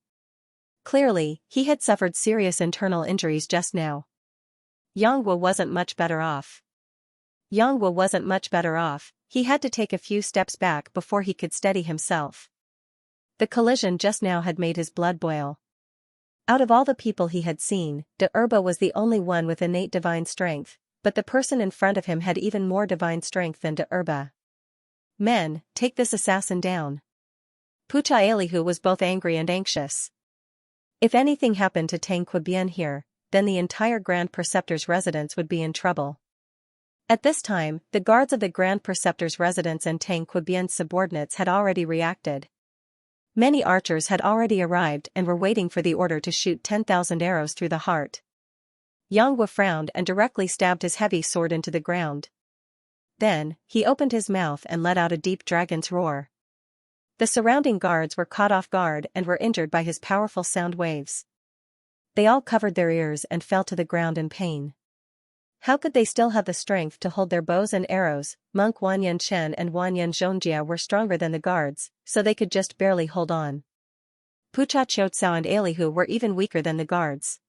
Clearly, he had suffered serious internal injuries just now. Yangwu wasn't much better off. He had to take a few steps back before he could steady himself. The collision just now had made his blood boil. Out of all the people he had seen, de Erba was the only one with innate divine strength, but the person in front of him had even more divine strength than de Erba. Men, take this assassin down. Pucha Elihu was both angry and anxious. If anything happened to Tang Quebian here, then the entire Grand Preceptor's residence would be in trouble. At this time, the guards of the Grand Preceptor's residence and Tang Quebian's subordinates had already reacted. Many archers had already arrived and were waiting for the order to shoot 10,000 arrows through the heart. Yangwu frowned and directly stabbed his heavy sword into the ground. Then, he opened his mouth and let out a deep dragon's roar. The surrounding guards were caught off guard and were injured by his powerful sound waves. They all covered their ears and fell to the ground in pain. How could they still have the strength to hold their bows and arrows? Monk Wanyan Chen and Wanyan Xianxia were stronger than the guards, so they could just barely hold on. Pucha Qiutsao and Elihu were even weaker than the guards.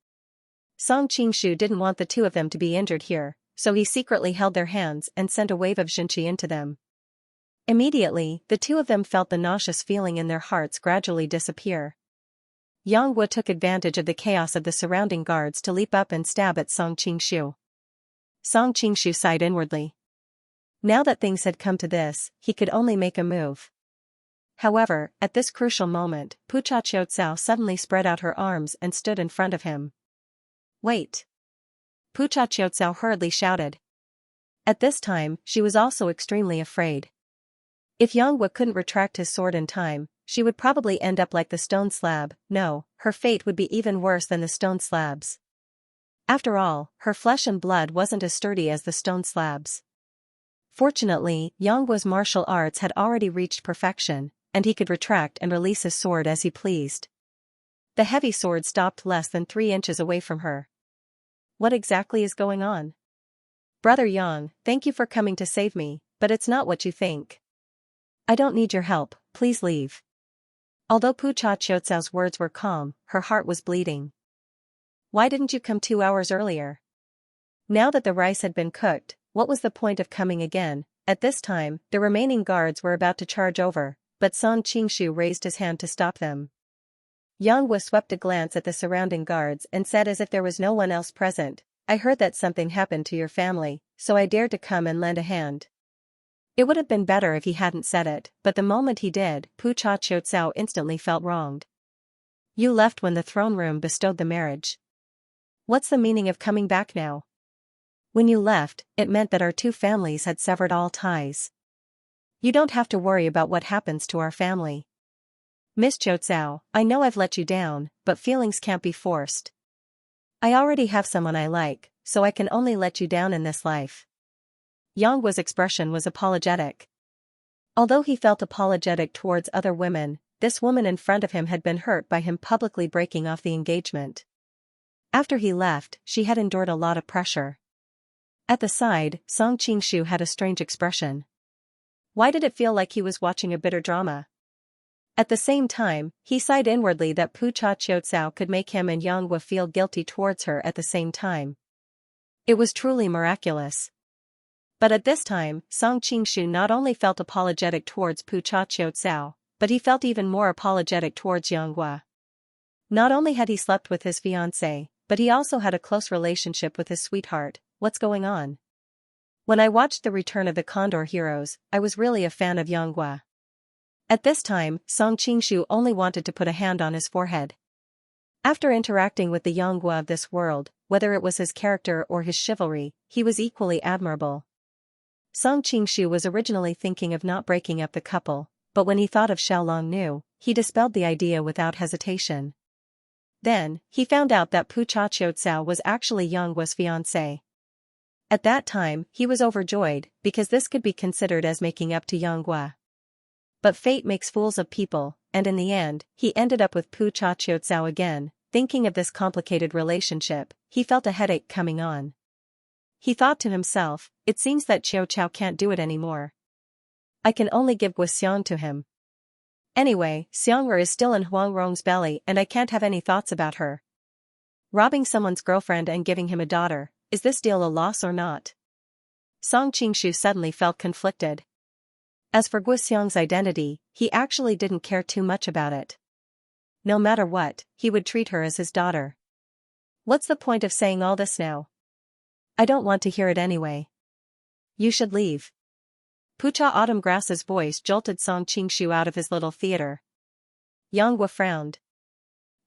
Song Qingshu didn't want the two of them to be injured here, so he secretly held their hands and sent a wave of Xinqi into them. Immediately, the two of them felt the nauseous feeling in their hearts gradually disappear. Yangwu took advantage of the chaos of the surrounding guards to leap up and stab at Song Qingshu. Song Qingshu sighed inwardly. Now that things had come to this, he could only make a move. However, at this crucial moment, Pucha Qiutsao suddenly spread out her arms and stood in front of him. Wait! Pucha Qiutsao hurriedly shouted. At this time, she was also extremely afraid. If Yangwu couldn't retract his sword in time, she would probably end up like the stone slab. No, her fate would be even worse than the stone slabs. After all, her flesh and blood wasn't as sturdy as the stone slabs. Fortunately, Yangwu's martial arts had already reached perfection, and he could retract and release his sword as he pleased. The heavy sword stopped less than 3 inches away from her. What exactly is going on? Brother Yang, thank you for coming to save me, but it's not what you think. I don't need your help, please leave. Although Pucha Qiutsao's words were calm, her heart was bleeding. Why didn't you come 2 hours earlier? Now that the rice had been cooked, what was the point of coming again? At this time, the remaining guards were about to charge over, but Song Qingshu raised his hand to stop them. Yangwu swept a glance at the surrounding guards and said as if there was no one else present, I heard that something happened to your family, so I dared to come and lend a hand. It would have been better if he hadn't said it, but the moment he did, Pucha Qiutsao instantly felt wronged. You left when the throne room bestowed the marriage. What's the meaning of coming back now? When you left, it meant that our two families had severed all ties. You don't have to worry about what happens to our family. Miss Qiutsao, I know I've let you down, but feelings can't be forced. I already have someone I like, so I can only let you down in this life. Yangwu's expression was apologetic. Although he felt apologetic towards other women, this woman in front of him had been hurt by him publicly breaking off the engagement. After he left, she had endured a lot of pressure. At the side, Song Qingshu had a strange expression. Why did it feel like he was watching a bitter drama? At the same time, he sighed inwardly that Pu Cha Qiutsao could make him and Yang Hua feel guilty towards her at the same time. It was truly miraculous. But at this time, Song Qingshu not only felt apologetic towards Pu Cha Qiutsao, but he felt even more apologetic towards Yang Hua. Not only had he slept with his fiancée, but he also had a close relationship with his sweetheart. What's going on? When I watched The Return of the Condor Heroes, I was really a fan of Yang Hua. At this time, Song Qingshu only wanted to put a hand on his forehead. After interacting with the Yang Hua of this world, whether it was his character or his chivalry, he was equally admirable. Song Qingshu was originally thinking of not breaking up the couple, but when he thought of Xiaolong Nu, he dispelled the idea without hesitation. Then, he found out that Pu Cha Qiutsao was actually Yang Hua's fiancé. At that time, he was overjoyed, because this could be considered as making up to Yang Hua. But fate makes fools of people, and in the end, he ended up with Pu Cha Qiutsao again. Thinking of this complicated relationship, he felt a headache coming on. He thought to himself, it seems that Qiuqiao can't do it anymore. I can only give Guxiang to him. Anyway, Xianxia is still in Huang Rong's belly and I can't have any thoughts about her. Robbing someone's girlfriend and giving him a daughter, is this deal a loss or not? Song Qingshu suddenly felt conflicted. As for Guxiang's identity, he actually didn't care too much about it. No matter what, he would treat her as his daughter. What's the point of saying all this now? I don't want to hear it anyway. You should leave. Pucha Autumngrass's voice jolted Song Qingshu out of his little theater. Yang Hua frowned.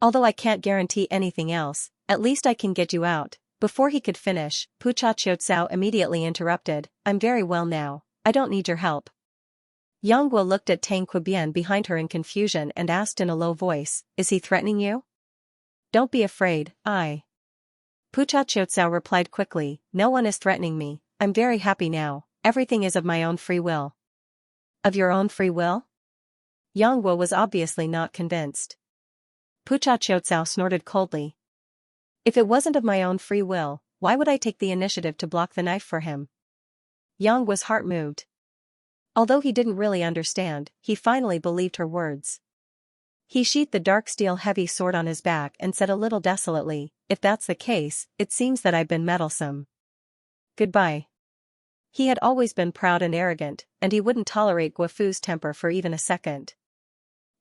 Although I can't guarantee anything else, at least I can get you out. Before he could finish, Pucha Qiutsao immediately interrupted. I'm very well now, I don't need your help. Yang Hua looked at Tang Qiubian behind her in confusion and asked in a low voice, is he threatening you? Don't be afraid, Pucha Qiutsao replied quickly, no one is threatening me, I'm very happy now. Everything is of my own free will. Of your own free will? Yang Hua was obviously not convinced. Pucha Qiutsao snorted coldly. If it wasn't of my own free will, why would I take the initiative to block the knife for him? Yang Hua's heart moved. Although he didn't really understand, he finally believed her words. He sheathed the dark steel heavy sword on his back and said a little desolately, if that's the case, it seems that I've been meddlesome. Goodbye. He had always been proud and arrogant, and he wouldn't tolerate Guofu's temper for even a second.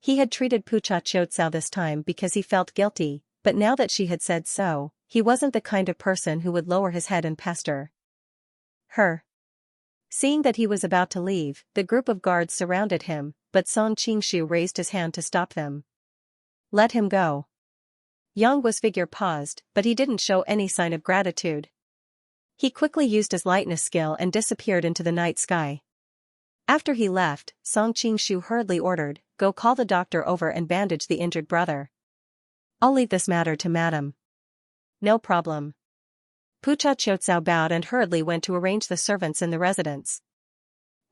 He had treated Pucha Qiutsao this time because he felt guilty, but now that she had said so, he wasn't the kind of person who would lower his head and pester her. Seeing that he was about to leave, the group of guards surrounded him, but Song Qingshu raised his hand to stop them. Let him go. Yang Hua's figure paused, but he didn't show any sign of gratitude. He quickly used his lightness skill and disappeared into the night sky. After he left, Song Qingshu hurriedly ordered, go call the doctor over and bandage the injured brother. I'll leave this matter to Madam. No problem. Pucha Qiutsao bowed and hurriedly went to arrange the servants in the residence.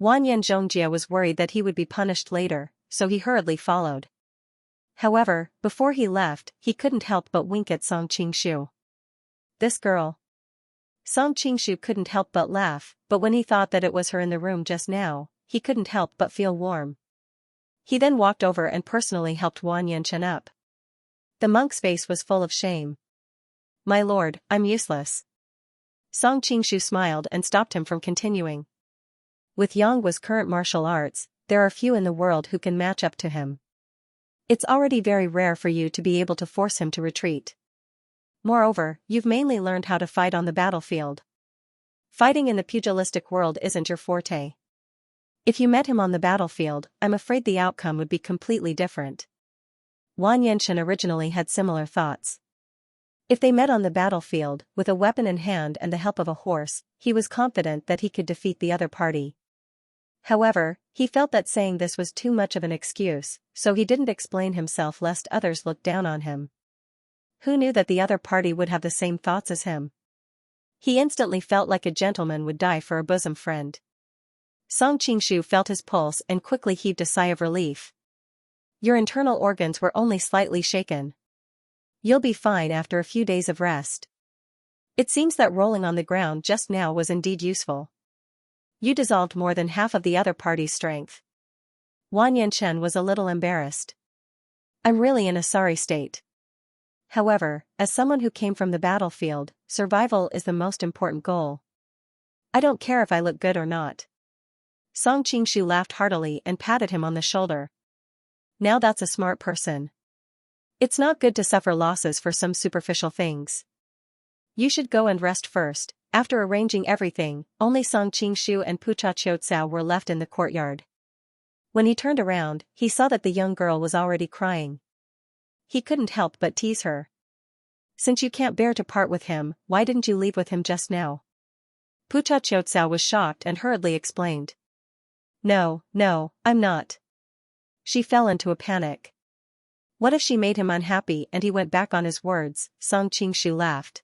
Wanyan Zhongjia was worried that he would be punished later, so he hurriedly followed. However, before he left, he couldn't help but wink at Song Qingshu. This girl. Song Qingshu couldn't help but laugh, but when he thought that it was her in the room just now, he couldn't help but feel warm. He then walked over and personally helped Wan Yanchen up. The monk's face was full of shame. My lord, I'm useless. Song Qingshu smiled and stopped him from continuing. With Yang Hua's current martial arts, there are few in the world who can match up to him. It's already very rare for you to be able to force him to retreat. Moreover, you've mainly learned how to fight on the battlefield. Fighting in the pugilistic world isn't your forte. If you met him on the battlefield, I'm afraid the outcome would be completely different. Wan Yanchen originally had similar thoughts. If they met on the battlefield, with a weapon in hand and the help of a horse, he was confident that he could defeat the other party. However, he felt that saying this was too much of an excuse, so he didn't explain himself lest others look down on him. Who knew that the other party would have the same thoughts as him? He instantly felt like a gentleman would die for a bosom friend. Song Qingshu felt his pulse and quickly heaved a sigh of relief. Your internal organs were only slightly shaken. You'll be fine after a few days of rest. It seems that rolling on the ground just now was indeed useful. You dissolved more than half of the other party's strength. Wang Yanchen was a little embarrassed. I'm really in a sorry state. However, as someone who came from the battlefield, survival is the most important goal. I don't care if I look good or not. Song Qingshu laughed heartily and patted him on the shoulder. Now that's a smart person. It's not good to suffer losses for some superficial things. You should go and rest first. After arranging everything, only Song Qingshu and Pucha Qiucao were left in the courtyard. When he turned around, he saw that the young girl was already crying. He couldn't help but tease her. Since you can't bear to part with him, why didn't you leave with him just now? Pucha Qiucao was shocked and hurriedly explained. No, I'm not. She fell into a panic. What if she made him unhappy and he went back on his words? Song Qingshu laughed.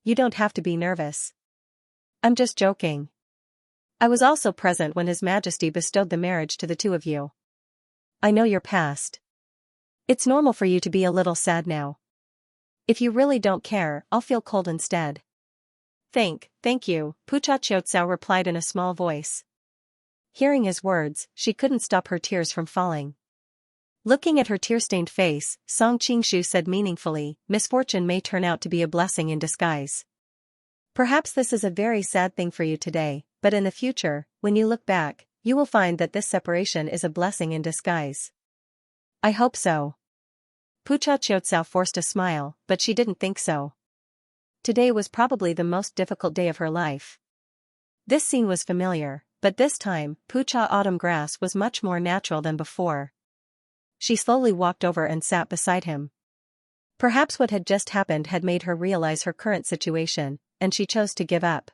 You don't have to be nervous. I'm just joking. I was also present when His Majesty bestowed the marriage to the two of you. I know your past. It's normal for you to be a little sad now. If you really don't care, I'll feel cold instead. Thank you, Pucha Qiucao replied in a small voice. Hearing his words, she couldn't stop her tears from falling. Looking at her tear-stained face, Song Qingshu said meaningfully, misfortune may turn out to be a blessing in disguise. Perhaps this is a very sad thing for you today, but in the future, when you look back, you will find that this separation is a blessing in disguise. I hope so. Pucha Qiucao forced a smile, but she didn't think so. Today was probably the most difficult day of her life. This scene was familiar, but this time, Pucha Autumn Grass was much more natural than before. She slowly walked over and sat beside him. Perhaps what had just happened had made her realize her current situation, and she chose to give up.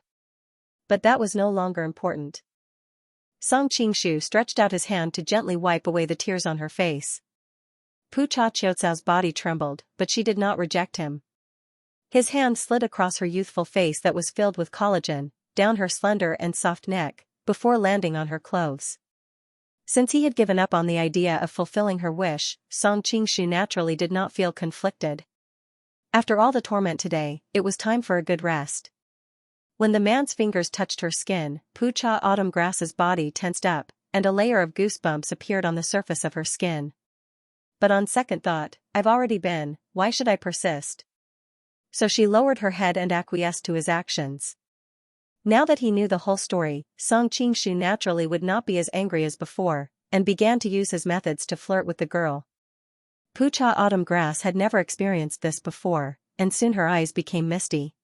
But that was no longer important. Song Qingshu stretched out his hand to gently wipe away the tears on her face. Pucha Qiucao's body trembled, but she did not reject him. His hand slid across her youthful face that was filled with collagen, down her slender and soft neck, before landing on her clothes. Since he had given up on the idea of fulfilling her wish, Song Qingshu naturally did not feel conflicted. After all the torment today, it was time for a good rest. When the man's fingers touched her skin, Pucha Autumn Grass's body tensed up, and a layer of goosebumps appeared on the surface of her skin. But on second thought, I've already been, why should I persist? So she lowered her head and acquiesced to his actions. Now that he knew the whole story, Song Qingshu naturally would not be as angry as before, and began to use his methods to flirt with the girl. Pucha Autumn Grass had never experienced this before, and soon her eyes became misty.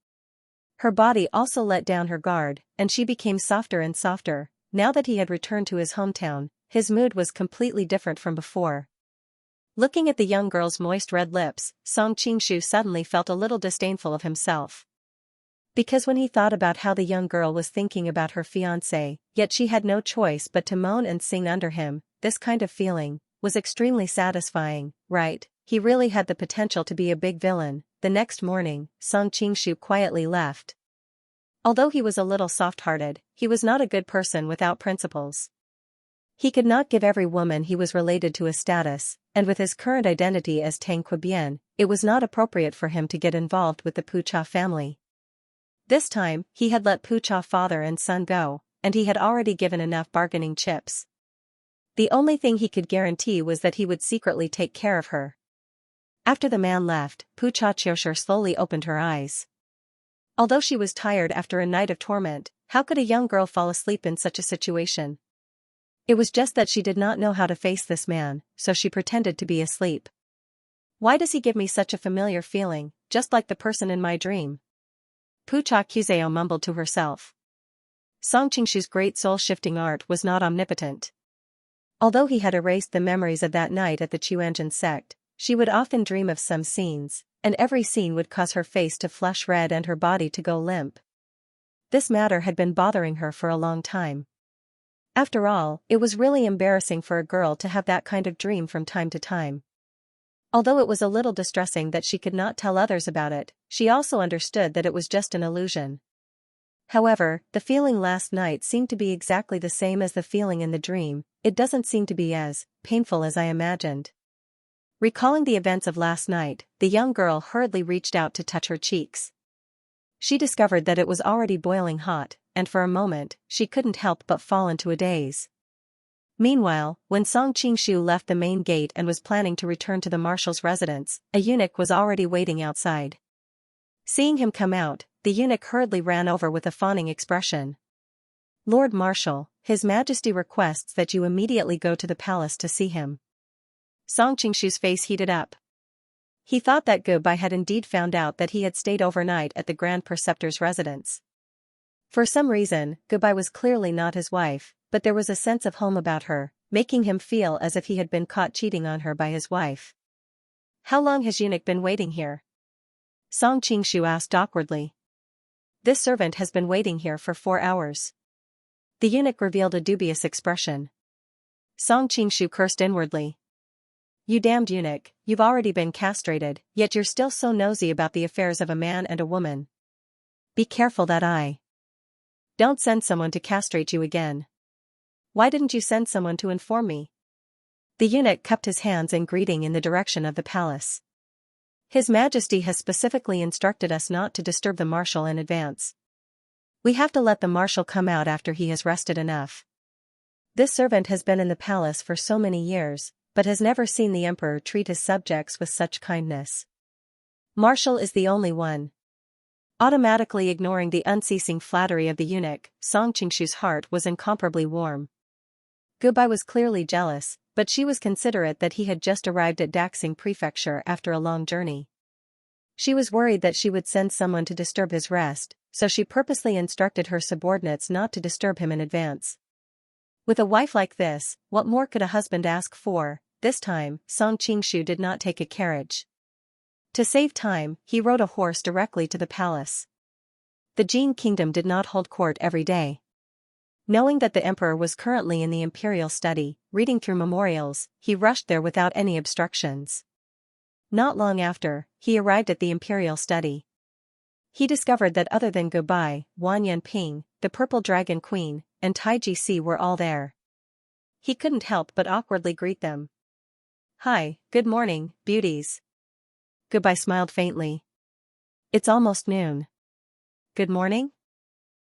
Her body also let down her guard, and she became softer and softer. Now that he had returned to his hometown, his mood was completely different from before. Looking at the young girl's moist red lips, Song Qingshu suddenly felt a little disdainful of himself. Because when he thought about how the young girl was thinking about her fiancé, yet she had no choice but to moan and sing under him, this kind of feeling was extremely satisfying, right? He really had the potential to be a big villain. The next morning, Song Qingshu quietly left. Although he was a little soft-hearted, he was not a good person without principles. He could not give every woman he was related to a status, and with his current identity as Tang Qibian, it was not appropriate for him to get involved with the Pucha family. This time, he had let Pucha father and son go, and he had already given enough bargaining chips. The only thing he could guarantee was that he would secretly take care of her. After the man left, Pucha Qiushur slowly opened her eyes. Although she was tired after a night of torment, how could a young girl fall asleep in such a situation? It was just that she did not know how to face this man, so she pretended to be asleep. Why does he give me such a familiar feeling, just like the person in my dream? Pucha Qiucao mumbled to herself. Song Qingshu's great soul-shifting art was not omnipotent. Although he had erased the memories of that night at the Chuanjin sect, she would often dream of some scenes, and every scene would cause her face to flush red and her body to go limp. This matter had been bothering her for a long time. After all, it was really embarrassing for a girl to have that kind of dream from time to time. Although it was a little distressing that she could not tell others about it, she also understood that it was just an illusion. However, the feeling last night seemed to be exactly the same as the feeling in the dream. It doesn't seem to be as painful as I imagined. Recalling the events of last night, the young girl hurriedly reached out to touch her cheeks. She discovered that it was already boiling hot, and for a moment, she couldn't help but fall into a daze. Meanwhile, when Song Qingshu left the main gate and was planning to return to the marshal's residence, a eunuch was already waiting outside. Seeing him come out, the eunuch hurriedly ran over with a fawning expression. "Lord Marshal, His Majesty requests that you immediately go to the palace to see him." Song Qingshu's face heated up. He thought that Gubai had indeed found out that he had stayed overnight at the Grand Preceptor's residence. For some reason, Gubai was clearly not his wife, but there was a sense of home about her, making him feel as if he had been caught cheating on her by his wife. "How long has eunuch been waiting here?" Song Qingshu asked awkwardly. "This servant has been waiting here for 4 hours." The eunuch revealed a dubious expression. Song Qingshu cursed inwardly. "You damned eunuch, you've already been castrated, yet you're still so nosy about the affairs of a man and a woman. Be careful that I don't send someone to castrate you again." "Why didn't you send someone to inform me?" The eunuch cupped his hands in greeting in the direction of the palace. "His Majesty has specifically instructed us not to disturb the marshal in advance. We have to let the marshal come out after he has rested enough. This servant has been in the palace for so many years, but has never seen the emperor treat his subjects with such kindness. Marshal is the only one." Automatically ignoring the unceasing flattery of the eunuch, Song Qingshu's heart was incomparably warm. Gubai was clearly jealous, but she was considerate that he had just arrived at Daxing Prefecture after a long journey. She was worried that she would send someone to disturb his rest, so she purposely instructed her subordinates not to disturb him in advance. With a wife like this, what more could a husband ask for? This time, Song Qingshu did not take a carriage. To save time, he rode a horse directly to the palace. The Jin kingdom did not hold court every day. Knowing that the emperor was currently in the imperial study, reading through memorials, he rushed there without any obstructions. Not long after, he arrived at the imperial study. He discovered that other than Gubai, Wan Yanping, the Purple Dragon Queen, and Taiji Si were all there. He couldn't help but awkwardly greet them. "Hi, good morning, beauties." Gubai smiled faintly. "It's almost noon." "Good morning?"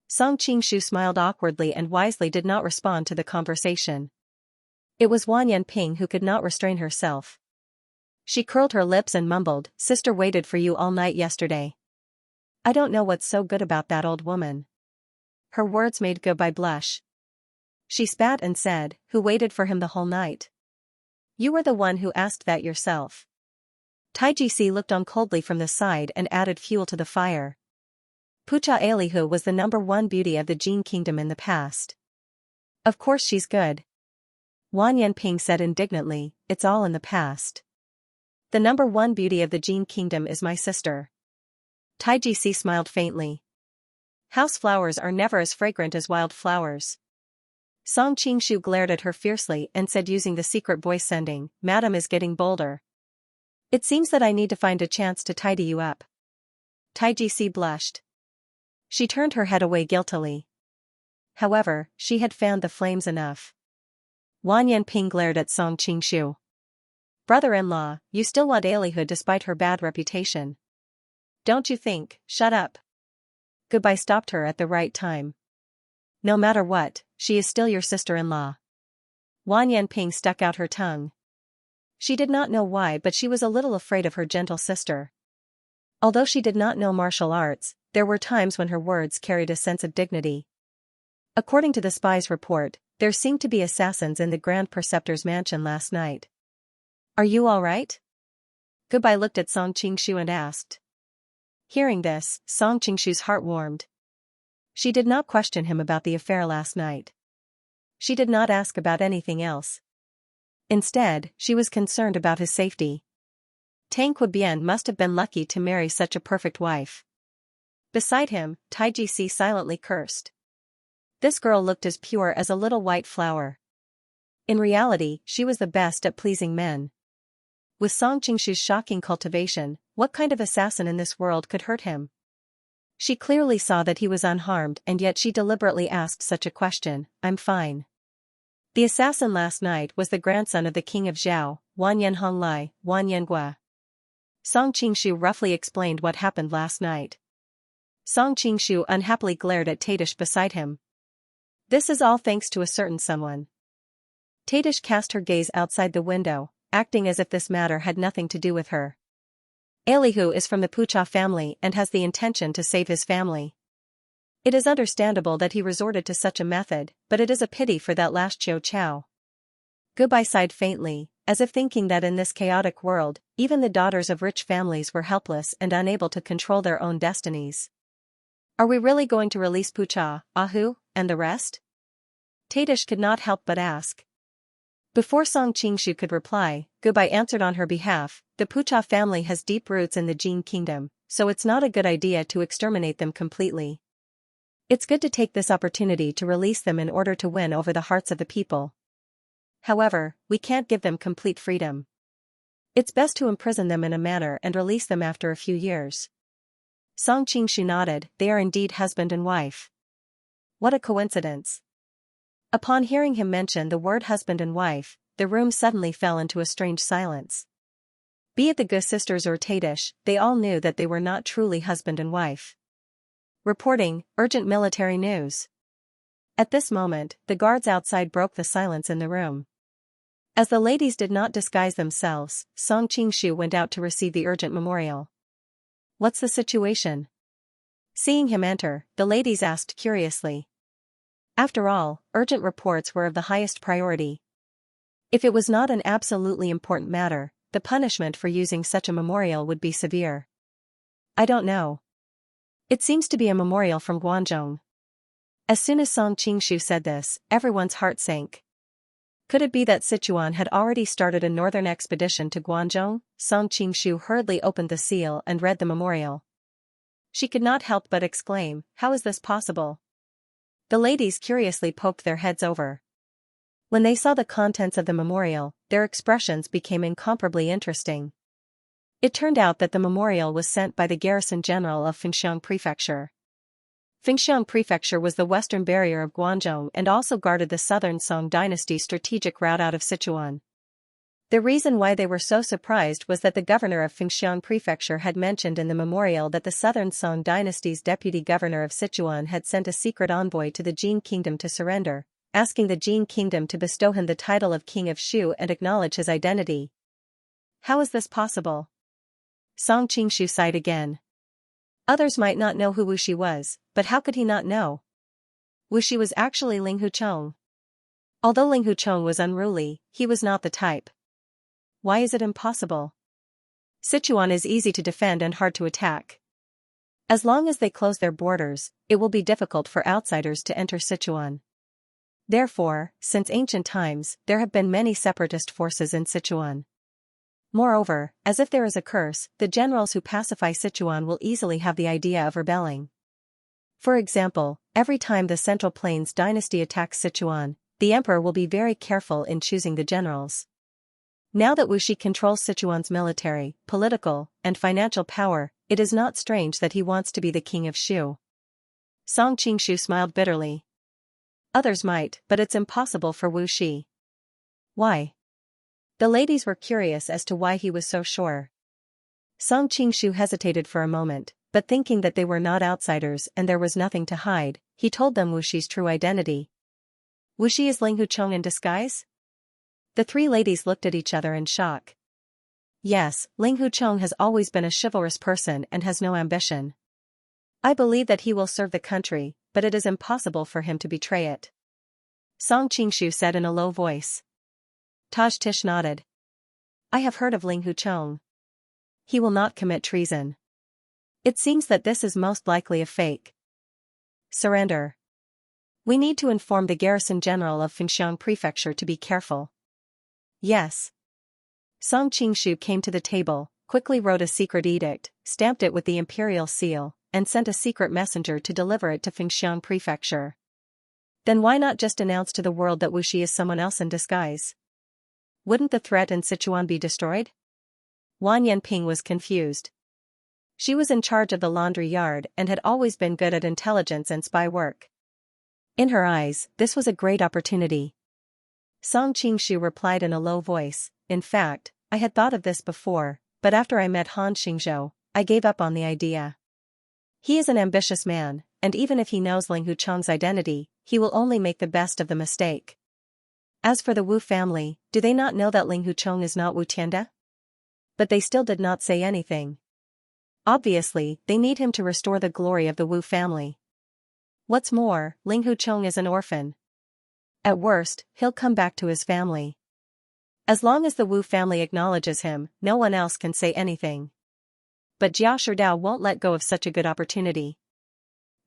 Song Qingshu smiled awkwardly and wisely did not respond to the conversation. It was Wan Yanping who could not restrain herself. She curled her lips and mumbled, "Sister waited for you all night yesterday. I don't know what's so good about that old woman." Her words made Gubai blush. She spat and said, "Who waited for him the whole night? You were the one who asked that yourself." Taiji Si looked on coldly from the side and added fuel to the fire. Pucha Elihu was the #1 beauty of the Jin kingdom in the past. "Of course she's good." Wan Yanping said indignantly, "It's all in the past. The #1 beauty of the Jin kingdom is my sister." Taiji Si smiled faintly. "House flowers are never as fragrant as wild flowers." Song Qingshu glared at her fiercely and said using the secret voice sending, "Madam is getting bolder. It seems that I need to find a chance to tidy you up." Taiji Si blushed. She turned her head away guiltily. However, she had fanned the flames enough. Wan Yanping glared at Song Qingshu. "Brother-in-law, you still want Elihu despite her bad reputation. Don't you think?" "Shut up." Gubai stopped her at the right time. "No matter what, she is still your sister-in-law." Wan Yanping stuck out her tongue. She did not know why, but she was a little afraid of her gentle sister. Although she did not know martial arts, there were times when her words carried a sense of dignity. According to the spy's report, there seemed to be assassins in the Grand Preceptor's mansion last night. "Are you all right?" Gubai looked at Song Qingshu and asked. Hearing this, Song Qingshu's heart warmed. She did not question him about the affair last night. She did not ask about anything else. Instead, she was concerned about his safety. Tang Quebian must have been lucky to marry such a perfect wife. Beside him, Taiji Si silently cursed. This girl looked as pure as a little white flower. In reality, she was the best at pleasing men. With Song Qingshu's shocking cultivation, what kind of assassin in this world could hurt him? She clearly saw that he was unharmed, and yet she deliberately asked such a question. I'm fine. The assassin last night was the grandson of the king of Zhao, Wan Yanhonglai, Wan Yangua. Song Qingshu roughly explained what happened last night. Song Qingshu unhappily glared at Tadish beside him. This is all thanks to a certain someone. Tadish cast her gaze outside the window, acting as if this matter had nothing to do with her. Elihu is from the Pucha family and has the intention to save his family. It is understandable that he resorted to such a method, but it is a pity for that last Chiu Chao. Goodbye sighed faintly, as if thinking that in this chaotic world, even the daughters of rich families were helpless and unable to control their own destinies. Are we really going to release Pucha, Ahu, and the rest? Tadish could not help but ask. Before Song Qingshu could reply, Goodbye answered on her behalf. The Pucha family has deep roots in the Jin kingdom, so it's not a good idea to exterminate them completely. It's good to take this opportunity to release them in order to win over the hearts of the people. However, we can't give them complete freedom. It's best to imprison them in a manner and release them after a few years. Song Qingshu nodded. They are indeed husband and wife. What a coincidence. Upon hearing him mention the word husband and wife, the room suddenly fell into a strange silence. Be it the Gu sisters or Tadish, they all knew that they were not truly husband and wife. Reporting, urgent military news. At this moment, the guards outside broke the silence in the room. As the ladies did not disguise themselves, Song Qingshu went out to receive the urgent memorial. What's the situation? Seeing him enter, the ladies asked curiously. After all, urgent reports were of the highest priority. If it was not an absolutely important matter, the punishment for using such a memorial would be severe. I don't know. It seems to be a memorial from Guangzhou. As soon as Song Qingshu said this, everyone's heart sank. Could it be that Sichuan had already started a northern expedition to Guangzhou? Song Qingshu hurriedly opened the seal and read the memorial. She could not help but exclaim, how is this possible? The ladies curiously poked their heads over. When they saw the contents of the memorial, their expressions became incomparably interesting. It turned out that the memorial was sent by the garrison general of Fengxiang Prefecture. Fengxiang Prefecture was the western barrier of Guangzhou and also guarded the southern Song dynasty strategic route out of Sichuan. The reason why they were so surprised was that the governor of Fengxiang Prefecture had mentioned in the memorial that the southern Song dynasty's deputy governor of Sichuan had sent a secret envoy to the Jin kingdom to surrender, asking the Jin kingdom to bestow him the title of king of Shu and acknowledge his identity. How is this possible? Song Qingshu sighed again. Others might not know who Wu Shi was, but how could he not know? Wu Shi was actually Ling Huchong. Although Ling Huchong was unruly, he was not the type. Why is it impossible? Sichuan is easy to defend and hard to attack. As long as they close their borders, it will be difficult for outsiders to enter Sichuan. Therefore, since ancient times, there have been many separatist forces in Sichuan. Moreover, as if there is a curse, the generals who pacify Sichuan will easily have the idea of rebelling. For example, every time the Central Plains dynasty attacks Sichuan, the emperor will be very careful in choosing the generals. Now that Wu Shi controls Sichuan's military, political, and financial power, it is not strange that he wants to be the king of Shu. Song Qingshu smiled bitterly. Others might, but it's impossible for Wu Shi. Why? The ladies were curious as to why he was so sure. Song Qingshu hesitated for a moment, but thinking that they were not outsiders and there was nothing to hide, he told them Wu Shi's true identity. Wu Shi is Ling Huchong in disguise? The three ladies looked at each other in shock. Yes, Ling Huchong has always been a chivalrous person and has no ambition. I believe that he will serve the country, but it is impossible for him to betray it. Song Qingshu said in a low voice. Taj Tish nodded. I have heard of Ling Huchong. He will not commit treason. It seems that this is most likely a fake. Surrender. We need to inform the garrison general of Fengxiang Prefecture to be careful. Yes. Song Qingshu came to the table, quickly wrote a secret edict, stamped it with the imperial seal, and sent a secret messenger to deliver it to Fengxiang Prefecture. Then why not just announce to the world that Wu Shi is someone else in disguise? Wouldn't the threat in Sichuan be destroyed? Wan Yanping was confused. She was in charge of the laundry yard and had always been good at intelligence and spy work. In her eyes, this was a great opportunity. Song Qingshu replied in a low voice, "In fact, I had thought of this before, but after I met Han Xingzhou, I gave up on the idea. He is an ambitious man, and even if he knows Ling Hucheng's identity, he will only make the best of the mistake. As for the Wu family, do they not know that Ling Hucheng is not Wu Tianda?" But they still did not say anything. Obviously, they need him to restore the glory of the Wu family. What's more, Ling Hucheng is an orphan. At worst, he'll come back to his family. As long as the Wu family acknowledges him, no one else can say anything. But Jia Sherdao won't let go of such a good opportunity.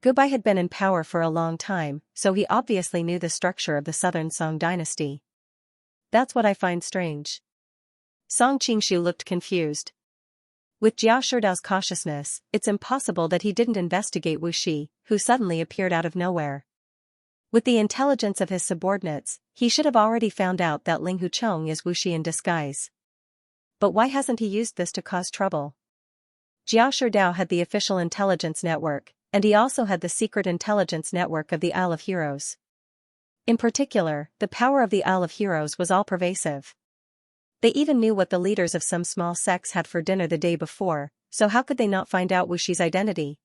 Gubai had been in power for a long time, so he obviously knew the structure of the southern Song dynasty. That's what I find strange. Song Qingshu looked confused. With Jia Sherdao's cautiousness, it's impossible that he didn't investigate Wu Shi, who suddenly appeared out of nowhere. With the intelligence of his subordinates, he should have already found out that Ling Hucheng is Wu Shi in disguise. But why hasn't he used this to cause trouble? Jia Sherdao had the official intelligence network, and he also had the secret intelligence network of the Isle of Heroes. In particular, the power of the Isle of Heroes was all-pervasive. They even knew what the leaders of some small sects had for dinner the day before, so how could they not find out Wu Shi's identity?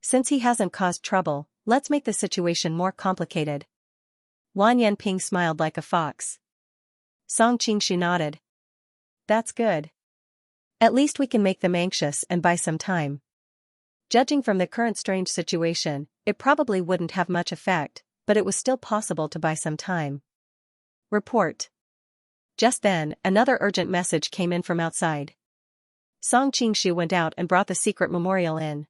Since he hasn't caused trouble, let's make the situation more complicated. Wan Yanping smiled like a fox. Song Qingshu nodded. That's good. At least we can make them anxious and buy some time. Judging from the current strange situation, it probably wouldn't have much effect, but it was still possible to buy some time. Report. Just then, another urgent message came in from outside. Song Qingshu went out and brought the secret memorial in.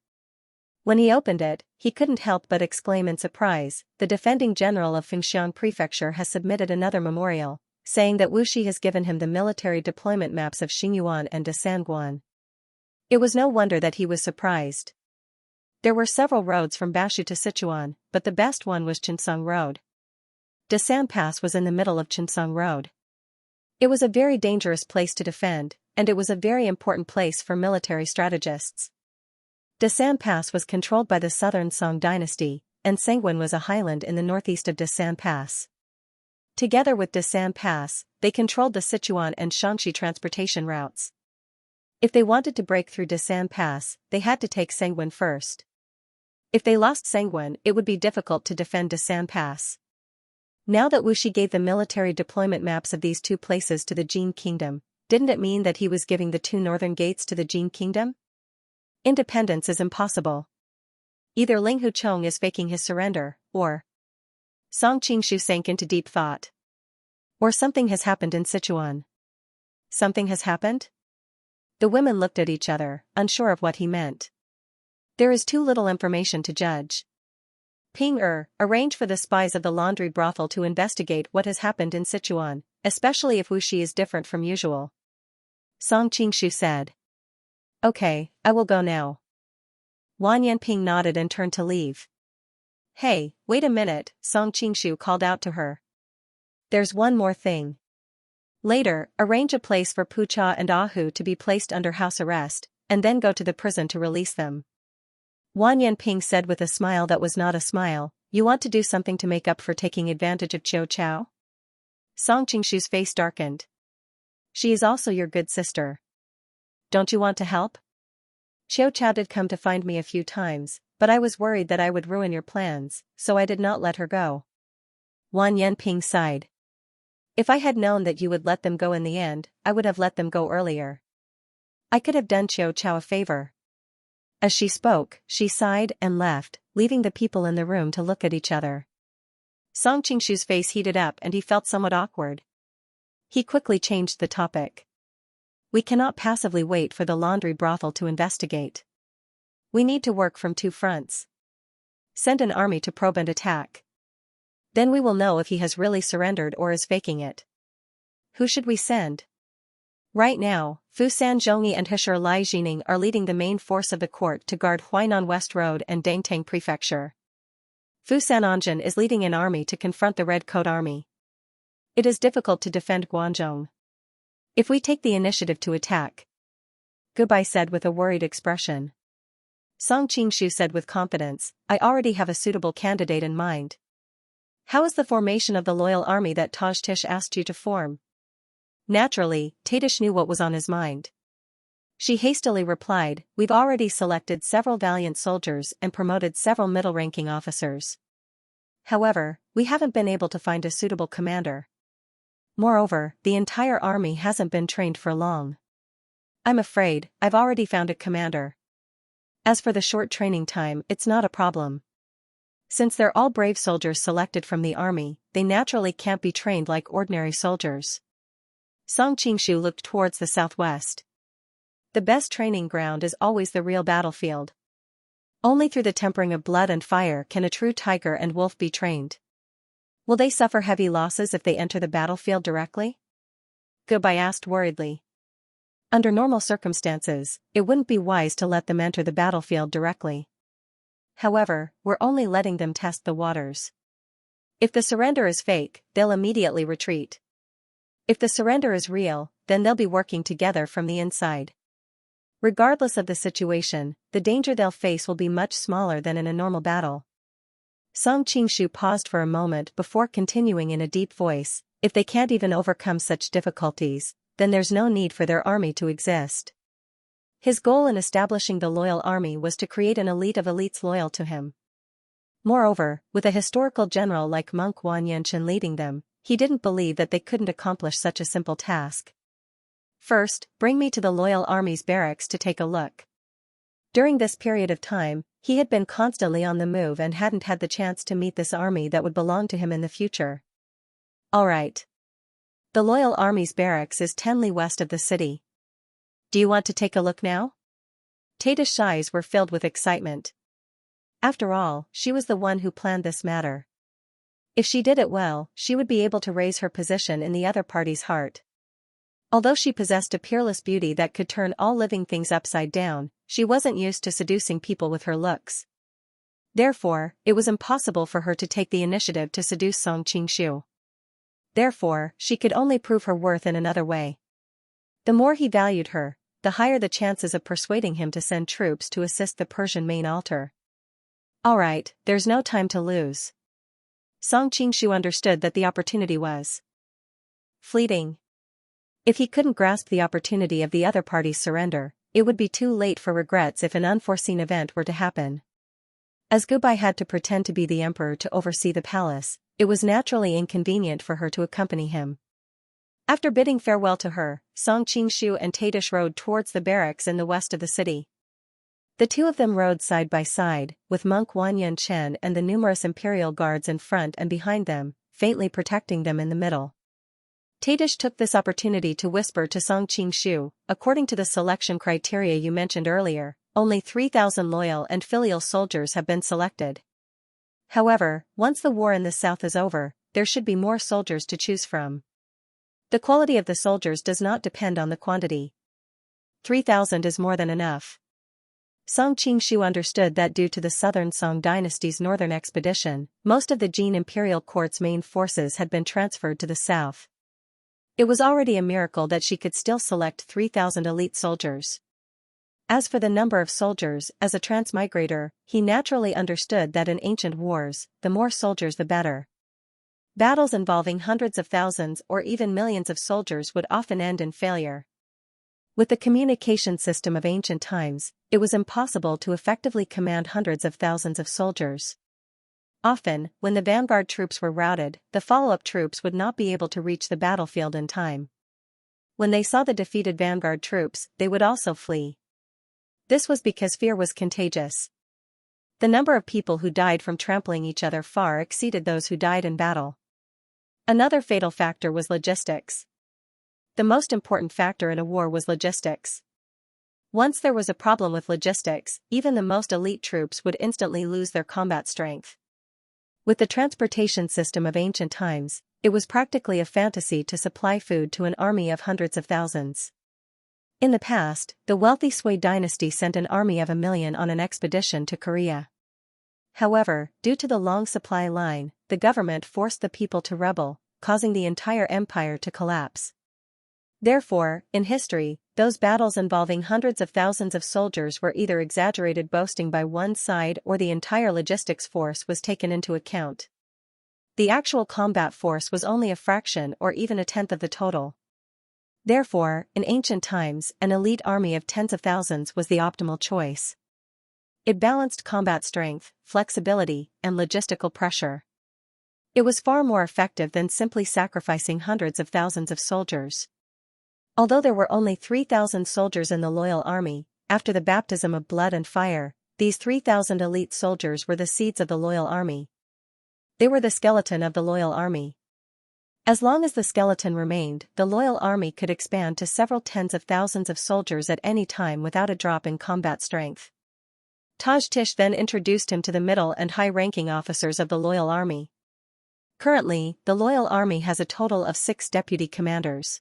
When he opened it, he couldn't help but exclaim in surprise, "The defending general of Fengxiang Prefecture has submitted another memorial, saying that Wu Shi has given him the military deployment maps of Xingyuan and Desanguan." It was no wonder that he was surprised. There were several roads from Bashu to Sichuan, but the best one was Chinsong Road. Desan Pass was in the middle of Chinsong Road. It was a very dangerous place to defend, and it was a very important place for military strategists. Desan Pass was controlled by the southern Song dynasty, and Sangwon was a highland in the northeast of Desan Pass. Together with Desan Pass, they controlled the Sichuan and Xianxia transportation routes. If they wanted to break through Desan Pass, they had to take Sangwon first. If they lost Sangwon, it would be difficult to defend Desan Pass. Now that Wu Shi gave the military deployment maps of these two places to the Jin Kingdom, didn't it mean that he was giving the two northern gates to the Jin Kingdom? Independence is impossible. Either Ling Hucheng is faking his surrender, or Song Qingshu sank into deep thought. Or something has happened in Sichuan. Something has happened? The women looked at each other, unsure of what he meant. There is too little information to judge. Ping arrange for the spies of the laundry brothel to investigate what has happened in Sichuan, especially if Wu Shi is different from usual. Song Qingshu said. Okay, I will go now. Wan Yanping nodded and turned to leave. Hey, wait a minute, Song Qingshu called out to her. There's one more thing. Later, arrange a place for Pucha and Ahu to be placed under house arrest, and then go to the prison to release them. Wan Yanping said with a smile that was not a smile, "You want to do something to make up for taking advantage of Qiu Chao?" Song Qingshu's face darkened. She is also your good sister. Don't you want to help? Qiu Chao did come to find me a few times, but I was worried that I would ruin your plans, so I did not let her go. Wan Yanping sighed. If I had known that you would let them go in the end, I would have let them go earlier. I could have done Qiu Chao a favor. As she spoke, she sighed and left, leaving the people in the room to look at each other. Song Qingshu's face heated up and he felt somewhat awkward. He quickly changed the topic. We cannot passively wait for the laundry brothel to investigate. We need to work from two fronts. Send an army to probe and attack. Then we will know if he has really surrendered or is faking it. Who should we send? Right now, Fusan Zhongyi and Hishur Lai Jining are leading the main force of the court to guard Huainan West Road and Dangtang Prefecture. Fusan Anjin is leading an army to confront the Red Coat Army. It is difficult to defend Guangzhong. If we take the initiative to attack, Gubai said with a worried expression. Song Qingshu said with confidence, I already have a suitable candidate in mind. How is the formation of the loyal army that Tajtish asked you to form? Naturally, Tadish knew what was on his mind. She hastily replied, we've already selected several valiant soldiers and promoted several middle-ranking officers. However, we haven't been able to find a suitable commander. Moreover, the entire army hasn't been trained for long. I'm afraid, I've already found a commander. As for the short training time, it's not a problem. Since they're all brave soldiers selected from the army, they naturally can't be trained like ordinary soldiers. Song Qingshu looked towards the southwest. The best training ground is always the real battlefield. Only through the tempering of blood and fire can a true tiger and wolf be trained. Will they suffer heavy losses if they enter the battlefield directly? Gubai asked worriedly. Under normal circumstances, it wouldn't be wise to let them enter the battlefield directly. However, we're only letting them test the waters. If the surrender is fake, they'll immediately retreat. If the surrender is real, then they'll be working together from the inside. Regardless of the situation, the danger they'll face will be much smaller than in a normal battle. Song Qingshu paused for a moment before continuing in a deep voice, if they can't even overcome such difficulties, then there's no need for their army to exist. His goal in establishing the loyal army was to create an elite of elites loyal to him. Moreover, with a historical general like Monk Wanyanshan leading them, he didn't believe that they couldn't accomplish such a simple task. First, bring me to the loyal army's barracks to take a look. During this period of time, he had been constantly on the move and hadn't had the chance to meet this army that would belong to him in the future. All right. The loyal army's barracks is 10 li west of the city. Do you want to take a look now? Tadish's eyes were filled with excitement. After all, she was the one who planned this matter. If she did it well, she would be able to raise her position in the other party's heart. Although she possessed a peerless beauty that could turn all living things upside down, she wasn't used to seducing people with her looks. Therefore, it was impossible for her to take the initiative to seduce Song Qingshu. Therefore, she could only prove her worth in another way. The more he valued her, the higher the chances of persuading him to send troops to assist the Persian main altar. All right, there's no time to lose. Song Qingshu understood that the opportunity was fleeting. If he couldn't grasp the opportunity of the other party's surrender, it would be too late for regrets if an unforeseen event were to happen. As Gubai had to pretend to be the emperor to oversee the palace, it was naturally inconvenient for her to accompany him. After bidding farewell to her, Song Qingshu and Tadish rode towards the barracks in the west of the city. The two of them rode side by side, with Monk Wanyanshan and the numerous imperial guards in front and behind them, faintly protecting them in the middle. Tadish took this opportunity to whisper to Song Qingshu, according to the selection criteria you mentioned earlier, only 3,000 loyal and filial soldiers have been selected. However, once the war in the south is over, there should be more soldiers to choose from. The quality of the soldiers does not depend on the quantity. 3,000 is more than enough. Song Qingshu understood that due to the southern Song dynasty's northern expedition, most of the Jin imperial court's main forces had been transferred to the south. It was already a miracle that she could still select 3,000 elite soldiers. As for the number of soldiers, as a transmigrator, he naturally understood that in ancient wars, the more soldiers the better. Battles involving hundreds of thousands or even millions of soldiers would often end in failure. With the communication system of ancient times, it was impossible to effectively command hundreds of thousands of soldiers. Often, when the vanguard troops were routed, the follow-up troops would not be able to reach the battlefield in time. When they saw the defeated vanguard troops, they would also flee. This was because fear was contagious. The number of people who died from trampling each other far exceeded those who died in battle. Another fatal factor was logistics. The most important factor in a war was logistics. Once there was a problem with logistics, even the most elite troops would instantly lose their combat strength. With the transportation system of ancient times, it was practically a fantasy to supply food to an army of hundreds of thousands. In the past, the wealthy Sui dynasty sent an army of 1 million on an expedition to Korea. However, due to the long supply line, the government forced the people to rebel, causing the entire empire to collapse. Therefore, in history, those battles involving hundreds of thousands of soldiers were either exaggerated boasting by one side or the entire logistics force was taken into account. The actual combat force was only a fraction or even a tenth of the total. Therefore, in ancient times, an elite army of tens of thousands was the optimal choice. It balanced combat strength, flexibility, and logistical pressure. It was far more effective than simply sacrificing hundreds of thousands of soldiers. Although there were only 3,000 soldiers in the loyal army, after the baptism of blood and fire, these 3,000 elite soldiers were the seeds of the loyal army. They were the skeleton of the loyal army. As long as the skeleton remained, the loyal army could expand to several tens of thousands of soldiers at any time without a drop in combat strength. Taj-Tish then introduced him to the middle and high-ranking officers of the loyal army. Currently, the loyal army has a total of 6 deputy commanders.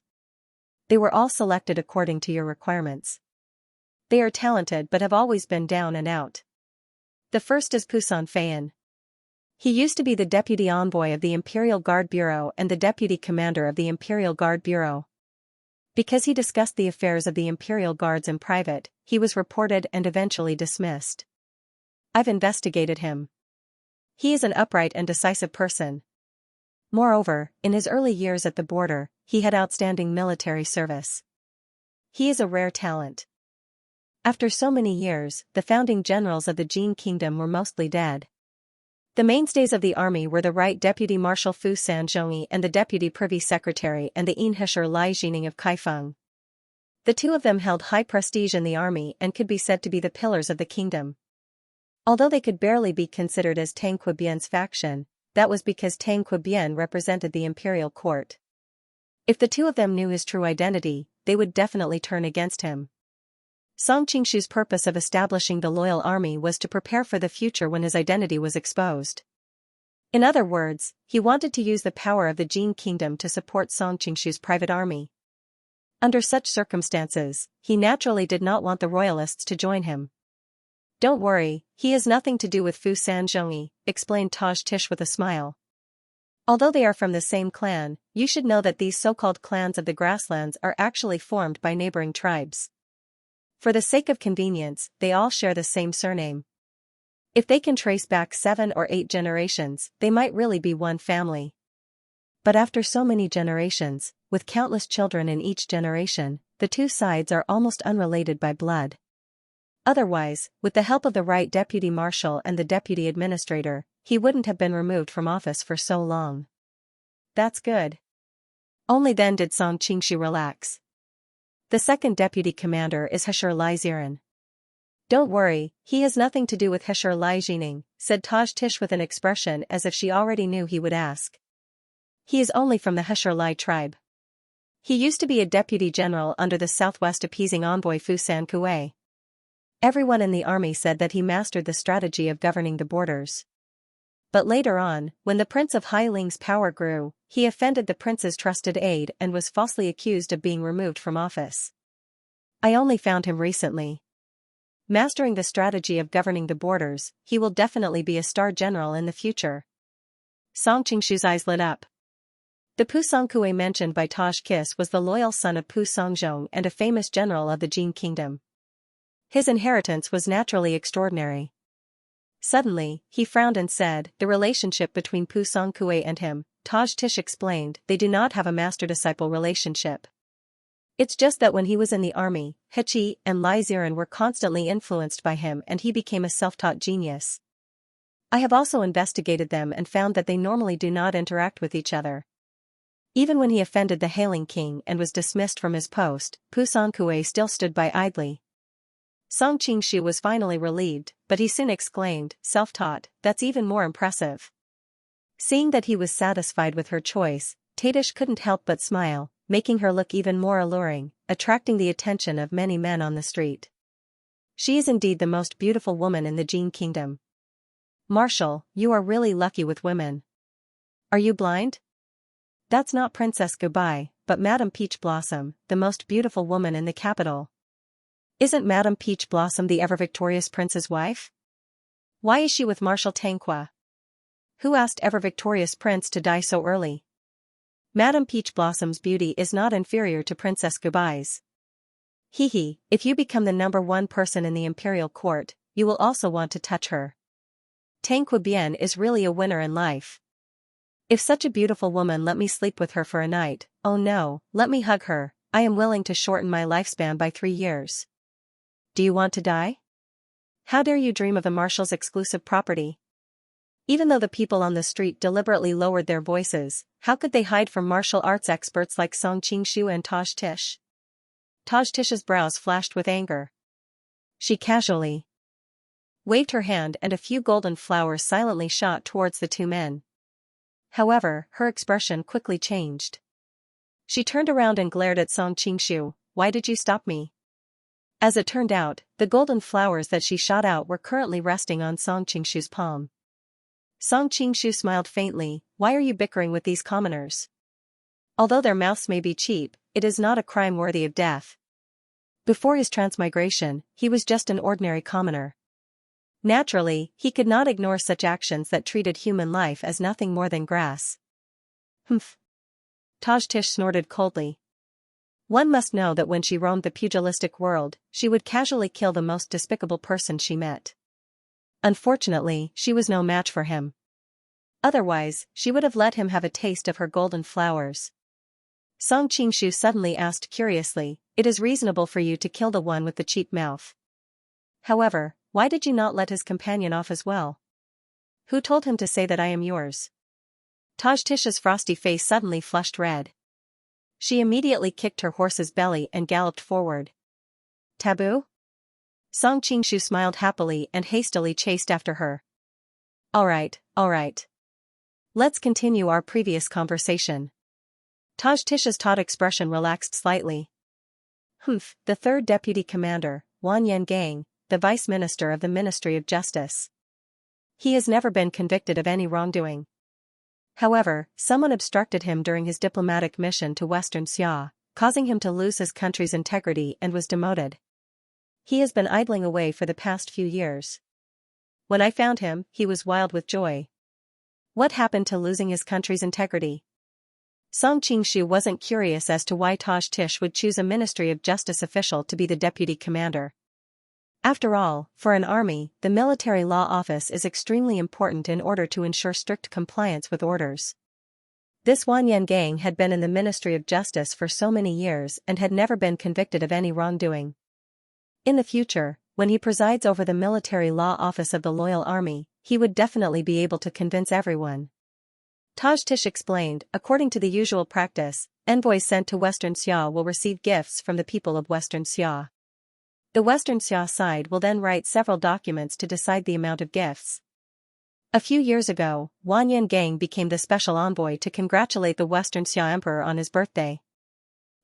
They were all selected according to your requirements. They are talented but have always been down and out. The first is Pusan Fayan. He used to be the deputy envoy of the Imperial Guard Bureau and the deputy commander of the Imperial Guard Bureau. Because he discussed the affairs of the Imperial Guards in private, he was reported and eventually dismissed. I've investigated him. He is an upright and decisive person. Moreover, in his early years at the border, he had outstanding military service. He is a rare talent. After so many years, the founding generals of the Jin Kingdom were mostly dead. The mainstays of the army were the Right Deputy Marshal Fu Sanzhongyi and the Deputy Privy Secretary and the Inhisher Lai Jining of Kaifeng. The two of them held high prestige in the army and could be said to be the pillars of the kingdom. Although they could barely be considered as Tang Quebian's faction, that was because Tang Quebian represented the imperial court. If the two of them knew his true identity, they would definitely turn against him. Song Qingshu's purpose of establishing the loyal army was to prepare for the future when his identity was exposed. In other words, he wanted to use the power of the Jin Kingdom to support Song Qingshu's private army. Under such circumstances, he naturally did not want the royalists to join him. Don't worry, he has nothing to do with Fu Sanzhongyi, explained Taj-Tish with a smile. Although they are from the same clan, you should know that these so-called clans of the grasslands are actually formed by neighboring tribes. For the sake of convenience, they all share the same surname. If they can trace back 7 or 8 generations, they might really be one family. But after so many generations, with countless children in each generation, the two sides are almost unrelated by blood. Otherwise, with the help of the Right Deputy Marshal and the Deputy Administrator, he wouldn't have been removed from office for so long. That's good. Only then did Song Qingshu relax. The second deputy commander is Heshur Lai Ziran. Don't worry, he has nothing to do with Heshur Lai Jining, said Taj-Tish with an expression as if she already knew he would ask. He is only from the Heshur Lai tribe. He used to be a deputy general under the southwest appeasing envoy Fu San Kuei. Everyone in the army said that he mastered the strategy of governing the borders. But later on, when the Prince of Hailing's power grew, he offended the prince's trusted aide and was falsely accused of being removed from office. I only found him recently. Mastering the strategy of governing the borders, he will definitely be a star general in the future. Song Qingshu's eyes lit up. The Pu Songkue mentioned by Taj-Kiss was the loyal son of Pu Songzhong and a famous general of the Jin Kingdom. His inheritance was naturally extraordinary. Suddenly, he frowned and said, the relationship between Pu Songkue and him, Taj-Tish explained, they do not have a master-disciple relationship. It's just that when he was in the army, Hechi and Lai Ziran were constantly influenced by him and he became a self-taught genius. I have also investigated them and found that they normally do not interact with each other. Even when he offended the Hailing King and was dismissed from his post, Pu Songkue still stood by idly. Song Qingshu was finally relieved, but he soon exclaimed, self-taught, that's even more impressive. Seeing that he was satisfied with her choice, Tadish couldn't help but smile, making her look even more alluring, attracting the attention of many men on the street. She is indeed the most beautiful woman in the Jin Kingdom. Marshal, you are really lucky with women. Are you blind? That's not Princess Goodbye, but Madame Peach Blossom, the most beautiful woman in the capital. Isn't Madame Peach Blossom the ever-victorious prince's wife? Why is she with Marshal Tangqua? Who asked ever-victorious prince to die so early? Madame Peach Blossom's beauty is not inferior to Princess Goodbye's. Hehe, if you become the #1 person in the imperial court, you will also want to touch her. Tang Bien is really a winner in life. If such a beautiful woman let me sleep with her for a night, oh no, let me hug her, I am willing to shorten my lifespan by 3 years. Do you want to die? How dare you dream of the marshal's exclusive property? Even though the people on the street deliberately lowered their voices, how could they hide from martial arts experts like Song Qingshu and Taj Tish? Taj Tish's brows flashed with anger. She casually waved her hand and a few golden flowers silently shot towards the 2 men. However, her expression quickly changed. She turned around and glared at Song Qingshu. Why did you stop me? As it turned out, the golden flowers that she shot out were currently resting on Song Qingshu's palm. Song Qingshu smiled faintly. Why are you bickering with these commoners? Although their mouths may be cheap, it is not a crime worthy of death. Before his transmigration, he was just an ordinary commoner. Naturally, he could not ignore such actions that treated human life as nothing more than grass. Humph. Taj Tish snorted coldly. One must know that when she roamed the pugilistic world, she would casually kill the most despicable person she met. Unfortunately, she was no match for him. Otherwise, she would have let him have a taste of her golden flowers. Song Qingshu suddenly asked curiously, it is reasonable for you to kill the one with the cheap mouth. However, why did you not let his companion off as well? Who told him to say that I am yours? Taj Tish's frosty face suddenly flushed red. She immediately kicked her horse's belly and galloped forward. Taboo? Song Qingshu smiled happily and hastily chased after her. Alright. Let's continue our previous conversation. Taj Tish's taut expression relaxed slightly. Humph, the 3rd Deputy Commander, Wan Yangang, the Vice Minister of the Ministry of Justice. He has never been convicted of any wrongdoing. However, someone obstructed him during his diplomatic mission to Western Xia, causing him to lose his country's integrity and was demoted. He has been idling away for the past few years. When I found him, he was wild with joy. What happened to losing his country's integrity? Song Qingshu wasn't curious as to why Taj Tish would choose a Ministry of Justice official to be the deputy commander. After all, for an army, the military law office is extremely important in order to ensure strict compliance with orders. This Wan Yangang had been in the Ministry of Justice for so many years and had never been convicted of any wrongdoing. In the future, when he presides over the military law office of the Loyal Army, he would definitely be able to convince everyone. Taj Tish explained, according to the usual practice, envoys sent to Western Xia will receive gifts from the people of Western Xia. The Western Xia side will then write several documents to decide the amount of gifts. A few years ago, Wan Yangang became the special envoy to congratulate the Western Xia Emperor on his birthday.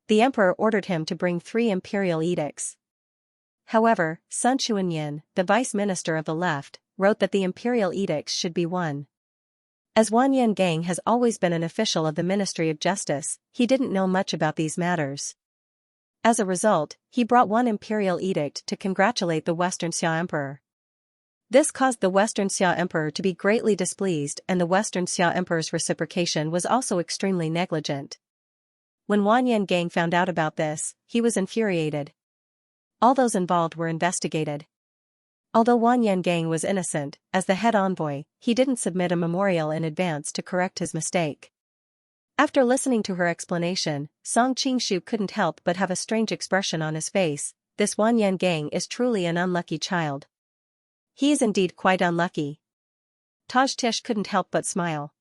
The Emperor ordered him to bring 3 imperial edicts. However, Sun Chuanyin, the Vice Minister of the Left, wrote that the imperial edicts should be 1. As Wan Yangang has always been an official of the Ministry of Justice, he didn't know much about these matters. As a result, he brought 1 imperial edict to congratulate the Western Xia Emperor. This caused the Western Xia Emperor to be greatly displeased, and the Western Xia Emperor's reciprocation was also extremely negligent. When Wan Yangang found out about this, he was infuriated. All those involved were investigated. Although Wan Yangang was innocent, as the head envoy, he didn't submit a memorial in advance to correct his mistake. After listening to her explanation, Song Qingshu couldn't help but have a strange expression on his face. This Wan Yangang is truly an unlucky child. He is indeed quite unlucky. Taj Tish couldn't help but smile.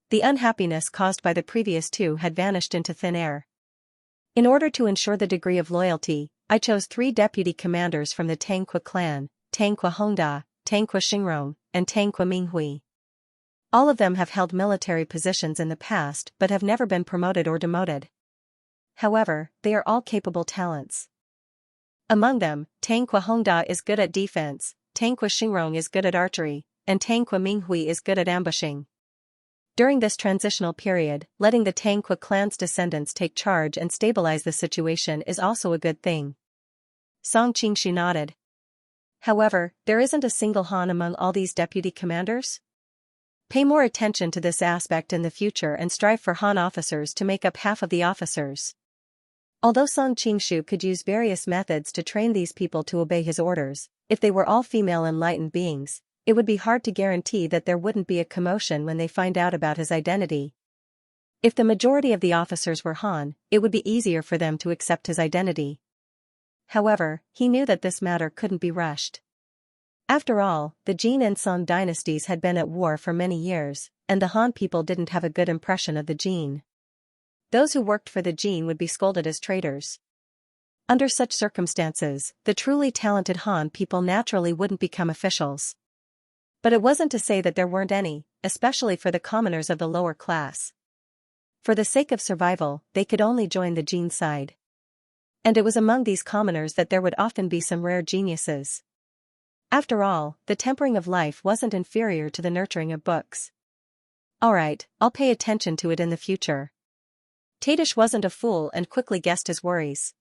The unhappiness caused by the previous 2 had vanished into thin air. In order to ensure the degree of loyalty, I chose 3 deputy commanders from the Tangqua clan, Tangqua Hongda, Tangqua Xingrong, and Tangqua Minghui. All of them have held military positions in the past but have never been promoted or demoted. However, they are all capable talents. Among them, Tangqua Hongda is good at defense, Tangqua Xingrong is good at archery, and Tangqua Minghui is good at ambushing. During this transitional period, letting the Tangqua clan's descendants take charge and stabilize the situation is also a good thing. Song Qingshu nodded. However, there isn't a single Han among all these deputy commanders? Pay more attention to this aspect in the future and strive for Han officers to make up half of the officers. Although Song Qingshu could use various methods to train these people to obey his orders, if they were all female enlightened beings, it would be hard to guarantee that there wouldn't be a commotion when they find out about his identity. If the majority of the officers were Han, it would be easier for them to accept his identity. However, he knew that this matter couldn't be rushed. After all, the Jin and Song dynasties had been at war for many years, and the Han people didn't have a good impression of the Jin. Those who worked for the Jin would be scolded as traitors. Under such circumstances, the truly talented Han people naturally wouldn't become officials. But it wasn't to say that there weren't any, especially for the commoners of the lower class. For the sake of survival, they could only join the Jin side. And it was among these commoners that there would often be some rare geniuses. After all, the tempering of life wasn't inferior to the nurturing of books. Alright, I'll pay attention to it in the future. Tadish wasn't a fool and quickly guessed his worries.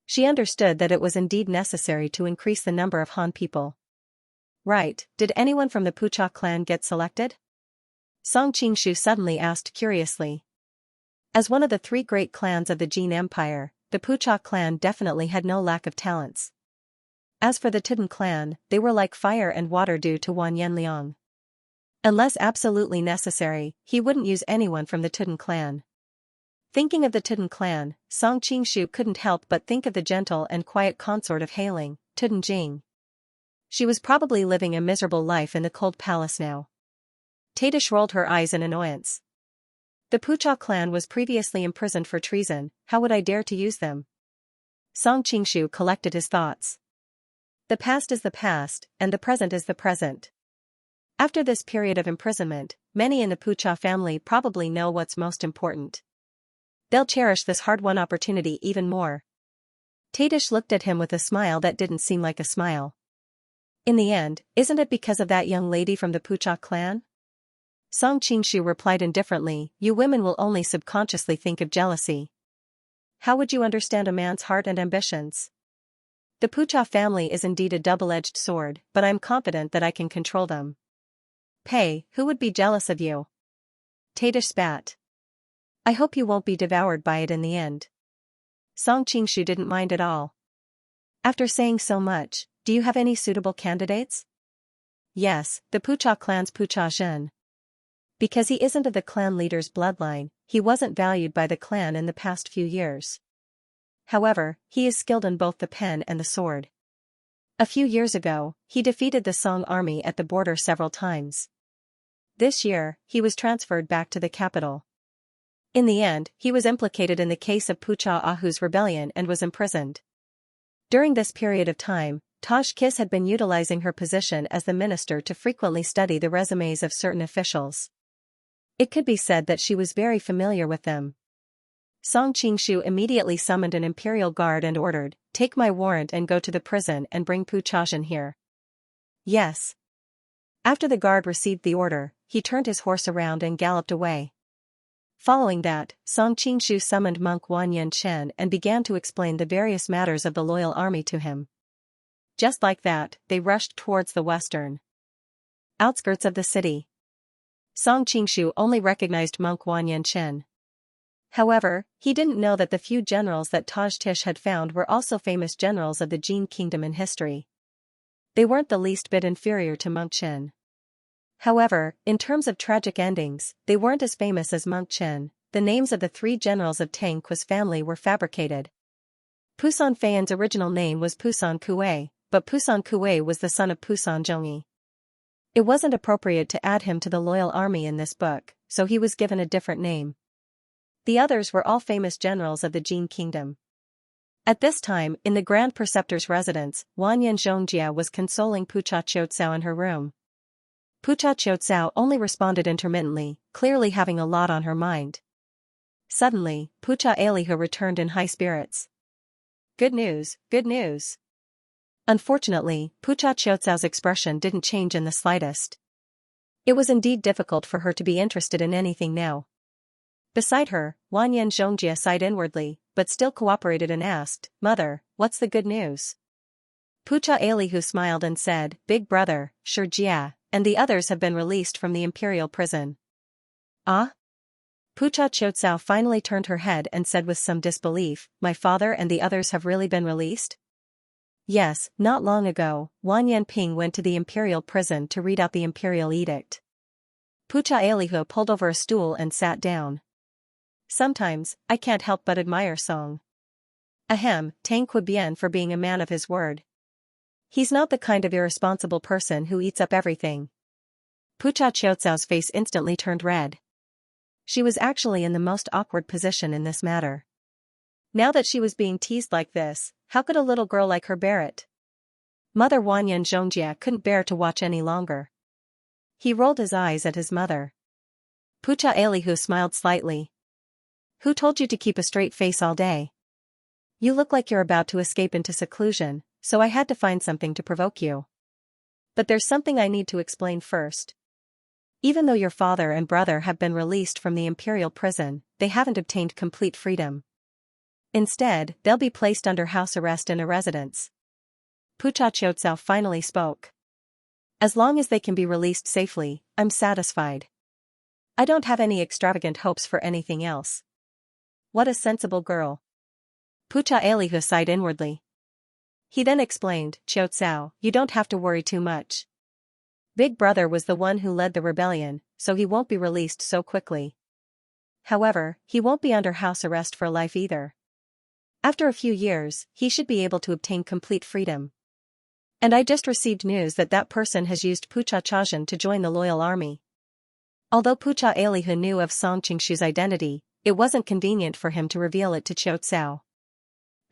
She understood that it was indeed necessary to increase the number of Han people. Right, did anyone from the Pucha clan get selected? Song Qingshu suddenly asked curiously. As one of the three great clans of the Jin Empire, the Pucha clan definitely had no lack of talents. As for the Tudun clan, they were like fire and water due to Wan Yanliang. Unless absolutely necessary, he wouldn't use anyone from the Tudun clan. Thinking of the Tudun clan, Song Qingshu couldn't help but think of the gentle and quiet consort of Hailing, Tudun Jing. She was probably living a miserable life in the cold palace now. Tadish rolled her eyes in annoyance. The Pucha clan was previously imprisoned for treason, how would I dare to use them? Song Qingshu collected his thoughts. The past is the past, and the present is the present. After this period of imprisonment, many in the Pucha family probably know what's most important. They'll cherish this hard-won opportunity even more. Tadish looked at him with a smile that didn't seem like a smile. In the end, isn't it because of that young lady from the Pucha clan? Song Qingshu replied indifferently, you women will only subconsciously think of jealousy. How would you understand a man's heart and ambitions? The Pucha family is indeed a double-edged sword, but I'm confident that I can control them. Pei, who would be jealous of you? Tadish spat. I hope you won't be devoured by it in the end. Song Qingshu didn't mind at all. After saying so much, do you have any suitable candidates? Yes, the Pucha clan's Pucha Zhen. Because he isn't of the clan leader's bloodline, he wasn't valued by the clan in the past few years. However, he is skilled in both the pen and the sword. A few years ago, he defeated the Song army at the border several times. This year, he was transferred back to the capital. In the end, he was implicated in the case of Pucha Ahu's rebellion and was imprisoned. During this period of time, Taj Kis had been utilizing her position as the minister to frequently study the resumes of certain officials. It could be said that she was very familiar with them. Song Qingshu immediately summoned an imperial guard and ordered, take my warrant and go to the prison and bring Pucha Zhen here. Yes. After the guard received the order, he turned his horse around and galloped away. Following that, Song Qingshu summoned monk Wan Yanchen and began to explain the various matters of the loyal army to him. Just like that, they rushed towards the western outskirts of the city. Song Qingshu only recognized monk Wan Yanchen. However, he didn't know that the few generals that Taj Tish had found were also famous generals of the Jin kingdom in history. They weren't the least bit inferior to Monk Chen. However, in terms of tragic endings, they weren't as famous as Monk Chen. The names of the three generals of Tang Kui's family were fabricated. Pusan Feian's original name was Pusan Kuei, but Pusan Kuei was the son of Pusan Zhongyi. It wasn't appropriate to add him to the loyal army in this book, so he was given a different name. The others were all famous generals of the Jin kingdom. At this time, in the Grand Preceptor's residence, Wanyan Xianxia was consoling Pucha Qiutsao in her room. Pucha Qiutsao only responded intermittently, clearly having a lot on her mind. Suddenly, Pucha Elihu returned in high spirits. Good news, good news. Unfortunately, Pucha Qiutsao's expression didn't change in the slightest. It was indeed difficult for her to be interested in anything now. Beside her, Wanyan Xianxia sighed inwardly, but still cooperated and asked, Mother, what's the good news? Pucha Elihu smiled and said, Big brother, Shijia, and the others have been released from the imperial prison. Ah? Pucha Qiucao finally turned her head and said with some disbelief, "My father and the others have really been released?" "Yes, not long ago, Wang Yanping went to the imperial prison to read out the imperial edict." Pucha Elihu pulled over a stool and sat down. "Sometimes, I can't help but admire Song. Ahem, Tang Qibian for being a man of his word. He's not the kind of irresponsible person who eats up everything." Pucha Qiucao's face instantly turned red. She was actually in the most awkward position in this matter. Now that she was being teased like this, how could a little girl like her bear it? Mother Wanyan Xianxia couldn't bear to watch any longer. He rolled his eyes at his mother. Pucha Elihu smiled slightly. "Who told you to keep a straight face all day? You look like you're about to escape into seclusion, so I had to find something to provoke you. But there's something I need to explain first. Even though your father and brother have been released from the imperial prison, they haven't obtained complete freedom. Instead, they'll be placed under house arrest in a residence." Pucha Qiucao finally spoke. "As long as they can be released safely, I'm satisfied. I don't have any extravagant hopes for anything else." "What a sensible girl." Pucha Elihu sighed inwardly. He then explained, "Qiucao, you don't have to worry too much. Big Brother was the one who led the rebellion, so he won't be released so quickly. However, he won't be under house arrest for life either. After a few years, he should be able to obtain complete freedom. And I just received news that that person has used Pucha Chajan to join the loyal army." Although Pucha Elihu knew of Song Qingshu's identity, it wasn't convenient for him to reveal it to Qiucao.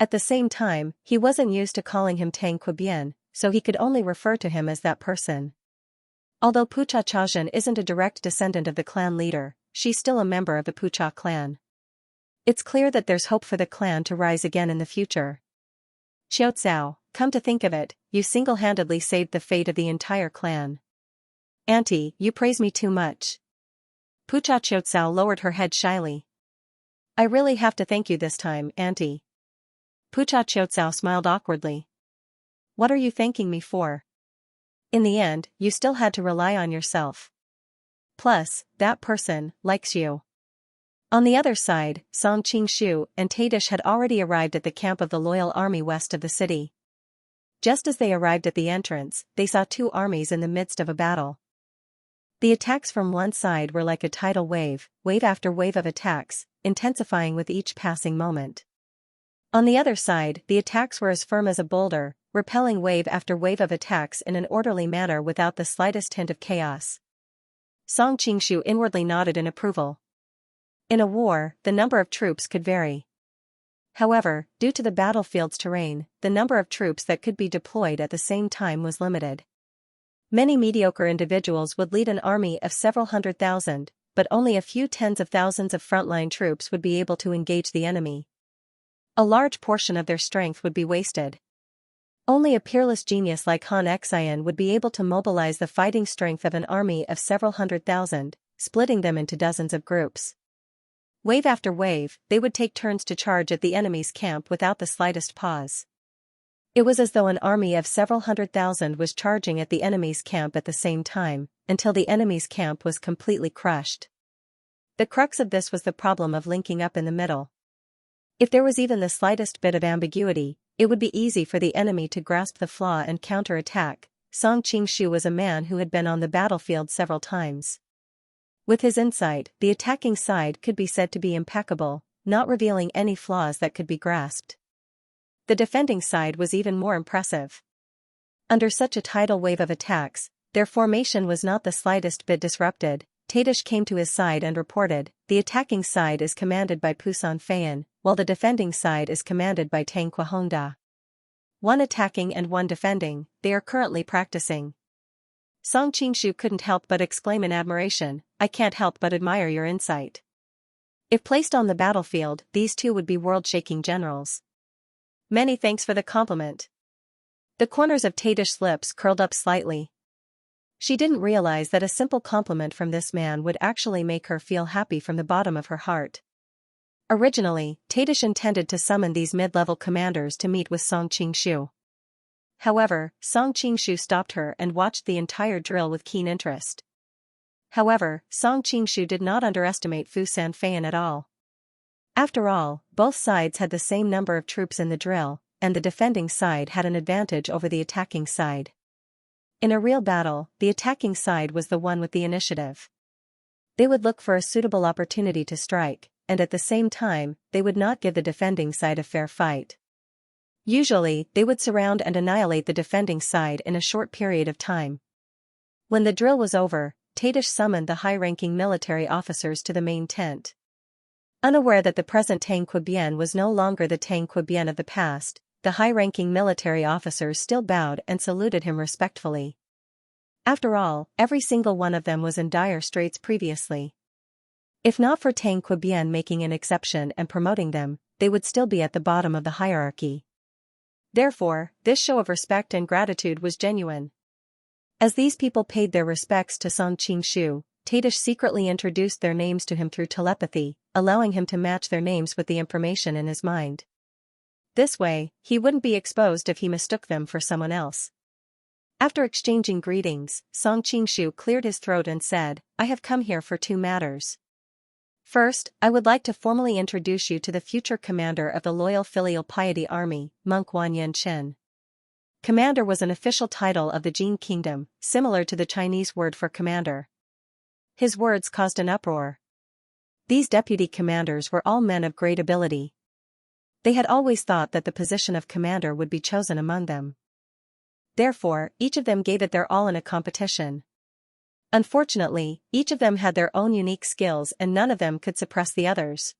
At the same time, he wasn't used to calling him Tang Qibian, so he could only refer to him as that person. Although Pucha Chajan isn't a direct descendant of the clan leader, she's still a member of the Pucha clan. It's clear that there's hope for the clan to rise again in the future. "Qiucao, come to think of it, you single-handedly saved the fate of the entire clan. Auntie, you praise me too much." Pucha Qiucao lowered her head shyly. "I really have to thank you this time, Auntie." Pucha Qiucao smiled awkwardly. "What are you thanking me for? In the end, you still had to rely on yourself. Plus, that person likes you." On the other side, Song Qingshu and Tadish had already arrived at the camp of the loyal army west of the city. Just as they arrived at the entrance, they saw two armies in the midst of a battle. The attacks from one side were like a tidal wave, wave after wave of attacks, intensifying with each passing moment. On the other side, the attacks were as firm as a boulder, repelling wave after wave of attacks in an orderly manner without the slightest hint of chaos. Song Qingshu inwardly nodded in approval. In a war, the number of troops could vary. However, due to the battlefield's terrain, the number of troops that could be deployed at the same time was limited. Many mediocre individuals would lead an army of several 100,000, but only a few tens of thousands of frontline troops would be able to engage the enemy. A large portion of their strength would be wasted. Only a peerless genius like Han Xian would be able to mobilize the fighting strength of an army of several 100,000, splitting them into dozens of groups. Wave after wave, they would take turns to charge at the enemy's camp without the slightest pause. It was as though an army of several 100,000 was charging at the enemy's camp at the same time, until the enemy's camp was completely crushed. The crux of this was the problem of linking up in the middle. If there was even the slightest bit of ambiguity, it would be easy for the enemy to grasp the flaw and counter-attack. Song Qingshu was a man who had been on the battlefield several times. With his insight, the attacking side could be said to be impeccable, not revealing any flaws that could be grasped. The defending side was even more impressive. Under such a tidal wave of attacks, their formation was not the slightest bit disrupted. Tadish came to his side and reported, "The attacking side is commanded by Pusan Fayan, while the defending side is commanded by Tang Quahongda. One attacking and one defending, they are currently practicing." Song Qingshu couldn't help but exclaim in admiration, "I can't help but admire your insight. If placed on the battlefield, these two would be world-shaking generals." "Many thanks for the compliment." The corners of Tadish's lips curled up slightly. She didn't realize that a simple compliment from this man would actually make her feel happy from the bottom of her heart. Originally, Tadish intended to summon these mid-level commanders to meet with Song Qingshu. However, Song Qingshu stopped her and watched the entire drill with keen interest. However, Song Qingshu did not underestimate Fu Sanfeian at all. After all, both sides had the same number of troops in the drill, and the defending side had an advantage over the attacking side. In a real battle, the attacking side was the one with the initiative. They would look for a suitable opportunity to strike, and at the same time, they would not give the defending side a fair fight. Usually, they would surround and annihilate the defending side in a short period of time. When the drill was over, Tadish summoned the high-ranking military officers to the main tent. Unaware that the present Tang Quebian was no longer the Tang Quebian of the past, the high-ranking military officers still bowed and saluted him respectfully. After all, every single one of them was in dire straits previously. If not for Tang Quebian making an exception and promoting them, they would still be at the bottom of the hierarchy. Therefore, this show of respect and gratitude was genuine. As these people paid their respects to Song Qingshu, Tadish secretly introduced their names to him through telepathy, allowing him to match their names with the information in his mind. This way, he wouldn't be exposed if he mistook them for someone else. After exchanging greetings, Song Qingshu cleared his throat and said, "I have come here for two matters. First, I would like to formally introduce you to the future commander of the Loyal Filial Piety Army, Monk Wanyan Chen." Commander was an official title of the Jin Kingdom, similar to the Chinese word for commander. His words caused an uproar. These deputy commanders were all men of great ability. They had always thought that the position of commander would be chosen among them. Therefore, each of them gave it their all in a competition. Unfortunately, each of them had their own unique skills and none of them could suppress the others.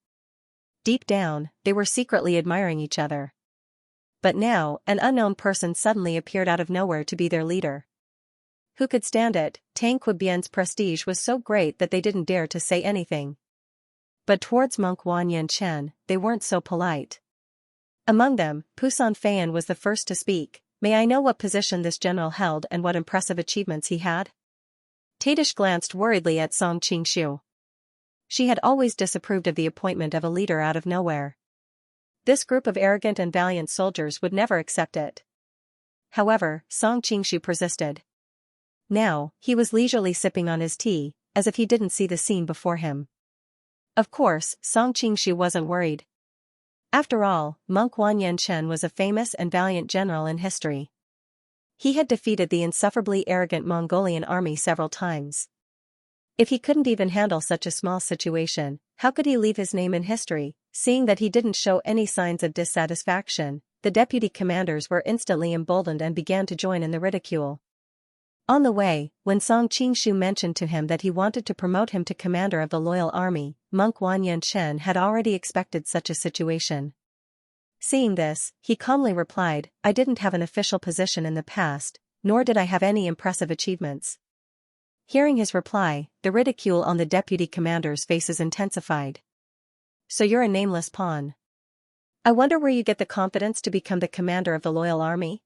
Deep down, they were secretly admiring each other. But now, an unknown person suddenly appeared out of nowhere to be their leader. Who could stand it? Tang Quebian's prestige was so great that they didn't dare to say anything. But towards Monk Wanyan Chen, they weren't so polite. Among them, Fu Sanfeian was the first to speak. "May I know what position this general held and what impressive achievements he had?" Tadish glanced worriedly at Song Qingshu. She had always disapproved of the appointment of a leader out of nowhere. This group of arrogant and valiant soldiers would never accept it. However, Song Qingshu persisted. Now, he was leisurely sipping on his tea, as if he didn't see the scene before him. Of course, Song Qingshu wasn't worried. After all, Monk Wanyan Chen was a famous and valiant general in history. He had defeated the insufferably arrogant Mongolian army several times. If he couldn't even handle such a small situation, how could he leave his name in history? Seeing that he didn't show any signs of dissatisfaction, the deputy commanders were instantly emboldened and began to join in the ridicule. On the way, when Song Qingshu mentioned to him that he wanted to promote him to commander of the loyal army, Monk Wanyan Chen had already expected such a situation. Seeing this, he calmly replied, "I didn't have an official position in the past, nor did I have any impressive achievements." Hearing his reply, the ridicule on the deputy commanders' faces intensified. "So you're a nameless pawn. I wonder where you get the confidence to become the commander of the loyal army?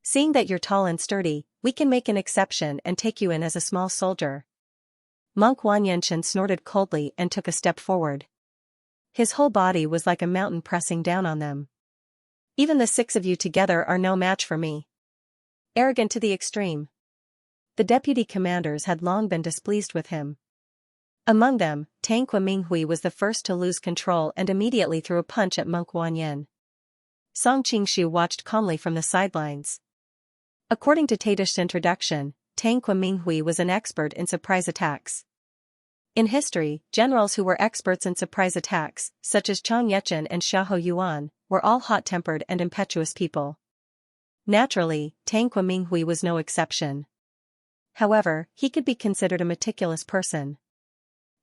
Seeing that you're tall and sturdy, we can make an exception and take you in as a small soldier." Monk Wanyan Chen snorted coldly and took a step forward. His whole body was like a mountain pressing down on them. "Even the six of you together are no match for me." Arrogant to the extreme. The deputy commanders had long been displeased with him. Among them, Tang Queminghui was the first to lose control and immediately threw a punch at Monk Wanyan. Song Qingshu watched calmly from the sidelines. According to Tadish's introduction, Tang Queminghui was an expert in surprise attacks. In history, generals who were experts in surprise attacks, such as Chang Yechen and Xiahou Yuan, were all hot-tempered and impetuous people. Naturally, Tang Queminghui was no exception. However, he could be considered a meticulous person.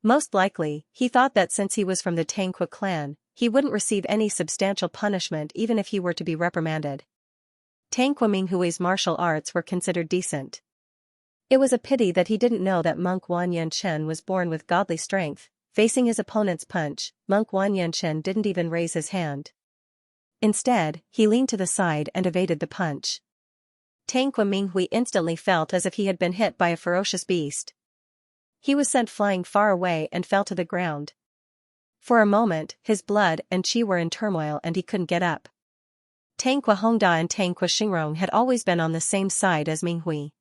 Most likely, he thought that since he was from the TangQue clan, he wouldn't receive any substantial punishment even if he were to be reprimanded. Tang Queminghui's martial arts were considered decent. It was a pity that he didn't know that Monk Wanyan Chen was born with godly strength. Facing his opponent's punch, Monk Wanyan Chen didn't even raise his hand. Instead, he leaned to the side and evaded the punch. Tang Queminghui instantly felt as if he had been hit by a ferocious beast. He was sent flying far away and fell to the ground. For a moment, his blood and qi were in turmoil and he couldn't get up. Tang Quehongda and Tang Quexingrong had always been on the same side as Minghui.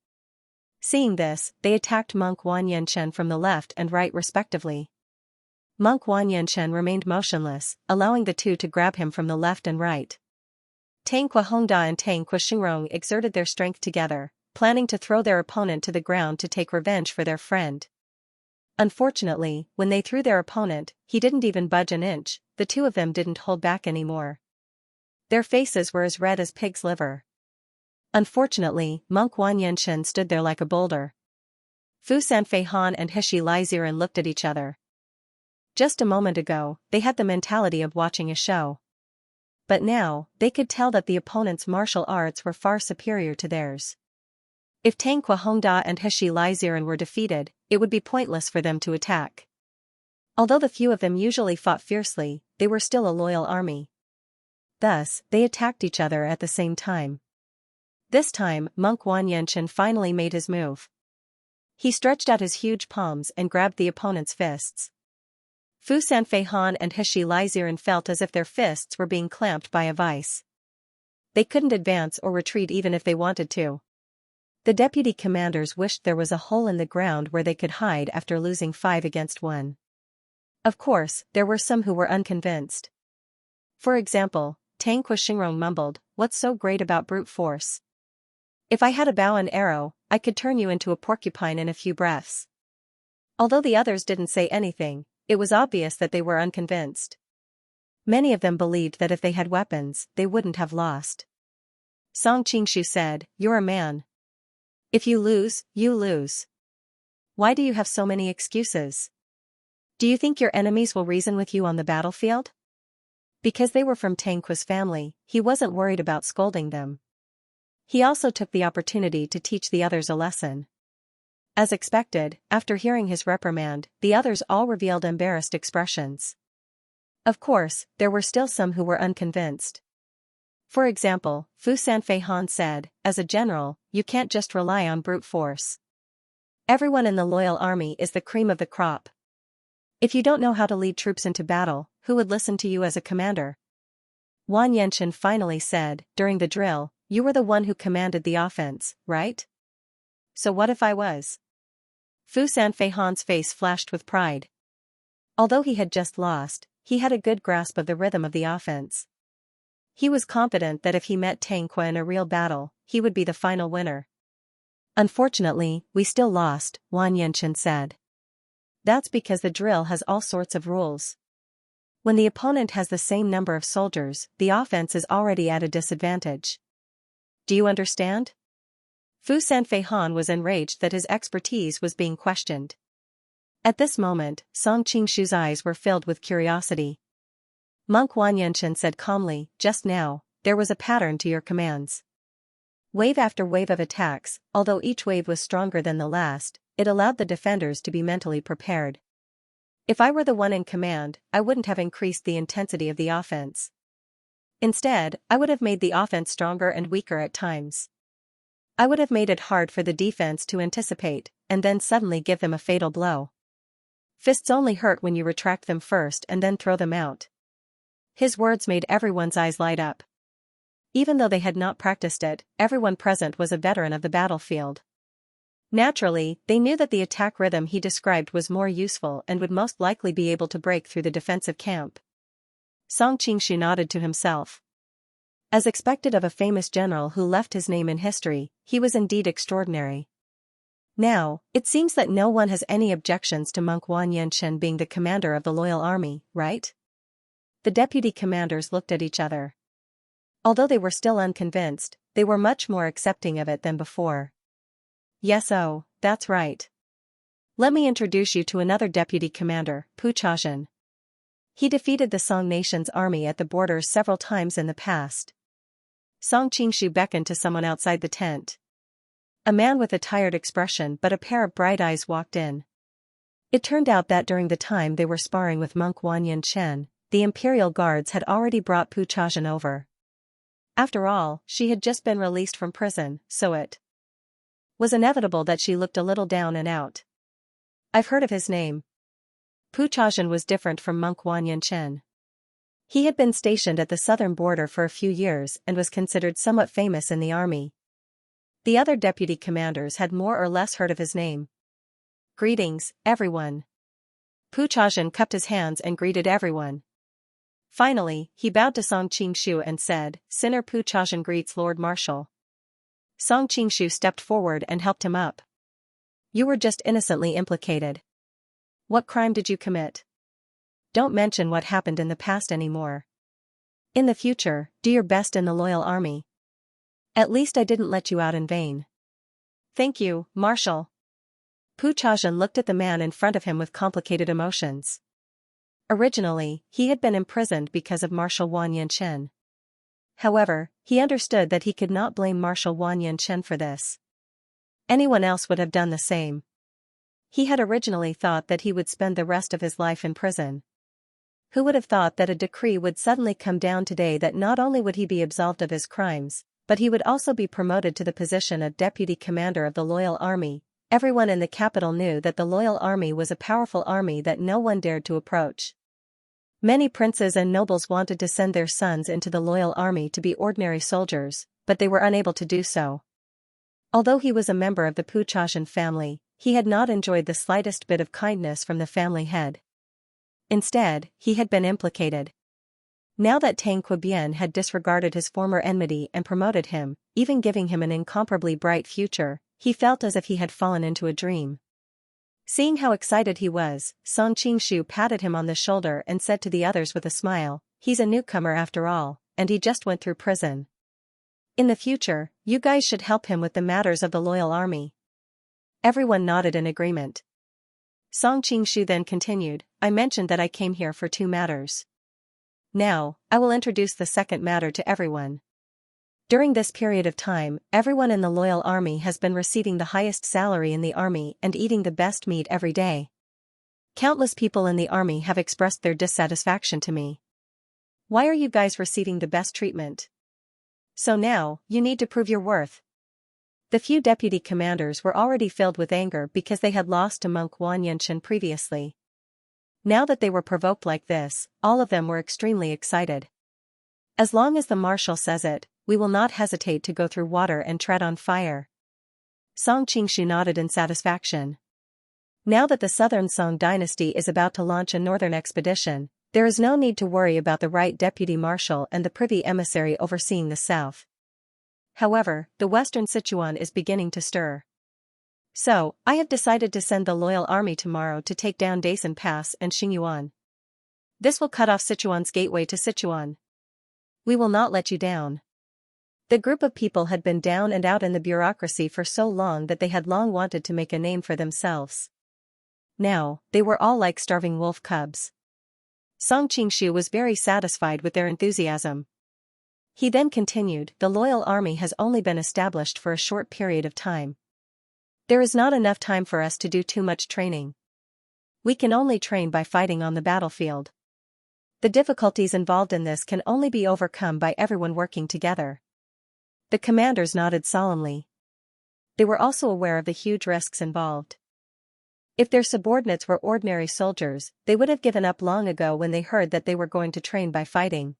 Seeing this, they attacked monk Wang Yanchen from the left and right respectively. Monk Wang Yanchen remained motionless, allowing the two to grab him from the left and right. Tang Hongda and Tang Xingrong exerted their strength together, planning to throw their opponent to the ground to take revenge for their friend. Unfortunately, when they threw their opponent, he didn't even budge an inch. The two of them didn't hold back anymore. Their faces were as red as pig's liver. Unfortunately, monk Wang Yanchen stood there like a boulder. Fu Sanfei Han and Hishi Liziran looked at each other. Just a moment ago, they had the mentality of watching a show. But now, they could tell that the opponent's martial arts were far superior to theirs. If Tang Hongda and Hishi Liziran were defeated, it would be pointless for them to attack. Although the few of them usually fought fiercely, they were still a loyal army. Thus, they attacked each other at the same time. This time, monk Wang Yanchen finally made his move. He stretched out his huge palms and grabbed the opponent's fists. Fu Sanfei Han and Hishi Liziran felt as if their fists were being clamped by a vice. They couldn't advance or retreat even if they wanted to. The deputy commanders wished there was a hole in the ground where they could hide after losing 5 against 1. Of course, there were some who were unconvinced. For example, Tang Xingrong mumbled, "What's so great about brute force? If I had a bow and arrow, I could turn you into a porcupine in a few breaths." Although the others didn't say anything, it was obvious that they were unconvinced. Many of them believed that if they had weapons, they wouldn't have lost. Song Qingshu said, "You're a man. If you lose, you lose. Why do you have so many excuses? Do you think your enemies will reason with you on the battlefield?" Because they were from Tang Ku's family, he wasn't worried about scolding them. He also took the opportunity to teach the others a lesson. As expected, after hearing his reprimand, the others all revealed embarrassed expressions. Of course, there were still some who were unconvinced. For example, Fu Sanfei Han said, "As a general, you can't just rely on brute force. Everyone in the loyal army is the cream of the crop. If you don't know how to lead troops into battle, who would listen to you as a commander?" Wang Yanchen finally said, "During the drill, you were the one who commanded the offense, right? So what if I was?" Fu Sanfei Han's face flashed with pride. Although he had just lost, he had a good grasp of the rhythm of the offense. He was confident that if he met Tang Kui in a real battle, he would be the final winner. "Unfortunately, we still lost," Wang Yanchen said. "That's because the drill has all sorts of rules. When the opponent has the same number of soldiers, the offense is already at a disadvantage. Do you understand?" Fu Sanfei Han was enraged that his expertise was being questioned. At this moment, Song Qingshu's eyes were filled with curiosity. Monk Wang Yanchen said calmly, "Just now, there was a pattern to your commands. Wave after wave of attacks, although each wave was stronger than the last, it allowed the defenders to be mentally prepared. If I were the one in command, I wouldn't have increased the intensity of the offense. Instead, I would have made the offense stronger and weaker at times. I would have made it hard for the defense to anticipate, and then suddenly give them a fatal blow. Fists only hurt when you retract them first and then throw them out." His words made everyone's eyes light up. Even though they had not practiced it, everyone present was a veteran of the battlefield. Naturally, they knew that the attack rhythm he described was more useful and would most likely be able to break through the defensive camp. Song Qingshu nodded to himself. As expected of a famous general who left his name in history, he was indeed extraordinary. Now, it seems that no one has any objections to monk Wang Yanchen being the commander of the loyal army, right? The deputy commanders looked at each other. Although they were still unconvinced, they were much more accepting of it than before. "Yes, oh, that's right. Let me introduce you to another deputy commander, Pu Chazhen. He defeated the Song nation's army at the borders several times in the past." Song Qingshu beckoned to someone outside the tent. A man with a tired expression but a pair of bright eyes walked in. It turned out that during the time they were sparring with monk Wang Yanchen, the Imperial Guards had already brought Pu Chazhen over. After all, she had just been released from prison, so it was inevitable that she looked a little down and out. "I've heard of his name." Pu Chazhen was different from monk Wang Yanchen. He had been stationed at the southern border for a few years and was considered somewhat famous in the army. The other deputy commanders had more or less heard of his name. Greetings, everyone. Pu Chaozhen cupped his hands and greeted everyone. Finally, he bowed to Song Qingshu and said, Sinner Pu Chaozhen greets Lord Marshal. Song Qingshu stepped forward and helped him up. You were just innocently implicated. What crime did you commit? Don't mention what happened in the past anymore. In the future, do your best in the loyal army. At least I didn't let you out in vain. Thank you, Marshal. Pu Chaozhen looked at the man in front of him with complicated emotions. Originally, he had been imprisoned because of Marshal Wang Yanchen. However, he understood that he could not blame Marshal Wang Yanchen for this. Anyone else would have done the same. He had originally thought that he would spend the rest of his life in prison. Who would have thought that a decree would suddenly come down today that not only would he be absolved of his crimes, but he would also be promoted to the position of deputy commander of the loyal army. Everyone in the capital knew that the loyal army was a powerful army that no one dared to approach. Many princes and nobles wanted to send their sons into the loyal army to be ordinary soldiers, but they were unable to do so. Although he was a member of the Pu Chaozhen family, he had not enjoyed the slightest bit of kindness from the family head. Instead, he had been implicated. Now that Tang Qibian had disregarded his former enmity and promoted him, even giving him an incomparably bright future, he felt as if he had fallen into a dream. Seeing how excited he was, Song Qingshu patted him on the shoulder and said to the others with a smile, he's a newcomer after all, and he just went through prison. In the future, you guys should help him with the matters of the loyal army. Everyone nodded in agreement. Song Qingshu then continued, I mentioned that I came here for 2 matters. Now, I will introduce the second matter to everyone. During this period of time, everyone in the loyal army has been receiving the highest salary in the army and eating the best meat every day. Countless people in the army have expressed their dissatisfaction to me. Why are you guys receiving the best treatment? So now, you need to prove your worth. The few deputy commanders were already filled with anger because they had lost to monk Wang Yanchen previously. Now that they were provoked like this, all of them were extremely excited. As long as the marshal says it, we will not hesitate to go through water and tread on fire. Song Qingshu nodded in satisfaction. Now that the southern Song dynasty is about to launch a northern expedition, there is no need to worry about the right deputy marshal and the privy emissary overseeing the south. However, the western Sichuan is beginning to stir. So, I have decided to send the loyal army tomorrow to take down Daisen Pass and Xingyuan. This will cut off Sichuan's gateway to Sichuan. We will not let you down. The group of people had been down and out in the bureaucracy for so long that they had long wanted to make a name for themselves. Now, they were all like starving wolf cubs. Song Qingshu was very satisfied with their enthusiasm. He then continued, the loyal army has only been established for a short period of time. There is not enough time for us to do too much training. We can only train by fighting on the battlefield. The difficulties involved in this can only be overcome by everyone working together. The commanders nodded solemnly. They were also aware of the huge risks involved. If their subordinates were ordinary soldiers, they would have given up long ago when they heard that they were going to train by fighting.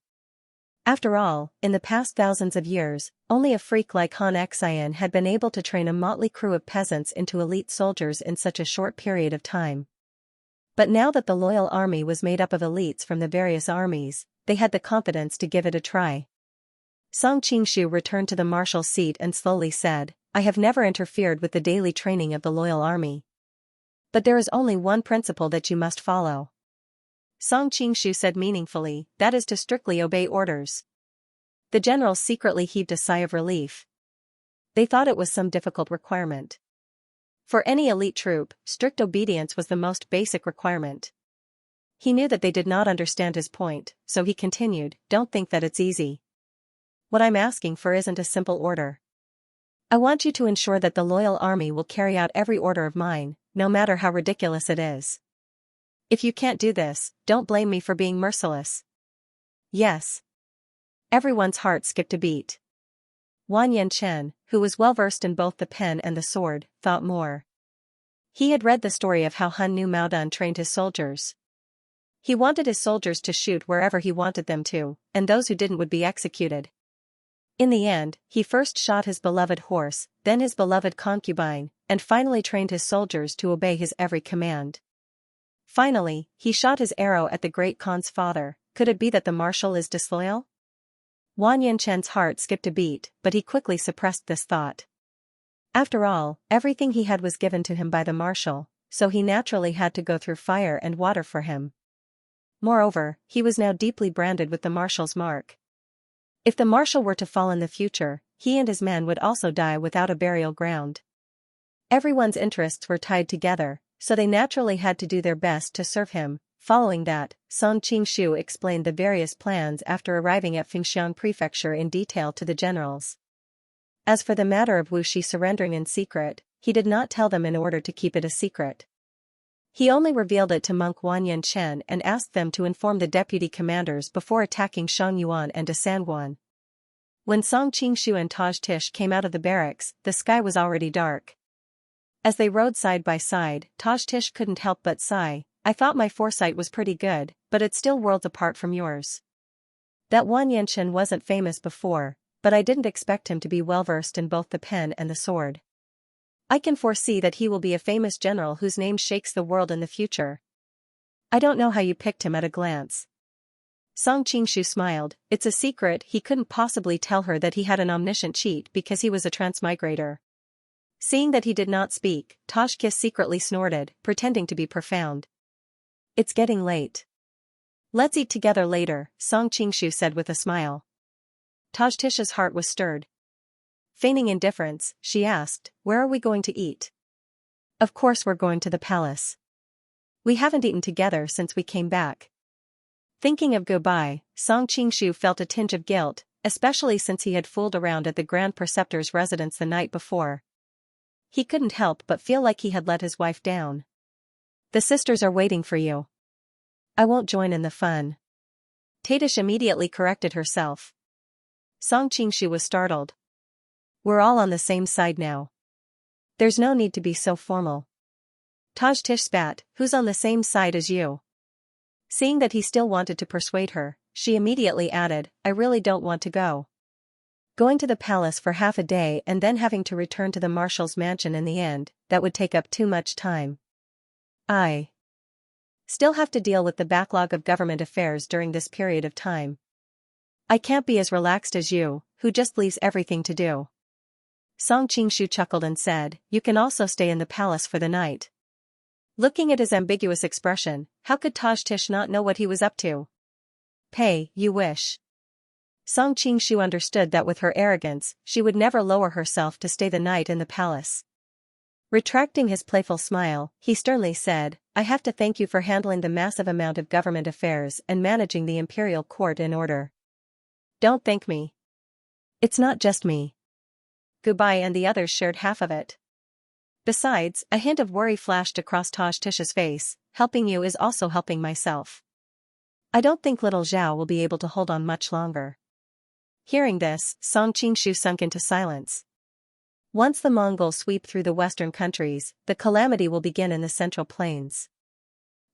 After all, in the past thousands of years, only a freak like Xianxia had been able to train a motley crew of peasants into elite soldiers in such a short period of time. But now that the loyal army was made up of elites from the various armies, they had the confidence to give it a try. Song Qingshu returned to the marshal's seat and slowly said, I have never interfered with the daily training of the loyal army. But there is only one principle that you must follow. Song Qingshu said meaningfully, that is to strictly obey orders. The generals secretly heaved a sigh of relief. They thought it was some difficult requirement. For any elite troop, strict obedience was the most basic requirement. He knew that they did not understand his point, so he continued, don't think that it's easy. What I'm asking for isn't a simple order. I want you to ensure that the loyal army will carry out every order of mine, no matter how ridiculous it is. If you can't do this, don't blame me for being merciless. Yes. Everyone's heart skipped a beat. Wang Yanchen, who was well versed in both the pen and the sword, thought more. He had read the story of how Hun Nu Maodun trained his soldiers. He wanted his soldiers to shoot wherever he wanted them to, and those who didn't would be executed. In the end, he first shot his beloved horse, then his beloved concubine, and finally trained his soldiers to obey his every command. Finally, he shot his arrow at the great Khan's father. Could it be that the marshal is disloyal? Wang Yanshen's heart skipped a beat, but he quickly suppressed this thought. After all, everything he had was given to him by the marshal, so he naturally had to go through fire and water for him. Moreover, he was now deeply branded with the marshal's mark. If the marshal were to fall in the future, he and his men would also die without a burial ground. Everyone's interests were tied together, so they naturally had to do their best to serve him. Following that, Song Qingshu explained the various plans after arriving at Fengxiang Prefecture in detail to the generals. As for the matter of Wu Shi surrendering in secret, he did not tell them in order to keep it a secret. He only revealed it to monk Wang Yanshen and asked them to inform the deputy commanders before attacking Shangyuan and Dasangwan. When Song Qingshu and Taj Tish came out of the barracks, the sky was already dark. As they rode side by side, Taj Tish couldn't help but sigh. I thought my foresight was pretty good, but it's still worlds apart from yours. That Wang Yanshen wasn't famous before, but I didn't expect him to be well-versed in both the pen and the sword. I can foresee that he will be a famous general whose name shakes the world in the future. I don't know how you picked him at a glance. Song Qingshu smiled. It's a secret. He couldn't possibly tell her that he had an omniscient cheat because he was a transmigrator. Seeing that he did not speak, Toshkis secretly snorted, pretending to be profound. It's getting late. Let's eat together later, Song Qingshu said with a smile. Tajtish's heart was stirred. Feigning indifference, she asked, where are we going to eat? Of course we're going to the palace. We haven't eaten together since we came back. Thinking of goodbye, Song Qingshu felt a tinge of guilt, especially since he had fooled around at the Grand Preceptor's residence the night before. He couldn't help but feel like he had let his wife down. The sisters are waiting for you. I won't join in the fun. Tadish immediately corrected herself. Song Qingshu was startled. We're all on the same side now. There's no need to be so formal. Taj Tish spat, who's on the same side as you? Seeing that he still wanted to persuade her, she immediately added, I really don't want to go. Going to the palace for half a day and then having to return to the marshal's mansion in the end, that would take up too much time. I still have to deal with the backlog of government affairs during this period of time. I can't be as relaxed as you, who just leaves everything to do. Song Qingshu chuckled and said, you can also stay in the palace for the night. Looking at his ambiguous expression, how could Taj Tish not know what he was up to? Pay, you wish. Song Qingshu understood that with her arrogance, she would never lower herself to stay the night in the palace. Retracting his playful smile, he sternly said, I have to thank you for handling the massive amount of government affairs and managing the imperial court in order. Don't thank me. It's not just me. Goodbye and the others shared half of it. Besides, a hint of worry flashed across Taj Tish's face, helping you is also helping myself. I don't think little Zhao will be able to hold on much longer. Hearing this, Song Qingshu sunk into silence. Once the Mongols sweep through the western countries, the calamity will begin in the central plains.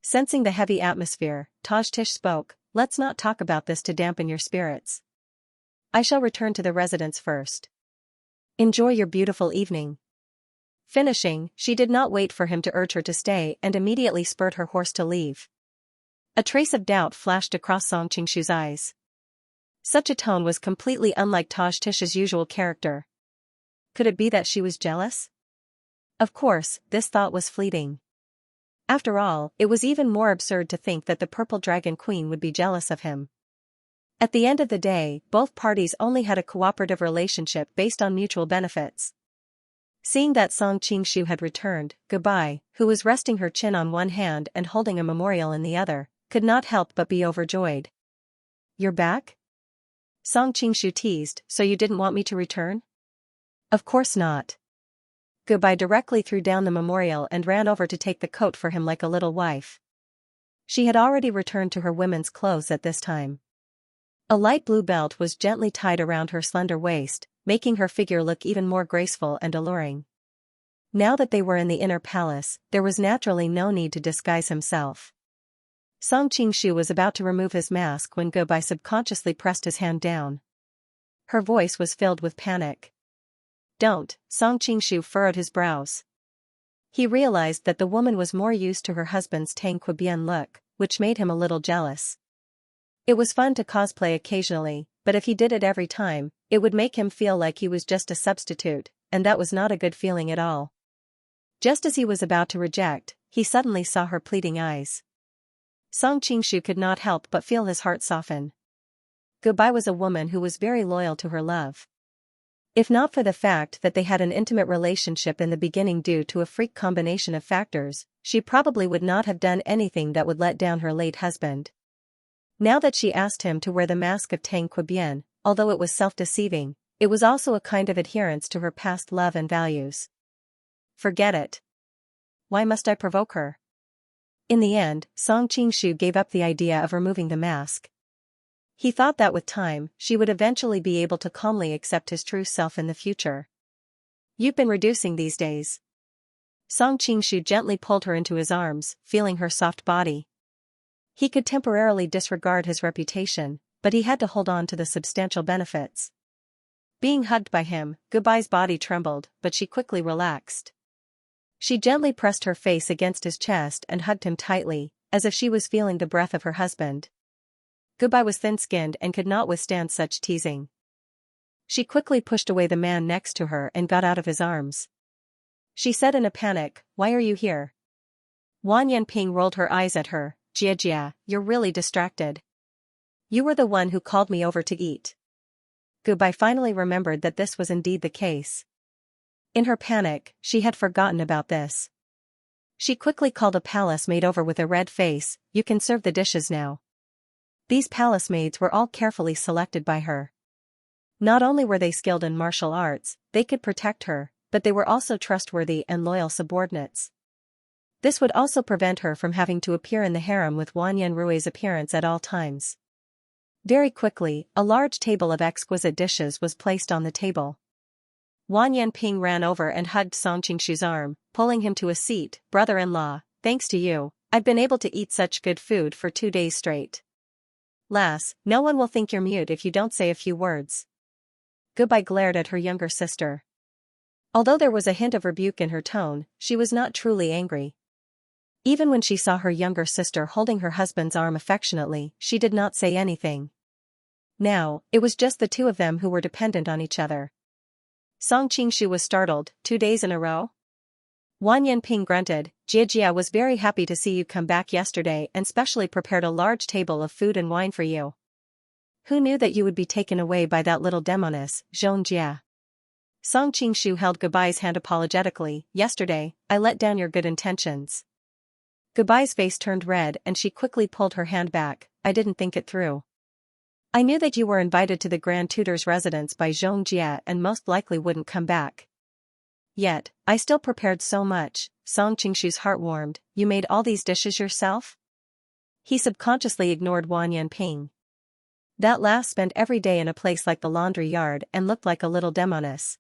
Sensing the heavy atmosphere, Taj Tish spoke, let's not talk about this to dampen your spirits. I shall return to the residence first. Enjoy your beautiful evening. Finishing, she did not wait for him to urge her to stay and immediately spurred her horse to leave. A trace of doubt flashed across Song Qingshu's eyes. Such a tone was completely unlike Taj Tish's usual character. Could it be that she was jealous? Of course, this thought was fleeting. After all, it was even more absurd to think that the Purple Dragon Queen would be jealous of him. At the end of the day, both parties only had a cooperative relationship based on mutual benefits. Seeing that Song Qingshu had returned, Goodbye, who was resting her chin on one hand and holding a memorial in the other, could not help but be overjoyed. You're back? Song Qingshu teased, so you didn't want me to return? Of course not. Goodbye directly threw down the memorial and ran over to take the coat for him like a little wife. She had already returned to her women's clothes at this time. A light blue belt was gently tied around her slender waist, making her figure look even more graceful and alluring. Now that they were in the inner palace, there was naturally no need to disguise himself. Song Qingshu was about to remove his mask when Gobai subconsciously pressed his hand down. Her voice was filled with panic. Don't, Song Qingshu furrowed his brows. He realized that the woman was more used to her husband's tang bien look, which made him a little jealous. It was fun to cosplay occasionally, but if he did it every time, it would make him feel like he was just a substitute, and that was not a good feeling at all. Just as he was about to reject, he suddenly saw her pleading eyes. Song Qingshu could not help but feel his heart soften. Gubai was a woman who was very loyal to her love. If not for the fact that they had an intimate relationship in the beginning due to a freak combination of factors, she probably would not have done anything that would let down her late husband. Now that she asked him to wear the mask of tang bien, although it was self-deceiving, it was also a kind of adherence to her past love and values. Forget it. Why must I provoke her? In the end, Song Qingshu gave up the idea of removing the mask. He thought that with time, she would eventually be able to calmly accept his true self in the future. You've been reducing these days. Song Qingshu gently pulled her into his arms, feeling her soft body. He could temporarily disregard his reputation, but he had to hold on to the substantial benefits. Being hugged by him, Gubai's body trembled, but she quickly relaxed. She gently pressed her face against his chest and hugged him tightly, as if she was feeling the breath of her husband. Gubai was thin-skinned and could not withstand such teasing. She quickly pushed away the man next to her and got out of his arms. She said in a panic, "Why are you here?" Wan Yanping rolled her eyes at her. "Jia, you're really distracted. You were the one who called me over to eat." Gubai finally remembered that this was indeed the case. In her panic, she had forgotten about this. She quickly called a palace maid over with a red face. "You can serve the dishes now." These palace maids were all carefully selected by her. Not only were they skilled in martial arts, they could protect her, but they were also trustworthy and loyal subordinates. This would also prevent her from having to appear in the harem with Wan Yanrui's appearance at all times. Very quickly, a large table of exquisite dishes was placed on the table. Wan Yanping ran over and hugged Song Qingshu's arm, pulling him to a seat. "Brother-in-law, thanks to you, I've been able to eat such good food for 2 days straight. Lass, no one will think you're mute if you don't say a few words." Gubai glared at her younger sister. Although there was a hint of rebuke in her tone, she was not truly angry. Even when she saw her younger sister holding her husband's arm affectionately, she did not say anything. Now, it was just the two of them who were dependent on each other. Song Qingshu was startled. 2 days in a row? Wan Yanping grunted. "Jia was very happy to see you come back yesterday and specially prepared a large table of food and wine for you. Who knew that you would be taken away by that little demoness, Xianxia?" Song Qingshu held Gubai's hand apologetically. "Yesterday, I let down your good intentions." Gubai's face turned red and she quickly pulled her hand back. "I didn't think it through. I knew that you were invited to the Grand Tutor's residence by Xianxia and most likely wouldn't come back. Yet, I still prepared so much." Song Qingshu's heart warmed. "You made all these dishes yourself?" He subconsciously ignored Wan Yanping. That lass spent every day in a place like the laundry yard and looked like a little demoness.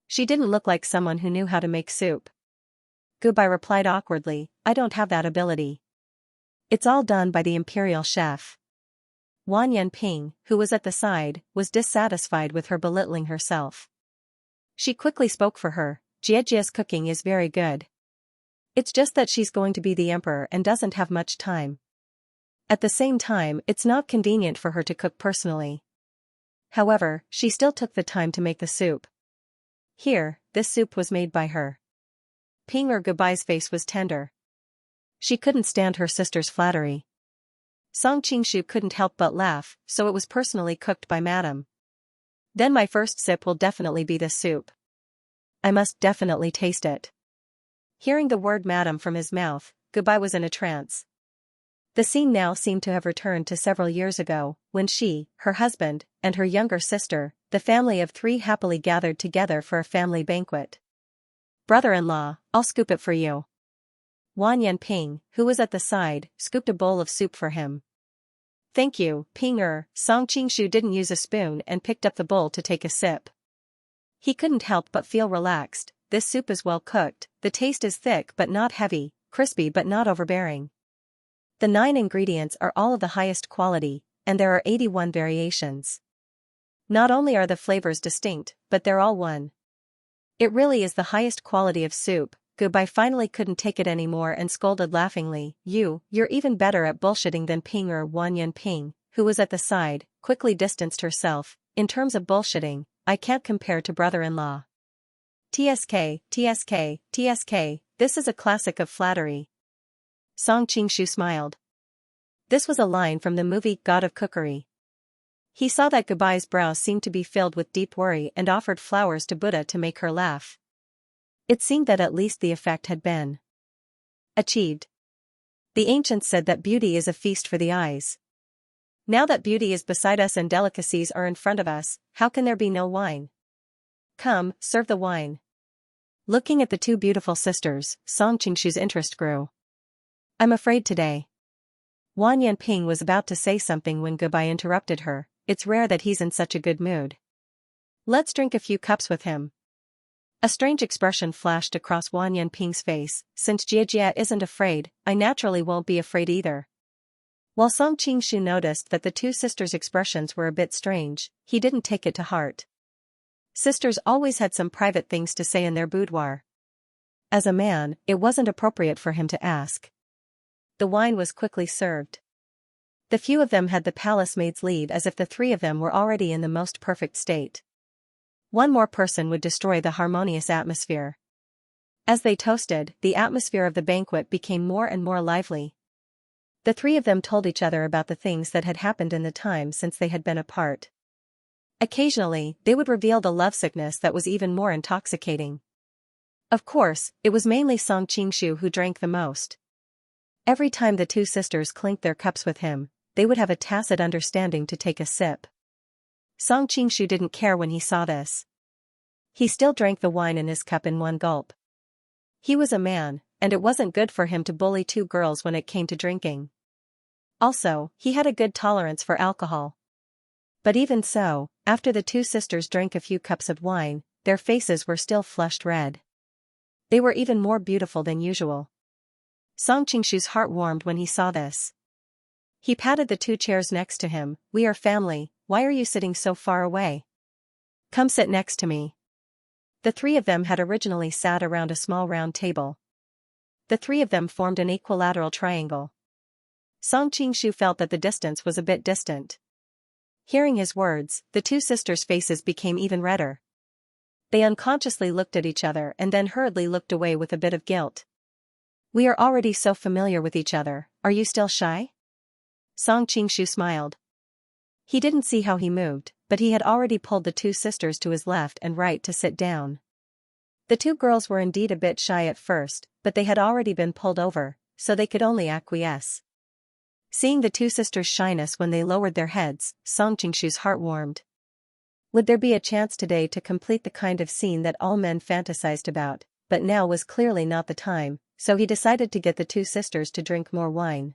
She didn't look like someone who knew how to make soup. Gubai replied awkwardly, "I don't have that ability. It's all done by the imperial chef." Wan Yanping, who was at the side, was dissatisfied with her belittling herself. She quickly spoke for her. "Jiajia's cooking is very good. It's just that she's going to be the emperor and doesn't have much time. At the same time, it's not convenient for her to cook personally. However, she still took the time to make the soup. Here, this soup was made by her." Ping-er Gubai's face was tender. She couldn't stand her sister's flattery. Song Qingshu couldn't help but laugh. "So it was personally cooked by Madam. Then my first sip will definitely be this soup. I must definitely taste it." Hearing the word Madam from his mouth, Gubai was in a trance. The scene now seemed to have returned to several years ago, when she, her husband, and her younger sister, the family of 3 happily gathered together for a family banquet. "Brother-in-law, I'll scoop it for you." Wan Yanping, who was at the side, scooped a bowl of soup for him. "Thank you, Ping-er." Song Qingshu didn't use a spoon and picked up the bowl to take a sip. He couldn't help but feel relaxed. This soup is well cooked, the taste is thick but not heavy, crispy but not overbearing. The 9 ingredients are all of the highest quality, and there are 81 variations. Not only are the flavors distinct, but they're all one. It really is the highest quality of soup. Goodbye finally couldn't take it anymore and scolded laughingly, You're even better at bullshitting than Ping or Wan Yanping, who was at the side, quickly distanced herself. In terms of bullshitting, I can't compare to brother-in-law. TSK, TSK, TSK, this is a classic of flattery. Song Qingshu smiled. This was a line from the movie God of Cookery. He saw that Goodbye's brow seemed to be filled with deep worry and offered flowers to Buddha to make her laugh. It seemed that at least the effect had been achieved. The ancients said that beauty is a feast for the eyes. Now that beauty is beside us and delicacies are in front of us, how can there be no wine? Come, serve the wine. Looking at the two beautiful sisters, Song Qingshu's interest grew. I'm afraid today. Wan Yanping was about to say something when Goodbye interrupted her. It's rare that he's in such a good mood. Let's drink a few cups with him. A strange expression flashed across Wan Yanping's face. Since Jia isn't afraid, I naturally won't be afraid either. While Song Qingshu noticed that the two sisters' expressions were a bit strange, he didn't take it to heart. Sisters always had some private things to say in their boudoir. As a man, it wasn't appropriate for him to ask. The wine was quickly served. The few of them had the palace maids leave as if the three of them were already in the most perfect state. One more person would destroy the harmonious atmosphere. As they toasted, the atmosphere of the banquet became more and more lively. The three of them told each other about the things that had happened in the time since they had been apart. Occasionally, they would reveal the lovesickness that was even more intoxicating. Of course, it was mainly Song Qingshu who drank the most. Every time the two sisters clinked their cups with him, they would have a tacit understanding to take a sip. Song Qingshu didn't care when he saw this. He still drank the wine in his cup in one gulp. He was a man, and it wasn't good for him to bully two girls when it came to drinking. Also, he had a good tolerance for alcohol. But even so, after the two sisters drank a few cups of wine, their faces were still flushed red. They were even more beautiful than usual. Song Qingshu's heart warmed when he saw this. He patted the two chairs next to him. We are family, why are you sitting so far away? Come sit next to me. The three of them had originally sat around a small round table. The three of them formed an equilateral triangle. Song Qingshu felt that the distance was a bit distant. Hearing his words, the two sisters' faces became even redder. They unconsciously looked at each other and then hurriedly looked away with a bit of guilt. We are already so familiar with each other, are you still shy? Song Qingshu smiled. He didn't see how he moved, but he had already pulled the two sisters to his left and right to sit down. The two girls were indeed a bit shy at first, but they had already been pulled over, so they could only acquiesce. Seeing the two sisters' shyness when they lowered their heads, Song Qingshu's heart warmed. Would there be a chance today to complete the kind of scene that all men fantasized about? But now was clearly not the time, so he decided to get the two sisters to drink more wine.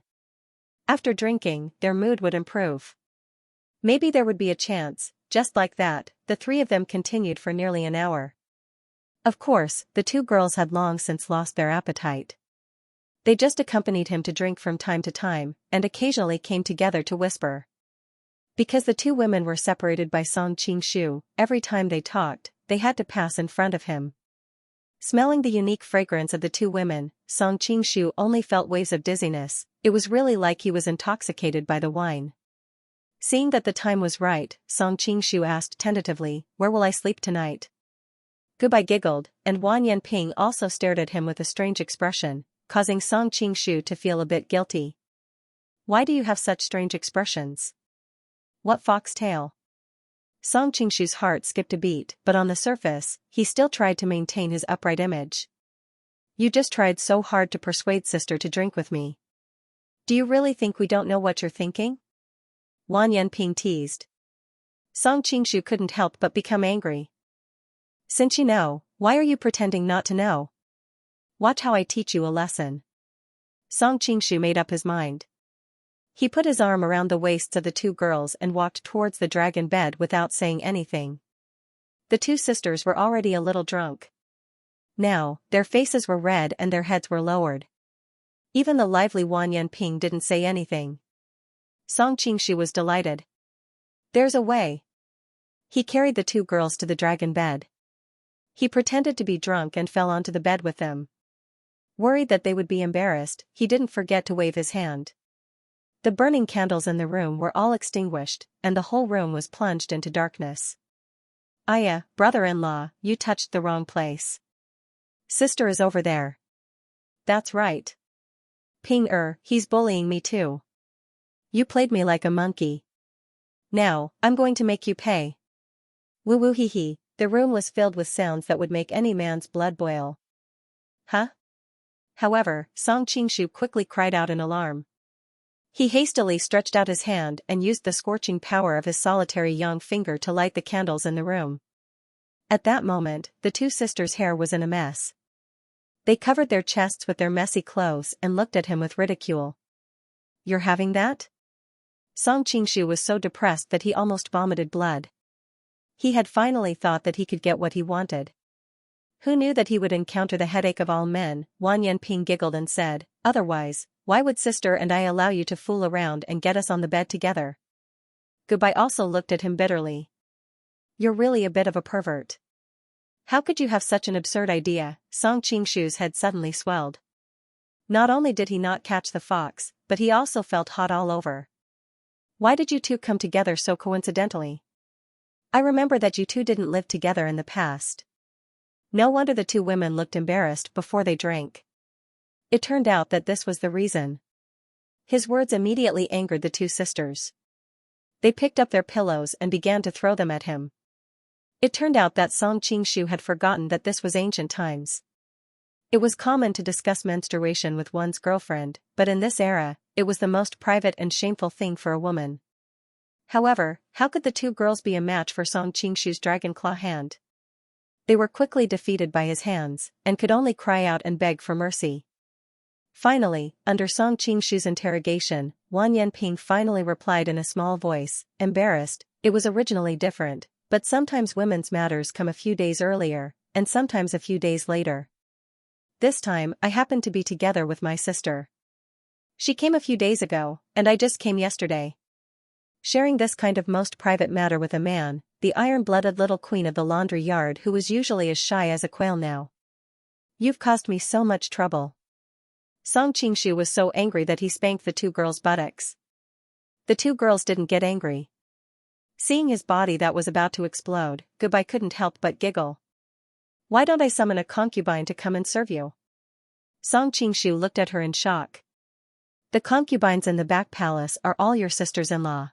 After drinking, their mood would improve. Maybe there would be a chance. Just like that, the three of them continued for nearly an hour. Of course, the two girls had long since lost their appetite. They just accompanied him to drink from time to time, and occasionally came together to whisper. Because the two women were separated by Song Qingshu, every time they talked, they had to pass in front of him. Smelling the unique fragrance of the two women, Song Qingshu only felt waves of dizziness. It was really like he was intoxicated by the wine. Seeing that the time was right, Song Qingshu asked tentatively, where will I sleep tonight? Goodbye giggled, and Wan Yanping also stared at him with a strange expression, causing Song Qingshu to feel a bit guilty. Why do you have such strange expressions? What foxtail? Song Qingshu's heart skipped a beat, but on the surface, he still tried to maintain his upright image. You just tried so hard to persuade sister to drink with me. Do you really think we don't know what you're thinking? Wan Yanping teased. Song Qingshu couldn't help but become angry. Since you know, why are you pretending not to know? Watch how I teach you a lesson. Song Qingshu made up his mind. He put his arm around the waists of the two girls and walked towards the dragon bed without saying anything. The two sisters were already a little drunk. Now, their faces were red and their heads were lowered. Even the lively Wan Yanping didn't say anything. Song Qingshu was delighted. There's a way. He carried the two girls to the dragon bed. He pretended to be drunk and fell onto the bed with them. Worried that they would be embarrassed, he didn't forget to wave his hand. The burning candles in the room were all extinguished, and the whole room was plunged into darkness. Aya, brother-in-law, you touched the wrong place. Sister is over there. That's right. Ping he's bullying me too. You played me like a monkey. Now, I'm going to make you pay. Woo woo hee hee, the room was filled with sounds that would make any man's blood boil. Huh? However, Song Qingshu quickly cried out in alarm. He hastily stretched out his hand and used the scorching power of his solitary young finger to light the candles in the room. At that moment, the two sisters' hair was in a mess. They covered their chests with their messy clothes and looked at him with ridicule. You're having that? Song Qingshu was so depressed that he almost vomited blood. He had finally thought that he could get what he wanted. Who knew that he would encounter the headache of all men? Wan Yanping giggled and said, otherwise, why would sister and I allow you to fool around and get us on the bed together? Goodbye also looked at him bitterly. You're really a bit of a pervert. How could you have such an absurd idea? Song Qingshu's head suddenly swelled. Not only did he not catch the fox, but he also felt hot all over. Why did you two come together so coincidentally? I remember that you two didn't live together in the past. No wonder the two women looked embarrassed before they drank. It turned out that this was the reason. His words immediately angered the two sisters. They picked up their pillows and began to throw them at him. It turned out that Song Qingshu had forgotten that this was ancient times. It was common to discuss menstruation with one's girlfriend, but in this era, it was the most private and shameful thing for a woman. However, how could the two girls be a match for Song Qingshu's dragon claw hand? They were quickly defeated by his hands, and could only cry out and beg for mercy. Finally, under Song Qingshu's interrogation, Wan Yanping finally replied in a small voice, embarrassed, it was originally different, but sometimes women's matters come a few days earlier, and sometimes a few days later. This time, I happened to be together with my sister. She came a few days ago, and I just came yesterday. Sharing this kind of most private matter with a man, the iron-blooded little queen of the laundry yard who was usually as shy as a quail now. You've caused me so much trouble. Song Qingshu was so angry that he spanked the two girls' buttocks. The two girls didn't get angry. Seeing his body that was about to explode, Goodbye couldn't help but giggle. Why don't I summon a concubine to come and serve you? Song Qingshu looked at her in shock. The concubines in the back palace are all your sisters-in-law.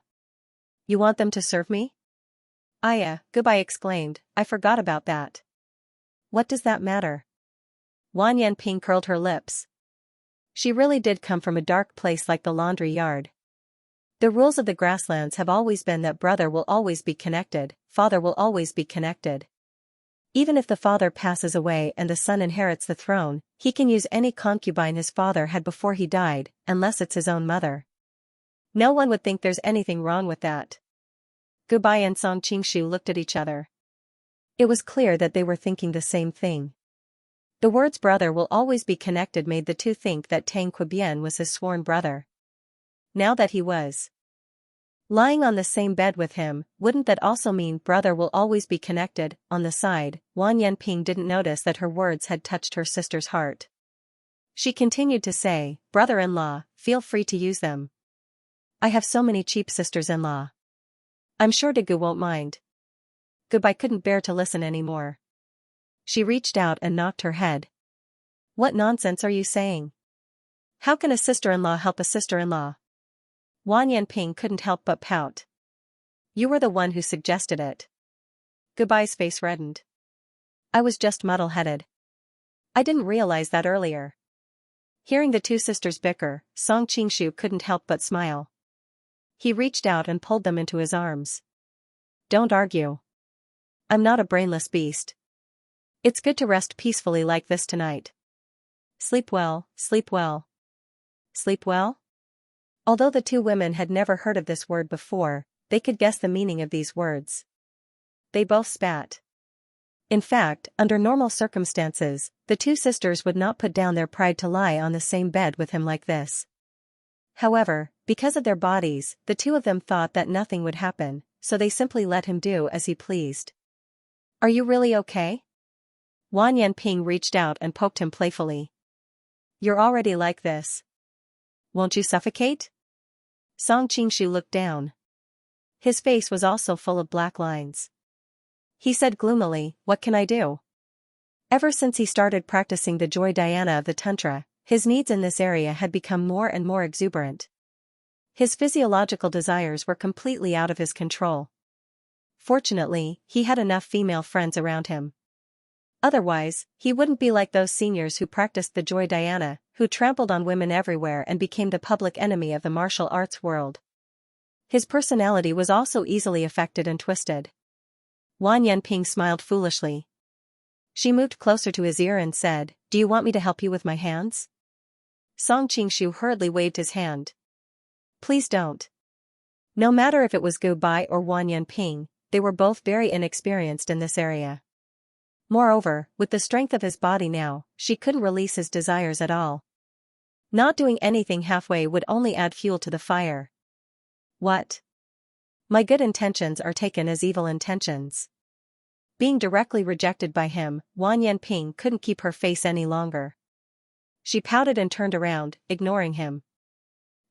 You want them to serve me? Aya, Goodbye exclaimed, I forgot about that. What does that matter? Wan Yanping curled her lips. She really did come from a dark place like the laundry yard. The rules of the grasslands have always been that brother will always be connected, father will always be connected. Even if the father passes away and the son inherits the throne, he can use any concubine his father had before he died, unless it's his own mother. No one would think there's anything wrong with that. Goodbye and Song Qingshu looked at each other. It was clear that they were thinking the same thing. The words brother will always be connected made the two think that Tang Qibian was his sworn brother. Now that he was lying on the same bed with him, wouldn't that also mean brother will always be connected? On the side, Wan Yanping didn't notice that her words had touched her sister's heart. She continued to say, brother-in-law, feel free to use them. I have so many cheap sisters-in-law. I'm sure Dagu won't mind. Goodbye couldn't bear to listen anymore. She reached out and knocked her head. What nonsense are you saying? How can a sister-in-law help a sister-in-law? Wan Yanping couldn't help but pout. You were the one who suggested it. Goodbye's face reddened. I was just muddle-headed. I didn't realize that earlier. Hearing the two sisters bicker, Song Qingshu couldn't help but smile. He reached out and pulled them into his arms. Don't argue. I'm not a brainless beast. It's good to rest peacefully like this tonight. Sleep well, sleep well. Sleep well? Although the two women had never heard of this word before, they could guess the meaning of these words. They both spat. In fact, under normal circumstances, the two sisters would not put down their pride to lie on the same bed with him like this. However, because of their bodies, the two of them thought that nothing would happen, so they simply let him do as he pleased. Are you really okay? Wan Yanping reached out and poked him playfully. You're already like this. Won't you suffocate? Song Qingshu looked down. His face was also full of black lines. He said gloomily, what can I do? Ever since he started practicing the joy dhyana of the Tantra, his needs in this area had become more and more exuberant. His physiological desires were completely out of his control. Fortunately, he had enough female friends around him. Otherwise, he wouldn't be like those seniors who practiced the joy dhyana, who trampled on women everywhere and became the public enemy of the martial arts world. His personality was also easily affected and twisted. Wan Yanping smiled foolishly. She moved closer to his ear and said, do you want me to help you with my hands? Song Qingshu hurriedly waved his hand. Please don't. No matter if it was Gu Bai or Wan Yanping, they were both very inexperienced in this area. Moreover, with the strength of his body now, she couldn't release his desires at all. Not doing anything halfway would only add fuel to the fire. What? My good intentions are taken as evil intentions. Being directly rejected by him, Wan Yanping couldn't keep her face any longer. She pouted and turned around, ignoring him.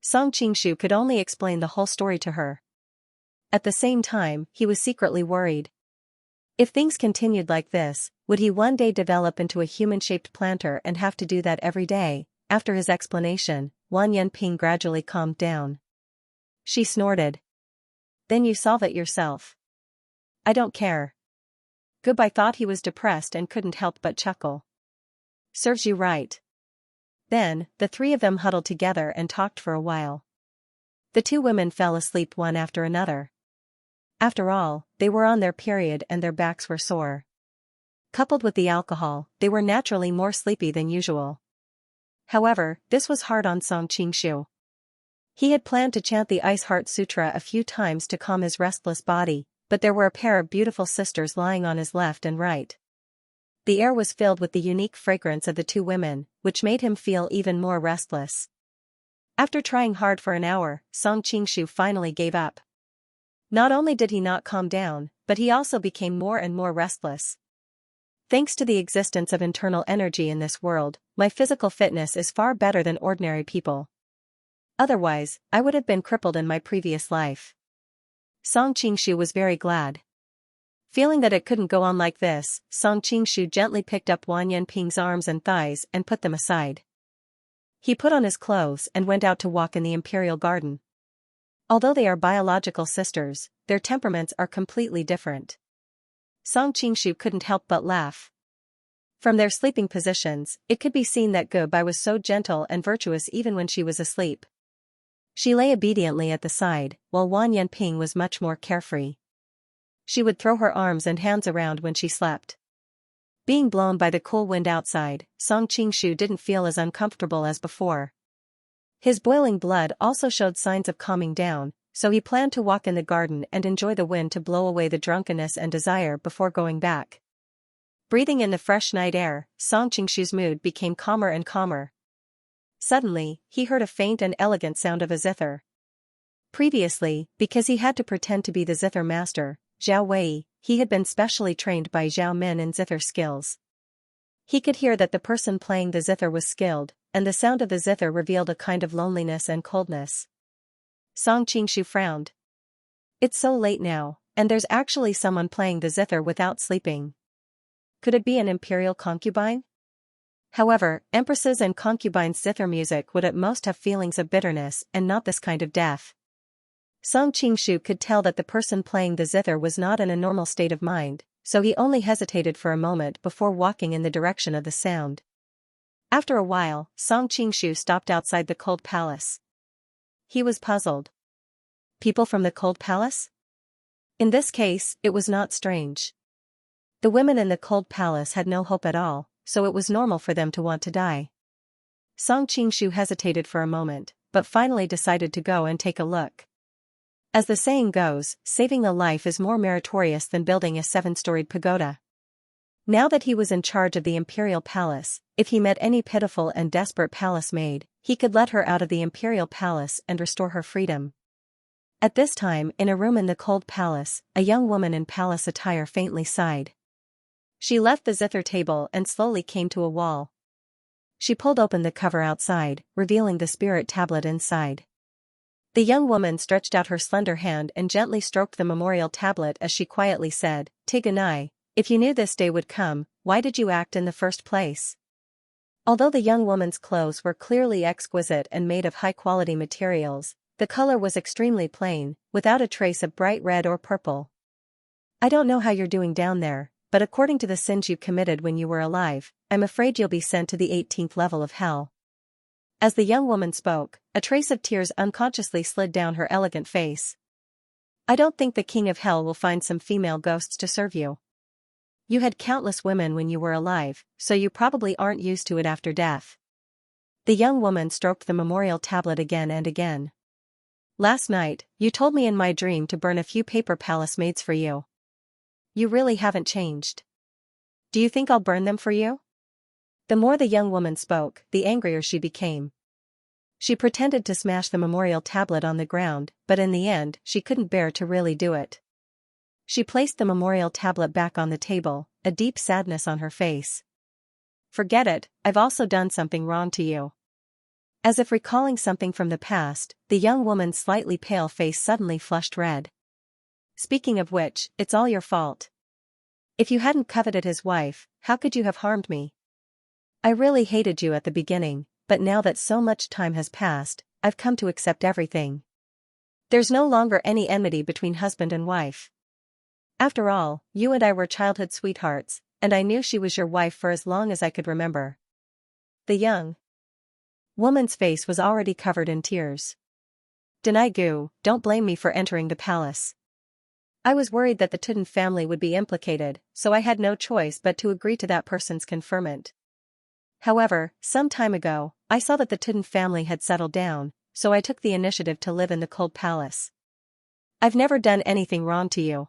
Song Qingshu could only explain the whole story to her. At the same time, he was secretly worried. If things continued like this, would he one day develop into a human-shaped planter and have to do that every day? After his explanation, Wan Yanping gradually calmed down. She snorted. Then you solve it yourself. I don't care. Goodbye thought he was depressed and couldn't help but chuckle. Serves you right. Then, the three of them huddled together and talked for a while. The two women fell asleep one after another. After all, they were on their period and their backs were sore. Coupled with the alcohol, they were naturally more sleepy than usual. However, this was hard on Song Qingshu. He had planned to chant the Ice Heart Sutra a few times to calm his restless body, but there were a pair of beautiful sisters lying on his left and right. The air was filled with the unique fragrance of the two women, which made him feel even more restless. After trying hard for an hour, Song Qingshu finally gave up. Not only did he not calm down, but he also became more and more restless. Thanks to the existence of internal energy in this world, my physical fitness is far better than ordinary people. Otherwise, I would have been crippled in my previous life. Song Qingshu was very glad. Feeling that it couldn't go on like this, Song Qingshu gently picked up Wan Yanping's arms and thighs and put them aside. He put on his clothes and went out to walk in the imperial garden. Although they are biological sisters, their temperaments are completely different. Song Qingshu couldn't help but laugh. From their sleeping positions, it could be seen that Gu Bai was so gentle and virtuous even when she was asleep. She lay obediently at the side, while Wan Yanping was much more carefree. She would throw her arms and hands around when she slept. Being blown by the cool wind outside, Song Qingshu didn't feel as uncomfortable as before. His boiling blood also showed signs of calming down, so he planned to walk in the garden and enjoy the wind to blow away the drunkenness and desire before going back. Breathing in the fresh night air, Song Qingshu's mood became calmer and calmer. Suddenly, he heard a faint and elegant sound of a zither. Previously, because he had to pretend to be the zither master, Zhao Wei, he had been specially trained by Zhao Min in zither skills. He could hear that the person playing the zither was skilled, and the sound of the zither revealed a kind of loneliness and coldness. Song Qingshu frowned. It's so late now, and there's actually someone playing the zither without sleeping. Could it be an imperial concubine? However, empresses and concubines' zither music would at most have feelings of bitterness and not this kind of death. Song Qingshu could tell that the person playing the zither was not in a normal state of mind, so he only hesitated for a moment before walking in the direction of the sound. After a while, Song Qingshu stopped outside the cold palace. He was puzzled. People from the cold palace? In this case, it was not strange. The women in the cold palace had no hope at all, so it was normal for them to want to die. Song Qingshu hesitated for a moment, but finally decided to go and take a look. As the saying goes, saving a life is more meritorious than building a 7-storied pagoda. Now that he was in charge of the imperial palace, if he met any pitiful and desperate palace maid, he could let her out of the imperial palace and restore her freedom. At this time, in a room in the cold palace, a young woman in palace attire faintly sighed. She left the zither table and slowly came to a wall. She pulled open the cover outside, revealing the spirit tablet inside. The young woman stretched out her slender hand and gently stroked the memorial tablet as she quietly said, "Tiganai, if you knew this day would come, why did you act in the first place?" Although the young woman's clothes were clearly exquisite and made of high-quality materials, the color was extremely plain, without a trace of bright red or purple. "I don't know how you're doing down there, but according to the sins you committed when you were alive, I'm afraid you'll be sent to the 18th level of hell." As the young woman spoke, a trace of tears unconsciously slid down her elegant face. "I don't think the king of hell will find some female ghosts to serve you. You had countless women when you were alive, so you probably aren't used to it after death." The young woman stroked the memorial tablet again and again. "Last night, you told me in my dream to burn a few paper palace maids for you. You really haven't changed. Do you think I'll burn them for you?" The more the young woman spoke, the angrier she became. She pretended to smash the memorial tablet on the ground, but in the end, she couldn't bear to really do it. She placed the memorial tablet back on the table, a deep sadness on her face. "Forget it, I've also done something wrong to you." As if recalling something from the past, the young woman's slightly pale face suddenly flushed red. "Speaking of which, it's all your fault. If you hadn't coveted his wife, how could you have harmed me? I really hated you at the beginning, but now that so much time has passed, I've come to accept everything. There's no longer any enmity between husband and wife. After all, you and I were childhood sweethearts, and I knew she was your wife for as long as I could remember." The young woman's face was already covered in tears. "Denai-gu, don't blame me for entering the palace. I was worried that the Tudun family would be implicated, so I had no choice but to agree to that person's conferment. However, some time ago, I saw that the Tudun family had settled down, so I took the initiative to live in the cold palace. I've never done anything wrong to you.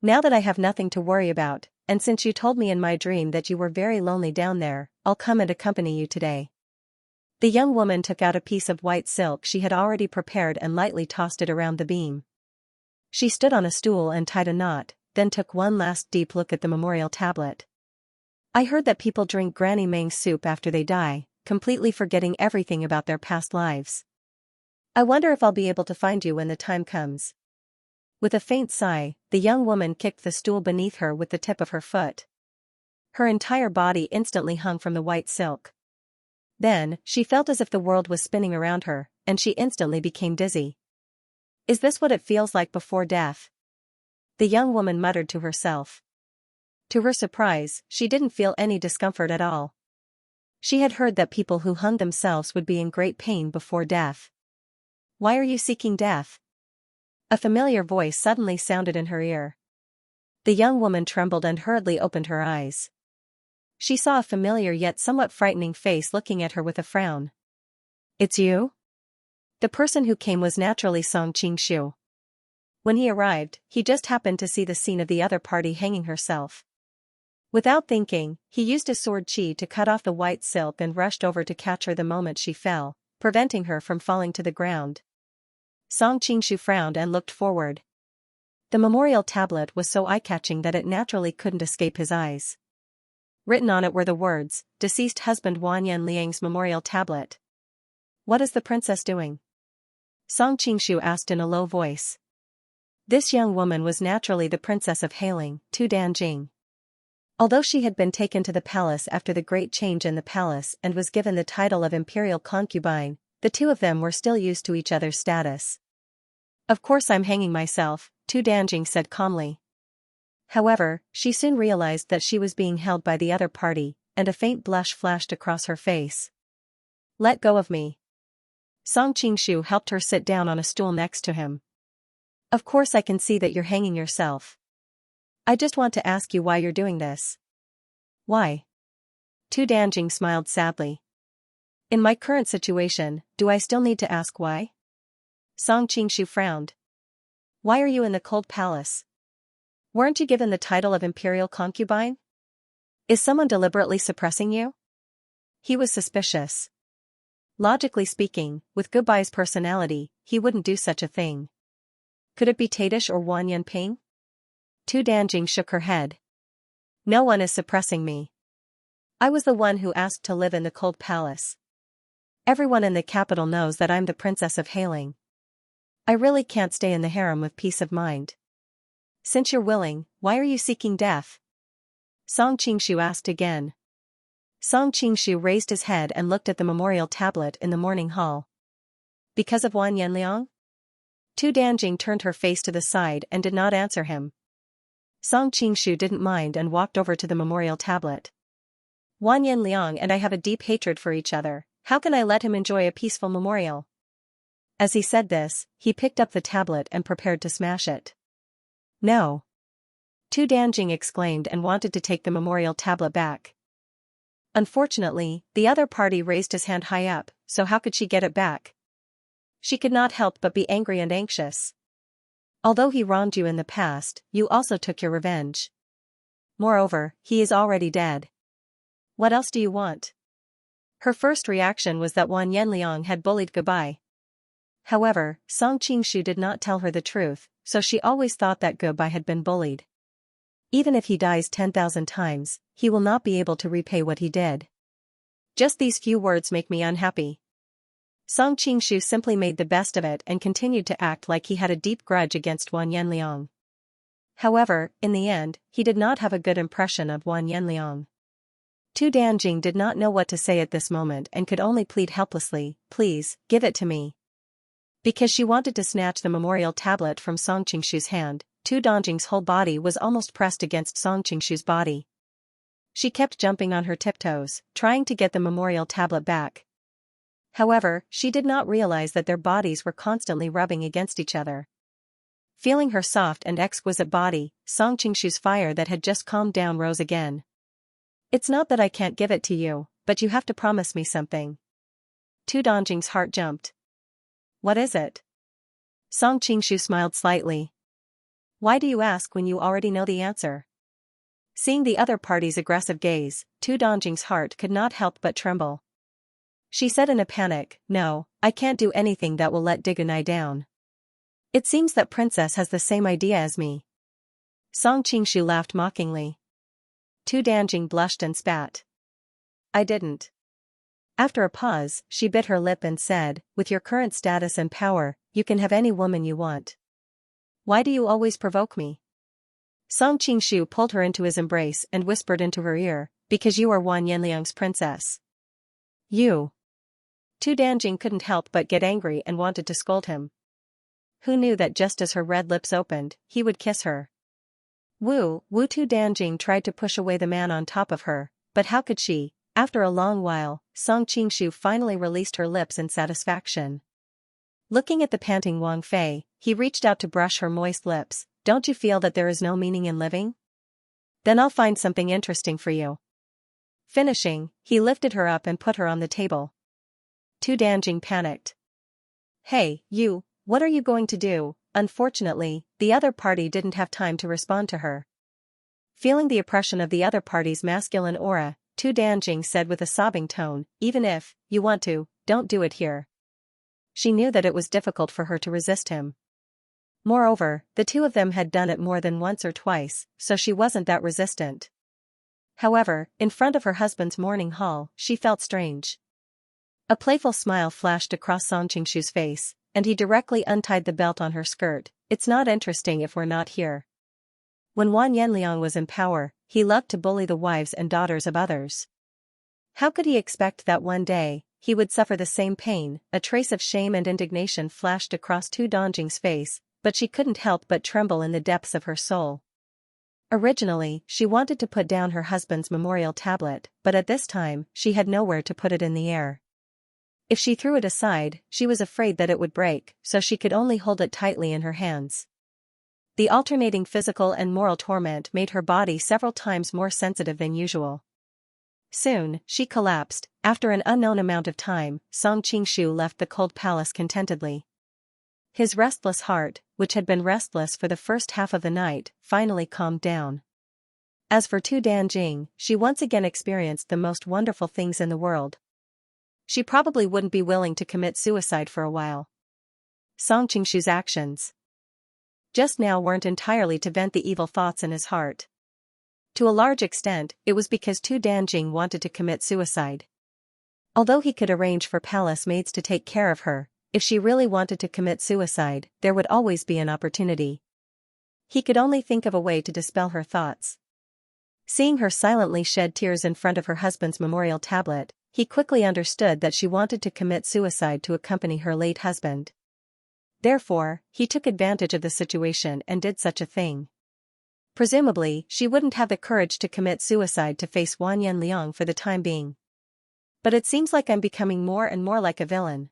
Now that I have nothing to worry about, and since you told me in my dream that you were very lonely down there, I'll come and accompany you today." The young woman took out a piece of white silk she had already prepared and lightly tossed it around the beam. She stood on a stool and tied a knot, then took one last deep look at the memorial tablet. "I heard that people drink Granny Mang's soup after they die, completely forgetting everything about their past lives. I wonder if I'll be able to find you when the time comes." With a faint sigh, the young woman kicked the stool beneath her with the tip of her foot. Her entire body instantly hung from the white silk. Then, she felt as if the world was spinning around her, and she instantly became dizzy. "Is this what it feels like before death?" the young woman muttered to herself. To her surprise, she didn't feel any discomfort at all. She had heard that people who hung themselves would be in great pain before death. "Why are you seeking death?" a familiar voice suddenly sounded in her ear. The young woman trembled and hurriedly opened her eyes. She saw a familiar yet somewhat frightening face looking at her with a frown. "It's you?" The person who came was naturally Xianxia. When he arrived, he just happened to see the scene of the other party hanging herself. Without thinking, he used his sword chi to cut off the white silk and rushed over to catch her the moment she fell, preventing her from falling to the ground. Xianxia frowned and looked forward. The memorial tablet was so eye-catching that it naturally couldn't escape his eyes. Written on it were the words, "Deceased husband Wanyan Liang's memorial tablet." "What is the princess doing?" Xianxia asked in a low voice. This young woman was naturally the princess of Hailing, Tu Danjing. Although she had been taken to the palace after the great change in the palace and was given the title of imperial concubine, the two of them were still used to each other's status. "Of course I'm hanging myself," Tu Danjing said calmly. However, she soon realized that she was being held by the other party, and a faint blush flashed across her face. "Let go of me." Xianxia helped her sit down on a stool next to him. "Of course I can see that you're hanging yourself. I just want to ask you why you're doing this." "Why?" Tu Danjing smiled sadly. "In my current situation, do I still need to ask why?" Xianxia frowned. "Why are you in the cold palace? Weren't you given the title of imperial concubine? Is someone deliberately suppressing you?" He was suspicious. Logically speaking, with Goodbye's personality, he wouldn't do such a thing. Could it be Tadish or Wan Yanping? Tu Danjing shook her head. No one is suppressing me. I was the one who asked to live in the cold palace. Everyone in the capital knows that I'm the princess of Hailing. I really can't stay in the harem with peace of mind. Since you're willing, why are you seeking death? Song Qingshu asked again. Song Qingshu raised his head and looked at the memorial tablet in the morning hall. Because of Wan Yanliang? Tu Danjing turned her face to the side and did not answer him. Song Qingshu didn't mind and walked over to the memorial tablet. Wan Yanliang and I have a deep hatred for each other. How can I let him enjoy a peaceful memorial? As he said this, he picked up the tablet and prepared to smash it. No. Tu Danjing exclaimed and wanted to take the memorial tablet back. Unfortunately, the other party raised his hand high up, so how could she get it back? She could not help but be angry and anxious. Although he wronged you in the past, you also took your revenge. Moreover, he is already dead. What else do you want? Her first reaction was that Wan Yanliang had bullied Gubai. However, Song Qingshu did not tell her the truth, so she always thought that Gubai had been bullied. Even if he dies 10,000 times, he will not be able to repay what he did. Just these few words make me unhappy. Song Qingshu simply made the best of it and continued to act like he had a deep grudge against Wan Yanliang. However, in the end, he did not have a good impression of Wan Yanliang. Tu Danjing did not know what to say at this moment and could only plead helplessly, "Please, give it to me." Because she wanted to snatch the memorial tablet from Song Qingshu's hand, Tu Danjing's whole body was almost pressed against Song Qingshu's body. She kept jumping on her tiptoes, trying to get the memorial tablet back. However, she did not realize that their bodies were constantly rubbing against each other. Feeling her soft and exquisite body, Song Qingshu's fire that had just calmed down rose again. It's not that I can't give it to you, but you have to promise me something. Tu Danjing's heart jumped. What is it? Song Qingshu smiled slightly. Why do you ask when you already know the answer? Seeing the other party's aggressive gaze, Tu Danjing's heart could not help but tremble. She said in a panic, "No, I can't do anything that will let Digunai down. It seems that Princess has the same idea as me." Song Qingshu laughed mockingly. Tu Danjing blushed and spat. I didn't. After a pause, she bit her lip and said, "With your current status and power, you can have any woman you want. Why do you always provoke me?" Song Qingshu pulled her into his embrace and whispered into her ear, "Because you are Wan Yanliang's princess." You. Tu Danjing couldn't help but get angry and wanted to scold him. Who knew that just as her red lips opened, he would kiss her? Wu Tu Danjing tried to push away the man on top of her, but how could she? After a long while, Song Qingshu finally released her lips in satisfaction. Looking at the panting Wang Fei, he reached out to brush her moist lips. Don't you feel that there is no meaning in living? Then I'll find something interesting for you. Finishing, he lifted her up and put her on the table. Tu Danjing panicked. Hey, you, what are you going to do? Unfortunately, the other party didn't have time to respond to her. Feeling the oppression of the other party's masculine aura, Tu Danjing said with a sobbing tone, "Even if you want to, don't do it here." She knew that it was difficult for her to resist him. Moreover, the two of them had done it more than once or twice, so she wasn't that resistant. However, in front of her husband's mourning hall, she felt strange. A playful smile flashed across Song Qingshu's face, and he directly untied the belt on her skirt. "It's not interesting if we're not here." When Wan Yanliang was in power, he loved to bully the wives and daughters of others. How could he expect that one day, he would suffer the same pain? A trace of shame and indignation flashed across Tu Danjing's face, but she couldn't help but tremble in the depths of her soul. Originally, she wanted to put down her husband's memorial tablet, but at this time, she had nowhere to put it in the air. If she threw it aside, she was afraid that it would break, so she could only hold it tightly in her hands. The alternating physical and moral torment made her body several times more sensitive than usual. Soon, she collapsed. After an unknown amount of time, Song Qingshu left the cold palace contentedly. His restless heart, which had been restless for the first half of the night, finally calmed down. As for Tu Danjing, she once again experienced the most wonderful things in the world. She probably wouldn't be willing to commit suicide for a while. Song Qingshu's actions. just now weren't entirely to vent the evil thoughts in his heart. To a large extent, it was because Tu Danjing wanted to commit suicide. Although he could arrange for palace maids to take care of her, if she really wanted to commit suicide, there would always be an opportunity. He could only think of a way to dispel her thoughts. Seeing her silently shed tears in front of her husband's memorial tablet, he quickly understood that she wanted to commit suicide to accompany her late husband. Therefore, he took advantage of the situation and did such a thing. Presumably, she wouldn't have the courage to commit suicide to face Wanyan Liang for the time being. But it seems like I'm becoming more and more like a villain.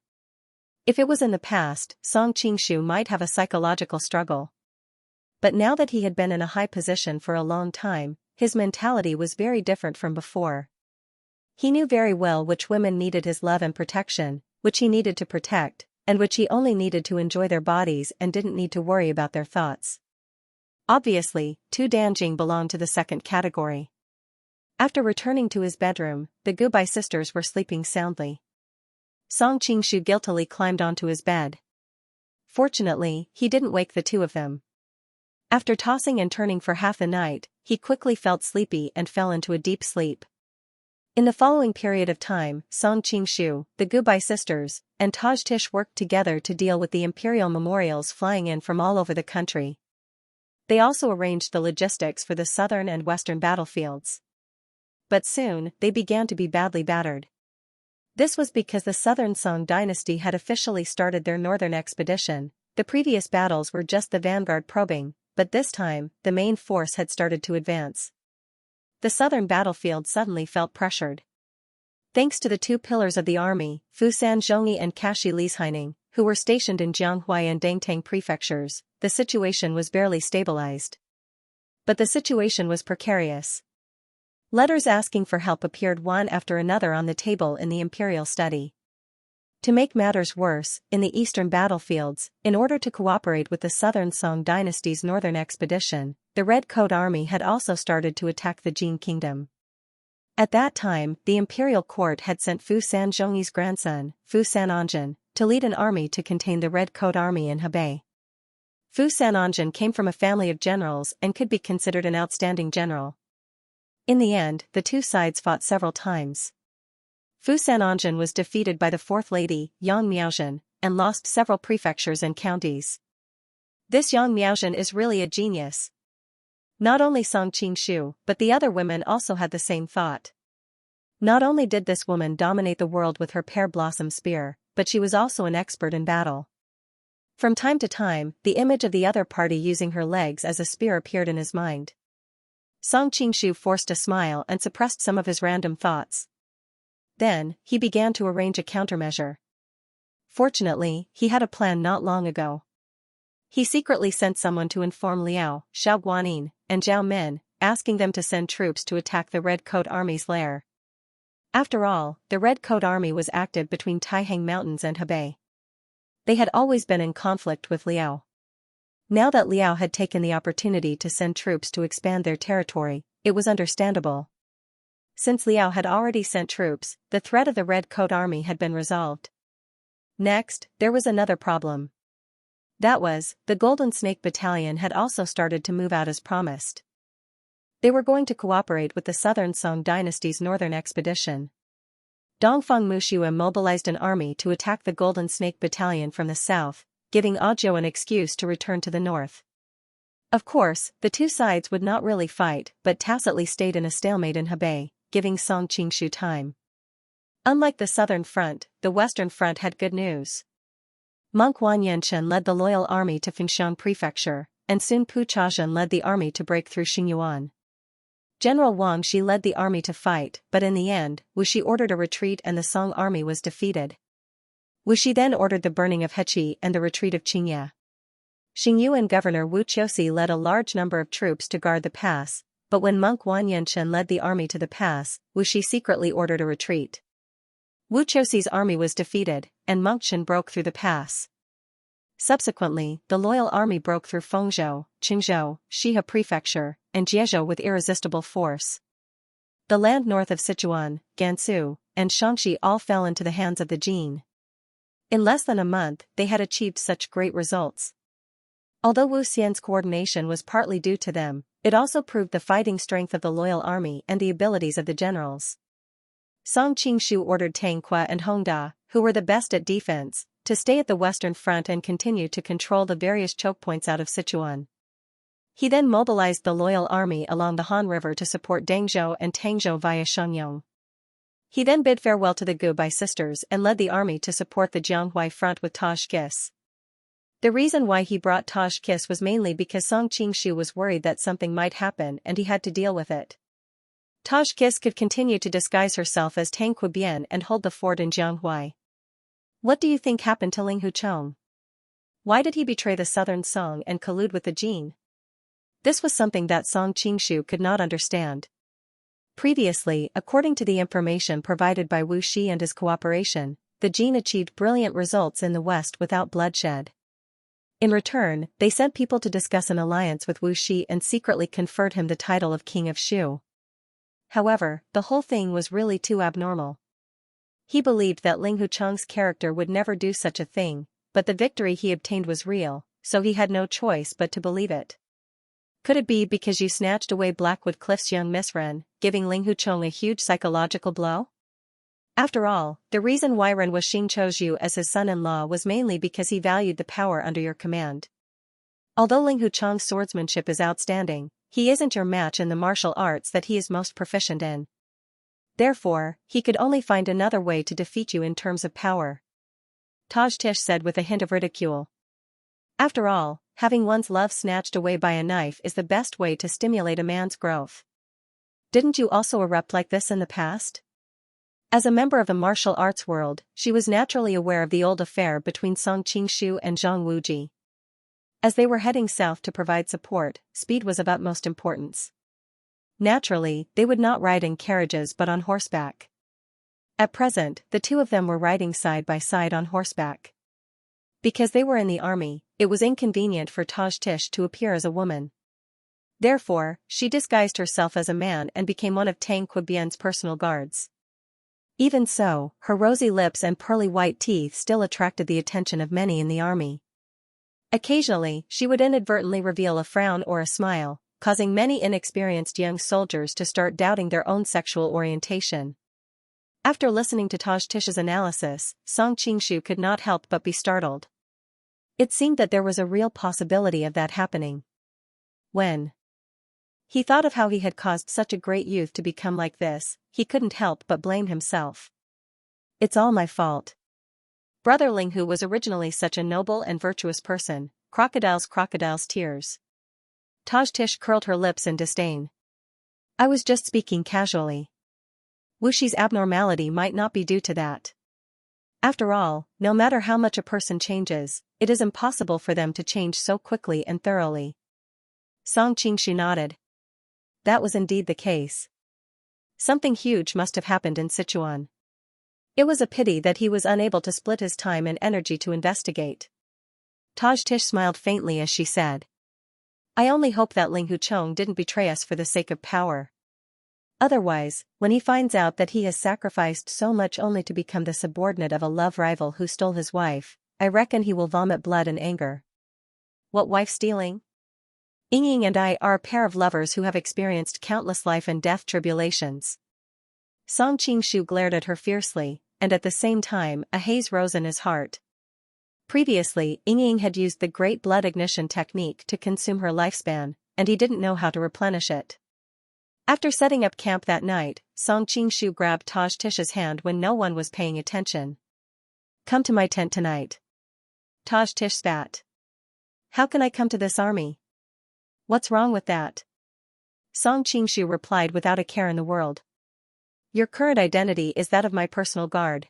If it was in the past, Song Qingshu might have a psychological struggle. But now that he had been in a high position for a long time, his mentality was very different from before. He knew very well which women needed his love and protection, which he needed to protect, and which he only needed to enjoy their bodies and didn't need to worry about their thoughts. Obviously, Tu Danjing belonged to the second category. After returning to his bedroom, the Gubai sisters were sleeping soundly. Song Qingshu guiltily climbed onto his bed. Fortunately, he didn't wake the two of them. After tossing and turning for half the night, he quickly felt sleepy and fell into a deep sleep. In the following period of time, Song Qingshu, the Gubai sisters, and Taj Tish worked together to deal with the imperial memorials flying in from all over the country. They also arranged the logistics for the southern and western battlefields. But soon, they began to be badly battered. This was because the southern Song dynasty had officially started their northern expedition. The previous battles were just the vanguard probing, but this time, the main force had started to advance. The southern battlefield suddenly felt pressured. Thanks to the two pillars of the army, Fusan Zhongyi and Kashi Lishaining, who were stationed in Jianghuai and Dangtang prefectures, the situation was barely stabilized. But the situation was precarious. Letters asking for help appeared one after another on the table in the imperial study. To make matters worse, in the eastern battlefields, in order to cooperate with the southern Song dynasty's northern expedition, the Red Coat Army had also started to attack the Jin kingdom. At that time, the imperial court had sent Fu Sanzhongyi's grandson, Fu Sananjin, to lead an army to contain the Red Coat Army in Hebei. Fu Sananjin came from a family of generals and could be considered an outstanding general. In the end, the two sides fought several times. Fu Sananjin was defeated by the fourth lady, Yang Miaozhen, and lost several prefectures and counties. This Yang Miaozhen is really a genius. Not only Song Qingshu, but the other women also had the same thought. Not only did this woman dominate the world with her pear blossom spear, but she was also an expert in battle. From time to time, the image of the other party using her legs as a spear appeared in his mind. Song Qingshu forced a smile and suppressed some of his random thoughts. Then, he began to arrange a countermeasure. Fortunately, he had a plan not long ago. He secretly sent someone to inform Liao, Xiao Guanin, and Zhao Min, asking them to send troops to attack the Red Coat Army's lair. After all, the Red Coat Army was active between Taihang Mountains and Hebei. They had always been in conflict with Liao. Now that Liao had taken the opportunity to send troops to expand their territory, it was understandable. Since Liao had already sent troops, the threat of the Red Coat Army had been resolved. Next, there was another problem. That was, the Golden Snake Battalion had also started to move out as promised. They were going to cooperate with the southern Song dynasty's northern expedition. Dongfang Muxue mobilized an army to attack the Golden Snake Battalion from the south, giving Auzhou an excuse to return to the north. Of course, the two sides would not really fight but tacitly stayed in a stalemate in Hebei, giving Song Qingshu time. Unlike the southern front, the western front had good news. Monk Wanyanshan led the loyal army to Fengxiang Prefecture, and Sun Pu Chazhen led the army to break through Xingyuan. General Wang Shi led the army to fight, but in the end, Wuxi ordered a retreat and the Song army was defeated. Wuxi then ordered the burning of Heqi and the retreat of Qingya. Xingyuan Governor Wu Qiuxi led a large number of troops to guard the pass, but when Monk Wanyanshan led the army to the pass, Wuxi secretly ordered a retreat. Wu Qiuxi's army was defeated, and Monkshan broke through the pass. Subsequently, the loyal army broke through Fengzhou, Qingzhou, Shihe Prefecture, and Jiezhou with irresistible force. The land north of Sichuan, Gansu, and Shaanxi all fell into the hands of the Jin. In less than a month, they had achieved such great results. Although Wu Xian's coordination was partly due to them, it also proved the fighting strength of the loyal army and the abilities of the generals. Song Qingshu ordered Tang Qua and Hong Da, who were the best at defense, to stay at the western front and continue to control the various choke points out of Sichuan. He then mobilized the loyal army along the Han River to support Dangzhou and Tangzhou via Shenyang. He then bid farewell to the Gubai sisters and led the army to support the Jianghuai front with Taj Kis. The reason why he brought Taj Kis was mainly because Song Qingshu was worried that something might happen and he had to deal with it. Taj Kis could continue to disguise herself as Tang Qubian and hold the fort in Jianghuai. What do you think happened to Ling Huchong? Why did he betray the southern Song and collude with the Jin? This was something that Song Qingshu could not understand. Previously, according to the information provided by Wu Shi and his cooperation, the Jin achieved brilliant results in the west without bloodshed. In return, they sent people to discuss an alliance with Wu Shi and secretly conferred him the title of King of Shu. However, the whole thing was really too abnormal. He believed that Ling Huchong's character would never do such a thing, but the victory he obtained was real, so he had no choice but to believe it. Could it be because you snatched away Blackwood Cliff's young Miss Ren, giving Ling Huchong a huge psychological blow? After all, the reason why Ren Wuxing chose you as his son-in-law was mainly because he valued the power under your command. Although Ling Huchong's swordsmanship is outstanding, he isn't your match in the martial arts that he is most proficient in. Therefore, he could only find another way to defeat you in terms of power. Taj Tish said with a hint of ridicule. After all, having one's love snatched away by a knife is the best way to stimulate a man's growth. Didn't you also erupt like this in the past? As a member of the martial arts world, she was naturally aware of the old affair between Song Qingshu and Zhang Wuji. As they were heading south to provide support, speed was of utmost importance. Naturally, they would not ride in carriages but on horseback. At present, the two of them were riding side by side on horseback. Because they were in the army, it was inconvenient for Taj Tish to appear as a woman. Therefore, she disguised herself as a man and became one of Tang Qubian's personal guards. Even so, her rosy lips and pearly white teeth still attracted the attention of many in the army. Occasionally, she would inadvertently reveal a frown or a smile, causing many inexperienced young soldiers to start doubting their own sexual orientation. After listening to Taj Tish's analysis, Song Qingshu could not help but be startled. It seemed that there was a real possibility of that happening. When he thought of how he had caused such a great youth to become like this, he couldn't help but blame himself. It's all my fault. Brother Linghu was originally such a noble and virtuous person, crocodiles tears. Taj Tish curled her lips in disdain. I was just speaking casually. Wushi's abnormality might not be due to that. After all, no matter how much a person changes, it is impossible for them to change so quickly and thoroughly. Song Qingshu nodded. That was indeed the case. Something huge must have happened in Sichuan. It was a pity that he was unable to split his time and energy to investigate. Taj Tish smiled faintly as she said. I only hope that Ling Huchong didn't betray us for the sake of power. Otherwise, when he finds out that he has sacrificed so much only to become the subordinate of a love rival who stole his wife, I reckon he will vomit blood and anger. What wife stealing? Ying and I are a pair of lovers who have experienced countless life and death tribulations. Song Qingshu glared at her fiercely, and at the same time a haze rose in his heart. Previously, Ying had used the great blood ignition technique to consume her lifespan, and he didn't know how to replenish it. After setting up camp that night, Song Qingshu grabbed Taj Tish's hand when no one was paying attention. Come to my tent tonight. Taj Tish spat. How can I come to this army? What's wrong with that? Song Qingshu replied without a care in the world. Your current identity is that of my personal guard.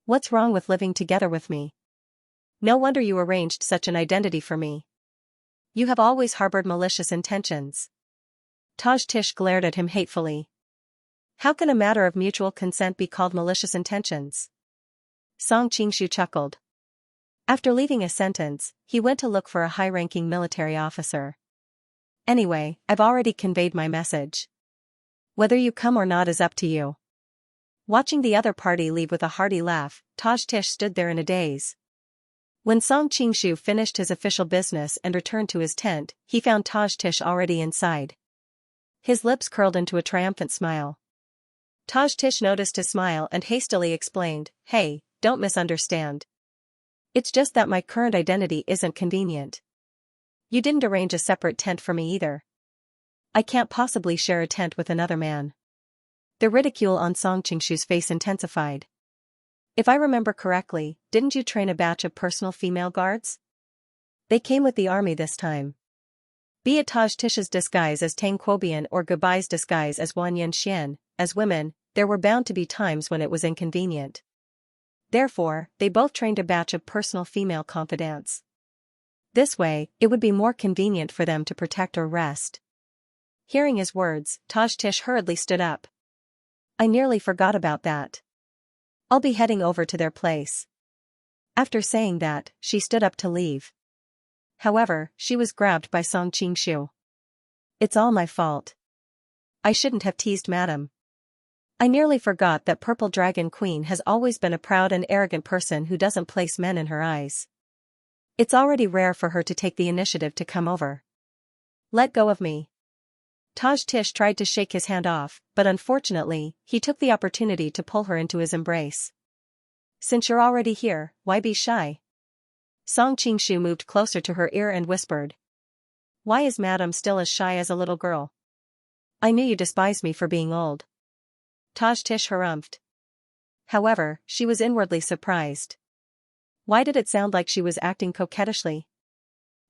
What's wrong with living together with me? No wonder you arranged such an identity for me. You have always harbored malicious intentions. Taj Tish glared at him hatefully. How can a matter of mutual consent be called malicious intentions? Song Qingshu chuckled. After leaving a sentence, he went to look for a high-ranking military officer. Anyway, I've already conveyed my message. Whether you come or not is up to you. Watching the other party leave with a hearty laugh, Taj Tish stood there in a daze. When Song Qingshu finished his official business and returned to his tent, he found Taj Tish already inside. His lips curled into a triumphant smile. Taj Tish noticed his smile and hastily explained, "Hey, don't misunderstand. It's just that my current identity isn't convenient. You didn't arrange a separate tent for me either. I can't possibly share a tent with another man." The ridicule on Song Qingshu's face intensified. "If I remember correctly, didn't you train a batch of personal female guards? They came with the army this time." Be it Taj Tish's disguise as Tang Quobian or Gabai's disguise as Wan Xian, as women, there were bound to be times when it was inconvenient. Therefore, they both trained a batch of personal female confidants. This way, it would be more convenient for them to protect or rest. Hearing his words, Taj Tish hurriedly stood up. "I nearly forgot about that. I'll be heading over to their place." After saying that, she stood up to leave. However, she was grabbed by Song Qingshu. "It's all my fault. I shouldn't have teased Madam. I nearly forgot that Purple Dragon Queen has always been a proud and arrogant person who doesn't place men in her eyes. It's already rare for her to take the initiative to come over. Let go of me." Taj Tish tried to shake his hand off, but unfortunately, he took the opportunity to pull her into his embrace. "Since you're already here, why be shy?" Song Qingshu moved closer to her ear and whispered. "Why is Madam still as shy as a little girl? I knew you despised me for being old." Taj Tish harumphed. However, she was inwardly surprised. Why did it sound like she was acting coquettishly?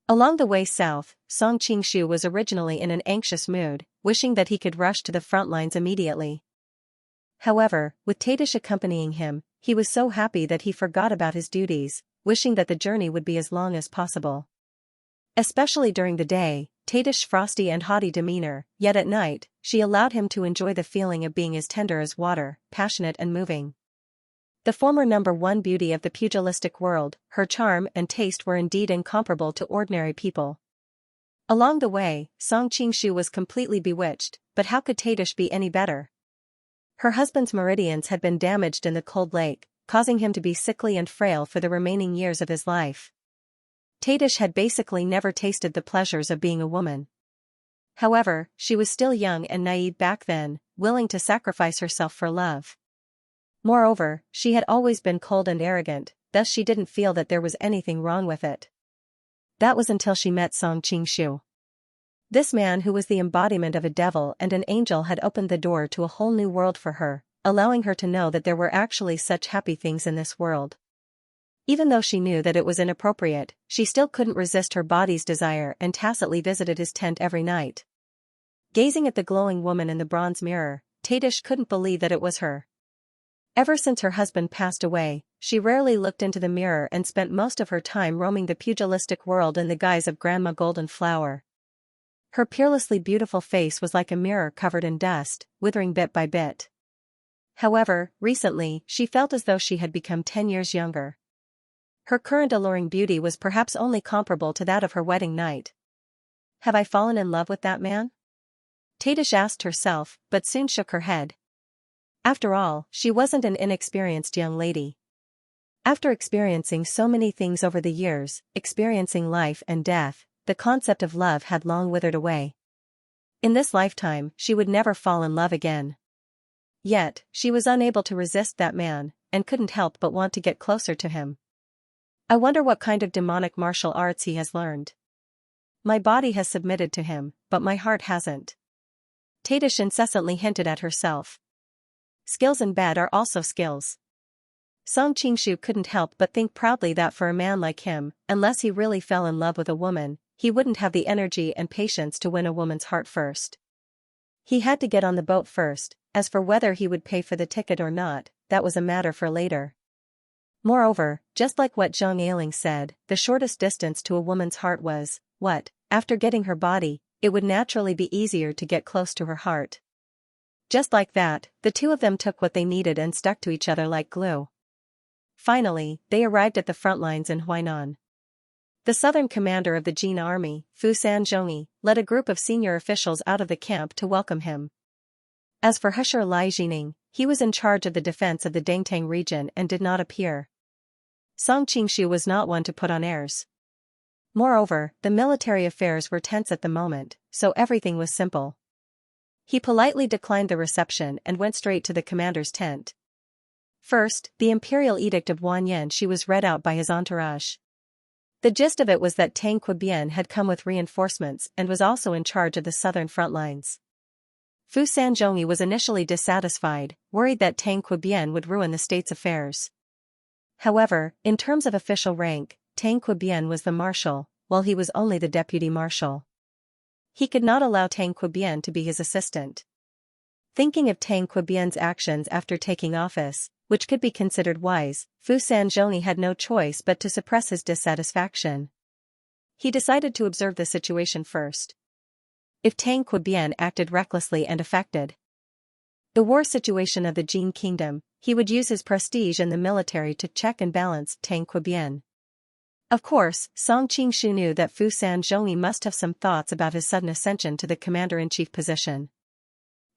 Along the way south, Song Qingshu was originally in an anxious mood, wishing that he could rush to the front lines immediately. However, with Tadish accompanying him, he was so happy that he forgot about his duties, wishing that the journey would be as long as possible. Especially during the day, Tadish's frosty and haughty demeanor, yet at night, she allowed him to enjoy the feeling of being as tender as water, passionate and moving. The former #1 beauty of the pugilistic world, her charm and taste were indeed incomparable to ordinary people. Along the way, Song Qingshu was completely bewitched, but how could Tadish be any better? Her husband's meridians had been damaged in the cold lake, causing him to be sickly and frail for the remaining years of his life. Tadish had basically never tasted the pleasures of being a woman. However, she was still young and naive back then, willing to sacrifice herself for love. Moreover, she had always been cold and arrogant, thus she didn't feel that there was anything wrong with it. That was until she met Song Qingshu. This man who was the embodiment of a devil and an angel had opened the door to a whole new world for her, allowing her to know that there were actually such happy things in this world. Even though she knew that it was inappropriate, she still couldn't resist her body's desire and tacitly visited his tent every night. Gazing at the glowing woman in the bronze mirror, Tadish couldn't believe that it was her. Ever since her husband passed away, she rarely looked into the mirror and spent most of her time roaming the pugilistic world in the guise of Grandma Golden Flower. Her peerlessly beautiful face was like a mirror covered in dust, withering bit by bit. However, recently, she felt as though she had become 10 years younger. Her current alluring beauty was perhaps only comparable to that of her wedding night. Have I fallen in love with that man? Tadish asked herself, but soon shook her head. After all, she wasn't an inexperienced young lady. After experiencing so many things over the years, experiencing life and death, the concept of love had long withered away. In this lifetime, she would never fall in love again. Yet, she was unable to resist that man, and couldn't help but want to get closer to him. I wonder what kind of demonic martial arts he has learned. My body has submitted to him, but my heart hasn't. Tadish incessantly hinted at herself. Skills in bed are also skills. Song Qingshu couldn't help but think proudly that for a man like him, unless he really fell in love with a woman, he wouldn't have the energy and patience to win a woman's heart first. He had to get on the boat first, as for whether he would pay for the ticket or not, that was a matter for later. Moreover, just like what Zhang Ailing said, the shortest distance to a woman's heart was, what, after getting her body, it would naturally be easier to get close to her heart. Just like that, the two of them took what they needed and stuck to each other like glue. Finally, they arrived at the front lines in Huainan. The southern commander of the Jin army, Fu Sanzhongyi, led a group of senior officials out of the camp to welcome him. As for Heshir Lai Jining, he was in charge of the defense of the Dengtang region and did not appear. Song Qingshu was not one to put on airs. Moreover, the military affairs were tense at the moment, so everything was simple. He politely declined the reception and went straight to the commander's tent. First, the imperial edict of Wanyanshi was read out by his entourage. The gist of it was that Tang Qibian had come with reinforcements and was also in charge of the southern front lines. Fu Sanzhongyi was initially dissatisfied, worried that Tang Qibian would ruin the state's affairs. However, in terms of official rank, Tang Qibian was the marshal, while he was only the deputy marshal. He could not allow Tang Qibian to be his assistant. Thinking of Tang Qibian's actions after taking office, which could be considered wise, Fu Sanzhongyi had no choice but to suppress his dissatisfaction. He decided to observe the situation first. If Tang Qibian acted recklessly and affected the war situation of the Jin kingdom, he would use his prestige in the military to check and balance Tang Qibian. Of course, Song Qingshu knew that Fu Sanzhongyi must have some thoughts about his sudden ascension to the commander-in-chief position.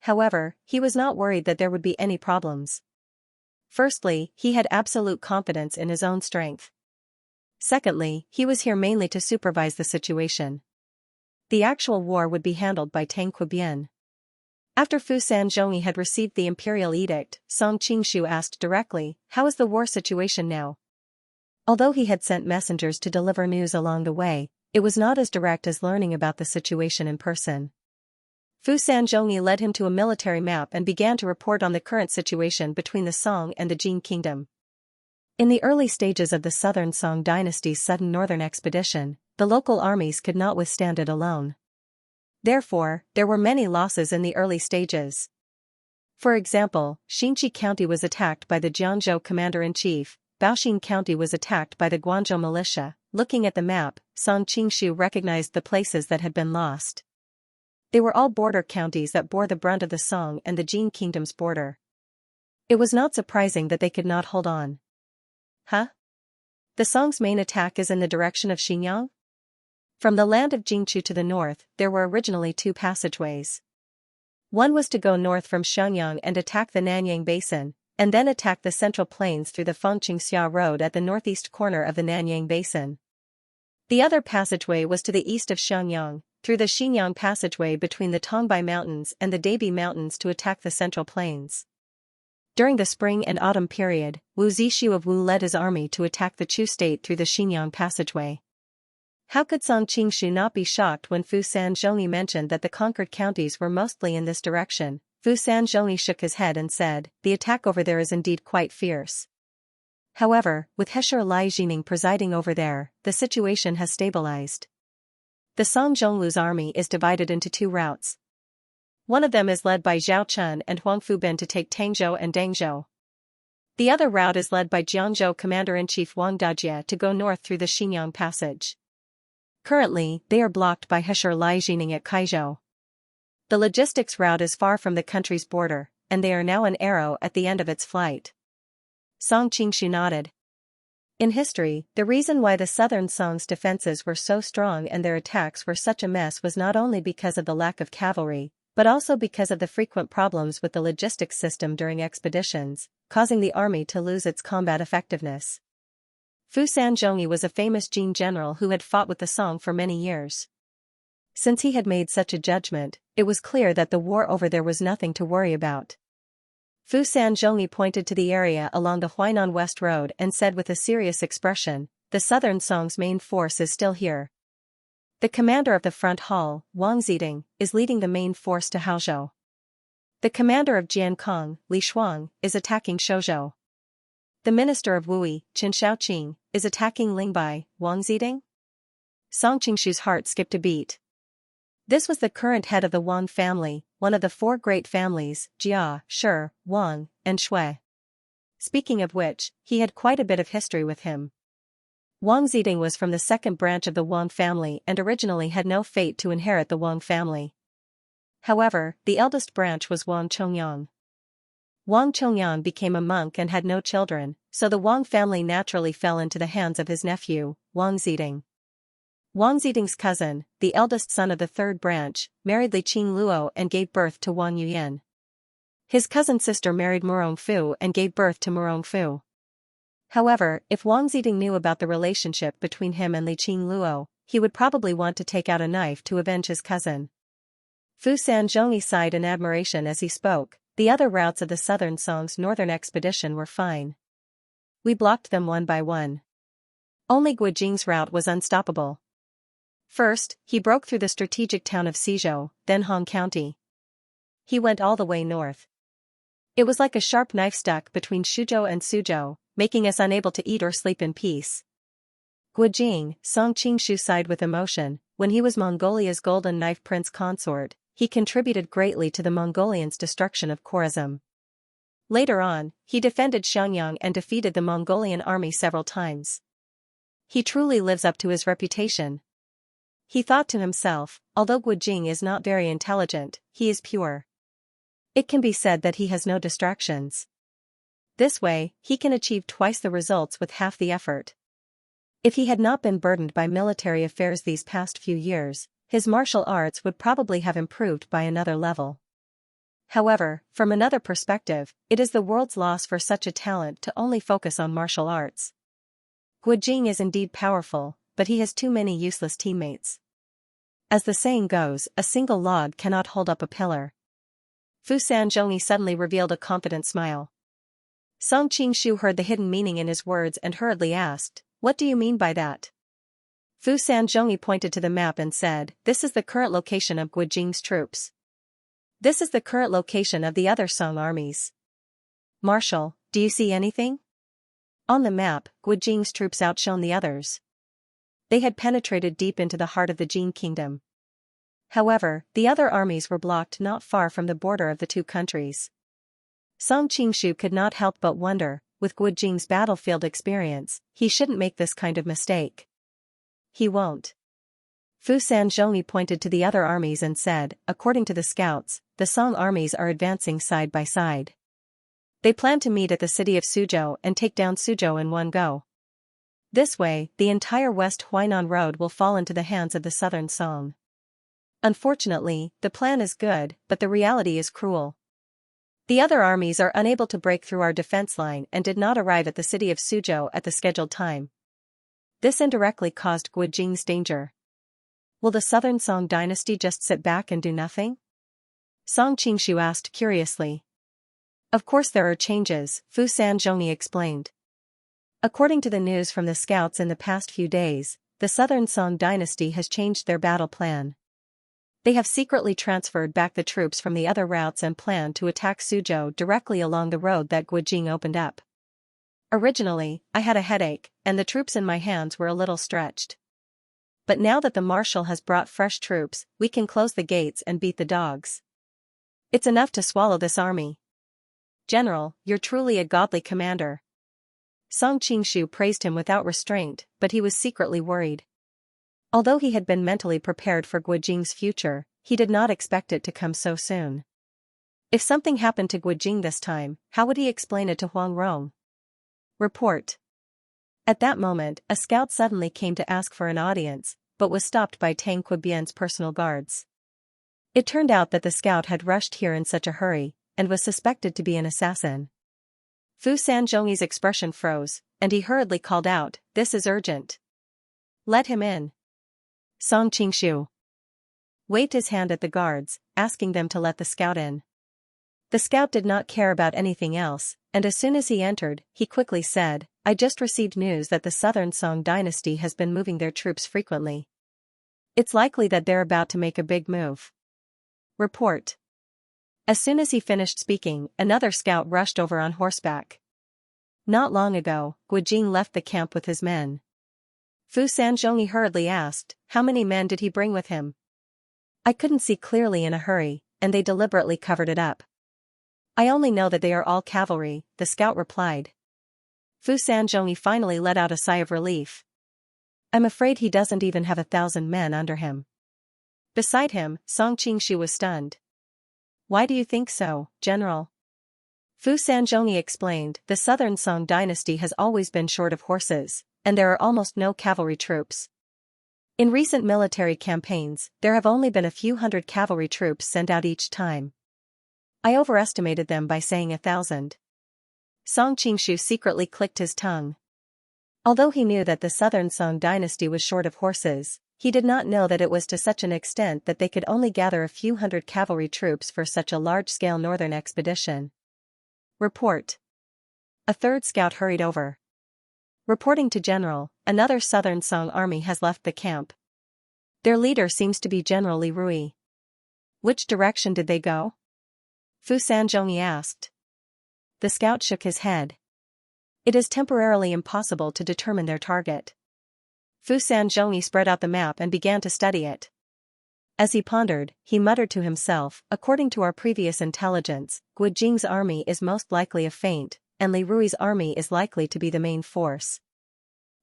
However, he was not worried that there would be any problems. Firstly, he had absolute confidence in his own strength. Secondly, he was here mainly to supervise the situation. The actual war would be handled by Tang Qibian. After Fu Sanzhongyi had received the imperial edict, Song Qingshu asked directly, "How is the war situation now?" Although he had sent messengers to deliver news along the way, it was not as direct as learning about the situation in person. Fu Sanzhongyi led him to a military map and began to report on the current situation between the Song and the Jin kingdom. In the early stages of the southern Song dynasty's sudden northern expedition, the local armies could not withstand it alone. Therefore, there were many losses in the early stages. For example, Xinxia County was attacked by the Jiangzhou commander-in-chief, Baoxin County was attacked by the Guangzhou militia. Looking at the map, Song Qingshu recognized the places that had been lost. They were all border counties that bore the brunt of the Song and the Jin kingdom's border. It was not surprising that they could not hold on. Huh? The Song's main attack is in the direction of Xinyang? From the land of Jingchu to the north, there were originally two passageways. One was to go north from Shenyang and attack the Nanyang Basin, and then attack the Central Plains through the Fengqingxia Road at the northeast corner of the Nanyang Basin. The other passageway was to the east of Shenyang, through the Xinyang Passageway between the Tongbai Mountains and the Debi Mountains to attack the Central Plains. During the spring and autumn period, Wu Zishu of Wu led his army to attack the Chu state through the Xinyang Passageway. How could Song Qingshu not be shocked when Fu Sanzhongyi mentioned that the conquered counties were mostly in this direction? Fu Sanzhongyi shook his head and said, "The attack over there is indeed quite fierce. However, with Hesher Lai Jining presiding over there, the situation has stabilized. The Song Zhonglu's army is divided into two routes. One of them is led by Zhao Chun and Huang Fubin to take Tangzhou and Dangzhou. The other route is led by Jiangzhou Commander-in-Chief Wang Dajie to go north through the Xinyang Passage. Currently, they are blocked by Hesher Lai Jining at Kaizhou. The logistics route is far from the country's border, and they are now an arrow at the end of its flight." Song Qingshu nodded. In history, the reason why the southern Song's defenses were so strong and their attacks were such a mess was not only because of the lack of cavalry, but also because of the frequent problems with the logistics system during expeditions, causing the army to lose its combat effectiveness. Fu Sanzhongyi was a famous Jin general who had fought with the Song for many years. Since he had made such a judgment, it was clear that the war over there was nothing to worry about. Fu Sanzhongyi pointed to the area along the Huainan West Road and said with a serious expression, "The southern Song's main force is still here. The commander of the front hall, Wang Ziding, is leading the main force to Haozhou. The commander of Jiankong, Li Shuang, is attacking Shozhou. The minister of Wui, Qin Shaoqing, is attacking Lingbai, Wang Ziding?" Song Qingshu's heart skipped a beat. This was the current head of the Wang family, one of the four great families, Jia, Shi, Wang, and Shui. Speaking of which, he had quite a bit of history with him. Wang Ziding was from the second branch of the Wang family and originally had no fate to inherit the Wang family. However, the eldest branch was Wang Chongyang. Wang Chongyang became a monk and had no children, so the Wang family naturally fell into the hands of his nephew, Wang Ziding. Wang Ziding's cousin, the eldest son of the third branch, married Li Qing Luo and gave birth to Wang Yuyan. His cousin's sister married Murong Fu and gave birth to Murong Fu. However, if Wang Ziding knew about the relationship between him and Li Qingluo, he would probably want to take out a knife to avenge his cousin. Fu Sanzhongyi sighed in admiration as he spoke. The other routes of the Southern Song's northern expedition were fine. We blocked them one by one. Only Guojing's route was unstoppable. First, he broke through the strategic town of Xizhou, then Hong County. He went all the way north. It was like a sharp knife stuck between Shuzhou and Suzhou, making us unable to eat or sleep in peace. Guojing, Song Qingshu sighed with emotion. When he was Mongolia's golden knife prince consort, he contributed greatly to the Mongolians' destruction of Khorasan. Later on, he defended Xianxia and defeated the Mongolian army several times. He truly lives up to his reputation. He thought to himself, although Guojing is not very intelligent, he is pure. It can be said that he has no distractions. This way, he can achieve twice the results with half the effort. If he had not been burdened by military affairs these past few years, his martial arts would probably have improved by another level. However, from another perspective, it is the world's loss for such a talent to only focus on martial arts. Guojing is indeed powerful, but he has too many useless teammates. As the saying goes, a single log cannot hold up a pillar. Fu Sanzhongyi suddenly revealed a confident smile. Song Qingshu heard the hidden meaning in his words and hurriedly asked, "What do you mean by that?" Fu Sanzhongyi pointed to the map and said, "This is the current location of Guojing's troops. This is the current location of the other Song armies. Marshal, do you see anything?" On the map, Guojing's troops outshone the others. They had penetrated deep into the heart of the Jin kingdom. However, the other armies were blocked not far from the border of the two countries. Song Qingshu could not help but wonder, with Guojing's battlefield experience, he shouldn't make this kind of mistake. He won't. Fu Sanzhongyi pointed to the other armies and said, "According to the scouts, the Song armies are advancing side by side. They plan to meet at the city of Suzhou and take down Suzhou in one go. This way, the entire West Huainan Road will fall into the hands of the Southern Song. Unfortunately, the plan is good, but the reality is cruel. The other armies are unable to break through our defense line and did not arrive at the city of Suzhou at the scheduled time. This indirectly caused Guojing's danger. Will the Southern Song dynasty just sit back and do nothing?" Song Qingshu asked curiously. "Of course there are changes," Fu Sanzhongyi explained. "According to the news from the scouts in the past few days, the Southern Song dynasty has changed their battle plan. They have secretly transferred back the troops from the other routes and plan to attack Suzhou directly along the road that Guojing opened up. Originally, I had a headache, and the troops in my hands were a little stretched. But now that the marshal has brought fresh troops, we can close the gates and beat the dogs. It's enough to swallow this army. General, you're truly a godly commander." Song Qingshu praised him without restraint, but he was secretly worried. Although he had been mentally prepared for Guojing's future, he did not expect it to come so soon. If something happened to Guojing this time, how would he explain it to Huang Rong? Report. At that moment, a scout suddenly came to ask for an audience, but was stopped by Tang Quebian's personal guards. It turned out that the scout had rushed here in such a hurry, and was suspected to be an assassin. Fu Sanzhongyi's expression froze, and he hurriedly called out, "This is urgent. Let him in." Song Qingshu waved his hand at the guards, asking them to let the scout in. The scout did not care about anything else, and as soon as he entered, he quickly said, "I just received news that the Southern Song dynasty has been moving their troops frequently. It's likely that they're about to make a big move. Report." As soon as he finished speaking, another scout rushed over on horseback. Not long ago, Guojing left the camp with his men. Fu Sanzhongyi hurriedly asked, "How many men did he bring with him?" "I couldn't see clearly in a hurry, and they deliberately covered it up. I only know that they are all cavalry," the scout replied. Fu Sanzhongyi finally let out a sigh of relief. "I'm afraid he doesn't even have 1,000 men under him." Beside him, Song Qingshu was stunned. "Why do you think so, General?" Fu Sanzhongyi explained, "The Southern Song dynasty has always been short of horses, and there are almost no cavalry troops. In recent military campaigns, there have only been a few hundred cavalry troops sent out each time. I overestimated them by saying 1,000. Song Qingshu secretly clicked his tongue. Although he knew that the southern Song dynasty was short of horses, he did not know that it was to such an extent that they could only gather a few hundred cavalry troops for such a large-scale northern expedition. Report. A third scout hurried over. Reporting to General, another southern Song army has left the camp. Their leader seems to be General Li Rui. Which direction did they go? Fu Sanzhongyi asked. The scout shook his head. It is temporarily impossible to determine their target. Fu Sanzhongyi spread out the map and began to study it. As he pondered, he muttered to himself, according to our previous intelligence, Gu Jing's army is most likely a feint, and Li Rui's army is likely to be the main force.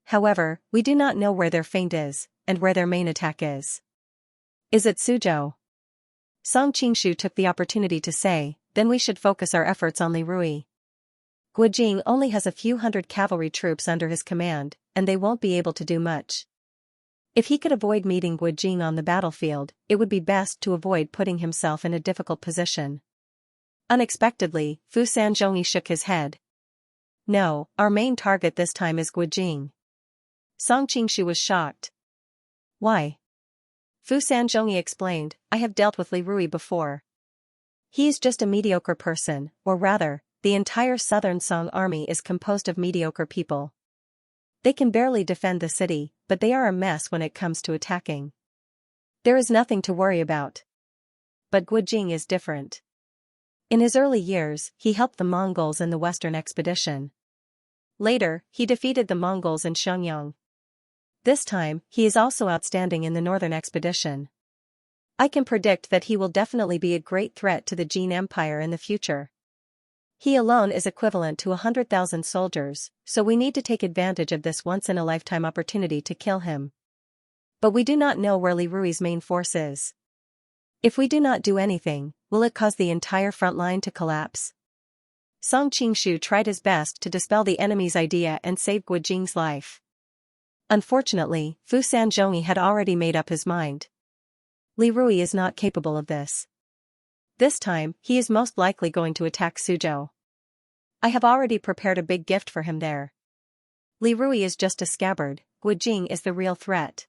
However, we do not know where their feint is, and where their main attack is. Is it Suzhou? Song Qingshu took the opportunity to say, then we should focus our efforts on Li Rui. Gu Jing only has a few hundred cavalry troops under his command, and they won't be able to do much. If he could avoid meeting Gu Jing on the battlefield, it would be best to avoid putting himself in a difficult position. Unexpectedly, Fu Sanzhongyi shook his head. No, our main target this time is Gu Jing. Song Qingshu was shocked. Why? Fu Sanzhongyi explained, I have dealt with Li Rui before. He is just a mediocre person, or rather, the entire southern Song army is composed of mediocre people. They can barely defend the city, but they are a mess when it comes to attacking. There is nothing to worry about. But Gu Jing is different. In his early years, he helped the Mongols in the western expedition. Later, he defeated the Mongols in Shenyang. This time, he is also outstanding in the northern expedition. I can predict that he will definitely be a great threat to the Jin Empire in the future. He alone is equivalent to 100,000 soldiers, so we need to take advantage of this once-in-a-lifetime opportunity to kill him. But we do not know where Li Rui's main force is. If we do not do anything, will it cause the entire front line to collapse? Song Qingshu tried his best to dispel the enemy's idea and save Gu Jing's life. Unfortunately, Fu Sanzhongyi had already made up his mind. Li Rui is not capable of this. This time, he is most likely going to attack Suzhou. I have already prepared a big gift for him there. Li Rui is just a scabbard, Gu Jing is the real threat.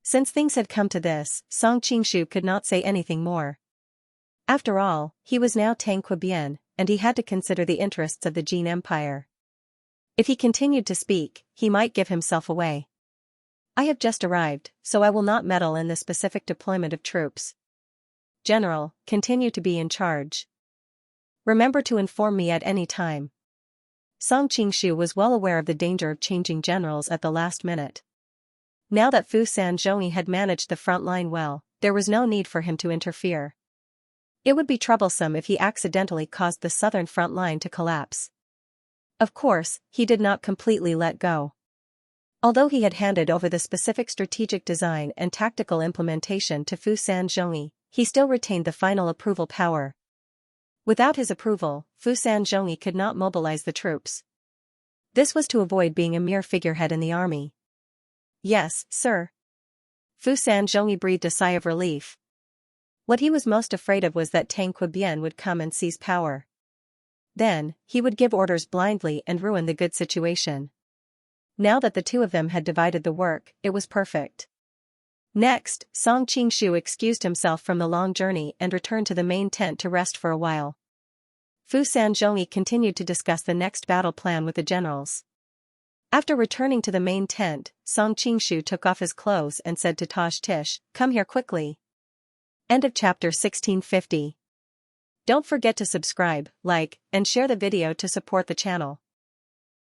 Since things had come to this, Song Qingshu could not say anything more. After all, he was now Tang Qibian, and he had to consider the interests of the Jin Empire. If he continued to speak, he might give himself away. I have just arrived, so I will not meddle in the specific deployment of troops. General, continue to be in charge. Remember to inform me at any time. Song Qingshu was well aware of the danger of changing generals at the last minute. Now that Fu Sanzhongyi had managed the front line well, there was no need for him to interfere. It would be troublesome if he accidentally caused the southern front line to collapse. Of course, he did not completely let go. Although he had handed over the specific strategic design and tactical implementation to Fu Sanzhongyi, he still retained the final approval power. Without his approval, Fu Sanzhongyi could not mobilize the troops. This was to avoid being a mere figurehead in the army. Yes, sir. Fu Sanzhongyi breathed a sigh of relief. What he was most afraid of was that Tang Qibian would come and seize power. Then, he would give orders blindly and ruin the good situation. Now that the two of them had divided the work, it was perfect. Next, Song Qingshu excused himself from the long journey and returned to the main tent to rest for a while. Fu Sanzhongyi continued to discuss the next battle plan with the generals. After returning to the main tent, Song Qingshu took off his clothes and said to Taj Tish, "Come here quickly." End of chapter 1650. Don't forget to subscribe, like, and share the video to support the channel.